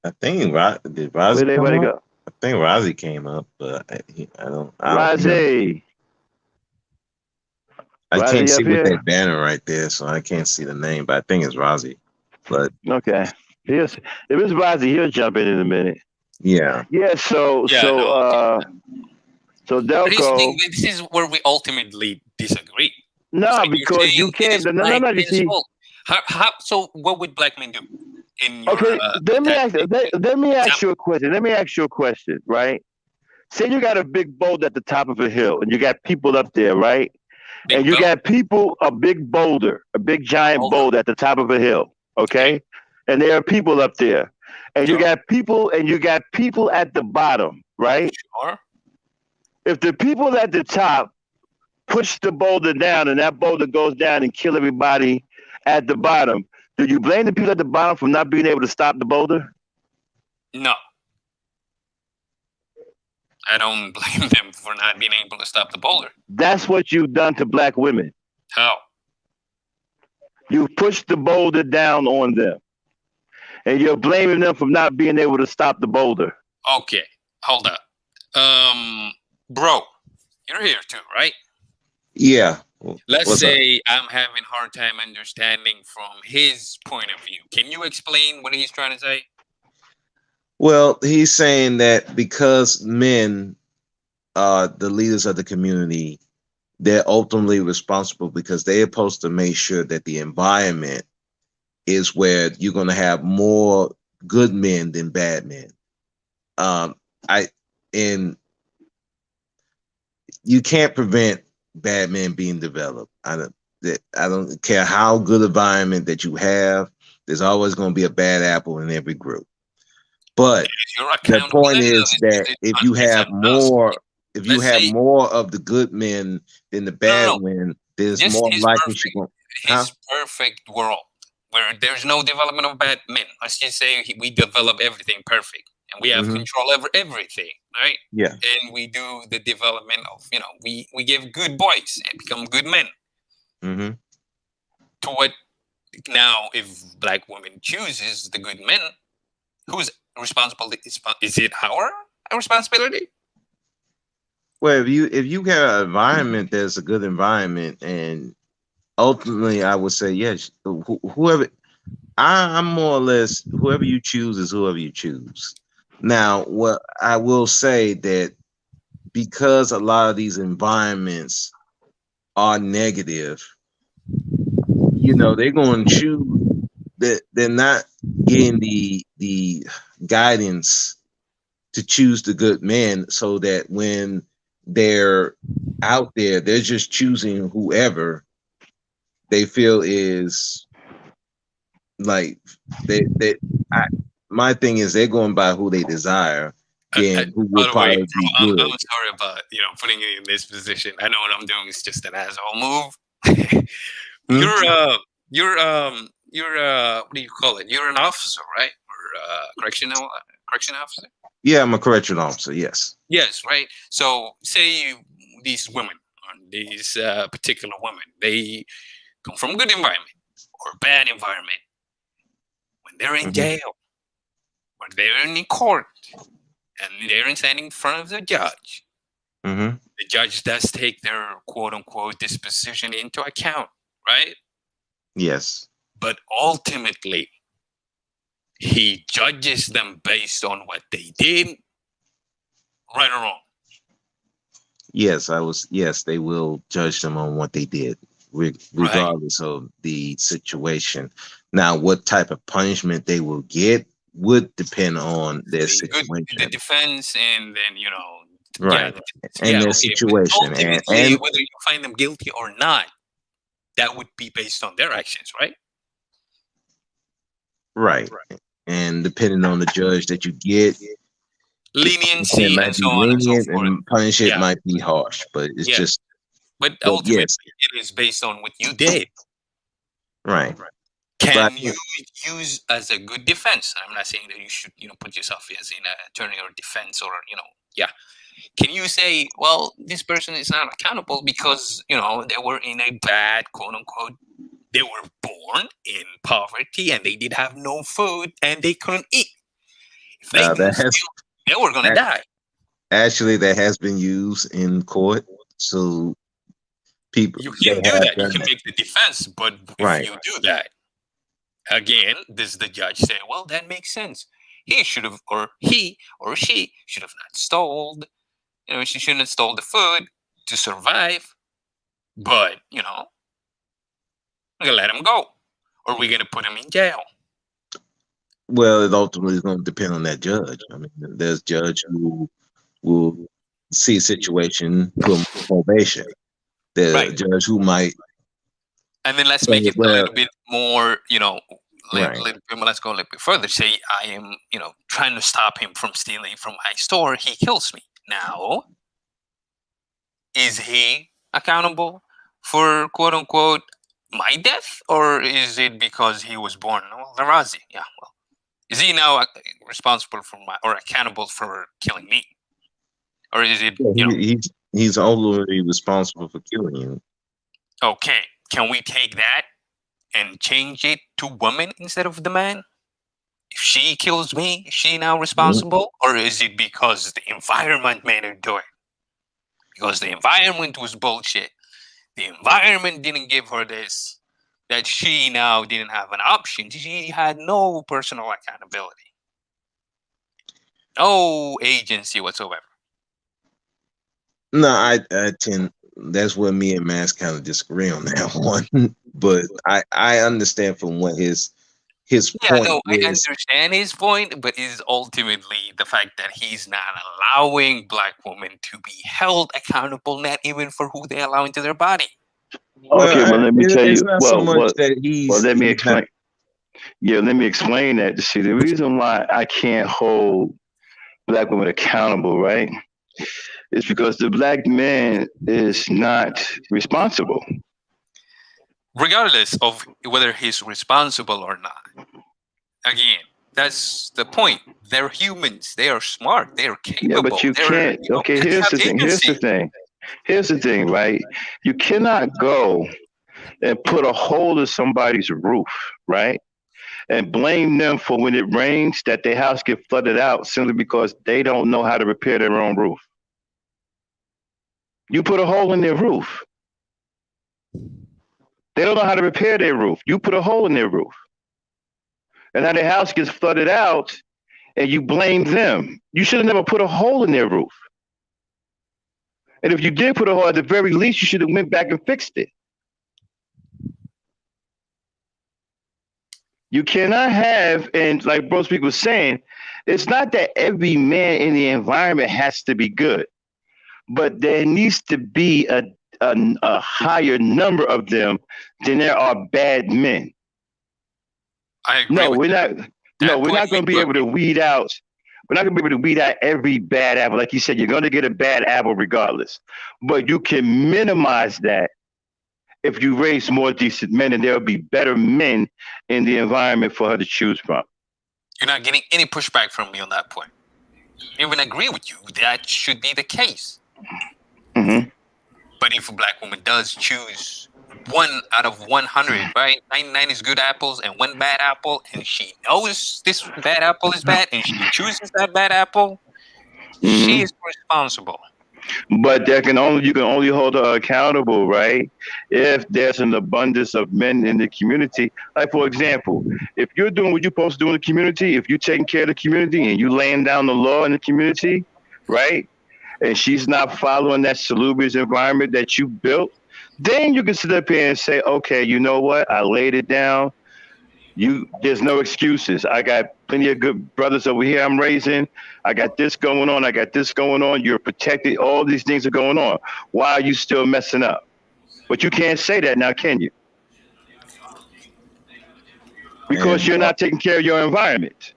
I think did Rozzy Where'd everybody go? I think Rozzy came up, but I don't Rozzy. I can't see with that banner right there, so I can't see the name, but I think it's Rozzy. But okay. If it's Rozzy, he'll jump in a minute. Yeah. Yeah, so Delco. This is where we ultimately disagree. No, so because you can't. So what would black men do? Let me ask you a question. Let me ask you a question, right? Say you got a big boulder at the top of a hill, and you got people up there, right? You got people, a big boulder, a big giant boulder at the top of a hill, okay? And there are people up there, and you got people, at the bottom, right? Sure. If the people at the top push the boulder down, and that boulder goes down and kill everybody at the bottom, do you blame the people at the bottom for not being able to stop the boulder? No. I don't blame them for not being able to stop the boulder. That's what you've done to black women. How? You pushed the boulder down on them. And you're blaming them for not being able to stop the boulder. Okay, hold up. Bro, you're here too, right? Yeah. Let's say I'm having a hard time understanding from his point of view. Can you explain what he's trying to say? Well, he's saying that because men are the leaders of the community, they're ultimately responsible because they're supposed to make sure that the environment is where you're going to have more good men than bad men. And you can't prevent bad men being developed. I don't care how good environment that you have. There's always going to be a bad apple in every group. But the point is that if you have more of the good men than the bad men, there's just more likely his perfect world where there's no development of bad men. Let's just say we develop everything perfect and we have control over everything, right? Yeah. And we do the development of, we give good boys and become good men. To what now, if black women chooses the good men, who's responsible? Is it our responsibility? Well, if you have an environment that's a good environment, and ultimately, I would say yes. Whoever, I'm more or less whoever you choose is whoever you choose. Now, what I will say that because a lot of these environments are negative, they're going to choose that they're not getting the guidance to choose the good men, so that when they're out there, they're just choosing whoever they feel is like my thing is they're going by who they desire, then who would probably be good. I'm sorry about putting you in this position. I know what I'm doing is just an asshole move. You're what do you call it? You're an officer, right? Or correctional officer? Yeah, I'm a correctional officer. Yes. Yes, right. So say these women, these particular women, they come from good environment or bad environment. When they're in jail, or they're in court, and they're standing in front of the judge, the judge does take their quote unquote disposition into account, right? Yes. But ultimately, he judges them based on what they did, right or wrong. Yes, yes, they will judge them on what they did, regardless of the situation. Now, what type of punishment they will get would depend on their situation. The defense, and then right, their situation, and whether you find them guilty or not, that would be based on their actions, right? Right, and depending on the judge that you get, leniency and so on and so forth, and punishment might be harsh, but it's just. But ultimately, it is based on what you did. Right. Can you use as a good defense? I'm not saying that you should, put yourself as an attorney or defense or, Can you say, well, this person is not accountable because, they were in a bad, quote unquote, they were born in poverty and they did have no food and they couldn't eat. If they they were going to die. Actually, that has been used in court. So people, you can do that. You can make the defense, but if you do that, again, does the judge say, well, that makes sense. He should have, or he or she should have not stole. She shouldn't have stole the food to survive. But, we're going to let him go. Or we're going to put him in jail. Well, it ultimately is going to depend on that judge. I mean, there's judge who will see a situation, put him on probation. The judge who might. And then let's make it a little bit more, let's go a little bit further. Say I am, trying to stop him from stealing from my store. He kills me. Now, is he accountable for, quote unquote, my death? Or is it because he was born? Well, Narazi. Yeah, well. Is he now responsible for or accountable for killing me? or is it he's ultimately responsible for killing you? Okay, can we take that and change it to woman instead of the man? If she kills me, is she now responsible? Or is it because the environment made her do it? Because the environment was bullshit. The environment didn't give her this, that she now didn't have an option. She had no personal accountability, no agency whatsoever. No, I tend. That's where me and Mass kind of disagree on that one. But I understand from what his point No, I is. understand his point, but it's ultimately the fact that he's not allowing black women to be held accountable, not even for who they allow into their body. Okay, well, let me tell you. It's not so much that he's. Let me explain. Yeah, let me explain that. To see the reason why I can't hold black women accountable, right? It's because the black man is not responsible. Regardless of whether he's responsible or not. Again, that's the point. They're humans. They are smart. They are capable. Yeah, but you can't. Okay, here's the thing. Here's the thing, right? You cannot go and put a hole in somebody's roof, right? And blame them for when it rains that their house get flooded out simply because they don't know how to repair their own roof. You put a hole in their roof. They don't know how to repair their roof. You put a hole in their roof. And now their house gets flooded out and you blame them. You should have never put a hole in their roof. And if you did put a hole, at the very least, you should have went back and fixed it. You cannot have, and like Bro Speak was saying, it's not that every man in the environment has to be good, but there needs to be a higher number of them than there are bad men. I agree. We're not going to be able to weed out. We're not going to be able to weed out every bad apple. Like you said, you're going to get a bad apple regardless. But you can minimize that if you raise more decent men, and there will be better men in the environment for her to choose from. You're not getting any pushback from me on that point. I even agree with you. That should be the case. Mm-hmm. But if a black woman does choose 1 out of 100, right? 99 is good apples and 1 bad apple, and she knows this bad apple is bad, and she chooses that bad apple, she is responsible. But you can only hold her accountable, right? If there's an abundance of men in the community. Like, for example, if you're doing what you're supposed to do in the community, if you're taking care of the community and you laying down the law in the community, right? And she's not following that salubrious environment that you built, then you can sit up here and say, okay, you know what? I laid it down. There's no excuses. I got plenty of good brothers over here I'm raising. I got this going on. I got this going on. You're protected. All these things are going on. Why are you still messing up? But you can't say that now, can you? Because you're not taking care of your environment.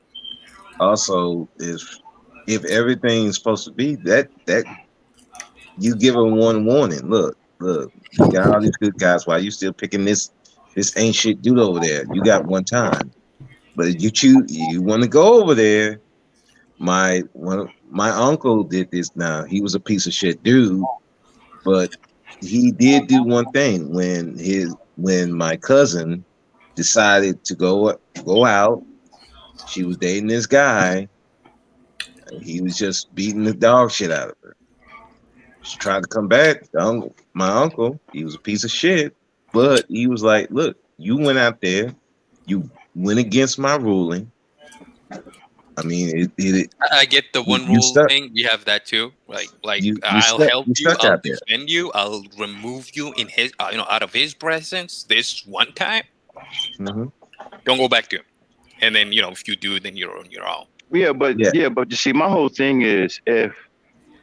Also, if everything's supposed to be that you give them one warning. Look, you got all these good guys. Why you still picking this ain't shit dude over there? You got one time, but you want to go over there. My uncle did this. Now he was a piece of shit dude, but he did do one thing when my cousin decided to go out. She was dating this guy. He was just beating the dog shit out of her. She tried to come back. My uncle, he was a piece of shit, but he was like, look, you went out there, you went against my ruling. I mean, I get the one rule thing. We have that too. I'll help you. I'll defend you. I'll remove you in his, out of his presence this one time. Mm-hmm. Don't go back to him. And then, if you do, then you're on your own. Yeah, but you see, my whole thing is if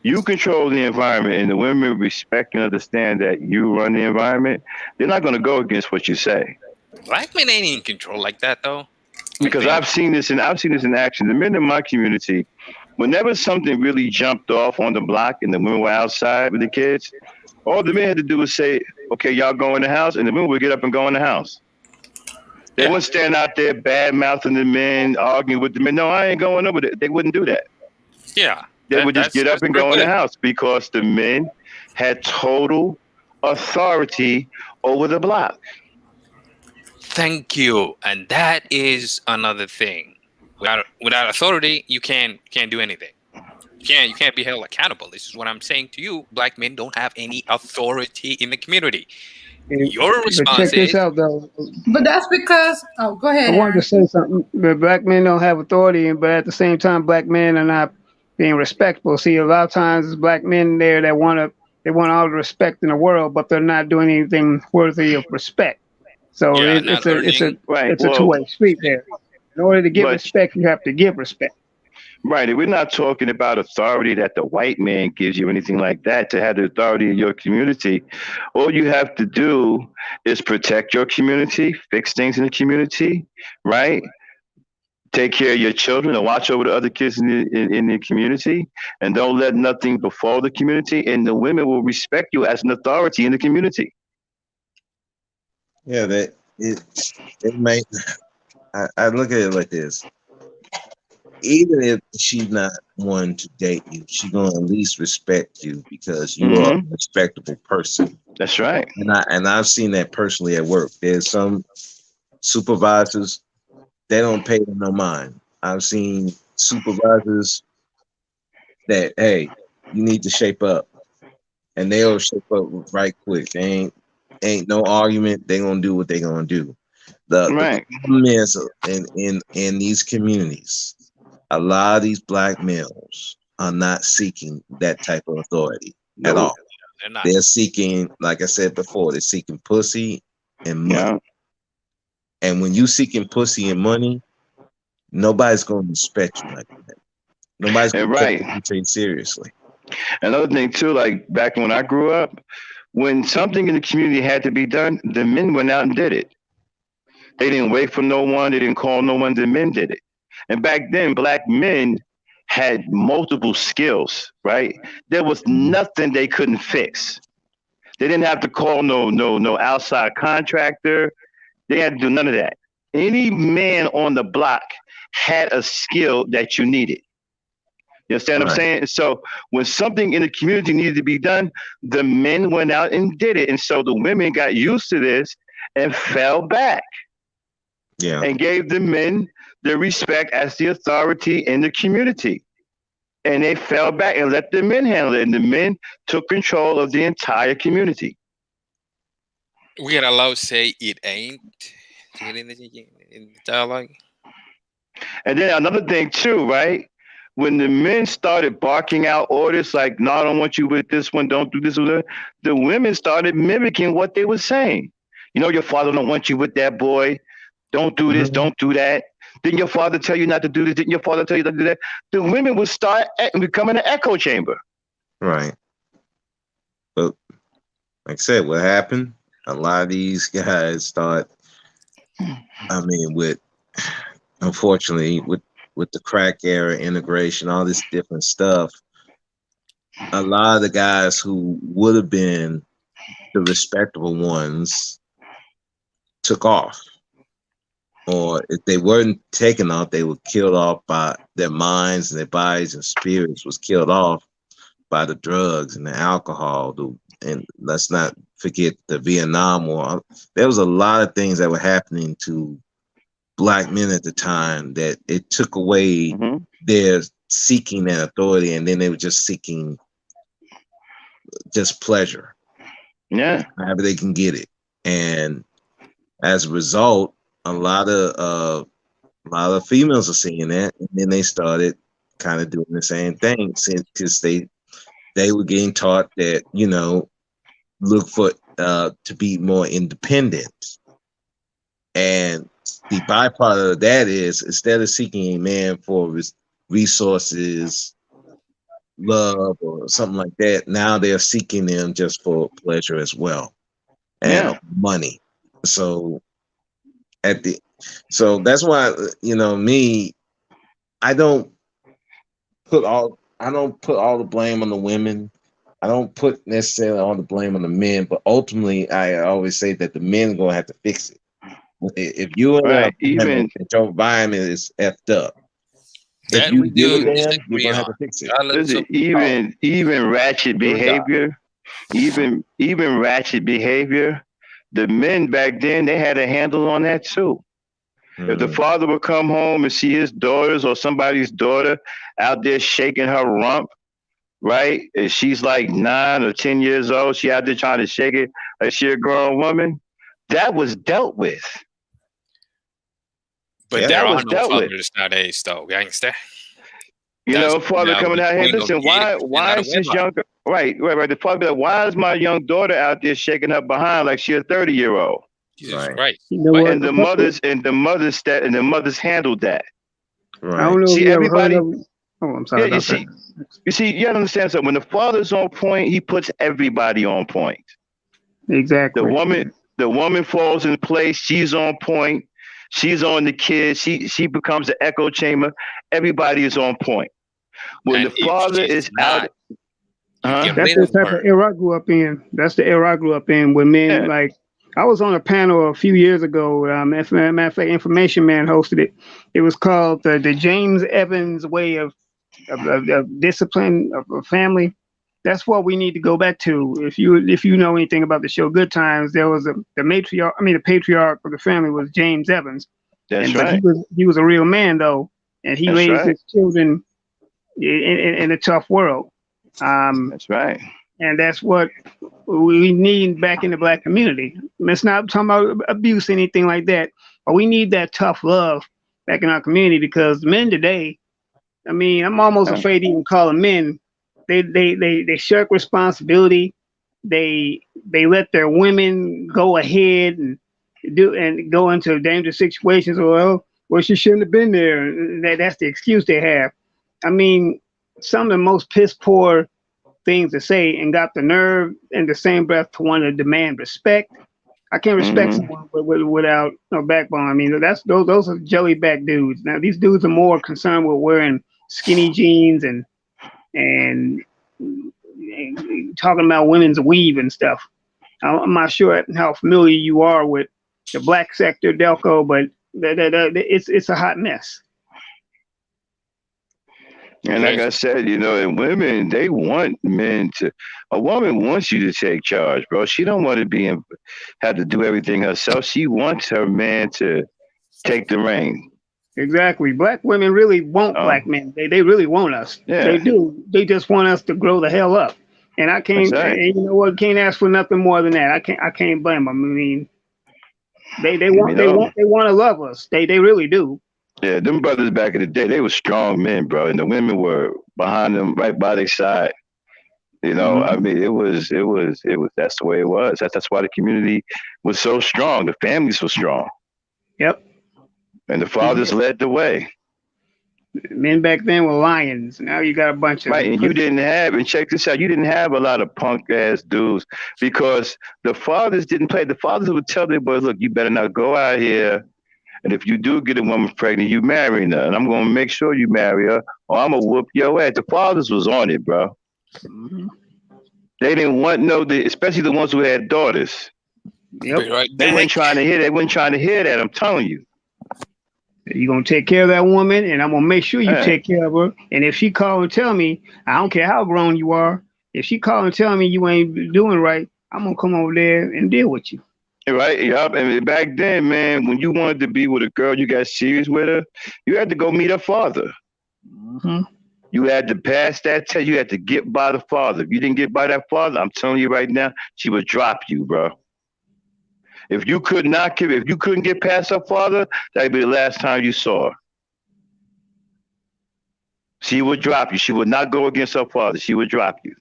you control the environment and the women respect and understand that you run the environment, they're not going to go against what you say. Black men ain't in control like that, though. Because I've seen this in action. The men in my community, whenever something really jumped off on the block and the women were outside with the kids, all the men had to do was say, okay, y'all go in the house, and the women would get up and go in the house. They wouldn't stand out there bad-mouthing the men, arguing with the men. No, I ain't going over there. They wouldn't do that. Yeah. They would just get up and go in the house because the men had total authority over the block. Thank you. And that is another thing. Without authority, you can't do anything. You can't be held accountable. This is what I'm saying to you. Black men don't have any authority in the community. Your response check this is, out, though. But that's because, oh, go ahead, I wanted Aaron. to say something. The black men don't have authority, but at the same time, black men are not being respectful. See, a lot of times, there's black men there that want all the respect in the world, but they're not doing anything worthy of respect. So yeah, it's not a earning. two-way street there. In order to get But respect, you have to give respect. right, we're not talking about authority that the white man gives you, anything like that. To have the authority in your community, all you have to do is protect your community, fix things in the community, right? Take care of your children and watch over the other kids in the community, and don't let nothing befall the community. And the women will respect you as an authority in the community. Yeah, that it may. I look at it like this. Even if she's not one to date you, she's gonna at least respect you because you are a respectable person. That's right. And I've seen that personally at work. There's some supervisors, they don't pay them no mind. I've seen supervisors that, hey, you need to shape up, and they'll shape up right quick. They ain't no argument. They gonna do what they gonna do. The problem is in these communities, a lot of these black males are not seeking that type of authority at all. They're not. They're seeking, like I said before, they're seeking pussy and money. Yeah. And when you seeking pussy and money, nobody's going to respect you like that. Nobody's going to take you seriously. Another thing too, like back when I grew up, when something in the community had to be done, the men went out and did it. They didn't wait for no one. They didn't call no one. The men did it. And back then, black men had multiple skills, right? There was nothing they couldn't fix. They didn't have to call no outside contractor. They had to do none of that. Any man on the block had a skill that you needed. You understand what I'm saying? So when something in the community needed to be done, the men went out and did it. And so the women got used to this and fell back. Yeah. And gave the men the respect as the authority in the community. And they fell back and let the men handle it. And the men took control of the entire community. We are allowed to say it ain't to get in the dialogue. And then another thing too, right? When the men started barking out orders like, no, I don't want you with this one, don't do this with that, the women started mimicking what they were saying. You know, your father don't want you with that boy. Don't do this, don't do that. Didn't your father tell you not to do this? Didn't your father tell you not to do that? The women would start becoming an echo chamber. Right. But like I said, what happened? A lot of these guys start, unfortunately, with the crack era integration, all this different stuff, a lot of the guys who would have been the respectable ones took off. Or if they weren't taken off, they were killed off by their minds and their bodies and spirits was killed off by the drugs and the alcohol. And let's not forget the Vietnam War. There was a lot of things that were happening to black men at the time that it took away their seeking that authority, and then they were just seeking just pleasure. Yeah. However they can get it. And as a result, a lot of females are seeing that, and then they started kind of doing the same thing because they were getting taught that, you know, look for to be more independent. And the byproduct of that is, instead of seeking a man for resources, love, or something like that, now they're seeking them just for pleasure as well, and money. So that's why, you know, me, I don't put all the blame on the women. I don't put necessarily all the blame on the men, but ultimately I always say that the men are gonna have to fix it. If you in a environment that your environment is effed up, If you give it to him, you're gonna have to fix it. Listen, even ratchet behavior, even ratchet behavior, the men back then they had a handle on that too. If the father would come home and see his daughters or somebody's daughter out there shaking her rump, right? And she's like 9 or 10 years old, she out there trying to shake it like she a grown woman, that was dealt with. But there are no fathers nowadays, though, gangster. You know, father coming out here, listen, why is this young, right, the father be like, why is my young daughter out there shaking her behind like she a 30-year-old? Jesus Christ. You know And the mothers handled that. Right. I don't know see, if you everybody, ever heard of, oh, I'm sorry. Yeah, you see, you gotta understand something. When the father's on point, he puts everybody on point. Exactly. The woman falls in place. She's on point. She's on the kids. She becomes an echo chamber. Everybody is on point. When the father is out, that's the type of era I grew up in. That's the era I grew up in. When men like, I was on a panel a few years ago. Matter of fact, Information Man hosted it. It was called the James Evans way of discipline of a family. That's what we need to go back to. If you know anything about the show Good Times, there was the patriarch of the family was James Evans. That's right. But he was a real man though, and he raised his children in a tough world. That's right. And that's what we need back in the Black community. It's not talking about abuse, anything like that, but we need that tough love back in our community, because men today, I mean, I'm almost afraid to even call them men. They shirk responsibility. They let their women go ahead and go into dangerous situations. Well, she shouldn't have been there. That's the excuse they have. I mean, some of the most piss poor things to say, and got the nerve in the same breath to want to demand respect. I can't respect someone without no backbone. I mean, those are jellyback dudes. Now these dudes are more concerned with wearing skinny jeans and talking about women's weave and stuff. I'm not sure how familiar you are with the black sector, Delco, but it's a hot mess. And like I said, you know, and women, they want men to. A woman wants you to take charge, bro. She don't want to have to do everything herself. She wants her man to take the reign. Exactly. Black women really want black men. They really want us. Yeah. They do. They just want us to grow the hell up. And I can't. And you know what? Can't ask for nothing more than that. I can't blame them. I mean, they want to love us. They really do. Yeah, them brothers back in the day, they were strong men, bro, and the women were behind them, right by their side. You know, I mean, it was. That's the way it was. That's why the community was so strong. The families were strong. Yep. And the fathers led the way. Men back then were lions. Now you got a bunch of and you didn't have. And check this out, you didn't have a lot of punk ass dudes because the fathers didn't play. The fathers would tell their boys, "Look, you better not go out here. And if you do get a woman pregnant, you marry her. And I'm going to make sure you marry her or I'm going to whoop your ass." The fathers was on it, bro. They didn't want especially the ones who had daughters. Yep. They weren't trying to hear that. They weren't trying to hear that. I'm telling you. You're going to take care of that woman, and I'm going to make sure you take care of her. And if she call and tell me, I don't care how grown you are, if she call and tell me you ain't doing right, I'm going to come over there and deal with you. Right, yep. And back then, man, when you wanted to be with a girl, you got serious with her, you had to go meet her father. You had to pass that test. You had to get by the father. If you didn't get by that father, I'm telling you right now, she would drop you, bro. If you couldn't get past her father, that'd be the last time you saw her. She would drop you. She would not go against her father. She would drop you.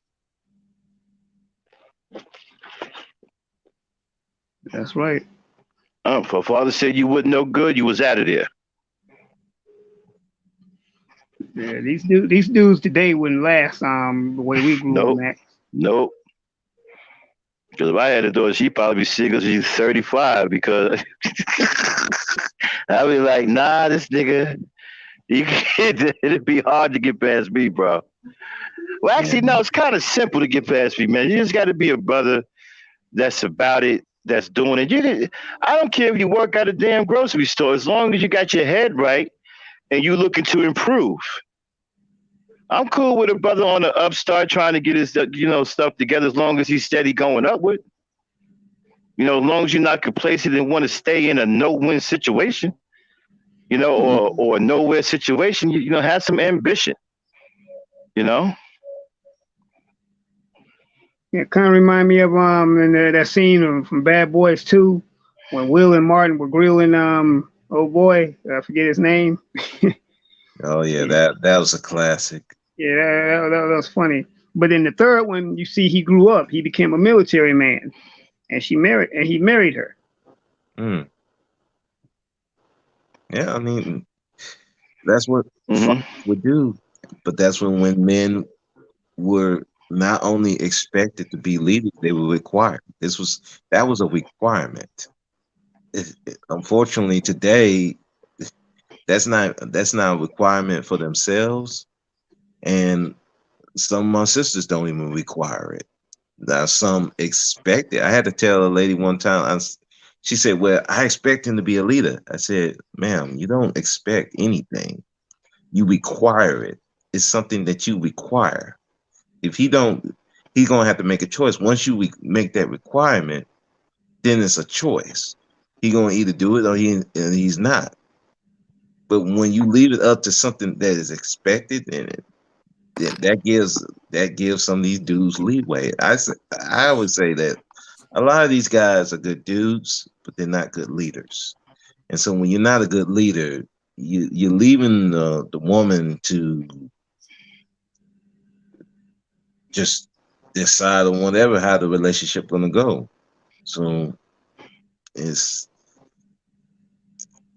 That's right. If her father said you wasn't no good, you was out of there. Yeah, these dudes today wouldn't last the way we grew up. Nope. Because if I had a daughter, she'd probably be sick because she's 35. Because I'd be like, nah, this nigga, it'd be hard to get past me, bro. Well, actually, no, it's kind of simple to get past me, man. You just got to be a brother that's about it, that's doing it. I don't care if you work at a damn grocery store, as long as you got your head right and you looking to improve. I'm cool with a brother on the upstart trying to get his stuff together as long as he's steady going upward. As long as you're not complacent and want to stay in a no-win situation, or a nowhere situation, have some ambition, Yeah, kind of remind me of in that scene from Bad Boys 2 when Will and Martin were grilling old boy, I forget his name. Oh yeah, that was a classic. Yeah, that was funny. But in the third one, you see he grew up. He became a military man, and he married her. Mm. Yeah, I mean, that's what fathers would do. But that's when men were not only expected to be leaders, they were required. That was a requirement. Unfortunately, today, that's not a requirement for themselves, and some of my sisters don't even require it. Now, some expect it. I had to tell a lady one time. She said, "Well, I expect him to be a leader." I said, "Ma'am, you don't expect anything. You require it. It's something that you require. If he don't, he's gonna have to make a choice. Once you make that requirement, then it's a choice. He's gonna either do it or he's not. But when you leave it up to something that is expected, and that gives some of these dudes leeway. I would say that a lot of these guys are good dudes, but they're not good leaders. And so when you're not a good leader, you're leaving the woman to just decide on whatever how the relationship gonna go. So it's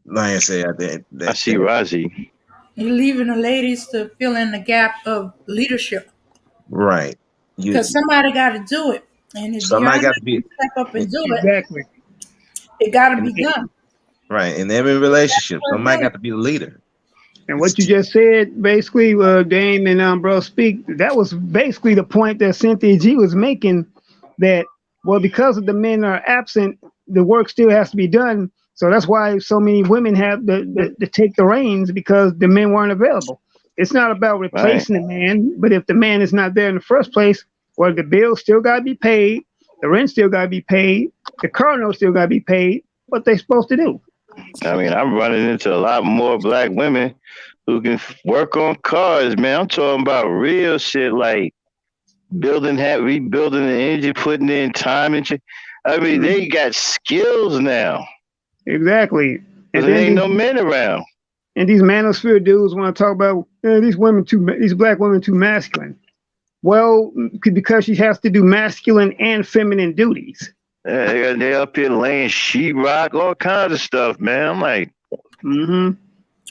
like I say, I see Razi. You're leaving the ladies to fill in the gap of leadership. Right. Because somebody got to do it. And if you're not going to step up and do exactly. it got to be done. Right. In every relationship, somebody got to be the leader. And what you just said, basically, Dame and Bro Speak, that was basically the point that Cynthia G was making, that, well, because of the men are absent, the work still has to be done. So that's why so many women have to take the reins, because the men weren't available. It's not about replacing the man, but if the man is not there in the first place, well, the bills still got to be paid, the rent still got to be paid, the car note still got to be paid. What they supposed to do? I mean, I'm running into a lot more black women who can work on cars, man. I'm talking about real shit like rebuilding the engine, putting in time and shit. I mean, they got skills now. Exactly. And there ain't no men around. And these manosphere dudes want to talk about these black women too masculine. Well, because she has to do masculine and feminine duties. They up here laying sheetrock, all kinds of stuff, man. I'm like, pissing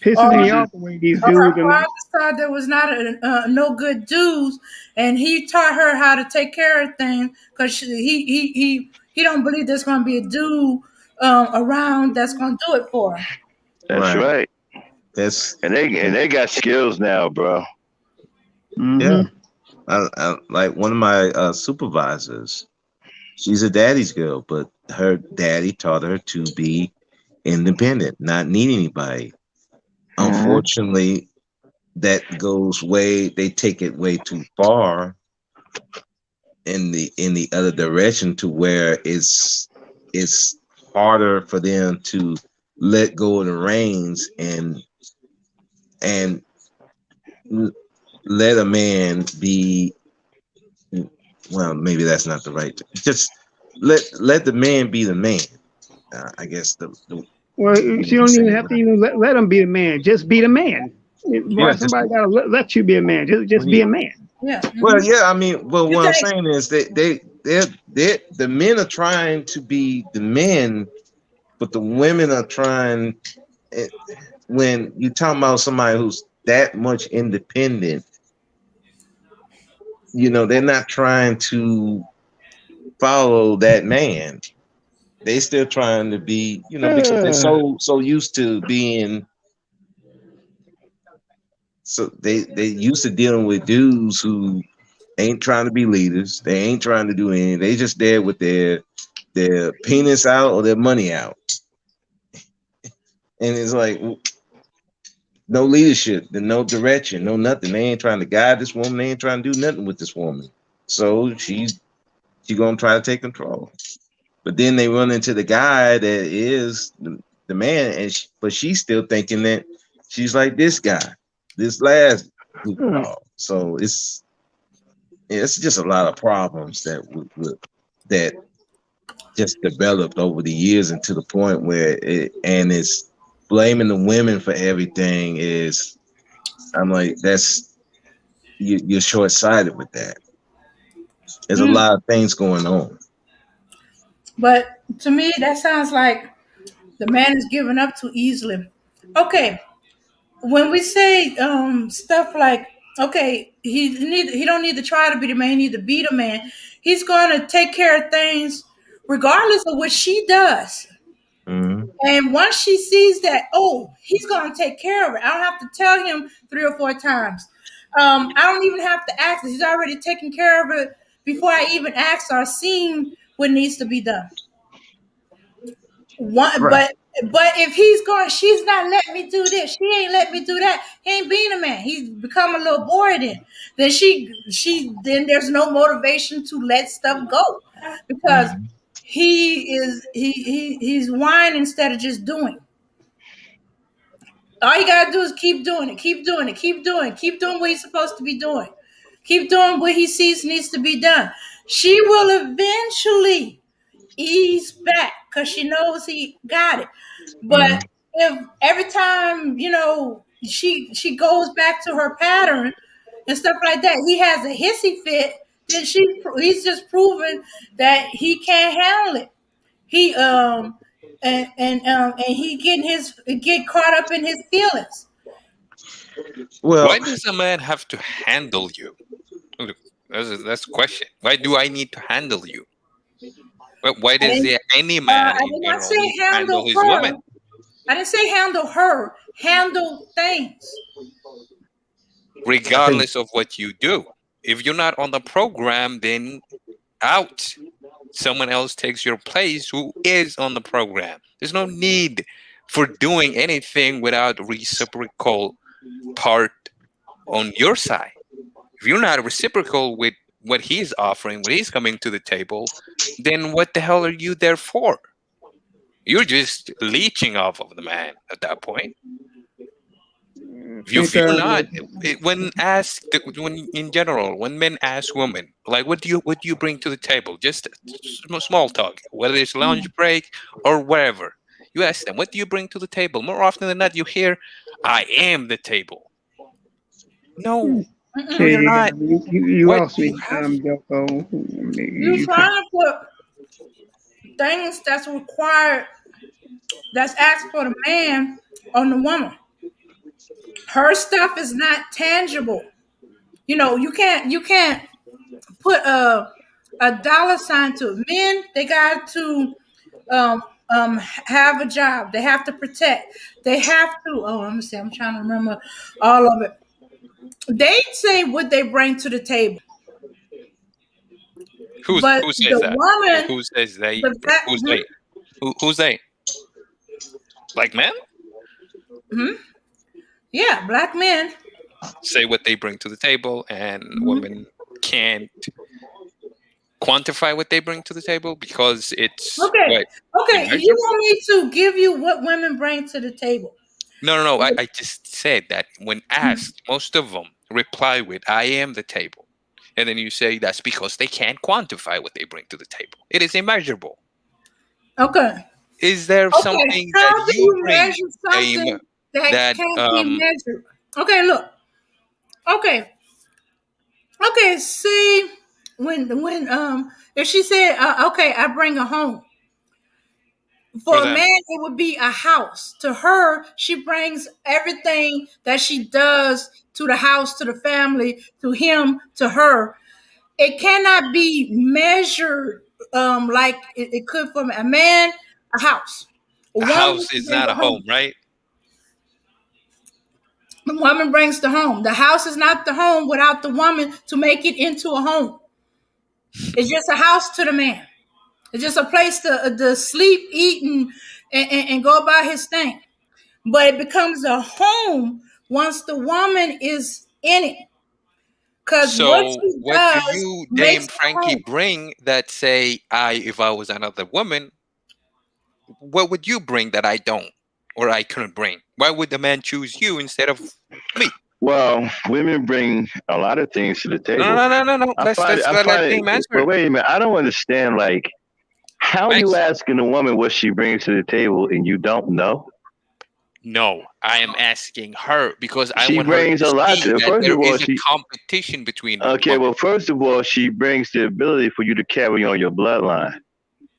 me off the way these dudes. Her father thought there was not no good dudes, and he taught her how to take care of things, because he don't believe there's going to be a dude around that's going to do it for her. That's right. And they got skills now, bro. Yeah. I like one of my supervisors. She's a daddy's girl, but her daddy taught her to be independent, not need anybody. Unfortunately, that goes they take it way too far in the other direction, to where it's harder for them to let go of the reins and let a man be, well, maybe that's not the right, just let the man be the man. I guess well, she don't even have to even let him be a man. Just be the man. Why somebody gotta let you be a man? Just be a man. Yeah. Well, yeah. I mean, well, what I'm saying is the men are trying to be the men, but the women are trying. When you talk about somebody who's that much independent, they're not trying to follow that man. They still trying to be, because they're so used to being. So they used to dealing with dudes who ain't trying to be leaders. They ain't trying to do anything. They just there with their penis out or their money out. And it's like, no leadership, no direction, no nothing. They ain't trying to guide this woman. They ain't trying to do nothing with this woman. So she gonna try to take control. But then they run into the guy that is the man, and but she's still thinking that she's like this guy, this last goofball. So it's just a lot of problems that just developed over the years, and to the point where it's blaming the women for everything. I'm like, you're short-sighted with that. There's a lot of things going on. But to me, that sounds like the man is giving up too easily. Okay, when we say stuff like, okay, he don't need to try to be the man, he need to be the man. He's going to take care of things regardless of what she does. Mm-hmm. And once she sees that, oh, he's going to take care of it. I don't have to tell him 3 or 4 times. I don't even have to ask. He's already taking care of it before I even ask or seen what needs to be done. Right. But if he's going, she's not letting me do this. She ain't letting me do that. He ain't being a man. He's become a little bored. Then then there's no motivation to let stuff go, because he's whining instead of just doing. All you gotta do is keep doing it, keep doing it, keep doing what he's supposed to be doing, keep doing what he sees needs to be done. She will eventually ease back because she knows he got it. But if every time, she goes back to her pattern and stuff like that, he has a hissy fit, then he's just proven that he can't handle it. He and he get caught up in his feelings. Well, why does a man have to handle you? That's the question. Why do I need to handle you? Why does any man handle his woman? I didn't say handle her. Handle things. Regardless of what you do. If you're not on the program, then out. Someone else takes your place who is on the program. There's no need for doing anything without reciprocal part on your side. If you're not reciprocal with what he's offering, what he's coming to the table, then what the hell are you there for? You're just leeching off of the man at that point. If you're not, when in general, when men ask women, like, what do you bring to the table? Just small talk, whether it's lunch break or whatever. You ask them, what do you bring to the table? More often than not, you hear, I am the table. No, you're not. You lost me, Delco. You're trying to put things that's required, that's asked for the man on the woman. Her stuff is not tangible. You can't put a dollar sign to it. Men, they got to have a job. They have to protect. They have to. Oh, let me see. I'm trying to remember all of it. They say what they bring to the table. Who says that? Woman, who says they? Who's they? Who's they? Black men? Yeah, black men say what they bring to the table, and women can't quantify what they bring to the table because it's okay. You want me to give you what women bring to the table? No. I just said that when asked, most of them reply with, I am the table. And then you say that's because they can't quantify what they bring to the table. It is immeasurable. Okay. Is there something that you bring measure something that can't be measured? Okay, look. Okay, see, when if she said, okay, I bring a home. For a man, it would be a house. To her, she brings everything that she does to the house, to the family, to him, to her. It cannot be measured like it could for a man, a house. A house is not a home, right? The woman brings the home. The house is not the home without the woman to make it into a home. It's just a house to the man. It's just a place to sleep, eat, and go about his thing. But it becomes a home once the woman is in it. Because what So she what do does you, Dame makes the Frankie, home. bring that say if I was another woman, what would you bring that I don't or I couldn't bring? Why would the man choose you instead of me? Well, women bring a lot of things to the No, table. no, no, no, no. I Let's find it, let's I let find Dame it, but answer. wait a minute. I don't understand, like, how you Max. asking a woman what she brings to the table and you don't know? No, I am asking her because I She want her brings to a lot see to it. that First there of all, is a competition between okay, women. well, first of all, she brings the ability for you to carry on your bloodline.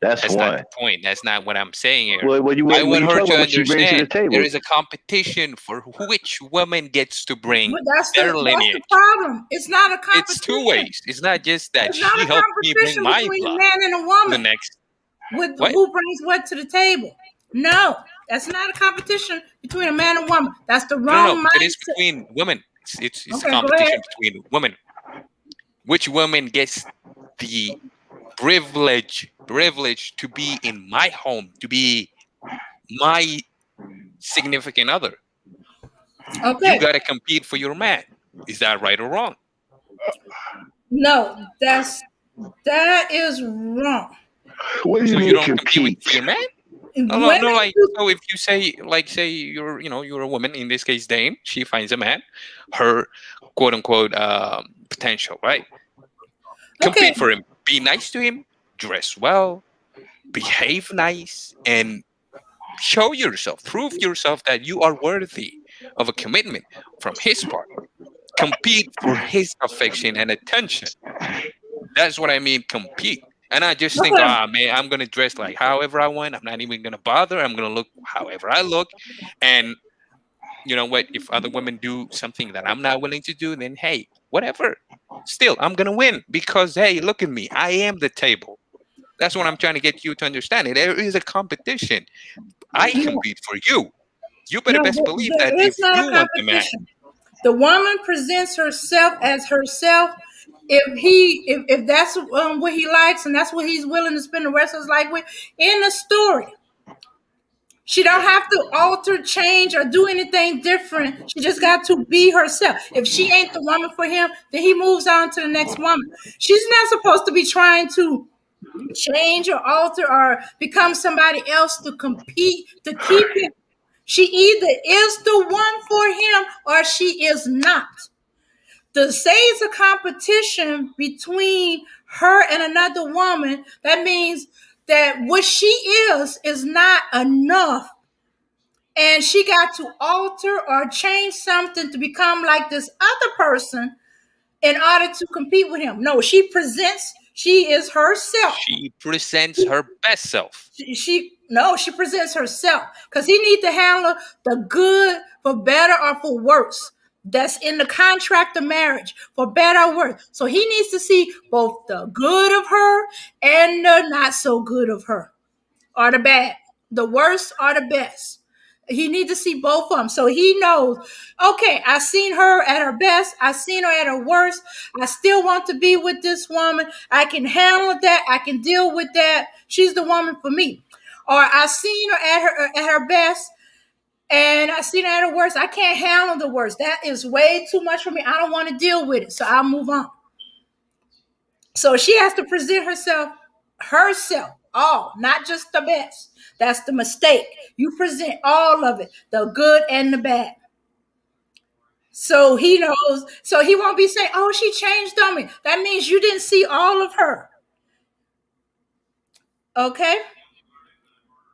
That's That's not one. the point. That's not what I'm saying here. Well, when I you want her talk to about what she brings to the understand there table, is a competition for which woman gets to bring But that's their the lineage. problem. It's not a It's two competition. ways. It's not just that It's not she a helped me bring competition my between a blood man and a to the woman next. with What? who brings what to the table. No, that's not a competition between a man and woman. That's the No, no, wrong it is mindset. between women. It's a Okay, go ahead. competition between women. Which woman gets the privilege to be in my home, to be my significant other? Okay. You got to compete for your man. Is that right or wrong? No, that is wrong. what do you So you mean don't compete for compete? your man? No, no, Women no. Like, do. so if you say, like, say you're a woman, in this case, Dame, she finds a man, her quote unquote potential, right? Okay. Compete for him. Be nice to him. Dress well. Behave nice, and show yourself. Prove yourself that you are worthy of a commitment from his part. Compete for his affection and attention. That's what I mean. Compete. And I just think, Okay. man, I'm gonna dress like however I want. I'm not even gonna bother. I'm gonna look however I look. And you know what? If other women do something that I'm not willing to do, then hey, whatever. Still, I'm gonna win because hey, look at me. I am the table. That's what I'm trying to get you to understand. There is a competition. I No, compete for you. You better no, best believe that there if is not you a want the man, competition. The woman presents herself as herself. If that's what he likes and that's what he's willing to spend the rest of his life with, in the story. She don't have to alter, change, or do anything different. She just got to be herself. If she ain't the woman for him, then he moves on to the next woman. She's not supposed to be trying to change or alter or become somebody else to compete to keep him. She either is the one for him or she is not. To say it's a competition between her and another woman, that means that what she is not enough. And she got to alter or change something to become like this other person in order to compete with him. No, she is herself. she presents her best self. She presents herself because he needs to handle the good for better or for worse. That's in the contract of marriage for better or worse. So he needs to see both the good of her and the not so good of her, or the bad, the worst or the best. He needs to see both of them so he knows, okay, I seen her at her best, I seen her at her worst. I still want to be with this woman. I can handle that. I can deal with that. She's the woman for me. Or I seen her at her best and I seen her at her worst. I can't handle the worst. That is way too much for me. I don't want to deal with it. So I'll move on. So she has to present herself, all, not just the best. That's the mistake. You present all of it, the good and the bad. So he knows, so he won't be saying, oh, she changed on me. That means you didn't see all of her. Okay?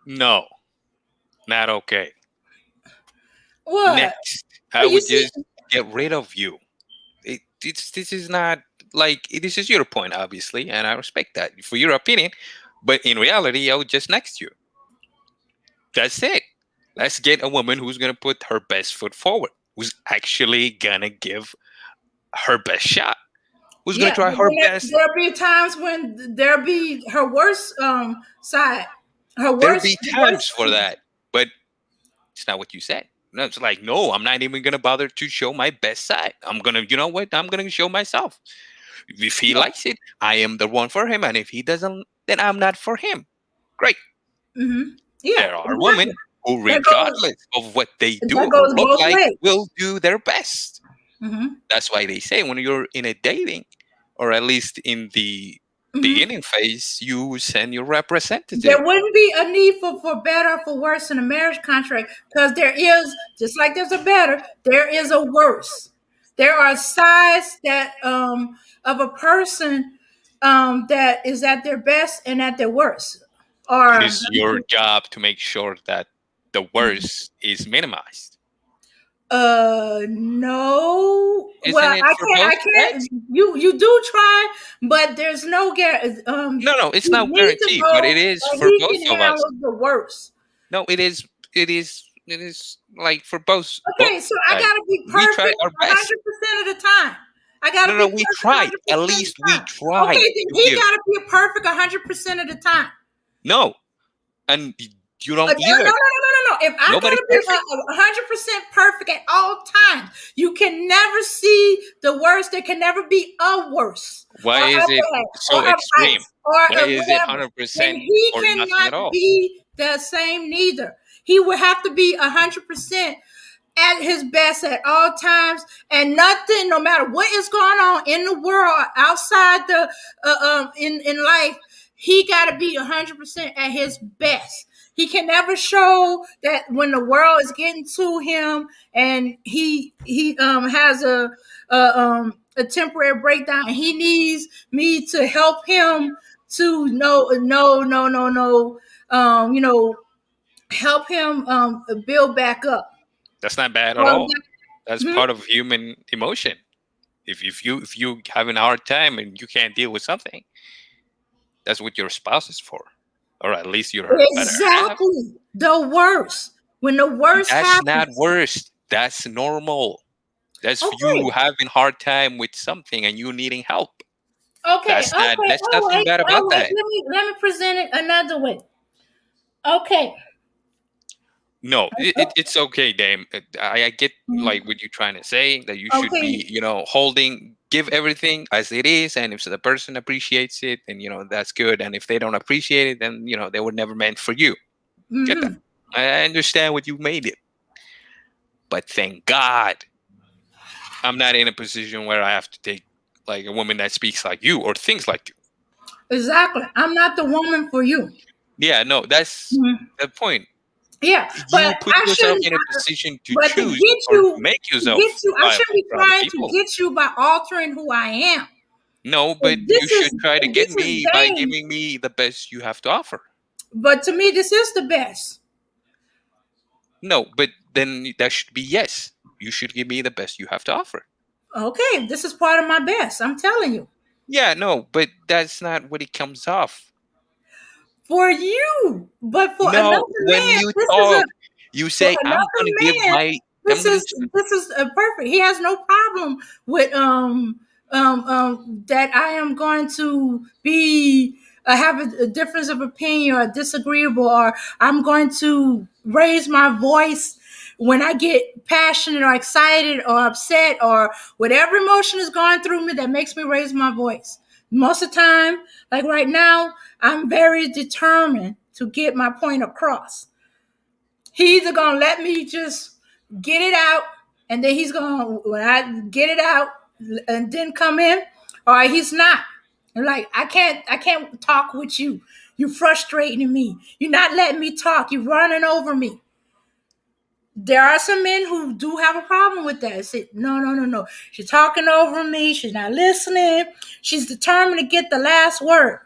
No, not okay. What? Next, I Well, you would see, just get rid of you. This is not like this is your point, obviously, and I respect that for your opinion. But in reality, I would just next you. That's it. Let's get a woman who's gonna put her best foot forward, who's actually gonna give her best shot, who's gonna yeah, try but her best. there'll be times when there'll be her worst side. There'll be The times worst. for that, but it's not what you said. No, it's like, no, I'm not even gonna bother to show my best side. I'm gonna, you know what? I'm gonna show myself. If he likes it, I am the one for him, and if he doesn't, then I'm not for him. Great. Mm-hmm. Yeah, There are exactly. women who, regardless of what they do that or goes look both like, ways. will do their best. Mm-hmm. That's why they say when you're in a dating, or at least in the beginning phase, you send your representative. There wouldn't be a need for better or for worse in a marriage contract, because there is, just like there's a better, there is a worse. There are sides that of a person that is at their best and at their worst. It Or is your job to make sure that the worst is minimized. No. Isn't Well, it for I both can't. sides? You do try, but there's no guarantee. No, it's You not need to guaranteed, but know it is that for he both can of us. handle the worst. No, it is. It is like for both. Okay, so I sides. gotta be We try perfect our best. 100% of the time. I gotta No, be we perfect tried. 100% At of the least we time. tried. Okay, then to he give. gotta be perfect 100% of the time. No, and you don't No. either. If I Nobody's gotta be perfect. 100% perfect at all times, you can never see the worst. There can never be a worse. Why Or is a it bad, so or a extreme? vice, or Why a is it whatever. 100% And he or nothing cannot at all? be the same neither. He would have to be 100% at his best at all times, and nothing, no matter what is going on in the world, outside the in life, he got to be 100% at his best. He can never show that when the world is getting to him and he has a temporary breakdown and he needs me to help him to help him build back up. That's not bad at all. That's part of human emotion. If you having a hard time and you can't deal with something, that's what your spouse is for, or at least your better half. Exactly. The worst. When the worst That's happens. not worst. That's normal. That's Okay. you having hard time with something and you needing help. Okay. That's nothing bad about that. Let me present it another way. Okay. No, it's okay, Dame. I get like what you're trying to say, that you should be, give everything as it is, and if the person appreciates it, then that's good. And if they don't appreciate it, then they were never meant for you. Get that? I understand what you made it, but thank God, I'm not in a position where I have to take like a woman that speaks like you or thinks like you. Exactly. I'm not the woman for you. Yeah, no, that's the point. Yeah, you put yourself in a position to choose or make yourself. I shouldn't be trying to get you by altering who I am. No, but you should try to get me by giving me the best you have to offer. But to me, this is the best. No, but then that should be yes. You should give me the best you have to offer. Okay, this is part of my best. I'm telling you. Yeah, no, but that's not what it comes off. For you, but for another when man, you talk, you say I'm going to give my. This is perfect. He has no problem with that I am going to be have a difference of opinion or disagreeable, or I'm going to raise my voice when I get passionate or excited or upset or whatever emotion is going through me that makes me raise my voice. Most of the time, like right now, I'm very determined to get my point across. He's either gonna let me just get it out, and then he's gonna, when I get it out and then come in, or he's not. And like I can't talk with you. You're frustrating me. You're not letting me talk. You're running over me. There are some men who do have a problem with that. Say, no. She's talking over me. She's not listening. She's determined to get the last word.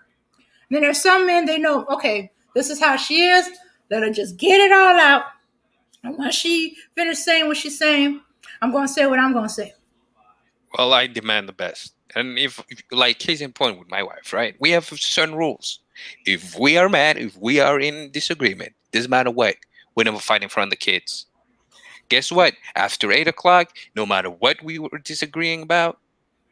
And then there's some men, they know, okay, this is how she is. Let her just get it all out. And once she finishes saying what she's saying, I'm going to say what I'm going to say. Well, I demand the best. And if like case in point with my wife, right? We have certain rules. If we are mad, if we are in disagreement, doesn't matter what, we never fight in front of the kids. Guess what? After 8 o'clock, no matter what we were disagreeing about,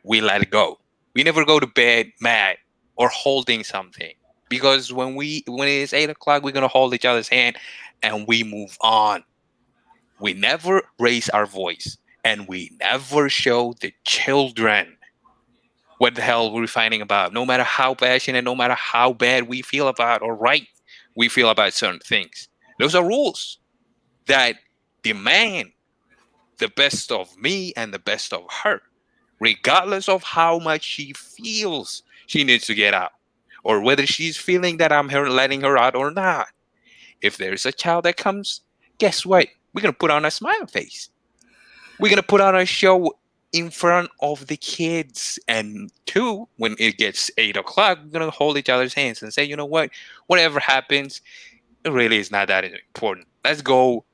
we let it go. We never go to bed mad or holding something. Because when it is 8 o'clock, we're going to hold each other's hand and we move on. We never raise our voice. And we never show the children what the hell we're fighting about. No matter how passionate, no matter how bad we feel about or right we feel about certain things. Those are rules. that demand the best of me and the best of her, regardless of how much she feels she needs to get out, or whether she's feeling that I'm letting her out or not. If there's a child that comes, guess what? We're going to put on a smile face. We're going to put on a show in front of the kids. And two, when it gets 8 o'clock, we're going to hold each other's hands and say, you know what? Whatever happens, it really is not that important. Let's go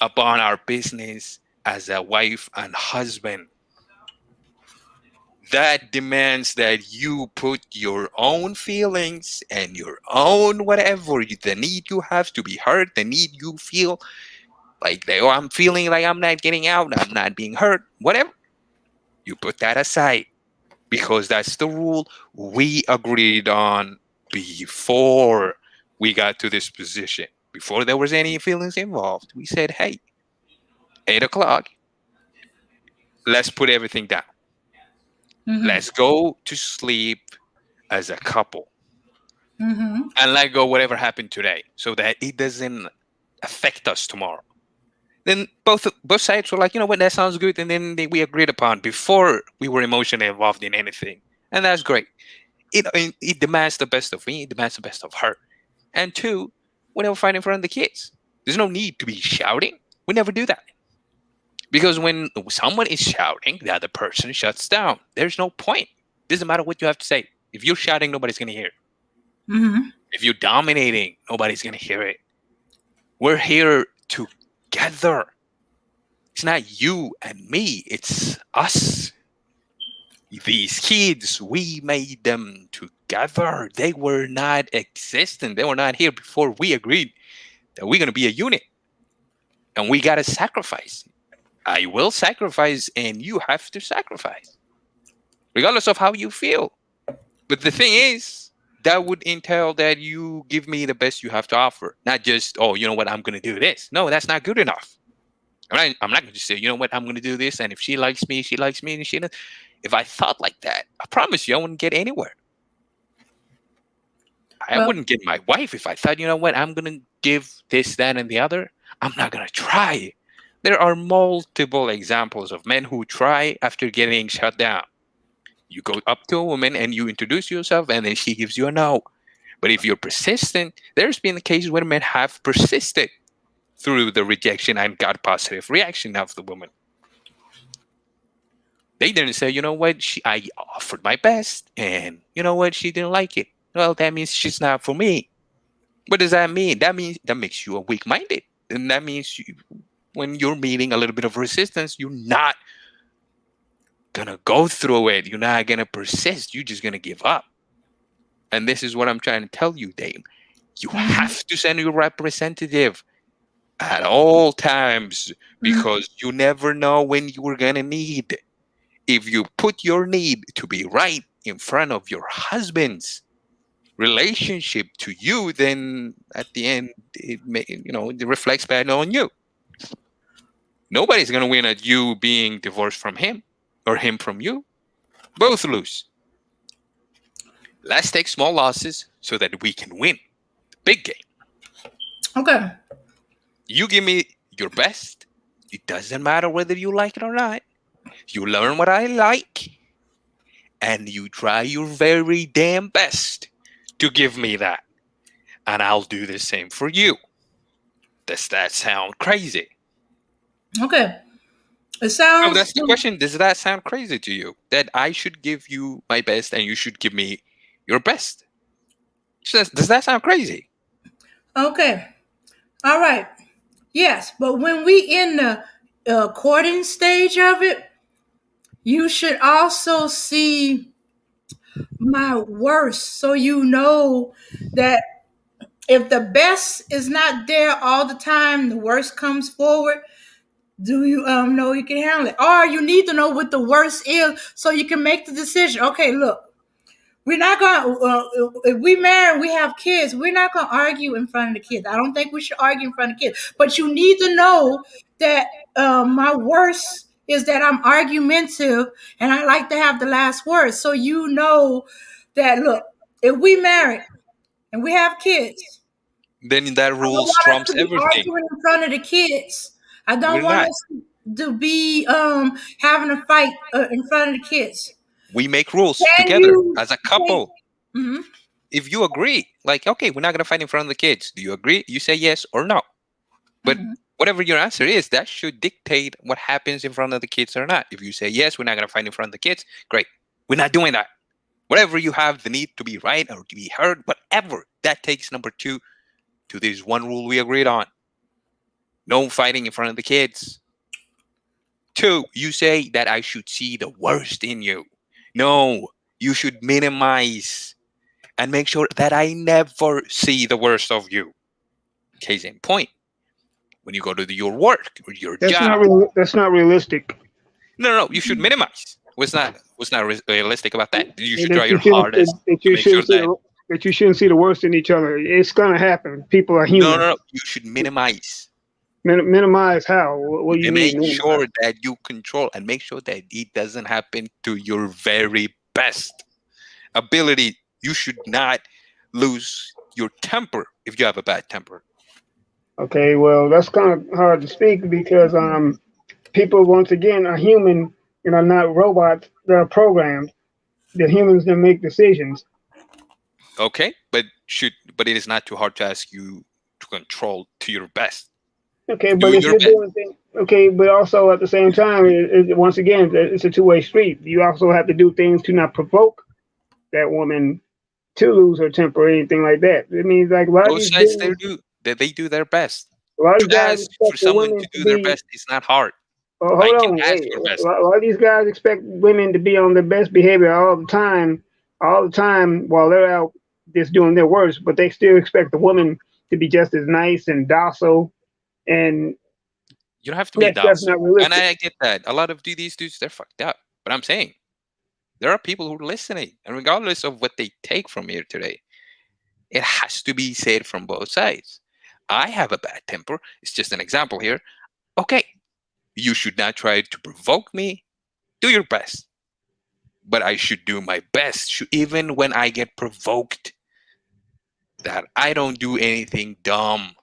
upon our business as a wife and husband. That demands that you put your own feelings and your own whatever, the need you have to be heard, the need you feel like, oh, I'm feeling like I'm not getting out, I'm not being heard, whatever. You put that aside, because that's the rule we agreed on before we got to this position. Before there was any feelings involved, we said, hey, 8 o'clock, let's put everything down. Let's go to sleep as a couple and let go whatever happened today, so that it doesn't affect us tomorrow. Then both sides were like, you know what, that sounds good. And then we agreed upon before we were emotionally involved in anything. And that's great. It demands the best of me. It demands the best of her. And two, we never fight in front of the kids. There's no need to be shouting. We never do that. Because when someone is shouting, the other person shuts down. There's no point. Doesn't matter what you have to say. If you're shouting, nobody's going to hear it. If you're dominating, nobody's going to hear it. We're here together. It's not you and me. It's us. These kids, we made them together. They were not existent. They were not here before we agreed that we're going to be a unit. And we got to sacrifice. I will sacrifice, and you have to sacrifice, regardless of how you feel. But the thing is, that would entail that you give me the best you have to offer. Not just, oh, you know what, I'm going to do this. No, that's not good enough. I'm not going to say, you know what, I'm going to do this. And if she likes me, she likes me. And she doesn't. If I thought like that, I promise you, I wouldn't get anywhere. I wouldn't get my wife if I thought, you know what, I'm going to give this, that, and the other. I'm not going to try. There are multiple examples of men who try after getting shut down. You go up to a woman and you introduce yourself, and then she gives you a no. But if you're persistent, there's been cases where men have persisted through the rejection and got positive reaction of the woman. They didn't say, you know what, I offered my best, and you know what, she didn't like it. Well, that means she's not for me. What does that mean? That means that makes you a weak-minded. And that means when you're meeting a little bit of resistance, you're not going to go through it. You're not going to persist. You're just going to give up. And this is what I'm trying to tell you, Dame. You have to send your representative at all times, because you never know when you're going to need. If you put your need to be right in front of your husband's relationship to you, then at the end, it reflects bad on you. Nobody's going to win at you being divorced from him or him from you. Both lose. Let's take small losses so that we can win the big game. Okay. You give me your best. It doesn't matter whether you like it or not. You learn what I like, and you try your very damn best to give me that. And I'll do the same for you. Does that sound crazy? Okay. It sounds... No, that's the question. Does that sound crazy to you? That I should give you my best and you should give me your best? Does that sound crazy? Okay. All right. Yes, but when we in the courting stage of it, you should also see my worst, so you know that if the best is not there all the time, the worst comes forward. Do you know you can handle it? Or you need to know what the worst is so you can make the decision. Okay, look, we're not going to, if we marry, we have kids, we're not going to argue in front of the kids. I don't think we should argue in front of kids. But you need to know that my worst is that I'm argumentative and I like to have the last word. So you know that, look, if we marry and we have kids, then that I don't rule want us trumps to be everything. arguing in front of the kids. I don't We're want not. us to be having a fight in front of the kids. We make rules Can together you? as a couple. Mhm. If you agree, like, okay, we're not gonna fight in front of the kids. Do you agree? You say yes or no. But whatever your answer is, that should dictate what happens in front of the kids or not. If you say yes, we're not gonna fight in front of the kids, great. We're not doing that. Whatever you have the need to be right or to be heard, whatever, that takes number 2 to this one rule we agreed on. No fighting in front of the kids. 2, you say that I should see the worst in you. No, you should minimize and make sure that I never see the worst of you. Case in point, when you go to your work or your job. That's not realistic. No, you should minimize. What's not realistic about that? You should That try your shouldn't- hardest that to you make sure shouldn't see that. that you shouldn't see the worst in each other. It's gonna happen. People are human. No. You should minimize. Minimize how? What do you And mean? make sure that you control and make sure that it doesn't happen to your very best ability. You should not lose your temper if you have a bad temper. Okay, well, that's kind of hard to speak because people once again are human and are not robots. They're programmed. They're humans that make decisions. Okay, but it is not too hard to ask you to control to your best. Okay, but if your you're best. doing things, okay, but also at the same time, once again, it's a two-way street. You also have to do things to not provoke that woman to lose her temper or anything like that. It means like a lot of Both these sides dudes, they do their best. a lot of To guys ask for expect the someone women to do their best is not hard. Oh, I hold can on. ask Hey, your best. a lot of these guys expect women to be on their best behavior all the time while they're out just doing their worst, but they still expect the woman to be just as nice and docile. And You don't have to be that's docile. not realistic. And I get that. A lot of these dudes, they're fucked up. But I'm saying there are people who are listening. And regardless of what they take from here today, it has to be said from both sides. I have a bad temper. It's just an example here. Okay, you should not try to provoke me. Do your best. But I should do my best, even when I get provoked, that I don't do anything dumb.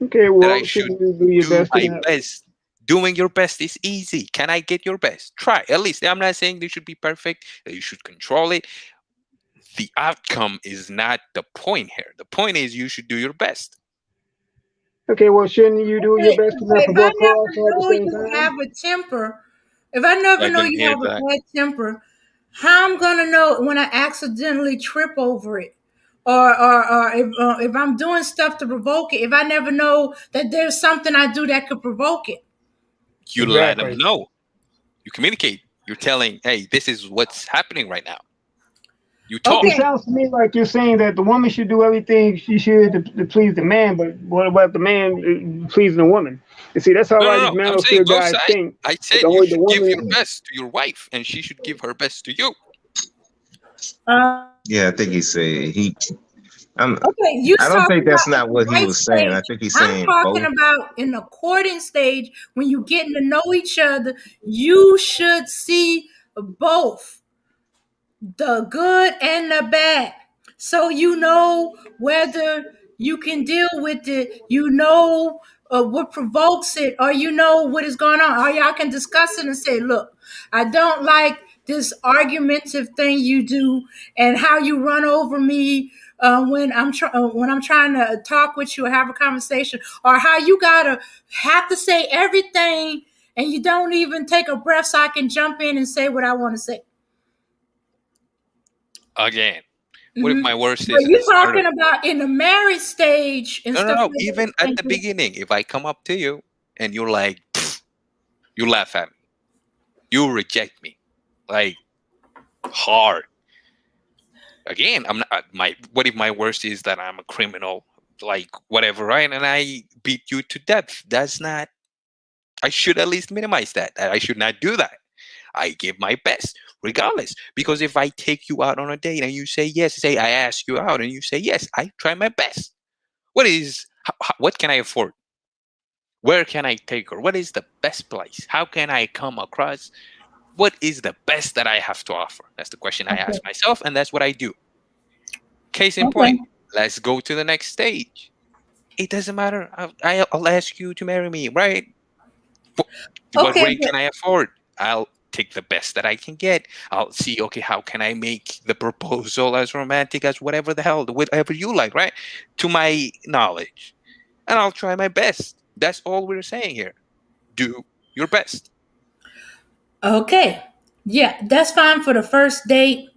Okay, That well, I should you do your do best. my best. Doing your best is easy. Can I get your best? Try. At least I'm not saying they should be perfect, that you should control it. The outcome is not the point here. The point is you should do your best. Okay, well, shouldn't you do your best to not If I provoke her never also at the know same you time? have a temper, if I never I know didn't you hear have a that. bad temper, how I'm gonna know when I accidentally trip over it, or if I'm doing stuff to provoke it? If I never know that there's something I do that could provoke it, You let them know. You communicate. You're telling, hey, this is what's happening right now. You talk. It sounds to me like you're saying that the woman should do everything she should to please the man, but what about the man pleasing the woman? You see, that's how a lot of these I'm saying manosphere both guys sides. think. I It's said you only the should give your woman. best to your wife, and she should give her best to you. Yeah, I think he said he. okay, you I don't talking think that's about not the what he right was saying. I stage. think he's I'm saying talking both. about in the courting stage when you getting to know each other. You should see both the good and the bad, so you know whether you can deal with it. You know what provokes it, or you know what is going on, or y'all can discuss it and say, "Look, I don't like this argumentative thing you do, and how you run over me when I'm trying to talk with you or have a conversation, or how you gotta have to say everything and you don't even take a breath so I can jump in and say what I want to say." Again, what if my worst But is you're I don't talking about in the marriage stage and stuff no. like Even that. at the beginning, if I come up to you and you're like, "Pfft," you laugh at me, you reject me, like hard. Again, I'm not my. What if my worst is that I'm a criminal, like whatever, right? And I beat you to death. That's not. I should at least minimize that. I should not do that. I give my best, regardless. Because if I take you out on a date and you say yes, say I ask you out and you say yes, I try my best. What can I afford? Where can I take her? What is the best place? How can I come across? What is the best that I have to offer? That's the question I ask myself, and that's what I do. Case in point, let's go to the next stage. it doesn't matter. I'll ask you to marry me, right? What Okay, ring can I afford? I'll take the best that I can get. I'll see, okay, how can I make the proposal as romantic as whatever the hell, whatever you like, right? To my knowledge. And I'll try my best. That's all we're saying here. Do your best. okay. Yeah, that's fine for the first date,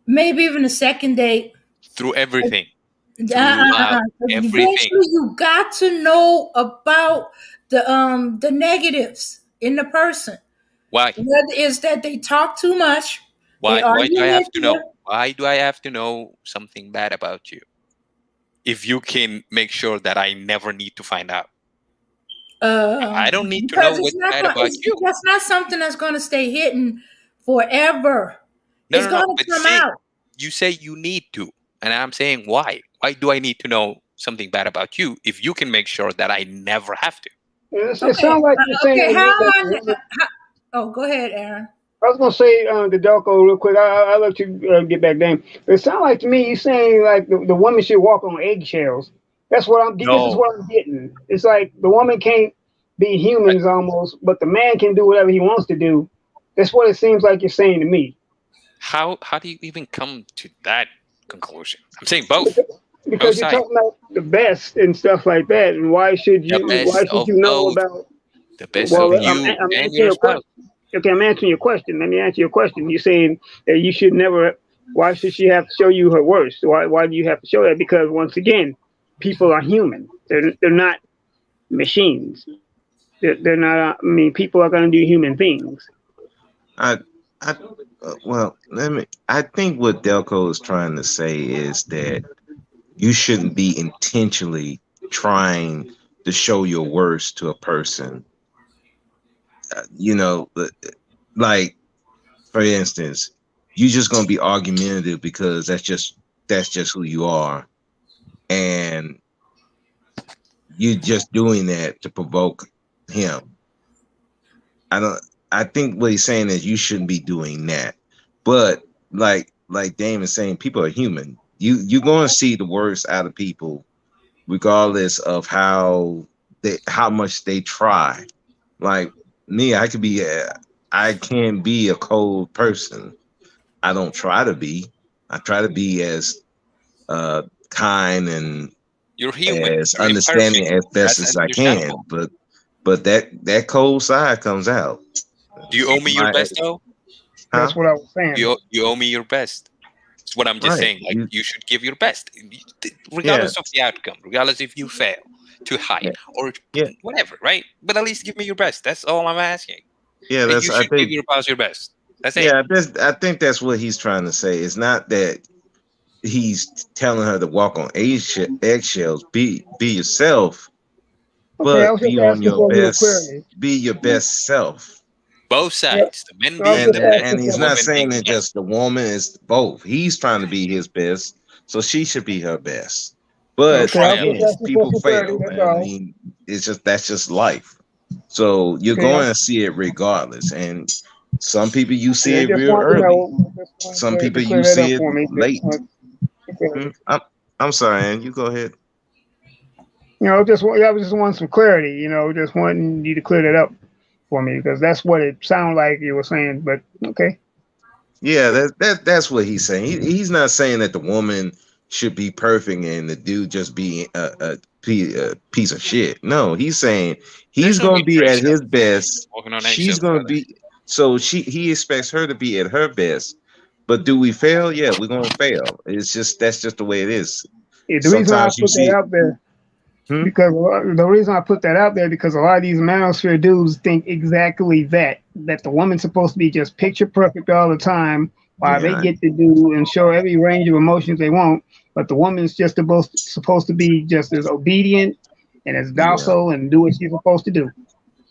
maybe even the second date. Through everything. Throughout everything. Eventually, you got to know about the negatives in the person. Why? Whether it's that they talk too much, they Why do argue I have with to know? you. Why do I have to know something bad about you? If you can make sure that I never need to find out. I don't need to know Because it's what's not bad going. about you. That's not something that's going to stay hidden forever. It's No. going to But come see, out. you say you need to, and I'm saying why? Why do I need to know something bad about you if you can make sure that I never have to? It Okay. sounds like you're saying Okay. to me that the How? woman. Oh, go ahead, Aaron. I was gonna say to Delco real quick. I'll let you get back then. It sounds like to me you're saying like the woman should walk on eggshells. That's what I'm. This is No. what I'm getting. It's like the woman can't be humans almost, but the man can do whatever he wants to do. That's what it seems like you're saying to me. How do you even come to that conclusion? I'm saying both. Because Both you're sides. talking about the best and stuff like that, and why should The you? Why best should of you know both. about? The best Well, of I'm you and answering your your spouse. question. Okay, I'm answering your question. Let me answer your question. You're saying that you should never. Why should she have to show you her worst? Why do you have to show that? Because once again, people are human. They're not machines. They're not. I mean, people are going to do human things. I, I, well, let me. I think what Delco is trying to say is that you shouldn't be intentionally trying to show your worst to a person. You know, like for instance, you just gonna be argumentative because that's just who you are, and you just doing that to provoke him. I don't. I think what he's saying is you shouldn't be doing that. But like Damon's saying, people are human. You're going to see the worst out of people, regardless of how much they try. Like me, I can be a cold person. I don't try to be. I try to be as kind and You're human. as You're understanding imperfect. as best That's as I can. understandable. But that cold side comes out. Do you owe me your My best though? huh? That's what I was saying. You owe me your best. It's what I'm just Right. saying. Like you should give your best, Yeah. regardless of the outcome, regardless if you fail too high Yeah. or Yeah. whatever, right? But at least give me your best. That's all I'm asking. Yeah, And that's you I should give think your spouse your best. That's it. yeah, I think that's what he's trying to say. It's not that he's telling her to walk on eggshells. Be yourself, Okay, I but was just be on asking your for a little best. clarity. Be your best self. Both Yeah, sides, the men so I was being just the men, And asking the he's for. not women saying being the that men. just the woman is both. He's trying to be his best, so she should be her best. But Okay, I Try was our just again, best. asking for people some clarity. fail, That's man. I all. mean, that's just life. So you're Okay, going to see it regardless. And some people you yeah, see I it just real wanted to early. know. Just Some wanted people to clear you that see up it for me. Just late. wanted to Hmm? clarity. I'm sorry, Ann. You go ahead. I was just wanting some clarity. Just wanting you to clear that up for me because that's what it sounded like you were saying. But okay, Yeah, that's what he's saying. He's not saying that the woman should be perfect and the dude just be a piece of shit. No, he's saying he's There's no gonna need be for at eggshells, his man. best. Walking on She's eggshells, gonna brother. be so he expects her to be at her best. But do we fail? Yeah, we're gonna fail. That's just the way it is. yeah, the reason I Sometimes you put that see. out there Hmm? because the reason I put that out there because a lot of these manosphere dudes think exactly that the woman's supposed to be just picture perfect all the time, while they Yeah, get to do and show every range of emotions they want, but the woman's just supposed to be just as obedient and as yeah. docile and do what she's supposed to do.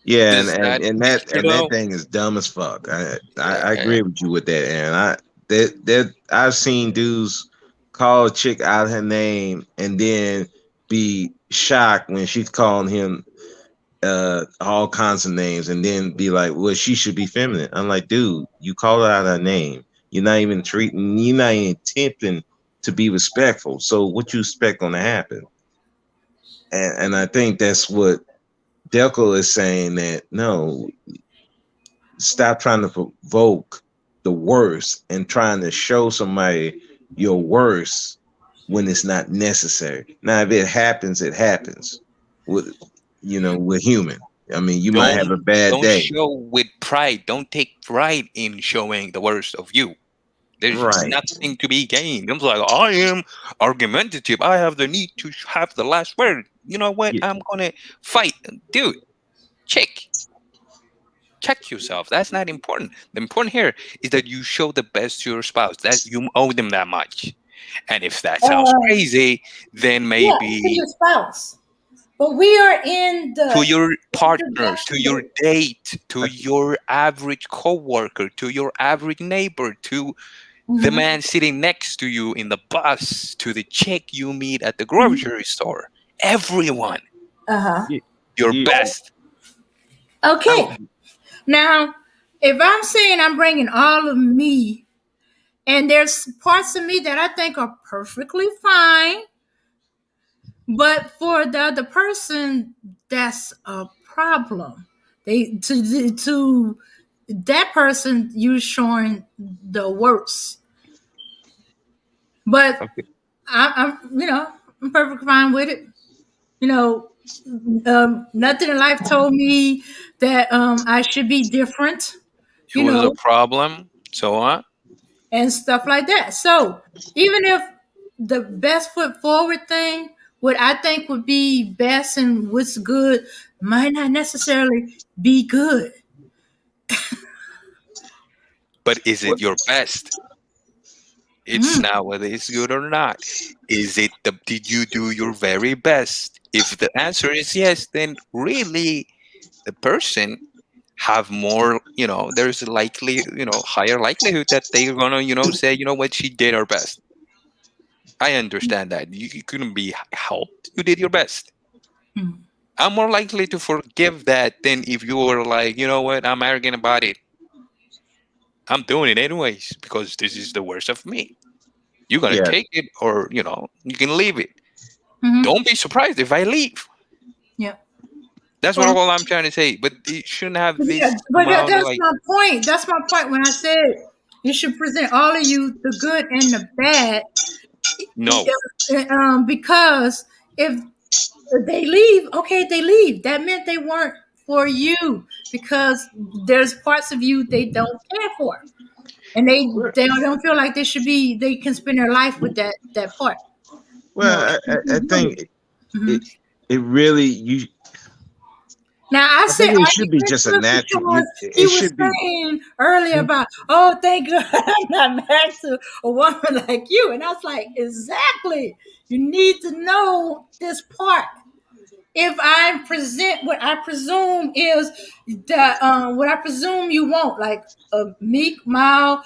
Yeah, Does that picture and that though? thing is dumb as fuck. I Yeah. agree with you with that, and I've seen dudes call a chick out her name and then be shocked when she's calling him all kinds of names, and then be like, "Well, she should be feminine." I'm like, dude, you call her out her name. You're not even attempting to be respectful. So what you expect gonna happen? and I think that's what Deco is saying, that no, stop trying to provoke the worst and trying to show somebody your worst when it's not necessary. Now, if it happens, it happens. With we're human. I mean, you might have a bad Don't day. show with pride. Don't take pride in showing the worst of you. There's Right. nothing to be gained. I'm like, I am argumentative. I have the need to have the last word. You know what? Yeah. I'm gonna fight, dude. Check yourself. That's not important. The important here is that you show the best to your spouse. That you owe them that much. And if that sounds crazy, then Yeah, maybe to your spouse. But we are in to your the partners, to your date, to your average coworker, to your average neighbor, to the man sitting next to you in the bus, to the chick you meet at the grocery store. Everyone, your best. Okay. Now, if I'm saying I'm bringing all of me, and there's parts of me that I think are perfectly fine, but for the other person, that's a problem. They to that person, you're showing the worst. But I'm I'm perfectly fine with it. You know, nothing in life told me that I should be different. She was a problem, so on. And stuff like that. So even if the best foot forward thing, what I think would be best and what's good, might not necessarily be good. But is it your best? It's not whether it's good or not. Is it did you do your very best? If the answer is yes, then really the person have more, there's likely, higher likelihood that they're gonna, say, what, she did her best. I understand that. You couldn't be helped. You did your best. I'm more likely to forgive that than if you were like, you know what, I'm arrogant about it. I'm doing it anyways because this is the worst of me. You're gonna take it, or you can leave it. Don't be surprised if I leave. Yeah. That's what all I'm trying to say. But it shouldn't have this. But that's my point. That's my point when I said you should present all of you, the good and the bad. No. Because if they leave, okay, they leave. That meant they weren't for you, because there's parts of you they don't care for, and they don't feel like they can spend their life with that part. Well, I think it really Now I think it should be just a natural. He was saying earlier about, oh, thank God I'm not married to a woman like you, and I was like, exactly. You need to know this part. If I present what I presume is that what I presume you want, like a meek, mild,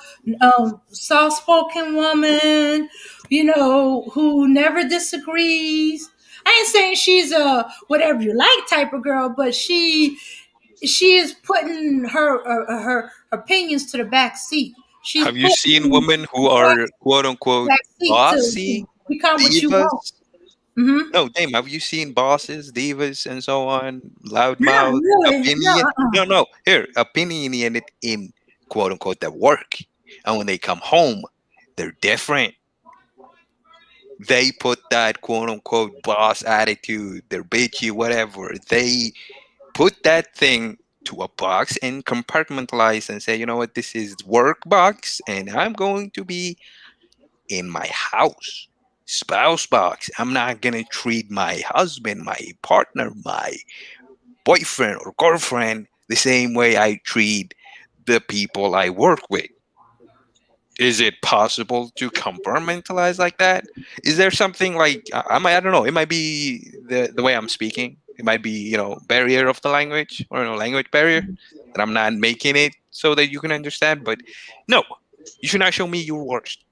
soft-spoken woman, who never disagrees. I ain't saying she's a whatever you like type of girl, but she is putting her opinions to the back seat. Have you seen women who are quote unquote bossy, become what you want? No, Dame, have you seen bosses, divas, and so on? Loudmouth, opinion. No. Here, opinionated in quote unquote their work, and when they come home, they're different. They put that quote unquote boss attitude, they're bitchy, whatever. They put that thing to a box and compartmentalize and say, you know what, this is work box, and I'm going to be in my house. Spouse box. I'm not gonna treat my husband, my partner, my boyfriend or girlfriend the same way I treat the people I work with. Is it possible to compartmentalize like that? Is there something like I don't know? It might be the way I'm speaking. It might be barrier of the language, or language barrier, that I'm not making it so that you can understand. But no, you should not show me your worst.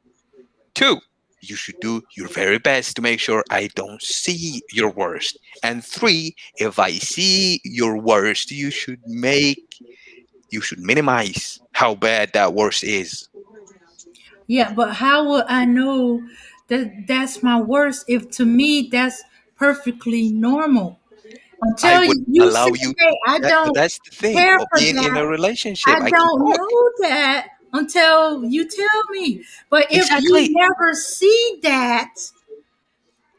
2, you should do your very best to make sure I don't see your worst. And 3, if I see your worst, you should minimize how bad that worst is. Yeah, but how would I know that that's my worst if to me that's perfectly normal. I Until would you say, allow you. hey, I don't That's the thing care of for being in that. a I relationship. I can don't talk. know that until you tell me. But if you Exactly. never see that,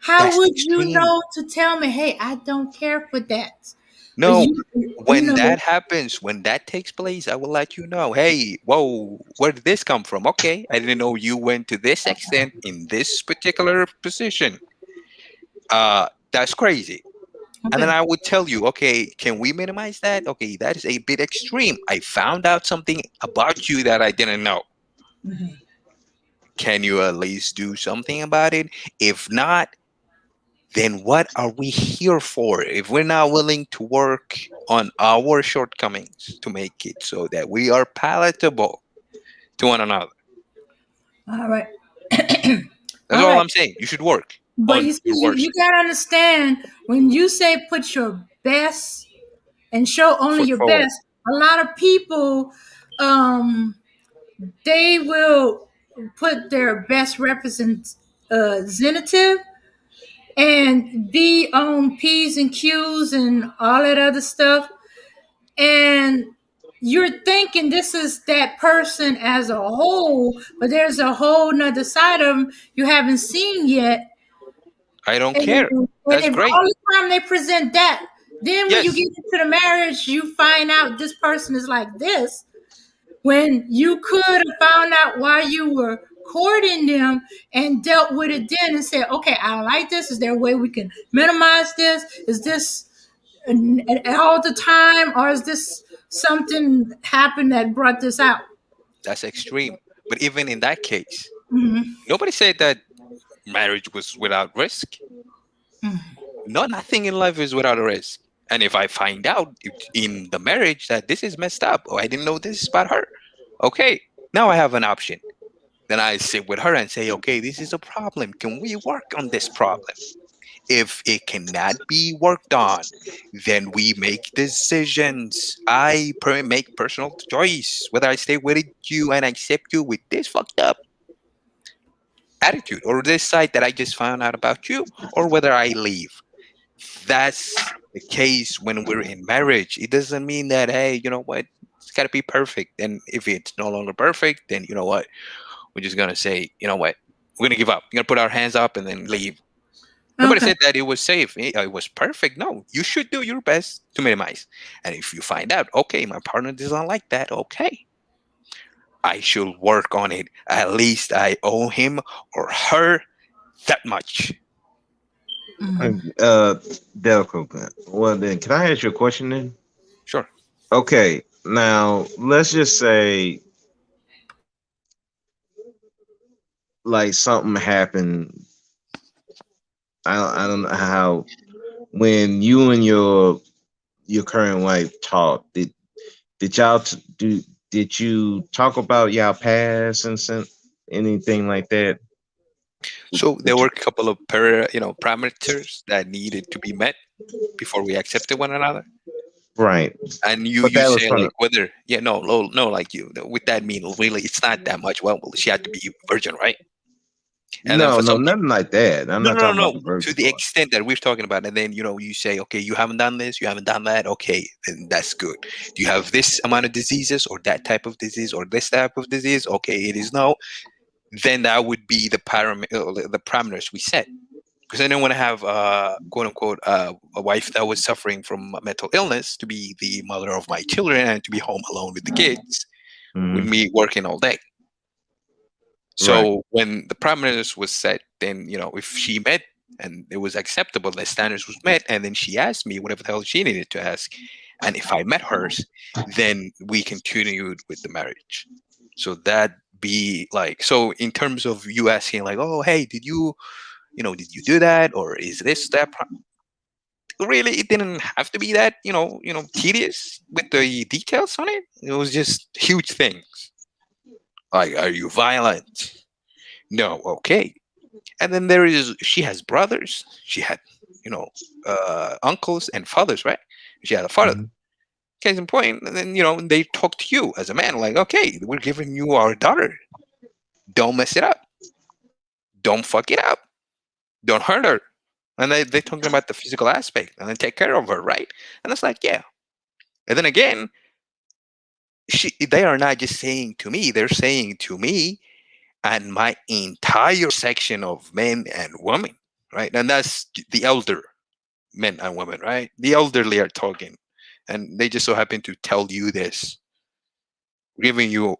how That's the would you extreme. know to tell me, hey, I don't care for that? No, You when know, that happens, when that takes place, I will let you know. Hey, whoa, where did this come from? Okay, I didn't know you went to this extent in this particular position. That's crazy. And then okay. I would tell you, okay, can we minimize that? Okay, that is a bit extreme. I found out something about you that I didn't know. Mhm. Can you at least do something about it? If not, then what are we here for if we're not willing to work on our shortcomings to make it so that we are palatable to one another? All right. That's All all right. I'm saying. You should work But on you see, your you worst gotta understand when you say put your best and show only foot your forward. best, a lot of people they will put their best representative and be on P's and Q's and all that other stuff. And you're thinking this is that person as a whole, but there's a whole nother side of them you haven't seen yet. I don't care. And That's if great. all the time they present that, then when you Yes, get into the marriage, you find out this person is like this. When you could have found out while you were courting them and dealt with it then and said, okay, I don't like this. Is there a way we can minimize this? Is this all the time, or is this something happened that brought this out? that's extreme. But even in that case, Mhm. nobody said that marriage was without risk. No, nothing in life is without a risk. And if I find out in the marriage that this is messed up, or I didn't know this about her, okay, now I have an option. Then I sit with her and say, okay, this is a problem. Can we work on this problem? If it cannot be worked on, then we make decisions. Make personal choice whether I stay with you and accept you with this fucked up attitude or this side that I just found out about you, or whether I leave. That's the case when we're in marriage. It doesn't mean that, hey, you know what, it's got to be perfect. And if it's no longer perfect, then you know what, we're just gonna say, you know what, we're gonna give up. We're gonna put our hands up and then leave. Nobody Okay. said that it was safe. It was perfect. No, you should do your best to minimize. And if you find out, okay, my partner doesn't like that, okay, I should work on it. At least I owe him or her that much. Delco. Well, then, can I ask you a question then? Sure. Okay, now let's just say like something happened. I don't know how when you and your current wife talked. Did y'all do? Did you talk about y'all past and anything like that? So there were a couple of parameters that needed to be met before we accepted one another. Right. And you But you that was say from like whether no like you with that mean really it's not that much. Well, she had to be virgin, right? And then no, for no, some people, nothing like that. I'm not talking about the to virgin the part. extent that we're talking about, and then you say, okay, you haven't done this, you haven't done that, okay, then that's good. Do you have this amount of diseases or that type of disease or this type of disease? Okay, it is no. Then that would be the parameters we set. Because I didn't want to have quote unquote a wife that was suffering from mental illness to be the mother of my children and to be home alone with the kids with Mhm. me working all day. Right. So when the parameters was set, then if she met and it was acceptable, the standards was met, and then she asked me whatever the hell she needed to ask, and if I met hers, then we continued with the marriage. So that be like, so in terms of you asking like, oh hey, did you do that, or is this that? Really, it didn't have to be that tedious with the details on it. It was just huge things like, are you violent? No, okay. And then she has brothers. She had uncles and fathers, right? She had a father. Mhm. Case in point, and then they talk to you as a man like, okay, we're giving you our daughter. Don't mess it up. Don't fuck it up. Don't hurt her. And they're talking about the physical aspect and then take care of her, right? And it's like, yeah. And then again, they are not just saying to me, they're saying to me and my entire section of men and women, right? And that's the elder men and women, right? The elderly are talking. And they just so happen to tell you this. We're giving you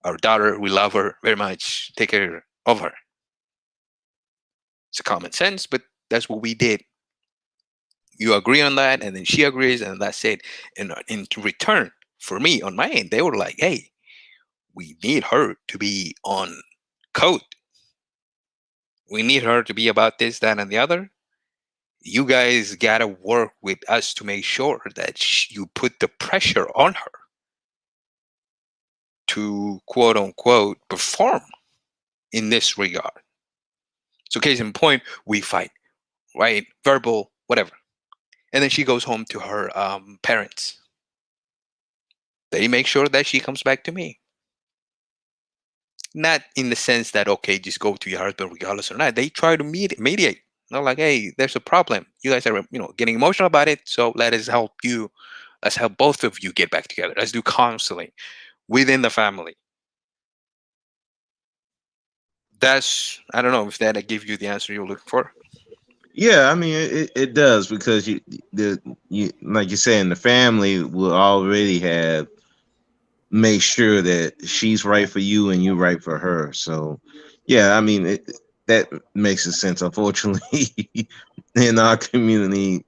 our daughter, we love her very much, take care of her. It's a common sense, but that's what we did. You agree on that, and then she agrees, and that's it. And in return, for me, on my end, they were like, hey, we need her to be on code. We need her to be about this, that, and the other. You guys got to work with us to make sure that you put the pressure on her to, quote unquote, perform in this regard. So case in point, we fight, right? Verbal, whatever. And then she goes home to her parents. They make sure that she comes back to me. Not in the sense that, okay, just go to your husband regardless or not. They try to mediate. Like, hey, there's a problem. You guys are, getting emotional about it. So let us help you. Let's help both of you get back together. Let's do counseling within the family. I don't know if that gives you the answer you're looking for. Yeah, I mean it does, because you like you said, the family will already have make sure that she's right for you and you right for her. So yeah, I mean that makes sense. Unfortunately, in our community,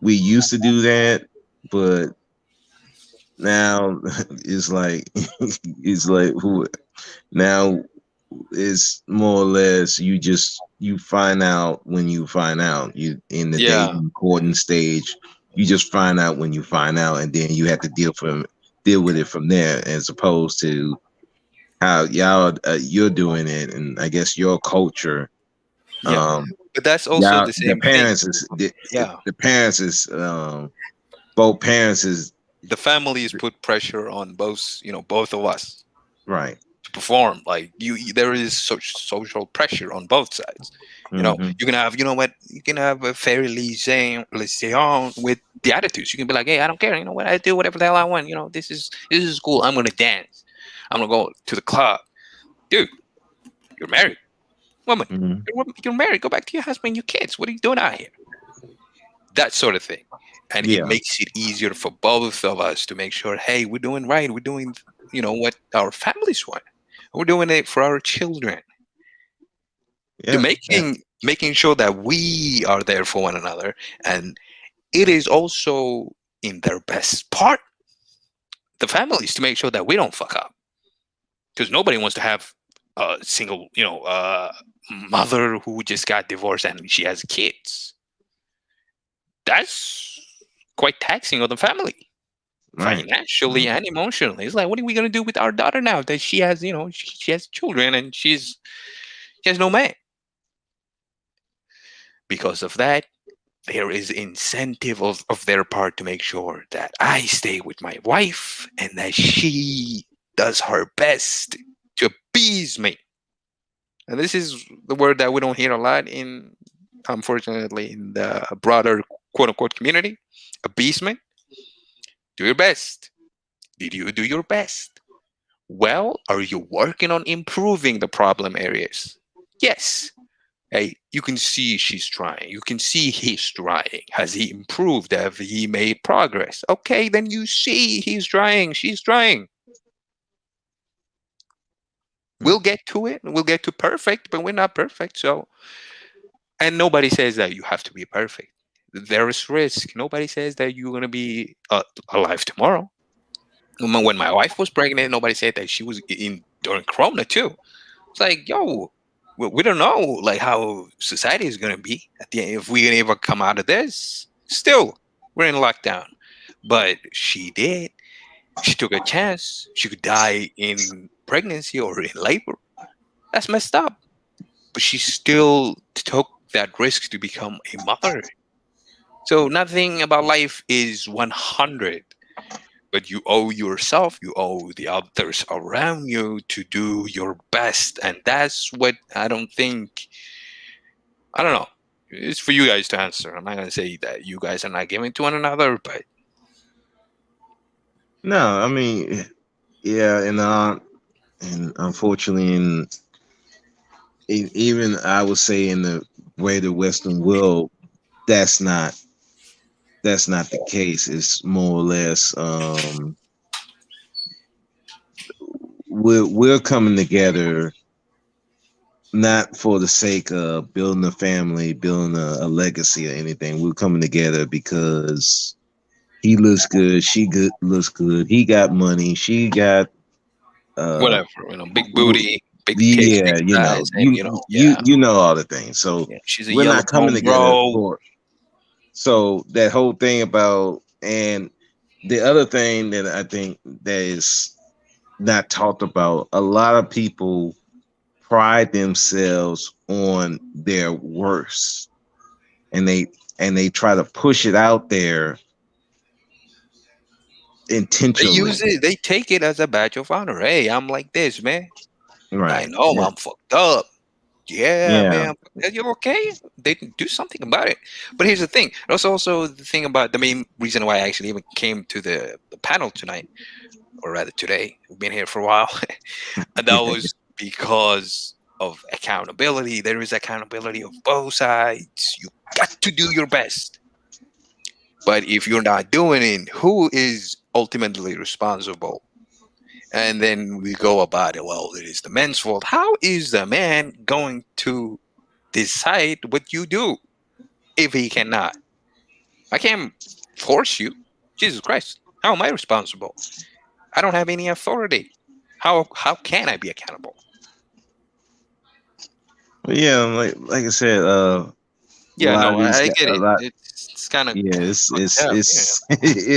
we used to do that, but now it's like who now it's more or less you find out when you find out. You in the dating courting stage, you just find out when you find out, and then you have to deal with it from there, as opposed to how y'all you're doing it, and I guess your culture. But that's also the same parents thing. The parents is both parents is the families put pressure on both of us, right, to perform. Like there is such social pressure on both sides. You can have you can have a fair liaison with the attitudes. You can be like, hey, I don't care, I do whatever the hell I want. This is cool. I'm gonna dance, I'm gonna go to the club. Dude, you're married, woman. You're married, go back to your husband, your kids. What are you doing out here? That sort of thing. And it makes it easier for both of us to make sure, hey, we're doing right. We're doing, what our families want. We're doing it for our children. To making sure that we are there for one another. And it is also in their best part, the families, to make sure that we don't fuck up. Because nobody wants to have a single, mother who just got divorced and she has kids. That's quite taxing on the family, financially and emotionally. It's like, what are we going to do with our daughter now that she has, she has children and she has no man? Because of that, there is incentive of their part to make sure that I stay with my wife and that she does her best to appease me. And this is the word that we don't hear a lot unfortunately, in the broader quote-unquote community. Appeasement. Do your best. Did you do your best? Well, are you working on improving the problem areas? Yes. Hey, you can see she's trying. You can see he's trying. Has he improved? Have he made progress? Okay, then you see he's trying. She's trying. We'll get to it. We'll get to perfect, but we're not perfect. So, and nobody says that you have to be perfect. There is risk. Nobody says that you're going to be alive tomorrow. When my wife was pregnant, nobody said that she was during Corona too. It's like, yo, we don't know like how society is going to be at the end, if we can ever come out of this. Still, we're in lockdown. But she did. She took a chance. She could die in pregnancy or in labor. That's messed up. But she still took that risk to become a mother. So nothing about life is 100, but you owe yourself, you owe the others around you to do your best. And that's what I don't know. It's for you guys to answer. I'm not gonna say that you guys are not giving to one another, but No, I mean, yeah, and unfortunately, even I would say in the greater Western world, that's not the case. It's more or less we're coming together not for the sake of building a family, building a legacy or anything. We're coming together because he looks good, looks good, he got money, she got whatever, big booty, big tits, big yeah, thighs, and yeah, you know all the things. So yeah, she's a we're yellow not coming bone together bro. for. So that whole thing about, and the other thing that I think that is not talked about, a lot of people pride themselves on their worst, and they try to push it out there They use intentionally. it. They take it as a badge of honor. Hey, I'm like this, man. I Right. know Yeah. I'm fucked up. Yeah, Yeah. man. You're okay. They can do something about it. But here's the thing. That's also the thing about the main reason why I actually even came to the panel tonight, or rather today. We've been here for a while. And that was because of accountability. There is accountability of both sides. You got to do your best. But if you're not doing it, who is ultimately responsible? And then we go about it. Well, it is the man's fault. How is the man going to decide what you do if he cannot? I can't force you. Jesus Christ. How am I responsible? I don't have any authority. How can I be accountable? But yeah, like I said, a Yeah, lot no, of these I guys, get a it. lot. It's kind of Yeah, fucked up. Yeah.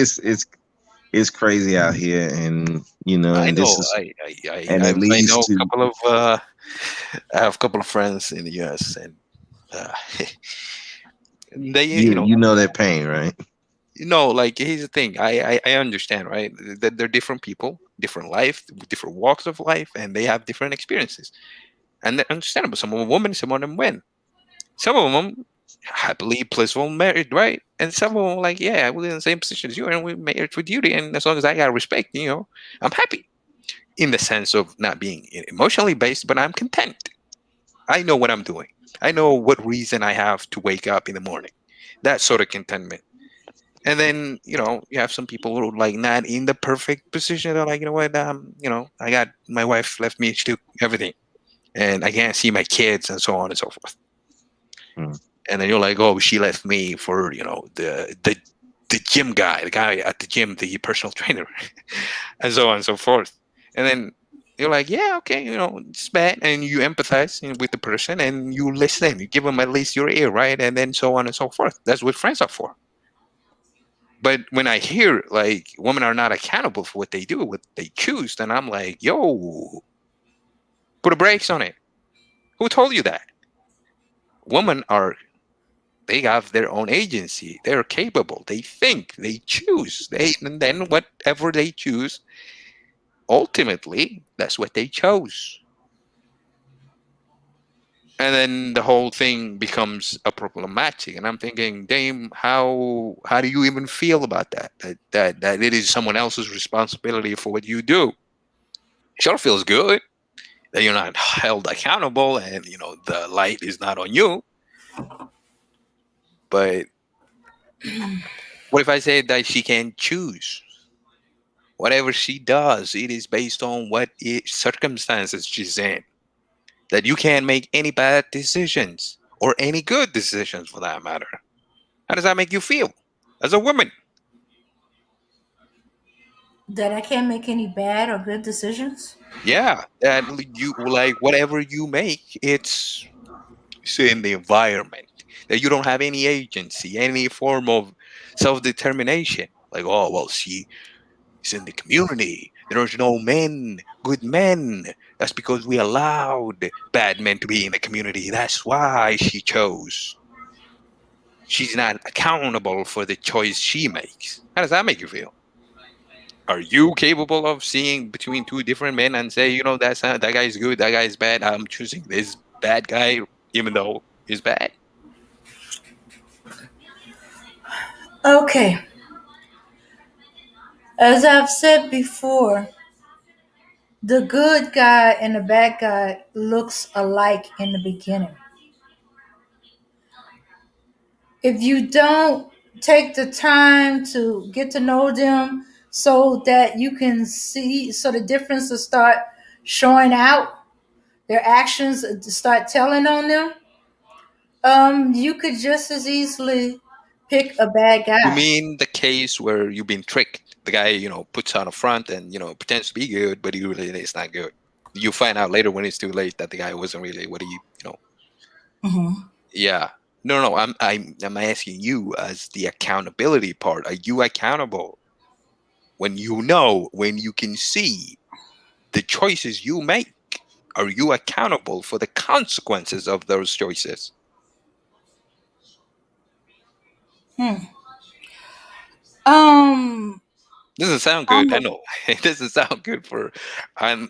it's crazy out here, and I and this know. is, I and it I leads know a to couple of I have a couple of friends in the U.S. and uh, they you know that pain, right? like here's the thing. I understand, right? That they're different people, different life, different walks of life, and they have different experiences, and they're understandable. Some of them women, some of them men. Some of them happily, blissful, married, right? And some of them like, yeah, we're in the same position as you, and we're married for duty, and as long as I got respect, I'm happy. In the sense of not being emotionally based, but I'm content. I know what I'm doing. I know what reason I have to wake up in the morning. That sort of contentment. And then, you have some people who are like not in the perfect position. They're like, you know what, I got my wife left me to do everything. And I can't see my kids and so on and so forth. And then you're like, oh, she left me for, the gym guy, the guy at the gym, the personal trainer, and so on and so forth. And then you're like, yeah, okay, it's bad. And you empathize with the person and you listen. You give them at least your ear, right? And then so on and so forth. That's what friends are for. But when I hear like women are not accountable for what they do, what they choose, then I'm like, yo, put a brakes on it. Who told you that? Women they have their own agency. They're capable. They think. They choose. And then whatever they choose, ultimately, that's what they chose. And then the whole thing becomes a problematic. And I'm thinking, Dame, how do you even feel about that? That it is someone else's responsibility for what you do. Sure feels good that you're not held accountable and the light is not on you. But what if I say that she can choose? Whatever she does, it is based on what circumstances she's in. That you can't make any bad decisions or any good decisions for that matter. How does that make you feel as a woman? That I can't make any bad or good decisions? Yeah, that you like whatever you make, it's in the environment. That you don't have any agency, any form of self-determination. Like, oh well, she's in the community. There's no men, good men. That's because we allowed bad men to be in the community. That's why she chose. She's not accountable for the choice she makes. How does that make you feel? Are you capable of seeing between two different men and say, that guy is good, that guy is bad. I'm choosing this bad guy, even though he's bad. Okay. As I've said before, the good guy and the bad guy looks alike in the beginning. If you don't take the time to get to know them so that you can see, so the differences start showing out, their actions start telling on them, you could just as easily pick a bad You guy. mean the case where you've been tricked? The guy, puts on a front and, pretends to be good, but he really is not good. You find out later when it's too late that the guy wasn't really what Mhm. yeah. No. I'm asking you as the accountability part. Are you accountable when you can see the choices you make? Are you accountable for the consequences of those choices? Hmm. Um, Doesn't sound good. I'm I a, know it doesn't sound good for.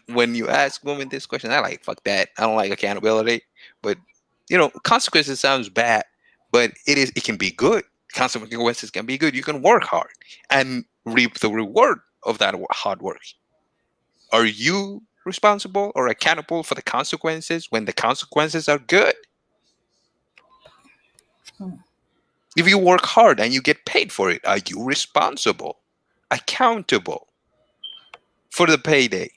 When you ask women this question, I like fuck that. I don't like accountability, but consequences sounds bad, but it can be good. Consequences can be good. You can work hard and reap the reward of that hard work. Are you responsible or accountable for the consequences when the consequences are good? If you work hard and you get paid for it, are you responsible, accountable for the payday?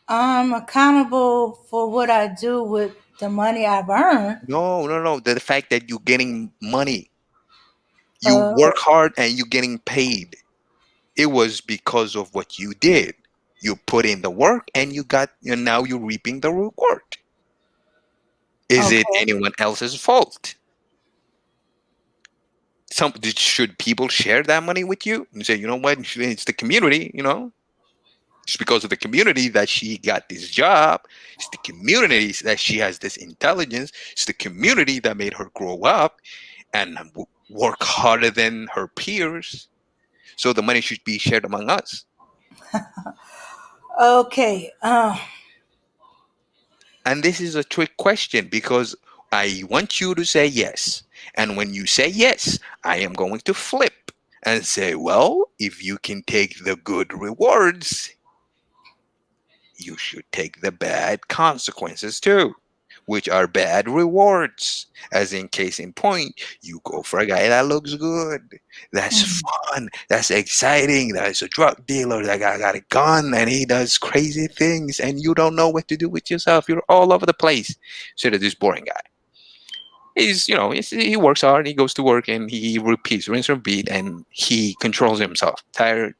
I'm accountable for what I do with the money I've earned. No. The fact that you're getting money, you Uh, work hard and you're getting paid. It was because of what you did. You put in the work and now you're reaping the reward. Is it okay. anyone else's fault? Should people share that money with you and say, you know what, it's the community, it's because of the community that she got this job. It's the community that she has this intelligence. It's the community that made her grow up and work harder than her peers. So the money should be shared among us. Okay. And this is a trick question because I want you to say yes. And when you say yes, I am going to flip and say, well, if you can take the good rewards, you should take the bad consequences too, which are bad rewards. As in case in point, you go for a guy that looks good, that's fun, that's exciting, that's a drug dealer, that guy got a gun and he does crazy things and you don't know what to do with yourself. You're all over the place. Instead of this boring guy. He works hard, he goes to work and he repeats, rinse and repeat, and he controls himself. Tired,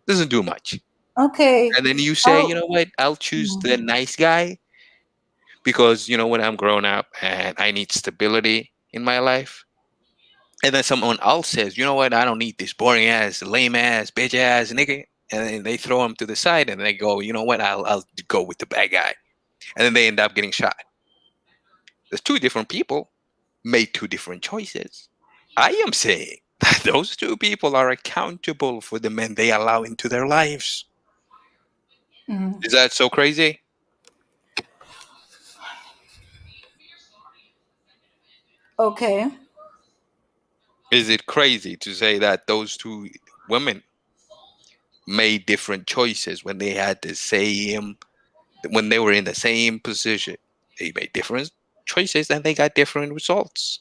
doesn't do much. Okay. And then you say, you Oh. know what, I'll choose the nice guy because when I'm grown up and I need stability in my life. And then someone else says, you know what, I don't need this boring ass, lame ass, bitch ass nigga. And then they throw him to the side and they go, you know what, I'll go with the bad guy. And then they end up getting shot. There's two different people made two different choices. I am saying that those two people are accountable for the men they allow into their lives. Is that so crazy? Okay. Is it crazy to say that those two women made different choices when they had the same, when they were in the same position? They made different choices and they got different results.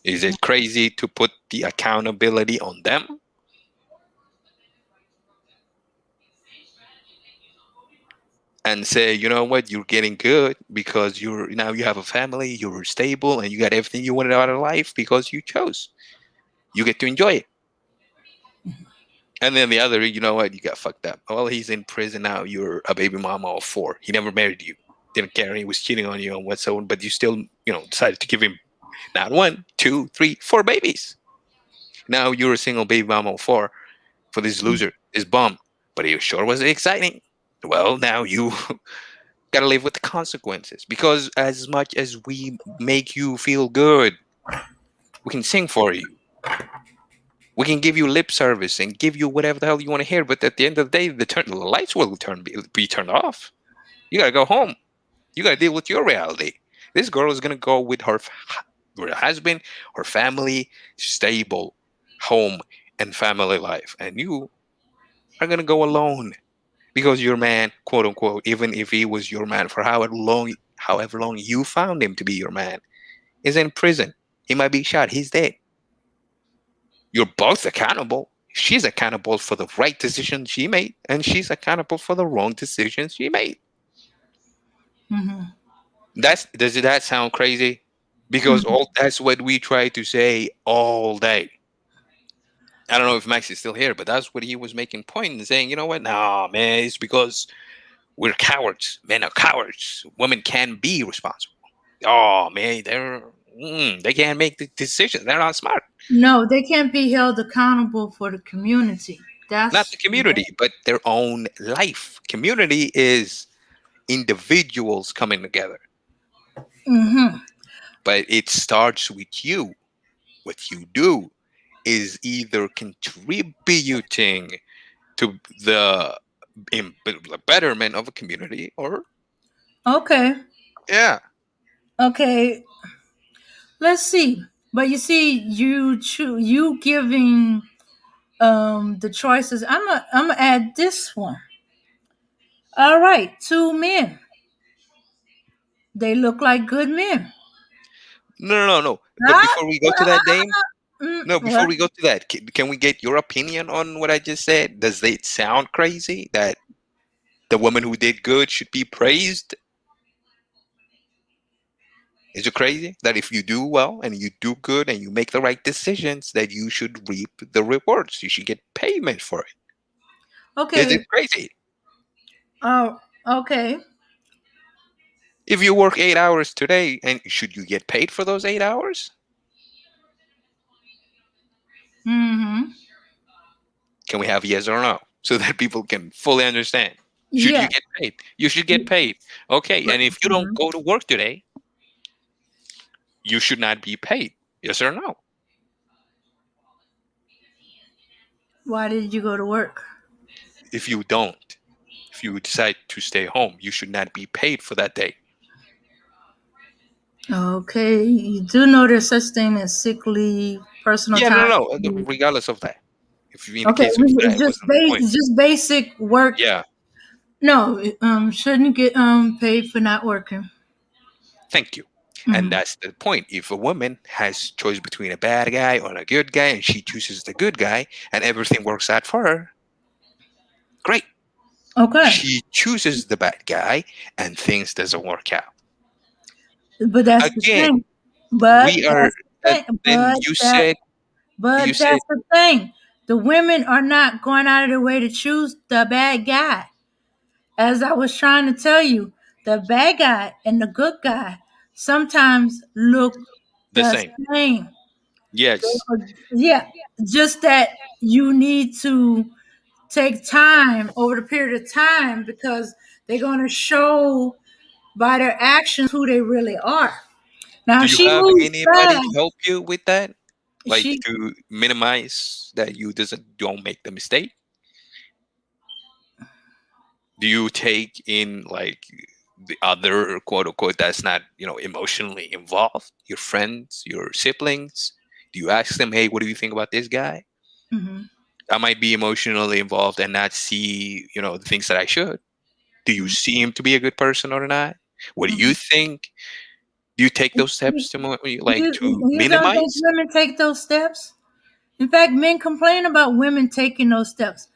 Is it crazy to put the accountability on them? And say, you know what, you're getting good because you have a family, you're stable, and you got everything you wanted out of life because you chose. You get to enjoy it. And then the other, you know what, you got fucked up. Well, he's in prison now. You're a baby mama of 4. He never married you. Didn't care. He was cheating on you and whatsoever, but you still, decided to give him not 1, 2, 3, 4 babies. Now you're a single baby mama of 4 for this loser, this bum. But he sure was exciting. Well, now you gotta live with the consequences because as much as we make you feel good, we can sing for you. We can give you lip service and give you whatever the hell you want to hear, but at the end of the day, the lights will be turned off. You gotta go home. You gotta deal with your reality. This girl is gonna go with her with her husband, her family, stable home and family life. And you are going to go alone because your man, quote unquote, even if he was your man for however long you found him to be your man, is in prison. He might be shot. He's dead. You're both accountable. She's accountable for the right decision she made, and she's accountable for the wrong decisions she made. Mm-hmm. Does that sound crazy? Because that's what we try to say all day. I don't know if Max is still here, but that's what he was making point and saying, you know what? No, man, it's because we're cowards. Men are cowards. Women can be responsible. Oh man, they can't make the decisions. They're not smart. No, they can't be held accountable for the community. Not the community, but their own life. Community is individuals coming together. Mm-hmm. But it starts with you. What you do is either contributing to the betterment of a community or Okay. Yeah. Okay. Let's see. But you see, you giving the choices. I'm gonna add this one. All right, 2 men. They look like good men. No. But before we go to that, Dame, before we go to that, can we get your opinion on what I just said? Does it sound crazy that the woman who did good should be praised? Is it crazy that if you do well and you do good and you make the right decisions, that you should reap the rewards? You should get payment for it. Okay. Is it crazy? Oh, okay. If you work 8 hours today, and should you get paid for those 8 hours? Mm-hmm. Can we have yes or no so that people can fully understand? Should you get paid? You should get paid. Okay, and if you don't go to work today, you should not be paid. Yes or no? Why did you go to work? If you don't, if you decide to stay home, you should not be paid for that day. Okay, you do know there's such thing as sick leave, personal time. No. Regardless of that, if in the Okay, case of that, it's just basic work. Yeah. No, shouldn't get paid for not working. Thank you. And that's the point. If a woman has choice between a bad guy or a good guy, and she chooses the good guy, and everything works out for her, great. Okay. She chooses the bad guy, and things doesn't work out. But that's again. But We are. Then you said. But you that's said, the thing. The women are not going out of their way to choose the bad guy. As I was trying to tell you, the bad guy and the good guy sometimes look the same. Yes. Yeah. Just that you need to take time over the period of time because they're going to show by their actions who they really are. Now, do you have anybody to help you with that? Like to minimize that you don't make the mistake? Do you take in like the other quote unquote that's not, emotionally involved? Your friends, your siblings? Do you ask them, hey, what do you think about this guy? Mm-hmm. I might be emotionally involved and not see, the things that I should. Do you see him to be a good person or not? What do you think? Do you take those steps to minimize? Don't women take those steps? In fact, men complain about women taking those steps.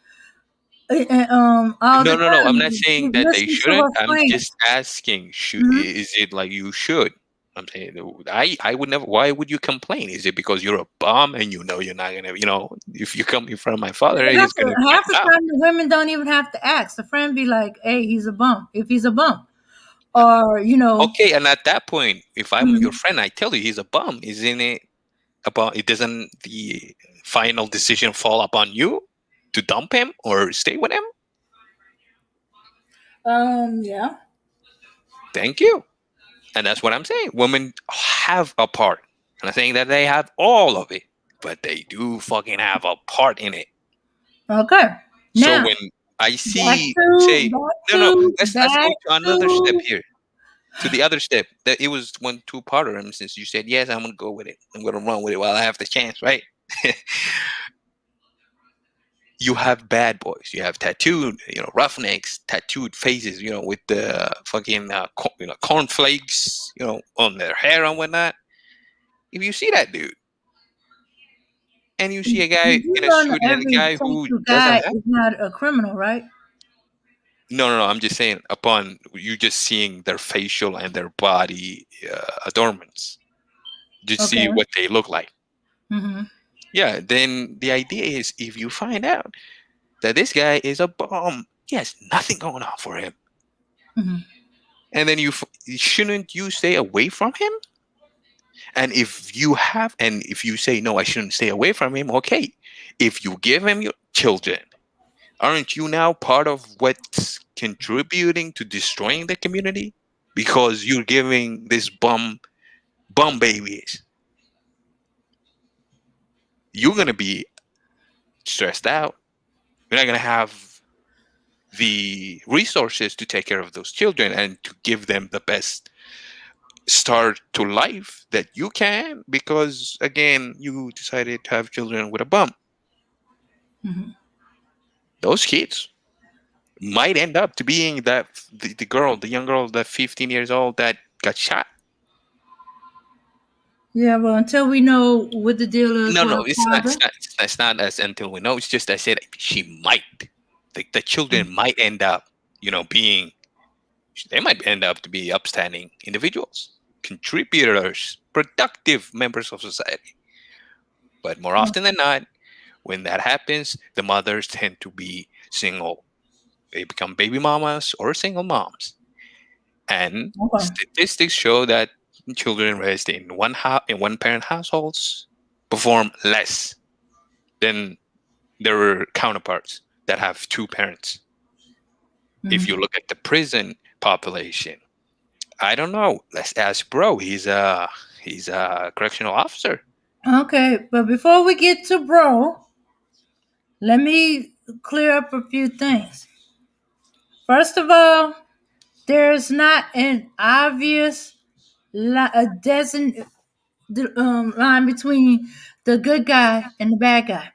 No. I'm not saying that they shouldn't. I'm just asking, is it like you should? I'm saying I would never. Why would you complain? Is it because you're a bum and you're not gonna, if you come in front of my father, he's gonna half the time the women don't even have to ask. The friend be like, "Hey, he's a bum." If he's a bum, or Okay, and at that point, if I'm your friend, I tell you he's a bum. Isn't it about? It doesn't the final decision fall upon you to dump him or stay with him? Yeah. Thank you. And that's what I'm saying. Women have a part. I'm not saying that they have all of it, but they do fucking have a part in it. Okay. So when I see, let's go to another step here. to the other step, that it was 1-2-parter. And since you said yes, I'm gonna go with it. I'm gonna run with it while I have the chance, right? You have bad boys. You have tattooed, roughnecks, tattooed faces, with the fucking, cornflakes, on their hair and whatnot. If you see that dude, and you see a guy You in a know, suit and a every guy who tattoo doesn't guy have, is not a criminal, right? no, I'm just saying, upon you just seeing their facial and their body adornments, just see Okay. what they look like. Mm-hmm. Yeah, then the idea is, if you find out that this guy is a bum, he has nothing going on for him, Mm-hmm. and then shouldn't you stay away from him? And if you say no, I shouldn't stay away from him, okay. If you give him your children, aren't you now part of what's contributing to destroying the community? Because you're giving this bum babies. You're gonna be stressed out. You're not gonna have the resources to take care of those children and to give them the best start to life that you can, because again, you decided to have children with a bum. Mm-hmm. Those kids might end up to being the young girl, that 15 years old that got shot. Yeah, well, until we know what the deal is with No, her father. it's not as until we know. It's just I said she might. The children might end up, being. They might end up to be upstanding individuals, contributors, productive members of society. But more often than not, when that happens, the mothers tend to be single. They become baby mamas or single moms. And statistics show that children raised in one parent households perform less than their counterparts that have two parents. Mm-hmm. If you look at the prison population, I don't know. Let's ask Bro. He's a correctional officer. Okay, but before we get to Bro, let me clear up a few things. First of all, there's not an obvious line between the good guy and the bad guy.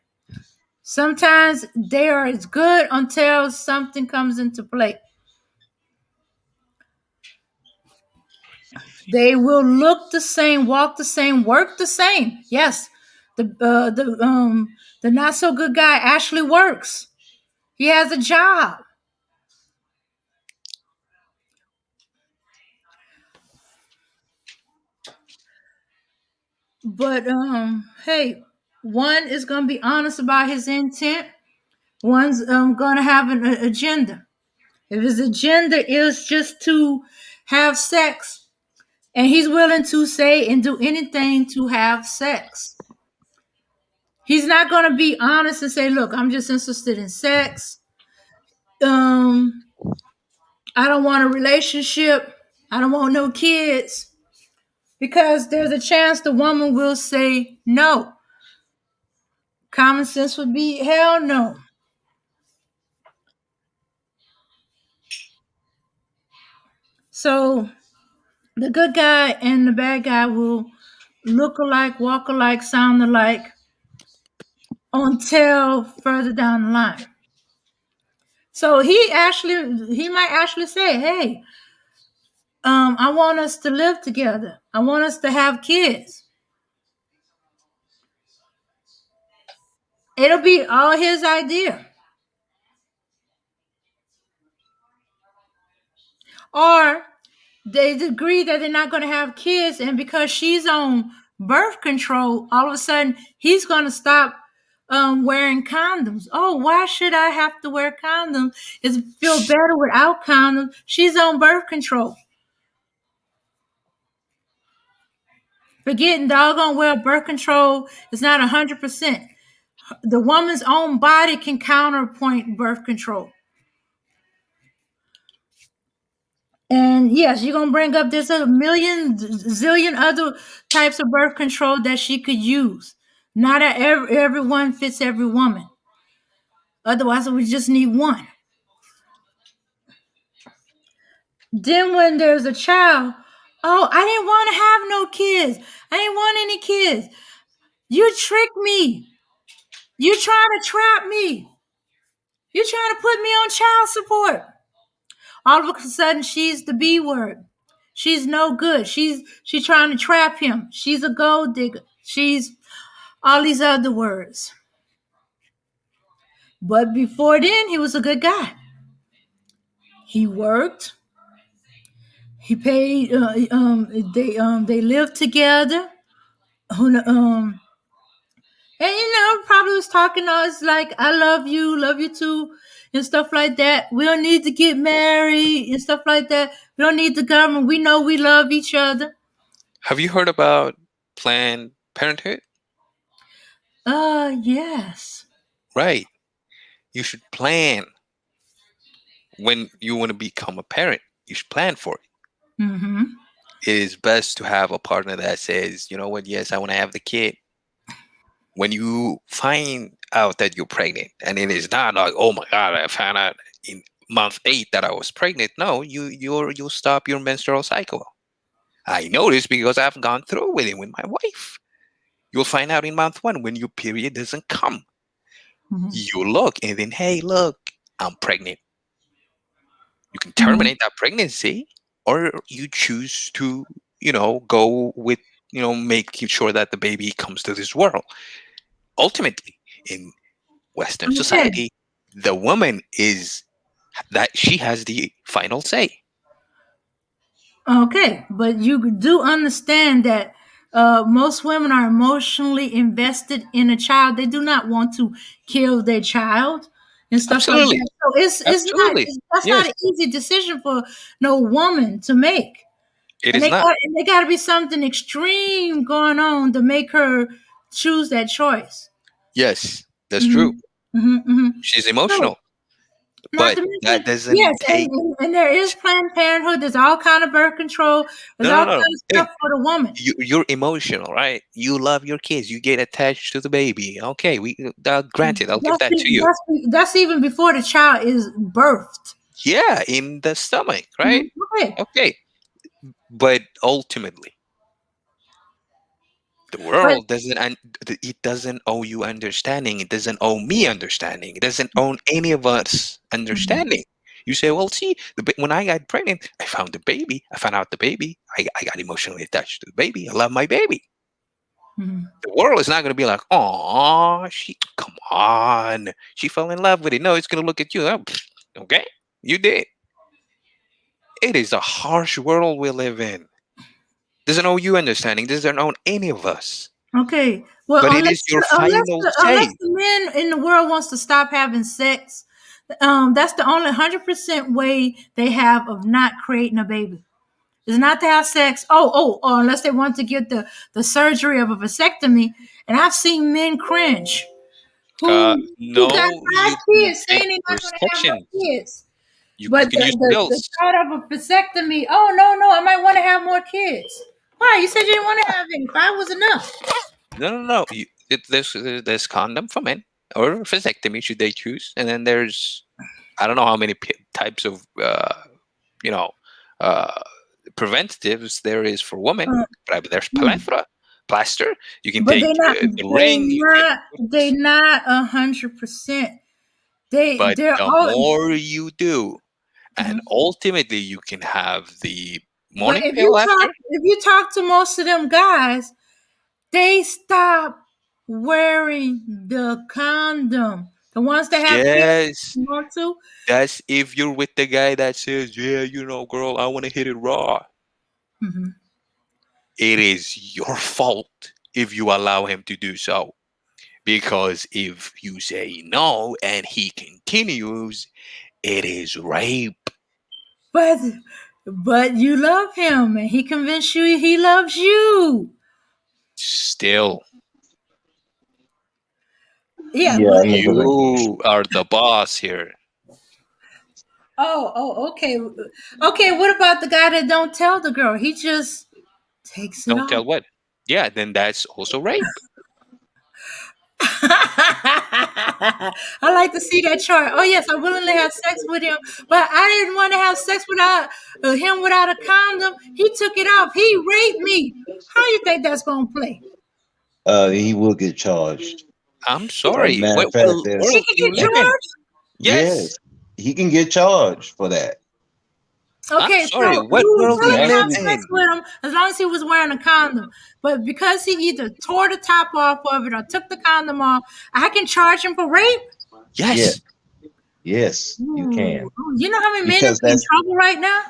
Sometimes they are as good until something comes into play. They will look the same, walk the same, work the same. Yes, the not so good guy actually works. He has a job. But hey, one is gonna be honest about his intent. One's gonna have an agenda. If his agenda is just to have sex, and he's willing to say and do anything to have sex, he's not gonna be honest and say, "Look, I'm just interested in sex. I don't want a relationship. I don't want no kids." Because there's a chance the woman will say no. Common sense would be hell no. So the good guy and the bad guy will look alike, walk alike, sound alike until further down the line. So he might actually say, "Hey, I want us to live together. I want us to have kids." It'll be all his idea. Or they agree that they're not going to have kids, and because she's on birth control, all of a sudden he's going to stop wearing condoms. Oh, why should I have to wear condoms? It feel better without condoms. She's on birth control. Forgetting doggone well, birth control is not 100%. The woman's own body can counterpoint birth control. And yes, you're gonna bring up there's a million zillion other types of birth control that she could use. Not everyone fits every woman. Otherwise, we just need one. Then when there's a child, oh, I didn't want to have no kids. I didn't want any kids. You tricked me. You trying to trap me. You trying to put me on child support. All of a sudden, she's the B word. She's no good. She's trying to trap him. She's a gold digger. She's all these other words. But before then, he was a good guy. He worked. He paid. They lived together. And probably was talking to us like, I love you too, and stuff like that. We don't need to get married and stuff like that. We don't need the government. We know we love each other. Have you heard about Planned Parenthood? Yes. Right. You should plan when you want to become a parent. You should plan for it. Mm-hmm. It is best to have a partner that says, you know what, yes, I want to have the kid. When you find out that you're pregnant, and it is not like, oh my God, I found out in month 8 that I was pregnant. No, you'll stop your menstrual cycle. I know this because I've gone through with it with my wife. You'll find out in month 1 when your period doesn't come. Mm-hmm. You look and then, hey, look, I'm pregnant. You can terminate that pregnancy, or you choose to, go with, making sure that the baby comes to this world. Ultimately, in Western society, the woman is that she has the final say. Okay, but you do understand that most women are emotionally invested in a child. They do not want to kill their child and stuff Absolutely. like that. So that's not an easy decision for no woman to make. It is not. There got to be something extreme going on to make her choose that choice. Yes, that's true. Mm-hmm, mm-hmm. She's emotional. But that doesn't take... and there is Planned Parenthood. There's all kind of birth control. There's all kind of stuff for the woman. You're emotional, right? You love your kids. You get attached to the baby. Okay, granted, I'll give that to you. That's even before the child is birthed. Yeah, in the stomach, right? Mm-hmm. Okay. But ultimately, the world doesn't owe you understanding. It doesn't owe me understanding. It doesn't owe any of us understanding. You say, well, see, when I got pregnant, I found the baby. I found out the baby. I got emotionally attached to the baby. I love my baby. Mm-hmm. The world is not going to be like, oh, come on. She fell in love with it. No, it's going to look at you. Oh, okay, you did. It is a harsh world we live in. Doesn't owe you understanding. Doesn't owe any of us. Okay. Well, but it is your final say. Unless the men in the world wants to stop having sex, that's the only 100% way they have of not creating a baby. Is not to have sex. Or unless they want to get the surgery of a vasectomy. And I've seen men cringe who got 5 kids saying they're not going to have no kids. But the thought of a vasectomy, no, I might want to have more kids. Why? You said you didn't want to have any. 5 was enough. No. There's condom for men or vasectomy should they choose, and then there's I don't know how many types of preventatives there is for women. But there's plaster. You can take the ring. They're not 100%. But the more you do, and ultimately you can have the morning pill after. If you talk to most of them guys, they stop wearing the condom. The ones that have kids want to. That's if you're with the guy that says, yeah, girl, I want to hit it raw. Mm-hmm. It is your fault if you allow him to do so. Because if you say no and he continues, it is rape. But you love him and he convinced you he loves you. Still. Yeah, you are the boss here. Okay. Okay, what about the guy that don't tell the girl? He just takes it off. Don't tell what? Yeah, then that's also rape. I like to see that chart. Oh yes, I willingly have sex with him, but I didn't want to have sex without him without a condom. He took it off. He raped me. How you think that's gonna play? He will get charged. I'm As a sorry. matter Where, of fact, where He do there's can you get live in? charged. Yes. yes, he can get charged for that. I'm Okay, sorry. so What you was world do you willing to live have sex in? with him as long as he was wearing a condom. But because he either tore the top off of it or took the condom off, I can charge him for rape. Yeah, Yes. yes, you can, You know how many men are because in that's trouble right now?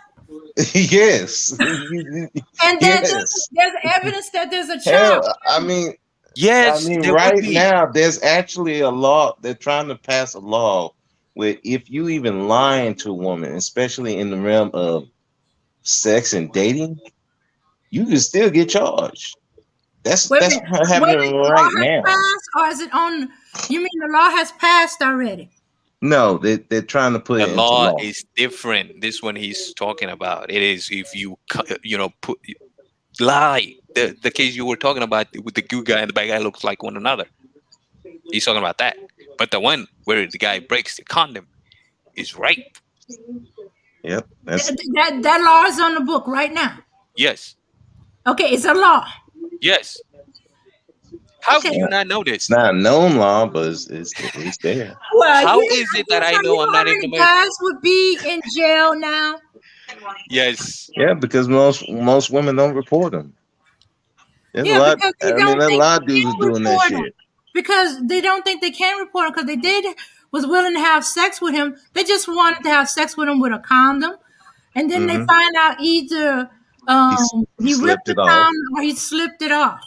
yes, And then yes. there's evidence that there's a child. Hell, I Yes, mean, there would right be. now there's actually a law. They're trying to pass a law where if you even lying to a woman, especially in the realm of sex and dating, you can still get charged. Wait a That's minute. Wait a happening minute. The law right has now. passed, or is it on? You mean the law has passed already? No, they're trying to put The it into law law. is different. This one he's talking about. It is if you put lie. The case you were talking about with the good guy and the bad guy looks like one another. He's talking about that. But the one where the guy breaks the condom is rape. Yep, that's That law is on the book right now. Yes. Okay, it's a law. Yes. How Okay. do you not know it's this? not a known law, but it's there. Well, How you is it that I so know you I'm know how not in many the guys would be in jail now? Yes. Yeah, because most women don't report them. There's a Yeah, lot. because they I mean, don't a think lot of they dudes are can doing that report him. shit. Because they don't think they can report him because they was willing to have sex with him. They just wanted to have sex with him with a condom. And then they Hmm. find out either he ripped Slipped the it off. condom or he slipped it off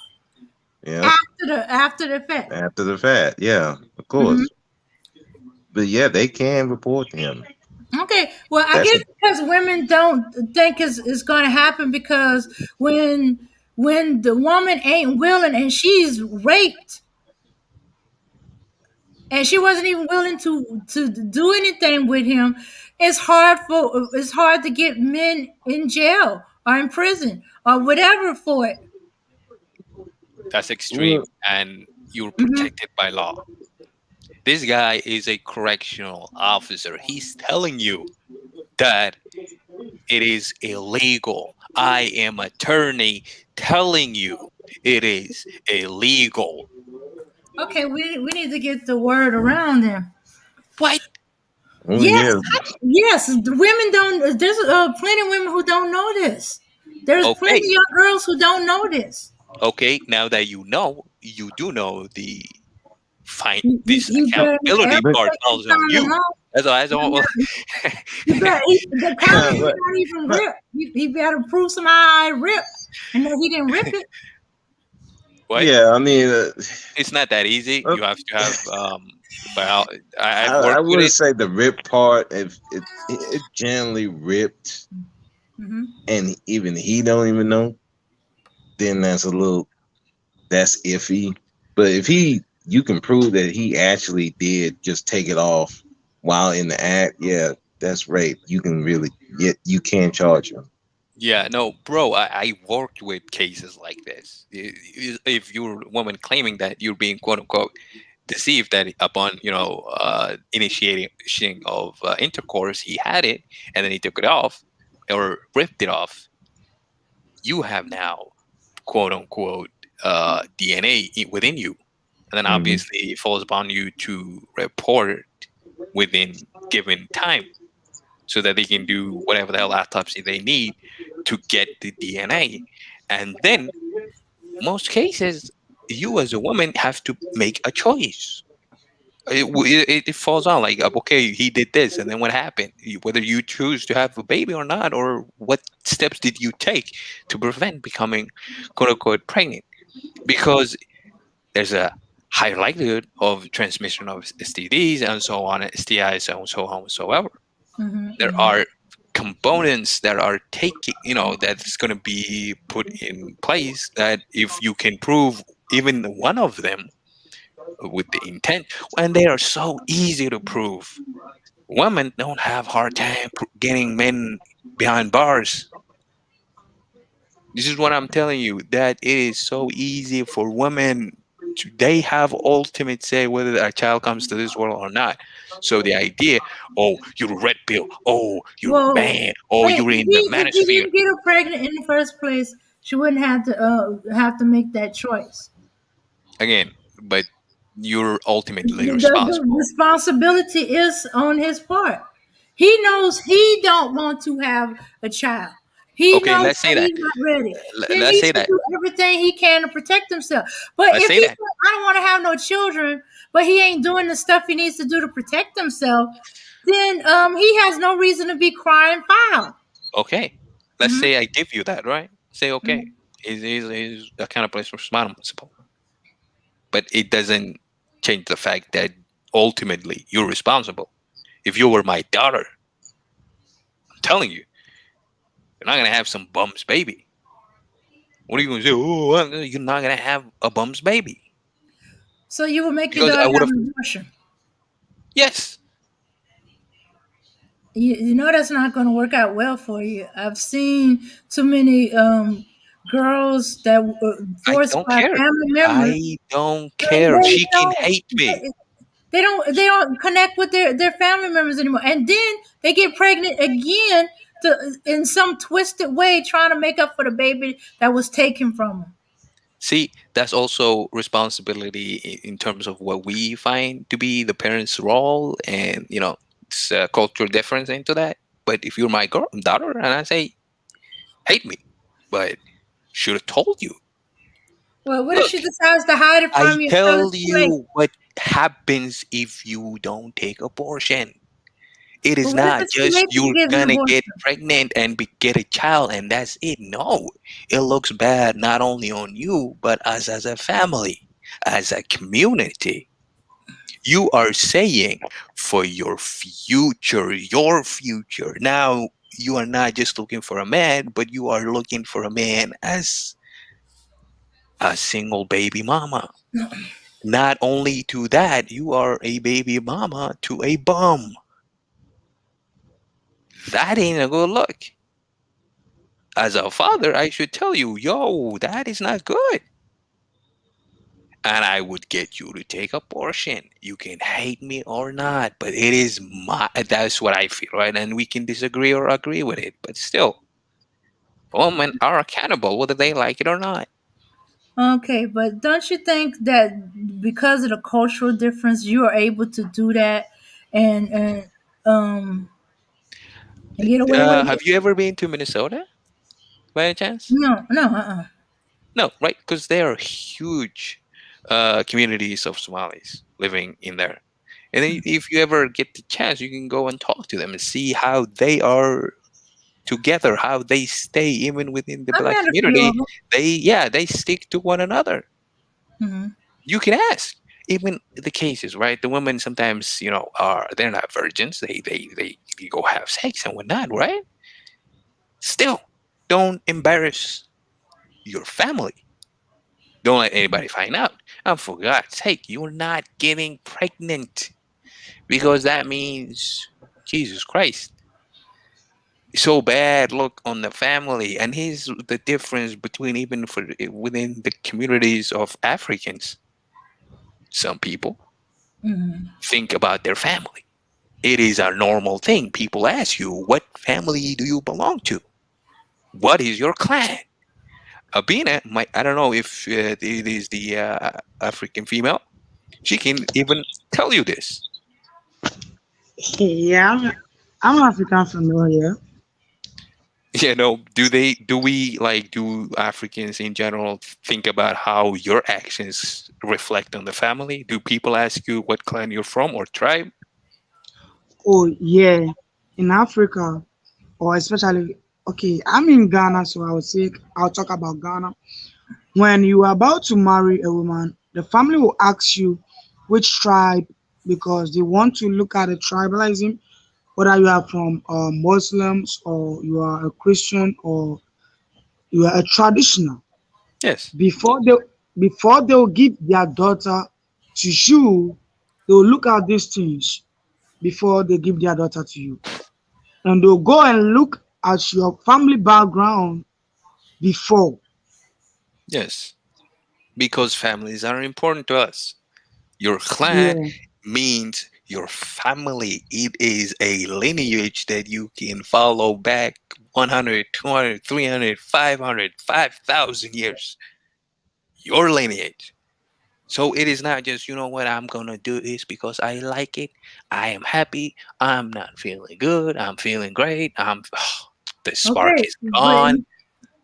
Yep, after the fact. after the fact. Yeah, of course. But yeah, they can report him. Okay, well, I That's guess because women don't think it's going to happen because when the woman ain't willing and she's raped and she wasn't even willing to do anything with him, it's hard to get men in jail or in prison or whatever for it. That's extreme. And you're protected by law. This guy is a correctional officer. He's telling you that it is illegal. I am attorney telling you it is illegal. Okay, we need to get the word around there. What? Oh, Yes, yeah. yes. The women don't. There's plenty of women who don't know this. There's Okay. plenty of young girls who don't know this. Okay, now that you do know the this You better accountability part take falls the on time you. to know. That's all. You better, the condom is not even ripped. He better prove somehow I ripped and that he didn't rip it. What? Yeah, I mean, It's not that easy. You have to have but I've I worked with wouldn't it. say the rip part. If it generally ripped, and even he don't even know, then that's iffy. But if you can prove that he actually did just take it off while in the act, yeah, that's rape. You can charge him. Yeah, no, bro, I worked with cases like this. If you're a woman claiming that you're being quote unquote deceived that upon initiating of intercourse he had it and then he took it off or ripped it off, you have now quote unquote DNA within you, and then obviously it falls upon you to report within given time so that they can do whatever the hell autopsy they need to get the DNA. And then most cases you as a woman have to make a choice. It falls on like, okay, he did this and then what happened, whether you choose to have a baby or not, or what steps did you take to prevent becoming quote unquote pregnant, because there's a high likelihood of transmission of STDs and so on, STIs and so on whatsoever. There are components that are that's going to be put in place that if you can prove even one of them with the intent, and they are so easy to prove. Women don't have hard time getting men behind bars. This is what I'm telling you, that it is so easy for women They have ultimate say whether a child comes to this world or not. So the idea, oh, you're a red pill, oh, you're a Whoa. man, oh, Hey, you're in the if he manosphere. didn't get her pregnant in the first place, she wouldn't have to make that choice. Again, but you're ultimately The responsible. responsibility is on his part. He knows he don't want to have a child. He Okay, knows let's say that that. he's not ready. Then Let's he say should that. do everything he can to protect himself. But Let's if say he that. said, I don't want to have no children, but he ain't doing the stuff he needs to do to protect himself, then he has no reason to be crying foul. Okay, let's Mhm. say I give you that, right? Say, okay, Mhm. he's a kind of place responsible, but it doesn't change the fact that ultimately you're responsible. If you were my daughter, I'm telling you, you're not gonna have some bum's baby. What are you gonna say? Oh, you're not gonna have a bum's baby So you will make your because daughter I would have have. an abortion. Yes, You know that's not going to work out well for you. I've seen too many girls that were I forced don't by care. family members. I don't They, care. they She can don't. hate me. They don't connect with their family members anymore, and then they get pregnant again in some twisted way, trying to make up for the baby that was taken from them. See, that's also responsibility in terms of what we find to be the parents' role, and it's a cultural difference into that. But if you're my daughter, and I say hate me, but should have told you. Well, what if Look, she decides to hide it I from you until tell it's too late? you what happens if you don't take abortion. It But is what if not it's too just late to you're give an gonna get abortion? pregnant and get a child and that's it. No, it looks bad not only on you but us as a family, as a community. You are saying for your future, now you are not just looking for a man, but you are looking for a man as a single baby mama. Not only to that, you are a baby mama to a bum. That ain't a good look. As a father, I should tell you, yo, that is not good. And I would get you to take abortion. You can hate me or not, but it is that's what I feel, right? And we can disagree or agree with it, but still, women are accountable whether they like it or not. Okay, but don't you think that because of the cultural difference, you are able to do that and um and get away with Have it? you ever been to Minnesota by any chance? No, no, No, right? Because there are huge communities of Somalis living in there. And then if you ever get the chance, you can go and talk to them and see how they are together, how they stay even within the I black met a few community. of them. They stick to one another. Hmm. You can ask. Even the cases, right? The women sometimes, are they're not virgins. They go have sex and whatnot, right? Still, don't embarrass your family. Don't let anybody find out. And for God's sake, you're not getting pregnant because that means Jesus Christ. So bad look on the family, and here's the difference between even for within the communities of Africans. Some people Hmm. think about their family. It is a normal thing. People ask you, what family do you belong to? What is your clan? Abina, I don't know if it is the African female. She can even tell you this. Yeah, I'm African familiar. Do Africans in general think about how your actions reflect on the family? Do people ask you what clan you're from or tribe? Oh yeah, in Africa, or especially, okay, I'm in Ghana, so I'll talk about Ghana. When you are about to marry a woman, the family will ask you which tribe, because they want to look at the tribalism, whether you are from Muslims or you are a Christian or you are a traditional. Yes. Before they'll give their daughter to you, they'll look at these things before they give their daughter to you. And they'll go and look at your family background before. Yes. because families are important to us. Your clan Yeah, means your family. It is a lineage that you can follow back 100, 200, 300, 500, 5,000 years. Your lineage. So it is not just, you know what, I'm going to do this because I like it. I am happy. I'm not feeling good. I'm feeling great. The spark Okay, is but gone.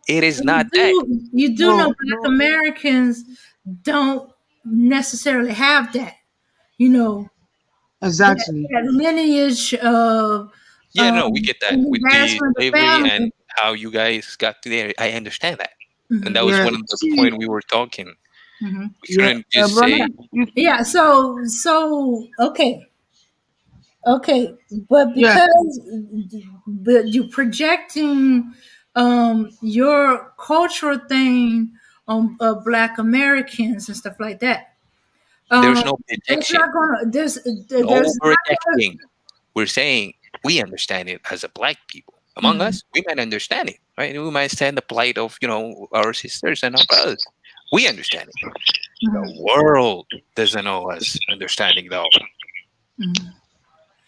It is not that. you do know no, Black no, Americans don't necessarily have that. You know, exactly. that lineage of Yeah, no, we get that with the advancement of slavery and family. how you guys got to there. I understand that. And that Hmm. was Yeah, one of the see, point we were talking. Hmm. We yeah, couldn't just brother, say, Yeah. So okay. Okay, but yeah, but you're projecting your cultural thing on Black Americans and stuff like that. there's no It's projection, not gonna. no There's not gonna. projecting. We're saying we understand it as a black people. Among Mhm, us, we might understand it, right? We might stand the plight of, our sisters and our brothers. We understand it. The mhm, world doesn't know us understanding though. mhm,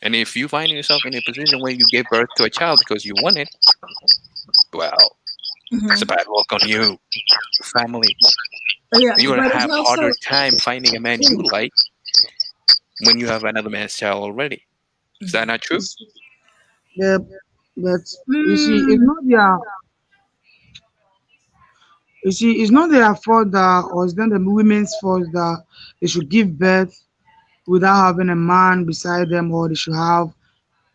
And if you find yourself in a position where you gave birth to a child because you want it, well, that's a mhm. bad luck on you, your family. Yeah, You're gonna but it's have also harder time finding a man you like when you have another man's child already. Is that not true? it's, yeah, but you see, mm, it's not their fault that, or it's not the women's fault that they should give birth without having a man beside them, or they should have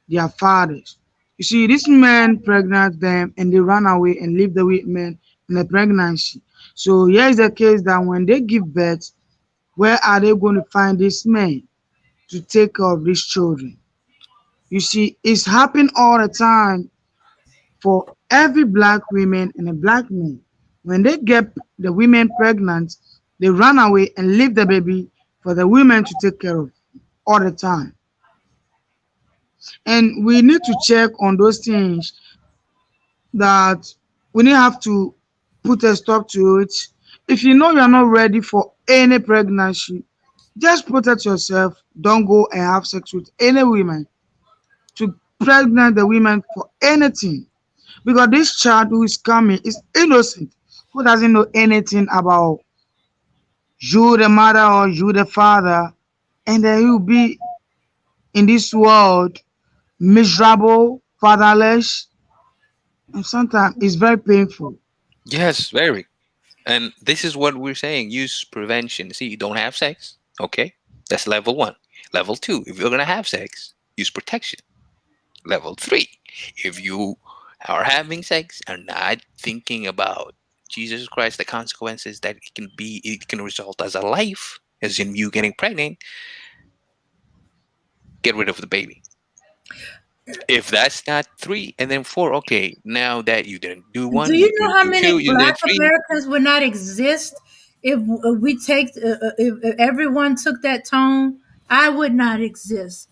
their fathers. You see, this man pregnant them and they run away and leave the women in the pregnancy. So here's the case that when they give birth, where are they going to find this man to take care of these children? You see, it's happening all the time for every black woman and a black man. When they get the women pregnant, they run away and leave the baby for the women to take care of all the time. And we need to check on those things that we need have to put a stop to it. If you know you're not ready for any pregnancy, just protect yourself. Don't go and have sex with any women to pregnant the women for anything. Because this child who is coming is innocent, who doesn't know anything about you, the mother, or you, the father, and then he'll be in this world miserable, fatherless, and sometimes it's very painful. Yes, very. And this is what we're saying. Use prevention. See, you don't have sex. Okay. That's level one. Level two, if you're gonna have sex, use protection. Level three, if you are having sex and not thinking about Jesus Christ, the consequences that it can result as a life, as in you getting pregnant, get rid of the baby. If that's not three, and then four, okay, now that you didn't do do one, you you know didn't how do many two, you Black did three. Americans would not exist if we take if everyone took that tone? I would not exist.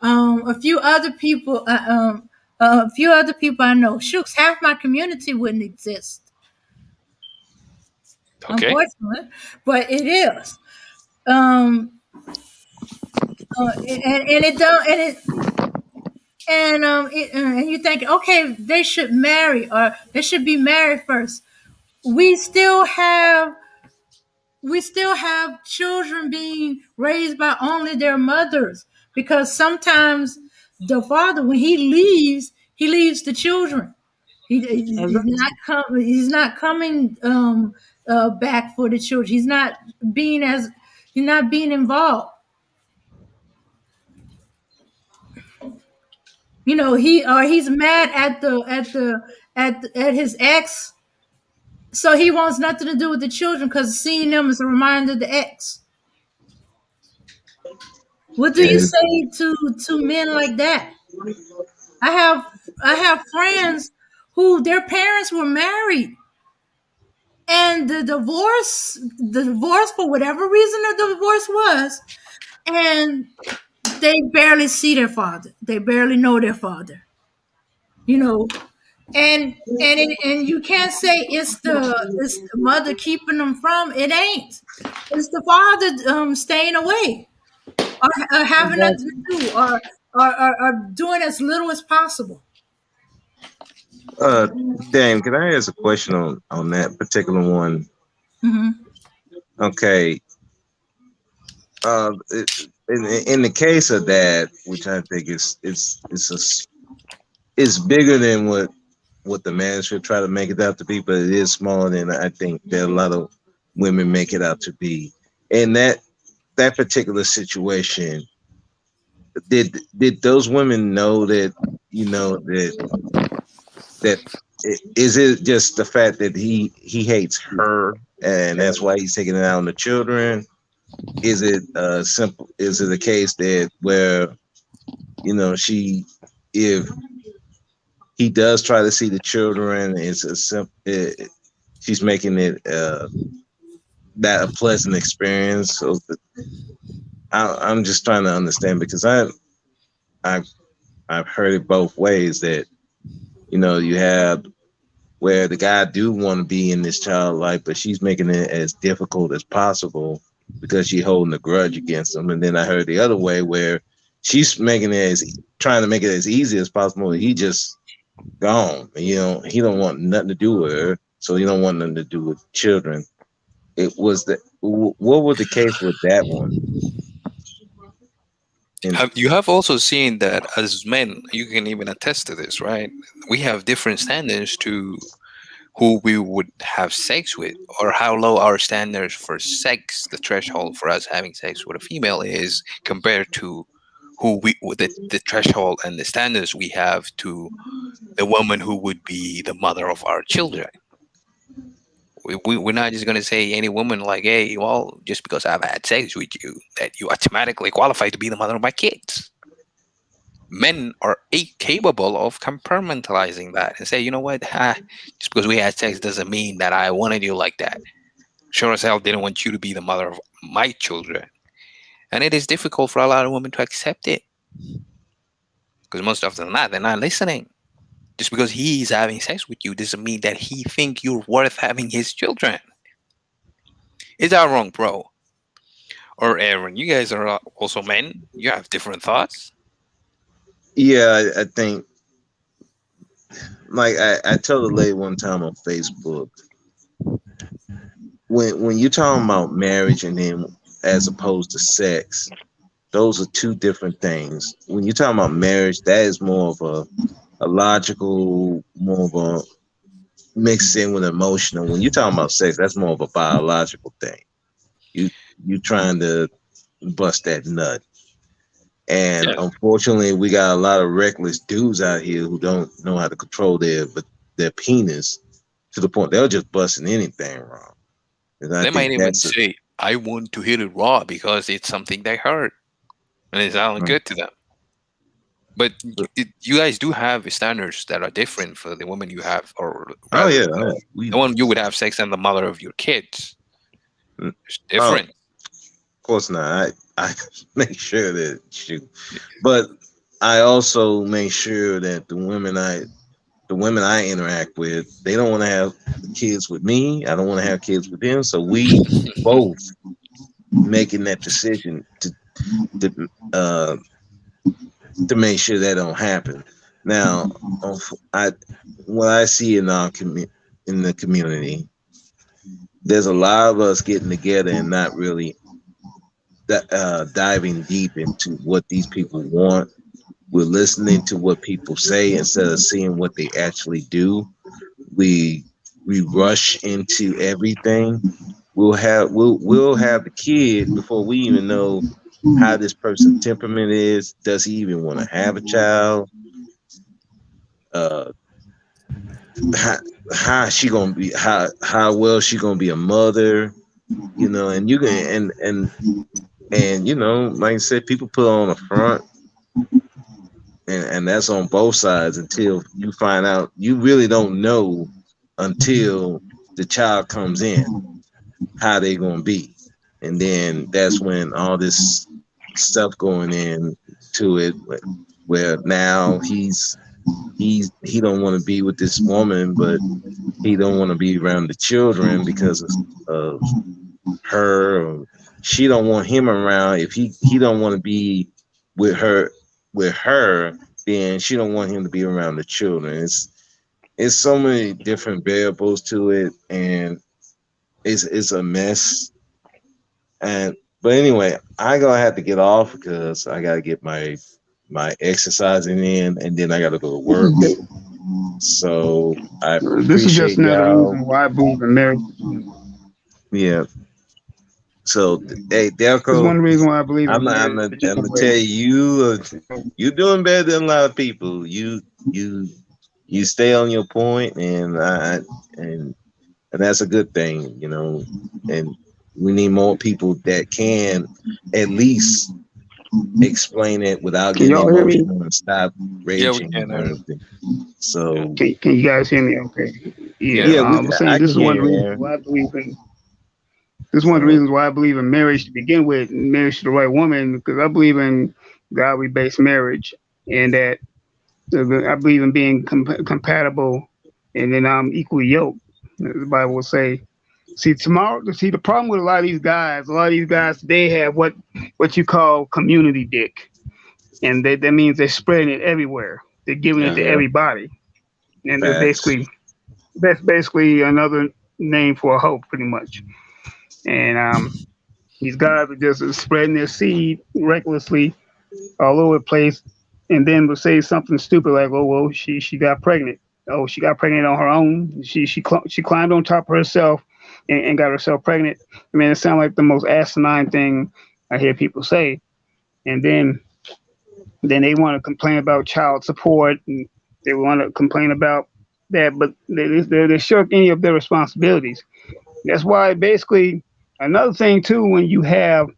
A few other people, a few other people I know. Shooks, half my community wouldn't exist, Okay. unfortunately, but it is. Um, and it don't, and you think, okay, they should marry or they should be married first. We still have children being raised by only their mothers because sometimes the father, when he leaves the children. Exactly. He's not coming back for the children. Being as he's not being involved. He's mad at his ex, so he wants nothing to do with the children because seeing them is a reminder of the ex. What do you Yeah. say to men like that? I have I have friends who their parents were married, and the divorce for whatever reason the divorce was, and they barely see their father. They barely know their father. You know, And you can't say it's the mother keeping them from. It ain't. It's the father staying away or having nothing to Exactly. do or doing as little as possible. Uh, Dame, can I ask a question on that particular one? Hmm. Okay. In the case of that, which I think it's bigger than what the man should try to make it out to be, but it is smaller than I think that a lot of women make it out to be. In that particular situation, did those women know that that is it just the fact that he hates her and that's why he's taking it out on the children? Is it simple? Is it a case that where she if he does try to see the children, it's a simple. She's making it that a pleasant experience. So I'm just trying to understand because I've I've heard it both ways that you have where the guy do want to be in this child life, but she's making it as difficult as possible because she's holding a grudge against him. And then I heard the other way where she's making it as trying to make it as easy as possible. He just gone. He don't want nothing to do with her, so he don't want nothing to do with children. It was what was the case with that one? And You have also seen that as men, you can even attest to this, right? We have different standards to who we would have sex with, or how low our standards for sex, the threshold for us having sex with a female is compared to the threshold and the standards we have to the woman who would be the mother of our children. We're not just going to say any woman like, hey, well, just because I've had sex with you, that you automatically qualify to be the mother of my kids. Men are capable of compartmentalizing that and say, you know what, just because we had sex doesn't mean that I wanted you like that. Sure as hell didn't want you to be the mother of my children. And it is difficult for a lot of women to accept it. Because most often than not, they're not listening. Just because he's having sex with you doesn't mean that he think you're worth having his children. Is that wrong, bro? Or Aaron, you guys are also men. You have different thoughts. yeah, I think like I told a lady one time on Facebook when you're talking about marriage and then as opposed to sex, those are two different things. When you're talking about marriage, that is more of a logical, more of a mixed in with emotional. When you're talking about sex, that's more of a biological thing. You trying to bust that nut. And unfortunately, we got a lot of reckless dudes out here who don't know how to control their penis to the point they'll just busting anything wrong. And I They might think even say, I want to hit it raw because it's something they heard. And it sounds good to them. But you guys do have standards that are different for the woman you have, or rather, the one you would have sex and the mother of your kids. It's different. Of course not. I make sure that but I also make sure that the women I interact with, they don't want to have kids with me. I don't want to have kids with them. So we both making that decision to make sure that don't happen. Now, what I see in the community, there's a lot of us getting together and not really diving deep into what these people want. We're listening to what people say instead of seeing what they actually do. We rush into everything. We'll have the kid before we even know how this person's temperament is. Does he even want to have a child? How she gonna be? How well she gonna be a mother? And you can and like I said, people put on a front, and that's on both sides until you find out. You really don't know until the child comes in how they gonna be, and then that's when all this stuff going in to it, where now he's he don't want to be with this woman, but he don't want to be around the children because of her. Or she don't want him around. If he don't want to be with her, then she don't want him to be around the children. It's so many different variables to it, and it's a mess. But anyway, I gonna have to get off because I gotta get my exercising in, and then I gotta go to work. So I This is just appreciate another y'all. reason why I believe in marriage. Yeah. So hey, This is Delco, one reason why I believe in I'm marriage. gonna tell you, you're doing better than a lot of people. You stay on your point, and that's a good thing, you know. And we need more people that can at least explain it without Can getting y'all hear me? emotional and stop Yeah, we raging can. and everything. So Can you guys hear me? Okay. Yeah, yeah, I was saying I this can is one hear reason you, why I believe in. This is one of the reasons why I believe in marriage to begin with, marriage to the right woman, because I believe in godly based marriage, and that I believe in being compatible, and then I'm equally yoked. The Bible will say. See the problem with a lot of these guys. A lot of these guys today have what you call community dick, and that means they're spreading it everywhere. They're giving it to yeah, everybody, and they're facts. that's basically another name for a hoe, pretty much. And these guys are just spreading their seed recklessly all over the place, and then will say something stupid like, "Oh well, she got pregnant. Oh, she got pregnant on her own. She climbed on top of herself and got herself pregnant." I mean, it sounds like the most asinine thing I hear people say. And then they want to complain about child support, and they want to complain about that, but they're shirk any of their responsibilities. That's why basically another thing too, when you have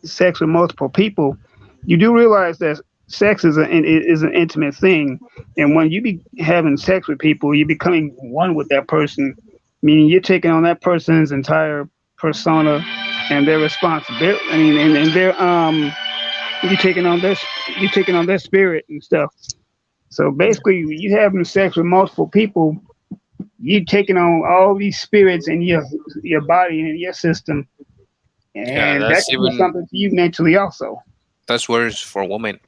sex with multiple people, you do realize that sex is an intimate thing, and when you be having sex with people, you're becoming one with that person, meaning you're taking on that person's entire persona and their responsibility. I mean, and their you're taking on their you're taking on their spirit and stuff. So basically, you having sex with multiple people, you taking on all these spirits in your body and in your system, Yeah, and that that's can do even something to you mentally also. that's worse for women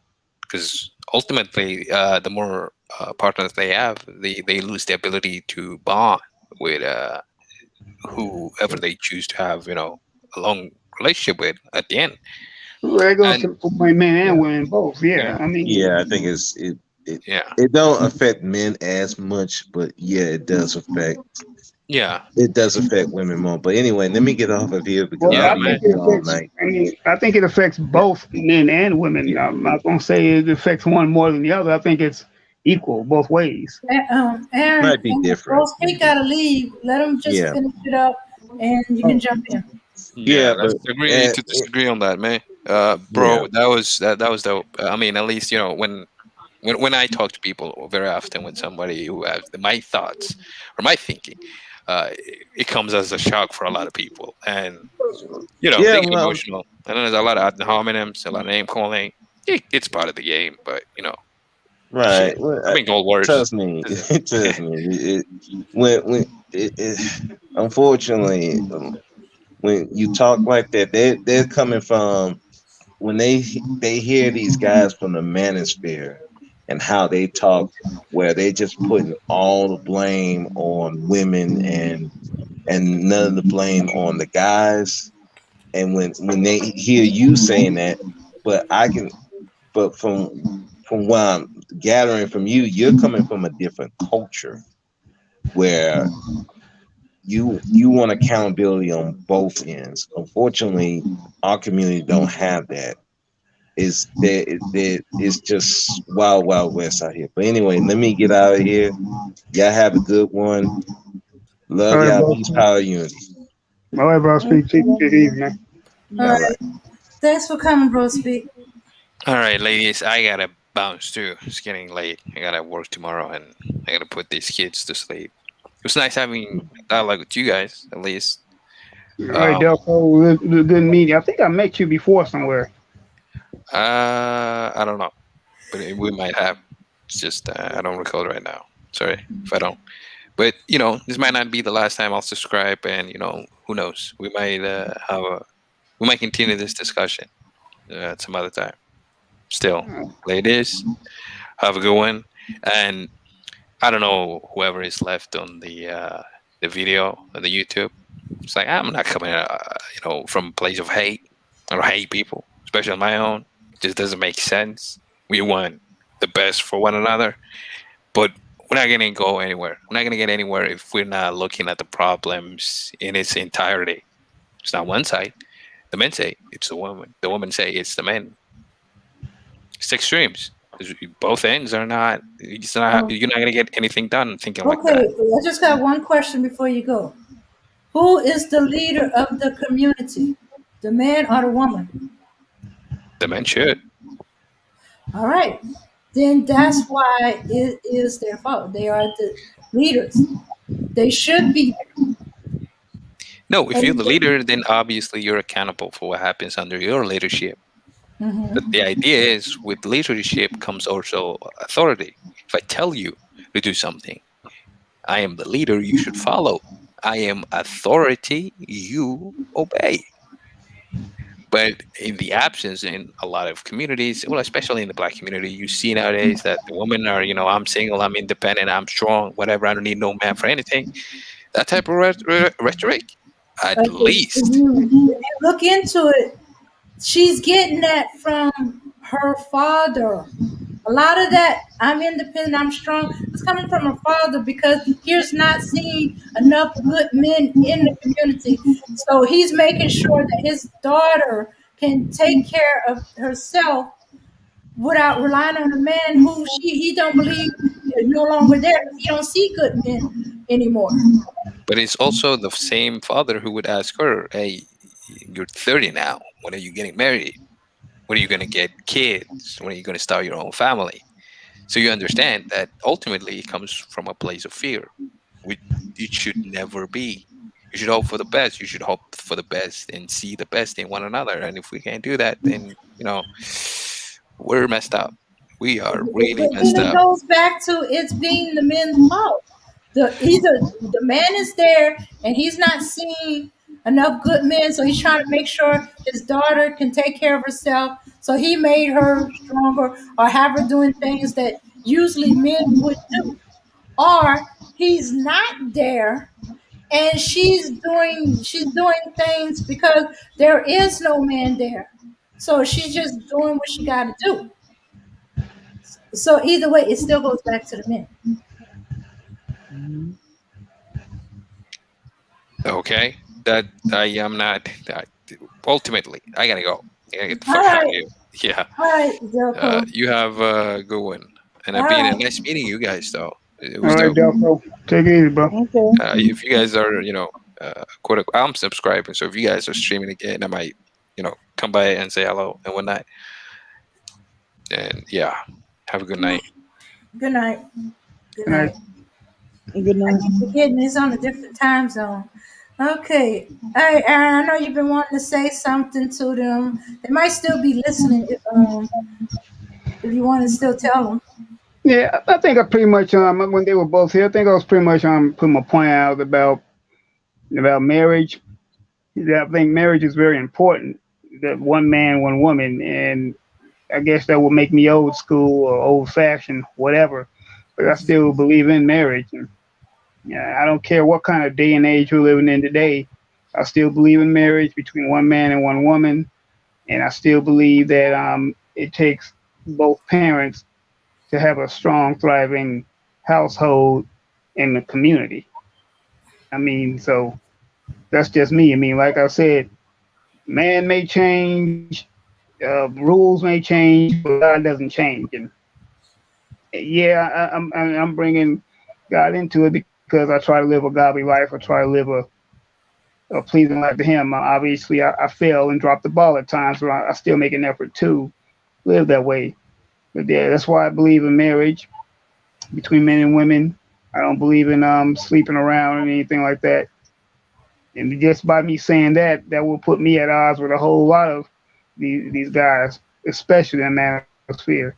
because ultimately, the more partners they have, they lose the ability to bond with whoever they choose to have, a long relationship with at the end. That goes And for men and Yeah, women both. Yeah, yeah, I mean, yeah. I think yeah, it don't affect men as much, but yeah, yeah, it does affect women more. But anyway, let me get off of here because well, I'll yeah, I be man. think here it all affects. night. I mean, I think it affects both men and women. I'm not gonna say it affects one more than the other. I think it's equal both ways. Aaron, Might be different, Rose Pete maybe. gotta leave. Let him just Yeah, finish it up, and you can jump in. yeah, Yeah, let's but agree to disagree on that, man. yeah, Bro, that was dope. I mean, at least when I talk to people very often with somebody who has my thoughts or my thinking, it comes as a shock for a lot of people, and yeah. they get Well, emotional. And then there's a lot of ad hominems, a lot of name calling. It's part of the game, but shit. right. Well, I've been called worse. trust me, trust me. Unfortunately, when you talk like that, they're coming from when they hear these guys from the manosphere and how they talk, where they just putting all the blame on women and none of the blame on the guys. And when they hear you saying that, but I can, but from what I'm gathering from you, you're coming from a different culture where you want accountability on both ends. Unfortunately, our community don't have that. It's just wild, wild west out here. But anyway, let me get out of here. Y'all have a good one. All Love right, y'all. bro. Peace, power, unity. All right, bro. Speak to you this evening, man. All All right. right. Thanks for coming, Rose Pete. All right, ladies, I gotta bounce too. It's getting late. I gotta work tomorrow, and I gotta put these kids to sleep. It was nice having dialogue with you guys, at least. All right, Um, Delco. Good meeting. I think I met you before somewhere. I don't know, but we might have. It's just I don't recall right now. Sorry if I don't. But this might not be the last time I'll subscribe, and who knows? We might we might continue this discussion at some other time. Still, ladies, have a good one. And I don't know whoever is left on the video on the YouTube. It's like I'm not coming, from a place of hate or hate people, especially on my own. It just doesn't make sense. We want the best for one another, but we're not gonna go anywhere. We're not gonna get anywhere if we're not looking at the problems in its entirety. It's not one side. The men say it's the woman. The women say it's the men. It's extremes. Both ends are not. It's not. You're not gonna get anything done thinking like that. Okay, I just got one question before you go. Who is the leader of the community? The man or the woman? The men should. All right. Then that's why it is their fault. They are the leaders. They should be there. No, if you're the leader, then obviously you're accountable for what happens under your leadership. Mm-hmm. But the idea is, with leadership comes also authority. If I tell you to do something, I am the leader, you should follow. I am authority, you obey. But in the absence in a lot of communities, well, especially in the Black community, you see nowadays that the women are, I'm single, I'm independent, I'm strong, whatever, I don't need no man for anything. That type of rhetoric, at least. If you look into it, she's getting that from her father. A lot of that, I'm independent, I'm strong, it's coming from her father because he's not seeing enough good men in the community. So he's making sure that his daughter can take care of herself without relying on a man who he don't believe is no longer there because he don't see good men anymore. But it's also the same father who would ask her, hey, you're 30 now. When are you getting married? When are you going to get kids? When are you going to start your own family? So you understand that ultimately it comes from a place of fear, which it should never be. You should hope for the best. You should hope for the best and see the best in one another. And if we can't do that, then, we're messed up. We are really messed up. It goes back to it's being the men's fault. Either the man is there and he's not seeing enough good men, so he's trying to make sure his daughter can take care of herself. So he made her stronger or have her doing things that usually men would do. Or he's not there and she's doing things because there is no man there. So she's just doing what she got to do. So either way, it still goes back to the men. Okay, that I am not. Ultimately, I gotta go. I gotta get the fuck out of here. Yeah. All right, you have a good one, and it's been nice meeting you guys, though. It was all right, Delco. Take it easy, bro. Okay. If you guys are, quote unquote, I'm subscribing, so if you guys are streaming again, I might, come by and say hello and whatnot. And yeah, have a good night. Good night. Good night. Good night. I keep forgetting it's on a different time zone. Okay. Hey, Aaron, I know you've been wanting to say something to them. They might still be listening if you want to still tell them. Yeah, I think I pretty much when they were both here, I think I was pretty much putting my point out about marriage. I think marriage is very important. That one man, one woman, and I guess that would make me old school or old fashioned, whatever. But I still believe in marriage. And, I don't care what kind of day and age we're living in today. I still believe in marriage between one man and one woman, and I still believe that it takes both parents to have a strong, thriving household in the community. I mean, so that's just me. I mean, like I said, man may change, rules may change, but God doesn't change. And yeah, I'm bringing God into it because I try to live a godly life. I try to live a pleasing life to Him. Obviously, I fail and drop the ball at times, but I still make an effort to live that way. But yeah, that's why I believe in marriage between men and women. I don't believe in sleeping around and anything like that. And just by me saying that will put me at odds with a whole lot of these guys, especially in the manosphere.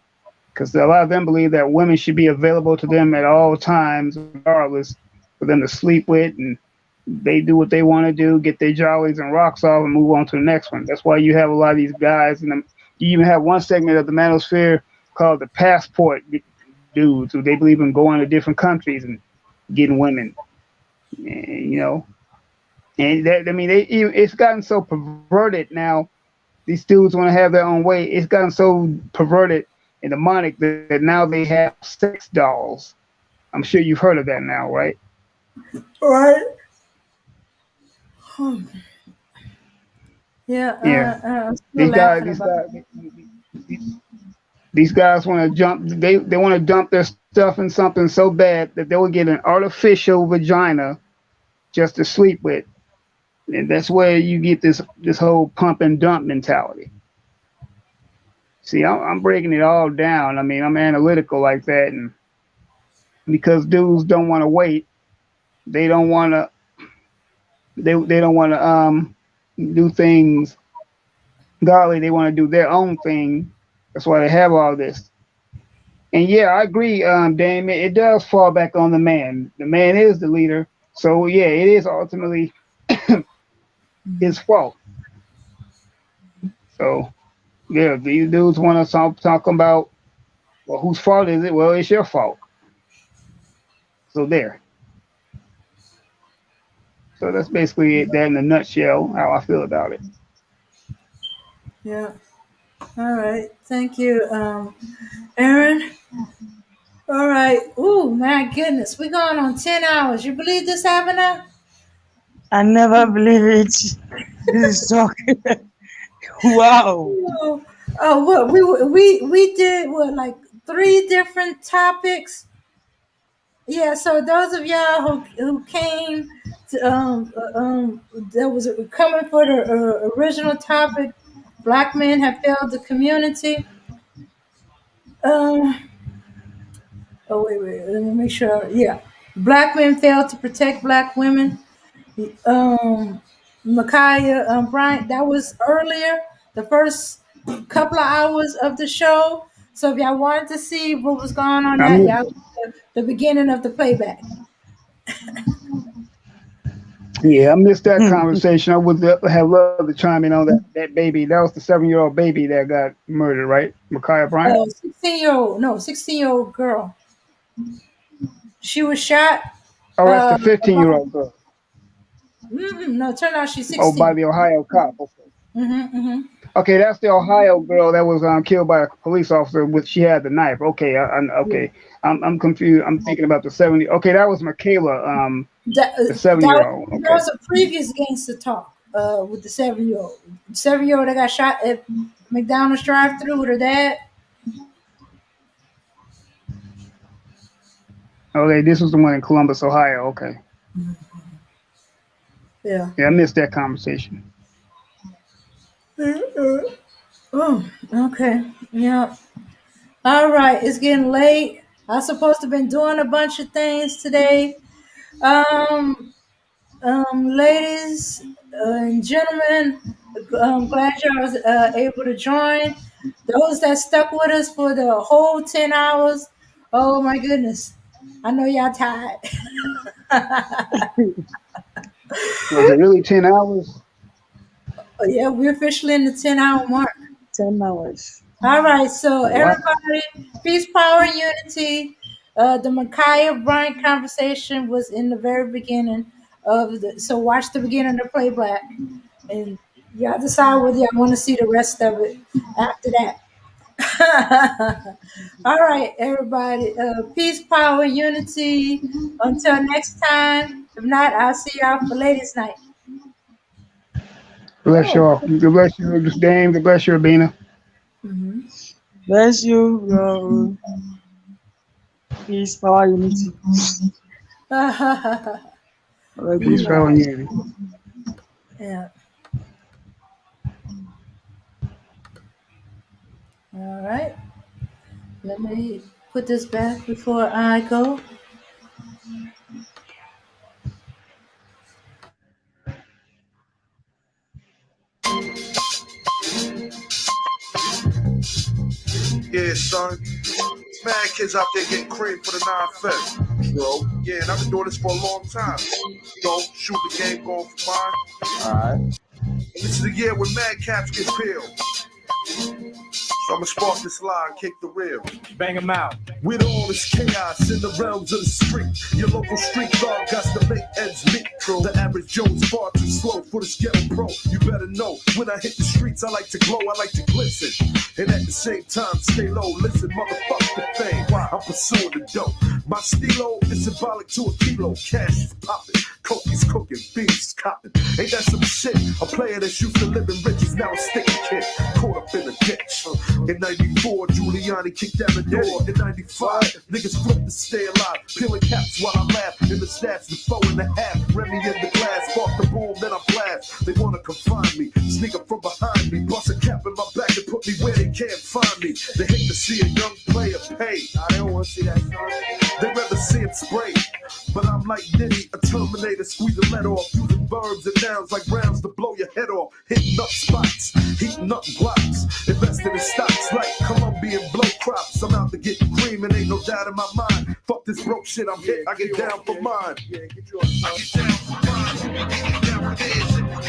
because a lot of them believe that women should be available to them at all times, regardless, for them to sleep with, and they do what they want to do, get their jollies and rocks off, and move on to the next one. That's why you have a lot of these guys, and you even have one segment of the manosphere called the passport dudes, who they believe in going to different countries and getting women, and, and that, I mean, it's gotten so perverted now. These dudes want to have their own way. It's gotten so perverted and demonic that now they have sex dolls. I'm sure you've heard of that now, right? Right. Yeah. I'm still These guys, laughing these about guys, these guys want to jump. They want to dump their stuff in something so bad that they will get an artificial vagina just to sleep with, and that's where you get this whole pump and dump mentality. See, I'm breaking it all down. I mean, I'm analytical like that, and because dudes don't want to wait, they don't want to. They don't want to do things godly. They want to do their own thing. That's why they have all this. And yeah, I agree, Damon. It does fall back on the man. The man is the leader, so yeah, it is ultimately his fault. So yeah, these dudes want to talk about, well, whose fault is it? Well, it's your fault. So there. So that's basically it. That in a nutshell, how I feel about it. Yeah. All right. Thank you, Aaron. All right. Oh my goodness, we're going on 10 hours. You believe this happened now? I never believe it. This is talking. Wow. Oh, what we did what, like 3 different topics. Yeah. So those of y'all who came to that was coming for the original topic, black men have failed the community. Um. Oh wait. Let me make sure. Yeah, black men fail to protect black women. Micaiah Bryant, that was earlier, the first couple of hours of the show. So if y'all wanted to see what was going on, I that missed, y'all the beginning of the playback. yeah, I missed that conversation. I would have loved to chime in on that baby. That was the 7-year-old baby that got murdered, right? Micaiah Bryant. 16-year-old girl. She was shot. Oh, that's the About 15-year-old girl. no, it turned out she's Oh, by 16. the Ohio cop. Okay. Mm-hmm. Okay, that's the Ohio girl that was killed by a police officer. With she had the knife. Okay, okay. I'm confused. I'm thinking about the 70. Okay, that was Michaela, That, the that 7-year-old. that Okay. was a previous gangster talk with the 7-year-old. 7-year-old that got shot at McDonald's drive-through with her dad. Okay, this was the one in Columbus, Ohio. Okay. Yeah. Yeah, I missed that conversation. Oh, okay. Yeah. All right. It's getting late. I was supposed to have been doing a bunch of things today. Ladies and gentlemen, I'm glad y'all was able to join. Those that stuck with us for the whole 10 hours, oh my goodness. I know y'all tired. Was it really 10 hours? Oh, yeah, we're officially in the 10-hour mark. 10 hours. All right, so Wow. everybody, peace, power, and unity. The Micaiah Bryant conversation was in the very beginning of the. So watch the beginning of the playback, and y'all decide whether y'all want to see the rest of it after that. All right, everybody. Peace, power, unity. Until next time. If not, I'll see y'all for ladies' night. Bless you all. God bless you, Dame. God bless you, Abina. Mm-hmm. Bless you. Peace, power, unity. Peace, power, and unity. Yeah. All right. Let me put this back before I go. Yeah, son. Mad kids out there getting cream for the 9-5. Bro, yeah, and I've been doing this for a long time. Shoot the game going for mine. Alright. This is the year when mad caps get peeled. So I'ma spark this line, kick the reel. Bang them out. With all this chaos in the realms of the street, your local street dog got to make ends meet. The average Joe's far too slow for the ghetto pro. You better know, when I hit the streets, I like to glow, I like to glisten. And at the same time, stay low, listen, motherfuck the fame. I'm pursuing the dope. My stilo is symbolic to a kilo. Cash is popping, coke is cooking, beans is copping. Ain't that some shit? A player that's used to living rich is now a sticky kid, caught up in a ditch. In 94, Giuliani kicked down the door. In 95, niggas flipped to stay alive, peeling caps while I laugh. In the stats, the 4.5, Remy in the glass, spark the boom, then I blast. They wanna confine me, sneak up from behind me, bust a cap in my back and put me where they can't find me. They hate to see a young player pay. I don't wanna see that, son. They'd rather see it spray. But I'm like Diddy, a Terminator, squeeze the lead off, using verbs and nouns like rounds to blow your head off, hitting up spots, heating up blocks, investing in stocks like Colombian blow crops. I'm out to get cream and ain't no doubt in my mind. Fuck this broke shit, I'm hit, I get down for mine. I get down for mine, you get down for theirs.